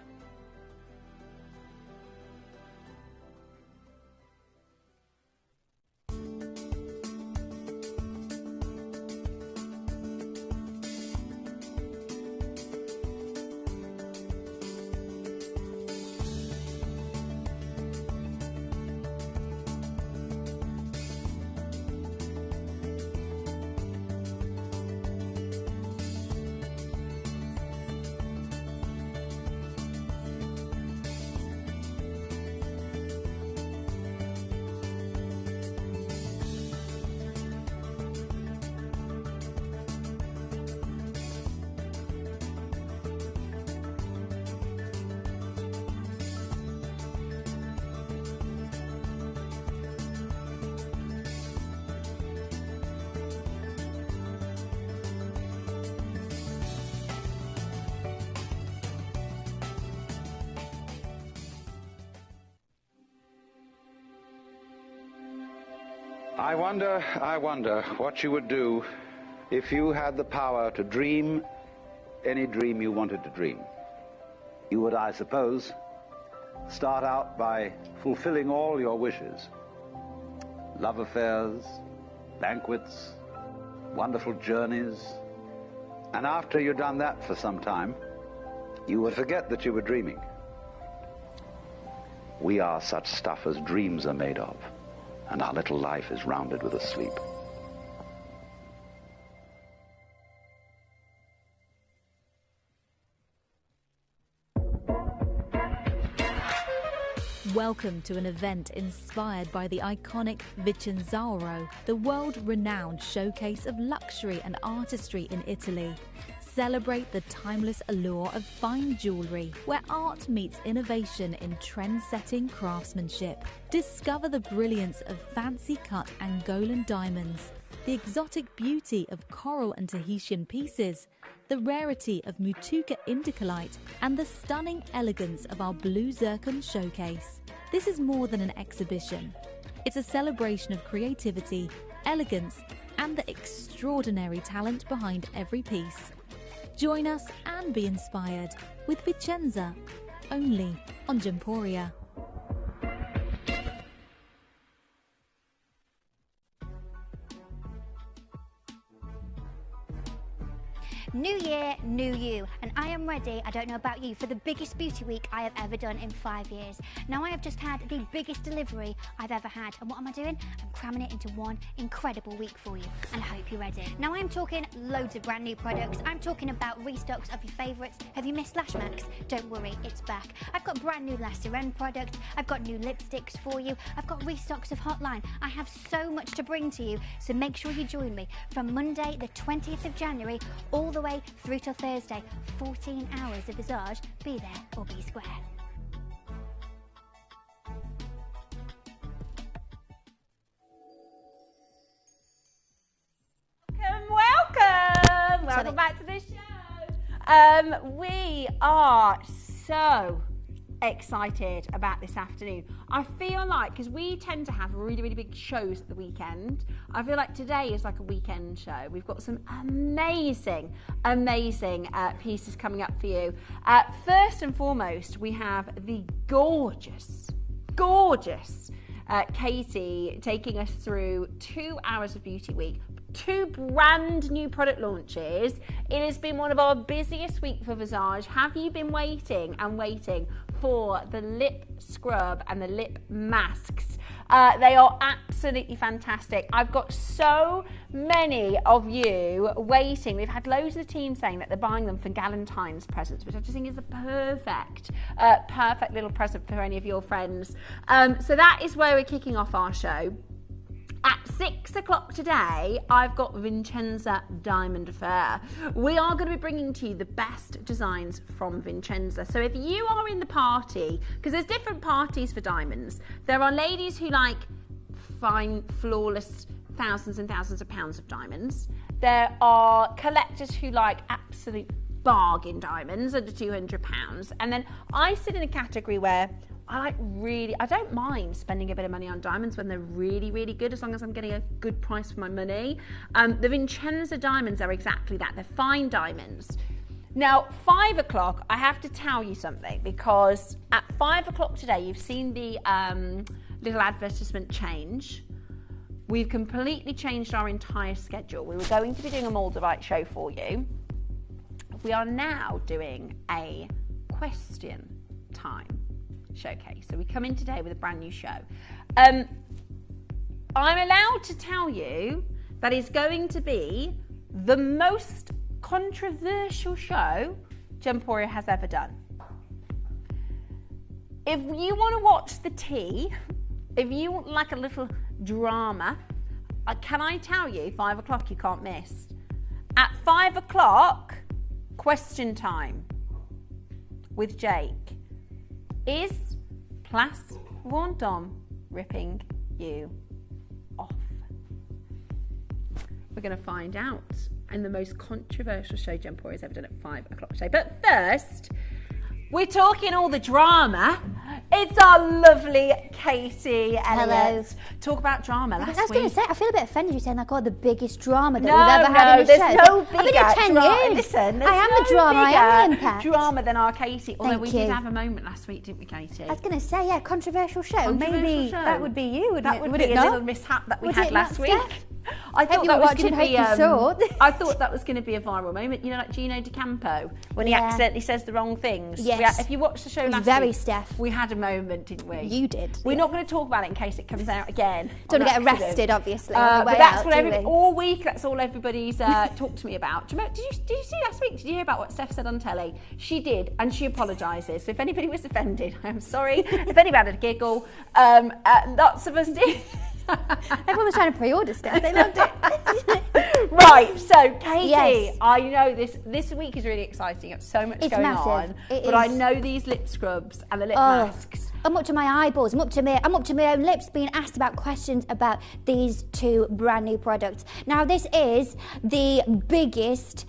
I wonder what you would do if you had the power to dream any dream you wanted to dream. You would, I suppose, start out by fulfilling all your wishes. Love affairs, banquets, wonderful journeys. And after you'd done that for some time, you would forget that you were dreaming. We are such stuff as dreams are made of, and our little life is rounded with a sleep. Welcome to an event inspired by the iconic Vicenzauro, the world-renowned showcase of luxury and artistry in Italy. Celebrate the timeless allure of fine jewellery, where art meets innovation in trend-setting craftsmanship. Discover the brilliance of fancy-cut Angolan diamonds, the exotic beauty of coral and Tahitian pieces, the rarity of Mutuca indicolite, and the stunning elegance of our blue zircon showcase. This is more than an exhibition. It's a celebration of creativity, elegance, and the extraordinary talent behind every piece. Join us and be inspired with Vicenza, only on Gemporia. New year, new you, and I am ready, I don't know about you, for the biggest beauty week I have ever done in 5 years. Now I have just had the biggest delivery I've ever had, and what am I doing? I'm cramming it into one incredible week for you, and I hope you're ready. Now I'm talking loads of brand new products, I'm talking about restocks of your favourites. Have you missed Lash Max? Don't worry, it's back. I've got brand new La Sirène products, I've got new lipsticks for you, I've got restocks of Hotline. I have so much to bring to you, so make sure you join me from Monday the 20th of January all the way through till Thursday. 14 hours of visage. Be there or be square. Welcome back to the show. We are so excited about this afternoon. I feel like, because we tend to have really, really big shows at the weekend, I feel like today is like a weekend show. We've got some amazing pieces coming up for you. First and foremost, we have the gorgeous Katie taking us through 2 hours of Beauty Week. 2 brand new product launches. It has been one of our busiest weeks for Visage. Have you been waiting and waiting for the lip scrub and the lip masks? They are absolutely fantastic. I've got so many of you waiting. We've had loads of the team saying that they're buying them for Galentine's presents, which I just think is the perfect little present for any of your friends. So that is where we're kicking off our show. At 6 o'clock today, I've got Vincenza Diamond Affair. We are going to be bringing to you the best designs from Vincenza. So if you are in the party, because there's different parties for diamonds. There are ladies who like fine, flawless, thousands and thousands of pounds of diamonds. There are collectors who like absolute bargain diamonds under £200. And then I sit in a category where I don't mind spending a bit of money on diamonds when they're really, really good, as long as I'm getting a good price for my money. The Vincenza diamonds are exactly that. They're fine diamonds. Now, 5 o'clock, I have to tell you something, because at 5 o'clock today, you've seen the little advertisement change. We've completely changed our entire schedule. We were going to be doing a Moldavite show for you. We are now doing a question time showcase. So we come in today with a brand new show. I'm allowed to tell you that it's going to be the most controversial show Gemporia has ever done. If you want to watch the tea, if you want like a little drama, can I tell you, 5 o'clock you can't miss. At 5 o'clock, question time with Jake. Is Place Vendôme ripping you off? We're going to find out in the most controversial show Gemporia has ever done at 5 o'clock today. But first, we're talking all the drama. It's our lovely Katie Elliott. Talk about drama last week. I was going to say, I feel a bit offended you saying the biggest drama that we've ever had in the show. There's no bigger I've been here 10 years. Listen, I am the drama, I am the impact. Drama than our Katie. Although we did you. have a moment last week, didn't we, Katie? I was going to say, yeah, controversial show. Maybe that would be you, wouldn't that it? Would be a little mishap that we had last week. I thought that was going to be. I thought that was going to be a viral moment. You know, like Gino D'Acampo when he accidentally says the wrong things. Yes. If you watched the show last week, very Steph. We had a moment, didn't we? You did. We're not going to talk about it in case it comes out again. Don't get arrested, obviously. But that's what all week. That's all everybody's talked to me about. Did you see last week? Did you hear about what Steph said on telly? She did, and she apologises. So if anybody was offended, I'm sorry. If anybody had a giggle, lots of us did. Everyone was trying to pre-order stuff. They loved it. Right, so Katie, yes. I know this week is really exciting. It's so much going on. But I know these lip scrubs and the lip masks. I'm up to my eyeballs. I'm up to my own lips being asked about questions about these 2 brand new products. Now, this is the biggest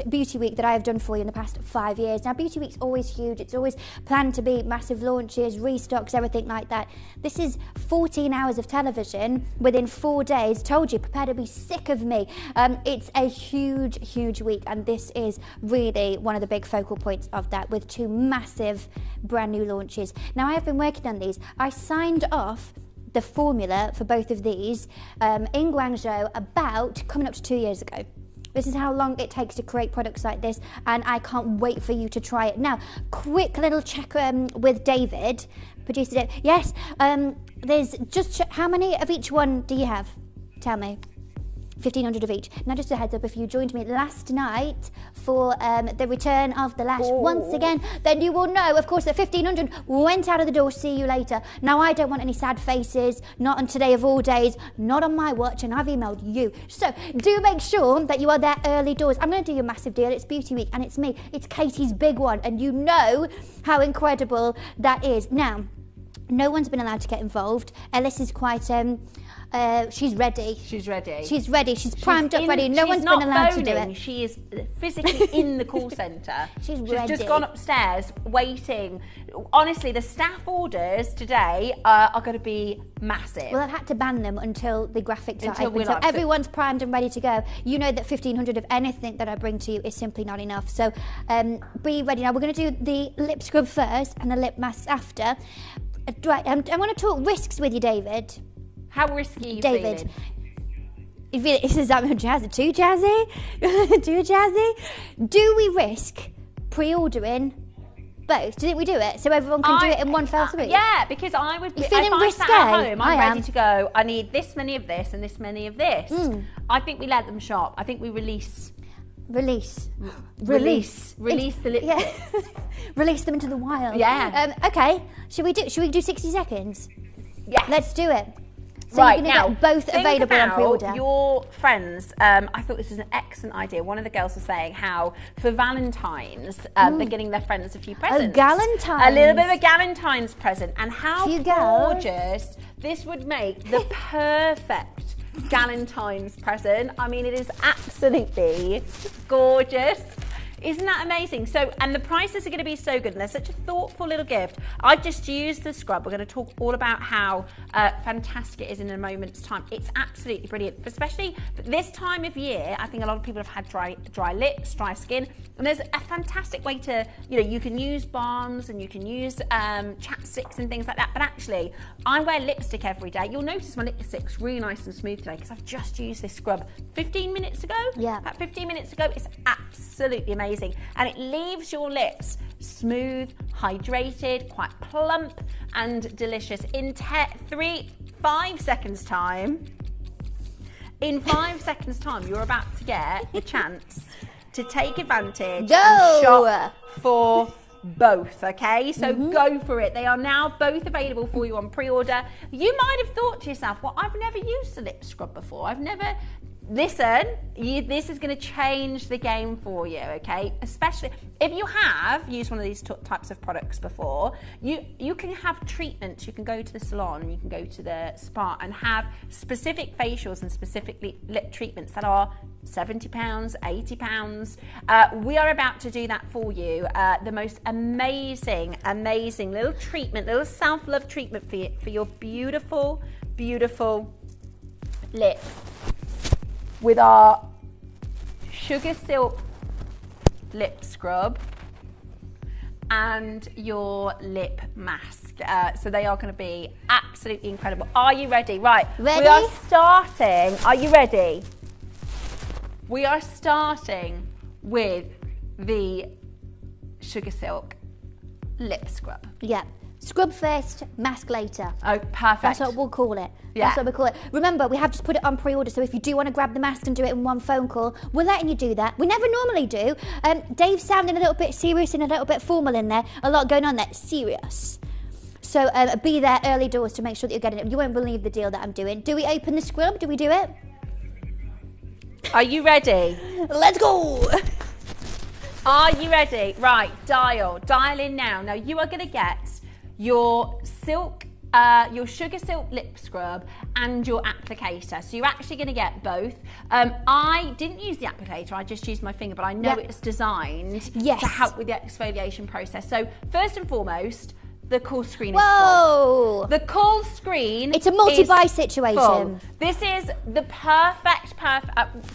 beauty week that I have done for you in the past 5 years. Now, beauty week's always huge. It's always planned to be massive launches, restocks, everything like that. This is 14 hours of television within 4 days. Told you, prepare to be sick of me. It's a huge week, and this is really one of the big focal points of that, with 2 massive brand new launches. Now, I have been working on these. I signed off the formula for both of these in Guangzhou about coming up to 2 years ago. This is how long it takes to create products like this, and I can't wait for you to try it. Now, quick little check with David, producer David. Yes, there's just how many of each one do you have? Tell me. 1,500 of each. Now, just a heads up, if you joined me last night for the return of the lash once again, then you will know, of course, that 1,500 went out of the door. See you later. Now, I don't want any sad faces, not on today of all days, not on my watch, and I've emailed you. So, do make sure that you are there early doors. I'm going to do you a massive deal. It's Beauty Week, and it's me. It's Katie's big one, and you know how incredible that is. Now, no one's been allowed to get involved. Ellis is quite... she's ready. She's ready. She's ready. She's primed up, ready. No one's been allowed to do it. She is physically in the call centre. She's ready. She's just gone upstairs, waiting. Honestly, the staff orders today are going to be massive. Well, I've had to ban them until the graphics are open. So everyone's primed and ready to go. You know that 1,500 of anything that I bring to you is simply not enough. So be ready. Now, we're going to do the lip scrub first and the lip masks after. Right, I want to talk risks with you, David. How risky are you David. feeling? You feel, is that jazzy? Too jazzy? Too jazzy? Do we risk pre-ordering both? Do you think we do it so everyone can do it in one fell swoop? Yeah, because I would. You feeling if risque? I sat at home, I'm I ready am. to go. I need this many of this and this many of this. I think we let them shop. I think we release the lip kits. Release them into the wild. Yeah. Okay. Should we do 60 seconds? Yeah. Let's do it. So Right, you're going now, to get both think available on about pre-order. your friends. I thought this was an excellent idea. One of the girls was saying how for Valentine's, they're getting their friends a few presents. Galentine's. A little bit of a Galentine's present. And how Few girls. gorgeous this would make the perfect Galentine's present. I mean, it is absolutely gorgeous. Isn't that amazing? So, and the prices are going to be so good, and they're such a thoughtful little gift. I just used the scrub. We're going to talk all about how fantastic it is in a moment's time. It's absolutely brilliant, especially this time of year. I think a lot of people have had dry lips, dry skin, and there's a fantastic way to, you can use balms and you can use chapsticks and things like that. But actually, I wear lipstick every day. You'll notice my lipstick's really nice and smooth today because I've just used this scrub 15 minutes ago. Yeah. About 15 minutes ago. It's absolutely amazing. And it leaves your lips smooth, hydrated, quite plump and delicious. In 5 seconds time, you're about to get the chance to take advantage and shop for both, okay? So go for it. They are now both available for you on pre-order. You might have thought to yourself, well, I've never used a lip scrub before. Listen, this is going to change the game for you, okay? Especially if you have used one of these types of products before, you can have treatments. You can go to the salon, you can go to the spa and have specific facials and specific lip treatments that are £70, £80. We are about to do that for you. The most amazing little treatment, little self-love treatment for your beautiful, beautiful lips. With our Sugar Silk lip scrub and your lip mask. So they are going to be absolutely incredible. Are you ready? Right. Ready? We are starting. Are you ready? We are starting with the Sugar Silk lip scrub. Yeah. Scrub first, mask later. Oh, perfect. That's what we'll call it. Yeah. That's what we call it. Remember, we have just put it on pre-order, so if you do want to grab the mask and do it in one phone call, we're letting you do that. We never normally do. Dave's sounding a little bit serious and a little bit formal in there. A lot going on there. Serious. So be there early doors to make sure that you're getting it. You won't believe the deal that I'm doing. Do we open the scrub? Do we do it? Are you ready? Let's go! Are you ready? Right, dial in now. Now you are going to get your Sugar Silk lip scrub and your applicator. So you're actually going to get both. I didn't use the applicator, I just used my finger, but I know it's designed to help with the exfoliation process. So first and foremost, the call screen is full. The call screen It's a multi-buy situation. Full. This is the perfect,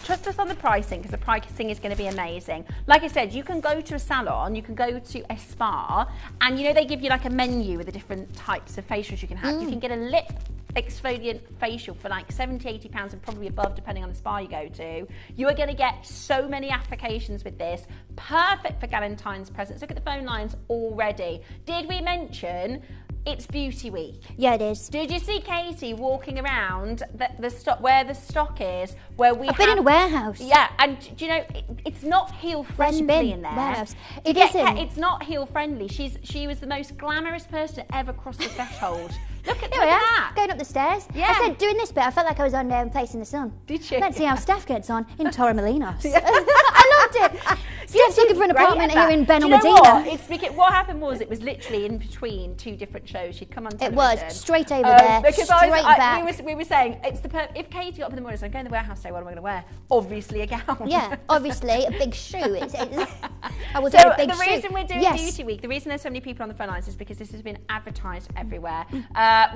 trust us on the pricing because the pricing is going to be amazing. Like I said, you can go to a salon, you can go to a spa, and they give you like a menu with the different types of facials you can have. You can get a lip exfoliant facial for like £70-80 and probably above depending on the spa you go to. You are going to get so many applications with this. Perfect for Valentine's presents. Look at the phone lines already. Did we mention it's Beauty Week? Yeah, it is. Did you see Katie walking around the stock where the stock is? I've been in a warehouse. Yeah, and do you know it's not heel friendly in there. Warehouse. It's not heel friendly. She was the most glamorous person to ever cross the threshold. Look at that. Going up the stairs. Yeah. I said, doing this bit, I felt like I was on Place in the Sun. Did you? Let's see how Steph gets on in Torremolinos. I loved it. Steph's looking for an apartment here in Ben Medina. What happened was it was literally in between two different shows. She'd come on television. It was straight over there, because straight back. We were saying if Katie got up in the morning and said, I'm going to the warehouse today, what am I going to wear? Obviously a gown. Yeah, obviously a big shoe. I will so say a big the shoe. reason we're doing Beauty Week, the reason there's so many people on the phone lines is because this has been advertised everywhere.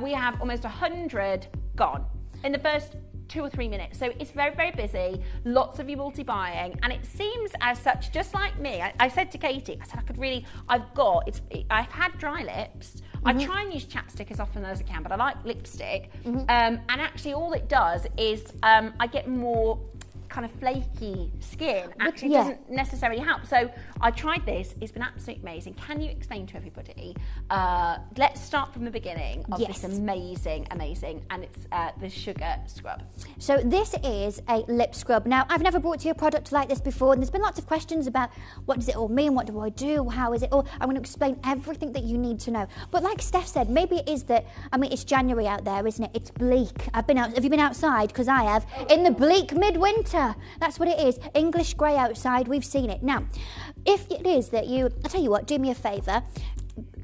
We have almost 100 gone in the first 2 or 3 minutes. So it's very, very busy, lots of you multi-buying, and it seems as such, just like me, I said to Katie, I said I've had dry lips. I try and use chapstick as often as I can, but I like lipstick. And actually all it does is I get more kind of flaky skin. Actually doesn't necessarily help. So I tried this, it's been absolutely amazing. Can you explain to everybody, let's start from the beginning of this amazing, and it's the sugar scrub. So this is a lip scrub. Now, I've never brought to you a product like this before, and there's been lots of questions about what does it all mean, what do I do, how is it all? I'm going to explain everything that you need to know. But like Steph said, maybe it is that, I mean, it's January out there, isn't it? It's bleak. Have you been outside? Because I have. In the bleak midwinter. That's what it is. English grey outside. We've seen it. Now, if it is that I'll tell you what, do me a favour.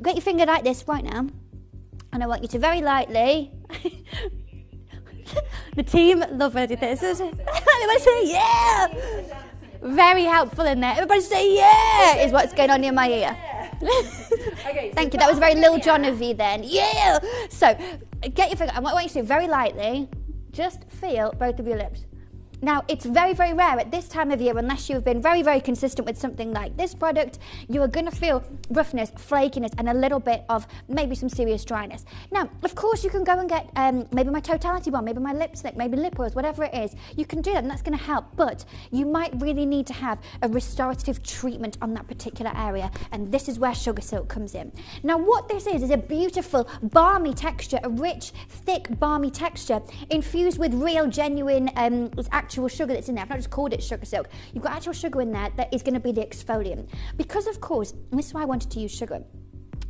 Get your finger like this right now. And I want you to very lightly... The team love this. Everybody say yeah! Very helpful in there. Everybody say yeah! Is what's going on in my ear. Okay, thank you. That was very Lil Jon of you then. Yeah! So, get your finger. I want you to do very lightly. Just feel both of your lips. Now, it's very, very rare at this time of year, unless you've been very, very consistent with something like this product, you are going to feel roughness, flakiness, and a little bit of maybe some serious dryness. Now, of course, you can go and get maybe my Totality Balm, maybe my lipstick, maybe lip oils, whatever it is. You can do that, and that's going to help, but you might really need to have a restorative treatment on that particular area, and this is where Sugar Silk comes in. Now, what this is a beautiful, balmy texture, a rich, thick, balmy texture, infused with real, genuine, actual sugar that's in there. I've not just called it Sugar Silk. You've got actual sugar in there that is going to be the exfoliant. Because, of course, and this is why I wanted to use sugar.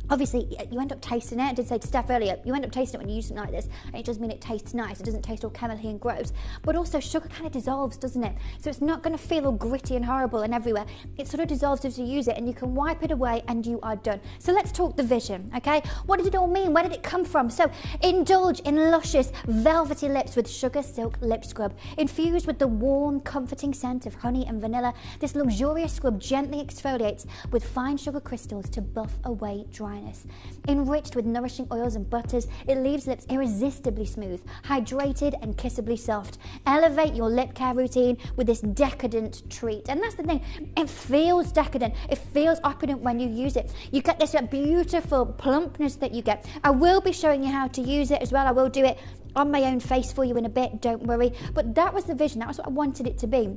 Obviously, you end up tasting it. I did say to Steph earlier, you end up tasting it when you use something like this, and it does mean it tastes nice. It doesn't taste all chemically and gross. But also, sugar kind of dissolves, doesn't it? So it's not going to feel all gritty and horrible and everywhere. It sort of dissolves as you use it, and you can wipe it away, and you are done. So let's talk the vision, okay? What did it all mean? Where did it come from? So indulge in luscious, velvety lips with Sugar Silk Lip Scrub. Infused with the warm, comforting scent of honey and vanilla, this luxurious scrub gently exfoliates with fine sugar crystals to buff away dryness. Enriched with nourishing oils and butters, it leaves lips irresistibly smooth, hydrated and kissably soft. Elevate your lip care routine with this decadent treat. And that's the thing, it feels decadent, it feels opulent when you use it. You get this beautiful plumpness that you get. I will be showing you how to use it as well. I will do it on my own face for you in a bit, don't worry. But that was the vision, that was what I wanted it to be.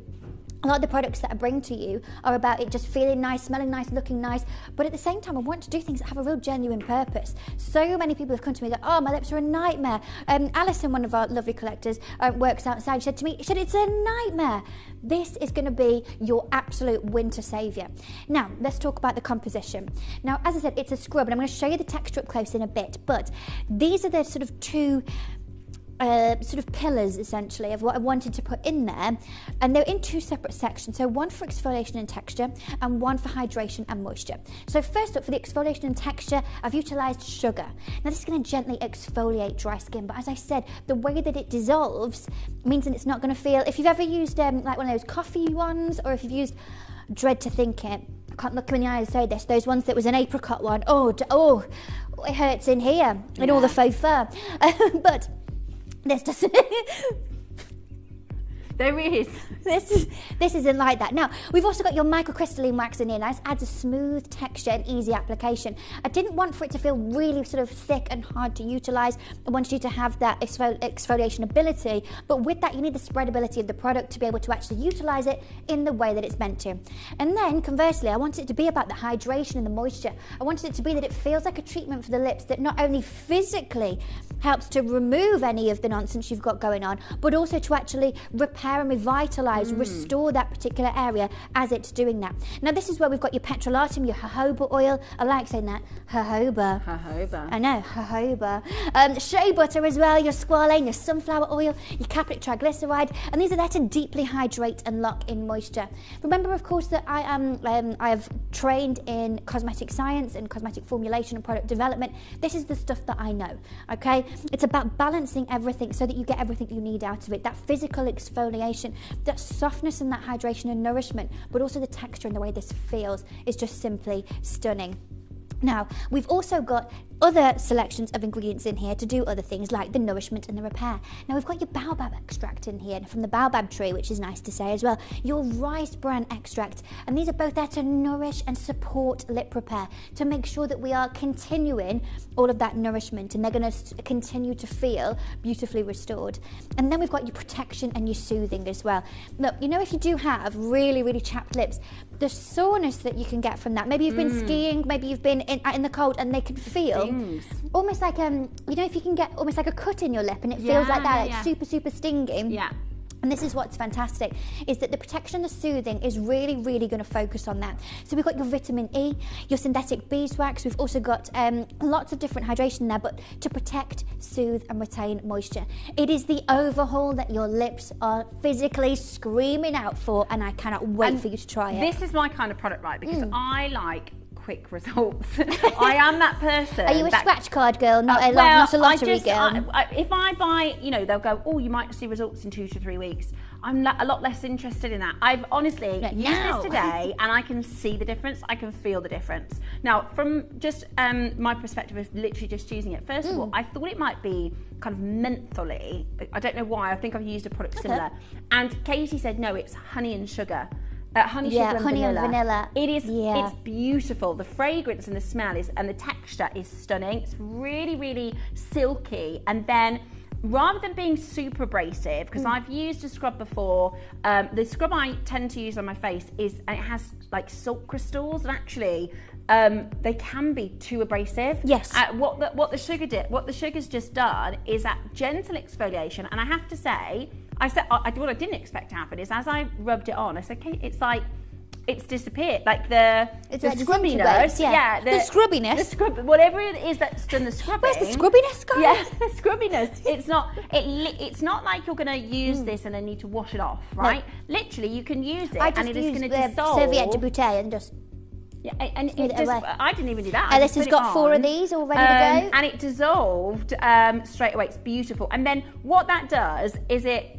A lot of the products that I bring to you are about it just feeling nice, smelling nice, looking nice, but at the same time I want to do things that have a real genuine purpose. So many people have come to me that, oh, my lips are a nightmare. Alison, one of our lovely collectors, works outside, she said to me, it's a nightmare. This is going to be your absolute winter saviour. Now, let's talk about the composition. Now, as I said, it's a scrub, and I'm going to show you the texture up close in a bit, but these are the sort of two sort of pillars essentially of what I wanted to put in there, and they're in two separate sections, so one for exfoliation and texture and one for hydration and moisture. So first up, for the exfoliation and texture, I've utilised sugar. Now this is going to gently exfoliate dry skin, but as I said, the way that it dissolves means that it's not going to feel, if you've ever used like one of those coffee ones, or if you've used, dread to think it, I can't look him in the eye and say this, those ones that was an apricot one, oh it hurts in here, in all the faux fur. But this doesn't. There it is. This isn't like that. Now, we've also got your microcrystalline wax in here. Now, this adds a smooth texture and easy application. I didn't want for it to feel really sort of thick and hard to utilise. I wanted you to have that exfoliation ability, but with that, you need the spreadability of the product to be able to actually utilise it in the way that it's meant to. And then, conversely, I wanted it to be about the hydration and the moisture. I wanted it to be that it feels like a treatment for the lips that not only physically helps to remove any of the nonsense you've got going on, but also to actually repair and revitalise, restore that particular area as it's doing that. Now this is where we've got your petrolatum, your jojoba oil. I like saying that, jojoba. Jojoba. I know, jojoba. Shea butter as well, your squalane, your sunflower oil, your caprylic triglyceride, and these are there to deeply hydrate and lock in moisture. Remember, of course, that I have trained in cosmetic science and cosmetic formulation and product development. This is the stuff that I know, okay? It's about balancing everything so that you get everything you need out of it. That physical exfoliation, that softness and that hydration and nourishment, but also the texture and the way this feels is just simply stunning. Now, we've also got other selections of ingredients in here to do other things like the nourishment and the repair. Now we've got your baobab extract in here from the baobab tree, which is nice to say as well. Your rice bran extract, and these are both there to nourish and support lip repair, to make sure that we are continuing all of that nourishment, and they're going to continue to feel beautifully restored. And then we've got your protection and your soothing as well. Look, you know, if you do have really, really chapped lips, the soreness that you can get from that, maybe you've been skiing, maybe you've been in the cold, and they can feel almost like, you know, if you can get almost like a cut in your lip and it feels like that, like super, super stinging. Yeah. And this is what's fantastic, is that the protection, the soothing is really, really going to focus on that. So we've got your vitamin E, your synthetic beeswax. We've also got lots of different hydration there, but to protect, soothe and retain moisture. It is the overhaul that your lips are physically screaming out for, and I cannot wait for you to try it. This is my kind of product, right? Because I like quick results. I am that person. Are you a scratch card girl, not a lottery girl? If I buy, you know, they'll go, oh, you might see results in 2 to 3 weeks. I'm a lot less interested in that. I've honestly used this today, and I can see the difference. I can feel the difference. Now, from just my perspective of literally just using it, first of all, I thought it might be kind of mentholy. I don't know why. I think I've used a product similar. And Katie said, no, it's honey and sugar. Honey, sugar and vanilla. It is. It's beautiful. The fragrance and the smell is, and the texture is stunning. It's really, really silky. And then, rather than being super abrasive, because I've used a scrub before, the scrub I tend to use on my face is, and it has like salt crystals, and actually, they can be too abrasive. Yes. What the sugar's just done is that gentle exfoliation, and I have to say, what I didn't expect to happen is, as I rubbed it on, I said, okay, it's like, it's disappeared. Like the scrubbiness. The scrubbiness. Whatever it is that's done the scrubbing. Where's the scrubbiness gone? Yeah, the scrubbiness. It's not like you're going to use this and then need to wash it off, right? No. Literally, you can use it and it is going to dissolve. Serviette de bouteille and just... Yeah, and it just, I didn't even do that. This has got 4 of these all ready to go. And it dissolved straight away. It's beautiful. And then what that does is it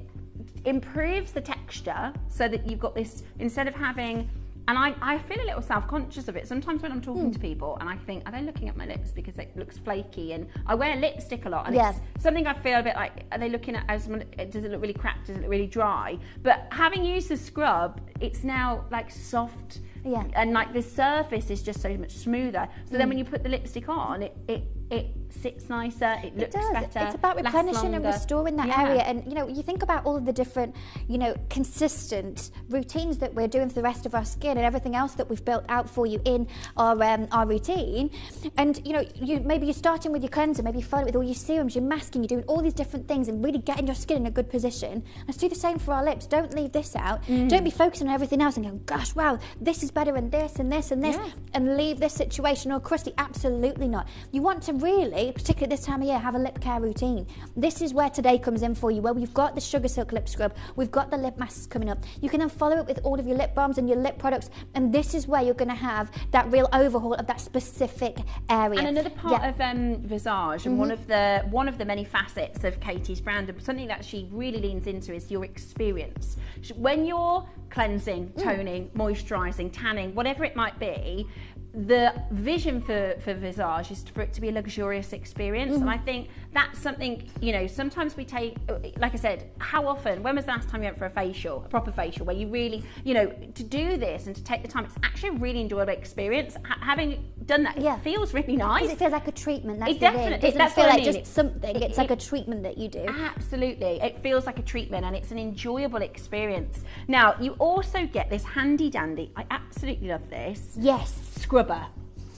improves the texture, so that you've got this, instead of having, and I feel a little self-conscious of it sometimes when I'm talking to people, and I think, are they looking at my lips because it looks flaky? And I wear lipstick a lot, and it's something I feel a bit like, are they looking at, does it look really cracked, does it look really dry? But having used the scrub, it's now like soft, and like the surface is just so much smoother. So then when you put the lipstick on, it sits nicer, it looks better. It's about replenishing and restoring that area. And you know, you think about all of the different, you know, consistent routines that we're doing for the rest of our skin and everything else that we've built out for you in our routine. And you know, maybe you're starting with your cleanser, maybe you follow it with all your serums, your masking, you're doing all these different things and really getting your skin in a good position. Let's do the same for our lips. Don't leave this out. Don't be focusing on everything else and going, gosh, wow, this is better and this and this and this, and leave this situation all crusty. Absolutely not. You want to really, particularly this time of year, have a lip care routine. This is where today comes in for you, where we've got the Sugar Silk Lip Scrub, we've got the lip masks coming up. You can then follow it with all of your lip balms and your lip products, and this is where you're going to have that real overhaul of that specific area. And another part of Visage, and one of the many facets of Katie's brand, and something that she really leans into, is your experience. When you're cleansing, toning, moisturising, tanning, whatever it might be, the vision for Visage is for it to be a luxurious experience. And I think that's something, you know, sometimes we take, like I said, how often, when was the last time you went for a facial, a proper facial, where you really, you know, to do this and to take the time, it's actually a really enjoyable experience. Having done that, it feels really nice. Because it feels like a treatment. That's it definitely, it doesn't feel like just something. It's like a treatment that you do. Absolutely. It feels like a treatment, and it's an enjoyable experience. Now, you also get this handy dandy, I absolutely love this. Yes. Scrubber.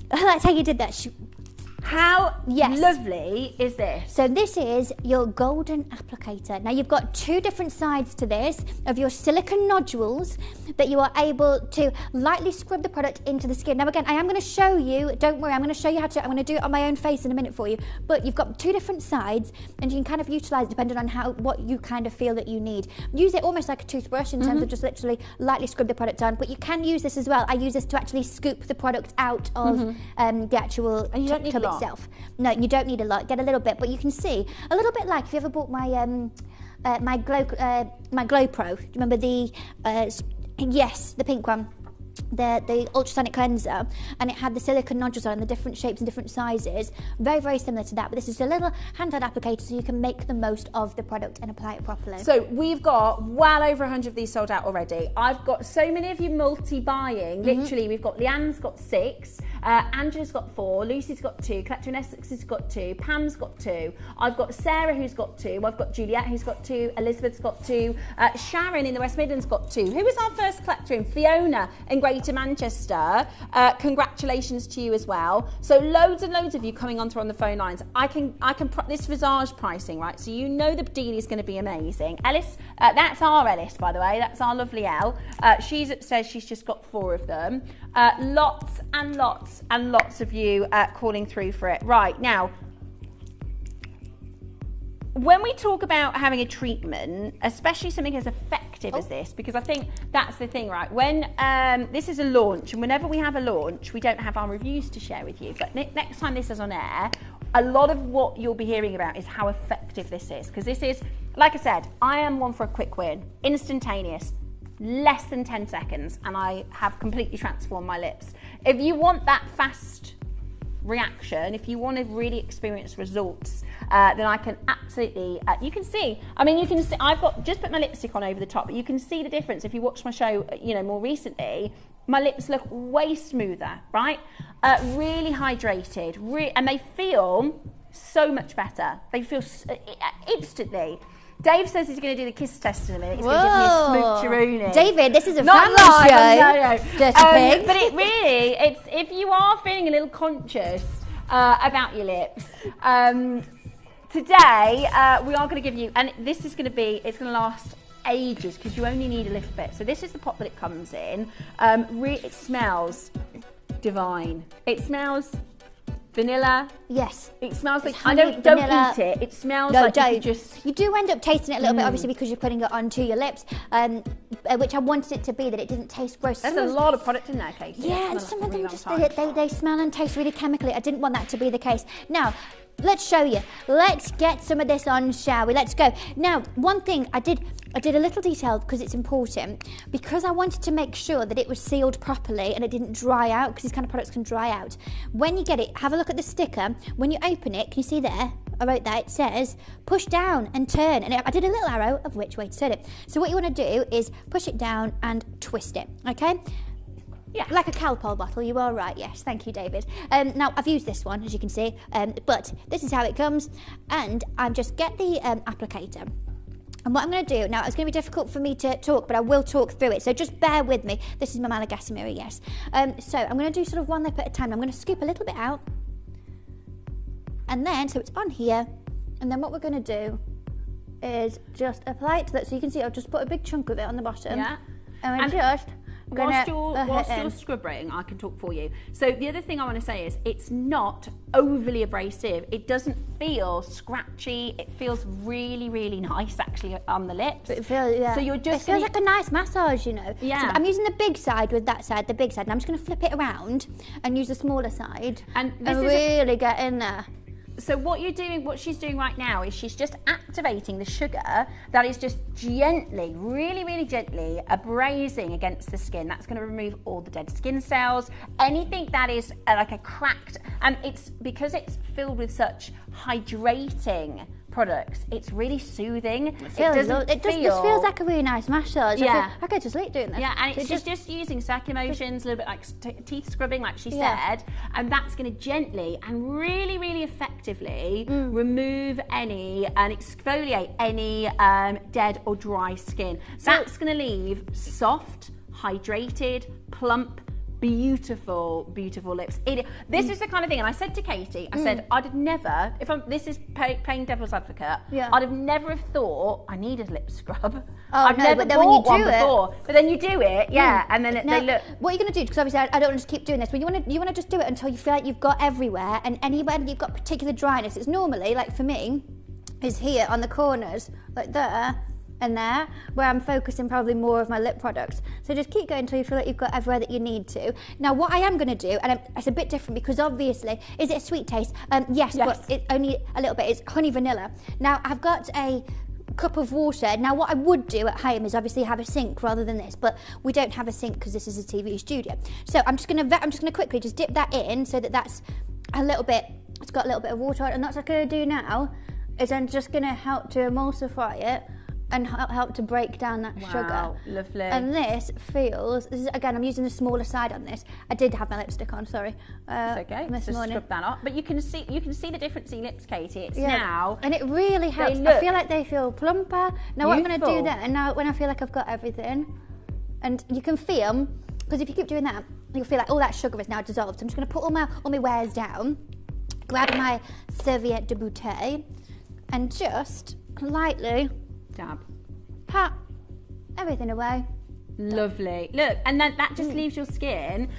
That's how you did that. How lovely is this? So this is your golden applicator. Now you've got 2 different sides to this of your silicone nodules that you are able to lightly scrub the product into the skin. Now again, I am going to show you, don't worry, I'm going to show you how to, I'm going to do it on my own face in a minute for you, but you've got 2 different sides and you can kind of utilise depending on what you kind of feel that you need. Use it almost like a toothbrush in terms of just literally lightly scrub the product on, but you can use this as well. I use this to actually scoop the product out of the actual tub itself. No, you don't need a lot. Get a little bit, but you can see a little bit like if you ever bought my my Glow Pro. Do you remember the the pink one? the ultrasonic cleanser, and it had the silicone nodules on the different shapes and different sizes, very similar to that, but this is a little handheld applicator so you can make the most of the product and apply it properly. So we've got well over 100 of these sold out already. I've got so many of you multi-buying. Literally, we've got Leanne's got 6, Angela's got 4, Lucy's got 2, Collector in Essex has got 2, Pam's got 2, I've got Sarah who's got 2, I've got Juliet who's got 2, Elizabeth's got 2, Sharon in the West Midlands got 2. Who was our first collector in? Fiona in Greater Manchester. Congratulations to you as well. So loads and loads of you coming on the phone lines. I can this Visage pricing, right? So you know the deal is going to be amazing. Ellis, that's our Ellis, by the way. That's our lovely Elle. She's says she's just got 4 of them. Lots and lots and lots of you calling through for it. Right, now, when we talk about having a treatment, especially something as effective as this, because I think that's the thing, right? When this is a launch, and whenever we have a launch, we don't have our reviews to share with you. But next time this is on air, a lot of what you'll be hearing about is how effective this is. Because this is, like I said, I am one for a quick win, instantaneous, less than 10 seconds, and I have completely transformed my lips. If you want that fast reaction, if you want to really experience results, then I can absolutely, you can see, I've got, just put my lipstick on over the top, but you can see the difference if you watch my show, more recently. My lips look way smoother, right? Really hydrated, and they feel so much better. They feel instantly. Dave says he's going to do the kiss test in a minute. He's going to give me a smoocheroonie. David, this is a Not family live, show. No. Dirty pig. But it really, it's if you are feeling a little conscious about your lips, today we are going to give you, and this is going to be, it's going to last ages because you only need a little bit. So this is the pot that it comes in. It smells divine. It smells vanilla. Yes. It smells like, honey, don't vanilla. eat it. It smells No, like don't. you just... You do end up tasting it a little bit, obviously, because you're putting it onto your lips, which I wanted it to be, that it didn't taste gross. There's a lot of product in there, Katie. Yeah, and some of them just, they smell and taste really chemically. I didn't want that to be the case. Now, let's show you. Let's get some of this on, shall we? Let's go. Now, one thing I did a little detail because it's important, because I wanted to make sure that it was sealed properly and it didn't dry out, because these kind of products can dry out. When you get it, have a look at the sticker. When you open it, can you see there? I wrote that, it says push down and turn, and I did a little arrow of which way to turn it. So what you want to do is push it down and twist it, okay? Yeah, like a Calpol bottle, you are right, yes, thank you, David. Now, I've used this one, as you can see, but this is how it comes, and I'm just get the applicator. And what I'm going to do, now it's going to be difficult for me to talk, but I will talk through it, so just bear with me. This is my Malagasy mirror, yes. So I'm going to do sort of one lip at a time. I'm going to scoop a little bit out, and then, so it's on here, and then what we're going to do is just apply it to that, so you can see I've just put a big chunk of it on the bottom. Yeah. And just... Whilst you're scrubbing, I can talk for you. So the other thing I want to say is it's not overly abrasive. It doesn't feel scratchy. It feels really, really nice actually on the lips. It feels, yeah. So you're just it feels like a nice massage, you know. Yeah. So I'm using the big side with that side, the big side, and I'm just going to flip it around and use the smaller side and really get in there. So what she's doing right now is she's just activating the sugar that is just gently, really, really gently abrasing against the skin. That's going to remove all the dead skin cells, anything that is like a cracked, and it's because it's filled with such hydrating products, it's really soothing. It just feels like a really nice massage. Yeah. I could just sleep doing this. Yeah, and it's just using circular motions, a little bit like teeth scrubbing, like she said, and that's going to gently and really, really effectively remove any and exfoliate any dead or dry skin. So that's going to leave soft, hydrated, plump, beautiful, beautiful lips. This is the kind of thing, and I said to Katie, I said, I'd have never, this is playing devil's advocate, I'd have never have thought I need a lip scrub. I've never bought one before. But then you do it, and then they look. What are you going to do? Because obviously I don't want to just keep doing this. Well, you want to just do it until you feel like you've got everywhere, and anywhere that you've got particular dryness. It's normally, like for me, is here on the corners, like there, and there, where I'm focusing probably more of my lip products. So just keep going until you feel like you've got everywhere that you need to. Now, what I am going to do, and it's a bit different because obviously, is it a sweet taste? Yes, but it's only a little bit. It's honey vanilla. Now, I've got a cup of water. Now what I would do at home is obviously have a sink rather than this, but we don't have a sink because this is a TV studio. So I'm just gonna quickly just dip that in so that that's a little bit, it's got a little bit of water on it, and that's what I'm gonna do now is I'm just gonna help to emulsify it and help to break down that sugar. Lovely. And this feels, again, I'm using the smaller side on this. I did have my lipstick on, sorry. It's okay, this just morning. scrub that up. But you can see the difference in your lips, Katie. It's now. And it really helps. I feel like they feel plumper. Now what I'm going to do then, now when I feel like I've got everything, and you can feel, because if you keep doing that, you'll feel like all that sugar is now dissolved. So I'm just going to put all my wares down, grab my serviette de bouteille, and just lightly dab, pat everything away. Lovely. Look, and then that just leaves your skin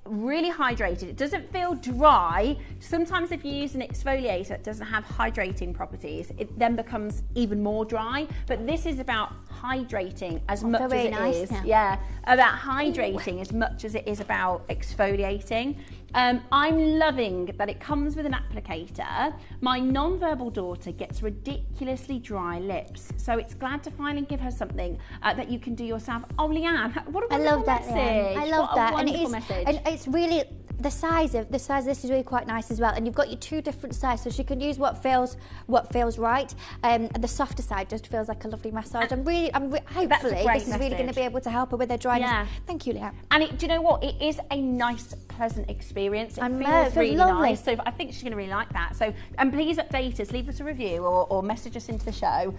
really hydrated. It doesn't feel dry. Sometimes if you use an exfoliator that doesn't have hydrating properties, it then becomes even more dry. But this is about hydrating as much as it is. Yeah, about hydrating as much as it is about exfoliating. I'm loving that it comes with an applicator. My non-verbal daughter gets ridiculously dry lips, so it's glad to finally give her something that you can do yourself. Oh, Leanne, what a wonderful message. I love that. And it's really, the size of this is really quite nice as well, and you've got your two different sides, so she can use what feels right. The softer side just feels like a lovely massage. Hopefully this is really going to be able to help her with her dryness. Yeah. Thank you, Leanne. And do you know what? It is a nice, pleasant experience. It feels really lovely. nice. So I think she's going to really like that. So, and please update us, leave us a review or message us into the show.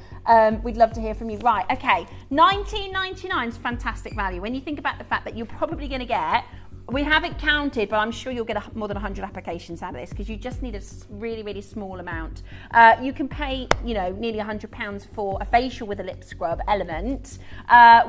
We'd love to hear from you. Right, okay. $19.99 is fantastic value. When you think about the fact that you're probably going to get, we haven't counted, but I'm sure you'll get more than 100 applications out of this because you just need a really, really small amount. You can pay, nearly £100 for a facial with a lip scrub element,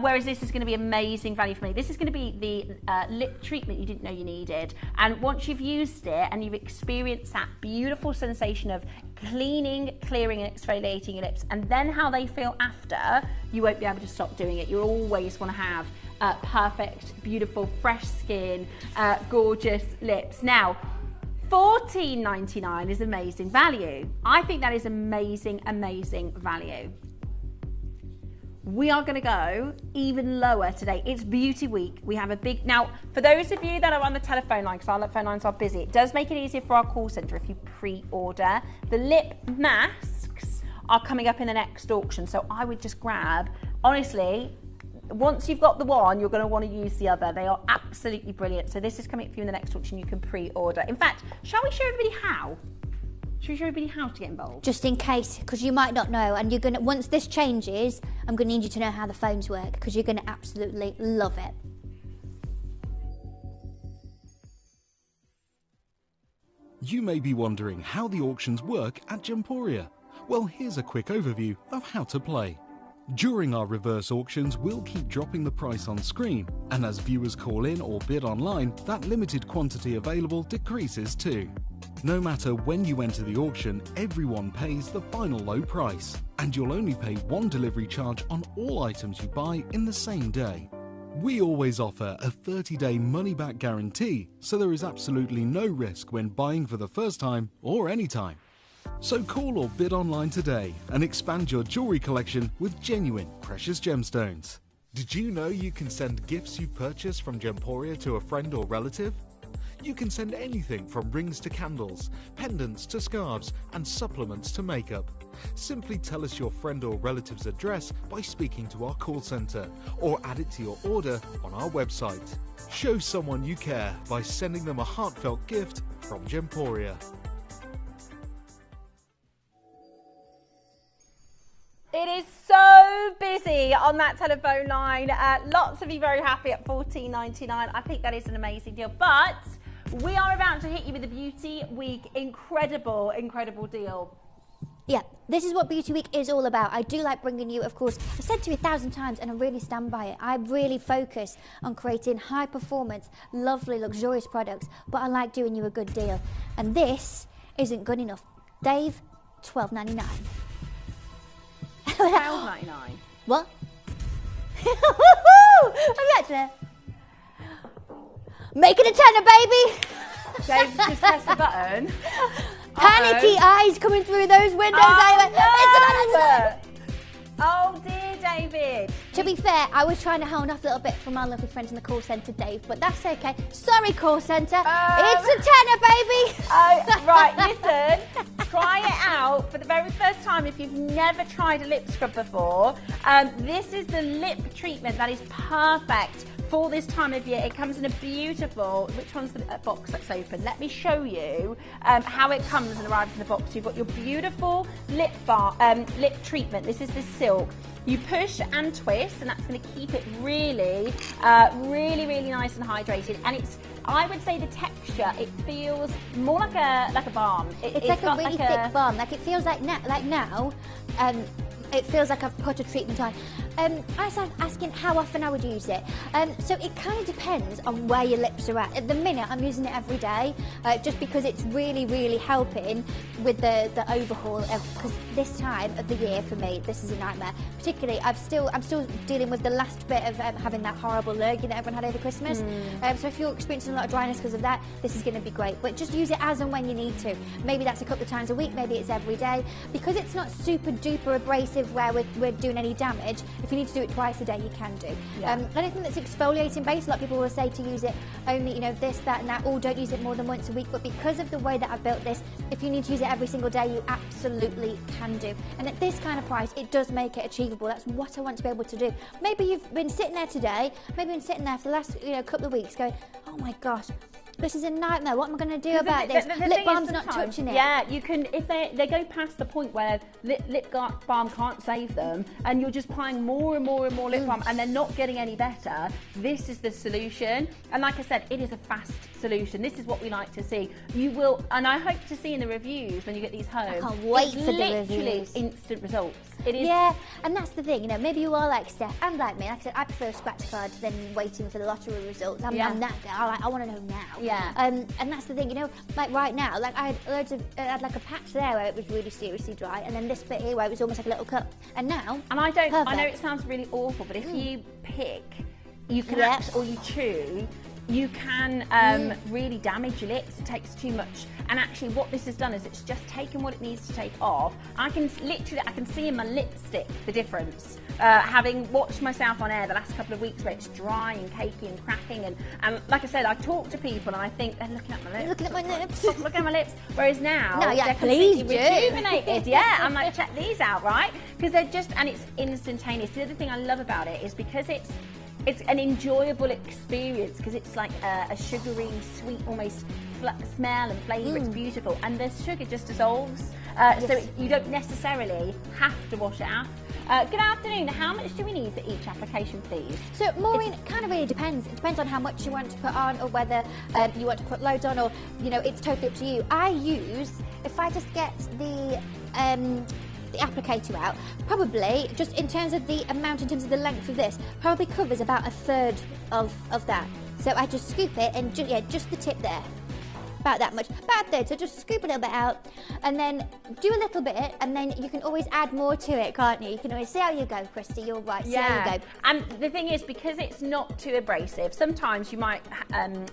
whereas this is going to be amazing value for money. This is going to be the lip treatment you didn't know you needed. And once you've used it and you've experienced that beautiful sensation of cleaning, clearing and exfoliating your lips, and then how they feel after, you won't be able to stop doing it. You'll always want to have perfect, beautiful, fresh skin, gorgeous lips. Now, $14.99 is amazing value. I think that is amazing, amazing value. We are going to go even lower today. It's Beauty Week. We have a big... Now, for those of you that are on the telephone line, because our phone lines are busy, it does make it easier for our call centre if you pre-order. The lip masks are coming up in the next auction, so I would just grab, honestly... Once you've got the one, you're going to want to use the other. They are absolutely brilliant. So this is coming for you in the next auction. You can pre-order. In fact, shall we show everybody how? Should we show everybody how to get involved? Just in case, because you might not know, and you're going to, once this changes, I'm going to need you to know how the phones work, because you're going to absolutely love it. You may be wondering how the auctions work at Gemporia. Well, here's a quick overview of how to play. During our reverse auctions, we'll keep dropping the price on screen, and as viewers call in or bid online, that limited quantity available decreases too. No matter when you enter the auction, everyone pays the final low price, and you'll only pay one delivery charge on all items you buy in the same day. We always offer a 30-day money-back guarantee, so there is absolutely no risk when buying for the first time or any time. So call or bid online today and expand your jewellery collection with genuine precious gemstones. Did you know you can send gifts you've purchased from Gemporia to a friend or relative? You can send anything from rings to candles, pendants to scarves, and supplements to makeup. Simply tell us your friend or relative's address by speaking to our call centre, or add it to your order on our website. Show someone you care by sending them a heartfelt gift from Gemporia. It is so busy on that telephone line. Lots of you very happy at $14.99. I think that is an amazing deal. But we are about to hit you with a Beauty Week incredible, incredible deal. Yeah, this is what Beauty Week is all about. I do like bringing you, of course, I've said to you 1,000 times and I really stand by it. I really focus on creating high performance, lovely, luxurious products, but I like doing you a good deal. And this isn't good enough. Dave, $12.99. $12.99. What? Making a tenner, baby. Dave, just press the button. Panicky eyes coming through those windows. Oh, no. beard. To be fair, I was trying to hold off a little bit from our lovely friends in the call centre, Dave, but that's okay. Sorry, call centre. It's a tenner, baby. Right, listen, try it out for the very first time if you've never tried a lip scrub before. This is the lip treatment that is perfect for this time of year. It comes in a beautiful, which one's the box that's open? Let me show you how it comes and arrives in the box. You've got your beautiful lip treatment. This is the silk. You push and twist, and that's going to keep it really, really nice and hydrated. And it's, I would say the texture, it feels more like a balm. It's like a really thick balm. Like it feels like now, it feels like I've put a treatment on. I was asking how often I would use it. So it kind of depends on where your lips are at. At the minute, I'm using it every day, just because it's really helping with the overhaul. Because this time of the year for me, this is a nightmare. Particularly, I'm still dealing with the last bit of having that horrible lurgy that everyone had over Christmas. So if you're experiencing a lot of dryness because of that, this is going to be great. But just use it as and when you need to. Maybe that's a couple of times a week. Maybe it's every day. Because it's not super duper abrasive where we're doing any damage. If you need to do it twice a day, you can do. Anything that's exfoliating based, a lot of people will say to use it only, this, that and that, or don't use it more than once a week. But because of the way that I've built this, if you need to use it every single day, you absolutely can do. And at this kind of price, it does make it achievable. That's what I want to be able to do. Maybe you've been sitting there today, maybe been sitting there for the last couple of weeks going, oh my gosh, this is a nightmare. What am I going to do about this? Lip balm's not touching it. Yeah, you can, if they go past the point where lip balm can't save them, and you're just applying more and more lip balm, and they're not getting any better, this is the solution. And like I said, it is a fast solution. This is what we like to see. You will, and I hope to see in the reviews when you get these home. I can't wait for the reviews. Literally instant results. It is. Yeah, and that's the thing, maybe you are like Steph and like me. Like I said, I prefer a scratch card than waiting for the lottery results. I'm that girl. I want to know now. Yeah. And that's the thing, like right now, like I had like a patch there where it was really seriously dry, and then this bit here where it was almost like a little cup. And now, I know it sounds really awful, but if you pick, you can or you chew, you can really damage your lips. It takes too much. And actually what this has done is it's just taken what it needs to take off. I can see in my lipstick the difference. Having watched myself on air the last couple of weeks where it's dry and cakey and cracking, and like I said, I talk to people and I think they're looking at my lips. Looking at my lips. Looking at my lips. Whereas now yeah, they're completely rejuvenated. Yeah, I'm like, check these out, right? Because they're just, and it's instantaneous. The other thing I love about it is because it's an enjoyable experience, because it's like a sugary, sweet, almost smell and flavour. It's beautiful, and the sugar just dissolves, so you don't necessarily have to wash it out. Good afternoon. How much do we need for each application, please? So, Maureen, it kind of really depends. It depends on how much you want to put on, or whether you want to put loads on, or it's totally up to you. I use, if I just get the applicator out, probably just in terms of the amount, in terms of the length of this, probably covers about a third of that. So I just scoop it, and just the tip there, about that much, about a third. So just scoop a little bit out, and then do a little bit, and then you can always add more to it, can't you? You can always see how you go, Christy. You're right. See how you go. And the thing is, because it's not too abrasive, sometimes you might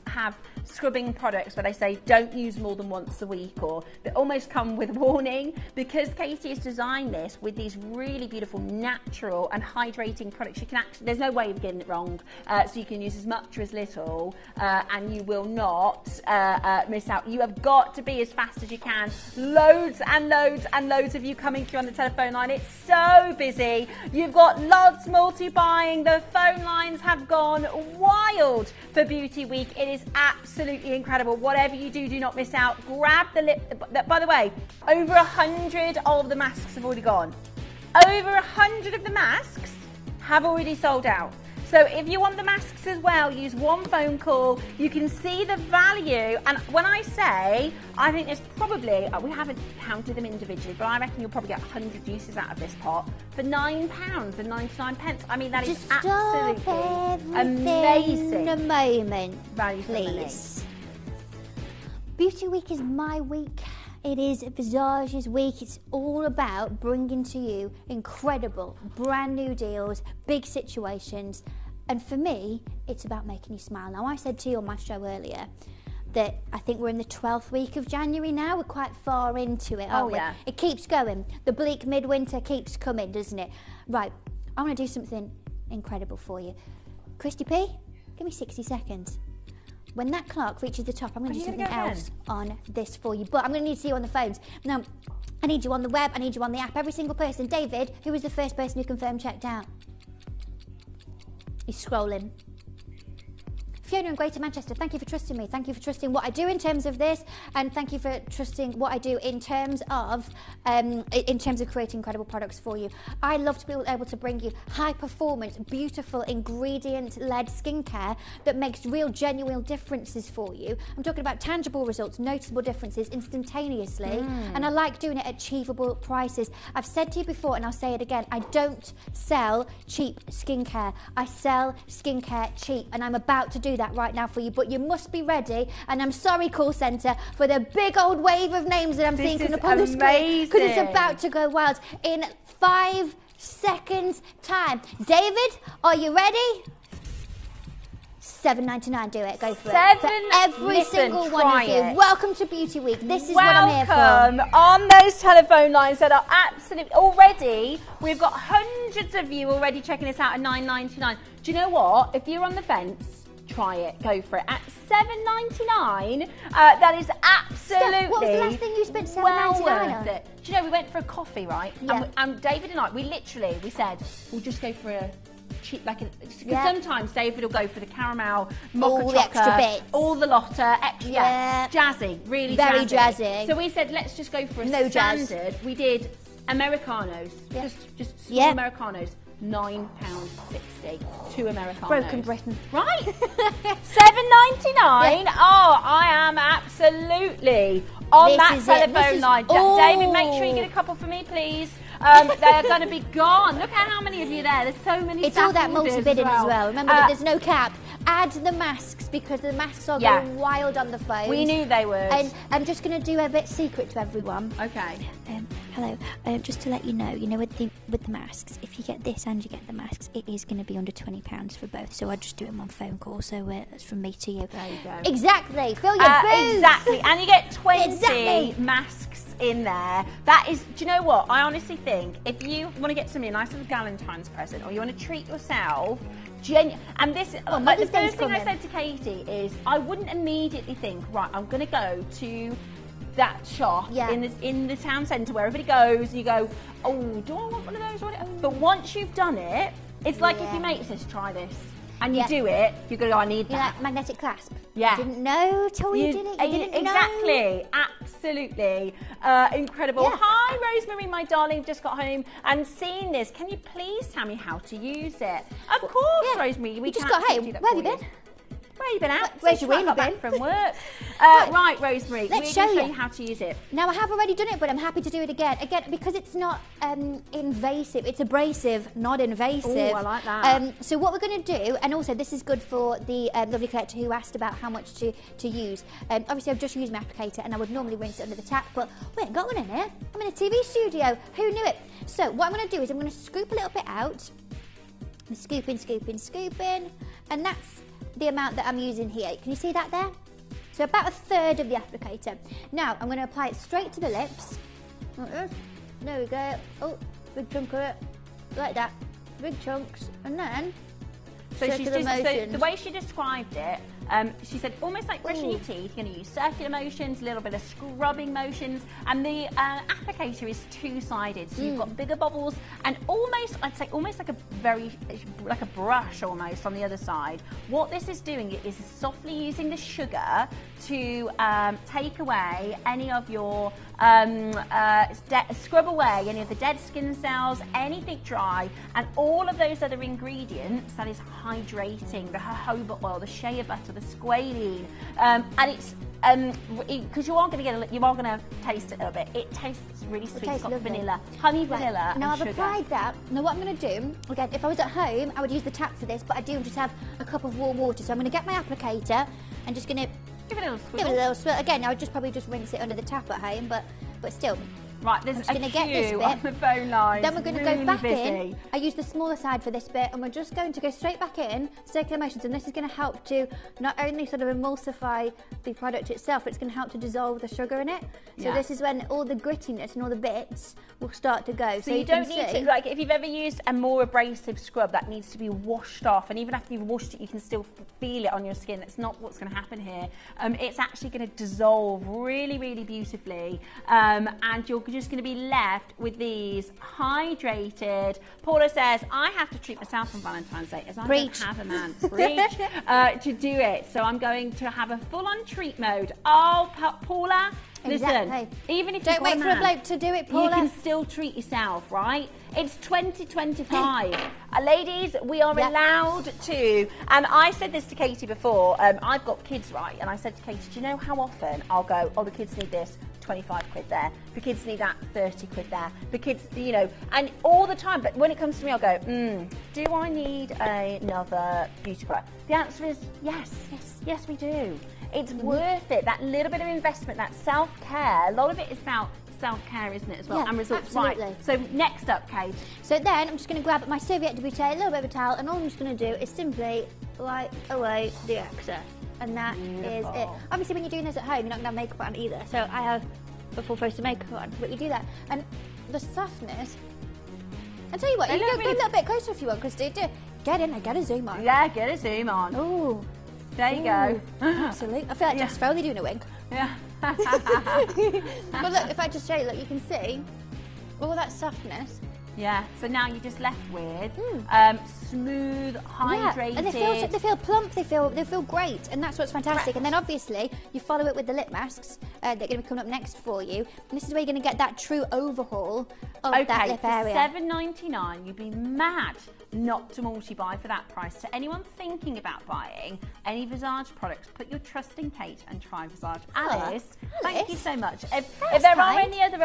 have scrubbing products where they say don't use more than once a week, or they almost come with warning. Because Katie has designed this with these really beautiful natural and hydrating products, you can actually, there's no way of getting it wrong, so you can use as much or as little, and you will not miss out. You have got to be as fast as you can. Loads and loads of you coming through on the telephone line. It's so busy. You've got lots multi-buying. The phone lines have gone wild for Beauty Week. It is absolutely incredible. Whatever you do, do not miss out. Grab the lip. By the way, over 100 of the masks have already gone. Over 100 of the masks have already sold out. So if you want the masks as well, use one phone call. You can see the value. And when I say, I think there's probably, we haven't counted them individually, but I reckon you'll probably get 100 uses out of this pot for £9.99. I mean, that is absolutely amazing. A moment, value for money. Please. Beauty Week is my week. It is Visage's week. It's all about bringing to you incredible, brand new deals, big situations. And for me, it's about making you smile. Now, I said to you on my show earlier that I think we're in the 12th week of January now. We're quite far into it, aren't we? Yeah. It keeps going. The bleak midwinter keeps coming, doesn't it? Right. I want to do something incredible for you. Christy P, give me 60 seconds. When that clock reaches the top, I'm going to do something else on this for you. But I'm going to need to see you on the phones. Now, I need you on the web, I need you on the app, every single person. David, who was the first person who confirmed checked out? He's scrolling. Fiona in Greater Manchester, thank you for trusting me. Thank you for trusting what I do in terms of this, and thank you for trusting what I do in terms of creating incredible products for you. I love to be able to bring you high performance, beautiful ingredient-led skincare that makes real, genuine differences for you. I'm talking about tangible results, noticeable differences instantaneously, and I like doing it at achievable prices. I've said to you before, and I'll say it again, I don't sell cheap skincare. I sell skincare cheap, and I'm about to do that right now for you, but you must be ready. And I'm sorry, call centre, for the big old wave of names that I'm seeing come up on the screen, because it's about to go wild in 5 seconds time. David, are you ready? $7.99, do it, go for it. For every single one of you. Welcome to Beauty Week. This is what I'm here for. Welcome on those telephone lines that are absolutely already. We've got hundreds of you already checking this out at $9.99. Do you know what? If you're on the fence, try it, go for it. At $7.99, that is absolutely Steph, what was the last thing you spent $7.99 well on? worth it. Do you know, we went for a coffee, right? Yeah. And David and I, we said, we'll just go for a cheap, because sometimes David will go for the caramel, mocha all the extra bits, all the lotta, extra, jazzy, really very jazzy. So we said, let's just go for a standard. We did Americanos, just small Americanos. £9.60, 2 Americanos. Broken Britain. Right? $7.99. Yeah. Oh, I am absolutely on that telephone line. David, make sure you get a couple for me, please. They're going to be gone. Look at how many of you there. There's so many. It's all that multi-bidding as well. Remember that there's no cap. Add the masks, because the masks are going wild on the phone. We knew they would. And I'm just going to do a bit secret to everyone. Okay. Hello. Just to let you know, with the masks, if you get this and you get the masks, it is going to be under £20 for both. So I just do it in one phone call. So that's from me to you. There you go. Exactly. Fill your boots. Exactly. And you get 20 masks in there. That is, do you know what? I honestly think if you want to get somebody a nice little Valentine's present, or you want to treat yourself, and this, the first thing I said to Katie is, I wouldn't immediately think, right, I'm going to go to that shop in the town centre where everybody goes, and you go, oh, do I want one of those? But once you've done it, it's like if your mate says, try this, and you do it, you go, I need that. Like magnetic clasp. Yeah. Didn't know till you did it. You didn't exactly. Know. Absolutely. Incredible. Yeah. Hi, Rosemary, my darling. Just got home and seen this. Can you please tell me how to use it? Of course, Rosemary. We just got home. Where have you been? Where have you been at? Where's your wheelie been? From work. Right, Rosemary. Let's show you how to use it. Now, I have already done it, but I'm happy to do it again. Because it's not invasive. It's abrasive, not invasive. Oh, I like that. So what we're going to do, and also this is good for the lovely collector who asked about how much to use. Obviously, I've just used my applicator, and I would normally rinse it under the tap, but we ain't got one in here. I'm in a TV studio. Who knew it? So what I'm going to do is I'm going to scoop a little bit out. Scooping, and that's the amount that I'm using here. Can you see that there? So about a third of the applicator. Now I'm going to apply it straight to the lips. There we go. Oh, big chunk of it. Like that. Big chunks. And then so she's just, so the way she described it, she said almost like brushing your teeth. You're going to use circular motions, a little bit of scrubbing motions, and the applicator is two-sided. So you've got bigger bubbles and almost, I'd say, almost like a brush almost on the other side. What this is doing is softly using the sugar to take away any of your scrub away any of the dead skin cells, anything dry, and all of those other ingredients that is hydrating, the jojoba oil, the shea butter, the squalene, and it's because you are going to taste it a little bit. It tastes really sweet. It's got vanilla, honey, vanilla, Now and I've sugar. applied that. Now what I'm going to do, again, if I was at home, I would use the tap for this, but I do just have a cup of warm water. So I'm going to get my applicator and just going to give it a little swirl. Give it a little swirl. Again, I would probably just rinse it under the tap at home, but still. Right, there's I'm just going to get this bit. on the phone line. Then we're going to go back in. I use the smaller side for this bit, and we're just going to go straight back in, circular motions, and this is going to help to not only sort of emulsify the product itself, it's going to help to dissolve the sugar in it. So this is when all the grittiness and all the bits will start to go. So you don't need to, like, if you've ever used a more abrasive scrub, that needs to be washed off, and even after you've washed it, you can still feel it on your skin. That's not what's going to happen here. It's actually going to dissolve really, really beautifully, and you're just going to be left with these hydrated. Paula says, I have to treat myself on Valentine's Day as I don't have a man to do it. So I'm going to have a full-on treat mode. Oh, Paula, listen, even if don't wait for a bloke to do it, Paula. You can still treat yourself, right? It's 2025. Ladies, we are allowed to. And I said this to Katie before. I've got kids, right? And I said to Katie, do you know how often I'll go, oh, the kids need this, 25 quid there. The kids need that, 30 quid there. The kids, you know, and all the time. But when it comes to me, I'll go, do I need another beauty product? The answer is yes. Yes, we do. It's worth it. That little bit of investment, that self-care. A lot of it is about self-care, isn't it, as well? Yeah, and results. absolutely. Right. So next up, Kate. So then I'm just going to grab my serviette de bouteille, a little bit of a towel, and all I'm just going to do is simply wipe away the excess. And that is it. Obviously, when you're doing this at home, you're not going to have makeup on either. So I have a full face of makeup on, but you do that. And the softness, I'll tell you what, you can go a little bit closer if you want, because do get in there, get a zoom on. Yeah, get a zoom on. Ooh. There you go. Absolutely. I feel like Jess Foley doing a wink. Yeah. But look, if I just show you, look, you can see all that softness. Yeah, so now you're just left with smooth, hydrated. And they feel plump, they feel great, and that's what's fantastic. And then obviously you follow it with the lip masks. They're going to be coming up next for you. And this is where you're going to get that true overhaul of that lip area. $7.99, you'd be mad not to multi-buy for that price. To anyone thinking about buying any Visage products, put your trust in Kate and try Visage. Alice, thank you so much. If there are any other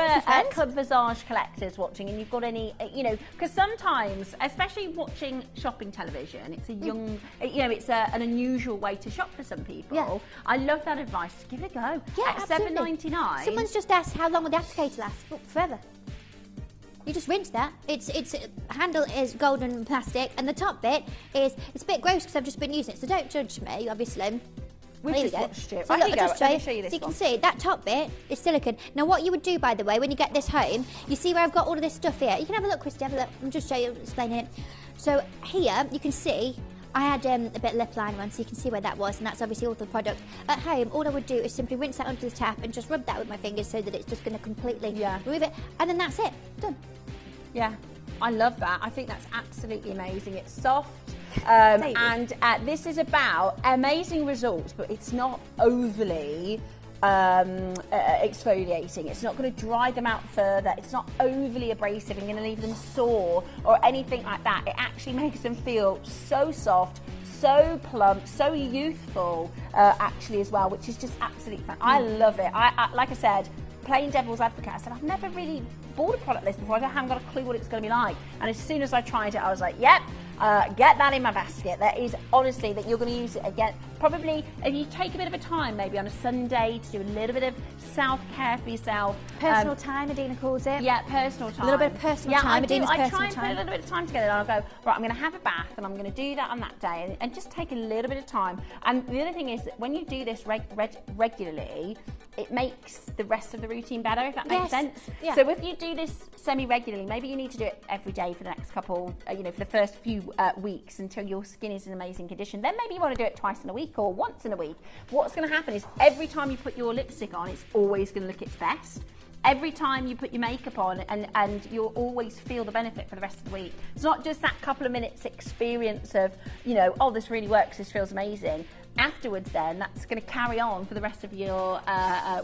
Club Visage collectors watching, and you've got any, you know, because sometimes, especially watching shopping television, it's a young, you know, it's an unusual way to shop for some people. Yeah. I love that advice. Give it a go. Yeah, at $7.99. Someone's just asked how long will the applicator last? Forever. You just rinse that. Its handle is golden plastic, and the top bit it's a bit gross because I've just been using it. So don't judge me, obviously. We've just watched it. So Let me show you this so you can see that top bit is silicone. Now, what you would do, by the way, when you get this home, you see where I've got all of this stuff here. You can have a look, Christy. Have a look. I'm just show you, explaining it. So here you can see. I had a bit of lip liner on, so you can see where that was, and that's obviously all the product. At home, all I would do is simply rinse that onto the tap and just rub that with my fingers so that it's just going to completely remove it, and then that's it. Done. Yeah, I love that. I think that's absolutely amazing. It's soft, and this is about amazing results, but it's not overly exfoliating. It's not going to dry them out further. It's not overly abrasive and going to leave them sore or anything like that. It actually makes them feel so soft, so plump, so youthful, actually, as well, which is just absolutely fun. I love it. I like I said, playing devil's advocate, I said I've never really bought a product list before. I haven't got a clue what it's going to be like. And as soon as I tried it, I was like, yep, get that in my basket. That is honestly that you're going to use it again. Probably if you take a bit of a time, maybe on a Sunday, to do a little bit of self-care for yourself. Personal time, Adina calls it. Yeah, personal time. A little bit of personal time. I try and put a little bit of time together, and I'll go, right, I'm going to have a bath, and I'm going to do that on that day, and just take a little bit of time. And the other thing is that when you do this regularly, it makes the rest of the routine better, if that makes sense. Yeah. So if you do this semi-regularly, maybe you need to do it every day for the next couple, for the first few weeks until your skin is in amazing condition. Then maybe you want to do it twice in a week or once in a week. What's going to happen is every time you put your lipstick on, it's always going to look its best. Every time you put your makeup on, and you'll always feel the benefit for the rest of the week. It's not just that couple of minutes experience of, oh, this really works, this feels amazing. Afterwards then, that's going to carry on for the rest of your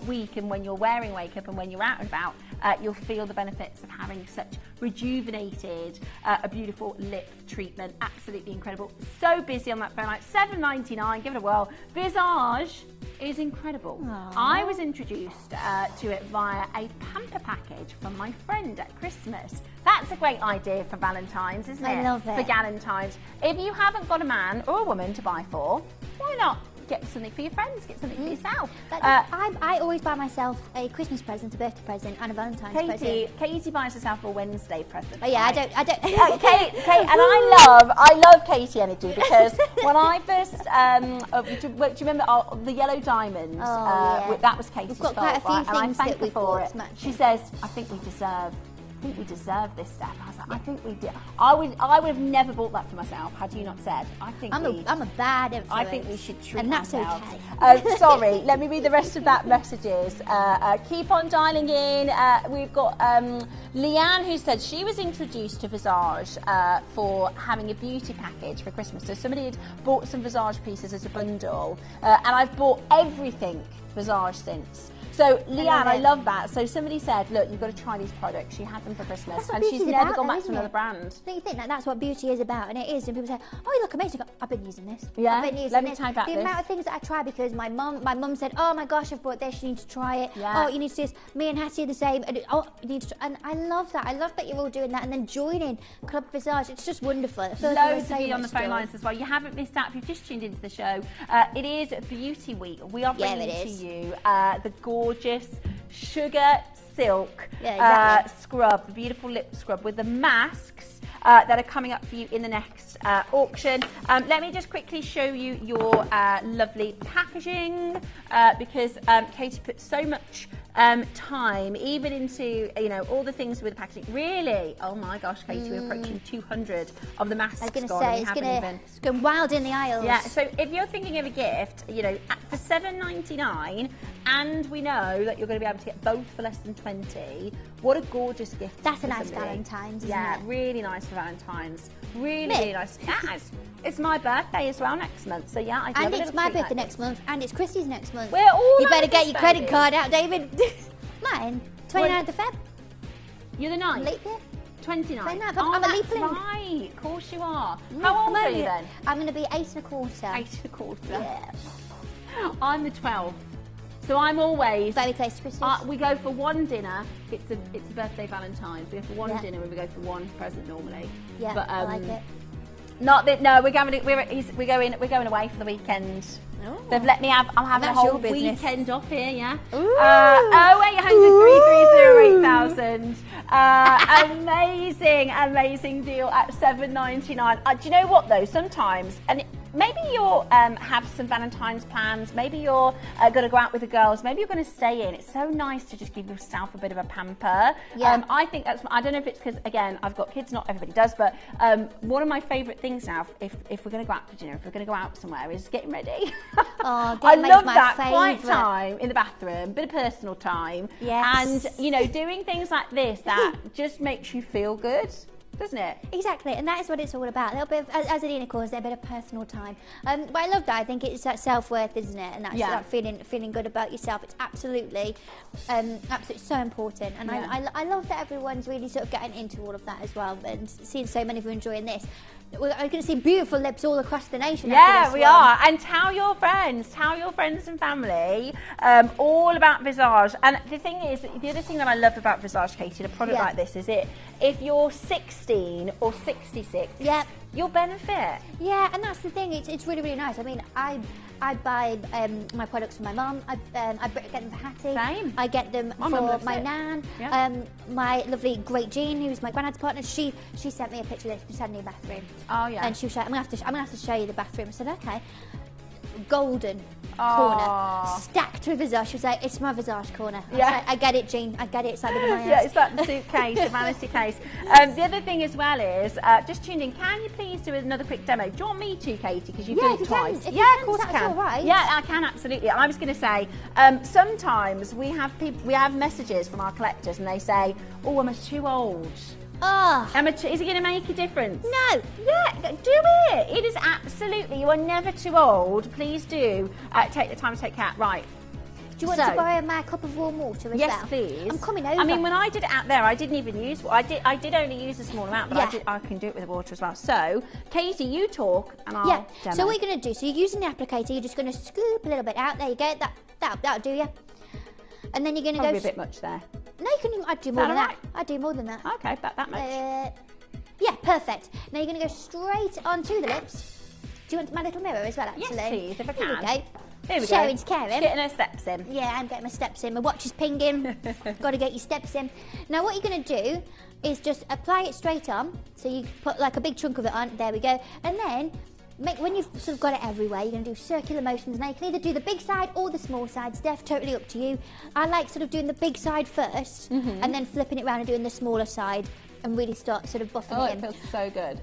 week, and when you're wearing makeup and when you're out and about, you'll feel the benefits of having such rejuvenated, a beautiful lip treatment. Absolutely incredible. So busy on that phone line. $7.99, give it a whirl. Visage is incredible. Aww. I was introduced to it via a pamper package from my friend at Christmas. That's a great idea for Valentine's, isn't it? I love it. For Galentine's. If you haven't got a man or a woman to buy for, why not get something for your friends, get something for yourself. I always buy myself a Christmas present, a birthday present, and a Valentine's present. Katie buys herself a Wednesday present. Oh yeah, right? I don't. Kate, and I love Katie energy because when I first, do you remember the yellow diamonds? That was Katie's We've got quite a few things that we bought. She says, I think we deserve this step. I was like, I think we did. I would have never bought that for myself had you not said. I think I'm a bad influence. I think we should treat and that's ourselves. Okay. Sorry, let me read the rest of that messages. Keep on dialing in. We've got Leanne who said she was introduced to Visage for having a beauty package for Christmas. So somebody had bought some Visage pieces as a bundle, and I've bought everything Visage since. So, Leanne, I love that. So somebody said, look, you've got to try these products. She had them for Christmas. And she's never gone back to another brand. Don't you think that's what beauty is about? And it is. And people say, oh, you look amazing. I've been using this. Yeah, I've been using let me tell you about the amount of things that I try because my mum said, oh my gosh, I've bought this. You need to try it. Yeah. Oh, you need to do this. Me and Hattie are the same. And, you need to. And I love that. I love that you're all doing that. And then joining Club Visage. It's just wonderful. Loads of you on the phone lines as well. You haven't missed out if you've just tuned into the show. It is Beauty Week. We are bringing to you the gorgeous sugar silk scrub, the beautiful lip scrub with the masks that are coming up for you in the next auction. Let me just quickly show you your lovely packaging because Katie put so much time even into all the things with the packaging. Really, oh my gosh, Katie, we're approaching 200 of the masks. I was going to say it's going wild in the aisles. Yeah, so if you're thinking of a gift, for $7.99, and we know that you're going to be able to get both for less than 20. What a gorgeous gift! That's a nice Valentine's. Isn't it? Really nice for Valentine's. Really nice. Yes, it's my birthday as well next month. So yeah, I do. And it's my birthday next month, and it's Christy's next month. We're all. You better get your credit card out, David. Mine, 29th of Feb. You're the 9th. Leap year. 29th. I'm a leap year. Right, of course you are. How old are you then? I'm going to be 8 1/4. 8 1/4. Yeah. I'm the 12th. So I'm always very close to Christmas. We go for one dinner. It's a birthday Valentine's. We go for one dinner and we go for one present normally. Yeah, but, I like it. Not that. No, we're going away for the weekend. Oh. They've let me have. I'm having a whole business. weekend off here. Yeah. 0800 330 8000. Amazing deal at $7.99. Do you know what though? Sometimes maybe you'll have some Valentine's plans. Maybe you're going to go out with the girls. Maybe you're going to stay in. It's so nice to just give yourself a bit of a pamper. Yeah. I think that's. I don't know if it's because again I've got kids. Not everybody does, but one of my favourite things now, if we're going to go out for dinner, if we're going to go out somewhere, is getting ready. Oh, I love that quiet time in the bathroom, bit of personal time, yes. And doing things like this that just makes you feel good. Doesn't it? Exactly, and that is what it's all about. A little bit, as Adina calls it, a bit of personal time. But I love that. I think it's that self-worth, isn't it? And that's that feeling good about yourself. It's absolutely so important. And I love that everyone's really sort of getting into all of that as well, and seeing so many of you enjoying this. We're going to see beautiful lips all across the nation. Yeah, we are. And tell your friends and family all about Visage. And the thing is, the other thing that I love about Visage, Katie, a product like this, is if you're 16 or 66, you'll benefit. Yeah, and that's the thing. It's really, really nice. I mean, I buy my products for my mum. I get them for Hattie. Same. I get them for my nan. Yeah. My lovely Great Jean, who's my granddad's partner, she sent me a picture of this. She had a new bathroom. Oh yeah. And she was like, I'm gonna have to show you the bathroom. I said, okay. Golden corner, stacked with Visage. She was like, it's my Visage corner. I was like, I get it, Jean. I get it. It's like in my house. It's like the suitcase, the vanity case. The other thing as well is, just tuned in, can you please do another quick demo? Do you want me to, Katie? Because you've done it twice. Of course I can. All right. Yeah, I can, absolutely. I was going to say, sometimes we have messages from our collectors and they say, oh, I'm too old. Oh. Is it going to make a difference? No. Yeah, do it. It is absolutely. You are never too old. Please do take the time to take care. Right. Do you want to borrow my cup of warm water as well? Yes, please. I'm coming over. I mean, when I did it out there, I didn't even use. I did only use a small amount, but I can do it with the water as well. So, Katie, you talk, and I'll demo. So what you're going to do? So you're using the applicator. You're just going to scoop a little bit out. There you go. That'll do you. And then you're going to Probably a bit much there. No, I'd do more than that. I'd do more than that. Okay, about that much. Yeah, perfect. Now you're going to go straight onto the lips. Do you want my little mirror as well, actually? Yes, please, if I can. Here we go. Here we Sharon's go. caring. Getting her steps in. Yeah, I'm getting my steps in. My watch is pinging. Got to get your steps in. Now, what you're going to do is just apply it straight on. So you put like a big chunk of it on. There we go. And then when you've sort of got it everywhere, you're going to do circular motions. Now, you can either do the big side or the small side. Steph, totally up to you. I like sort of doing the big side first and then flipping it around and doing the smaller side and really start sort of buffing it in. Oh, it feels so good.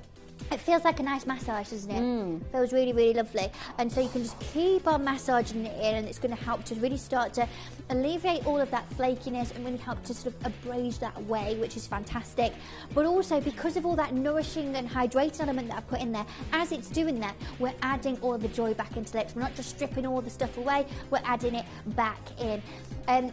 It feels like a nice massage, doesn't it? Feels really, really lovely. And so you can just keep on massaging it in, and it's going to help to really start to alleviate all of that flakiness and really help to sort of abrade that way, which is fantastic. But also, because of all that nourishing and hydrating element that I've put in there, as it's doing that, we're adding all the joy back into the lips. We're not just stripping all the stuff away, we're adding it back in.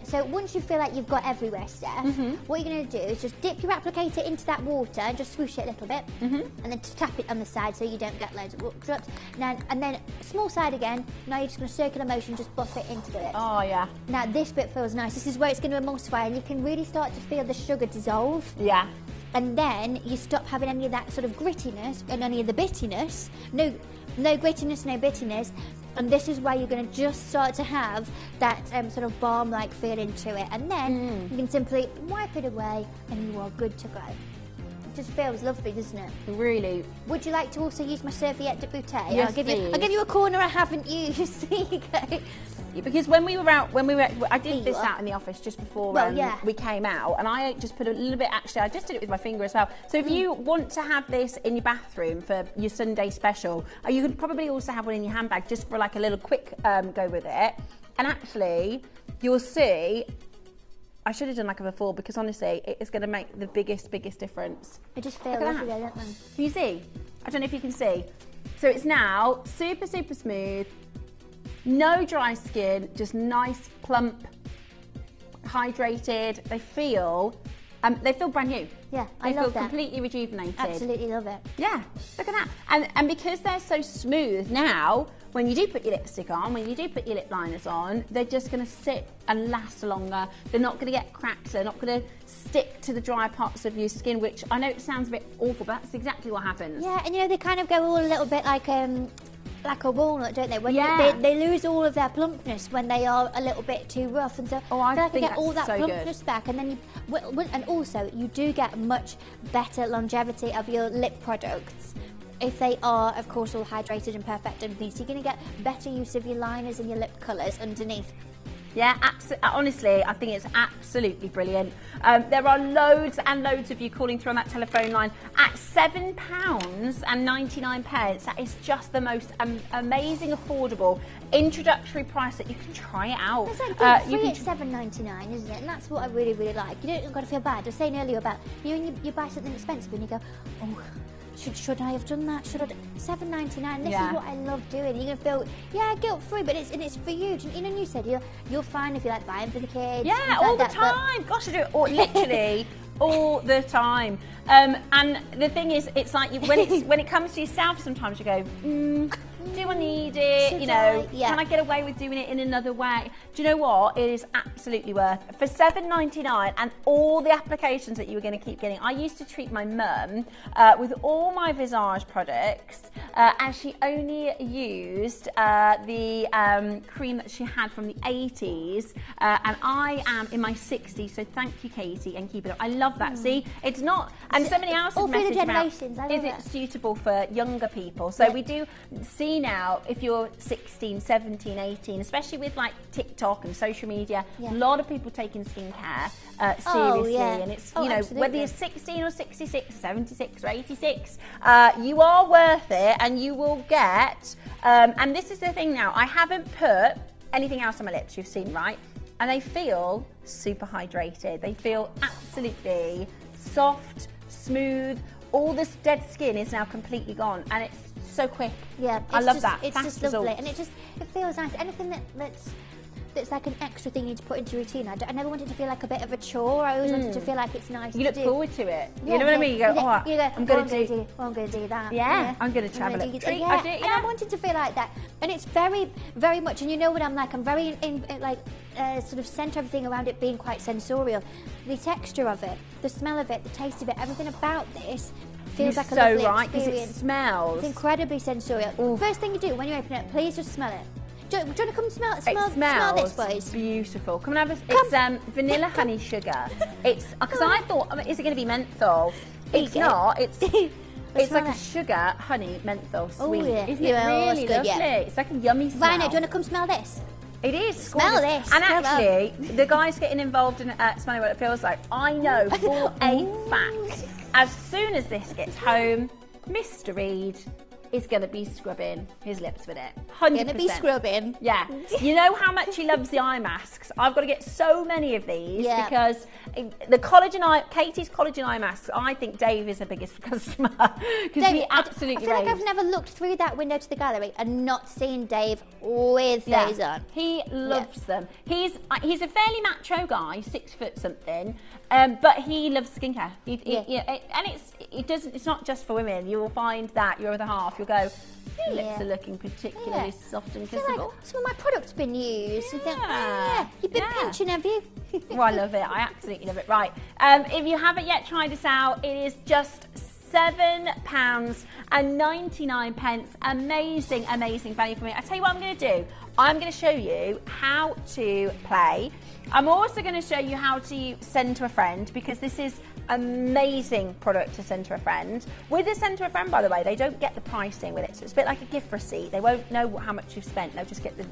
So once you feel like you've got everywhere, Steph, what you're going to do is just dip your applicator into that water and just swoosh it a little bit, and then tap it on the side so you don't get loads of drops. Now, and then small side again. Now you're just going to circular motion, just buff it into the lips. Oh, yeah. Now this bit feels nice. This is where it's going to emulsify, and you can really start to feel the sugar dissolve. Yeah. And then you stop having any of that sort of grittiness and any of the bittiness. No grittiness, no bittiness. And this is where you're going to just start to have that sort of balm-like feeling to it. And then you can simply wipe it away and you are good to go. It just feels lovely, doesn't it? Really. Would you like to also use my serviette de bouteille? Yes, I'll give you a corner I haven't used. There you go. Because when we were out, I did this out in the office just before we came out, and I just put a little bit, actually, I just did it with my finger as well. So if you want to have this in your bathroom for your Sunday special, you could probably also have one in your handbag just for like a little quick go with it. And actually, you'll see, I should have done like a before, because honestly, it is going to make the biggest difference. It just feels lovely, don't they? Can you see? I don't know if you can see. So it's now super smooth. No dry skin, just nice, plump, hydrated. They feel brand new. Yeah, I love that. They feel that. Completely rejuvenated. Absolutely love it. Yeah, look at that. And because they're so smooth now, when you do put your lipstick on, when you do put your lip liners on, they're just going to sit and last longer. They're not going to get cracked. They're not going to stick to the dry parts of your skin, which I know it sounds a bit awful, but that's exactly what happens. Yeah, and they kind of go all a little bit like a walnut, don't they? When they lose all of their plumpness when they are a little bit too rough, and so I feel like they get all that plumpness back, and then and also you do get much better longevity of your lip products if they are, of course, all hydrated and perfect underneath. So you're going to get better use of your liners and your lip colours underneath. Yeah, honestly, I think it's absolutely brilliant. There are loads and loads of you calling through on that telephone line at £7.99. That is just the most amazing, affordable, introductory price that you can try it out. It's like free at $7.99, isn't it? And that's what I really, really like. You don't got to feel bad. I was saying earlier about you buy something expensive and you go, oh, should I have done that? Should I? $7.99. This is what I love doing. You're gonna feel guilt-free, but it's for you. And you said you're fine if you like buying for the kids. Yeah, all the time. Gosh, I do it literally all the time. And the thing is, it's like when it comes to yourself, sometimes you go, do I need it? Can I get away with doing it in another way? Do you know what? It is absolutely worth it. For $7.99 and all the applications that you were going to keep getting. I used to treat my mum with all my Visage products, and she only used the cream that she had from the 80s, and I am in my 60s, so thank you, Katie, and keep it up. I love that. See, it's not, and somebody else has messaged about, is it suitable for younger people? So we do see now, if you're 16, 17, 18, especially with like TikTok and social media, a lot of people taking skincare seriously, and it's whether you're 16 or 66, 76 or 86, you are worth it, and you will get. And this is the thing now. I haven't put anything else on my lips. You've seen, right? And they feel super hydrated. They feel absolutely soft, smooth. All this dead skin is now completely gone, and it's so quick. Yeah, I love that. It's Fast just results. lovely, and it feels nice. Anything that's like an extra thing you need to put into your routine. I never wanted to feel like a bit of a chore. I always wanted to feel like it's nice. You look forward to it. Yeah, you know what I mean? You go, I'm going to do that. Yeah, I'm going to travel a treat. I do, and I wanted to feel like that. And it's very, very much. And you know what I'm like? I'm very sort of centre everything around it being quite sensorial. The texture of it, the smell of it, the taste of it, everything about this feels like a so lovely right because it experience. smells. It's incredibly sensorial. First thing you do when you open it, please just smell it. Do you want to come smell this, please? Beautiful. Come and have a. It's vanilla honey sugar. It's because I thought, is it going to be menthol? It's not. It's like a sugar, honey, menthol sweet. Yeah. Isn't it really lovely? Yeah. It's like a yummy smell. Rhino, do you want to come smell this? It is. Smell gorgeous. this. And actually, the guys getting involved in smelling what it feels like, I know for a fact, as soon as this gets home, Mr. Reed is going to be scrubbing his lips with it. 100%. Going to be scrubbing. Yeah. You know how much he loves the eye masks? I've got to get so many of these because Katie's collagen eye masks, I think Dave is the biggest customer because he absolutely I feel like I've never looked through that window to the gallery and not seen Dave with those on. He loves them. He's a fairly macho guy, 6 foot something, but he loves skincare. And it's not just for women. You will find that your other half, you'll go, your lips are looking particularly soft and kissable. Like some of my product's been used. You've been pinching, have you? Oh, I love it. I absolutely love it. Right. If you haven't yet tried this out, it is just £7.99. Amazing, amazing value for me. I tell you what I'm going to do. I'm going to show you how to play. I'm also going to show you how to send to a friend because this is amazing product to send to a friend. With the send to a friend, by the way, they don't get the pricing with it, so it's a bit like a gift receipt. They won't know how much you've spent. They'll just get the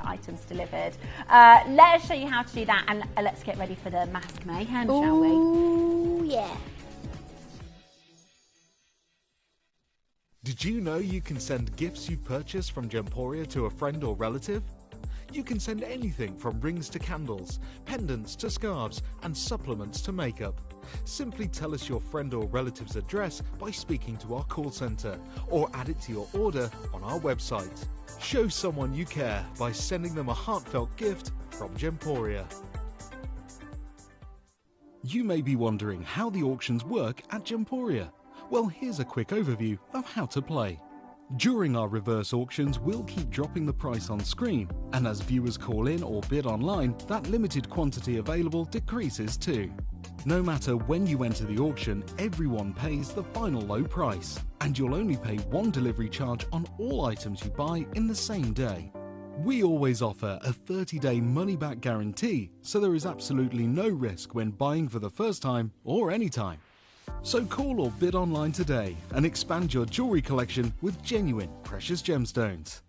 items delivered. Let us show you how to do that, and let's get ready for the mask mayhem, shall we? Ooh, yeah. Did you know you can send gifts you've purchased from Gemporia to a friend or relative? You can send anything from rings to candles, pendants to scarves, and supplements to makeup. Simply tell us your friend or relative's address by speaking to our call centre, or add it to your order on our website. Show someone you care by sending them a heartfelt gift from Gemporia. You may be wondering how the auctions work at Gemporia. Well, here's a quick overview of how to play. During our reverse auctions, we'll keep dropping the price on screen, and as viewers call in or bid online, that limited quantity available decreases too. No matter when you enter the auction, everyone pays the final low price, and you'll only pay one delivery charge on all items you buy in the same day. We always offer a 30-day money-back guarantee, so there is absolutely no risk when buying for the first time or anytime. So call or bid online today and expand your jewellery collection with genuine precious gemstones.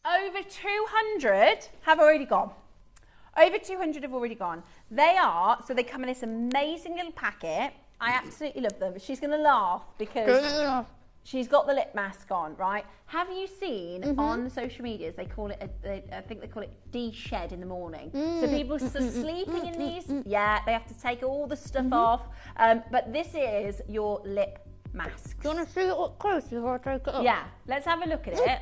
Over 200 have already gone. Over 200 have already gone. They come in this amazing little packet. I absolutely love them. She's going to laugh because she's got the lip mask on, right? Have you seen on the social medias, they call it, I think they call it de-shed in the morning. So people are sleeping in these. Yeah, they have to take all the stuff off. But this is your lip mask. Do you want to see it up close before I take it off? Yeah, let's have a look at it.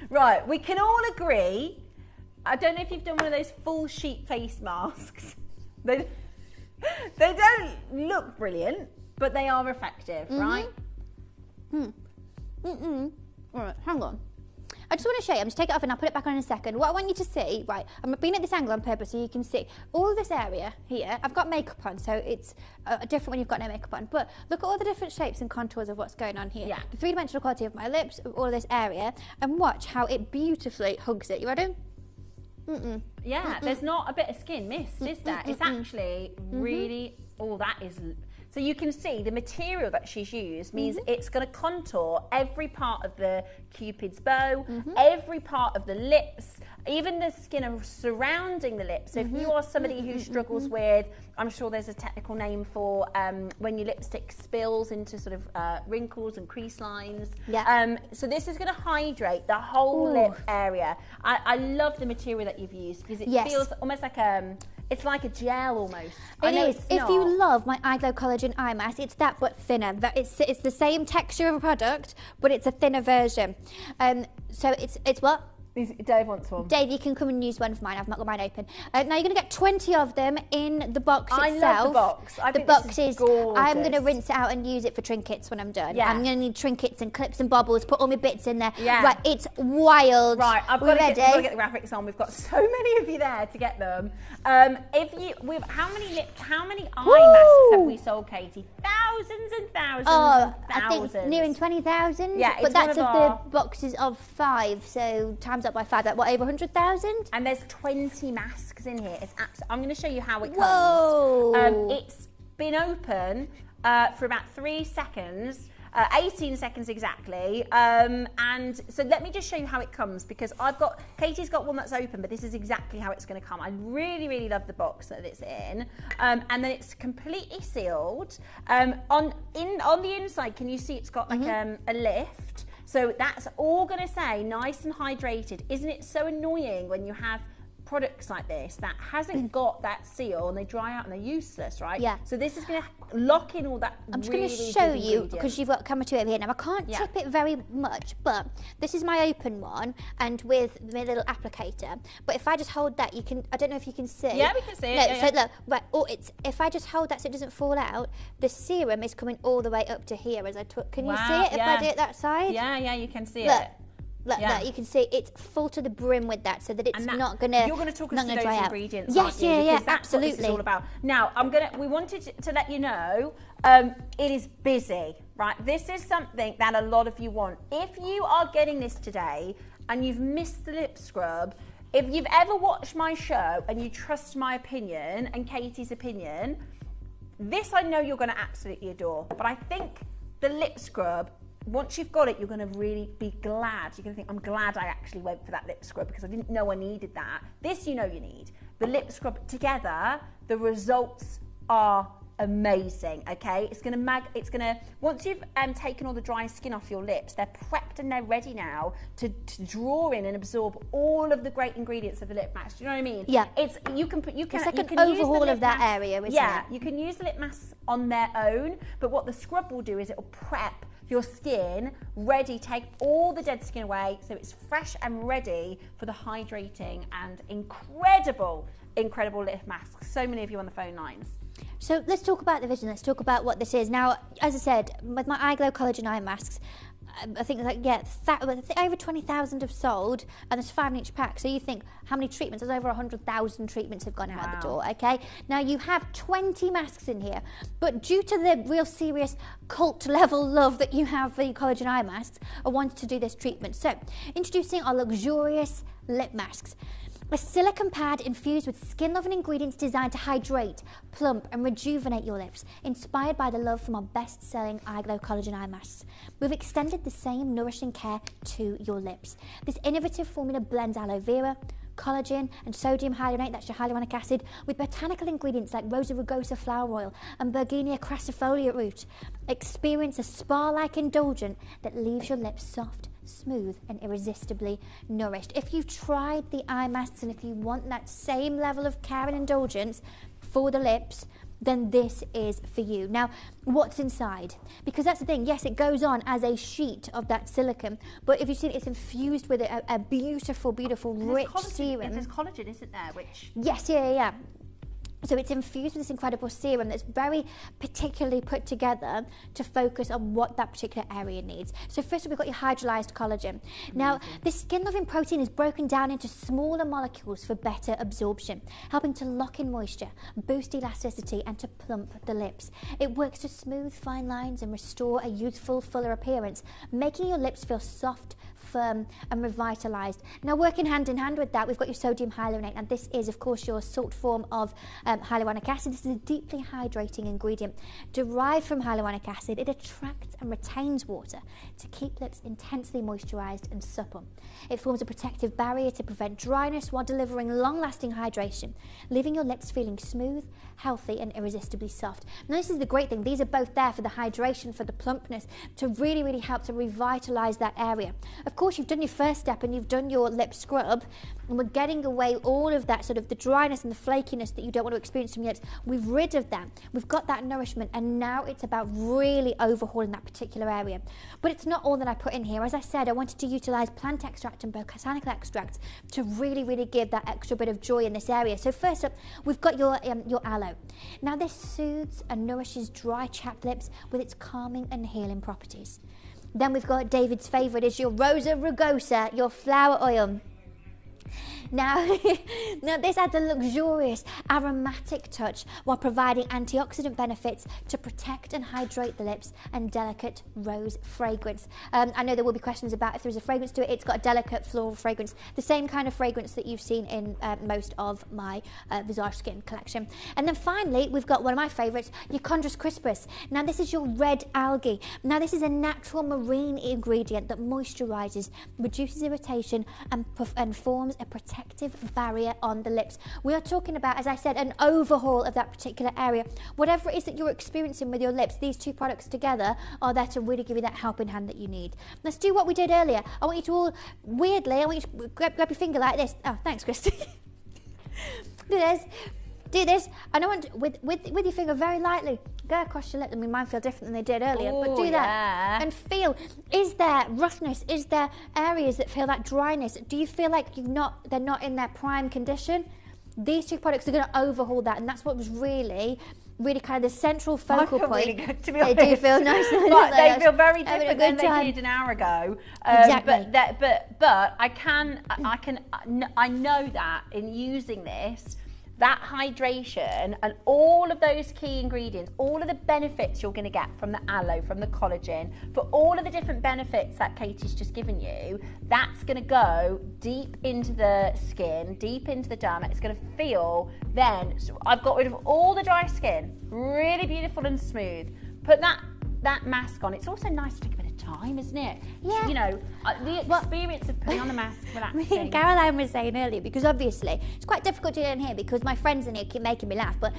Right, we can all agree. I don't know if you've done one of those full sheet face masks. They don't look brilliant, but they are effective, right? All right, hang on. I just want to show you. I'm just take it off and I'll put it back on in a second. What I want you to see, right, I'm being at this angle on purpose so you can see all this area here. I've got makeup on, so it's different when you've got no makeup on. But look at all the different shapes and contours of what's going on here. Yeah. The three-dimensional quality of my lips, all of this area, and watch how it beautifully hugs it. You ready? Yeah, there's not a bit of skin missed, is there? It's actually really, that is... So you can see the material that she's used means it's going to contour every part of the Cupid's bow, every part of the lips, even the skin surrounding the lips. So if you are somebody who struggles with, I'm sure there's a technical name for when your lipstick spills into sort of wrinkles and crease lines. Yeah. So this is going to hydrate the whole lip area. I love the material that you've used because it feels almost like It's like a gel almost. It is. If you love my Eye Glow Collagen eye mask, it's that but thinner. It's the same texture of a product, but it's a thinner version. So it's what? Dave wants one. Dave, you can come and use one of mine. I've not got mine open. Now you're going to get 20 of them in the box itself. I love the box. I think this is gorgeous. I'm going to rinse it out and use it for trinkets when I'm done. Yeah. I'm going to need trinkets and clips and bobbles, put all my bits in there. Yeah. Right, it's wild. Right, I've got to get the graphics on. We've got so many of you there to get them. How many eye masks have we sold, Katie? Thousands and thousands and thousands. I think nearing 20,000. Yeah, but that's of the boxes of 5, so times up by 5, like what, over 100,000? And there's 20 masks in here. It's I'm going to show you how it comes. Whoa! It's been open for about 3 seconds. 18 seconds exactly, and so let me just show you how it comes, because Katie's got one that's open, but this is exactly how it's going to come. I really love the box that it's in, and then it's completely sealed. On the inside, can you see it's got like a lift? So that's all going to say nice and hydrated. Isn't it so annoying when you have products like this that hasn't got that seal and they dry out and they're useless, right? Yeah. So this is going to lock in all that. I'm just going to show you, because you've got camera 2 over here. Now I can't tip it very much, but this is my open one, and with my little applicator. But if I just hold that, you can. I don't know if you can see. Yeah, we can see it. No, Yeah, so look, right. Oh, if I just hold that so it doesn't fall out, the serum is coming all the way up to here as I took. Can you see it if I do it that side? Yeah, you can see look. it. Look, you can see it's full to the brim with that, so that it's not gonna. You're going to talk us through those ingredients, yes, aren't you? yeah, Because that's absolutely. what this is all about. Now, we wanted to let you know, it is busy, right? This is something that a lot of you want. If you are getting this today and you've missed the lip scrub, if you've ever watched my show and you trust my opinion and Katie's opinion, this I know you're going to absolutely adore. But I think the lip scrub, once you've got it, you're going to really be glad. You're going to think, I'm glad I actually went for that lip scrub because I didn't know I needed that. This you know you need. The lip scrub together, the results are amazing, okay? It's going to, once you've taken all the dry skin off your lips, they're prepped and they're ready now to draw in and absorb all of the great ingredients of the lip mask. Do you know what I mean? Yeah. It's like an overhaul of that area, isn't it? Yeah, you can use the lip masks on their own, but what the scrub will do is it will prep your skin ready, take all the dead skin away, so it's fresh and ready for the hydrating and incredible lip masks. So many of you on the phone lines. So let's talk about the vision. Let's talk about what this is. Now, as I said, with my Eye Glow Collagen eye masks, I think over 20,000 have sold, and there's 5 in each pack. So you think, how many treatments? There's over 100,000 treatments have gone out the door, okay? Now you have 20 masks in here, but due to the real serious cult level love that you have for your collagen eye masks, I wanted to do this treatment. So, introducing our luxurious lip masks. A silicone pad infused with skin-loving ingredients designed to hydrate, plump and rejuvenate your lips, inspired by the love from our best-selling Eye Glow Collagen eye masks. We've extended the same nourishing care to your lips. This innovative formula blends aloe vera, collagen and sodium hyaluronate, that's your hyaluronic acid, with botanical ingredients like Rosa rugosa flower oil and Bergenia crassifolia root. Experience a spa-like indulgent that leaves your lips soft, smooth and irresistibly nourished. If you've tried the eye masks and if you want that same level of care and indulgence for the lips, then this is for you. Now, what's inside? Because that's the thing, yes, it goes on as a sheet of that silicone, but if you see it's infused with a beautiful, rich serum. There's collagen, isn't there? Which yes, yeah. So it's infused with this incredible serum that's very particularly put together to focus on what that particular area needs. So first we've got your hydrolyzed collagen. Now, this skin-loving protein is broken down into smaller molecules for better absorption, helping to lock in moisture, boost elasticity and to plump the lips. It works to smooth fine lines and restore a youthful, fuller appearance, making your lips feel soft, firm and revitalized. Now, working hand in hand with that, we've got your sodium hyaluronate, and this is of course your salt form of hyaluronic acid. This is a deeply hydrating ingredient derived from hyaluronic acid. It attracts and retains water to keep lips intensely moisturised and supple. It forms a protective barrier to prevent dryness while delivering long-lasting hydration, leaving your lips feeling smooth, healthy and irresistibly soft. Now this is the great thing, these are both there for the hydration, for the plumpness, to really help to revitalise that area. Of course, you've done your first step and you've done your lip scrub, and we're getting away all of that sort of the dryness and the flakiness that you don't want to experience from your lips. We've rid of that. We've got that nourishment, and now it's about really overhauling that particular area. But it's not all that I put in here. As I said, I wanted to utilise plant extract and botanical extracts to really give that extra bit of joy in this area. So first up, we've got your aloe. Now this soothes and nourishes dry, chapped lips with its calming and healing properties. Then we've got David's favourite, is your Rosa rugosa, your flower oil. Now this adds a luxurious aromatic touch while providing antioxidant benefits to protect and hydrate the lips, and delicate rose fragrance. I know there will be questions about if there's a fragrance to it. It's got a delicate floral fragrance, the same kind of fragrance that you've seen in most of my Visage Skin collection. And then finally, we've got one of my favourites, your Chondrus crispus. Now this is your red algae. Now this is a natural marine ingredient that moisturises, reduces irritation and forms a protective barrier on the lips. We are talking about, as I said, an overhaul of that particular area. Whatever it is that you're experiencing with your lips, these two products together are there to really give you that helping hand that you need. Let's do what we did earlier. I want you to all, weirdly, I want you to grab your finger like this. Oh, thanks, Christy. Do this, and I want with your finger very lightly go across your lip. I mean, mine feel different than they did earlier, but do that and feel. Is there roughness? Is there areas that feel that dryness? Do you feel like they're not in their prime condition? These two products are going to overhaul that, and that's what was really kind of the central focal point. Really good, to be honest. They do feel nice. But they feel very different than they did an hour ago. Exactly. But I know that in using this, that hydration and all of those key ingredients, all of the benefits you're going to get from the aloe, from the collagen, for all of the different benefits that Katie's just given you, that's going to go deep into the skin, deep into the derma. It's going to feel then, so I've got rid of all the dry skin, really beautiful and smooth. Put that mask on. It's also nice to take a bit of time, isn't it? Yeah. You know, the experience of putting on the mask, relaxing. Caroline was saying earlier, because obviously it's quite difficult to do in here because my friends in here keep making me laugh, but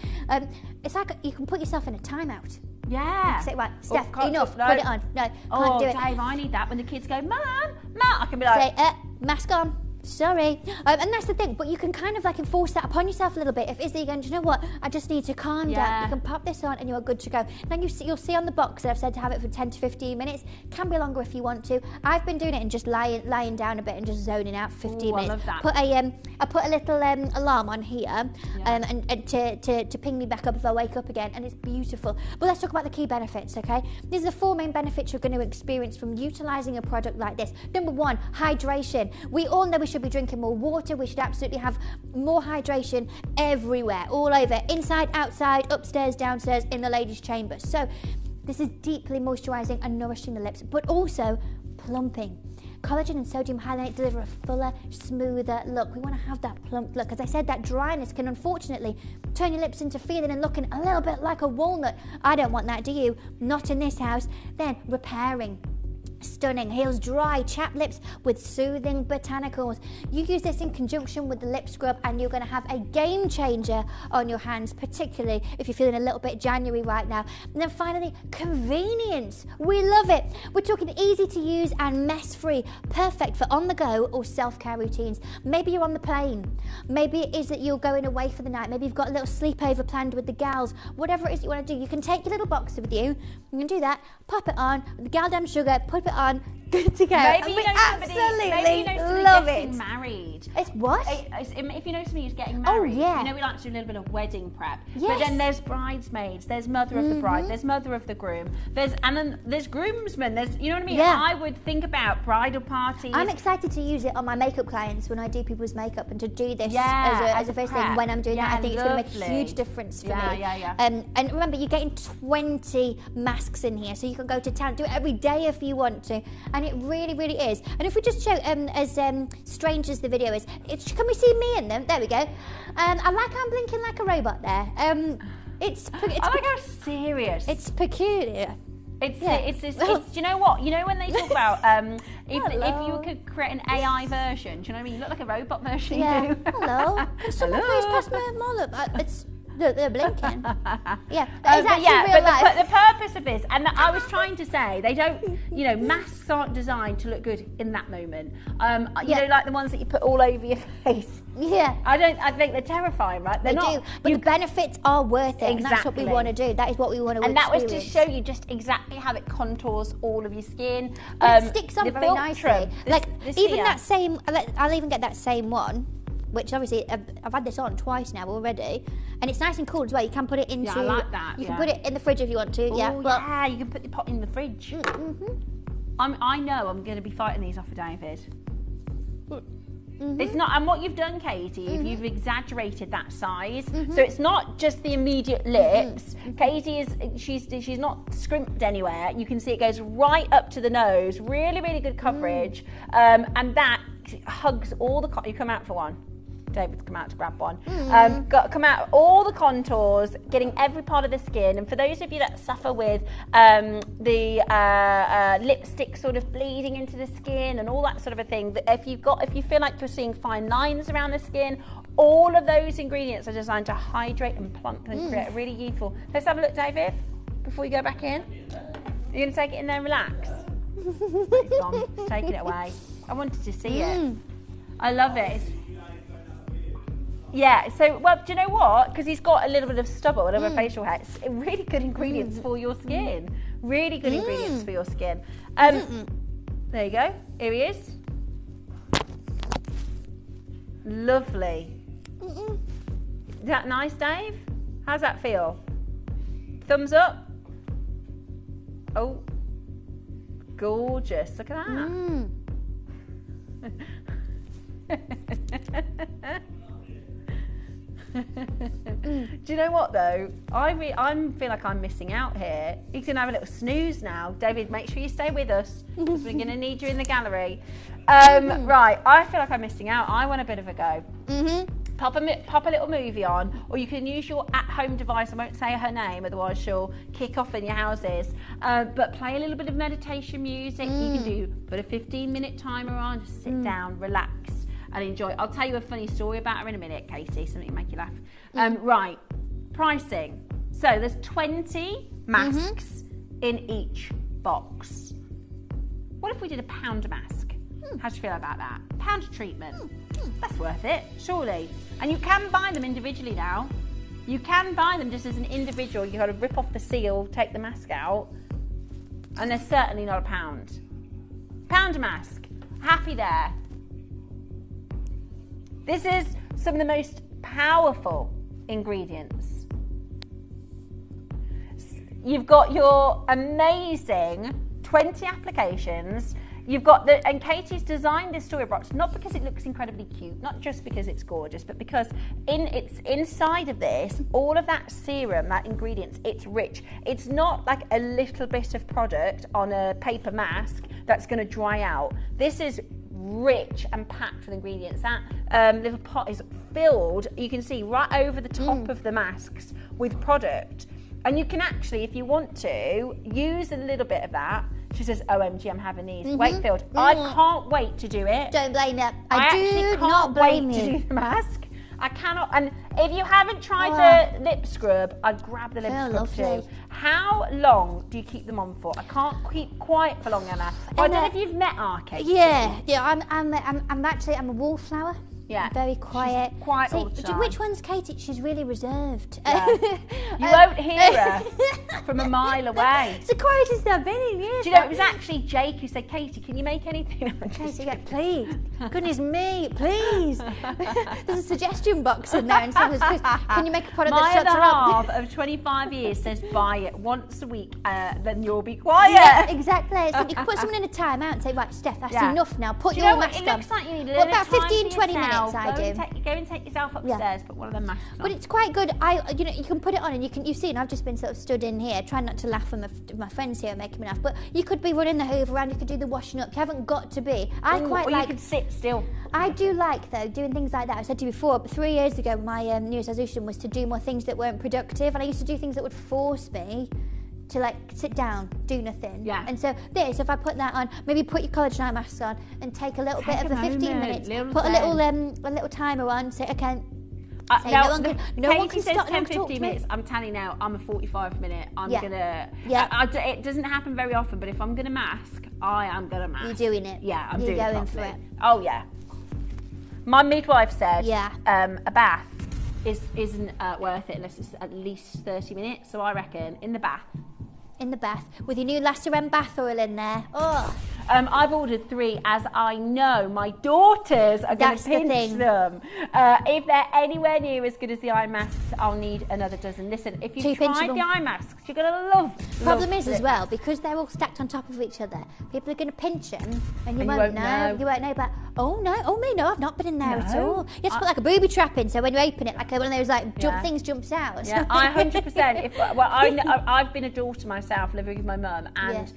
it's like you can put yourself in a timeout. Yeah. Say, right, Steph, enough, no. put it on. No, can't do it. Dave, I need that when the kids go, Mum, I can be like... Say, mask on. Sorry. And that's the thing, but you can kind of like enforce that upon yourself a little bit. If it's that you're going, do you know what, I just need to calm down. You can pop this on and you're good to go. Then you'll see on the box that I've said to have it for 10 to 15 minutes. Can be longer if you want to. I've been doing it and just lying down a bit and just zoning out for 15 minutes. I love that. I put a little alarm on here and to ping me back up if I wake up again, and it's beautiful. But let's talk about the key benefits, okay? These are the 4 main benefits you're going to experience from utilising a product like this. Number 1, hydration. We all know we should be drinking more water. We should absolutely have more hydration everywhere, all over, inside, outside, upstairs, downstairs, in the ladies' chamber. So this is deeply moisturising and nourishing the lips, but also plumping. Collagen and sodium hyaluronate deliver a fuller, smoother look. We want to have that plump look. As I said, that dryness can unfortunately turn your lips into feeling and looking a little bit like a walnut. I don't want that, do you? Not in this house. Then repairing. Stunning, heals dry, chapped lips with soothing botanicals. You use this in conjunction with the lip scrub and you're going to have a game changer on your hands, particularly if you're feeling a little bit January right now. And then finally, convenience. We love it. We're talking easy to use and mess free, perfect for on the go or self-care routines. Maybe you're on the plane, maybe it is that you're going away for the night, maybe you've got a little sleepover planned with the gals. Whatever it is that you want to do, you can take your little box with you, you can do that, pop it on with the galdam sugar, put it on, good to go. Maybe you know absolutely somebody love getting it. married. It's what? If you know somebody who's getting married, you know we like to do a little bit of wedding prep. Yes. But then there's bridesmaids, there's mother of the bride, there's mother of the groom, then there's groomsmen, there's, you know what I mean? Yeah. I would think about bridal parties. I'm excited to use it on my makeup clients when I do people's makeup, and to do this as a first thing when I'm doing that. I think it's going to make a huge difference for me. And remember, you're getting 20 masks in here, so you can go to town, do it every day if you want to, and it really, really is. And if we just show, as strange as the video is, can we see me in them? There we go. I like how I'm blinking like a robot there. I like how serious. It's peculiar. It's do you know what? You know when they talk about if you could create an AI version, do you know what I mean? You look like a robot version. Yeah. You. Hello. Can someone please pass me more? Look, they're blinking. Yeah, that is actually real life. But the purpose of this, and I was trying to say, they don't, masks aren't designed to look good in that moment. You know, like the ones that you put all over your face. Yeah. I think they're terrifying, right? They're not. Do, but the benefits are worth it. Exactly. And that's what we want to do. That is what we want to experience. And that was to show you just exactly how it contours all of your skin. It sticks on very nicely. That same, I'll even get that same one, which obviously I've had this on twice now already, and it's nice and cool as well. You can put it into. Yeah, I like that. You can put it in the fridge if you want to. Oh, yeah, you can put the pot in the fridge. I know I'm going to be fighting these off for David. It's not, and what you've done, Katie, is you've exaggerated that size, so it's not just the immediate lips. Katie is she's not scrimped anywhere. You can see it goes right up to the nose. Really, really good coverage, and that hugs all the. You come out for one. David's come out to grab one. Come out all the contours, getting every part of the skin. And for those of you that suffer with the lipstick sort of bleeding into the skin and all that sort of a thing, if you feel like you're seeing fine lines around the skin, all of those ingredients are designed to hydrate and plump and create a really youthful. Let's have a look, David, before you go back in. You're going to take it in there and relax. It's gone. It's taking it away. I wanted to see it. I love it. Yeah, so, well, do you know what? Because he's got a little bit of stubble over facial hair. It's really good ingredients for your skin. Really good ingredients for your skin. There you go. Here he is. Lovely. Is that nice, Dave? How's that feel? Thumbs up? Oh, gorgeous. Look at that. Do you know what though? I feel like I'm missing out here. You can have a little snooze now. David, make sure you stay with us because we're going to need you in the gallery. Right, I feel like I'm missing out. I want a bit of a go. Pop a little movie on, or you can use your at-home device. I won't say her name, otherwise she'll kick off in your houses. But play a little bit of meditation music. You can put a 15-minute timer on, just sit down, relax, and enjoy. I'll tell you a funny story about her in a minute, Katie, something to make you laugh. Right, pricing. So there's 20 masks in each box. What if we did £1 a mask? How do you feel about that? £1 treatment. That's worth it, surely. And you can buy them individually now. You can buy them just as an individual. You've got to rip off the seal, take the mask out, and they're certainly not £1. £1 a mask. Happy there. This is some of the most powerful ingredients. You've got your amazing 20 applications. You've got and Katie's designed this story box not because it looks incredibly cute, not just because it's gorgeous, but because it's inside of this, all of that serum, that ingredients, it's rich. It's not like a little bit of product on a paper mask that's going to dry out. This is rich and packed with ingredients. That little pot is filled, you can see right over the top of the masks with product. And you can actually, if you want to, use a little bit of that. She says, OMG, I'm having these. Wakefield, I can't wait to do it. Don't blame them. I do not blame you. To do the mask. I cannot. And if you haven't tried the lip scrub, I'd grab the lip scrub too. How long do you keep them on for? I can't keep quiet for long, Emma. I don't know if you've met our Katie. Yeah. I'm a wallflower. Yeah. I'm very quiet. She's quiet all the time. Which one's Katie? She's really reserved. Yeah. You won't hear her from a mile away. It's the quietest I've been in years. Do you know, it was actually Jake who said, Katie, can you make anything? Katie, please. Goodness me, please. There's a suggestion box in there and someone says, can you make a product that shuts her up? My half of 25 years says buy it once a week, then you'll be quiet. Yeah, exactly. So you can put someone in a time out and say, right, Steph, that's enough now. Put your mask on. It looks like you need a little about 15, 20 minutes. Go and take yourself upstairs, put one of them masks on. But it's quite good. You can put it on and you've seen, I've just been sort of stood in here, trying not to laugh when my friends here are making me laugh, but you could be running the hoover around, you could do the washing up, you haven't got to be. You could sit still. I do like, though, doing things like that. I said to you before, but 3 years ago, my New Year's resolution was to do more things that weren't productive, and I used to do things that would force me to like sit down, do nothing. Yeah. And so this, if I put that on, maybe put your collagen eye mask on and take a little bit of the 15 minutes, put a little timer on, say, okay. Now, no one Katie can says stop 10, 15 minutes. I'm telling you now, I'm a 45 minute. I'm gonna. It doesn't happen very often, but if I'm gonna mask, I am gonna mask. You're doing it. Yeah, I'm You're doing going it for properly. it. Oh yeah. My midwife said, Yeah. A bath isn't worth it unless it's at least 30 minutes. So I reckon in the bath. In the bath with your new Lasarem bath oil in there. Oh. I've ordered 3 as I know my daughters are going to pinch them. If they're anywhere near as good as the eye masks, I'll need another dozen. Listen, if you've tried the eye masks, you're going to love Problem is it. as well, because they're all stacked on top of each other, people are going to pinch them and you won't know. You won't know, but no, I've not been in there at all. You have to put like a booby trap in, so when you open it, like one of those like things jumps out. Yeah, I 100%. I've been a daughter myself, living with my mum, and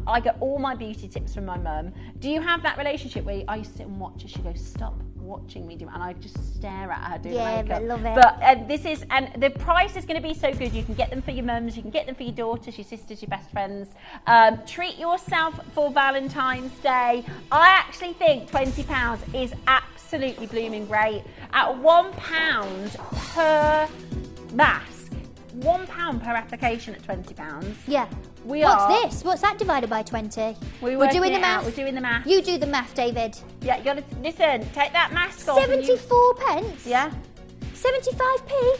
I get all my beauty tips from my mum. Do you have that relationship where I sit and watch her? She goes, "Stop watching me do," and I just stare at her doing makeup. I love it. But and the price is going to be so good. You can get them for your mums, you can get them for your daughters, your sisters, your best friends. Treat yourself for Valentine's Day. I actually think £20 is absolutely blooming great. At £1 per mask, £1 per application at £20. Yeah. What's this? What's that divided by 20? We're doing the math. We're doing the math. You do the math, David. Yeah, you got to listen. Take that mask off. 74 pence. Yeah. 75p.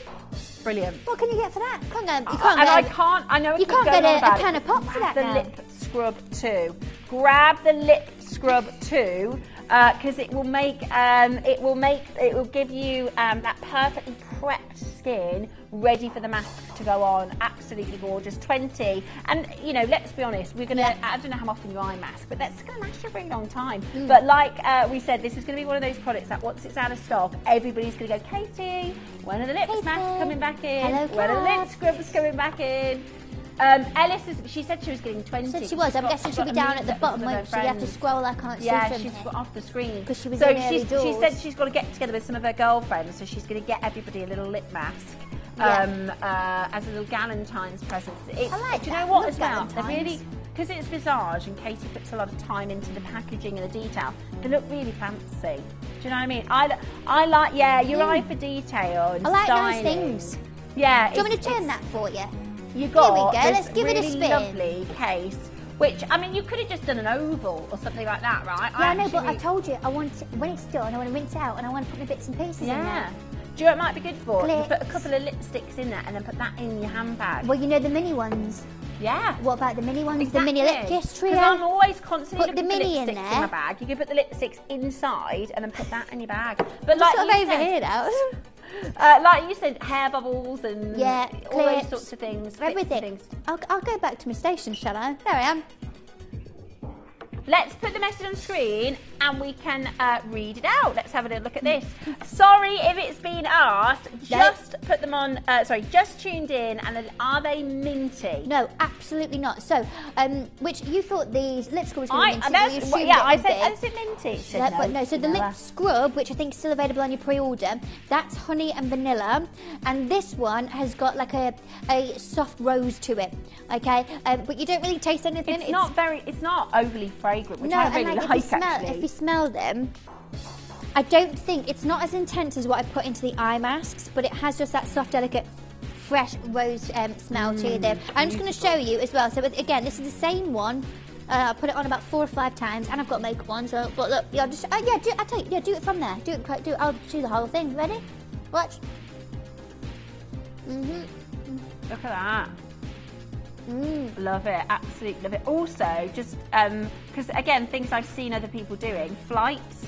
Brilliant. What can you get for that? You can't get a can of pop for that. The lip scrub too. Grab the lip scrub too, because it will give you that perfectly prepped skin ready for the mask to go on. Absolutely gorgeous. 20, and let's be honest, we're gonna. I don't know how often you eye mask, but that's gonna last you a very long time. But like we said, this is gonna be one of those products that once it's out of stock, everybody's gonna go, Katie, when are the lip masks coming back in? Hello, when are the lip scrubs coming back in? Ellis, she said she was getting 20. Said she was. I'm guessing she'll be down at the bottom, won't she? You have to scroll. I can't see from she's off the screen. Because she was so in early doors. She said she's got to get together with some of her girlfriends, so she's going to get everybody a little lip mask. As a little Galentine's present. I like do you know what as well? They're really, because it's Visage and Katie puts a lot of time into the packaging and the detail, they look really fancy. Do you know what I mean? I like, your eye for detail and I like styling. nice things. Yeah. Do you want me to turn that for you? You got Here we go. This Let's give it a really spin. lovely case. Which, I mean, you could have just done an oval or something like that, right? Yeah, I know, but I told you, I want to, when it's done, I want to rinse it out and I want to put my bits and pieces in there. Do you know what it might be good for? Clips. You put a couple of lipsticks in there and then put that in your handbag. Well, the mini ones. Yeah. What about the mini ones? Exactly. The mini lip kiss trio? Because I'm always constantly put the looking mini for in lipsticks there. in my bag. You can put the lipsticks inside and then put that in your bag. But Just like sort of over here now. like you said, hair bubbles and all those sorts of things. Everything. I'll go back to my station, shall I? There I am. Let's put the message on screen and we can read it out. Let's have a little look at this. Sorry if it's been asked. Just put them on. Just tuned in. And are they minty? No, absolutely not. So, which you thought these lip scrub was going to be minty? I said, is it minty? No. So the lip scrub, which I think is still available on your pre-order, that's honey and vanilla, and this one has got like a soft rose to it. Okay, but you don't really taste anything. It's not overly fragrant, which I really like actually. If you smell them, I don't think it's not as intense as what I put into the eye masks, but it has just that soft, delicate, fresh rose smell to them. I'm just going to show you as well. So again, this is the same one. I put it on about 4 or 5 times, and I've got makeup on. So, but look, do it from there. Do it. I'll do the whole thing. Ready? Watch. Look at that. Love it, absolutely love it. Also, just because again, things I've seen other people doing, flights.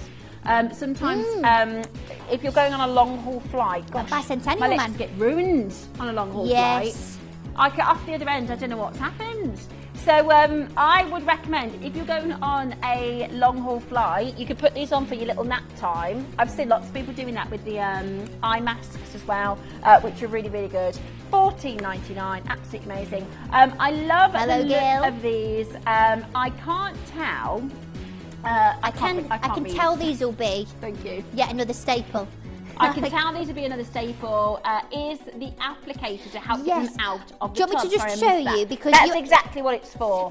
Sometimes if you're going on a long haul flight, gosh, my legs get ruined on a long haul flight. I get off the other end, I don't know what's happened. So I would recommend, if you're going on a long haul flight, you could put these on for your little nap time. I've seen lots of people doing that with the eye masks as well, which are really, really good. $14.99, absolutely amazing. I love the look of these. I can't tell. I can tell these will be. Thank you. Yet another staple. I can tell these would be another staple. Is the applicator to help get them out of the Do you want tub. me to just Sorry, I show missed you? that. Because that's exactly what it's for.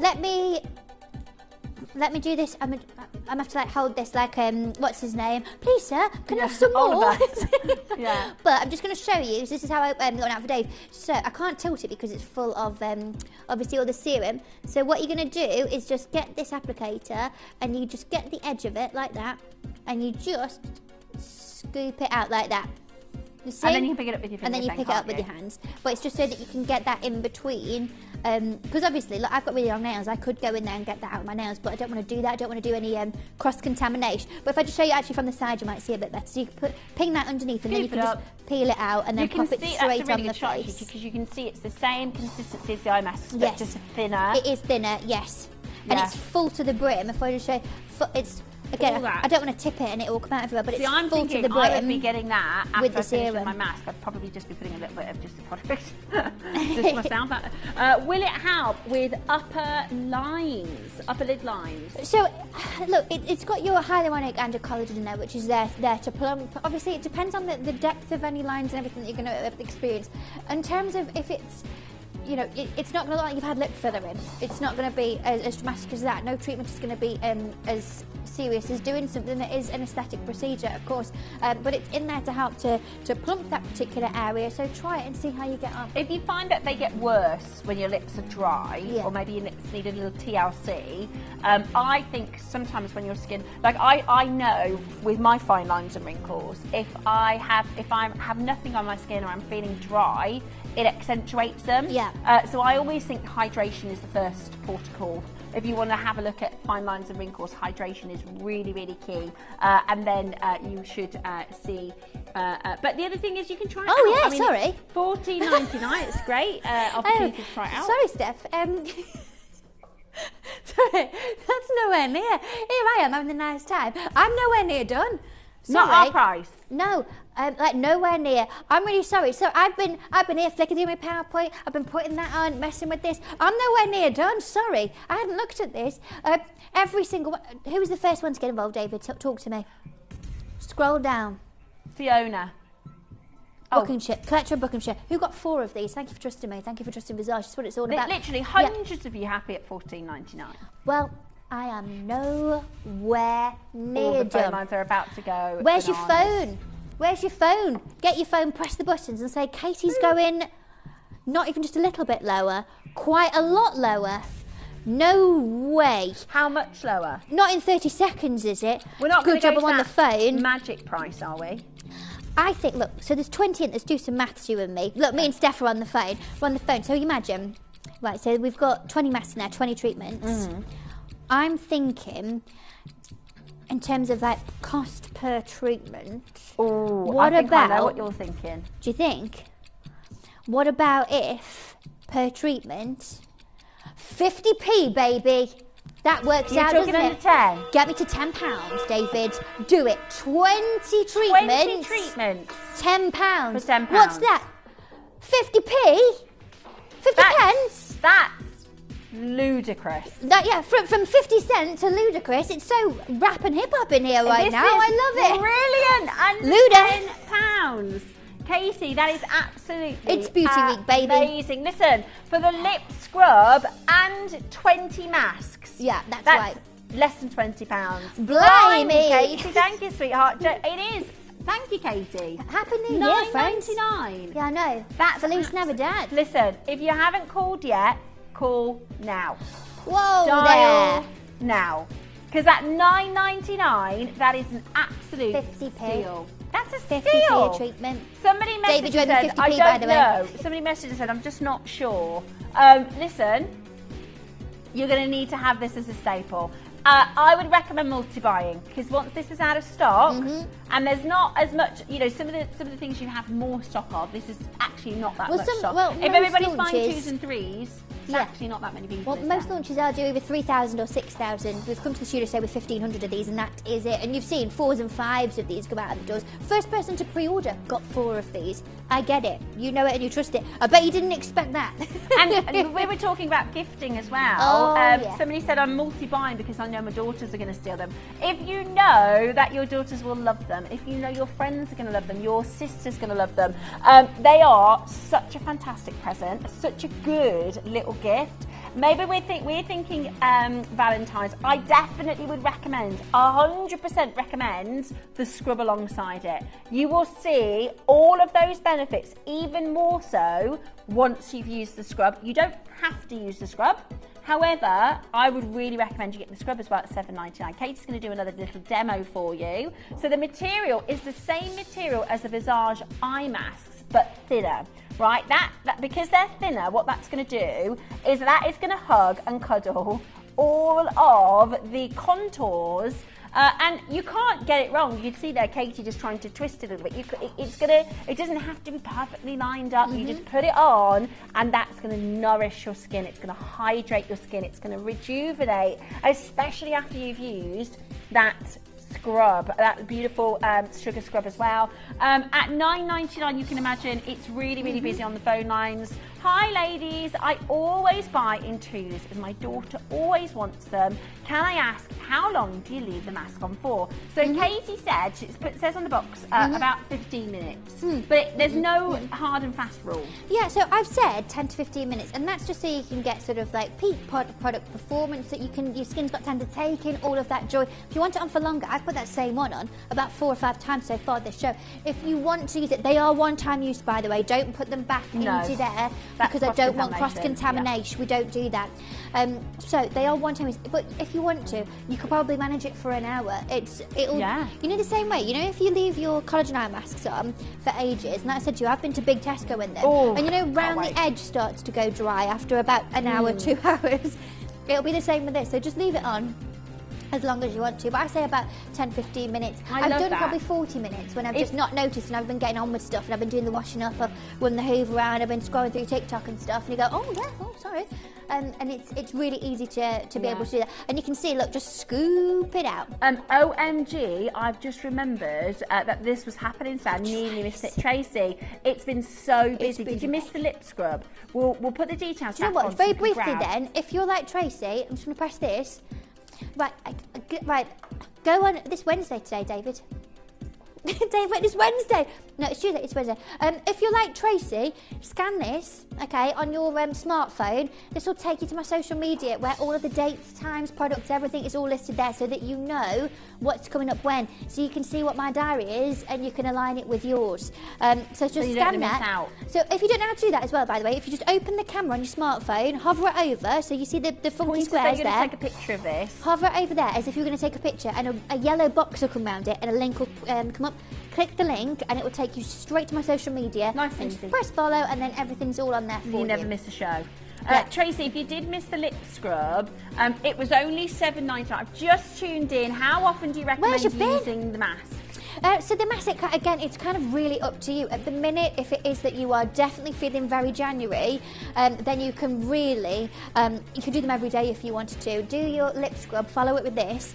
Let me do this. I'm gonna have to like hold this like what's his name? Please, sir, can I have some more? Yeah. But I'm just going to show you. This is how I got it out for Dave. So I can't tilt it because it's full of obviously all the serum. So what you're going to do is just get this applicator and you just get the edge of it like that, and you just scoop it out like that. You see? And then you can pick it up with your fingers. And then you pick it up with your hands. But it's just so that you can get that in between. Because obviously, look, I've got really long nails. I could go in there and get that out of my nails, but I don't want to do that. I don't want to do any cross-contamination. But if I just show you actually from the side, you might see a bit better. So you can ping that underneath, and then you can just peel it out and then pop it straight on the face. Because you can see it's the same consistency as the eye mask, but just thinner. It is thinner, yes. And it's full to the brim. If I just show you, it's... Again, I don't want to tip it and it will come out everywhere, but it's I'm full thinking to the brim. I would be getting that after with the I finish serum. with my mask. I'd probably just be putting a little bit of just the product just myself. Will it help with upper lid lines? So, look, it's got your hyaluronic and your collagen in there, which is there to plump. Obviously, it depends on the depth of any lines and everything that you're going to experience. In terms of if it's, you know, it's not going to look like you've had lip filler in. It's not going to be as dramatic as that. No treatment is going to be as serious as doing something that is an aesthetic procedure, of course. But it's in there to help to plump that particular area. So try it and see how you get on. If you find that they get worse when your lips are dry, or maybe your lips need a little TLC, I think sometimes when your skin, like I know with my fine lines and wrinkles, if I have nothing on my skin or I'm feeling dry, it accentuates them. So I always think hydration is the first port of call. If you want to have a look at fine lines and wrinkles, hydration is really, really key. And then you should see. But the other thing is you can try it out. Yeah, sorry. $14.99, it's great opportunity to try it out. Sorry, Steph. Sorry, that's nowhere near. Here I am having a nice time. I'm nowhere near done. Sorry. Not our price. No, like nowhere near. I'm really sorry. So I've been here flicking through my PowerPoint. I've been putting that on, messing with this. I'm nowhere near done. Sorry, I hadn't looked at this. Every single one. Who was the first one to get involved, David? Talk to me. Scroll down. Fiona. Buckinghamshire, collector of Buckinghamshire. Who got 4 of these? Thank you for trusting me. Thank you for trusting Visage. That's what it's all about. Literally hundreds of you happy at $14.99. Well, I am nowhere near All the phone done. lines are about to go. Where's your bananas. phone? Where's your phone? Get your phone, press the buttons and say, Katie's going not even just a little bit lower, quite a lot lower. No way. How much lower? Not in 30 seconds, is it? We're not Good going job to go I'm on to the that phone. magic price, are we? I think, look, so there's 20 in, let's do some maths, you and me. Look, me and Steph are on the phone. We're on the phone, so imagine, right, so we've got 20 masks in there, 20 treatments. I'm thinking, in terms of like cost per treatment, I think I know what you're thinking. Do you think? What about if, per treatment, 50p, baby? That works You're out, talking doesn't under it? 10? Get me to £10, David. Do it. 20 treatments. 20 treatments. £10. For £10. What's that? 50p? 50 pence? That's ludicrous. That, yeah, from 50 cent to ludicrous. It's so rap and hip hop in here right now. I love it. Brilliant. And Luda. £10. Casey, that is absolutely It's beauty week, baby. Amazing. Listen, for the lip scrub and 20 masks. Yeah, that's right. Less than £20. Blimey. Katie, thank you, sweetheart. It is. Thank you, Katie. Happy New Year, friends. $9.99. Yeah, I know. That's Feliz Navidad. Listen, if you haven't called yet, call now. Whoa Dial there. now. Because at $9.99, that is an absolute 50p. steal. That's a 50p steal. a treatment. Somebody messaged David, you and owe said, me 50p, I by don't the way. know. Somebody messaged and said, I'm just not sure. Listen, you're going to need to have this as a staple. I would recommend multi-buying because once this is out of stock and there's not as much, you know, some of the things you have more stock of, this is actually not that much stock. Well, if most everybody's buying launches- 2s and 3s, there's actually not that many people. Well, most launches are do either 3,000 or 6,000. We've come to the studio say with 1,500 of these, and that is it. And you've seen 4s and 5s of these come out of the doors. First person to pre-order got 4 of these. I get it. You know it and you trust it. I bet you didn't expect that. and we were talking about gifting as well. Oh, yeah. Somebody said I'm multi-buying because I know my daughters are going to steal them. If you know that your daughters will love them, them, if you know your friends are going to love them, your sister's going to love them. They are such a fantastic present, such a good little gift. Maybe we're thinking Valentine's. I definitely would recommend, 100% recommend the scrub alongside it. You will see all of those benefits, even more so once you've used the scrub. You don't have to use the scrub. However, I would really recommend you get the scrub as well at $7.99. Katie's going to do another little demo for you. So the material is the same material as the Visage eye masks, but thinner. Right, that because they're thinner, what that's going to do is that it's going to hug and cuddle all of the contours, and you can't get it wrong. You'd see there Katie just trying to twist it a little bit. It doesn't have to be perfectly lined up. You just put it on, and that's going to nourish your skin. It's going to hydrate your skin. It's going to rejuvenate, especially after you've used that scrub, that beautiful sugar scrub as well. At $9.99, you can imagine it's really, really busy on the phone lines. Hi ladies, I always buy in twos and my daughter always wants them. Can I ask, how long do you leave the mask on for? So Katie said, it says on the box, about 15 minutes. But there's no hard and fast rule. Yeah, so I've said 10 to 15 minutes, and that's just so you can get sort of like peak product performance, that your skin's got time to take in all of that joy. If you want it on for longer, I've put that same one on about 4 or 5 times so far this show. If you want to use it, they are one-time use, by the way. Don't put them back into there, because I don't want cross-contamination. We don't do that. So they are one-time use. But if you want to, you could probably manage it for an hour. It'll you know, the same way. You know, if you leave your collagen eye masks on for ages, and like I said to you, I've been to Big Tesco in them, and you know, round the edge starts to go dry after about an hour, 2 hours. It'll be the same with this. So just leave it on as long as you want to, but I say about 10-15 minutes. I've done probably 40 minutes when I've just not noticed, and I've been getting on with stuff, and I've been doing the washing up, I've run the hoover around, I've been scrolling through TikTok and stuff, and you go, oh yeah, oh sorry. And it's really easy to be able to do that. And you can see, look, just scoop it out. OMG, I've just remembered that this was happening, so I nearly missed it. Tracy, it's been so busy. Did you miss the lip scrub? We'll put the details do you know what? Very briefly then, if you're like Tracy, I'm just going to press this. Right, go on this Wednesday today, David. David, it's Wednesday. No, it's Tuesday, it's Wednesday. If you're like Tracy, scan this, okay, on your smartphone. This will take you to my social media where all of the dates, times, products, everything is all listed there, so that you know what's coming up when. So you can see what my diary is, and you can align it with yours. So just scan that. So if you don't know how to do that as well, by the way, if you just open the camera on your smartphone, hover it over, so you see the funky squares there. Take a picture of this. Hover it over there as if you're going to take a picture, and a yellow box will come around it, and a link will come up. Click the link, and it will take you straight to my social media. Nice and easy. Press follow, and then everything's all on there for you. You never miss a show. Tracy, if you did miss the lip scrub, it was only $7.99. I've just tuned in. How often do you recommend using the mask? So the mask, again, it's kind of really up to you. At the minute, if it is that you are definitely feeling very January, then you can really, you can do them every day if you wanted to. Do your lip scrub, follow it with this.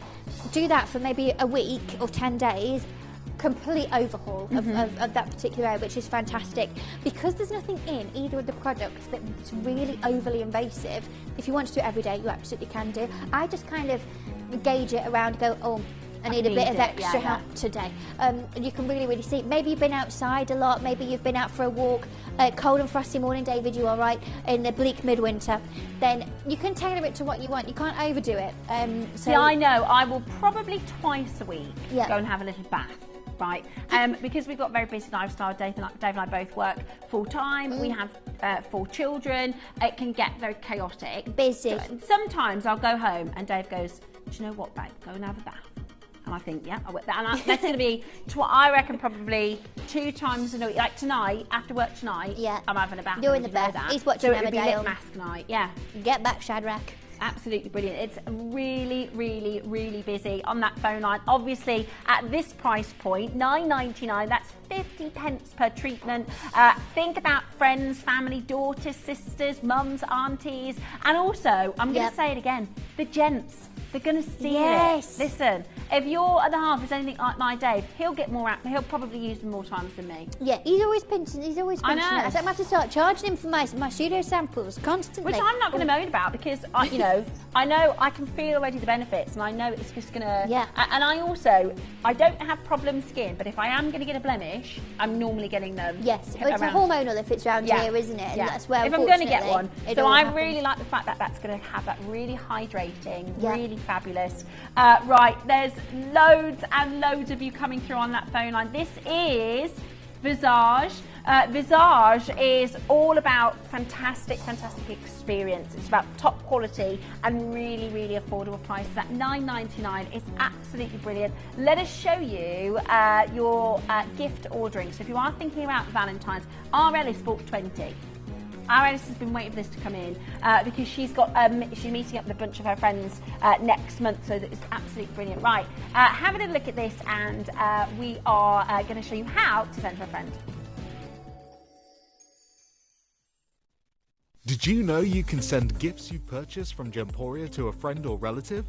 Do that for maybe a week or 10 days. Complete overhaul of that particular area, which is fantastic, because there's nothing in either of the products that's really overly invasive. If you want to do it every day, you absolutely can do. I just kind of gauge it around, go, oh, I need a bit of extra help today. And you can really, really see. Maybe you've been outside a lot, maybe you've been out for a walk, cold and frosty morning, David, you are right, in the bleak midwinter, then you can tailor it to what you want. You can't overdo it. See, I know, I will probably twice a week go and have a little bath. Right, because we've got a very busy lifestyle. Dave and I both work full time. We have 4 children. It can get very chaotic. Busy. Sometimes I'll go home and Dave goes, do you know what, babe? Go and have a bath. And I think, yeah, I'll whip that. And that's going to be, I reckon, probably 2 times in a week. Like tonight, after work tonight, I'm having a bath. You're in the bath. He's watching Emmerdale. So it'll be lip mask night, yeah. Get back, Shadrach. Absolutely brilliant. It's really, really, really busy on that phone line. Obviously, at this price point, $9.99, that's 50 pence per treatment. Think about friends, family, daughters, sisters, mums, aunties, and also, I'm going to say it again, the gents. They're going to see Yes. it. Listen, if your other half is anything like my Dave, he'll get more out. He'll probably use them more times than me. Yeah, he's always pinching. He's always I pinching know. us. I'm going to have to start charging him for my pseudo samples constantly. Which I'm not going to moan about because I know I can feel already the benefits, and I know it's just going to. Yeah. And I don't have problem skin, but if I am going to get a blemish, I'm normally getting them. Yes, well, it's a hormonal if it's round here, isn't it? And that's where, if I'm going to get one. it So all I happens. really like the fact that that's going to have that really hydrating, Yeah. really fabulous. Right, there's loads and loads of you coming through on that phone line. This is Visage. Visage is all about fantastic experience. It's about top quality and really, really affordable prices at $9.99. It's absolutely brilliant. Let us show you your gift ordering. So if you are thinking about Valentine's, our Ellis bought 20. Our Alice has been waiting for this to come in because she's meeting up with a bunch of her friends next month, so that it's absolutely brilliant. Right, have a little look at this, and we are going to show you how to send to a friend. Did you know you can send gifts you've purchased from Gemporia to a friend or relative?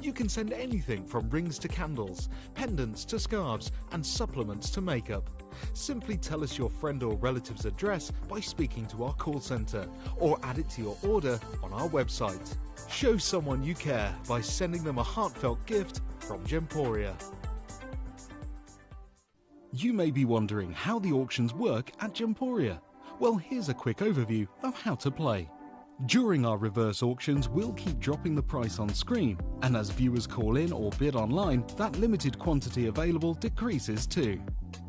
You can send anything from rings to candles, pendants to scarves, and supplements to makeup. Simply tell us your friend or relative's address by speaking to our call centre, or add it to your order on our website. Show someone you care by sending them a heartfelt gift from Gemporia. You may be wondering how the auctions work at Gemporia. Well, here's a quick overview of how to play. During our reverse auctions, we'll keep dropping the price on screen, and as viewers call in or bid online, that limited quantity available decreases too.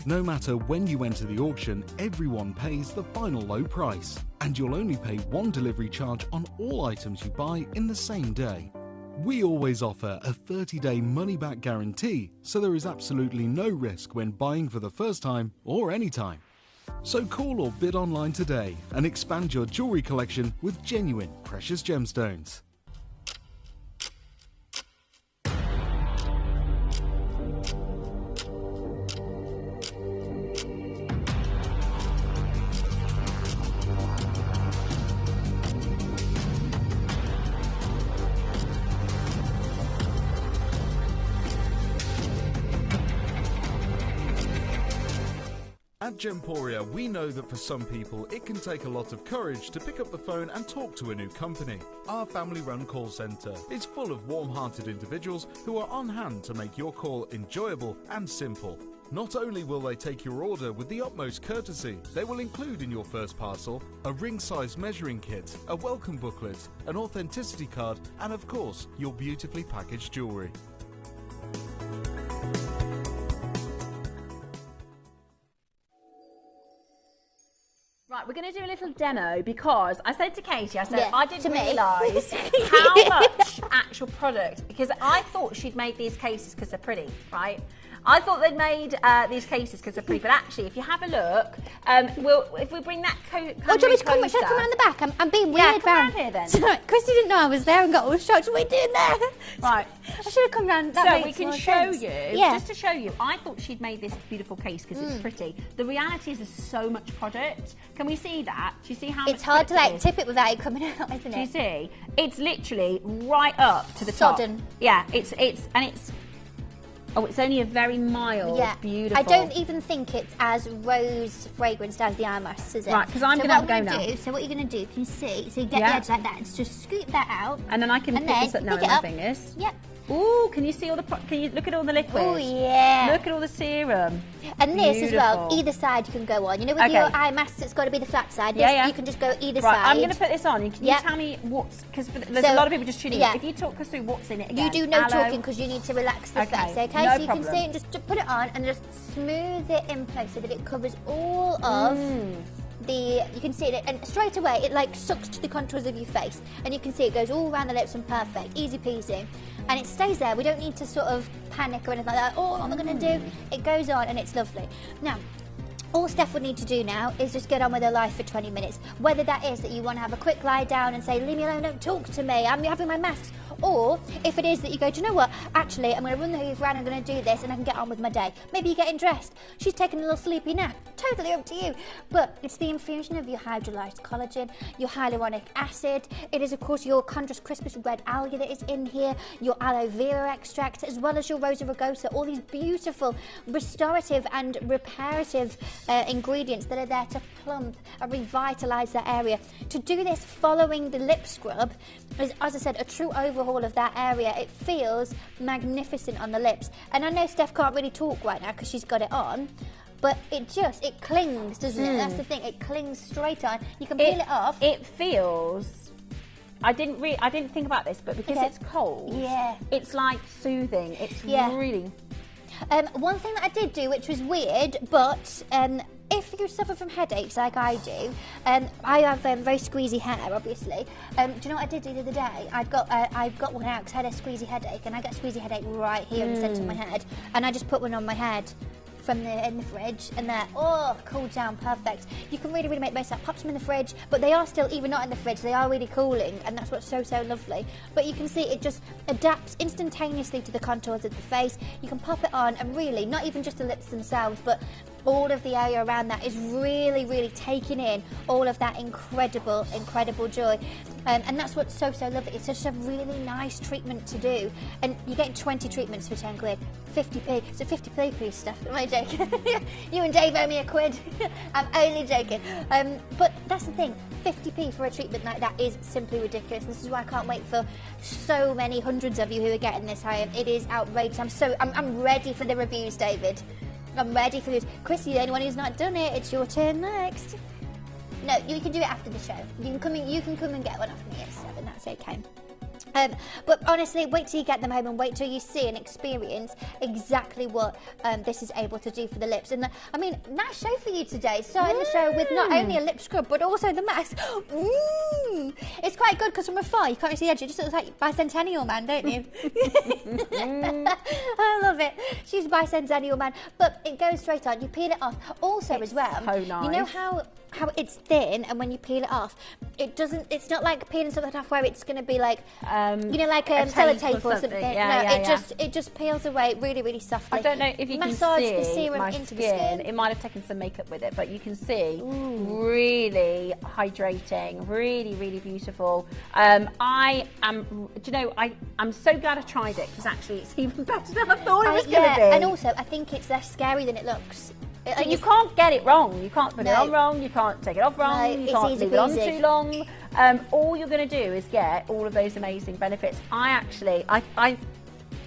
No matter when you enter the auction, everyone pays the final low price, and you'll only pay one delivery charge on all items you buy in the same day. We always offer a 30-day money-back guarantee, so there is absolutely no risk when buying for the first time or any time. So call or bid online today and expand your jewellery collection with genuine precious gemstones. At Gemporia, we know that for some people it can take a lot of courage to pick up the phone and talk to a new company. Our family-run call centre is full of warm-hearted individuals who are on hand to make your call enjoyable and simple. Not only will they take your order with the utmost courtesy, they will include in your first parcel a ring-size measuring kit, a welcome booklet, an authenticity card, and of course, your beautifully packaged jewellery. Right, we're going to do a little demo because I said to Katie, I said, Yeah, I didn't to me. realise how much actual product, because I thought she'd made these cases because they're pretty, right? I thought they'd made these cases because they're pretty, but actually, if you have a look, if we bring that Oh, do you want me to come? Should I come around the back? I'm being weird. Yeah, come around here then. Sorry, Christy didn't know I was there and got all shocked. What are you doing there? Right. I should have come round. That So makes we can more show sense. you, Yeah. just to show you, I thought she'd made this beautiful case because it's pretty. The reality is there's so much product. Can we see that? Do you see how It's much hard to product like it is? tip it without it coming out, isn't Do you it? see? It's literally right up to the Sodden. top. Yeah, it's oh, it's only a very mild, beautiful. I don't even think it's as rose fragranced as the eye masks, is it? Right, 'cause I'm So gonna have a what go we'll now. do- So what you're going to do, can you see? So you get Yeah. the edge like that. It's just scoop that out. And then I can pick this up now pick with it my up. fingers. Yep. Ooh, can you see all the? Can you look at all the liquid? Oh yeah. Look at all the serum. And this as well, Beautiful. either side you can go on. You know, with Okay. your eye masks, it's got to be the flat side. Yeah, This, yeah. You can just go either Right, side. I'm going to put this on. Can you Yep. tell me what's? Because there's So, a lot of people just tuning yeah. in. If you talk us through what's in it again. You do no Aloe. talking because you need to relax the Okay, face, okay? no So you can problem. see it, just put it on and just smooth it in place so that it covers all of you can see it, and straight away it like sucks to the contours of your face, and you can see it goes all around the lips and perfect, easy peasy, and it stays there. We don't need to sort of panic or anything like that. Oh, what am I going to do? It goes on and it's lovely. Now, All Steph would need to do now is just get on with her life for 20 minutes. Whether that is that you want to have a quick lie down and say, leave me alone, don't talk to me, I'm having my masks. Or if it is that you go, do you know what, actually, I'm going to run the hoover around, I'm going to do this and I can get on with my day. Maybe you're getting dressed. She's taking a little sleepy nap. Totally up to you. But it's the infusion of your hydrolyzed collagen, your hyaluronic acid. It is, of course, your Chondrus crispus red algae that is in here, your aloe vera extract, as well as your Rosa rugosa. All these beautiful restorative and reparative ingredients that are there to plump and revitalise that area. To do this following the lip scrub is, as I said, a true overhaul of that area. It feels magnificent on the lips. And I know Steph can't really talk right now because she's got it on, but it clings, doesn't it? That's the thing, it clings straight on. You can peel it off. It feels, I didn't think about this, but because it's cold, it's like soothing. It's really... One thing that I did do, which was weird, but if you suffer from headaches like I do, I have very squeezy hair, obviously. Do you know what I did the other day? I got one out because I had a squeezy headache, and I get a squeezy headache right here in the centre of my head, and I just put one on my head from in the fridge, and they're cooled down perfect. You can really make the most of that. Pops them in the fridge, but they are still, even not in the fridge, they are really cooling, and that's what's so lovely. But you can see it just adapts instantaneously to the contours of the face. You can pop it on, and really, not even just the lips themselves, but all of the area around that is really taking in all of that incredible joy. And that's what's so lovely. It's just a really nice treatment to do. And you get 20 treatments for 10 quid. 50p. So 50p, please, Steph. Am I joking? You and Dave owe me a quid. I'm only joking. But that's the thing. 50p for a treatment like that is simply ridiculous. This is why I can't wait for so many hundreds of you who are getting this home. It is outrageous. I'm ready for the reviews, David. I'm ready for this. Chris, you're the only one who's not done it. It's your turn next. No, you can do it after the show. You can come and get one off me at 7. That's okay. But honestly, wait till you get them home and wait till you see and experience exactly what this is able to do for the lips. And nice show for you today. Starting the show with not only a lip scrub, but also the mask. It's quite good because from afar, you can't really see the edge. It just looks like Bicentennial Man, don't you? I love it. She's Bicentennial Man. But it goes straight on. You peel it off. Also, as well, so nice. You know how it's thin, and when you peel it off, it's not like peeling something off where it's going to be like like a sellotape or something. It just peels away really softly. I don't know if you massage can see the serum my into skin. the skin. It might have taken some makeup with it, but you can see really hydrating, really beautiful. I'm so glad I tried it because actually it's even better than I thought it was going to be. And also I think it's less scary than it looks. So you can't get it wrong. You can't put it on wrong. You can't take it off wrong. No, you can't leave it on too long. All you're going to do is get all of those amazing benefits.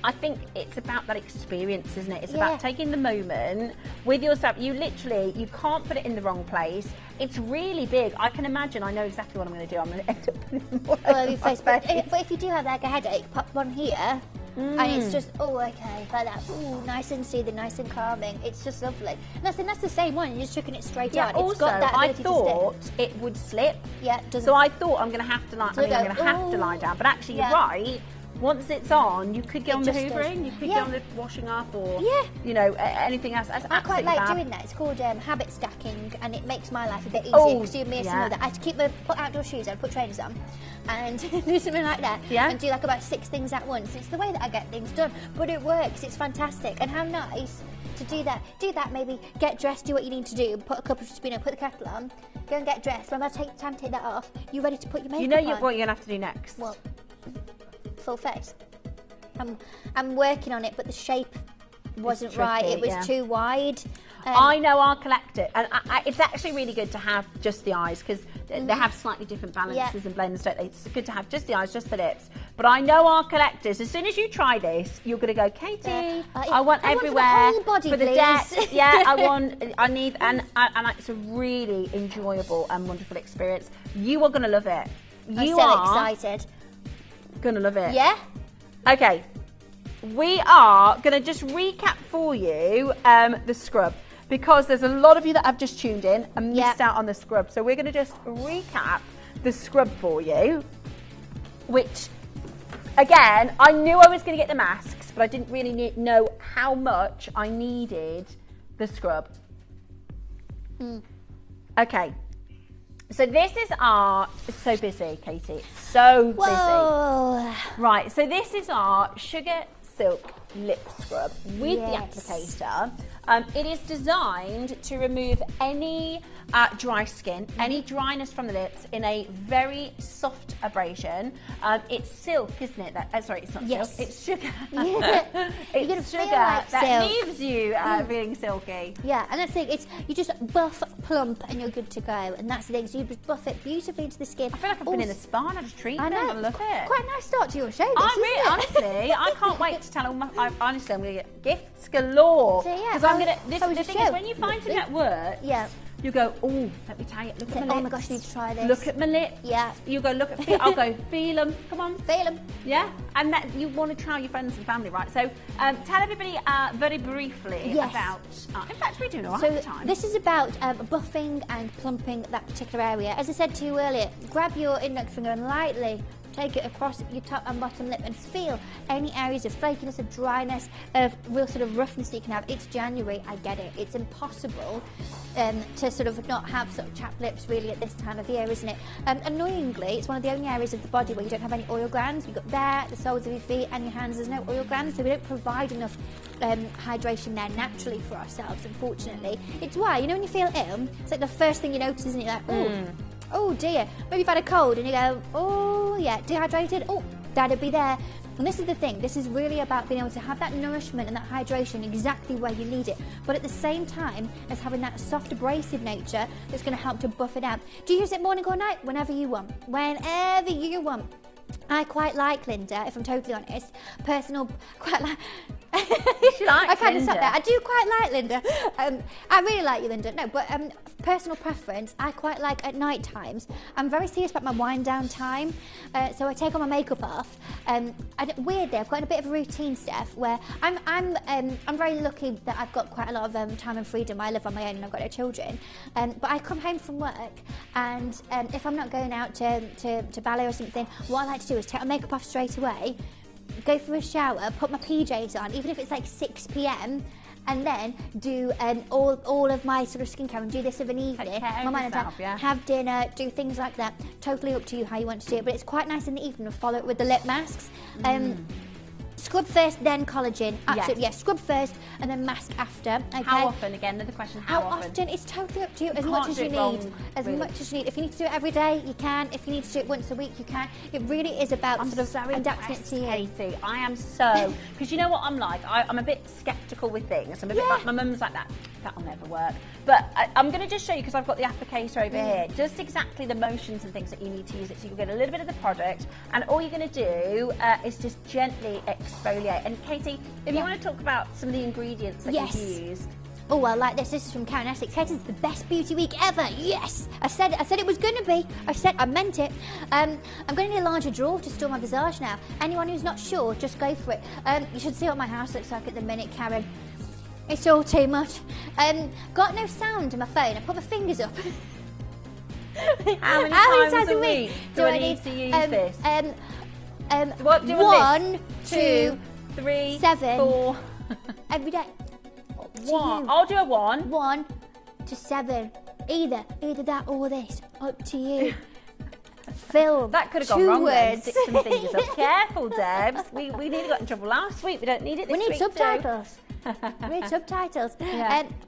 I think it's about that experience, isn't it? It's about taking the moment with yourself. You can't put it in the wrong place. It's really big. I can imagine. I know exactly what I'm going to do. I'm going to end up putting more over my face. But if you do have like a headache, pop one here. And it's just, like that. Nice and soothing, nice and calming. It's just lovely. And that's the same one. You're just chucking it straight on. Also, it's got that I ability thought to stick. it would slip. Yeah, it doesn't. So I thought I'm going to have to lie down. But actually, you're right. Once it's on, you could get on the hoovering, you could get on the washing up, or anything else. That's I quite like doing that. It's called habit stacking, and it makes my life a bit easier because you miss some of that. I had to put outdoor shoes on, put trainers on, and do something like that, and do like about 6 things at once. It's the way that I get things done, but it works. It's fantastic, and how nice to do that. Do that, maybe get dressed, do what you need to do, put a cup of spinel, put the kettle on, go and get dressed. When I take time to take that off, you're ready to put your makeup on. What you're gonna have to do next. Well, full face. I'm working on it, but the shape wasn't right. It was too wide. I know I'll collect it, and it's actually really good to have just the eyes because they have slightly different balances and blends. It's good to have just the eyes, just the lips. But I know our collectors. As soon as you try this, you're going to go, Katie. I want everywhere for the depth. I need, and it's a really enjoyable and wonderful experience. You are going to love it. I'm so excited. Going to love it. Yeah. Okay, we are going to just recap for you the scrub because there's a lot of you that have just tuned in and missed out on the scrub. So we're going to just recap the scrub for you, which, again, I knew I was going to get the masks, but I didn't really know how much I needed the scrub. Okay. So this is our, it's so busy, Katie, it's so busy. Right, so this is our Sugar Silk Lip Scrub with the applicator. It is designed to remove any dry skin, any dryness from the lips in a very soft abrasion. It's silk, isn't it? Sorry, it's not silk, it's sugar. It's sugar like that silk. leaves you feeling silky. Yeah, and that's the thing, you just buff, plump, and you're good to go. And that's the thing, so you just buff it beautifully into the skin. I feel like I've been in the spa and I just treat them and look at it. Quite a nice start to your show, Honestly, I can't wait to tell all my, honestly, I'm going to get gifts galore. Because I'm going to, the thing is, when you find something that works, you go, oh, let me tell you, look at my lips. Oh my gosh, I need to try this. Look at my lips. Yeah. You go, look at, I'll go, feel them. Come on. Feel them. Yeah. And that you want to try your friends and family, right? So tell everybody very briefly about, in fact, we're doing all right at the time. This is about buffing and plumping that particular area. As I said to you earlier, grab your index finger and lightly take it across your top and bottom lip and feel any areas of flakiness, of dryness, of real sort of roughness that you can have. It's January, I get it. It's impossible to sort of not have sort of chapped lips really at this time of year, isn't it? Annoyingly, it's one of the only areas of the body where you don't have any oil glands. You've got there, the soles of your feet and your hands, there's no oil glands, so we don't provide enough hydration there naturally for ourselves, unfortunately. It's why, you know, when you feel ill, it's like the first thing you notice, isn't it? Like, oh dear, maybe you've had a cold and you go, oh yeah, dehydrated, oh, that'd be there. And this is the thing, this is really about being able to have that nourishment and that hydration exactly where you need it, but at the same time as having that soft abrasive nature that's going to help to buff it out. Do you use it morning or night? Whenever you want. Whenever you want. I quite like, Linda, if I'm totally honest, quite like... She likes I kind of Linda. sat there. I do quite like Linda. I really like you, Linda. No, but personal preference, I quite like at night times. I'm very serious about my wind down time, so I take all my makeup off. Weirdly, I've got in a bit of a routine, Steph, where I'm very lucky that I've got quite a lot of time and freedom. I live on my own and I've got no children. But I come home from work, and if I'm not going out to ballet or something, what I like to do is take my makeup off straight away, go for a shower, put my PJs on, even if it's like 6 p.m, and then do all of my sort of skincare and do this of an evening. Have dinner, do things like that. Totally up to you how you want to do it, but it's quite nice in the evening to follow it with the lip masks. Scrub first, then collagen. Absolutely, yes. Scrub first and then mask after. Okay? How often? Again, another question. How often? It's totally up to you. As much as you need. Much as you need. If you need to do it every day, you can. If you need to do it once a week, you can. It really is about sort of adapting it to you. Katie, I am so, because you know what I'm like. I'm a bit sceptical with things. I'm a bit like my mum's like that. That'll never work. But I'm going to just show you, because I've got the applicator over here, just exactly the motions and things that you need to use it. So you'll get a little bit of the product, and all you're going to do is just gently exfoliate. And Katie, if you want to talk about some of the ingredients that you've used. Oh, well, like this is from Karen Essex. Katie's the best beauty week ever. Yes, I said it was going to be. I meant it. I'm going to need a larger drawer to store my visage now. Anyone who's not sure, just go for it. You should see what my house looks like at the minute, Karen. It's all too much. Got no sound in my phone. I put my fingers up. How many times a week do I need to use this? What do 1, 2, 3, 7, 4. Every day. I'll do a 1. 1 to 7. Either that or this. Up to you. Film. That could have gone wrong then. Stick some fingers up. Careful, Debs. We nearly got in trouble last week. We don't need it this week. We need subtitles. We need subtitles.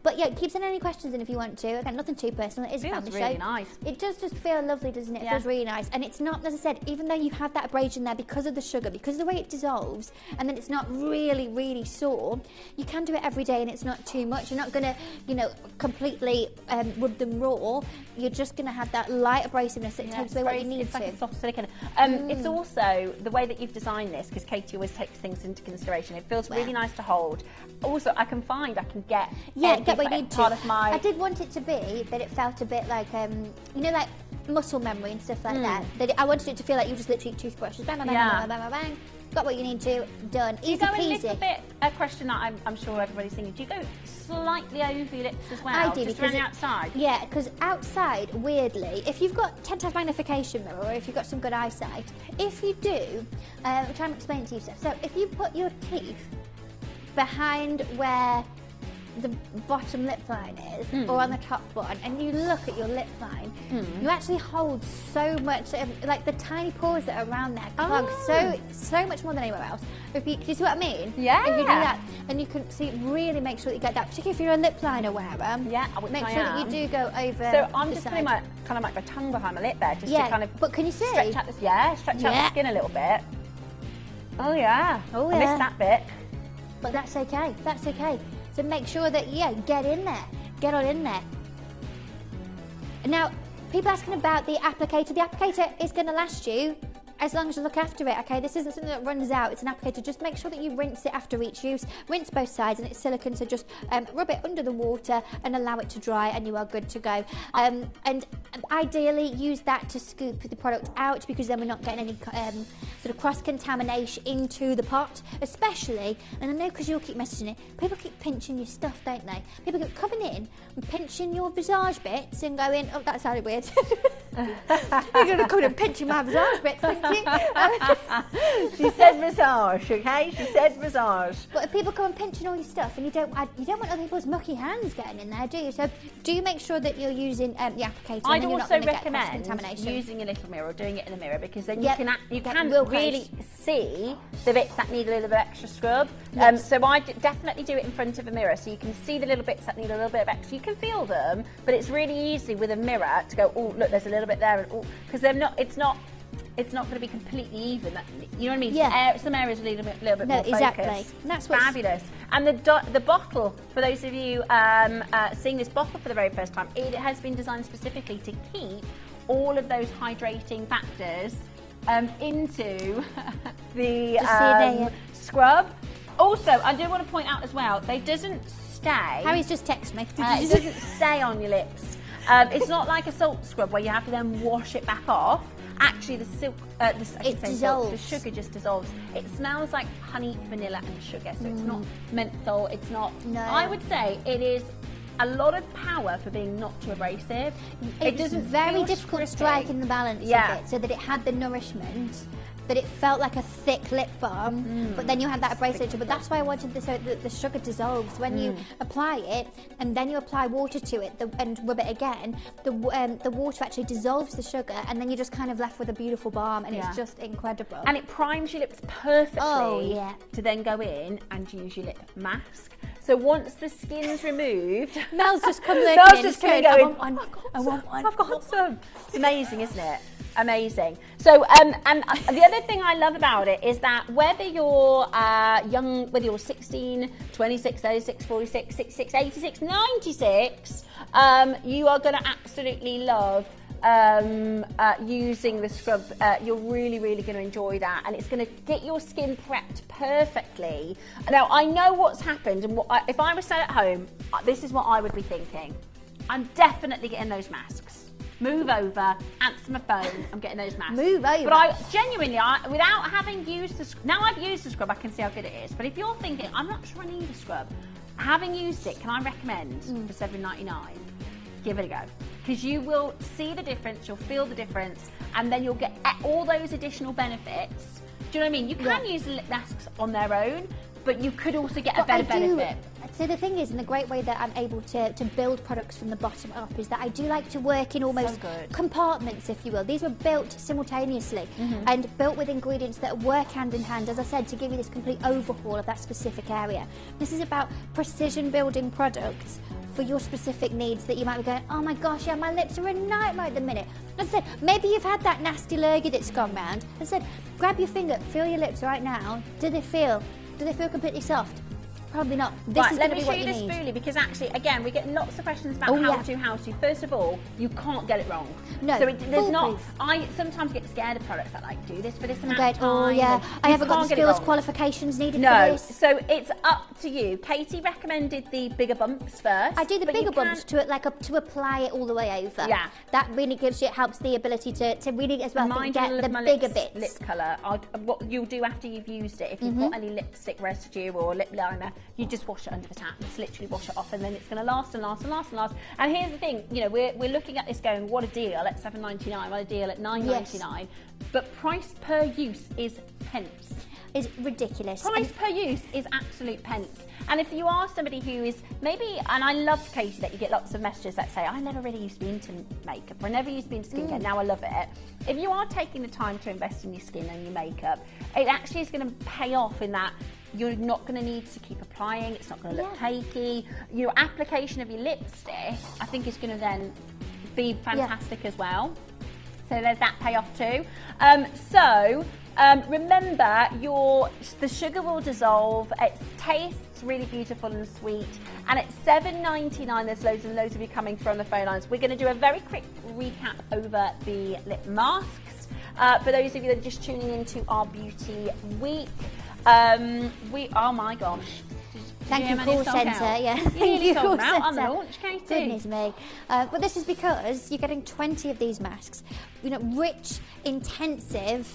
But yeah, keep sending any questions in if you want to. Again, nothing too personal. It is a family show. It feels really nice. It does just feel lovely, doesn't it? It feels really nice. And it's not, as I said, even though you have that abrasion there because of the sugar, because of the way it dissolves, and then it's not really, really sore, you can do it every day and it's not too much. You're not going to, completely rub them raw. You're just going to have that light abrasiveness that takes away what you need it's like a soft silicone. It's also the way that you've designed this, because Katie always takes things into consideration. It feels really nice to hold. Also, I can get get what you need part to. of my... I did want it to be that it felt a bit like, like muscle memory and stuff like that. I wanted it to feel like you just literally toothbrushes, bang, bang, bang, bang, bang, bang, bang. Got what you need to, done. Easy peasy. peasy. A little bit, a question that I'm sure everybody's thinking, do you go slightly over your lips as well? I do, just because around outside? Yeah, because outside, weirdly, if you've got 10 times magnification mirror, or if you've got some good eyesight, if you do, I'll try and explain it to you, Steph. So if you put your teeth behind where the bottom lip line is, or on the top one, and you look at your lip line, you actually hold so much, like the tiny pores that are around there plug so much more than anywhere else. If you, do you see what I mean? Yeah. If you do that, and you can see, really make sure that you get that, particularly if you're a lip liner wearer. Yeah, make sure that you do go over. So I'm just the putting side. my kind of like my tongue behind my lip there, just to kind of. But can you see? Stretch out this, stretch out the skin a little bit. Oh yeah. Oh I missed that bit. But that's okay. That's okay. So make sure that get in there, get on in there. Now, people asking about the applicator. The applicator is going to last you as long as you look after it, okay? This isn't something that runs out, it's an applicator. Just make sure that you rinse it after each use. Rinse both sides, and it's silicone, so just rub it under the water and allow it to dry, and you are good to go. And ideally, use that to scoop the product out, because then we're not getting any sort of cross-contamination into the pot, especially, and I know because you'll keep messaging it, people keep pinching your stuff, don't they? People keep coming in and pinching your visage bits and going, oh, that sounded weird. You're going to come in and pinch my visage bits, thank you. She said massage, okay? She said massage. But if people come and pinching all your stuff, and you don't want other people's mucky hands getting in there, do you? So do you make sure that you're using the applicator? I'd and you're also not get recommend contamination. using a little mirror or doing it in the mirror, because then Yep, you that can will really see the bits that need a little bit extra scrub. Yes. So I definitely do it in front of a mirror, so you can see the little bits that need a little bit of extra. You can feel them, but it's really easy with a mirror to go, oh, look, there's a little bit there, and because they're not. It's not going to be completely even. You know what I mean? Yeah. Some areas a little bit more focused. Exactly. And that's what's fabulous. And the bottle, for those of you seeing this bottle for the very first time, it has been designed specifically to keep all of those hydrating factors into the scrub. Also, I do want to point out as well, they doesn't stay. Harry's just texted me. It doesn't stay on your lips. It's not like a salt scrub where you have to then wash it back off. Actually, the sugar just dissolves. It smells like honey, vanilla, and sugar. So it's not menthol. It's not. No. I would say it is a lot of power for being not too abrasive. It doesn't very feel difficult strippy. striking the balance of it, so that it had the nourishment, that it felt like a thick lip balm, but then you had that abrasive. But that's why I wanted this, so that the sugar dissolves when you apply it, and then you apply water to it and rub it again. The water actually dissolves the sugar, and then you're just kind of left with a beautiful balm, and it's just incredible. And it primes your lips perfectly to then go in and use your lip mask. So once the skin's removed, Mel's just come in. Mel's just coming going, I want one. I've got some. It's amazing, isn't it? Amazing. So, and the other thing I love about it is that whether you're young, whether you're 16, 26, 36, 46, 66, 86, 96, you are going to absolutely love using the scrub. You're really going to enjoy that, and it's going to get your skin prepped perfectly. Now, I know what's happened, and if I was sat at home, this is what I would be thinking. I'm definitely getting those masks. Move over, answer my phone, I'm getting those masks. Move over. But I genuinely, without having used the scrub, now I've used the scrub, I can see how good it is. But if you're thinking, I'm not sure I need a scrub, having used it, can I recommend for $7.99? Give it a go. Because you will see the difference, you'll feel the difference, and then you'll get all those additional benefits. Do you know what I mean? You can use the lip masks on their own, but you could also get a better benefit. So the thing is, and the great way that I'm able to build products from the bottom up is that I do like to work in almost compartments, if you will. These were built simultaneously and built with ingredients that work hand in hand, as I said, to give you this complete overhaul of that specific area. This is about precision building products for your specific needs that you might be going, oh my gosh, yeah, my lips are a nightmare at the minute. As I said, maybe you've had that nasty lurgy that's gone round. As I said, grab your finger, feel your lips right now. Do they feel completely soft? Probably not. This is let going to me be show what you you this need. spoolie, because actually, again, we get lots of questions about how to. First of all, you can't get it wrong. No, so there's not. I sometimes get scared of products that do this for this amount of time. Oh yeah, I haven't got the skills qualifications needed for this. So it's up to you. Katie recommended the bigger bumps first. I do the bigger bumps to apply it all the way over. Yeah, that really helps the ability to really as well get the bigger bits. Lip colour. What you'll do after you've used it, if you've got any lipstick residue or lip liner, you just wash it under the tap. Just literally wash it off, and then it's going to last and last and last and last. And here's the thing, we're looking at this going, what a deal at $7.99, what a deal at $9.99. Yes. But price per use is pence. Is ridiculous. Price per use is absolute pence. And if you are somebody who is maybe, and I love, Katie, that you get lots of messages that say, I never really used to be into makeup, or I never used to be into skincare, now I love it. If you are taking the time to invest in your skin and your makeup, it actually is going to pay off in that you're not going to need to keep applying, it's not going to look cakey. Your application of your lipstick, I think, is going to then be fantastic as well. So there's that payoff too. Remember, the sugar will dissolve. It tastes really beautiful and sweet. And it's $7.99. There's loads and loads of you coming through on the phone lines. We're going to do a very quick recap over the lip masks. For those of you that are just tuning into our beauty week, oh my gosh. Thank you, call centre. Yeah, thank you, call centre. On the launch, Katie. Goodness me. But this is because you're getting 20 of these masks. You know, rich, intensive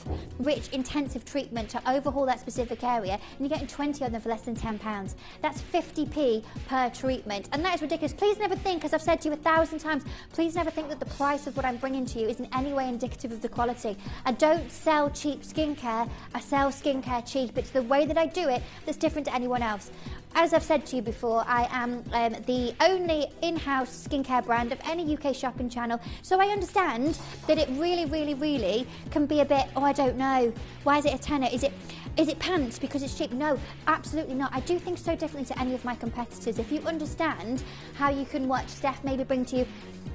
treatment to overhaul that specific area, and you're getting 20 of them for less than £10. That's 50p per treatment, and that is ridiculous. Please never think, as I've said to you 1,000 times, please never think that the price of what I'm bringing to you is in any way indicative of the quality. I don't sell cheap skincare. I sell skincare cheap. It's the way that I do it that's different to anyone else. As I've said to you before, I am the only in-house skincare brand of any UK shopping channel, so I understand that it really can be a bit, oh, I don't know, why is it a tenner? Is it pants because it's cheap? No, absolutely not. I do things so differently to any of my competitors. If you understand how you can watch Steph maybe bring to you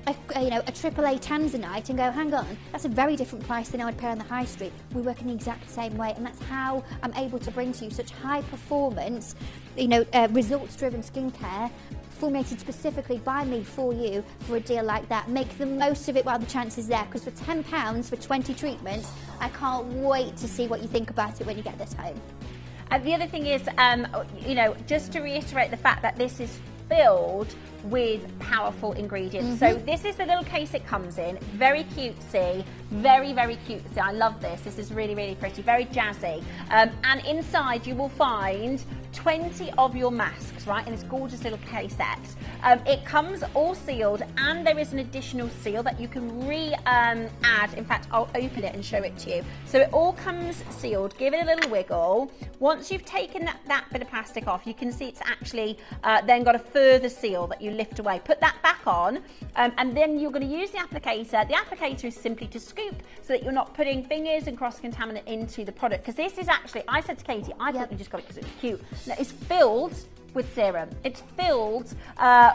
a AAA Tanzanite and go, hang on, that's a very different price than I would pay on the high street. We work in the exact same way, and that's how I'm able to bring to you such high performance, results-driven skincare formulated specifically by me for you for a deal like that. Make the most of it while the chance is there, because for £10 for 20 treatments, I can't wait to see what you think about it when you get this home. And the other thing is, just to reiterate the fact that this is filled with powerful ingredients. So this is the little case it comes in. Very cutesy, very cutesy. I love this. This is really pretty, very jazzy. And inside you will find 20 of your masks, right, in this gorgeous little cassette. It comes all sealed, and there is an additional seal that you can add. In fact, I'll open it and show it to you. So it all comes sealed. Give it a little wiggle. Once you've taken that bit of plastic off, you can see it's actually then got a further seal that you lift away. Put that back on, and then you're going to use the applicator. The applicator is simply to scoop so that you're not putting fingers and cross-contaminant into the product, because this is actually, I said to Katie, I thought you just got it because it was cute. No, it's filled with serum. It's filled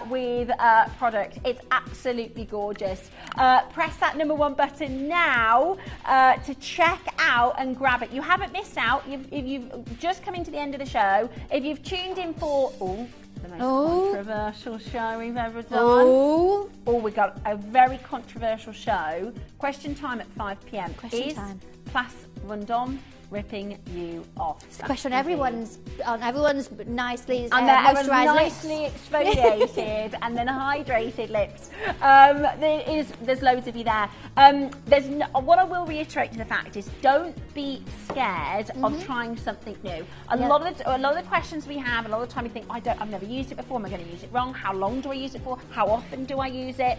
with product. It's absolutely gorgeous. Press that #1 button now to check out and grab it. You haven't missed out. If you've just come into the end of the show, if you've tuned in for the most controversial show we've ever done. We got a very controversial show. Question time at 5 p.m. Question time. Place Vendôme ripping you off? It's a question on everyone's nicely and moisturised nicely exfoliated and then hydrated lips. There's loads of you there. What I will reiterate to the fact is, don't be scared of trying something new. A lot of the questions we have, a lot of the time you think, I've never used it before. Am I going to use it wrong? How long do I use it for? How often do I use it?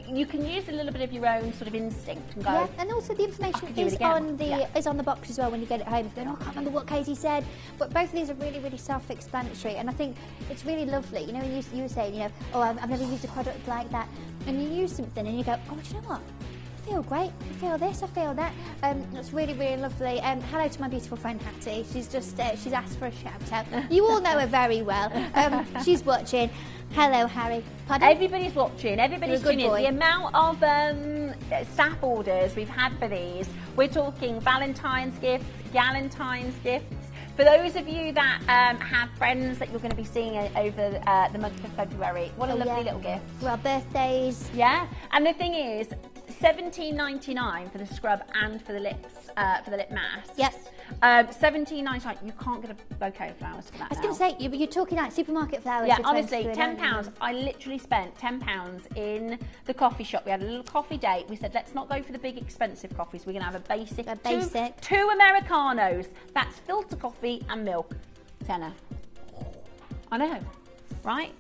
You can use a little bit of your own sort of instinct and go. Yeah, and also the information is on the box as well when you get it home. If you're going, I can't remember what Katie said, but both of these are really self-explanatory, and I think it's really lovely. You know, when you were saying, I've never used a product like that, and you use something and you go, do you know what? I feel great. I feel this. I feel that. It's really lovely. Hello to my beautiful friend Hattie. She's just she's asked for a shout out. You all know her very well. She's watching. Hello, Harry. Pardon? Everybody's watching. Everybody's tuning in. The amount of staff orders we've had for these, we're talking Valentine's gifts, Galentine's gifts. For those of you that have friends that you're going to be seeing over the month of February, what a lovely little gift. Well, birthdays. Yeah. And the thing is, $17.99 for the scrub and for the lips, for the lip mask. Yes. $17.99. You can't get a bouquet of flowers for that. I was going to say, you're talking like supermarket flowers. Yeah, honestly, £10. I literally spent £10 in the coffee shop. We had a little coffee date. We said, let's not go for the big expensive coffees. We're going to have a basic. Two Americanos. That's filter coffee and milk. Tenner. I know, right?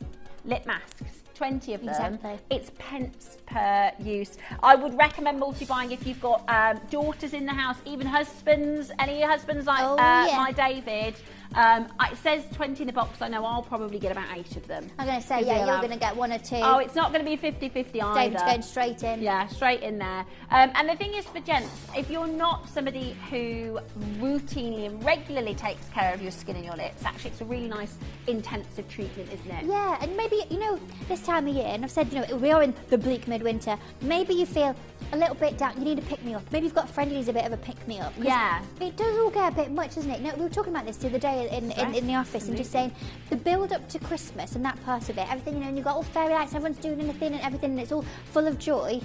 Lip masks. 20 of them. Exactly. It's pence per use. I would recommend multi-buying if you've got daughters in the house, even husbands. Any husbands like my David. It says 20 in the box. I know I'll probably get about 8 of them. I'm going to say, yeah, you're going to get 1 or 2. Oh, it's not going to be 50-50 either. David's going straight in. Yeah, straight in there. And the thing is for gents, if you're not somebody who routinely and regularly takes care of your skin and your lips, actually it's a really nice intensive treatment, isn't it? Yeah, and maybe, you know, this time of year, and I've said, you know, we are in the bleak midwinter, maybe you feel a little bit down, you need a pick-me-up. Maybe you've got a friend who's a bit of a pick-me-up. Yeah. It does all get a bit much, doesn't it? You know, we were talking about this the other day in the office and just saying the build-up to Christmas and that part of it, everything, you know, and you've got all fairy lights, everyone's doing anything and everything, and it's all full of joy.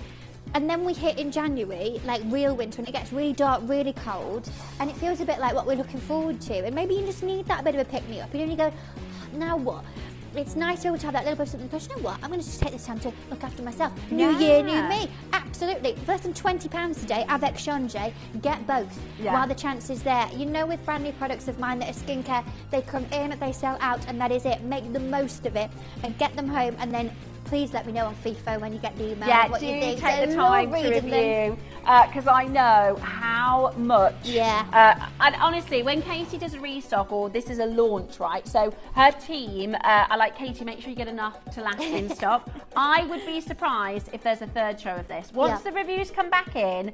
And then we hit in January, like real winter, and it gets really dark, really cold, and it feels a bit like what we're looking forward to. And maybe you just need that bit of a pick-me-up. You know, and you go, now what? It's nice to have that little bit of something, because you know what, I'm going to just take this time to look after myself. New year, new me. Absolutely. For less than £20 today, avec change, get both while the chance is there. You know, with brand new products of mine that are skincare, they come in, they sell out, and that is it. Make the most of it and get them home, and then please let me know on FIFO when you get the email what you think. Take the time to review, because I know how much. Yeah. And honestly, when Katie does a restock, or this is a launch, right? So her team, I like Katie, make sure you get enough to last in stock. I would be surprised if there's a third show of this. Once the reviews come back in,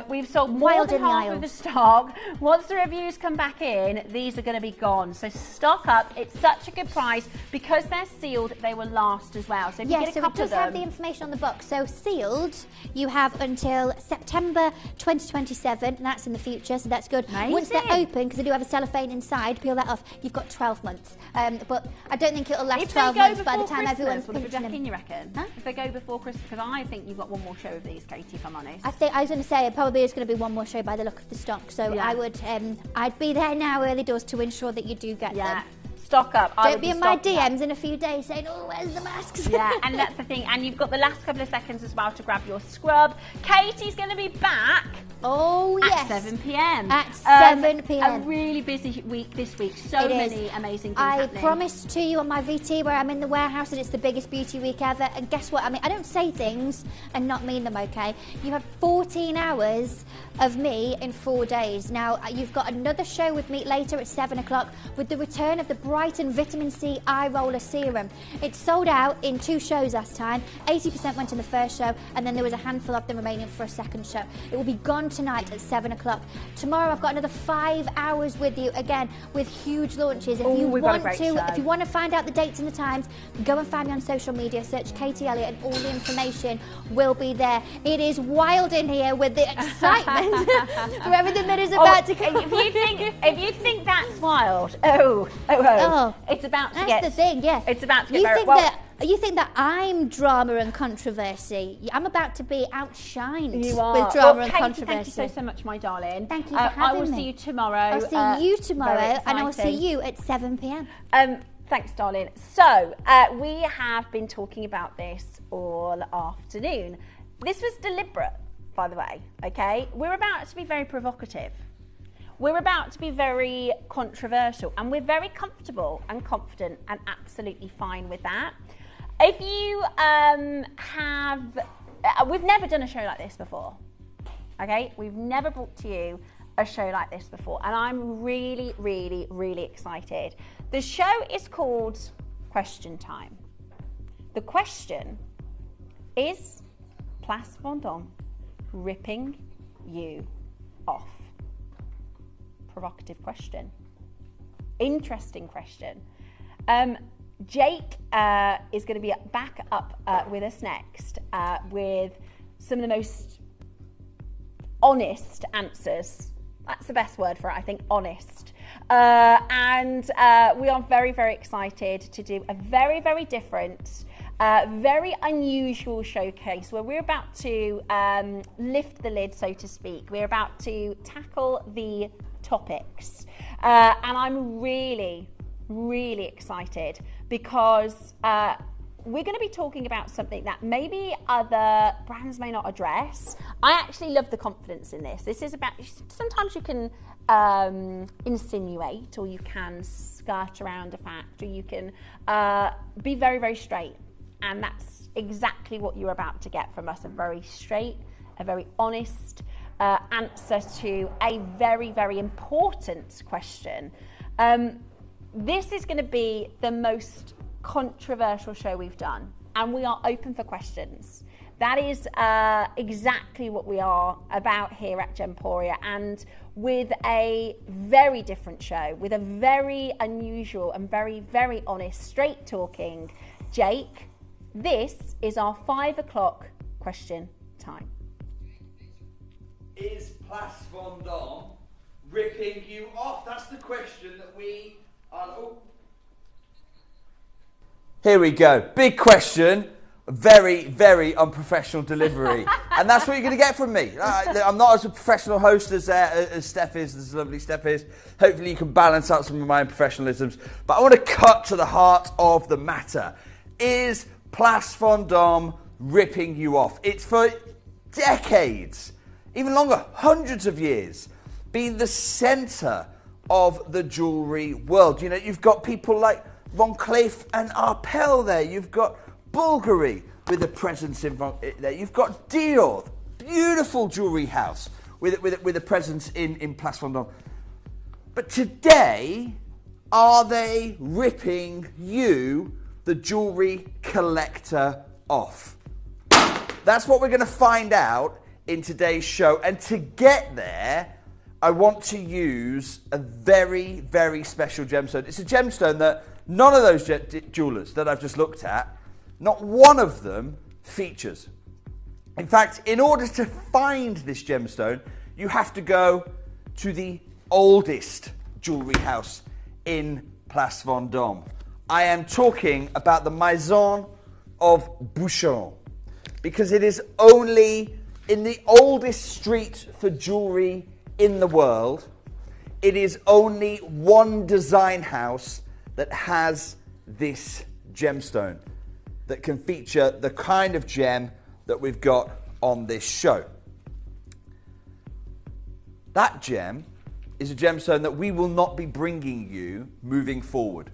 we've sold more than half of the stock. Once the reviews come back in, these are going to be gone. So stock up. It's such a good price because they're sealed. They will last as well. So if you get a couple it does have the information on the box. So sealed, you have until September 2027, and that's in the future, so that's good. Amazing. Once they're open, because they do have a cellophane inside, peel that off, you've got 12 months. But I don't think it'll last 12 months by the time everyone's pinching pinching them. You reckon? Huh? If they go before Christmas, because I think you've got one more show of these, Katie, if I'm honest. I was going to say, it probably is going to be one more show by the look of the stock, so I would, I'd be there now early doors to ensure that you do get them. Stock up. Don't be in my DMs in a few days saying, oh, where's the masks? Yeah, and that's the thing. And you've got the last couple of seconds as well to grab your scrub. Katie's going to be back. Oh, yes. At 7 p.m. At 7 p.m. A really busy week this week. So many amazing things happening. I promised to you on my VT where I'm in the warehouse that it's the biggest beauty week ever. And guess what? I mean, I don't say things and not mean them, okay? You have 14 hours of me in 4 days. Now, you've got another show with me later at 7 o'clock with the return of the Brighton Vitamin C Eye Roller Serum. It sold out in 2 shows last time. 80% went in the first show, and then there was a handful of them remaining for a second show. It will be gone tonight at 7 o'clock. Tomorrow I've got another 5 hours with you, again, with huge launches. If you want to find out the dates and the times, go and find me on social media, search Katie Elliott, and all the information will be there. It is wild in here with the excitement for everything that is about to come. If you think that's wild, it's about to That's the thing, yeah. It's about to get very well. You think that I'm drama and controversy? I'm about to be outshined with drama and Katie, controversy. thank you so much, my darling. Thank you for having me. I will see you tomorrow. I'll see you tomorrow, and I will see you at 7 p.m. Thanks, darling. So, we have been talking about this all afternoon. This was deliberate, by the way, okay? We're about to be very provocative. We're about to be very controversial, and we're very comfortable and confident and absolutely fine with that. If you we've never done a show like this before, okay? We've never brought to you a show like this before, and I'm really, really, really excited. The show is called Question Time. The question is Place Vendôme ripping you off? Provocative question. Interesting question. Jake is going to be back up with us next with some of the most honest answers. That's the best word for it, I think, honest. And we are very, very excited to do a very, very different, very unusual showcase where we're about to lift the lid, so to speak. We're about to tackle the topics. And I'm really, really excited because we're going to be talking about something that maybe other brands may not address. I actually love the confidence in this. This is about, sometimes you can insinuate, or you can skirt around a fact, or you can be very, very straight. And that's exactly what you're about to get from us, a very straight, a very honest answer to a very, very important question. This is going to be the most controversial show we've done, and we are open for questions. That is exactly what we are about here at Gemporia, and with a very different show, with a very unusual and very, very honest, straight talking Jake. This is our 5 o'clock question time. Is Place Vendôme ripping you off? That's the question that we are... Oh. Here we go. Big question. Very, very unprofessional delivery. And that's what you're going to get from me. I'm not as a professional host as Steph is, as lovely Steph is. Hopefully you can balance out some of my unprofessionalisms. But I want to cut to the heart of the matter. Is Place Vendôme ripping you off? It's for decades, even longer, hundreds of years, been the centre of the jewellery world. You know, you've got people like Van Cleef and Arpels there. You've got Bulgari with a presence in there. You've got Dior, beautiful jewellery house with a presence in Place Vendôme. But today, are they ripping you, the jewellery collector, off? That's what we're going to find out in today's show. And to get there, I want to use a very, very special gemstone. It's a gemstone that none of those jewellers that I've just looked at, not one of them features. In fact, in order to find this gemstone, you have to go to the oldest jewellery house in Place Vendôme. I am talking about the Maison of Bouchon, because it is only in the oldest street for jewellery in the world. It is only one design house that has this gemstone that can feature the kind of gem that we've got on this show. That gem is a gemstone that we will not be bringing you moving forward.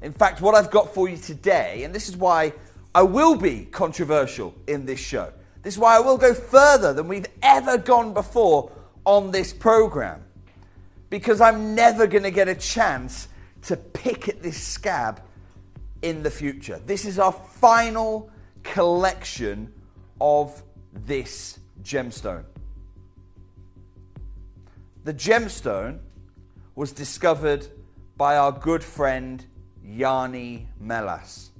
In fact, what I've got for you today, and this is why I will be controversial in this show. This is why I will go further than we've ever gone before on this program. Because I'm never going to get a chance to pick at this scab in the future. This is our final collection of this gemstone. The gemstone was discovered by our good friend Yanni Melas.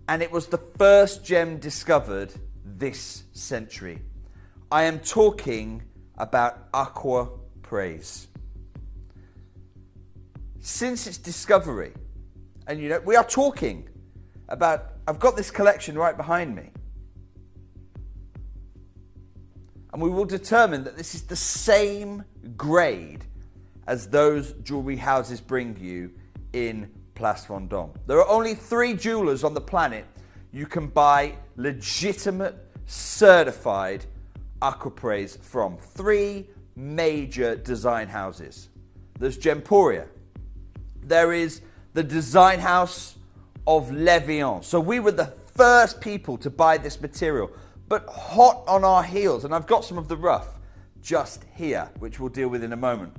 And it was the first gem discovered this century. I am talking about Aquamarine. Since its discovery, and you know, we are talking about, I've got this collection right behind me. And we will determine that this is the same grade as those jewellery houses bring you in Place Vendôme. There are only 3 jewellers on the planet you can buy legitimate, certified Aquamarine from. 3 major design houses. There's Gemporia. There is the design house of Levian. So we were the first people to buy this material, but hot on our heels, and I've got some of the rough just here, which we'll deal with in a moment.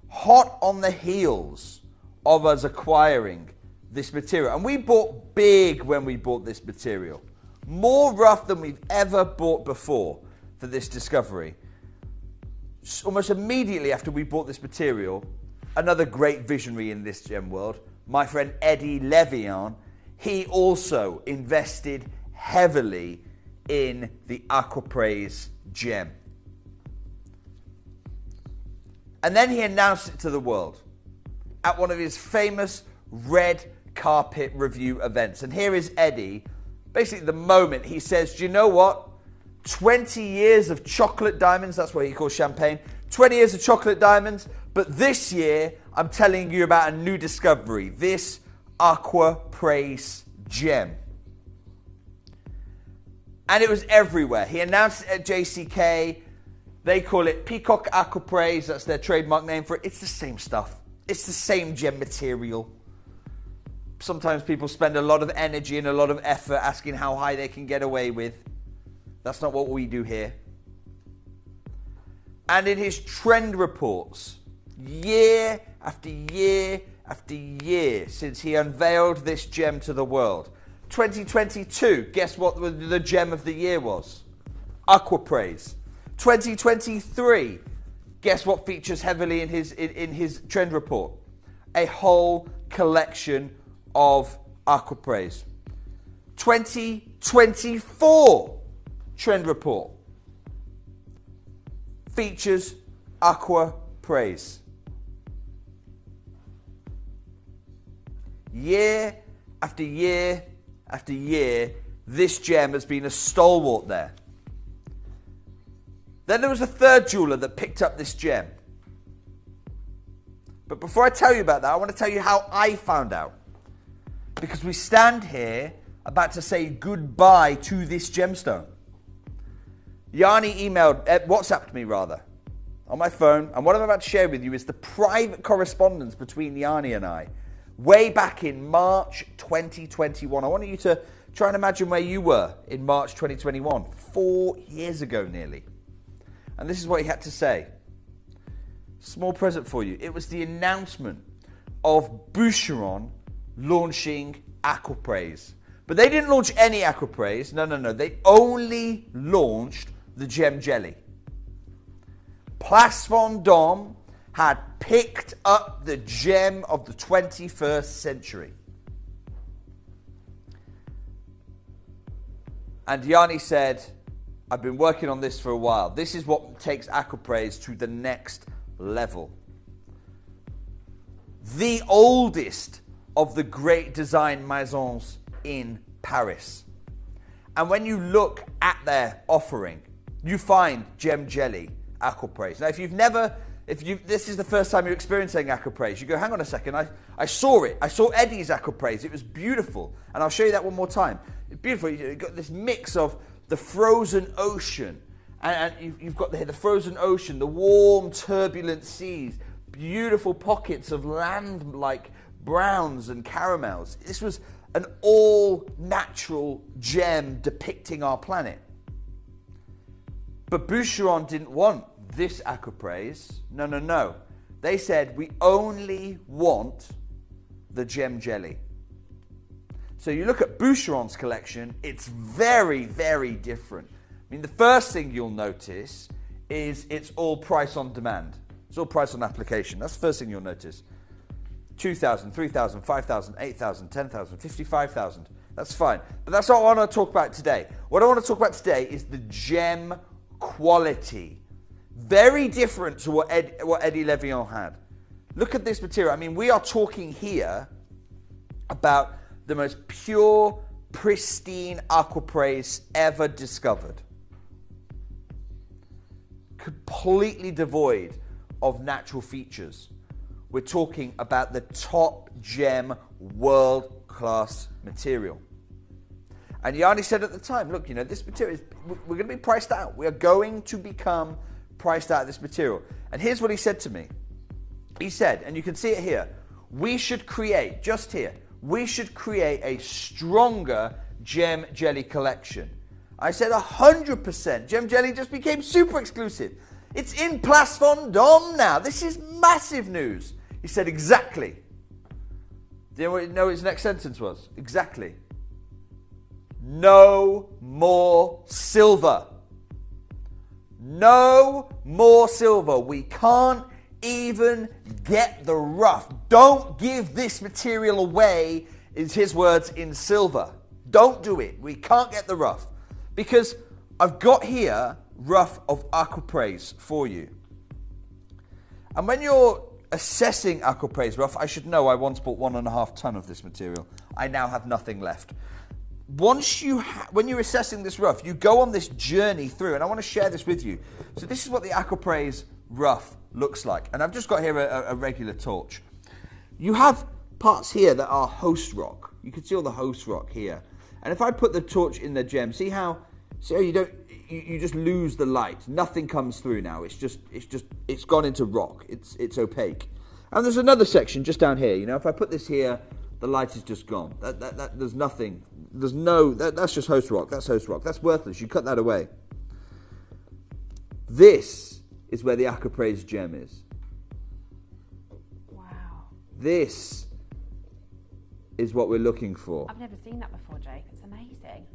Hot on the heels of us acquiring this material. And we bought big when we bought this material. More rough than we've ever bought before for this discovery. Almost immediately after we bought this material, another great visionary in this gem world, my friend Eddie Levian, he also invested heavily in the Aquamarine gem. And then he announced it to the world at one of his famous red carpet review events. And here is Eddie, basically the moment he says, do you know what? 20 years of chocolate diamonds, that's what he calls champagne, 20 years of chocolate diamonds, but this year I'm telling you about a new discovery, this Aquamarine gem. And it was everywhere. He announced it at JCK. They call it Peacock Aquamarine, that's their trademark name for it. It's the same stuff. It's the same gem material. Sometimes people spend a lot of energy and a lot of effort asking how high they can get away with. That's not what we do here. And in his trend reports, year after year after year since he unveiled this gem to the world. 2022, guess what the gem of the year was? Aquapraise. 2023, guess what features heavily in his trend report? A whole collection of Aquapraise. 2024 trend report features Aquapraise. Year after year after year, this gem has been a stalwart there. Then there was a third jeweler that picked up this gem. But before I tell you about that, I want to tell you how I found out. Because we stand here about to say goodbye to this gemstone. Yanni WhatsApped me rather, on my phone. And what I'm about to share with you is the private correspondence between Yanni and I, way back in March 2021. I want you to try and imagine where you were in March 2021, 4 years ago nearly. And this is what he had to say. Small present for you. It was the announcement of Boucheron launching Aquapraise. But they didn't launch any Aquapraise. No. They only launched the gem jelly. Place Vendôme had picked up the gem of the 21st century. And Yanni said, I've been working on this for a while. This is what takes Aquapraise to the next level. The oldest of the great design maisons in Paris. And when you look at their offering, you find gem jelly Aquapraise. Now, this is the first time you're experiencing Aquapraise, you go, hang on a second, I saw it. I saw Eddie's Aquapraise. It was beautiful. And I'll show you that one more time. It's beautiful. You've got this mix of the frozen ocean. And you've got the frozen ocean, the warm, turbulent seas, beautiful pockets of land-like browns and caramels. This was an all-natural gem depicting our planet. But Boucheron didn't want this Aquapraise. No. They said, we only want the gem jelly. So you look at Boucheron's collection, it's very, very different. I mean, the first thing you'll notice is it's all price on demand. It's all price on application. That's the first thing you'll notice. 2,000, 3,000, 5,000, 8,000, 10,000, 55,000. That's fine. But that's not what I want to talk about today. What I want to talk about today is the gem quality. Very different to what Eddie Levion had. Look at this material. I mean, we are talking here about the most pure, pristine Aquapraise ever discovered. Completely devoid of natural features. We're talking about the top gem, world-class material. And Yanni said at the time, look, this material, we're going to be priced out. We are going to become priced out of this material. And here's what he said to me. He said, and you can see it here, we should create a stronger gem jelly collection. I said 100%. Gem jelly just became super exclusive. It's in Place Vendôme now. This is massive news. He said, exactly. Do you know what his next sentence was? Exactly. No more silver. No more silver. We can't even get the rough. Don't give this material away, is his words, in silver. Don't do it. We can't get the rough. Because I've got here rough of Aquapraise for you. And when you're assessing Aquapraise rough, I should know I once bought 1.5 ton of this material. I now have nothing left. When you're assessing this rough, you go on this journey through, and I want to share this with you. So this is what the Aquapraise rough looks like. And I've just got here a regular torch. You have parts here that are host rock. You can see all the host rock here. And if I put the torch in the gem, see how you just lose the light. Nothing comes through now. It's gone into rock. It's opaque. And there's another section just down here. If I put this here, the light is just gone. There's nothing. That's just host rock. That's host rock. That's worthless. You cut that away. This is where the Aquapraise gem is. This is what we're looking for. I've never seen that before, Jake. It's amazing.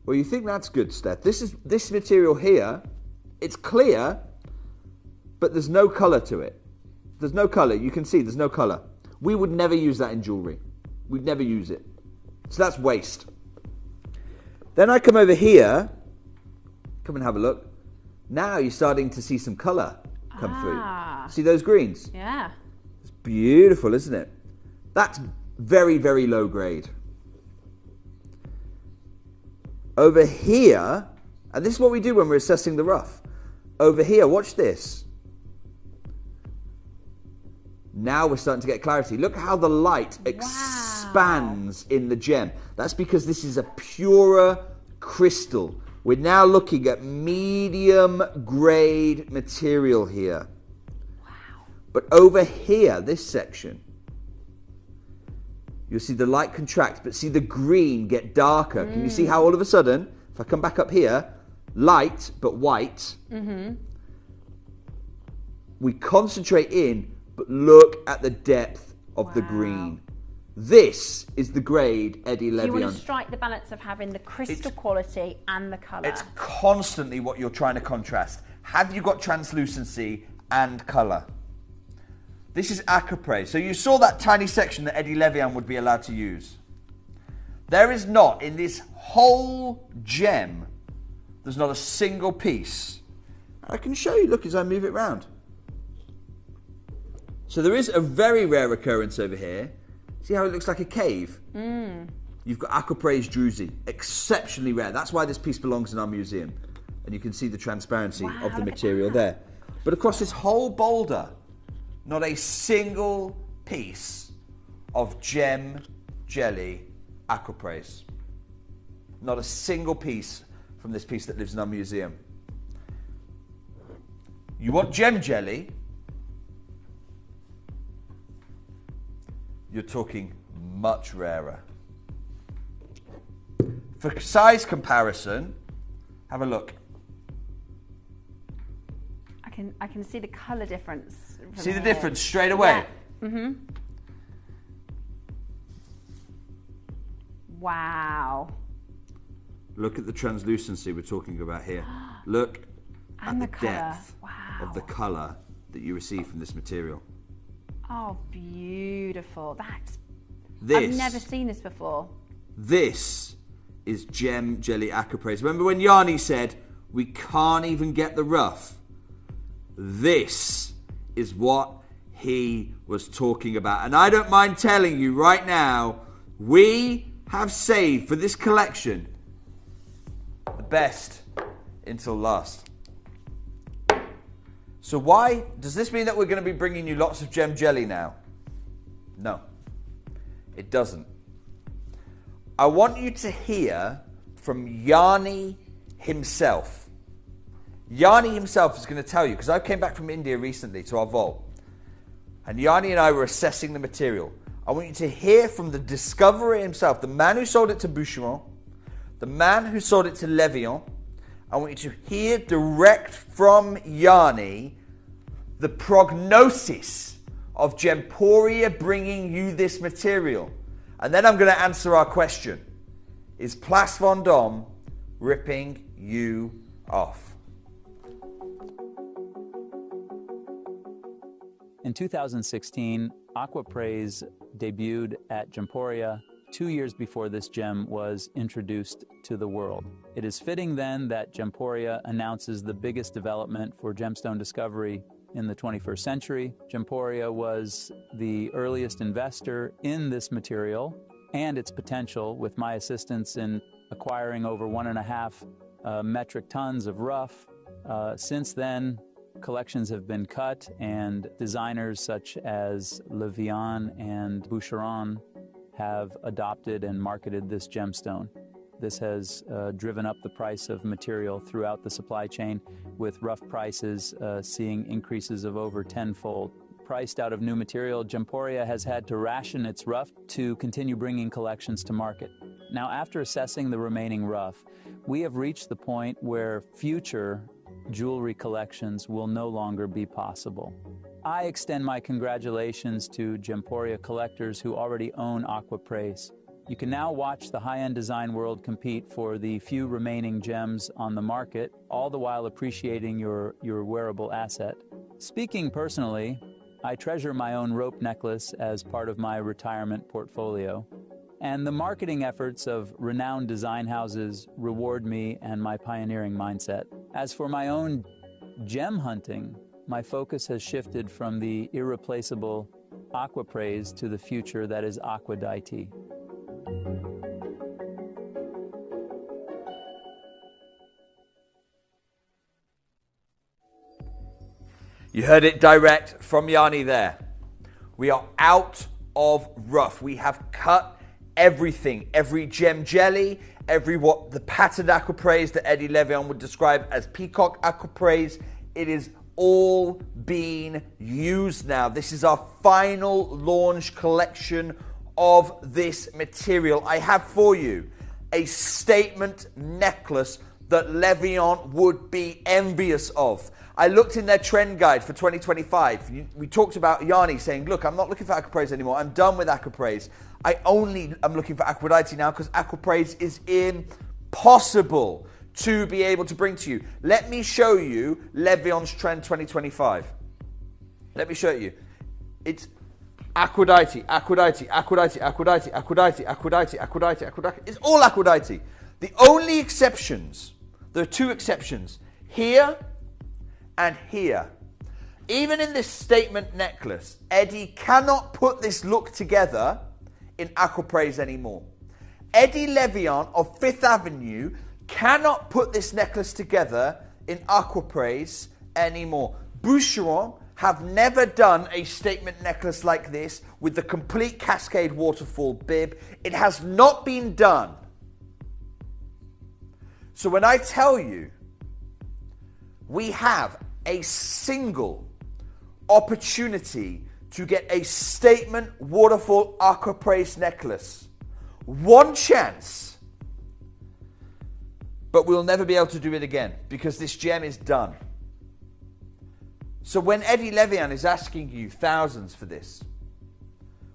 Well, you think that's good, Steph. This material here, it's clear, but there's no colour to it. There's no colour. You can see there's no colour. We would never use that in jewellery. We'd never use it. So that's waste. Then I come over here. Come and have a look. Now you're starting to see some colour come through. See those greens? Yeah. It's beautiful, isn't it? That's very, very low grade. Over here, and this is what we do when we're assessing the rough. Over here, watch this. Now we're starting to get clarity. Look how the light expands in the gem. That's because this is a purer crystal. We're now looking at medium grade material here. Wow. But over here, this section, you'll see the light contract, but see the green get darker. Can you see how all of a sudden, if I come back up here, light but white, we concentrate in, but look at the depth of the green. This is the grade Eddie Levion. You want to strike the balance of having the crystal quality and the colour. It's constantly what you're trying to contrast. Have you got translucency and colour? This is Aquamarine. So you saw that tiny section that Eddie Levion would be allowed to use. There is not, in this whole gem, there's not a single piece. I can show you, look, as I move it around. So there is a very rare occurrence over here. See how it looks like a cave? You've got Aquamarine druzy, exceptionally rare. That's why this piece belongs in our museum. And you can see the transparency of the material there. But across this whole boulder, not a single piece of gem jelly Aquamarine. Not a single piece from this piece that lives in our museum. You want gem jelly? You're talking much rarer. For size comparison, have a look. I can see the colour difference. See the difference straight away? Yeah. Wow. Look at the translucency we're talking about here. Look at the depth of the colour that you receive from this material. Oh, beautiful. This, I've never seen this before. This is gem jelly Aquamarine. Remember when Yanni said, we can't even get the rough? This is what he was talking about. And I don't mind telling you right now, we have saved for this collection the best until last. So why does this mean that we're going to be bringing you lots of gem jelly now? No, it doesn't. I want you to hear from Yanni himself. Yanni himself is going to tell you, because I came back from India recently to our vault, and Yanni and I were assessing the material. I want you to hear from the discoverer himself, the man who sold it to Boucheron, the man who sold it to Levion. I want you to hear direct from Yanni the prognosis of Gemporia bringing you this material. And then I'm going to answer our question. Is Place Vendôme ripping you off? In 2016, Aquamarine debuted at Gemporia 2 years before this gem was introduced to the world. It is fitting then that Gemporia announces the biggest development for gemstone discovery in the 21st century. Gemporia was the earliest investor in this material and its potential, with my assistance in acquiring over 1.5 metric tons of rough. Since then, collections have been cut, and designers such as Levion and Boucheron have adopted and marketed this gemstone. This has driven up the price of material throughout the supply chain, with rough prices seeing increases of over tenfold. Priced out of new material, Gemporia has had to ration its rough to continue bringing collections to market. Now, after assessing the remaining rough, we have reached the point where future jewelry collections will no longer be possible. I extend my congratulations to Gemporia collectors who already own Aquapraise. You can now watch the high-end design world compete for the few remaining gems on the market, all the while appreciating your wearable asset. Speaking personally, I treasure my own rope necklace as part of my retirement portfolio, and the marketing efforts of renowned design houses reward me and my pioneering mindset. As for my own gem hunting, my focus has shifted from the irreplaceable Aquapraise to the future that is Aquadite. You heard it direct from Yanni there. We are out of rough. We have cut everything, every gem jelly, the patterned Aquapraise that Eddie Levion would describe as peacock Aquapraise. It is all being used now. This is our final launch collection of this material. I have for you a statement necklace that Levion would be envious of. I looked in their trend guide for 2025. We talked about Yanni saying, look, I'm not looking for Aquapraise anymore. I'm done with Aquapraise. I only am looking for Aquadite now because Aquapraise is impossible to be able to bring to you. Let me show you Levion's trend 2025. Let me show you. It's Aquadite, Aquadite, Aquadite, Aquadite, Aquadite, Aquadite, Aquadite, Aquadite. It's all Aquadite. The only exceptions, there are two exceptions, here and here. Even in this statement necklace, Eddie cannot put this look together in Aquapraise anymore. Eddie Levion of Fifth Avenue cannot put this necklace together in Aquapraise anymore. Boucheron have never done a statement necklace like this with the complete cascade waterfall bib. It has not been done. So when I tell you we have a single opportunity to get a statement waterfall Aquapraise necklace, one chance, but we'll never be able to do it again because this gem is done. So when Eddie Levion is asking you thousands for this,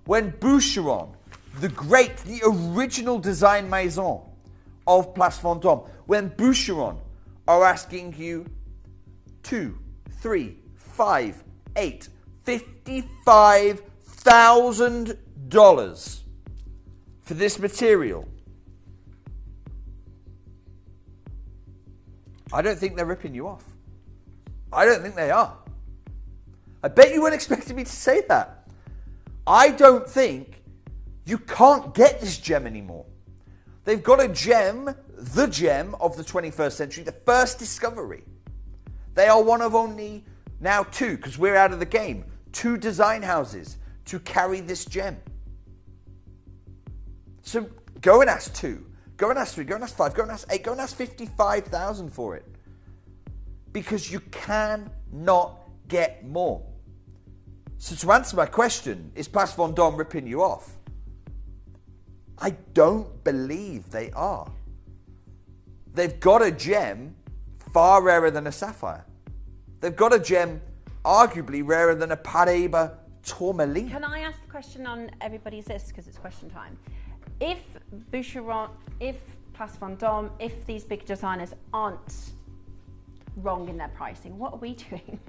when Boucheron, the original design maison of Place Vendôme, when Boucheron are asking you $2, $3, $5, $8, $55,000 for this material, I don't think they're ripping you off. I don't think they are. I bet you weren't expecting me to say that. I don't think you can't get this gem anymore. They've got a gem, the gem of the 21st century, the first discovery. They are one of only now two, because we're out of the game, two design houses to carry this gem. So go and ask two. Go and ask 3, go and ask 5, go and ask 8, go and ask 55,000 for it. Because you cannot get more. So to answer my question, is Place Vendôme ripping you off? I don't believe they are. They've got a gem far rarer than a sapphire. They've got a gem arguably rarer than a Paraiba tourmaline. Can I ask the question on everybody's list, because it's question time? If Boucheron, if Place Vendôme, if these big designers aren't wrong in their pricing, what are we doing?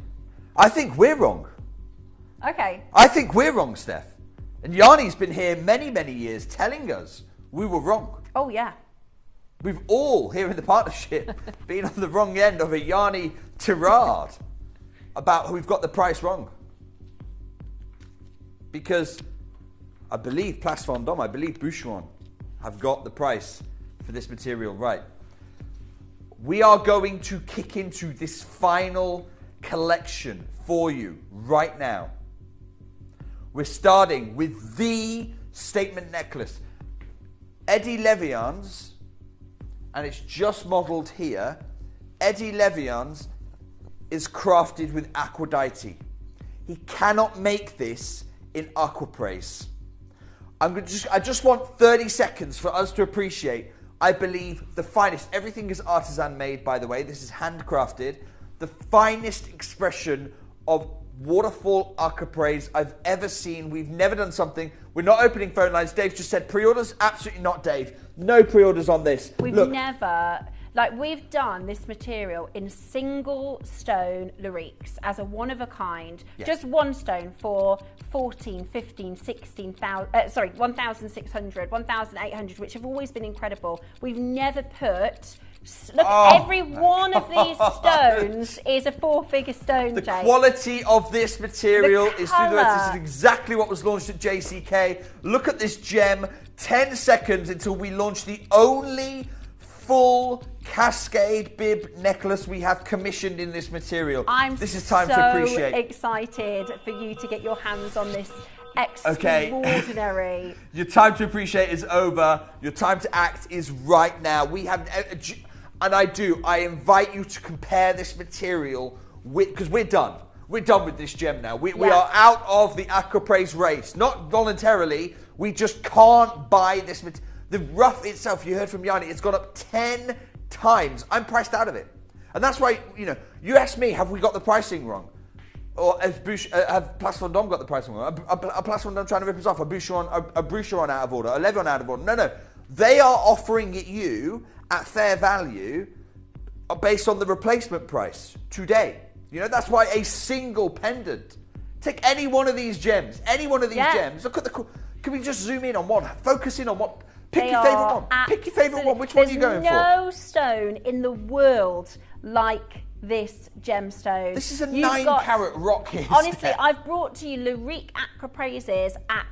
I think we're wrong. Okay. I think we're wrong, Steph. And Yanni's been here many, many years telling us we were wrong. Oh, yeah. We've all, here in the partnership, been on the wrong end of a Yanni tirade about who we've got the price wrong. Because I believe Place Vendôme, I believe Boucheron have got the price for this material right. We are going to kick into this final collection for you right now. We're starting with the statement necklace. Eddie Levion's, and it's just modelled here, Eddie Levion's is crafted with Aquadite. He cannot make this in Aquapraise. I just want 30 seconds for us to appreciate, I believe, the finest. Everything is artisan made, by the way. This is handcrafted. The finest expression of waterfall aquapraise I've ever seen. We've never done something. We're not opening phone lines. Dave just said pre-orders. Absolutely not, Dave. No pre-orders on this. We've never, we've done this material in single stone lariques as a one of a kind, just one stone for 14, 15, 16,000, 1,600, 1,800, which have always been incredible. We've never put, every one of these stones is a 4-figure stone, The Jake. quality of this material is through the roof. This is colour. exactly what was launched at JCK. Look at this gem. 10 seconds until we launch the only full cascade bib necklace we have commissioned in this material. This is time to appreciate. Excited for you to get your hands on this extraordinary. Your time to appreciate is over. Your time to act is right now. We have, and I invite you to compare this material with, because we're done. We're done with this gem now. We are out of the aquapraise race. Not voluntarily. We just can't buy this material. The rough itself, you heard from Yanni, it's gone up 10 times. I'm priced out of it. And that's why, you asked me, have we got the pricing wrong? Or have Place Vendôme got the pricing wrong? Are Place Vendôme trying to rip us off? Are Boucheron out of order? Are Levion out of order? No. They are offering it you at fair value based on the replacement price today. That's why a single pendant. Take any one of these gems. Gems. Look at the... Can we just zoom in on one? Focus in on one. Pick your favourite one. Pick your favourite one. Which one are you going for? There's no stone in the world like this gemstone. This is a 9-carat rock here. Honestly, I've brought to you Larique aquapraises at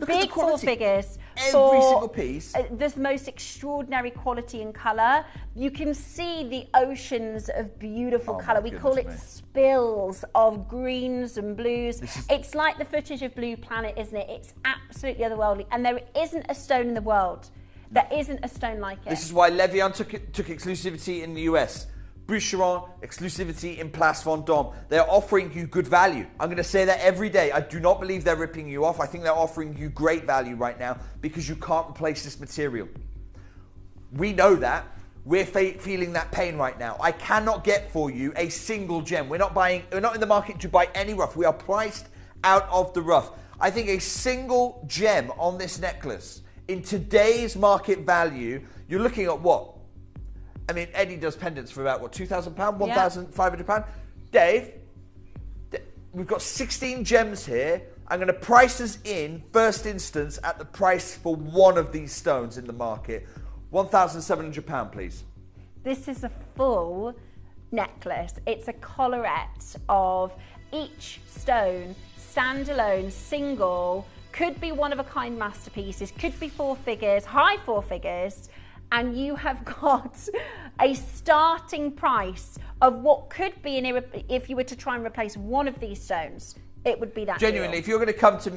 big 4 figures. Every single piece. The most extraordinary quality and colour. You can see the oceans of beautiful colour. We call it spills of greens and blues. It's like the footage of Blue Planet, isn't it? It's absolutely otherworldly. And there isn't a stone in the world. There isn't a stone like it. This is why Levion took exclusivity in the US. Boucheron, exclusivity in Place Vendôme. They're offering you good value. I'm going to say that every day. I do not believe they're ripping you off. I think they're offering you great value right now because you can't replace this material. We know that. We're feeling that pain right now. I cannot get for you a single gem. We're not in the market to buy any rough. We are priced out of the rough. I think a single gem on this necklace in today's market value, you're looking at what? I mean, Eddie does pendants for about, £2,000, £1,500? Dave, we've got 16 gems here. I'm going to price us in, first instance, at the price for one of these stones in the market. £1,700, please. This is a full necklace. It's a collarette of each stone, standalone, single, could be one-of-a-kind masterpieces, could be 4 figures, high 4 figures, and you have got a starting price of what could be, if you were to try and replace one of these stones, it would be that. Genuinely, deal. if you're going to come to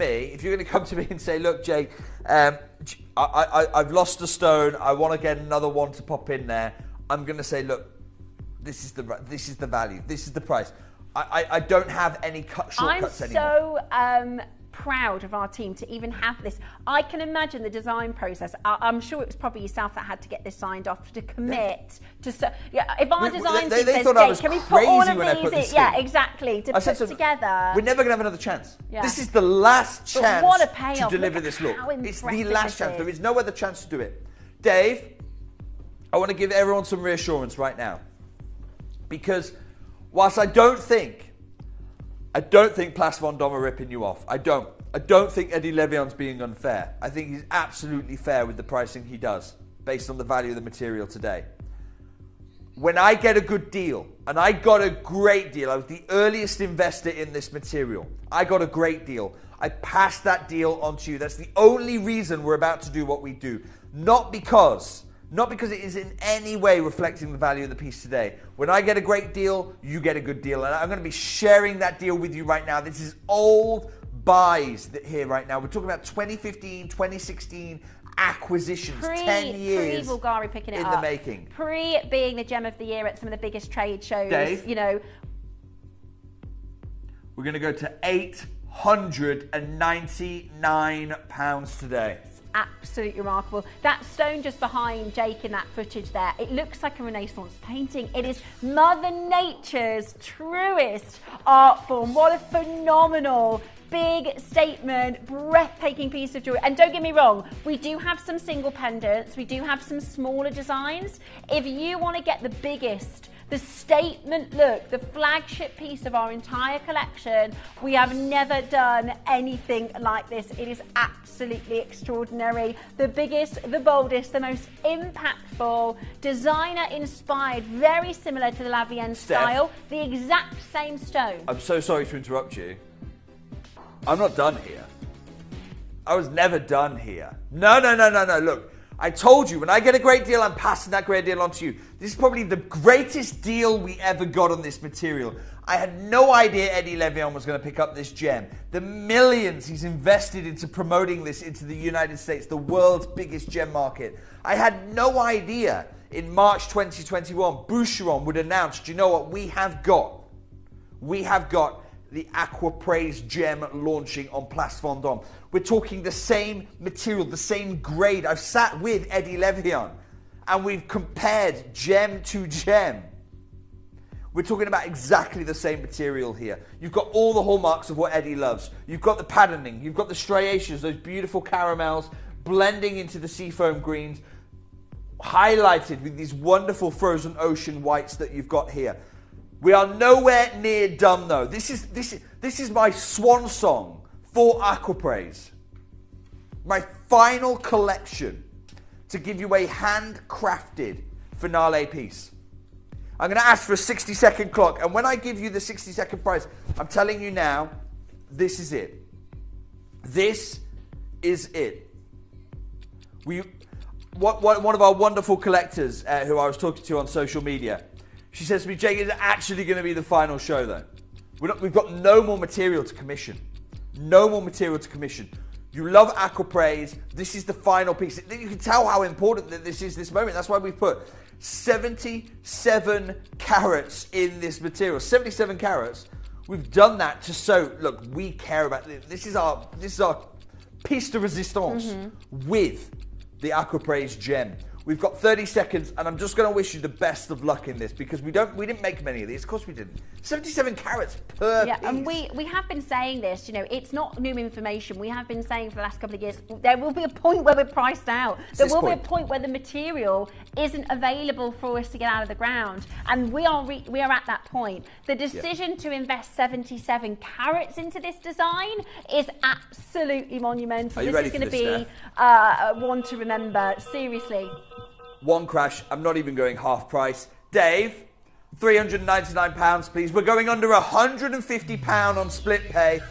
me and say, look, Jake, I've lost a stone, I want to get another one to pop in there, I'm going to say, look, this is the value, this is the price. I don't have any shortcuts anymore. I'm so proud of our team to even have this. I can imagine the design process. I'm sure it was probably yourself that had to get this signed off to commit to. If our design team says, Jake, can we put all of these in? Yeah, exactly. To put together. We're never going to have another chance. Yeah. This is the last chance what a payoff. To deliver this look. It's the last chance. There is no other chance to do it. Dave, I want to give everyone some reassurance right now, because whilst I don't think Place Vendôme are ripping you off. I don't think Eddie Levion's being unfair. I think he's absolutely fair with the pricing he does, based on the value of the material today. When I get a good deal, and I got a great deal, I was the earliest investor in this material. I got a great deal. I passed that deal on to you. That's the only reason we're about to do what we do. Not because it is in any way reflecting the value of the piece today. When I get a great deal, you get a good deal. And I'm going to be sharing that deal with you right now. This is old buys here right now. We're talking about 2015, 2016 acquisitions, 10 years Bulgari picking it in up. The making. Being the gem of the year at some of the biggest trade shows. Dave, we're going to go to £899 today. absolutely remarkable. That stone just behind Jake in that footage there, it looks like a Renaissance painting. It is Mother Nature's truest art form. What a phenomenal, big statement, breathtaking piece of jewelry. And don't get me wrong, we do have some single pendants, we do have some smaller designs. If you want to get the biggest, the statement look, the flagship piece of our entire collection, we have never done anything like this. It is absolutely extraordinary. The biggest, the boldest, the most impactful, designer inspired, very similar to the La Vienne style, the exact same stone. I'm so sorry to interrupt you. I'm not done here. I was never done here. No. Look, I told you, when I get a great deal, I'm passing that great deal on to you. This is probably the greatest deal we ever got on this material. I had no idea Eddie Levion was going to pick up this gem. The millions he's invested into promoting this into the United States, the world's biggest gem market. I had no idea in March 2021, Boucheron would announce, do you know what, we have got the Aquapraise gem launching on Place Vendôme. We're talking the same material, the same grade. I've sat with Eddie Levion and we've compared gem to gem. We're talking about exactly the same material here. You've got all the hallmarks of what Eddie loves. You've got the patterning, you've got the striations, those beautiful caramels blending into the seafoam greens, highlighted with these wonderful frozen ocean whites that you've got here. We are nowhere near done though. This is my swan song for Aquapraise. My final collection to give you a handcrafted finale piece. I'm going to ask for a 60-second clock, and when I give you the 60-second price, I'm telling you now, this is it. This is it. One of our wonderful collectors who I was talking to on social media, she says to me, Jake, it's actually going to be the final show though. We've got no more material to commission. No more material to commission. You love Aquapraise. This is the final piece. You can tell how important this is, this moment. That's why we put 77 carats in this material. 77 carats. We've done that to show, look, we care about this. This is our piece de resistance with the Aquapraise gem. We've got 30 seconds, and I'm just going to wish you the best of luck in this, because we didn't make many of these. Of course we didn't. 77 carats per piece. And we have been saying this, you know, it's not new information. We have been saying for the last couple of years, there will be a point where we're priced out. There will be a point where the material isn't available for us to get out of the ground. And we are at that point. The decision to invest 77 carats into this design is absolutely monumental. This is going to be one to remember, seriously. One crash. I'm not even going half price. Dave, £399, please. We're going under £150 on split pay.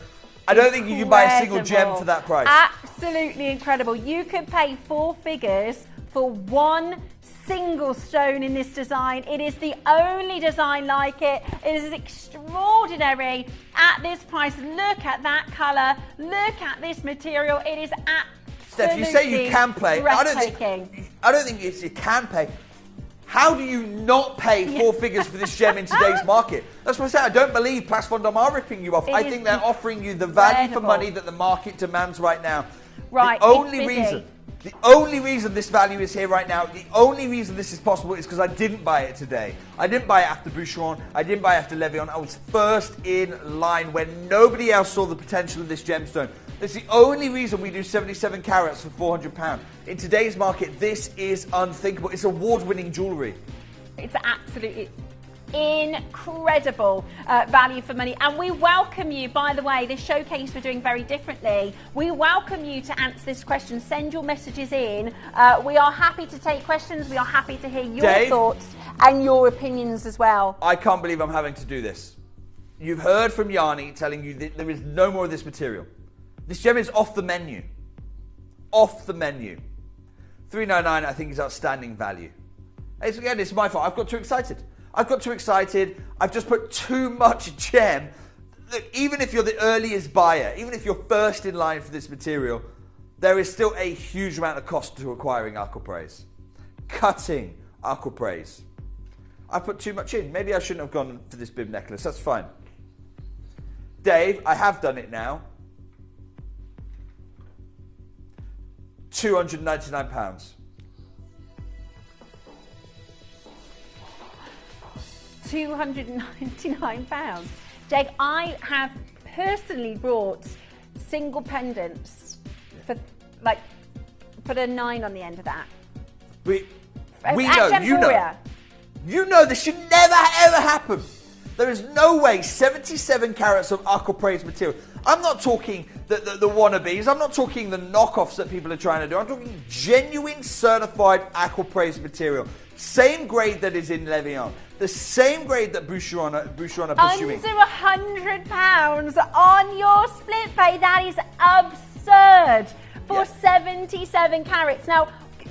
I don't think you can buy a single gem for that price. Absolutely incredible. You could pay 4 figures for one single stone in this design. It is the only design like it. It is extraordinary at this price. Look at that colour. Look at this material. It is absolutely Steph, you say you can pay. I don't think it's you can pay. How do you not pay 4 figures for this gem in today's market? That's what I say. I don't believe Place Vendôme are ripping you off. I think they're offering you the value for money that the market demands right now. Right. The only reason this value is here right now, the only reason this is possible is because I didn't buy it today. I didn't buy it after Boucheron. I didn't buy it after Levion. I was first in line when nobody else saw the potential of this gemstone. That's the only reason we do 77 carats for £400. In today's market, this is unthinkable. It's award-winning jewellery. It's absolutely incredible value for money. And we welcome you, by the way, this showcase we're doing very differently. We welcome you to answer this question. Send your messages in. We are happy to take questions. We are happy to hear your thoughts and your opinions as well. I can't believe I'm having to do this. You've heard from Yanni telling you that there is no more of this material. This gem is off the menu. Off the menu. $399 I think is outstanding value. Again, it's my fault. I've got too excited. I've just put too much gem. Look, even if you're the earliest buyer, even if you're first in line for this material, there is still a huge amount of cost to acquiring Aquapraise. Cutting Aquapraise. I put too much in. Maybe I shouldn't have gone for this bib necklace. That's fine. Dave, I have done it now. £299. £299. Jake, I have personally brought single pendants for put a 9 on the end of that. We At know, you know this should never ever happen. There is no way 77 carats of aquapraise material. I'm not talking the wannabes. I'm not talking the knockoffs that people are trying to do. I'm talking genuine certified aquapraise material. Same grade that is in Levian. The same grade that Boucheron are pursuing. Under £100 on your split pay. That is absurd for 77 carats. Now,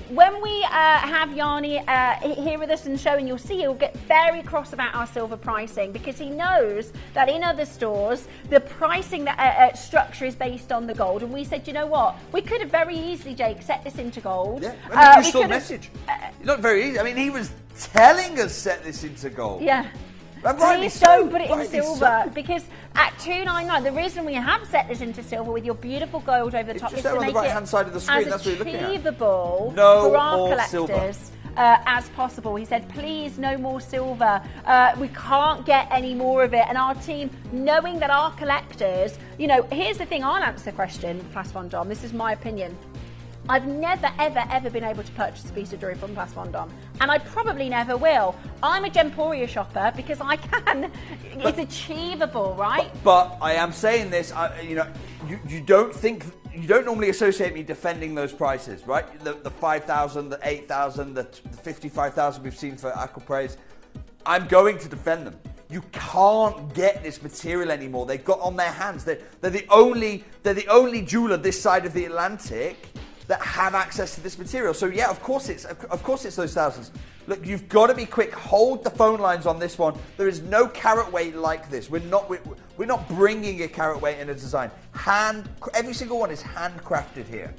when we have Yanni here with us and showing, you'll see he'll get very cross about our silver pricing because he knows that in other stores the pricing that structure is based on the gold. And we said, you know what, we could have very easily, Jake, set this into gold. Yeah, I mean, you saw the message. Not very easy. I mean, he was telling us set this into gold. Yeah. Please don't put it in silver because at $299, the reason we have set this into silver with your beautiful gold over the top is to on make the right-hand side of the screen. That's what you're looking at. Achievable no for our more collectors silver. As possible. He said, please, no more silver. We can't get any more of it. And our team, knowing that our collectors, you know, here's the thing, I'll answer the question, Place Vendôme. This is my opinion. I've never, ever, ever been able to purchase a piece of jewellery from Place Vendôme, and I probably never will. I'm a Gemporia shopper because I can. It's achievable, right? But I am saying this. You don't normally associate me defending those prices, right? The 5,000, the 8,000, the 55,000 we've seen for aquapraise. I'm going to defend them. You can't get this material anymore. They've got on their hands. They're the only jeweler this side of the Atlantic that have access to this material. So yeah, of course it's those thousands. Look, you've got to be quick. Hold the phone lines on this one. There is no carat weight like this. We're not bringing a carat weight in a design. Every single one is handcrafted here.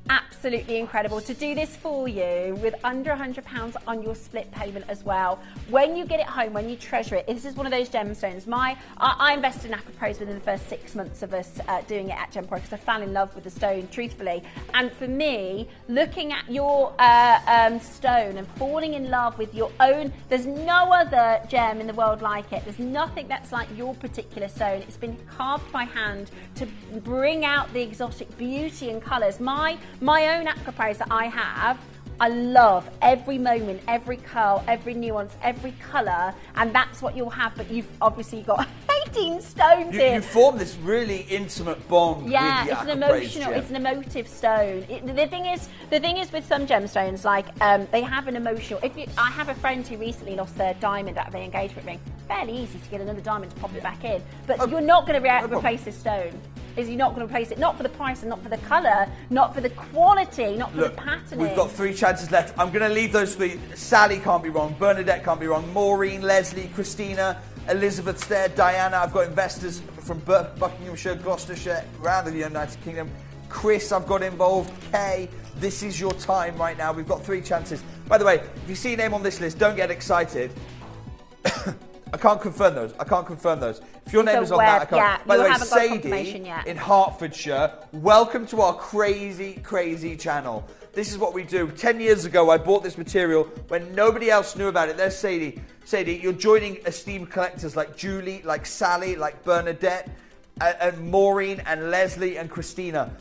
Absolutely incredible to do this for you with under £100 on your split payment as well. When you get it home, when you treasure it, this is one of those gemstones. I invested in aquapraise within the first 6 months of us doing it at Gemporia because I fell in love with the stone, truthfully. And for me, looking at your stone and falling in love with your own, there's no other gem in the world like it. There's nothing that's like your particular stone. It's been carved by hand to bring out the exotic beauty and colours. My own aquapraise that I have, I love every moment, every curl, every nuance, every colour, and that's what you'll have, but you've obviously got 18 stones here. You form this really intimate bond with the aquapraise gem. It's an emotive stone. The thing is with some gemstones, like they have an emotional. I have a friend who recently lost their diamond out of their engagement ring. Fairly easy to get another diamond to pop it back in, but you're not going to replace this stone. You're not going to replace it, not for the price and not for the colour, not for the quality, not for the patterning. We've got 3 chances left. I'm going to leave those 3. Sally can't be wrong. Bernadette can't be wrong. Maureen, Leslie, Christina, Elizabeth's there. Diana. I've got investors from Buckinghamshire, Gloucestershire, around the United Kingdom. Chris, I've got involved. Kay, this is your time right now. We've got 3 chances. By the way, if you see a name on this list, don't get excited. I can't confirm those. If your name is on that, I can't. Yeah, by the way, Sadie in Hertfordshire, welcome to our crazy, crazy channel. This is what we do. 10 years ago, I bought this material when nobody else knew about it. There's Sadie. Sadie, you're joining esteemed collectors like Julie, like Sally, like Bernadette, and Maureen, and Leslie, and Christina.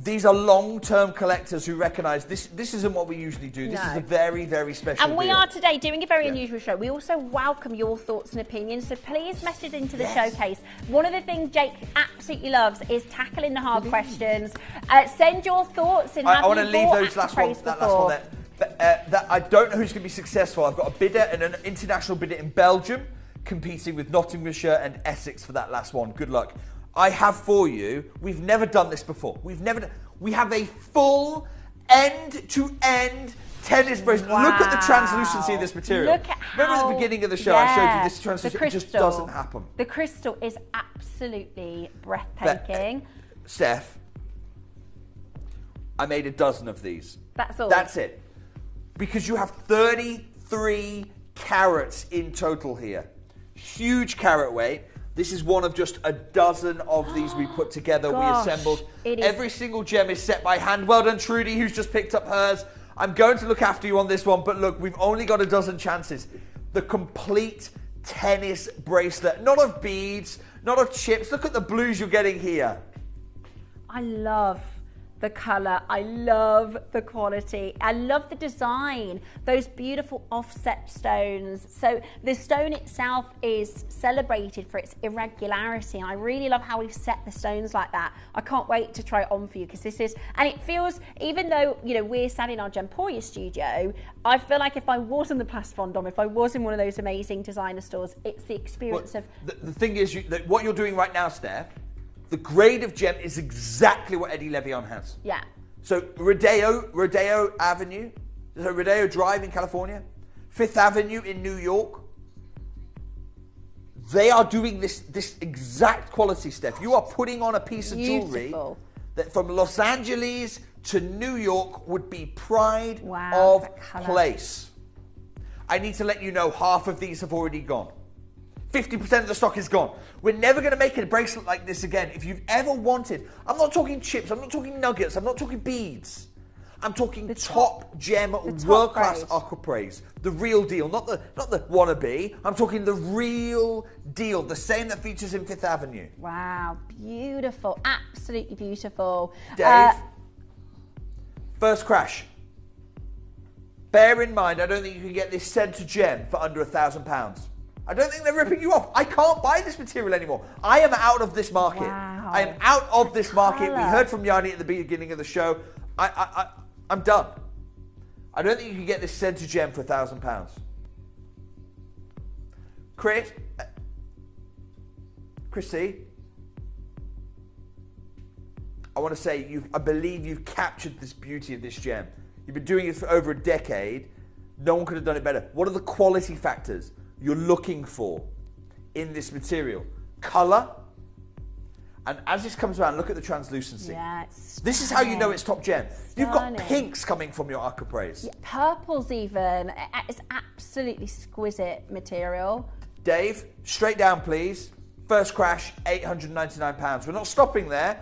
These are long-term collectors who recognise this isn't what we usually do. This is a very, very special And we deal. are today doing a very unusual show. We also welcome your thoughts and opinions, so please message into the showcase. One of the things Jake absolutely loves is tackling the hard questions. Send your thoughts in. I want to leave those last one there. That I don't know who's going to be successful. I've got a bidder and an international bidder in Belgium competing with Nottinghamshire and Essex for that last one. Good luck. I have for you, we've never done this before. We have a full end-to-end tennis bracelet. Wow. Look at the translucency of this material. Look at Remember at the beginning of the show, I showed you this translucency. It just doesn't happen. The crystal is absolutely breathtaking. Steph, I made a dozen of these. That's all. That's it. Because you have 33 carats in total here. Huge carat weight. This is one of just a dozen of these we put together, we assembled. Every single gem is set by hand. Well done, Trudy, who's just picked up hers. I'm going to look after you on this one, but look, we've only got a dozen chances. The complete tennis bracelet, not of beads, not of chips. Look at the blues you're getting here. I love the colour, I love the quality, I love the design, those beautiful offset stones. So the stone itself is celebrated for its irregularity, and I really love how we've set the stones like that. I can't wait to try it on for you, because this is, and it feels, even though, you know, we're sat in our Gemporia studio, I feel like if I was in the Place Vendôme, if I was in one of those amazing designer stores, it's the experience of... The thing is, what you're doing right now, Steph, the grade of gem is exactly what Eddie Levion has. Yeah. So Rodeo Avenue, so Rodeo Drive in California, Fifth Avenue in New York, they are doing this exact quality, Steph. You are putting on a piece of jewelry that from Los Angeles to New York would be pride of place. I need to let you know half of these have already gone. 50% of the stock is gone. We're never going to make a bracelet like this again. If you've ever wanted, I'm not talking chips, I'm not talking nuggets, I'm not talking beads. I'm talking top gem, world-class aquapraise. The real deal, not the wannabe. I'm talking the real deal, the same that features in Fifth Avenue. Wow, beautiful, absolutely beautiful. Dave, first crash. Bear in mind, I don't think you can get this centre gem for under £1,000. I don't think they're ripping you off. I can't buy this material anymore. I am out of this market. Wow. I am out of this market. We heard from Yanni at the beginning of the show. I'm done. I don't think you can get this centre gem for £1,000. Chrissy, I want to say, I believe you've captured this beauty of this gem. You've been doing it for over a decade. No one could have done it better. What are the quality factors you're looking for in this material? Colour. And as this comes around, look at the translucency. Yeah, this is how you know it's top gem. You've got pinks coming from your aquapraise. Yeah, purples even. It's absolutely exquisite material. Dave, straight down please. First crash, £899. We're not stopping there,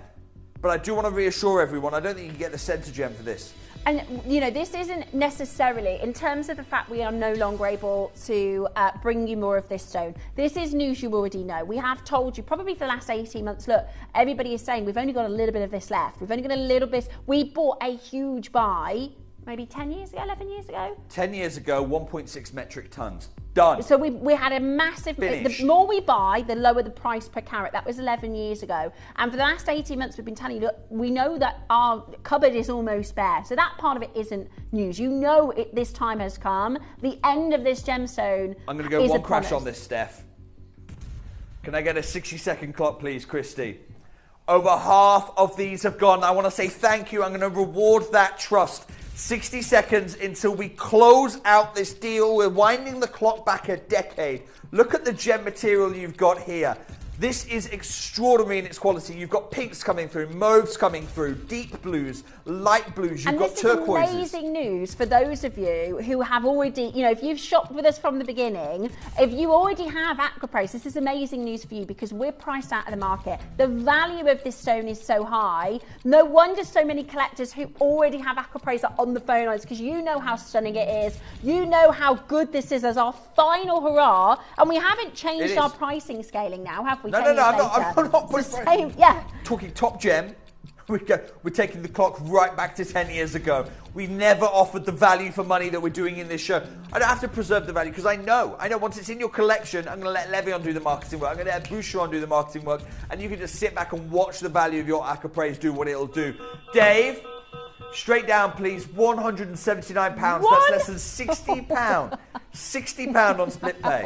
but I do want to reassure everyone, I don't think you can get the centre gem for this. And, you know, this isn't necessarily, in terms of the fact we are no longer able to bring you more of this stone, this is news you already know. We have told you probably for the last 18 months, look, everybody is saying we've only got a little bit of this left. We've only got a little bit. We bought a huge buy maybe 10 years ago, 11 years ago? 10 years ago, 1.6 metric tons. Done. So we had a massive... Finish. The more we buy, the lower the price per carat. That was 11 years ago. And for the last 18 months, we've been telling you, look, we know that our cupboard is almost bare. So that part of it isn't news. You know this time has come. The end of this gemstone I'm going to go one crash on this, Steph. Can I get a 60-second clock, please, Christy? Over half of these have gone. I want to say thank you. I'm going to reward that trust. 60 seconds until we close out this deal. We're winding the clock back a decade. Look at the gem material you've got here. This is extraordinary in its quality. You've got pinks coming through, mauves coming through, deep blues, light blues, you've got turquoises. And this is amazing news for those of you who have already, you know, if you've shopped with us from the beginning, if you already have aquapraise, this is amazing news for you because we're priced out of the market. The value of this stone is so high. No wonder so many collectors who already have aquapraise are on the phone lines because you know how stunning it is. You know how good this is as our final hurrah. And we haven't changed our pricing scaling now, have we? No, I'm not talking top gem. We're taking the clock right back to 10 years ago. We've never offered the value for money that we're doing in this show. I don't have to preserve the value because I know once it's in your collection, I'm going to let Levion do the marketing work. I'm going to let Boucheron do the marketing work. And you can just sit back and watch the value of your aquapraise do what it'll do. Dave, straight down, please. £179. That's less than £60. £60 on split pay.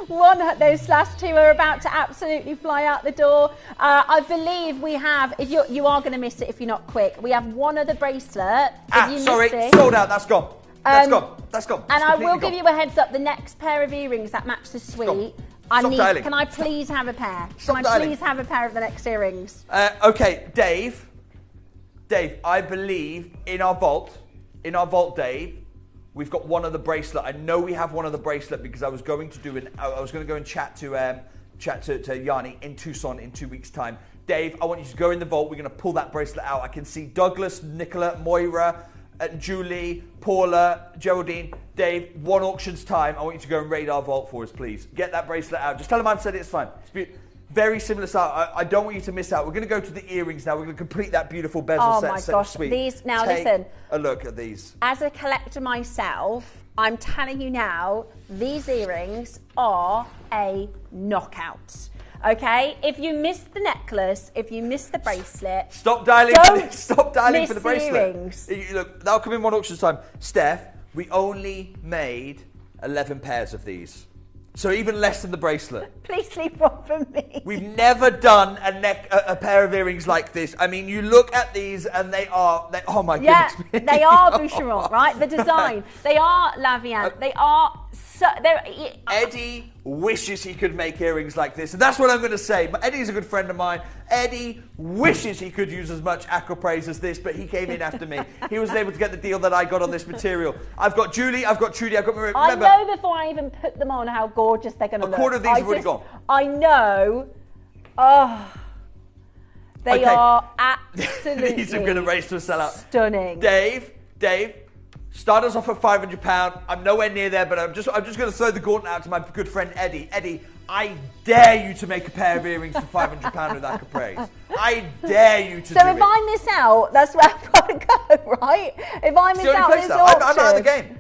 Those last two are about to absolutely fly out the door. I believe we have, if you are going to miss it if you're not quick, we have one other bracelet. Sorry, sold out, that's gone. That's gone. And I will give you a heads up, the next pair of earrings that match the suite, can I please have a pair? Please have a pair of the next earrings? Okay, Dave, I believe in our vault, Dave, we've got one of the bracelet. I know we have one of the bracelet because I was going to go and chat to chat to Yanni in Tucson in 2 weeks' time. Dave, I want you to go in the vault. We're going to pull that bracelet out. I can see Douglas, Nicola, Moira, Julie, Paula, Geraldine. Dave, 1 auction's time. I want you to go and raid our vault for us, please. Get that bracelet out. Just tell them I've said it's fine. It's very similar style. I don't want you to miss out. We're going to go to the earrings now. We're going to complete that beautiful bezel set. Oh my gosh, these, now listen. A look at these. As a collector myself, I'm telling you now, these earrings are a knockout. Okay, if you missed the necklace, if you missed the bracelet, stop dialing for the bracelet. Earrings. Look, that'll come in 1 auction's time. Steph, we only made 11 pairs of these. So even less than the bracelet. Please leave one for me. We've never done a pair of earrings like this. I mean, you look at these and oh my goodness. Yeah, they are Boucheron, right? The design. They are Lavian. They are Eddie wishes he could make earrings like this, and that's what I'm going to say. But Eddie's a good friend of mine. Eddie wishes he could use as much Aquapraise as this, but he came in after me. He was able to get the deal that I got on this material. I've got Julie, I've got Trudy, I've got Maria. I know before I even put them on how gorgeous they're going to look. A quarter of these have already gone. I know. Oh, they are absolutely these are going to race to a sellout. Stunning. Dave. Start us off at £500. I'm nowhere near there, but I'm just going to throw the gauntlet out to my good friend Eddie. Eddie, I dare you to make a pair of earrings for £500 with Aquapraise. I dare you to do it. So if I miss out, that's where I've got to go, right? If I miss out this auction, I'm out of the game.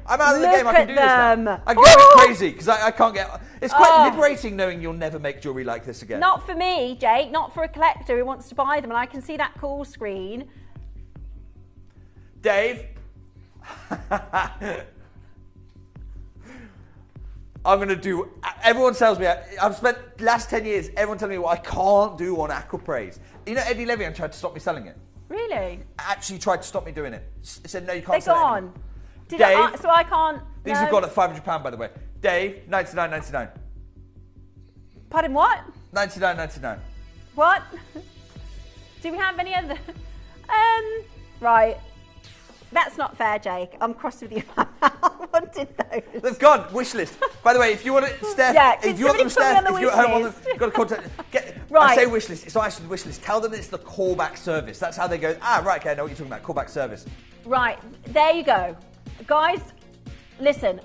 I can do this now. I can go a bit crazy because I can't get... It's quite liberating knowing you'll never make jewellery like this again. Not for me, Jake. Not for a collector who wants to buy them. And I can see that call screen. Dave... I'm going to do... Everyone tells me... I've spent the last 10 years, everyone telling me what I can't do on Aquapraise. You know, Eddie Levian tried to stop me selling it. Really? Actually tried to stop me doing it. He said, no, you can't sell it anymore. Dave, so I can't... These have gone at £500, by the way. Dave, $99.99. Pardon, what? $99.99. What? Do we have any other... Right. That's not fair, Jake. I'm cross with you. I wanted those. They've gone. Wish list. By the way, if you want it, Steph, if you want them, Steph, if you're at home on them, you've got to contact. Right. I say wish list. It's not actually the wish list. Tell them it's the callback service. That's how they go. Right, okay, I know what you're talking about. Callback service. Right. There you go. Guys, listen,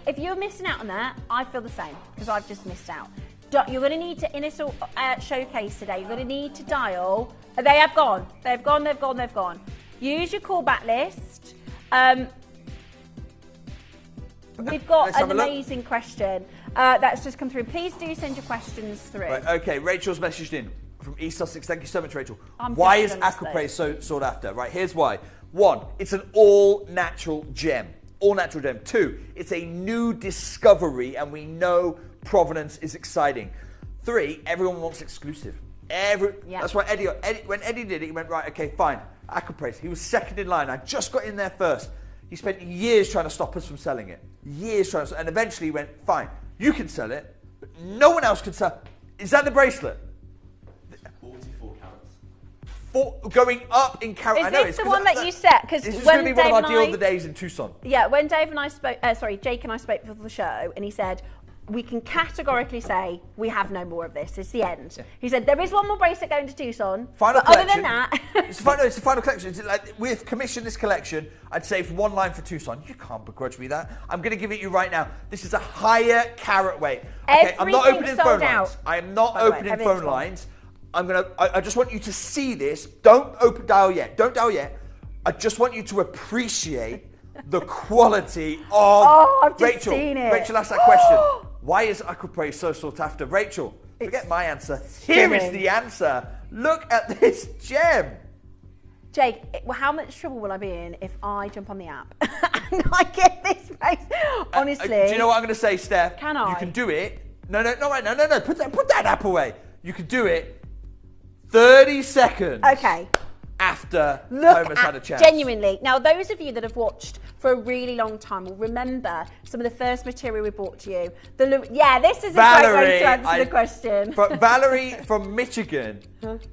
if you're missing out on that, I feel the same because I've just missed out. You're going to need to, in this showcase today, you're going to need to dial. They have gone. They've gone. Use your callback list. We've got an amazing question that's just come through. Please do send your questions through. Right, okay, Rachel's messaged in from East Sussex. Thank you so much, Rachel. Why is Aquapraise so sought after? Right, here's why. 1, it's an all-natural gem. All-natural gem. 2, it's a new discovery, and we know provenance is exciting. 3, everyone wants exclusive. That's why when Eddie did it, he went, right, okay, fine. Aquapraise. He was second in line. I just got in there first. He spent years trying to stop us from selling it. And eventually he went, fine, you can sell it, but no one else can sell. Is that the bracelet? 44 carats. Going up in carat. Is this the one that you set? Because this is going to be one of our deal of the days in Tucson. Yeah, when Dave and I spoke, Jake and I spoke before the show, and he said, we can categorically say we have no more of this. It's the end. Yeah. He said there is one more bracelet going to Tucson. Final but collection. Other than that, it's the final collection. It's like, we've commissioned this collection. I'd say for one line for Tucson. You can't begrudge me that. I'm going to give it you right now. This is a higher carat weight. Okay, I'm not opening phone lines. I am not opening phone lines. I just want you to see this. Don't dial yet. Don't dial yet. I just want you to appreciate the quality of I've just seen it. Rachel asked that question. Why is Aquapraise so sought after? Rachel, forget my answer. Here is the answer. Look at this gem. Jake, how much trouble will I be in if I jump on the app and I get this race? Honestly. Do you know what I'm going to say, Steph? Can I? You can do it. No. Put that app away. You can do it 30 seconds. Okay. After Homer's had a chance. Genuinely. Now, those of you that have watched for a really long time will remember some of the first material we brought to you. This is a Valerie, great way to answer the question. Valerie from Michigan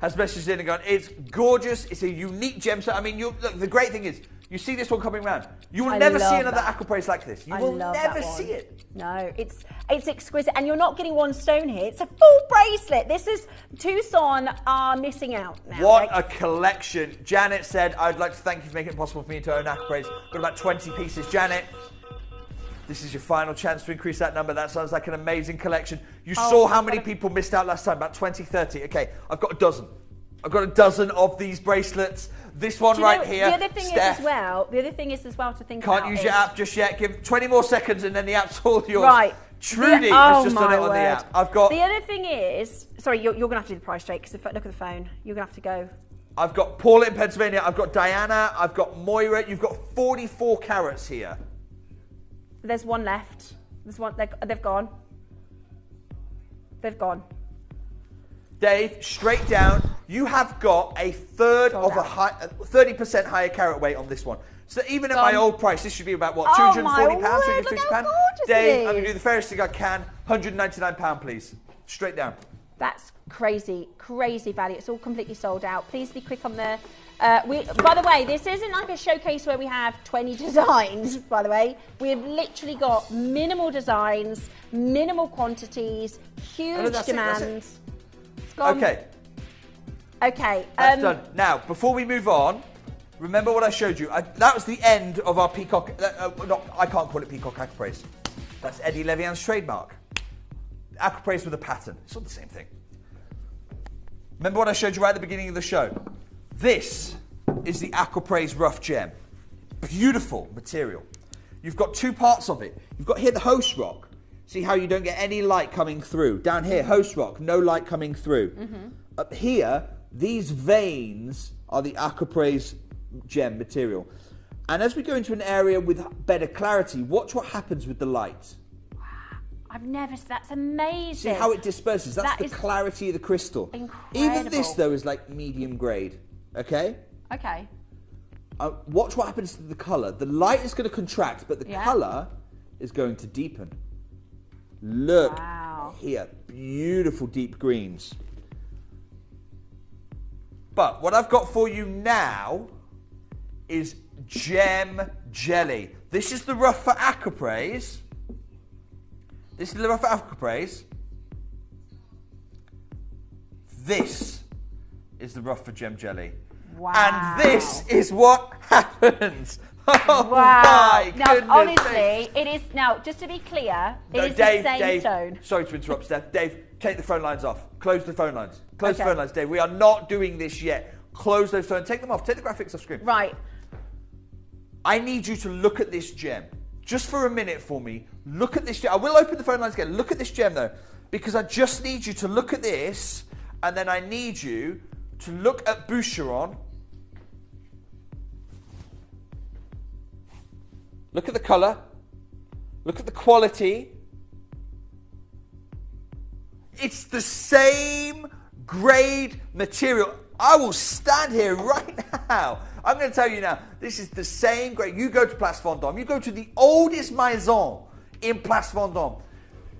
has messaged in and gone, it's gorgeous, it's a unique gemstone. I mean, look, the great thing is, you see this one coming round. You will never see another aquapraise like this. You will never see it. No, it's exquisite. And you're not getting one stone here. It's a full bracelet. This is, Tucson are missing out now. What a collection. Janet said, I'd like to thank you for making it possible for me to own aquapraise. Got about 20 pieces. Janet, this is your final chance to increase that number. That sounds like an amazing collection. You saw how many people missed out last time, about 20, 30. Okay, I've got a dozen. I've got a dozen of these bracelets. This one right here. The other thing is as well to think about. Can't use your app just yet. Give 20 more seconds and then the app's all yours. Right. Trudy has just done it on the app. I've got. The other thing is, sorry, you're going to have to do the price, Jake, because look at the phone. You're going to have to go. I've got Paula in Pennsylvania. I've got Diana. I've got Moira. You've got 44 carats here. There's one left. There's one. They've gone. They've gone. Dave, straight down. You have got a third of a 30% higher carat weight on this one. So even at my old price, this should be about what, £240, £250? Dave, I'm going to do the fairest thing I can. £199, please. Straight down. That's crazy, crazy value. It's all completely sold out. Please be quick on the. By the way, this isn't like a showcase where we have 20 designs. By the way, we have literally got minimal designs, minimal quantities, huge demands. Okay. Okay. That's done. Now, before we move on, remember what I showed you. That was the end of our peacock. I can't call it peacock aquapraise. That's Eddie Levian's trademark. Aquapraise with a pattern. It's all the same thing. Remember what I showed you right at the beginning of the show? This is the aquapraise rough gem. Beautiful material. You've got two parts of it. You've got here the host rock. See how you don't get any light coming through. Down here, host rock, no light coming through. Up here, these veins are the aquapraise gem material. And as we go into an area with better clarity, watch what happens with the light. Wow, I've never, that's amazing. See how it disperses? That's the clarity of the crystal. Incredible. Even this, though, is like medium grade, okay? Okay. Watch what happens to the colour. The light is going to contract, but the colour is going to deepen. Look here, beautiful deep greens. But what I've got for you now is gem jelly. This is the rough for aquapraise. This is the rough for aquapraise. This is the rough for gem jelly. Wow. And this is what happens. Oh wow. My now, goodness honestly, it is, now, just to be clear, it is Dave, the same stone. Sorry to interrupt, Steph. Dave, take the phone lines off. Close the phone lines. Close the phone lines, Dave. We are not doing this yet. Close those phones. Take them off. Take the graphics off screen. Right. I need you to look at this gem. Just for a minute for me. Look at this gem. I will open the phone lines again. Look at this gem, though. Because I just need you to look at this. And then I need you to look at Boucheron. Look at the colour. Look at the quality. It's the same grade material. I will stand here right now. I'm going to tell you now, this is the same grade. You go to Place Vendôme. You go to the oldest maison in Place Vendôme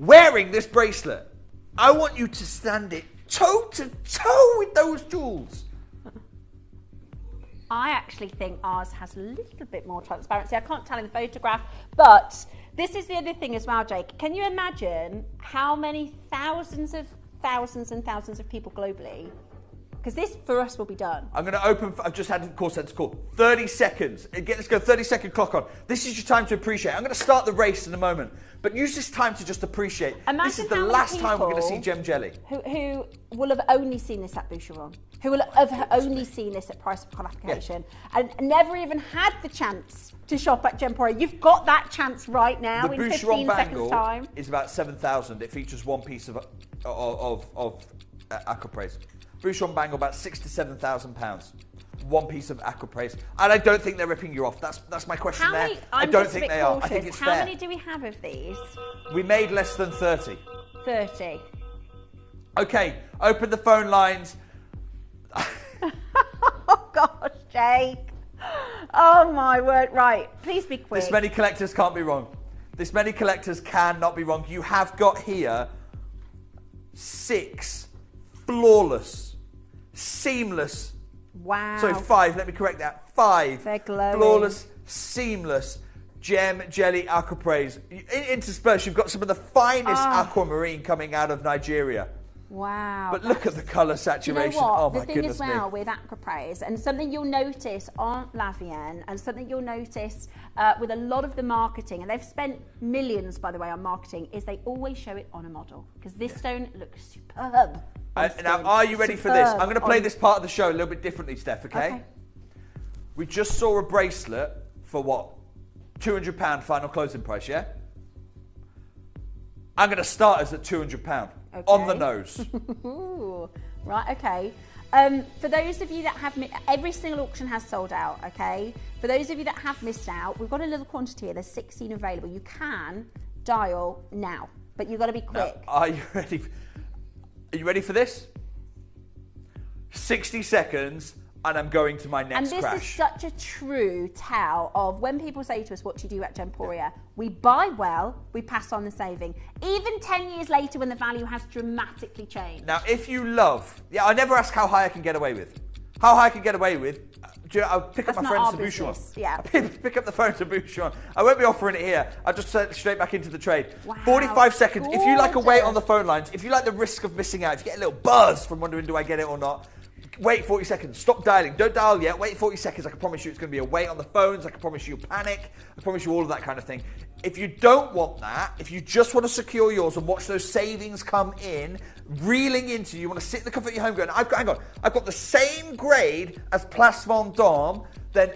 wearing this bracelet. I want you to stand it toe to toe with those jewels. I actually think ours has a little bit more transparency. I can't tell in the photograph, but this is the other thing as well, Jake. Can you imagine how many thousands and thousands of people globally? Because this, for us, will be done. I'm going to open, I've just had the call center call. 30 seconds. Let's go 30-second clock on. This is your time to appreciate. I'm going to start the race in a moment. But use this time to just appreciate. Imagine this is the last time we're going to see gem jelly. Who will have only seen this at Boucheron. Who will have only seen this at price of qualification. And never even had the chance to shop at Gemporia. You've got that chance right now in 15 seconds time. Is about 7,000. It features one piece of aquapraise. Boucheron bangle about £6,000 to £7,000. One piece of aquapraise. And I don't think they're ripping you off. That's my question there. I don't think they are. I think it's fair. How many do we have of these? We made less than 30. 30. Okay, open the phone lines. Oh gosh, Jake. Oh my word! Right, please be quick. This many collectors can't be wrong. This many collectors cannot be wrong. You have got here 6 flawless, seamless. Wow. Sorry, 5. Let me correct that. 5 They're glowing. flawless, seamless gem jelly aquapraise. Interspersed, you've got some of the finest aquamarine coming out of Nigeria. Wow. But look at the colour saturation. You know what? Oh my the thing goodness as well me. with Aquapraise, and something you'll notice on Lavian, and something you'll notice with a lot of the marketing, and they've spent millions, by the way, on marketing, is they always show it on a model, because this stone looks superb. Now, are you ready for this? I'm going to play this part of the show a little bit differently, Steph, okay? We just saw a bracelet for what? £200 final closing price, yeah? I'm going to start us at £200 on the nose. Right, okay. For those of you that have, every single auction has sold out, okay? For those of you that have missed out, we've got a little quantity here. There's 16 available. You can dial now, but you've got to be quick. Now, are you ready? Are you ready for this? 60 seconds, and I'm going to my next And this crash. is such a true tell of when people say to us, what do you do at Gemporia? We buy well, we pass on the saving. Even 10 years later when the value has dramatically changed. Now, if you love... Yeah, I never ask how high I can get away with. How high I can get away with... I'll pick up my friends to Boucheron. Yeah. Pick up the phone to Boucheron. I won't be offering it here. I'll just send it straight back into the trade. Wow, 45 seconds. If you like a wait gorgeous. on the phone lines, if you like the risk of missing out, if you get a little buzz from wondering, do I get it or not, wait 40 seconds. Stop dialing. Don't dial yet. Wait 40 seconds. I can promise you it's going to be a wait on the phones. I can promise you panic. I promise you all of that kind of thing. If you don't want that, if you just want to secure yours and watch those savings come in, reeling into you want to sit in the comfort of your home going, hang on, I've got the same grade as Place Vendôme, then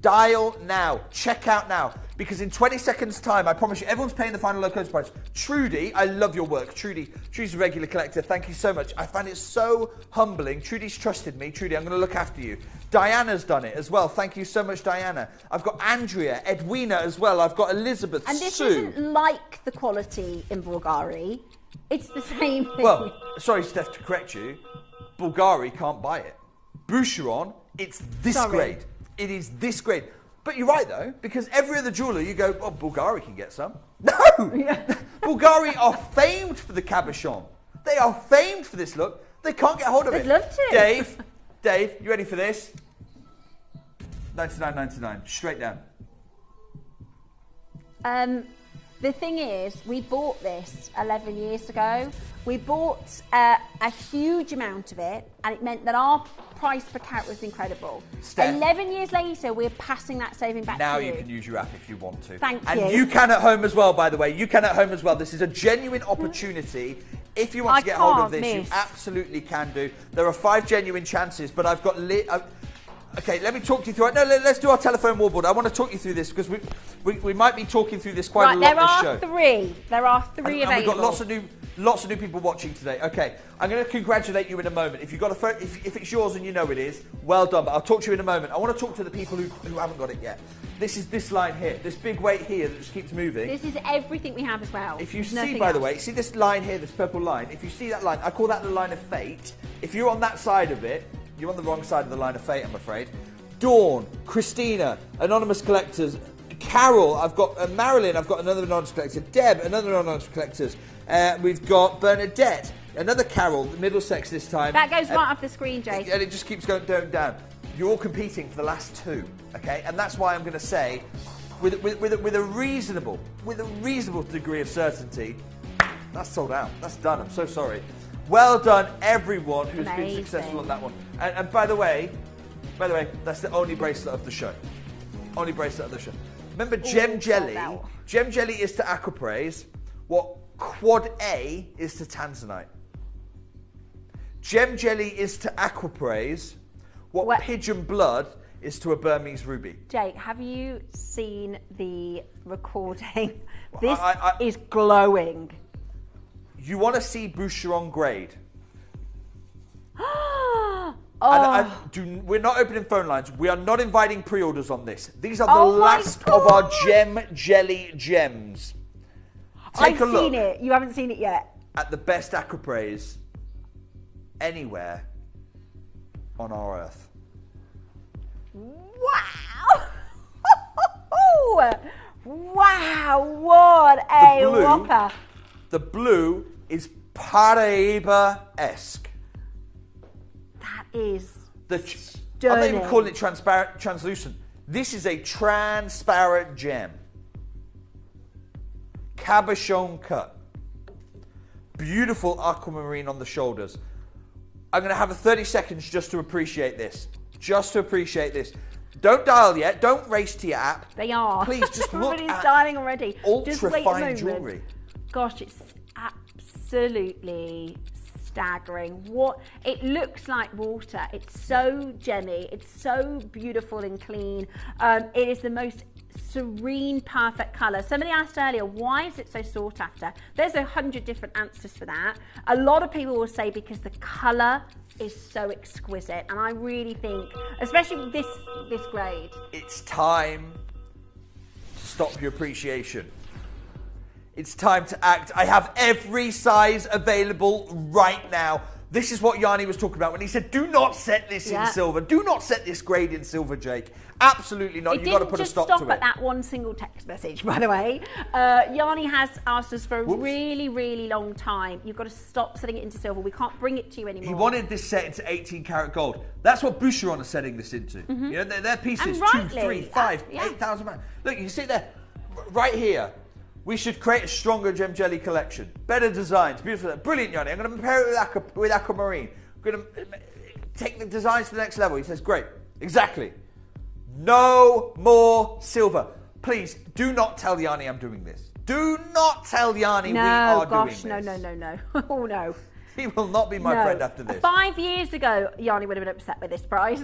dial now. Check out now. Because in 20 seconds' time, I promise you, everyone's paying the final low close price. Trudy, I love your work. Trudy's a regular collector. Thank you so much. I find it so humbling. Trudy's trusted me. Trudy, I'm going to look after you. Diana's done it as well. Thank you so much, Diana. I've got Andrea, Edwina as well. I've got Elizabeth, And this Sue. isn't like the quality in Bulgari. It's the same thing. Well, sorry, Steph, to correct you. Bulgari can't buy it. Boucheron, it's this grade. It is this grade. But you're right, though, because every other jeweller, you go, oh, Bulgari can get some. No! Bulgari are famed for the cabochon. They are famed for this look. They can't get hold of it. They'd love to. Dave, you ready for this? 99.99, straight down. The thing is, we bought this 11 years ago. We bought a huge amount of it, and it meant that our price per carat was incredible. Steph, 11 years later, we're passing that saving back now to you. you can use your app if you want to. Thank you. And you can at home as well, by the way. You can at home as well. This is a genuine opportunity. If you want to get hold of this, you absolutely can do. There are 5 genuine chances, but I've got... Okay, let me talk you through it. No, let's do our telephone wallboard. I want to talk you through this because we might be talking through this quite a lot this show. There are three available. And we've got lots of new people watching today. Okay, I'm going to congratulate you in a moment. If you've got a phone, if it's yours and you know it is, well done. But I'll talk to you in a moment. I want to talk to the people who haven't got it yet. This is this line here, this big weight here that just keeps moving. This is everything we have as well. If you see, by the way, see this line here, this purple line. If you see that line, I call that the line of fate. If you're on that side of it, you're on the wrong side of the line of fate, I'm afraid. Dawn, Christina, anonymous collectors, Carol, I've got Marilyn, I've got another anonymous collector, Deb, another anonymous collectors. We've got Bernadette, another Carol, Middlesex this time. That goes right off the screen, Jake. And it just keeps going down. You're all competing for the last 2, okay? And that's why I'm going to say, with a reasonable degree of certainty, that's sold out. That's done. I'm so sorry. Well done, everyone who's been successful on that one. And by the way, that's the only bracelet of the show. Only bracelet of the show. Remember, Gem Jelly. Gem Jelly is to Aquapraise what Quad A is to Tanzanite. Gem Jelly is to Aquapraise what Pigeon Blood is to a Burmese ruby. Jake, have you seen the recording? This is glowing. You want to see Boucheron grade? We're not opening phone lines. We are not inviting pre-orders on this. These are the last of our Gem Jelly gems. Take a look. I've seen it. You haven't seen it yet. At the best Aquapraise anywhere on our earth. Wow! Ooh, wow, what a whopper. The blue is Paraíba-esque. That is I'm stunning. not even calling it transparent, translucent. This is a transparent gem. Cabochon cut. Beautiful aquamarine on the shoulders. I'm going to have 30 seconds just to appreciate this. Just to appreciate this. Don't dial yet. Don't race to your app. They are. Please just look Everybody's at dialing already. Just wait a ultra-fine moment. jewellery. Gosh, it's absolutely staggering. What it looks like water. It's so gemmy. It's so beautiful and clean. It is the most serene, perfect colour. Somebody asked earlier, why is it so sought after? There's 100 different answers for that. A lot of people will say because the colour is so exquisite, and I really think, especially with this grade, it's time to stop your appreciation. It's time to act. I have every size available right now. This is what Yanni was talking about when he said, do not set this in silver. Do not set this grade in silver, Jake. Absolutely not. You've got to put a stop to it. It didn't just stop at that one single text message, by the way. Yanni has asked us for a really, really long time. You've got to stop setting it into silver. We can't bring it to you anymore. He wanted this set into 18 karat gold. That's what Boucheron are setting this into. Mm-hmm. You know, their pieces, and 2, 3, 5, 8,000 pounds. Look, you can see there, right here. We should create a stronger gem jelly collection. Better designs, beautiful. Brilliant, Yanni. I'm going to compare it with Aquamarine. I'm going to take the designs to the next level. He says, great. Exactly. No more silver. Please, do not tell Yanni I'm doing this. Do not tell Yanni we are doing this. No. Oh, no. He will not be my friend after this. 5 years ago, Yanni would have been upset with this price.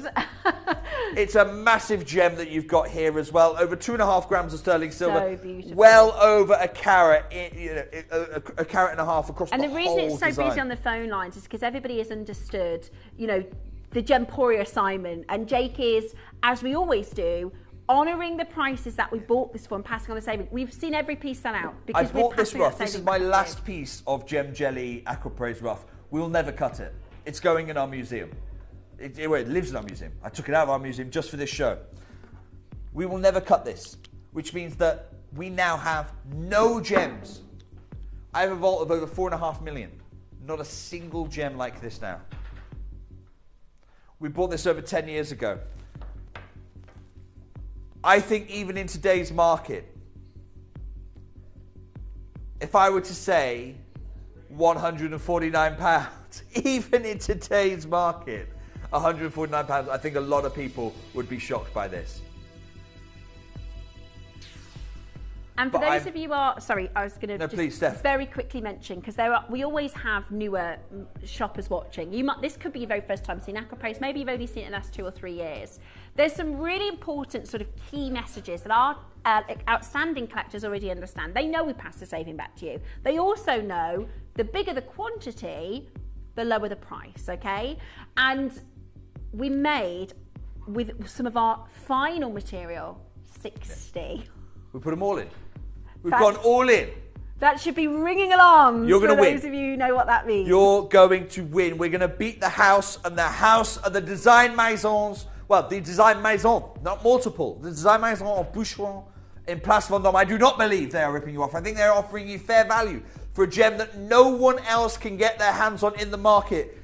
It's a massive gem that you've got here as well. Over 2.5 grams of sterling silver. So beautiful. Well over a carat, a carat and a half across the whole And the reason it's so design. busy on the phone lines is because everybody has understood, you know, the Gemporia assignment. And Jake is, as we always do, honouring the prices that we bought this for and passing on the saving. We've seen every piece sell out. I bought this rough. This is my last piece of Gem Jelly Aquapraise rough. We'll never cut it. It's going in our museum. It lives in our museum. I took it out of our museum just for this show. We will never cut this, which means that we now have no gems. I have a vault of over 4.5 million. Not a single gem like this now. We bought this over 10 years ago. I think even in today's market, if I were to say £149, even in today's market, £149, I think a lot of people would be shocked by this. And for those of you who are, sorry, I was going to please, Steph. Very quickly mention, because we always have newer shoppers watching. This could be your very first time seeing Aquapraise. Maybe you've only seen it in the last 2 or 3 years. There's some really important sort of key messages that our outstanding collectors already understand. They know we pass the saving back to you. They also know the bigger the quantity, the lower the price, okay? And we made, with some of our final material, 60. We put them all in. We've gone all in. That should be ringing alarms. You're going to win. For those of you who know what that means. You're going to win. We're going to beat the house, and the house of the design maisons. Well, the design maison, not multiple. The design maison of Boucheron in Place Vendôme. I do not believe they are ripping you off. I think they're offering you fair value for a gem that no one else can get their hands on in the market.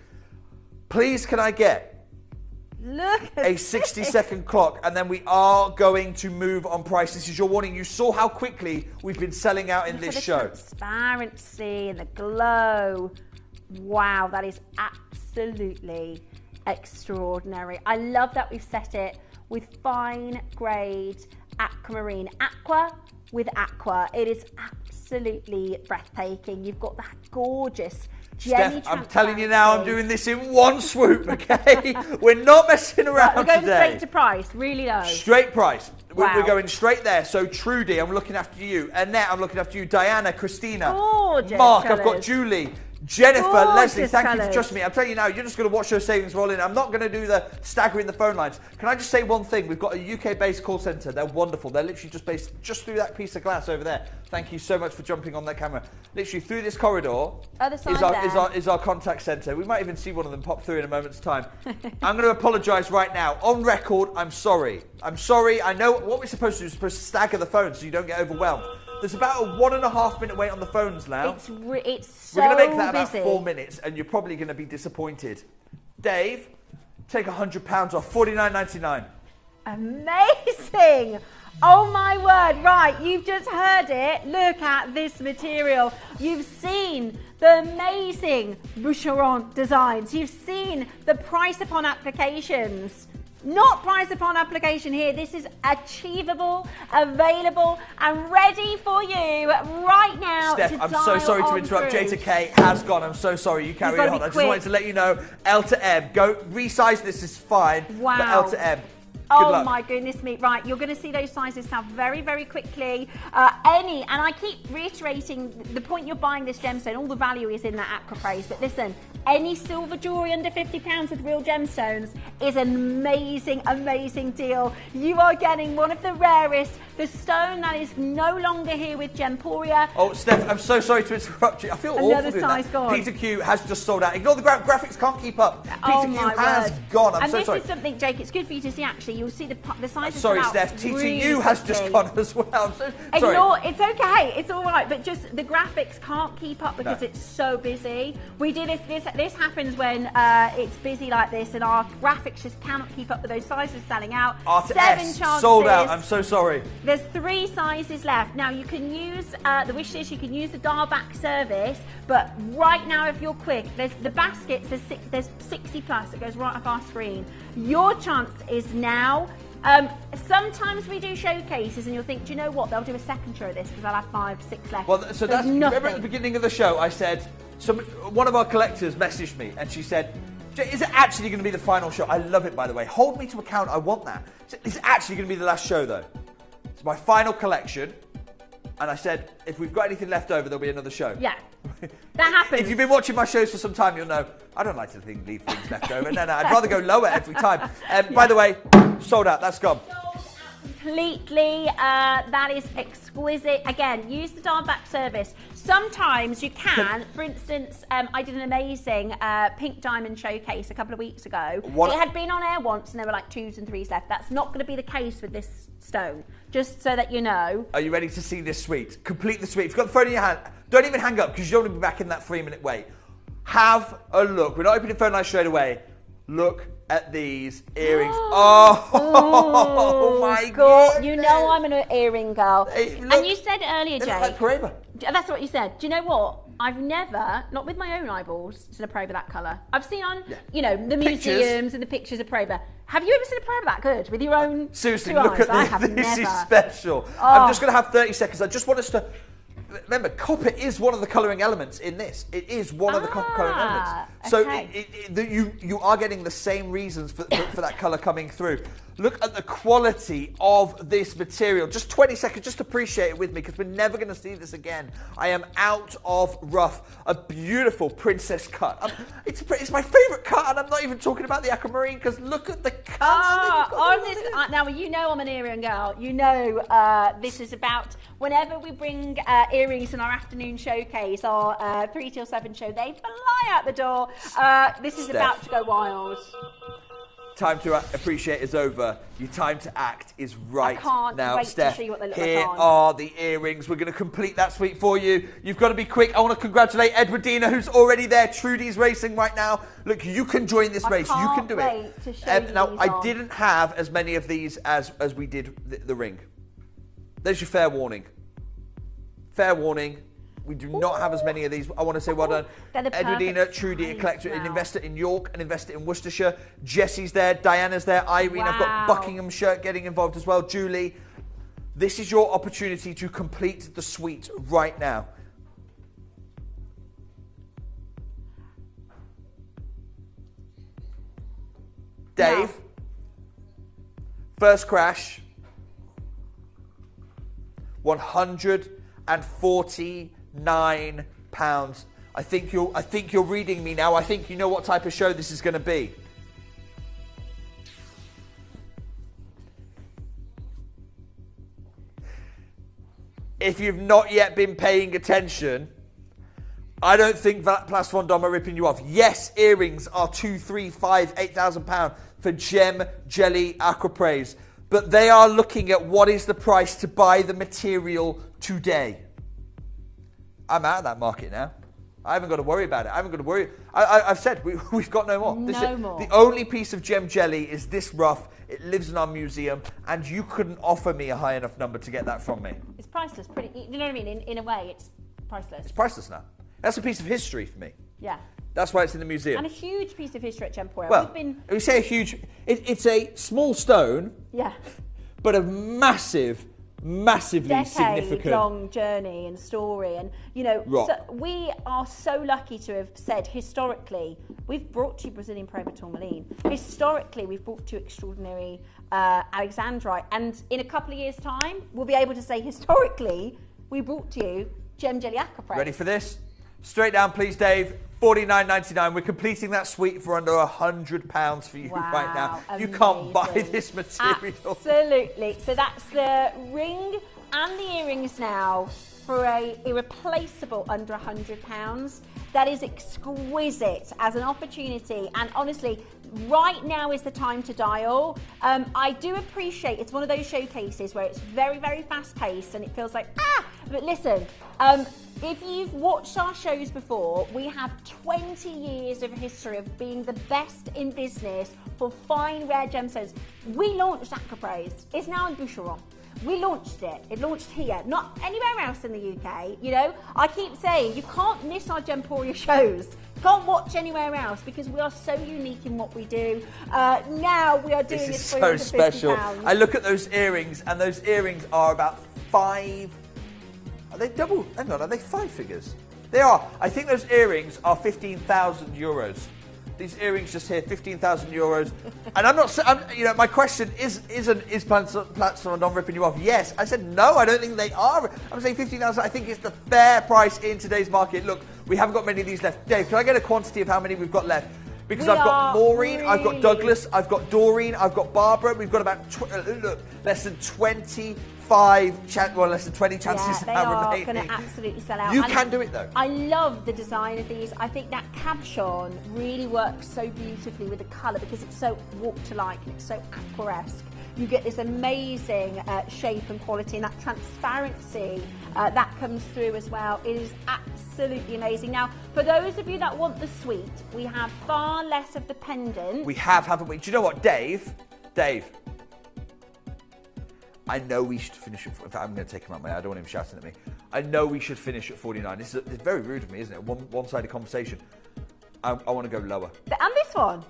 Please, can I get a 60-second clock, and then we are going to move on price. This is your warning. You saw how quickly we've been selling out in this show. Transparency and the glow. Wow, that is absolutely extraordinary. I love that we've set it with fine grade aquamarine. Aqua with aqua. It is absolutely breathtaking. You've got that gorgeous Steph, I'm telling you now, I'm doing this in one swoop, okay? We're not messing around we're going today. Straight to price, really low. Straight price. Wow. We're going straight there. So Trudy, I'm looking after you. Annette, I'm looking after you. Diana, Christina. Gorgeous Mark, colours. I've got Julie. Jennifer, Gorgeous Leslie, thank you colours. for trusting me. I'm telling you now, you're just going to watch those savings roll in. I'm not going to do the staggering the phone lines. Can I just say one thing? We've got a UK-based call centre. They're wonderful. They're literally just based just through that piece of glass over there. Thank you so much for jumping on that camera. Literally through this corridor Other side is our contact centre. We might even see one of them pop through in a moment's time. I'm going to apologise right now. On record, I'm sorry. I'm sorry. I know what we're supposed to do is supposed to stagger the phones so you don't get overwhelmed. There's about a 1.5 minute wait on the phones now. It's so We're going to make that busy. about 4 minutes, and you're probably going to be disappointed. Dave, take £100 off, $49.99. Amazing! Oh my word, right, you've just heard it. Look at this material. You've seen the amazing Boucheron designs. You've seen the price upon applications. Not price upon application here. This is achievable, available, and ready for you right now. Steph, I'm so sorry to interrupt. J to K has gone. I'm so sorry. You carry on. I just wanted to let you know. L to M. Go resize this is fine. Wow. But L to M. Oh luck. my goodness me. Right, you're going to see those sizes now very, very quickly. And I keep reiterating the point you're buying this gemstone, all the value is in that Aquapraise. But listen, any silver jewellery under £50 with real gemstones is an amazing, amazing deal. You are getting one of the rarest, the stone that is no longer here with Gemporia. Oh, Steph, I'm so sorry to interrupt you. I feel Another awful doing size that. gone. Peter Q has just sold out. Ignore the graphics, can't keep up. Peter Oh Q my has word. gone. I'm and so this sorry. is something, Jake, it's good for you to see actually. You'll see the sizes Sorry, come out Steph. TTU really has just quickly. gone as well. I'm so sorry. Ignore, it's okay, it's all right, but just the graphics can't keep up because it's so busy. We do this happens when it's busy like this and our graphics just cannot keep up with those sizes selling out. R to 7 S, chances. sold out. I'm so sorry. There's 3 sizes left. Now you can use the wish list, you can use the dial back service, but right now if you're quick, there's the baskets, there's 60 plus, it goes right off our screen. Your chance is now. Sometimes we do showcases and you'll think, do you know what, they'll do a second show of this because I'll have 5, 6 left. Well, so that's, remember at the beginning of the show, I said, one of our collectors messaged me and she said, is it actually going to be the final show? I love it, by the way. Hold me to account, I want that. It's actually going to be the last show, though. It's my final collection. And I said, if we've got anything left over, there'll be another show. Yeah, that happens. If you've been watching my shows for some time, you'll know I don't like to leave things left over. No, I'd rather go lower every time. By the way, sold out. That's gone. Completely. That is exquisite. Again, use the dial back service. Sometimes you can. For instance, I did an amazing pink diamond showcase a couple of weeks ago. It had been on air once and there were like 2s and 3s left. That's not going to be the case with this stone. Just so that you know. Are you ready to see this suite? Complete the suite. If you've got the phone in your hand, don't even hang up because you don't want to be back in that 3-minute wait. Have a look. We're not opening the phone line straight away. Look at these earrings. Oh my God. You know I'm an earring girl. And you said earlier, Jay. Like Pareba. That's what you said. Do you know what? I've never, not with my own eyeballs, seen a Pareba that colour. I've seen on, you know, the museums and the pictures of Pareba. Have you ever seen a Pareba that good with your own Seriously, two look eyes? I at have this. This never. is special. I'm just going to have 30 seconds. I just want us to... Remember, copper is one of the colouring elements in this. It is one of the colouring elements. So you are getting the same reasons for that colour coming through. Look at the quality of this material. Just 20 seconds, just appreciate it with me because we're never going to see this again. I am out of rough. A beautiful princess cut. It's my favourite cut and I'm not even talking about the Aquamarine because look at the colour. Now, you know I'm an earring girl. You know this is about... Whenever we bring earrings in our afternoon showcase, our 3 till 7 show, they fly out the door. This is about to go wild. Time to appreciate is over. Your time to act is right now, wait Steph. to see what they look Here like on. are the earrings. We're going to complete that suite for you. You've got to be quick. I want to congratulate Edwardina, who's already there. Trudy's racing right now. Look, you can join this race. You can do it. To show now, these I on. didn't have as many of these as we did the ring. There's your fair warning. Fair warning. We do not have as many of these. I want to say well done. Edwardina, Trudy, a collector, an investor in York, an investor in Worcestershire. Jessie's there, Diana's there, Irene. I've got Buckinghamshire getting involved as well. Julie. This is your opportunity to complete the suite right now. Dave. First crash. £149. I think you're reading me now. I think you know what type of show this is going to be. If you've not yet been paying attention, I don't think that Place Vendôme are ripping you off. Yes, earrings are £2,000, £3,000, £5,000, £8,000 for gem jelly aquapraise, but they are looking at what is the price to buy the material today. I'm out of that market now. I haven't got to worry about it. I haven't got to worry. I've said we've got no more. No more. The only piece of gem jelly is this rough. It lives in our museum, and you couldn't offer me a high enough number to get that from me. It's priceless. You know what I mean? In a way, it's priceless. It's priceless now. That's a piece of history for me. Yeah. That's why it's in the museum. And a huge piece of history at Gemporia. Well, we say a huge... It's a small stone, yeah, but a massively significant... decade-long journey and story. And, you know, so we are so lucky to have said, historically, we've brought to you Brazilian Proba Tourmaline. Historically, we've brought to you extraordinary Alexandrite. And in a couple of years' time, we'll be able to say, historically, we brought to you Gem Jelly Aquapraise. Ready for this? Straight down, please, Dave. $49.99. We're completing that suite for under £100 for you right now. Amazing. You can't buy this material. Absolutely. So that's the ring and the earrings now for a irreplaceable under £100. That is exquisite as an opportunity, and honestly, right now is the time to dial. I do appreciate it's one of those showcases where it's very, very fast paced and it feels like, but listen, if you've watched our shows before, we have 20 years of history of being the best in business for fine rare gemstones. We launched Aquapraise. It's now in Boucheron. We launched it. It launched here, not anywhere else in the UK. You know, I keep saying you can't miss our Gemporia shows. You can't watch anywhere else because we are so unique in what we do. Now we are doing this it for is so special. £50. I look at those earrings, and those earrings are about five. Are they double? Hang on, are they five figures? They are. I think those earrings are €15,000. These earrings just here, €15,000. And I'm not, you know, my question is Place Vendôme ripping you off? Yes. I said no, I don't think they are. I'm saying 15,000. I think it's the fair price in today's market. Look, we haven't got many of these left.Ave, can I get a quantity of how many we've got left? Because I've got Maureen, I've got Douglas, I've got Doreen, I've got Barbara. We've got about less than 25 less than 20 chances they now are remaining. going to absolutely sell out. You And can do it though. I love the design of these. I think that cabochon really works so beautifully with the colour because it's so water-like and it's so aquaresque. You get this amazing shape and quality, and that transparency that comes through as well. It is absolutely amazing. Now, for those of you that want the suite, we have far less of the pendant. We have, haven't we? Do you know what, Dave? I know we should finish at... In fact, I'm going to take him out my... I don't want him shouting at me. I know we should finish at 49. It's very rude of me, isn't it? One-sided conversation. I want to go lower. And this one.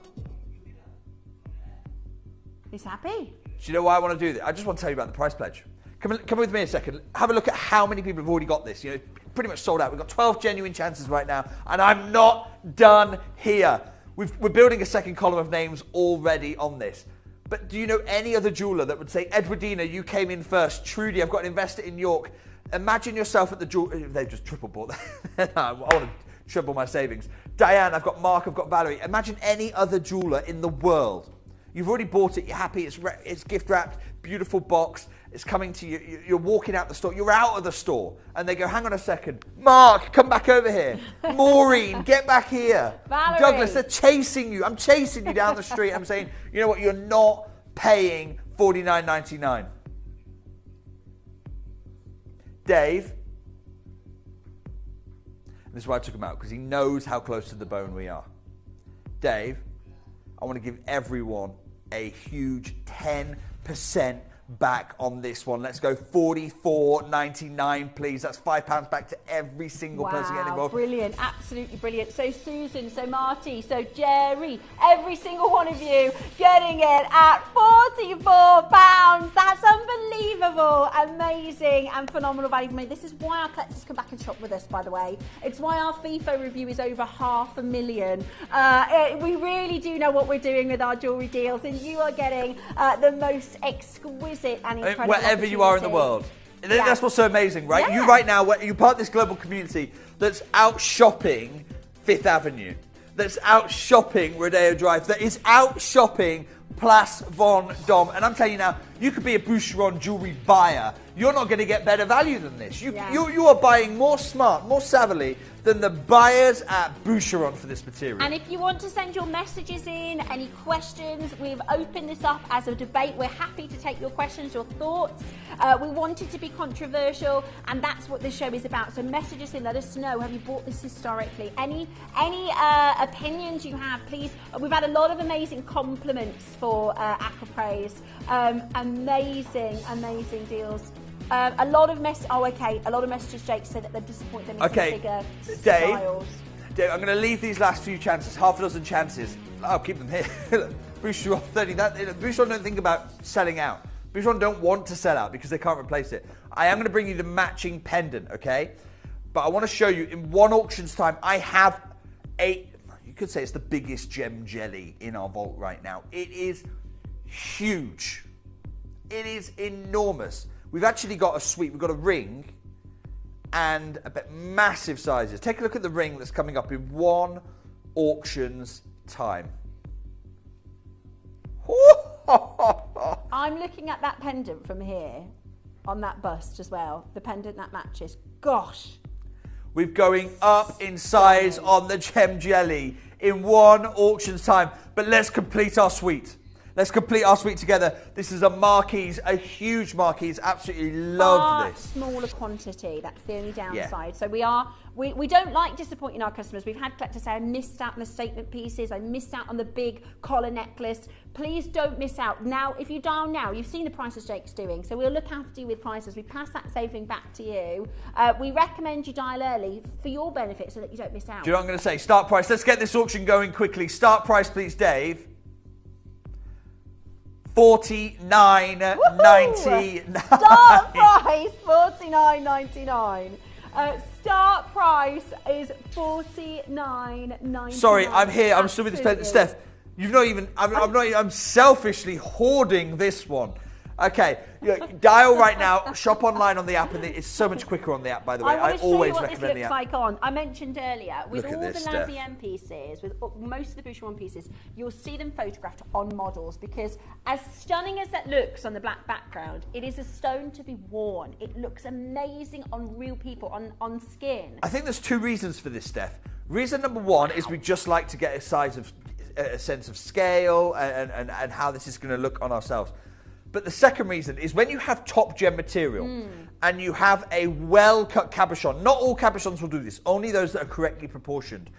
He's happy. Do you know why I want to do this? I just want to tell you about the price pledge. Come with me a second. Have a look at how many people have already got this. You know, pretty much sold out. We've got 12 genuine chances right now, and I'm not done here. We're building a second column of names already on this. But do you know any other jeweller that would say, Edwardina, you came in first. Trudy, I've got an investor in York. Imagine yourself at the jeweler. They've just triple bought that. I want to triple my savings. Diane, I've got Mark, I've got Valerie. Imagine any other jeweller in the world. You've already bought it, you're happy, it's gift wrapped, beautiful box, it's coming to you, you're walking out the store, you're out of the store, and they go, hang on a second, Mark, come back over here. Maureen, get back here. Valerie. Douglas, they're chasing you. I'm chasing you down the street. I'm saying, you know what, you're not paying $49.99. Dave, this is why I took him out, because he knows how close to the bone we are. Dave, I want to give everyone a huge 10% back on this one. Let's go $44.99, please. That's £5 back to every single person getting involved. Brilliant, absolutely brilliant. So Susan, so Marty, so Jerry, every single one of you getting it at £44. That's unbelievable, amazing and phenomenal value for money. This is why our collectors come back and shop with us, by the way. It's why our FIFO review is over 500,000. We really do know what we're doing with our jewellery deals, and you are getting the most exquisite and incredible wherever you are in the world. That's what's so amazing, right? Yeah. You right now, you're part of this global community that's out shopping Fifth Avenue, that's out shopping Rodeo Drive, that is out shopping Place Vendôme. And I'm telling you now, you could be a Boucheron jewellery buyer. You're not going to get better value than this. You are buying more smart, more savvily than the buyers at Boucheron for this material. And if you want to send your messages in, any questions, we've opened this up as a debate. We're happy to take your questions, your thoughts. We want it to be controversial, and that's what this show is about. So message us in, let us know, have you bought this historically? Any opinions you have, please. We've had a lot of amazing compliments for Aquapraise. Amazing deals. A lot of messages, Jake, said that they're disappointed in some bigger styles. Dave, I'm going to leave these last few chances, half a dozen chances. I'll keep them here. Boucheron 30. Boucheron don't think about selling out. Boucheron don't want to sell out because they can't replace it. I am going to bring you the matching pendant, okay? But I want to show you, in one auction's time, I have you could say it's the biggest gem jelly in our vault right now. It is huge. It is enormous. We've actually got a suite. We've got a ring and massive sizes. Take a look at the ring that's coming up in one auction's time. I'm looking at that pendant from here on that bust as well. The pendant that matches. Gosh. We're going up in size on the gem jelly in one auction's time. But let's complete our suite. Let's complete our suite together. This is a marquise, a huge marquise. Absolutely love this. Smaller quantity. That's the only downside. So we don't like disappointing our customers. We've had collectors say, I missed out on the statement pieces. I missed out on the big collar necklace. Please don't miss out. Now, if you dial now, you've seen the prices Jake's doing. So we'll look after you with prices. We pass that saving back to you. We recommend you dial early for your benefit so that you don't miss out. Do you know what I'm going to say? Start price. Let's get this auction going quickly. Start price, please, Dave. $49.99. Start price $49.99. Start price is $49.99. Sorry, I'm here. I'm still with this pen. Steph, you've not even. I'm selfishly hoarding this one. Okay, dial right now. Shop online on the app, and it's so much quicker on the app. By the way, I always recommend the app. Like on. I mentioned earlier with Look all at the this, Zambian pieces, with most of the Boucheron pieces, you'll see them photographed on models because, as stunning as that looks on the black background, it is a stone to be worn. It looks amazing on real people, on skin. I think there's two reasons for this, Steph. Reason number one is we just like to get a sense of scale and how this is going to look on ourselves. But the second reason is when you have top gem material and you have a well-cut cabochon, not all cabochons will do this, only those that are correctly proportioned.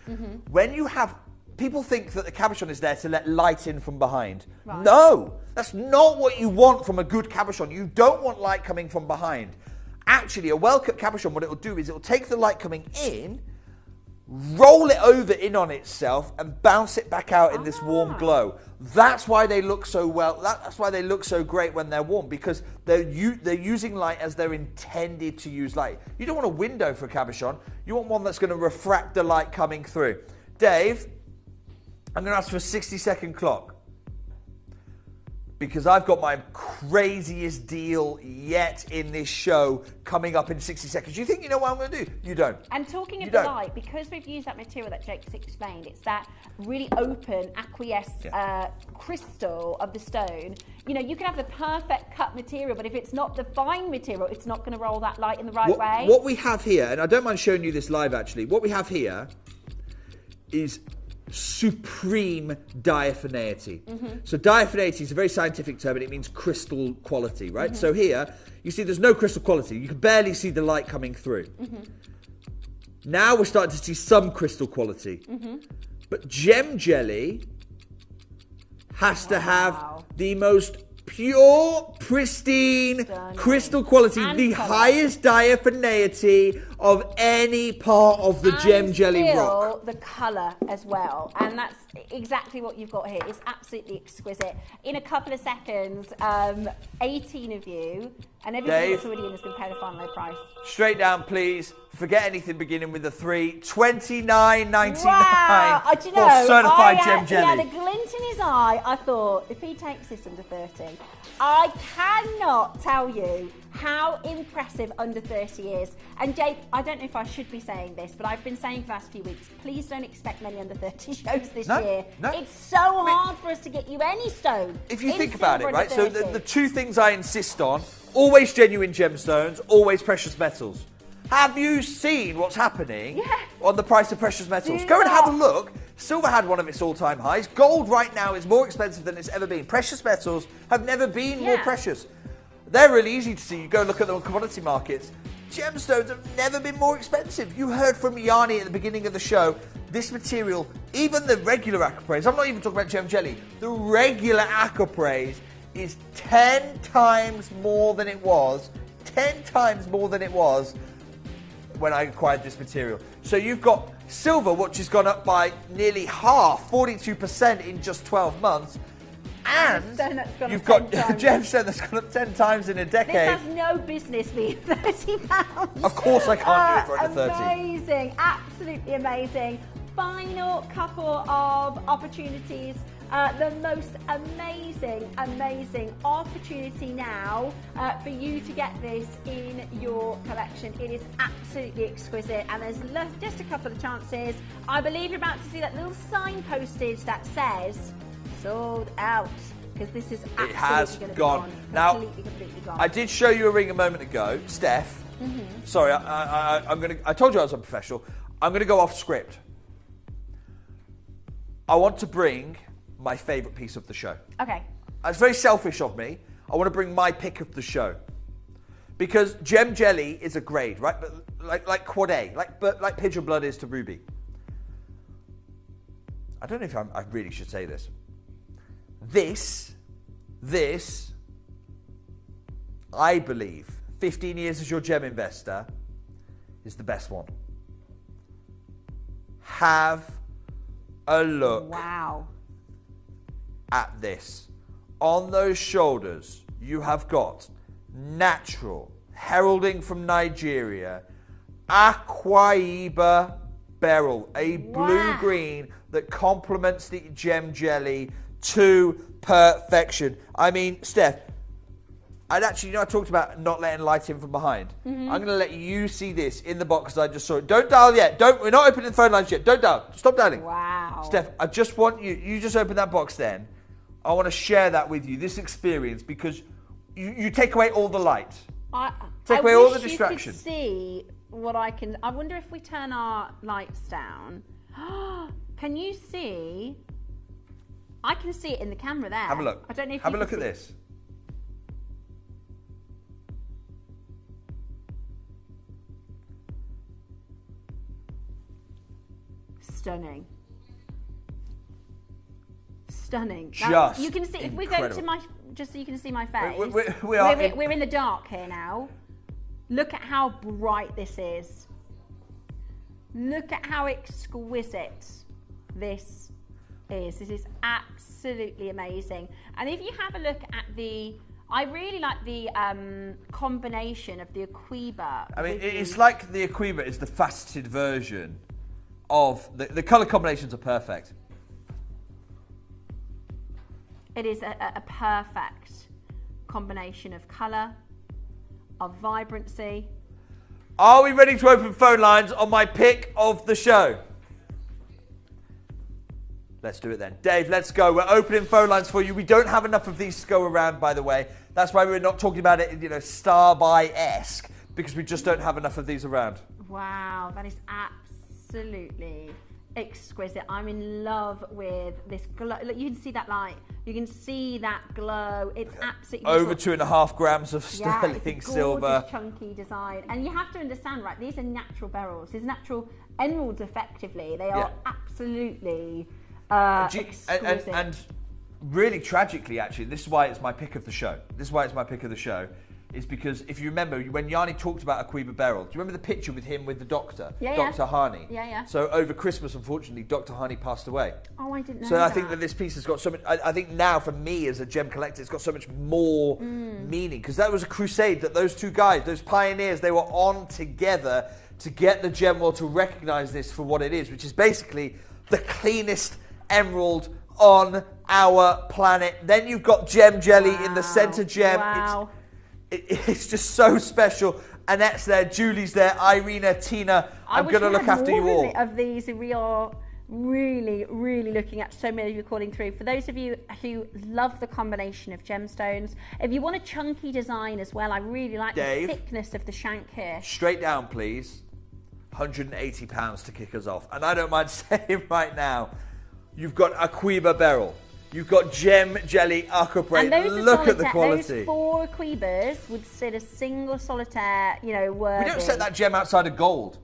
When you have, people think that the cabochon is there to let light in from behind. Right. No, that's not what you want from a good cabochon. You don't want light coming from behind. Actually, a well-cut cabochon, what it will do is it will take the light coming in, roll it over in on itself and bounce it back out in this warm glow. That's why they look so well. That's why they look so great when they're warm, because they're using light as they're intended to use light. You don't want a window for a cabochon. You want one that's going to refract the light coming through. Dave, I'm going to ask for a 60-second clock, because I've got my craziest deal yet in this show coming up in 60 seconds. You think you know what I'm going to do? You don't. And talking of the light, because we've used that material that Jake's explained, it's that really open, aqueous crystal of the stone. You know, you can have the perfect cut material, but if it's not the fine material, it's not going to roll that light in the right way. What we have here, and I don't mind showing you this live actually, what we have here is supreme diaphaneity. So diaphaneity is a very scientific term and it means crystal quality, right? So here, you see there's no crystal quality. You can barely see the light coming through. Now we're starting to see some crystal quality. But gem jelly has to have the most pure, pristine crystal quality, the highest diaphaneity of any part of the gem jelly rock. The colour as well, and that's exactly what you've got here. It's absolutely exquisite. In a couple of seconds, 18 of you, and everybody that's already in is going to pay the final price. Straight down, please. Forget anything beginning with a 3. $29.99 Wow! Do you know, for certified gem jelly. He had a glint in his eye. I thought, if he takes this under 30, I cannot tell you how impressive under 30 is. And Jake, I don't know if I should be saying this, but I've been saying for the last few weeks, please don't expect many under 30 shows this year. No. It's so hard for us to get you any stone. If you think about it, right, so the two things I insist on, always genuine gemstones, always precious metals. Have you seen what's happening on the price of precious metals? Go and have a look. Silver had one of its all-time highs. Gold right now is more expensive than it's ever been. Precious metals have never been more precious. They're really easy to see. You go look at them on commodity markets. Gemstones have never been more expensive. You heard from Yanni at the beginning of the show. This material, even the regular aquapraise, I'm not even talking about gem jelly, the regular aquapraise is 10 times more than it was. 10 times more than it was when I acquired this material. So you've got silver, which has gone up by nearly half, 42% in just 12 months. And you've got gemstone that's gone up 10 times in a decade. This has no business being £30. Of course I can't do it for under 30. Amazing, absolutely amazing. Final couple of opportunities. The most amazing opportunity now for you to get this in your collection. It is absolutely exquisite, and there's just a couple of chances. I believe you're about to see that little sign postage that says sold out, because this is absolutely it has gone. Now, completely gone. I did show you a ring a moment ago, Steph. Sorry, I told you I was unprofessional. I'm gonna go off script. I want to bring my favourite piece of the show. Okay. It's very selfish of me. I want to bring my pick of the show. Because gem jelly is a grade, right? But like quad A, like pigeon blood is to ruby. I don't know if I really should say this. This, I believe, 15 years as your gem investor, is the best one. Have a look. Wow. At this. On those shoulders, you have got natural, heralding from Nigeria, Aquaiba beryl, a blue-green that complements the gem jelly to perfection. I mean, Steph, I talked about not letting light in from behind. I'm going to let you see this in the box because I just saw it. Don't dial yet. We're not opening the phone lines yet. Don't dial. Stop dialing. Wow. Steph, I just want you just open that box then. I want to share that with you, this experience, because you take away all the light. Take away all the distraction. You could see what I can. I wonder if we turn our lights down. Can you see? I can see it in the camera there. Have a look. I don't know if Have you a look can at see. this. Stunning. Stunning. Just now, you can see if we go incredible. to my, just so you can see my face. We're in the dark here now. Look at how bright this is. Look at how exquisite this is. This is absolutely amazing. And if you have a look at I really like the combination of the Aquaiba. I mean, it's like the Aquaiba is the faceted version of the colour combinations are perfect. It is a perfect combination of colour, of vibrancy. Are we ready to open phone lines on my pick of the show? Let's do it then. Dave, let's go. We're opening phone lines for you. We don't have enough of these to go around, by the way. That's why we're not talking about it, star by-esque, because we just don't have enough of these around. Wow, that is absolutely exquisite. I'm in love with this glow. Look, you can see that light. You can see that glow. It's absolutely over 2.5 grams of sterling it's a silver. Gorgeous, chunky design. And you have to understand, right? These are natural beryls. These are natural emeralds. Effectively, they are absolutely exquisite. And really tragically, actually, this is why it's my pick of the show. is because if you remember when Yanni talked about Aquamarine beryl, do you remember the picture with him with the doctor, Dr. Harney? Yeah. So over Christmas, unfortunately, Dr. Harney passed away. Oh, I didn't know So that. I think that this piece has got so much. I think now for me as a gem collector, it's got so much more meaning because that was a crusade that those two guys, those pioneers, they were on together to get the gem world to recognise this for what it is, which is basically the cleanest emerald on our planet. Then you've got gem jelly in the centre gem. Wow. It's just so special. Annette's there, Julie's there, Irina, Tina. I'm going to look after you all. Of these, we are really, really looking at so many of you calling through. For those of you who love the combination of gemstones, if you want a chunky design as well, I really like the thickness of the shank here. Straight down, please. £180 to kick us off. And I don't mind saying right now, you've got Aquamarine beryl. You've got gem jelly aquamarine. Look at the quality. Those 4 Aquibas would sit a single solitaire, wording. We don't set that gem outside of gold.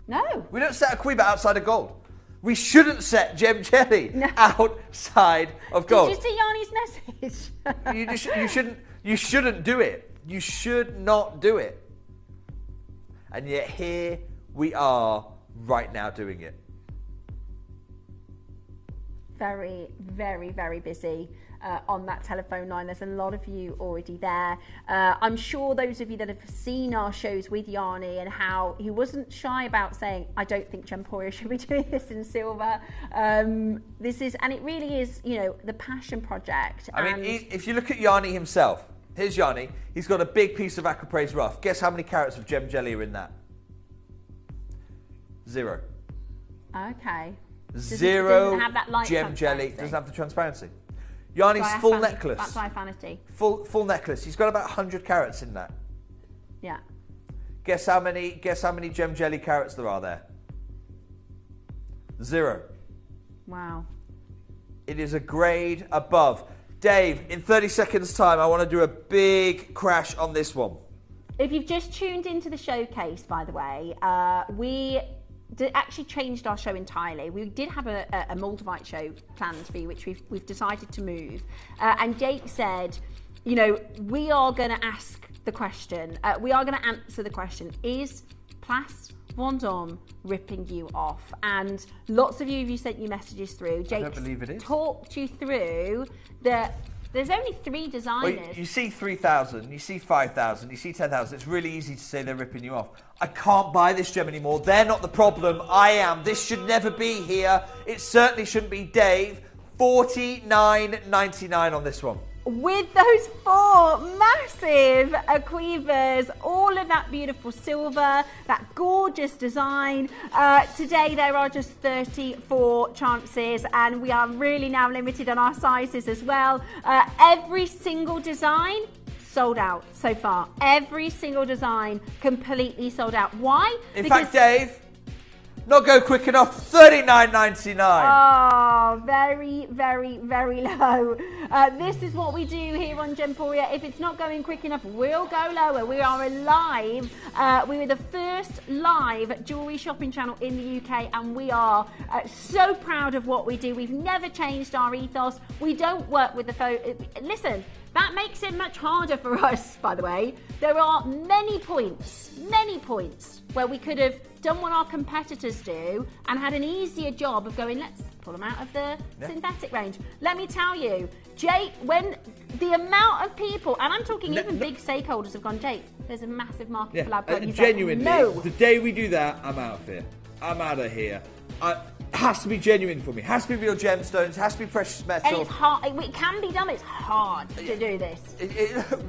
No. We don't set Aquamarine outside of gold. We shouldn't set gem jelly outside of gold. Did you see Yanni's message? You shouldn't do it. You should not do it. And yet here we are right now doing it. Very, very, very busy on that telephone line. There's a lot of you already there. I'm sure those of you that have seen our shows with Yanni and how he wasn't shy about saying, I don't think Gemporia should be doing this in silver. And it really is, the passion project. I mean, if you look at Yanni himself, here's Yanni. He's got a big piece of Aquamarine rough. Guess how many carats of gem jelly are in that? 0. Okay. Zero have that light gem jelly. Doesn't have the transparency. Yanni's full necklace. That's why vanity. Full necklace. He's got about 100 carats in that. Yeah. Guess how many gem jelly carats there are there? 0. Wow. It is a grade above. Dave, in 30 seconds time, I want to do a big crash on this one. If you've just tuned into the showcase, by the way, we actually changed our show entirely. We did have a Moldavite show planned for you, which we've decided to move. And Jake said, we are going to ask the question, we are going to answer the question, is Place Vendôme ripping you off? And lots of you sent you messages through. Jake talked you through that. There's only 3 designers. Well, you see 3,000, you see 5,000, you see 10,000. It's really easy to say they're ripping you off. I can't buy this gem anymore. They're not the problem. I am. This should never be here. It certainly shouldn't be. Dave, $49.99 on this one. With those 4 massive Aquivas, all of that beautiful silver, that gorgeous design. Today there are just 34 chances and we are really now limited on our sizes as well. Every single design sold out so far. Every single design completely sold out. Why? In fact, Dave, not go quick enough, $39.99. Oh, very, very, very low. This is what we do here on Gemporia. If it's not going quick enough, we'll go lower. We are live. We were the first live jewellery shopping channel in the UK, and we are so proud of what we do. We've never changed our ethos. We don't work with the phone. Listen, that makes it much harder for us, by the way. There are many points where we could have done what our competitors do and had an easier job of going, let's pull them out of the synthetic range. Let me tell you, Jake, when the amount of people, and I'm talking even big stakeholders have gone, Jake, there's a massive market for lab coat. Genuinely, like, no. The day we do that, I'm out of here. I'm out of here. It has to be genuine for me. It has to be real gemstones. It has to be precious metal. And it's hard. It can be done. It's hard to do this.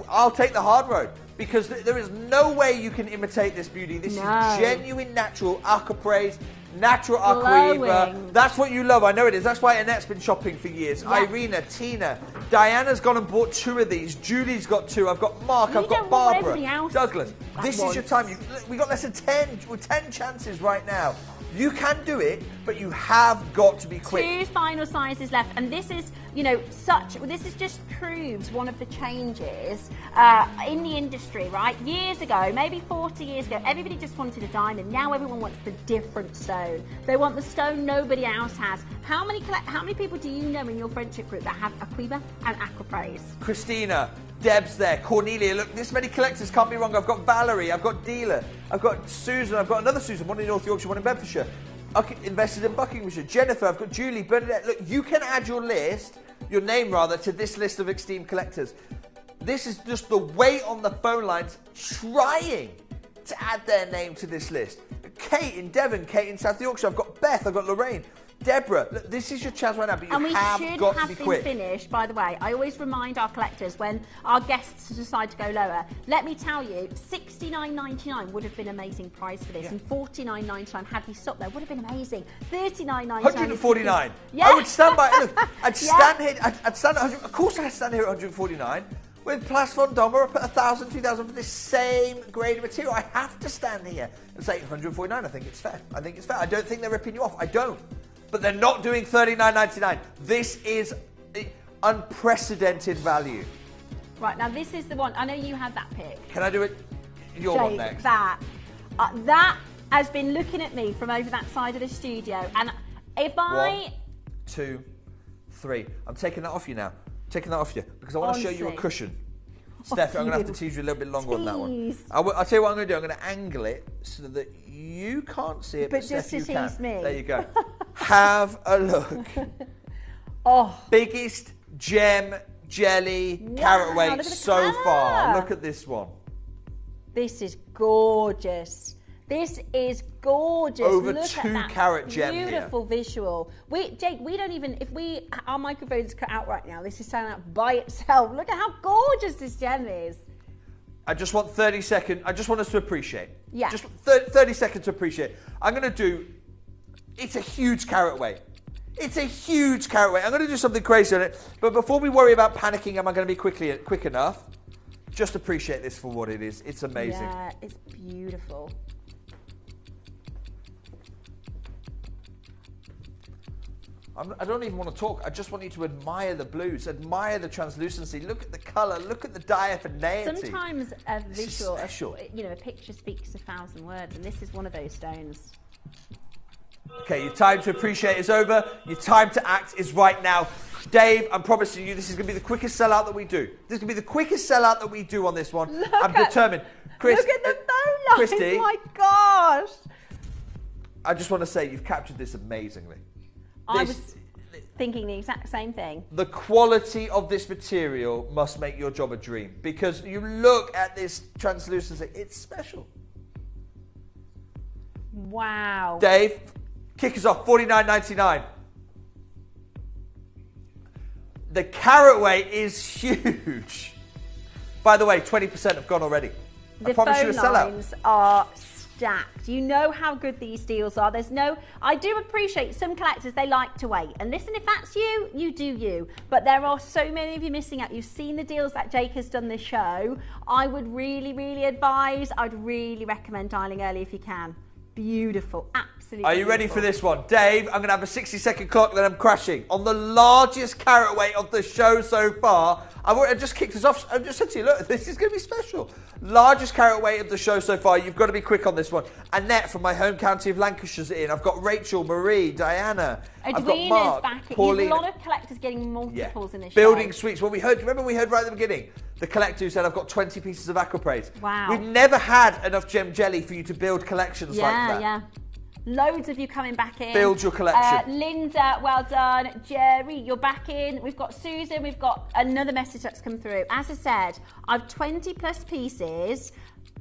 I'll take the hard road because there is no way you can imitate this beauty. This is genuine, natural aquamarine, natural Aquamarine. That's what you love. I know it is. That's why Annette's been shopping for years. Yeah. Irina, Tina, Diana's gone and bought 2 of these. Julie's got 2. I've got Mark. I've got Barbara. Douglas. This is your time. We got less than 10 chances right now. You can do it. but you have got to be quick. 2 final sizes left, and this is, this is just proves one of the changes in the industry, right? Years ago, maybe 40 years ago, everybody just wanted a diamond. Now everyone wants the different stone. They want the stone nobody else has. How many people do you know in your friendship group that have Aquamarine and Aquapraise? Christina, Deb's there, Cornelia, look, this many collectors, can't be wrong. I've got Valerie, I've got Dealer, I've got Susan, I've got another Susan, one in North Yorkshire, one in Bedfordshire. Invested in Buckinghamshire, Jennifer, I've got Julie, Bernadette. Look, you can add your name to this list of esteemed collectors. This is just the weight on the phone lines trying to add their name to this list. Kate in Devon, Kate in South Yorkshire, I've got Beth, I've got Lorraine. Deborah, look, this is your chance right now, but you have got to be quick. And we should have been finished, by the way. I always remind our collectors when our guests decide to go lower. Let me tell you, $69.99 would have been an amazing price for this, and $49.99 had we stopped there would have been amazing. $39.99. $149. Yeah. I would stand by. Look, I'd stand here. I'd stand at 100. Of course, I'd stand here at 149. With Place Vendôme, I put 1,000, 2,000 for this same grade of material. I have to stand here and say 149. I think it's fair. I think it's fair. I don't think they're ripping you off. I don't. But they're not doing $39.99. This is unprecedented value. Right, now this is the one. I know you had that pick. Can I do it? Your one next. That has been looking at me from over that side of the studio. And if I... 1, 2, 3. I'm taking that off you now. Taking that off you because I want to show you a cushion. Steph, I'm going to have to tease you a little bit longer on that one. I'll tell you what I'm going to do. I'm going to angle it so that you can't see it, but just Steph, to you tease can. me. There you go. Have a look. Biggest gem jelly carat weight so far. Look at this one. This is gorgeous. This is gorgeous. Over Look 2 at that carat gem beautiful here. Visual. Jake, we don't even, our microphone's cut out right now, this is standing out by itself. Look at how gorgeous this gem is. I just want 30 seconds. I just want us to appreciate. Yeah. Just 30 seconds to appreciate. I'm going to do, it's a huge carat weight. It's a huge carat weight. I'm going to do something crazy on it. But before we worry about panicking, am I going to be quick enough? Just appreciate this for what it is. It's amazing. Yeah, it's beautiful. I don't even want to talk. I just want you to admire the blues, admire the translucency. Look at the colour. Look at the diaphaneity. Sometimes a visual, a picture speaks 1,000 words, and this is one of those stones. Okay, your time to appreciate is over. Your time to act is right now. Dave, I'm promising you this is going to be the quickest sellout that we do. This is going to be the quickest sellout that we do on this one. I'm determined. Chris, look at the phone lines. Christy, my gosh. I just want to say you've captured this amazingly. I was thinking the exact same thing. The quality of this material must make your job a dream because you look at this translucency, it's special. Wow. Dave, kick us off, $49.99. The carat weight is huge. By the way, 20% have gone already. I promise you a sellout. The phone lines are stacked. You know how good these deals are. I do appreciate some collectors, they like to wait. And listen, if that's you, you do you. But there are so many of you missing out. You've seen the deals that Jake has done this show. I would really, really advise, I'd really recommend dialing early if you can. Beautiful, absolutely. Are you ready for this one? Dave, I'm going to have a 60-second clock, then I'm crashing. On the largest carat weight of the show so far, I just kicked us off. I just said to you, look, this is going to be special. Largest carat weight of the show so far. You've got to be quick on this one. Annette from my home county of Lancashire's in. I've got Rachel, Marie, Diana. I've got Mark, back. Pauline. There's a lot of collectors getting multiples in this Building show. suites. Well, remember we heard right at the beginning, the collector who said, I've got 20 pieces of Aquapraise. Wow. We've never had enough gem jelly for you to build collections like that. Yeah. Loads of you coming back in. Build your collection. Linda, well done. Jerry, you're back in. We've got Susan. We've got another message that's come through. As I said, I've 20 plus pieces.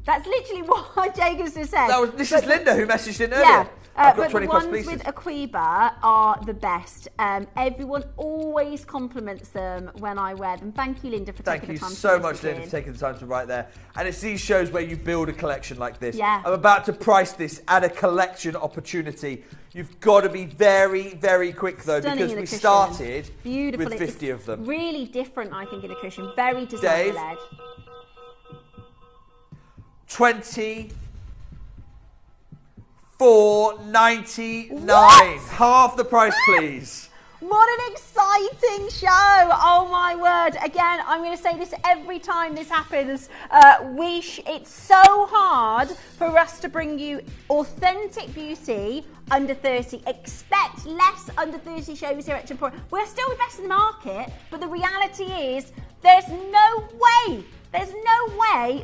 That's literally what Jacobs just said. This is Linda who messaged in earlier. Yeah. I've got 20 the plus ones pieces. with Aquamarine are the best. Everyone always compliments them when I wear them. Thank you, Linda, for taking the time to so much, Linda, for taking the time to write there. And it's these shows where you build a collection like this. Yeah. I'm about to price this at a collection opportunity. You've got to be very, very quick, though, Stunning because in we the started Beautiful. with 50 of them. Really different, I think, in a cushion. Very designer-led. 20, $24.99. Half the price, please. What an exciting show. Oh my word. Again, I'm going to say this every time this happens. It's so hard for us to bring you authentic beauty under 30. Expect less under 30 shows here at Gemporia. We're still the best in the market, but the reality is there's no way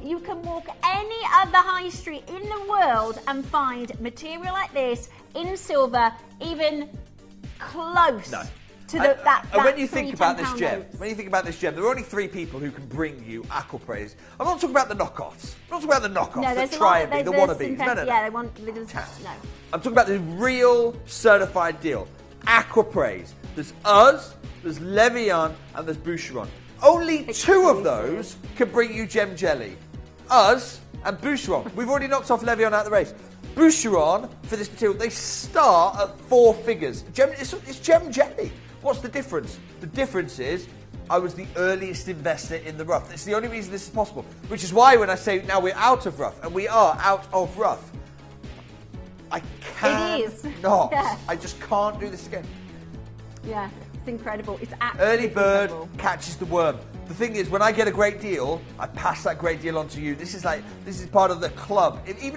you can walk any other high street in the world and find material like this in silver, even close. No. To that when you think about this gem, there are only 3 people who can bring you Aquapraise. I'm not talking about the knockoffs. I'm not talking about the knockoffs that try and be the wannabes. No. Yeah, they want no. I'm talking about the real certified deal. Aquapraise. There's us, there's Levian, and there's Boucheron. Only 2 of those can bring you gem jelly. Us and Boucheron. We've already knocked off Levian out of the race. Boucheron, for this material, they start at 4 figures. It's gem jelly. What's the difference? The difference is I was the earliest investor in the rough. It's the only reason this is possible. Which is why when I say now we're out of rough, and we are out of rough, I cannot. Yeah. I just can't do this again. Yeah, it's incredible. It's absolutely early bird incredible. Catches the worm. The thing is, when I get a great deal, I pass that great deal on to you. This is part of the club. If you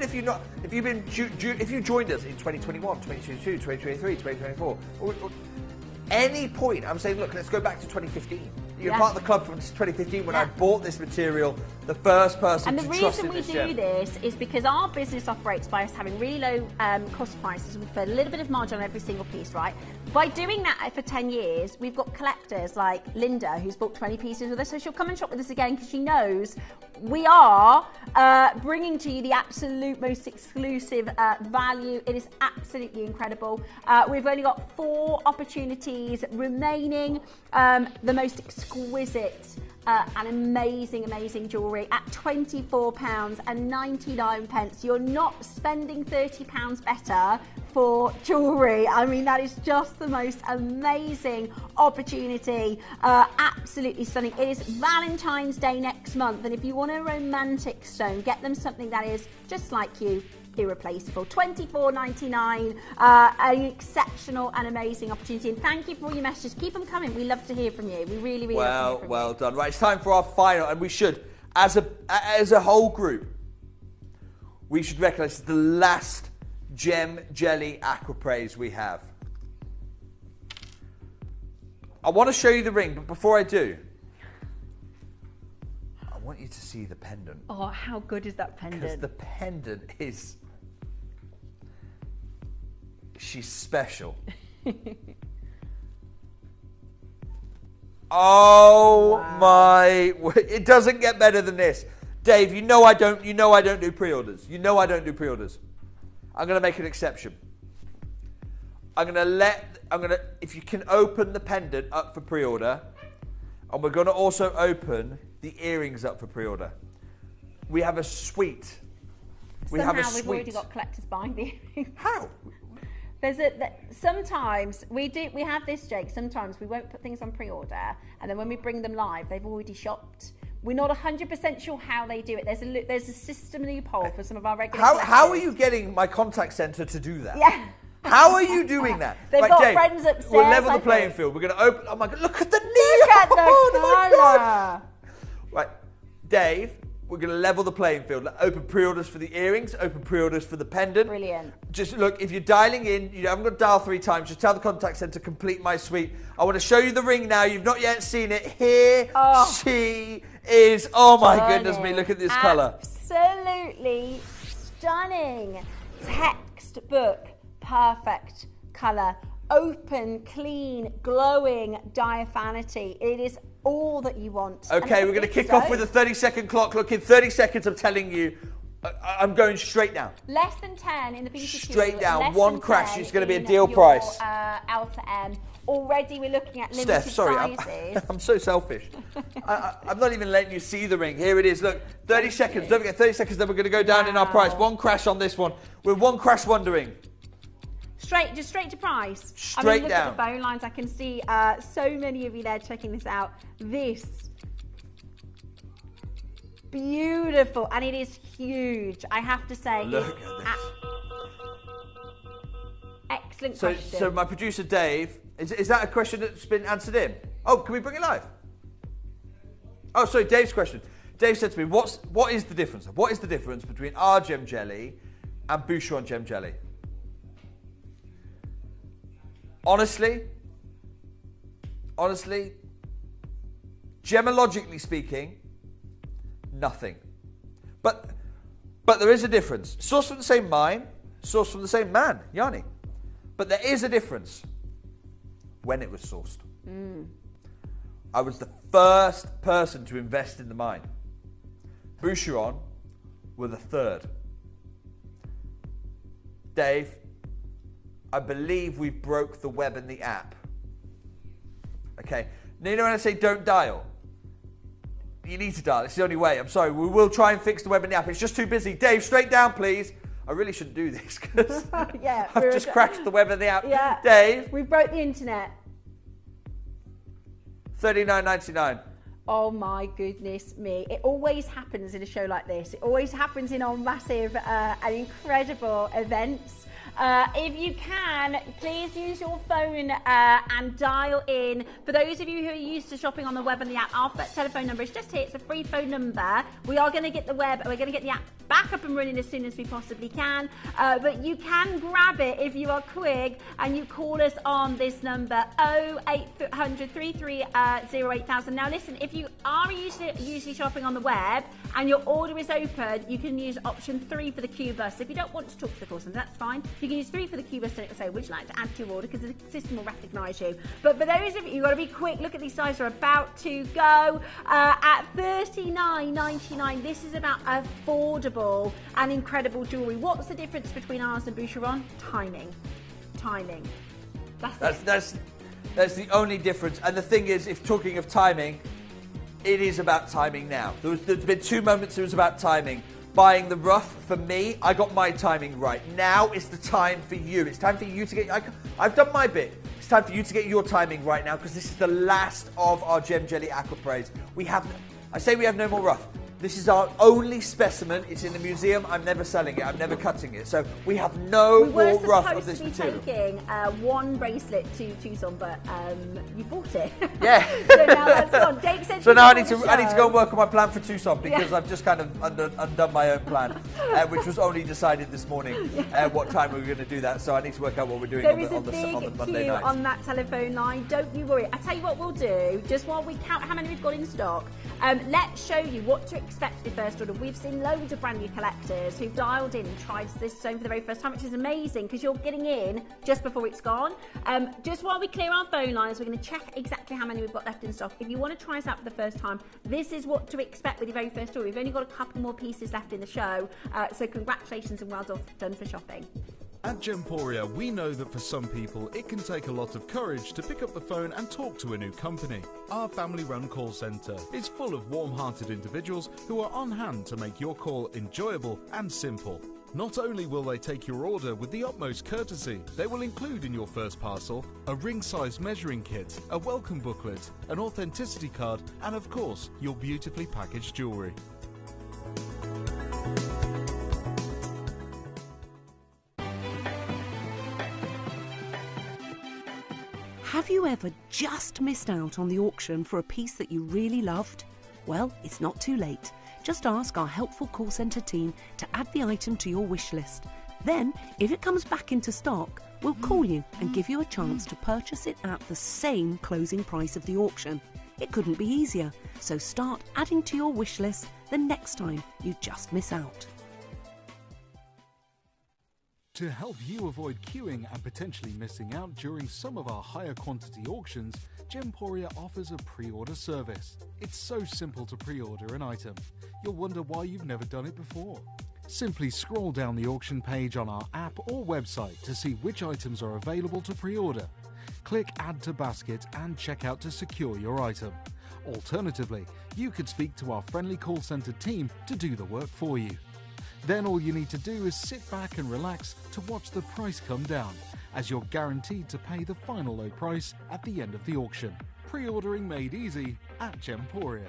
joined us in 2021, 2022, 2023, 2024, or any point, I'm saying, look, let's go back to 2015. You're part of the club from 2015 when I bought this material, the first person to trust in this gem. And the reason we do this is because our business operates by us having really low cost prices. We put a little bit of margin on every single piece, right? By doing that for 10 years, we've got collectors like Linda, who's bought 20 pieces with us, so she'll come and shop with us again because she knows we are bringing to you the absolute most exclusive value. It is absolutely incredible. We've only got 4 opportunities remaining. The most exquisite and amazing jewellery at £24.99. You're not spending £30 better for jewellery. I mean, that is just the most amazing opportunity. Absolutely stunning. It is Valentine's Day next month, and if you want a romantic stone, get them something that is just like you, irreplaceable. $24.99, an exceptional and amazing opportunity. And thank you for all your messages. Keep them coming. We love to hear from you. We really love to hear from you. Well done. Right, it's time for our final, and we should, as a whole group, we should recognise the last gem jelly Aquapraise we have. I want to show you the ring, but before I do, I want you to see the pendant. Oh, how good is that pendant? Because the pendant is... She's special. Oh wow. My! It doesn't get better than this, Dave. You know I don't do pre-orders. You know I don't do pre-orders. I'm going to make an exception. If you can open the pendant up for pre-order, and we're going to also open the earrings up for pre-order. We have a suite. We've already got collectors buying the earrings. How? Sometimes we have this, Jake. Sometimes we won't put things on pre-order, and then when we bring them live, they've already shopped. We're not 100% sure how they do it. There's a system loophole for some of our regular. How are you getting my contact centre to do that? Yeah. How are you doing that? They've got Dave, friends upstairs. We'll level the playing field. We're going to open. Oh my God! Look at the neon. Look at the colour. Right, Dave. We're going to level the playing field. Open pre-orders for the earrings, open pre-orders for the pendant. Brilliant. Just look, if you're dialing in, you haven't got to dial 3 times, just tell the contact centre, complete my suite. I want to show you the ring now. You've not yet seen it. Here she is. Oh my goodness me, look at this colour. Absolutely stunning. Textbook, perfect colour. Open, clean, glowing diaphanity. It is all that you want. Okay, we're going to kick off with a 30-second clock. Look, in 30 seconds, I'm telling you, I'm going straight down. Less than 10 in the beauty straight down. One crash is going to be a deal price. Alpha M. Already we're looking at limited sizes. I'm so selfish. I'm not even letting you see the ring. Here it is. Look, 30 seconds. Don't forget, 30 seconds, then we're going to go down in our price. One crash on this one. We're one crash wondering. Just straight to price. Straight look down. At the phone lines. I can see so many of you there checking this out. This. Beautiful. And it is huge, I have to say. Look at this. Excellent So, question. so my producer Dave, is that a question that's been answered in? Oh, can we bring it live? Oh, sorry, Dave's question. Dave said to me, what is the difference? What is the difference between our gem jelly and Boucheron gem jelly? Honestly, gemologically speaking, nothing. But there is a difference. Sourced from the same mine, sourced from the same man, Yanni. But there is a difference when it was sourced. I was the first person to invest in the mine. Boucheron were the third. Dave, I believe we broke the web and the app. Okay. Now, you know when I say don't dial? You need to dial. It's the only way. I'm sorry. We will try and fix the web and the app. It's just too busy. Dave, straight down, please. I really shouldn't do this because Yeah, I've just crashed the web and the app. Yeah. Dave. We broke the internet. $39.99. Oh my goodness me. It always happens in a show like this. It always happens in our massive and incredible events. If you can, please use your phone and dial in. For those of you who are used to shopping on the web and the app, our telephone number is just here. It's a free phone number. We are going to get the web, we're going to get the app back up and running as soon as we possibly can. But you can grab it if you are quick and you call us on this number 0800 33 08000. Now listen, if you are usually shopping on the web and your order is open, you can use option 3 for the queue bus. If you don't want to talk to the call centre, that's fine. You can use 3 for the queue bus and it will say, would you like to add to your order? Because the system will recognise you. But for those of you, you've got to be quick. Look at these sizes are about to go. At $39.99, this is about affordable and incredible jewellery. What's the difference between ours and Boucheron? Timing. That's the only difference. And the thing is, if talking of timing, it is about timing now. There's been 2 moments it was about timing. Buying the rough, for me, I got my timing right. Now it's the time for you. It's time for you to get... I've done my bit. It's time for you to get your timing right now because this is the last of our Gem Jelly Aquapraise. We have no more rough. This is our only specimen. It's in the museum. I'm never selling it. I'm never cutting it. So we have no more rough of this material. We were supposed to be taking one bracelet to Tucson, but you bought it. Yeah. So now that's gone. Dave said so now I need to go and work on my plan for Tucson because I've just kind of undone my own plan, which was only decided this morning what time we were going to do that. So I need to work out what we're doing on the Monday night. On that telephone line. Don't you worry. I tell you what we'll do. Just while we count how many we've got in stock, let's show you what to expect for the first order. We've seen loads of brand new collectors who've dialed in and tried this stone for the very first time, which is amazing because you're getting in just before it's gone. Just while we clear our phone lines, we're going to check exactly how many we've got left in stock. If you want to try us out for the first time, this is what to expect with your very first order. We've only got a couple more pieces left in the show, so congratulations and well done for shopping. At Gemporia, we know that for some people, it can take a lot of courage to pick up the phone and talk to a new company. Our family-run call centre is full of warm-hearted individuals who are on hand to make your call enjoyable and simple. Not only will they take your order with the utmost courtesy, they will include in your first parcel a ring-size measuring kit, a welcome booklet, an authenticity card, and of course, your beautifully packaged jewellery. Have you ever just missed out on the auction for a piece that you really loved? Well, it's not too late. Just ask our helpful call centre team to add the item to your wish list. Then, if it comes back into stock, we'll call you and give you a chance to purchase it at the same closing price of the auction. It couldn't be easier, so start adding to your wish list the next time you just miss out. To help you avoid queuing and potentially missing out during some of our higher quantity auctions, Gemporia offers a pre-order service. It's so simple to pre-order an item. You'll wonder why you've never done it before. Simply scroll down the auction page on our app or website to see which items are available to pre-order. Click Add to Basket and check out to secure your item. Alternatively, you could speak to our friendly call centre team to do the work for you. Then all you need to do is sit back and relax to watch the price come down, as you're guaranteed to pay the final low price at the end of the auction. Pre-ordering made easy at Gemporia.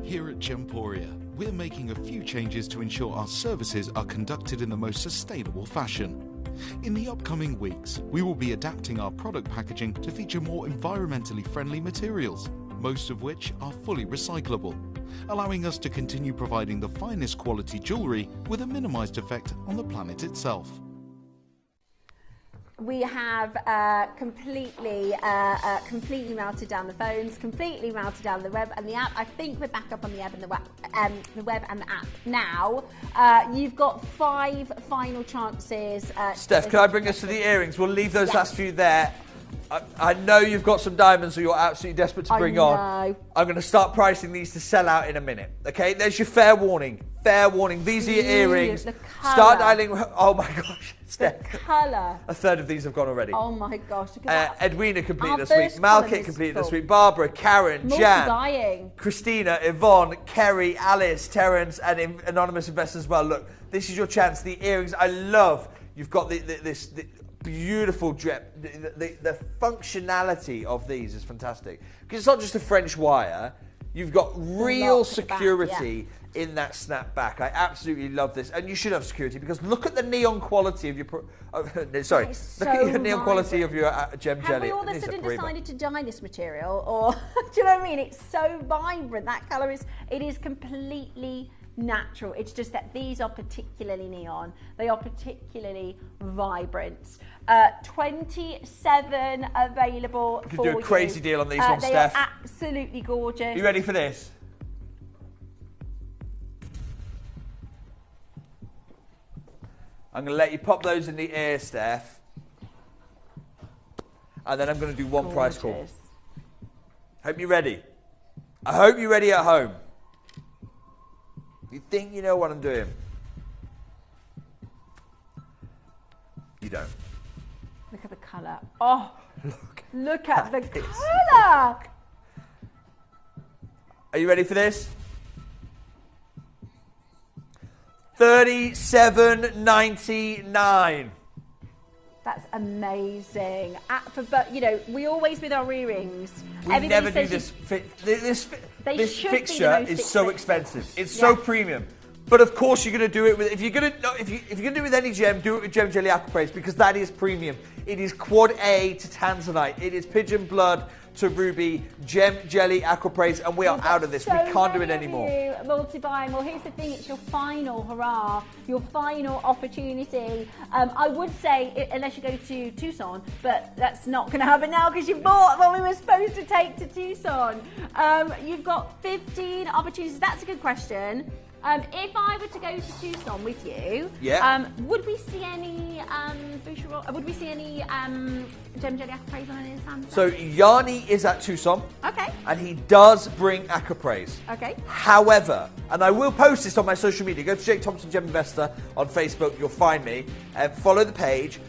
Here at Gemporia, we're making a few changes to ensure our services are conducted in the most sustainable fashion. In the upcoming weeks, we will be adapting our product packaging to feature more environmentally friendly materials, most of which are fully recyclable, allowing us to continue providing the finest quality jewellery with a minimised effect on the planet itself. We have completely melted down the phones, completely melted down the web and the app. I think we're back up on the web and the web and the app now. You've got 5 final chances. Steph, can I bring us to the earrings? We'll leave those last few there. I know you've got some diamonds that you're absolutely desperate to bring on. I'm going to start pricing these to sell out in a minute. Okay, there's your fair warning. Fair warning. These are your earrings. Start dialing. Oh my gosh, Steph. The colour. A third of these have gone already. Oh my gosh. Edwina completed this week. Malkit completed this week. Barbara, Karen, Jan, Christina, Yvonne, Kerry, Alice, Terence, and anonymous investors as well. Look, this is your chance. The earrings, I love. You've got this beautiful drip. The functionality of these is fantastic because it's not just a French wire. You've got real security in that snapback. I absolutely love this, and you should have security because look at the neon quality of your. Look at your neon quality of your gem jelly. Have we all of a sudden decided to dye this material, or do you know what I mean? It's so vibrant. That colour is completely natural. It's just that these are particularly neon. They are particularly vibrant. 27 available for you. You could do a crazy deal on these ones, Steph. They are absolutely gorgeous. Are you ready for this? I'm going to let you pop those in the ear, Steph. And then I'm going to do one price call. Hope you're ready. I hope you're ready at home. You think you know what I'm doing? You don't. Look at the colour. Oh, look at the colour. Are you ready for this? $37.99. That's amazing. But you know, we always with our earrings. We never do this. This fixture is so expensive. It's so premium. But of course, you're going to do it with if you're going to do it with any gem, do it with Gem Jelly Aquapraise because that is premium. It is quad A to Tanzanite. It is pigeon blood to ruby, Gem Jelly Aquapraise, and we are out of this. We can't do it anymore. Multi-buying. Well, here's the thing: it's your final hurrah, your final opportunity. I would say, unless you go to Tucson, but that's not going to happen now because you bought what we were supposed to take to Tucson. You've got 15 opportunities. That's a good question. If I were to go to Tucson with you, would we see any Gem Jelly Aquapraise on any stand? So Yanni is at Tucson. Okay. And he does bring Aquapraise. Okay. However, and I will post this on my social media. Go to Jake Thompson Gem Investor on Facebook. You'll find me. Follow the page.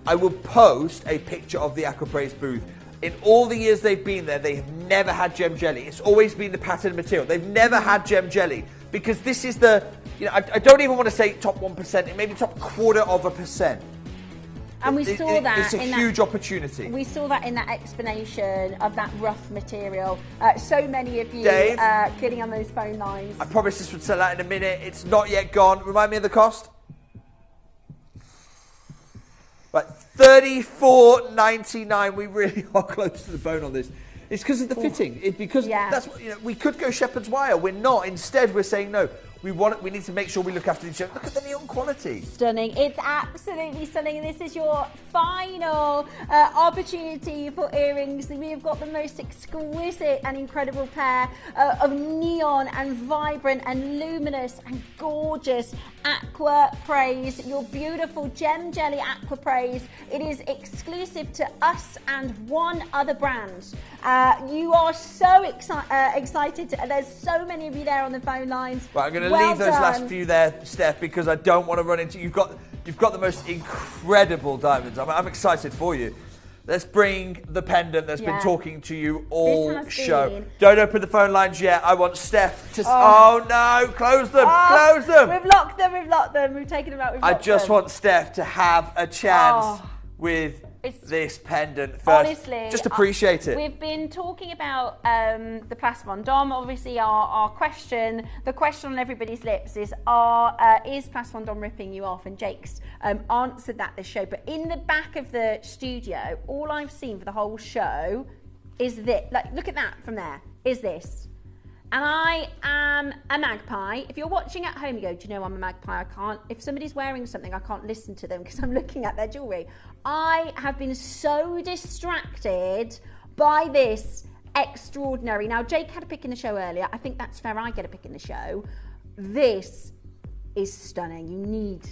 I will post a picture of the Aquapraise booth. In all the years they've been there, they have never had Gem Jelly. It's always been the patterned material. They've never had Gem Jelly. Because this is the, I don't even want to say top 1%, it may be top 1/4%. And we saw that. It's a huge opportunity. We saw that in that explanation of that rough material. So many of you getting on those phone lines. I promise this would sell out in a minute. It's not yet gone. Remind me of the cost. Right, $34.99. We really are close to the bone on this. It's because of the fitting. That's what, we could go shepherd's wire. We're not. Instead, we're saying no. We need to make sure we look after each other. Look at the neon quality. Stunning. It's absolutely stunning. And this is your final opportunity for earrings. We have got the most exquisite and incredible pair of neon and vibrant and luminous and gorgeous Aquapraise. Your beautiful Gem Jelly Aquapraise. It is exclusive to us and one other brand. You are so excited. There's so many of you there on the phone lines. Right, I'm going to leave those last few there, Steph, because I don't want to run into... You've got the most incredible diamonds. I'm excited for you. Let's bring the pendant that's been talking to you all show. Don't open the phone lines yet. I want Steph to... Oh, no. Close them. Close them. We've locked them. We've taken them out. I just want Steph to have a chance with this pendant first. Honestly, just appreciate it. We've been talking about the Place Vendôme. Obviously, our question, the question on everybody's lips is Place Vendôme ripping you off? And Jake's answered that this show. But in the back of the studio, all I've seen for the whole show is this. Like, look at that from there. Is this? And I am a magpie. If you're watching at home, you go, do you know I'm a magpie? I can't, if somebody's wearing something, I can't listen to them because I'm looking at their jewellery. I have been so distracted by this extraordinary. Now, Jake had a pick in the show earlier. I think that's fair. I get a pick in the show. This is stunning. You need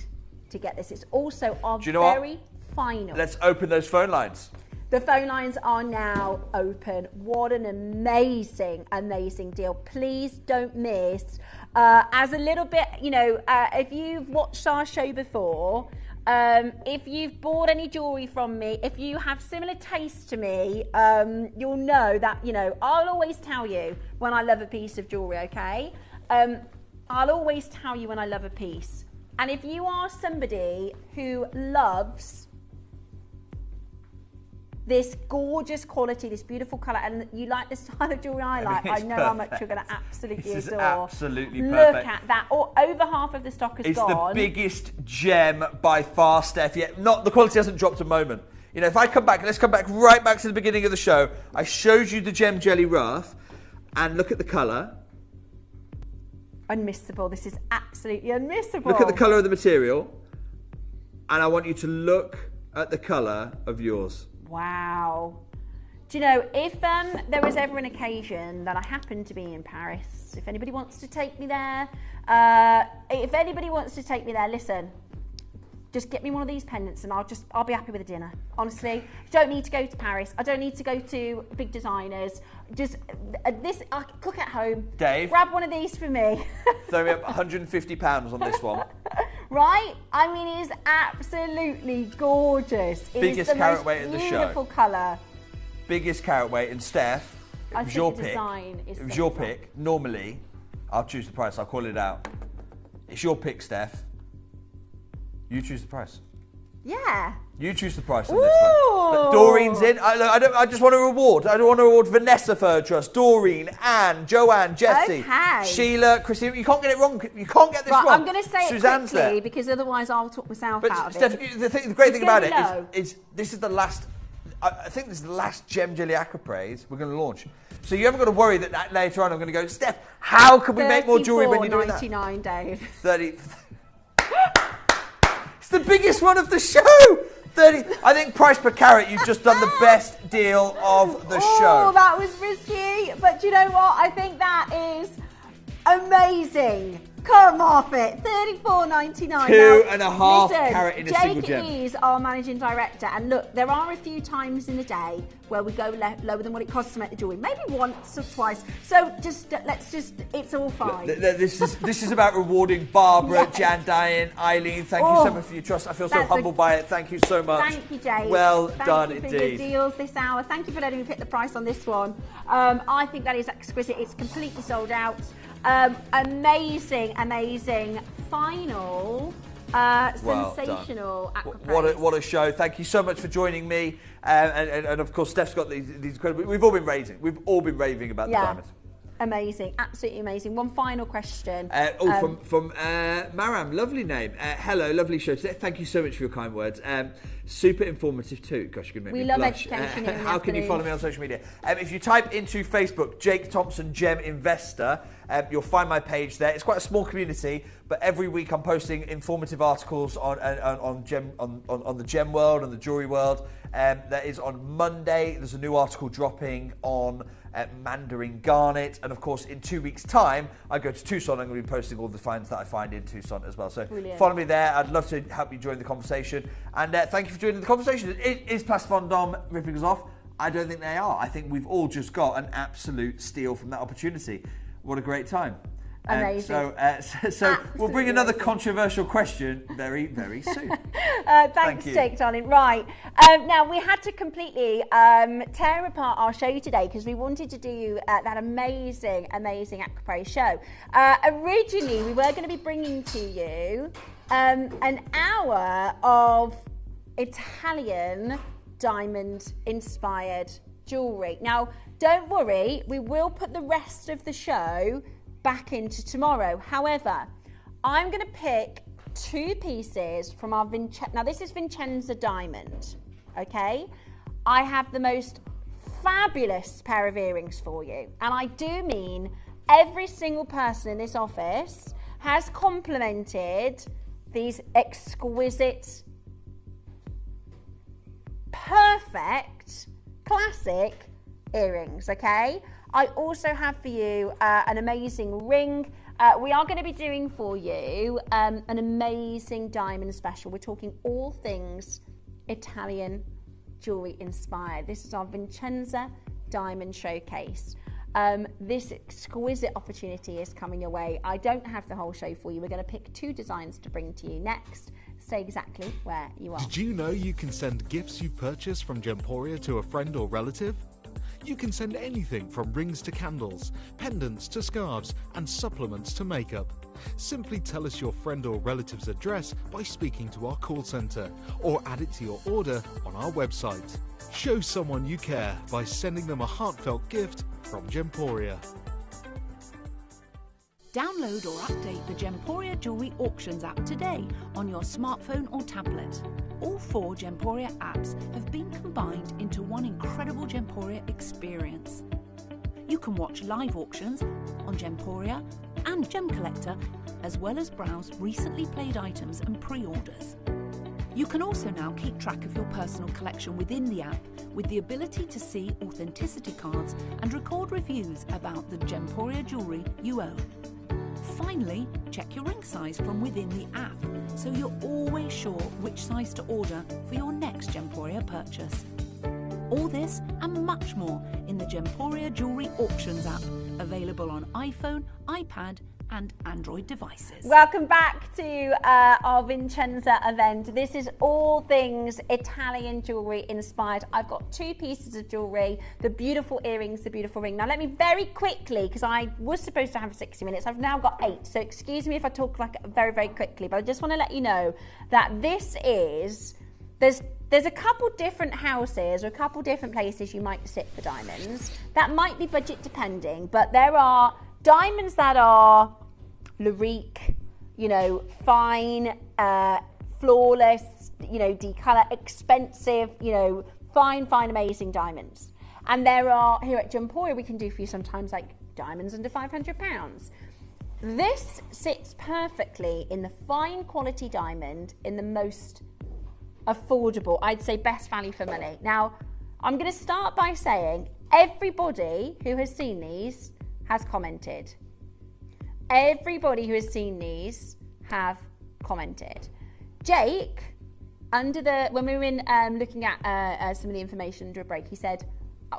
to get this. It's also our very final. Let's open those phone lines. The phone lines are now open. What an amazing, amazing deal. Please don't miss. As a little bit, if you've watched our show before, if you've bought any jewellery from me, if you have similar taste to me, you'll know that, I'll always tell you when I love a piece of jewellery, okay? I'll always tell you when I love a piece. And if you are somebody who loves this gorgeous quality, this beautiful colour, and you like the style of jewellery I like, I know how much you're going to absolutely this adore. Is absolutely perfect. Look at that. Over half of the stock is gone. It's the biggest gem by far, Steph. Yet the quality hasn't dropped a moment. If I come back, let's come back right back to the beginning of the show. I showed you the gem jelly rough, and look at the colour. Unmissable. This is absolutely unmissable. Look at the colour of the material, and I want you to look at the colour of yours. Wow. Do you know, if there was ever an occasion that I happen to be in Paris, if anybody wants to take me there, listen, just get me one of these pendants and I'll be happy with a dinner. Honestly, you don't need to go to Paris. I don't need to go to big designers. Just I cook at home. Dave, grab one of these for me. Throw me up £150 on this one. Right? I mean, it is absolutely gorgeous. Biggest carat weight of the show. Beautiful colour. Biggest carat weight. And Steph, it was your pick. It was your pick. Normally, I'll choose the price. I'll call it out. It's your pick, Steph. You choose the price. Yeah. You choose the price on this one. But Doreen's in. I just want to reward. I don't want to reward Vanessa Fur Trust, Doreen, Anne, Joanne, Jessie, Sheila, Christine. You can't get it wrong. You can't get this wrong. I'm going to say Suzanne's it quickly there. Because otherwise I'll talk myself out Steph, of it. The great thing about it is this is the last. I think this is the last Gem Jelly Aquapraise we're going to launch. So you haven't got to worry that later on I'm going to go, Steph, how can we make more jewellery when you're doing that? $34.99, Dave. 30. It's the biggest one of the show. 30. I think price per carat, you've just done the best deal of the show. Oh, that was risky. But do you know what? I think that is amazing. Come off it. $34.99. 2.5 carat in a single gem. Jake is our managing director. And look, there are a few times in the day where we go lower than what it costs to make the jewellery. Maybe once or twice. So it's all fine. This is about rewarding Barbara, Jan Diane, Eileen. Thank you so much for your trust. I feel so humbled by it. Thank you so much. Thank you, Jake. Well done indeed. indeed. Thank you for your deals this hour. Thank you for letting me pick the price on this one. I think that is exquisite. It's completely sold out. Amazing final sensational Aquapraise. What a show. Thank you so much for joining me. And of course, Steph's got these incredible. We've all been raving about the diamonds. Amazing, absolutely amazing. One final question. From Maram, lovely name. Hello, lovely show today. Thank you so much for your kind words. Super informative too. Gosh, you're going to make me blush. We love education. How can you follow me on social media? If you type into Facebook, Jake Thompson Gem Investor, you'll find my page there. It's quite a small community, but every week I'm posting informative articles on the gem world and the jewelry world. That is on Monday. There's a new article dropping on Mandarin garnet, and of course in 2 weeks' time I go to Tucson. I'm going to be posting all the finds that I find in Tucson as well. So follow me there. I'd love to help you join the conversation, and thank you for joining the conversation. Is Place Vendôme ripping us off? I don't think they are. I think we've all just got an absolute steal from that opportunity. What a great time. Amazing. So we'll bring another controversial question very, very soon. Thanks, Jake, darling. Right. Now, we had to completely tear apart our show today because we wanted to do that amazing Aquapraise show. Originally, we were going to be bringing to you an hour of Italian diamond inspired jewellery. Now, don't worry, we will put the rest of the show back into tomorrow. However, I'm going to pick 2 pieces from our now this is Vincenza diamond, okay? I have the most fabulous pair of earrings for you, and I do mean every single person in this office has complimented these exquisite, perfect, classic earrings, okay? I also have for you an amazing ring. We are going to be doing for you an amazing diamond special. We're talking all things Italian jewellery inspired. This is our Vincenza diamond showcase. This exquisite opportunity is coming your way. I don't have the whole show for you. We're going to pick 2 designs to bring to you next. Stay exactly where you are. Did you know you can send gifts you've purchased from Gemporia to a friend or relative? You can send anything from rings to candles, pendants to scarves, and supplements to makeup. Simply tell us your friend or relative's address by speaking to our call centre, or add it to your order on our website. Show someone you care by sending them a heartfelt gift from Gemporia. Download or update the Gemporia Jewellery Auctions app today on your smartphone or tablet. All 4 Gemporia apps have been combined into one incredible Gemporia experience. You can watch live auctions on Gemporia and Gem Collector, as well as browse recently played items and pre-orders. You can also now keep track of your personal collection within the app, with the ability to see authenticity cards and record reviews about the Gemporia jewellery you own. Finally, check your ring size from within the app, so you're always sure which size to order for your next Gemporia purchase. All this and much more in the Gemporia Jewellery Auctions app, available on iPhone, iPad and Android devices. Welcome back to our Vincenza event. This is all things Italian jewellery inspired. I've got 2 pieces of jewellery, the beautiful earrings, the beautiful ring. Now let me very quickly, because I was supposed to have 60 minutes, I've now got 8, so excuse me if I talk like very, very quickly, but I just want to let you know that this is, there's a couple different houses or a couple different places you might sit for diamonds. That might be budget depending, but there are diamonds that are Lurique, you know, fine, flawless, you know, decolour, expensive, you know, fine, amazing diamonds. And there are, here at Gemporia, we can do for you sometimes like diamonds under £500. This sits perfectly in the fine quality diamond in the most affordable, I'd say best value for money. Now, I'm going to start by saying everybody who has seen these has commented. Everybody who has seen these have commented. Jake, when we were in looking at some of the information under a break, he said,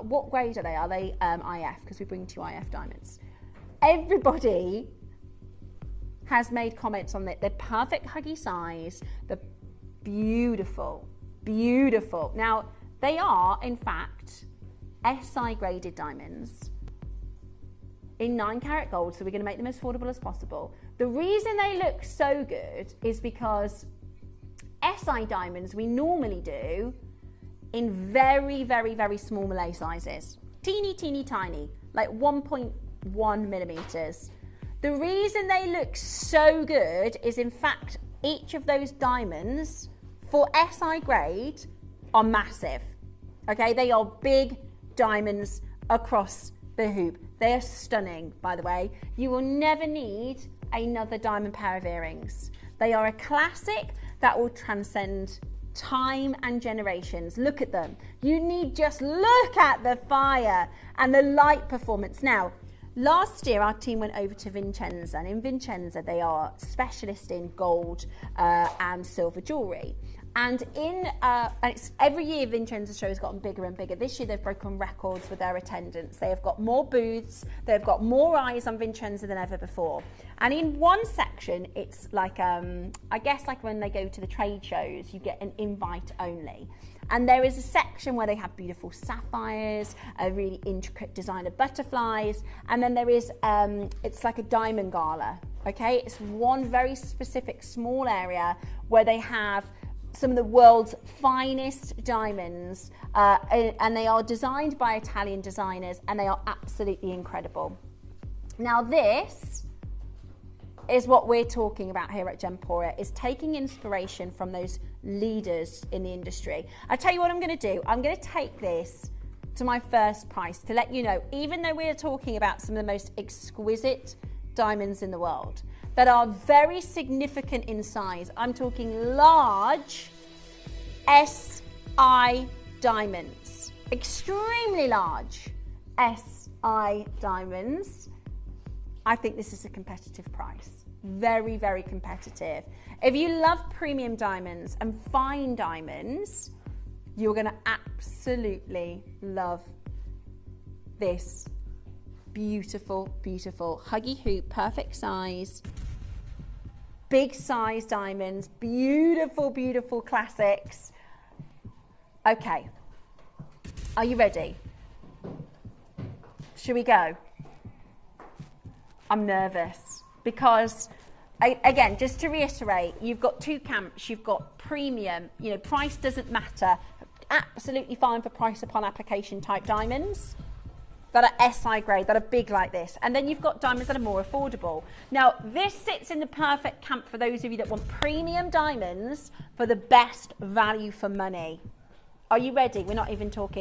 what grade are they? Are they IF? Because we bring 2 IF diamonds. Everybody has made comments on the perfect huggy size, the beautiful. Now, they are, in fact, SI graded diamonds in 9-carat gold, so we're going to make them as affordable as possible. The reason they look so good is because SI diamonds we normally do in very, very, very small Malay sizes. Teeny, tiny, like 1.1 millimeters. The reason they look so good is, in fact, each of those diamonds for SI grade are massive. Okay, they are big diamonds across the hoop. They are stunning, by the way. You will never need another diamond pair of earrings. They are a classic that will transcend time and generations. Look at them. You need just look at the fire and the light performance. Now, last year our team went over to Vincenza, and in Vincenza they are specialists in gold and silver jewellery. And it's every year Vincenza show has gotten bigger and bigger. This year they've broken records with their attendance. They have got more booths, they've got more eyes on Vincenza than ever before. And in one section, it's like, I guess like when they go to the trade shows, you get an invite only. And there is a section where they have beautiful sapphires, a really intricate design of butterflies. And then there is, it's like a diamond gala, okay? It's one very specific small area where they have some of the world's finest diamonds, and they are designed by Italian designers, and they are absolutely incredible. Now this is what we're talking about here at Gemporia, is taking inspiration from those leaders in the industry. I tell you what I'm going to do. I'm going to take this to my first price to let you know, even though we're talking about some of the most exquisite diamonds in the world that are very significant in size, I'm talking large SI diamonds, extremely large SI diamonds. I think this is a competitive price. Very, very competitive. If you love premium diamonds and fine diamonds, you're going to absolutely love this beautiful, beautiful huggy hoop, perfect size, big size diamonds, beautiful, beautiful classics. Okay, are you ready? Should we go? I'm nervous because, again, just to reiterate, you've got two camps. You've got premium, you know, price doesn't matter, absolutely fine for price upon application type diamonds that are SI grade, that are big like this. And then you've got diamonds that are more affordable. Now, this sits in the perfect camp for those of you that want premium diamonds for the best value for money. Are you ready? We're not even talking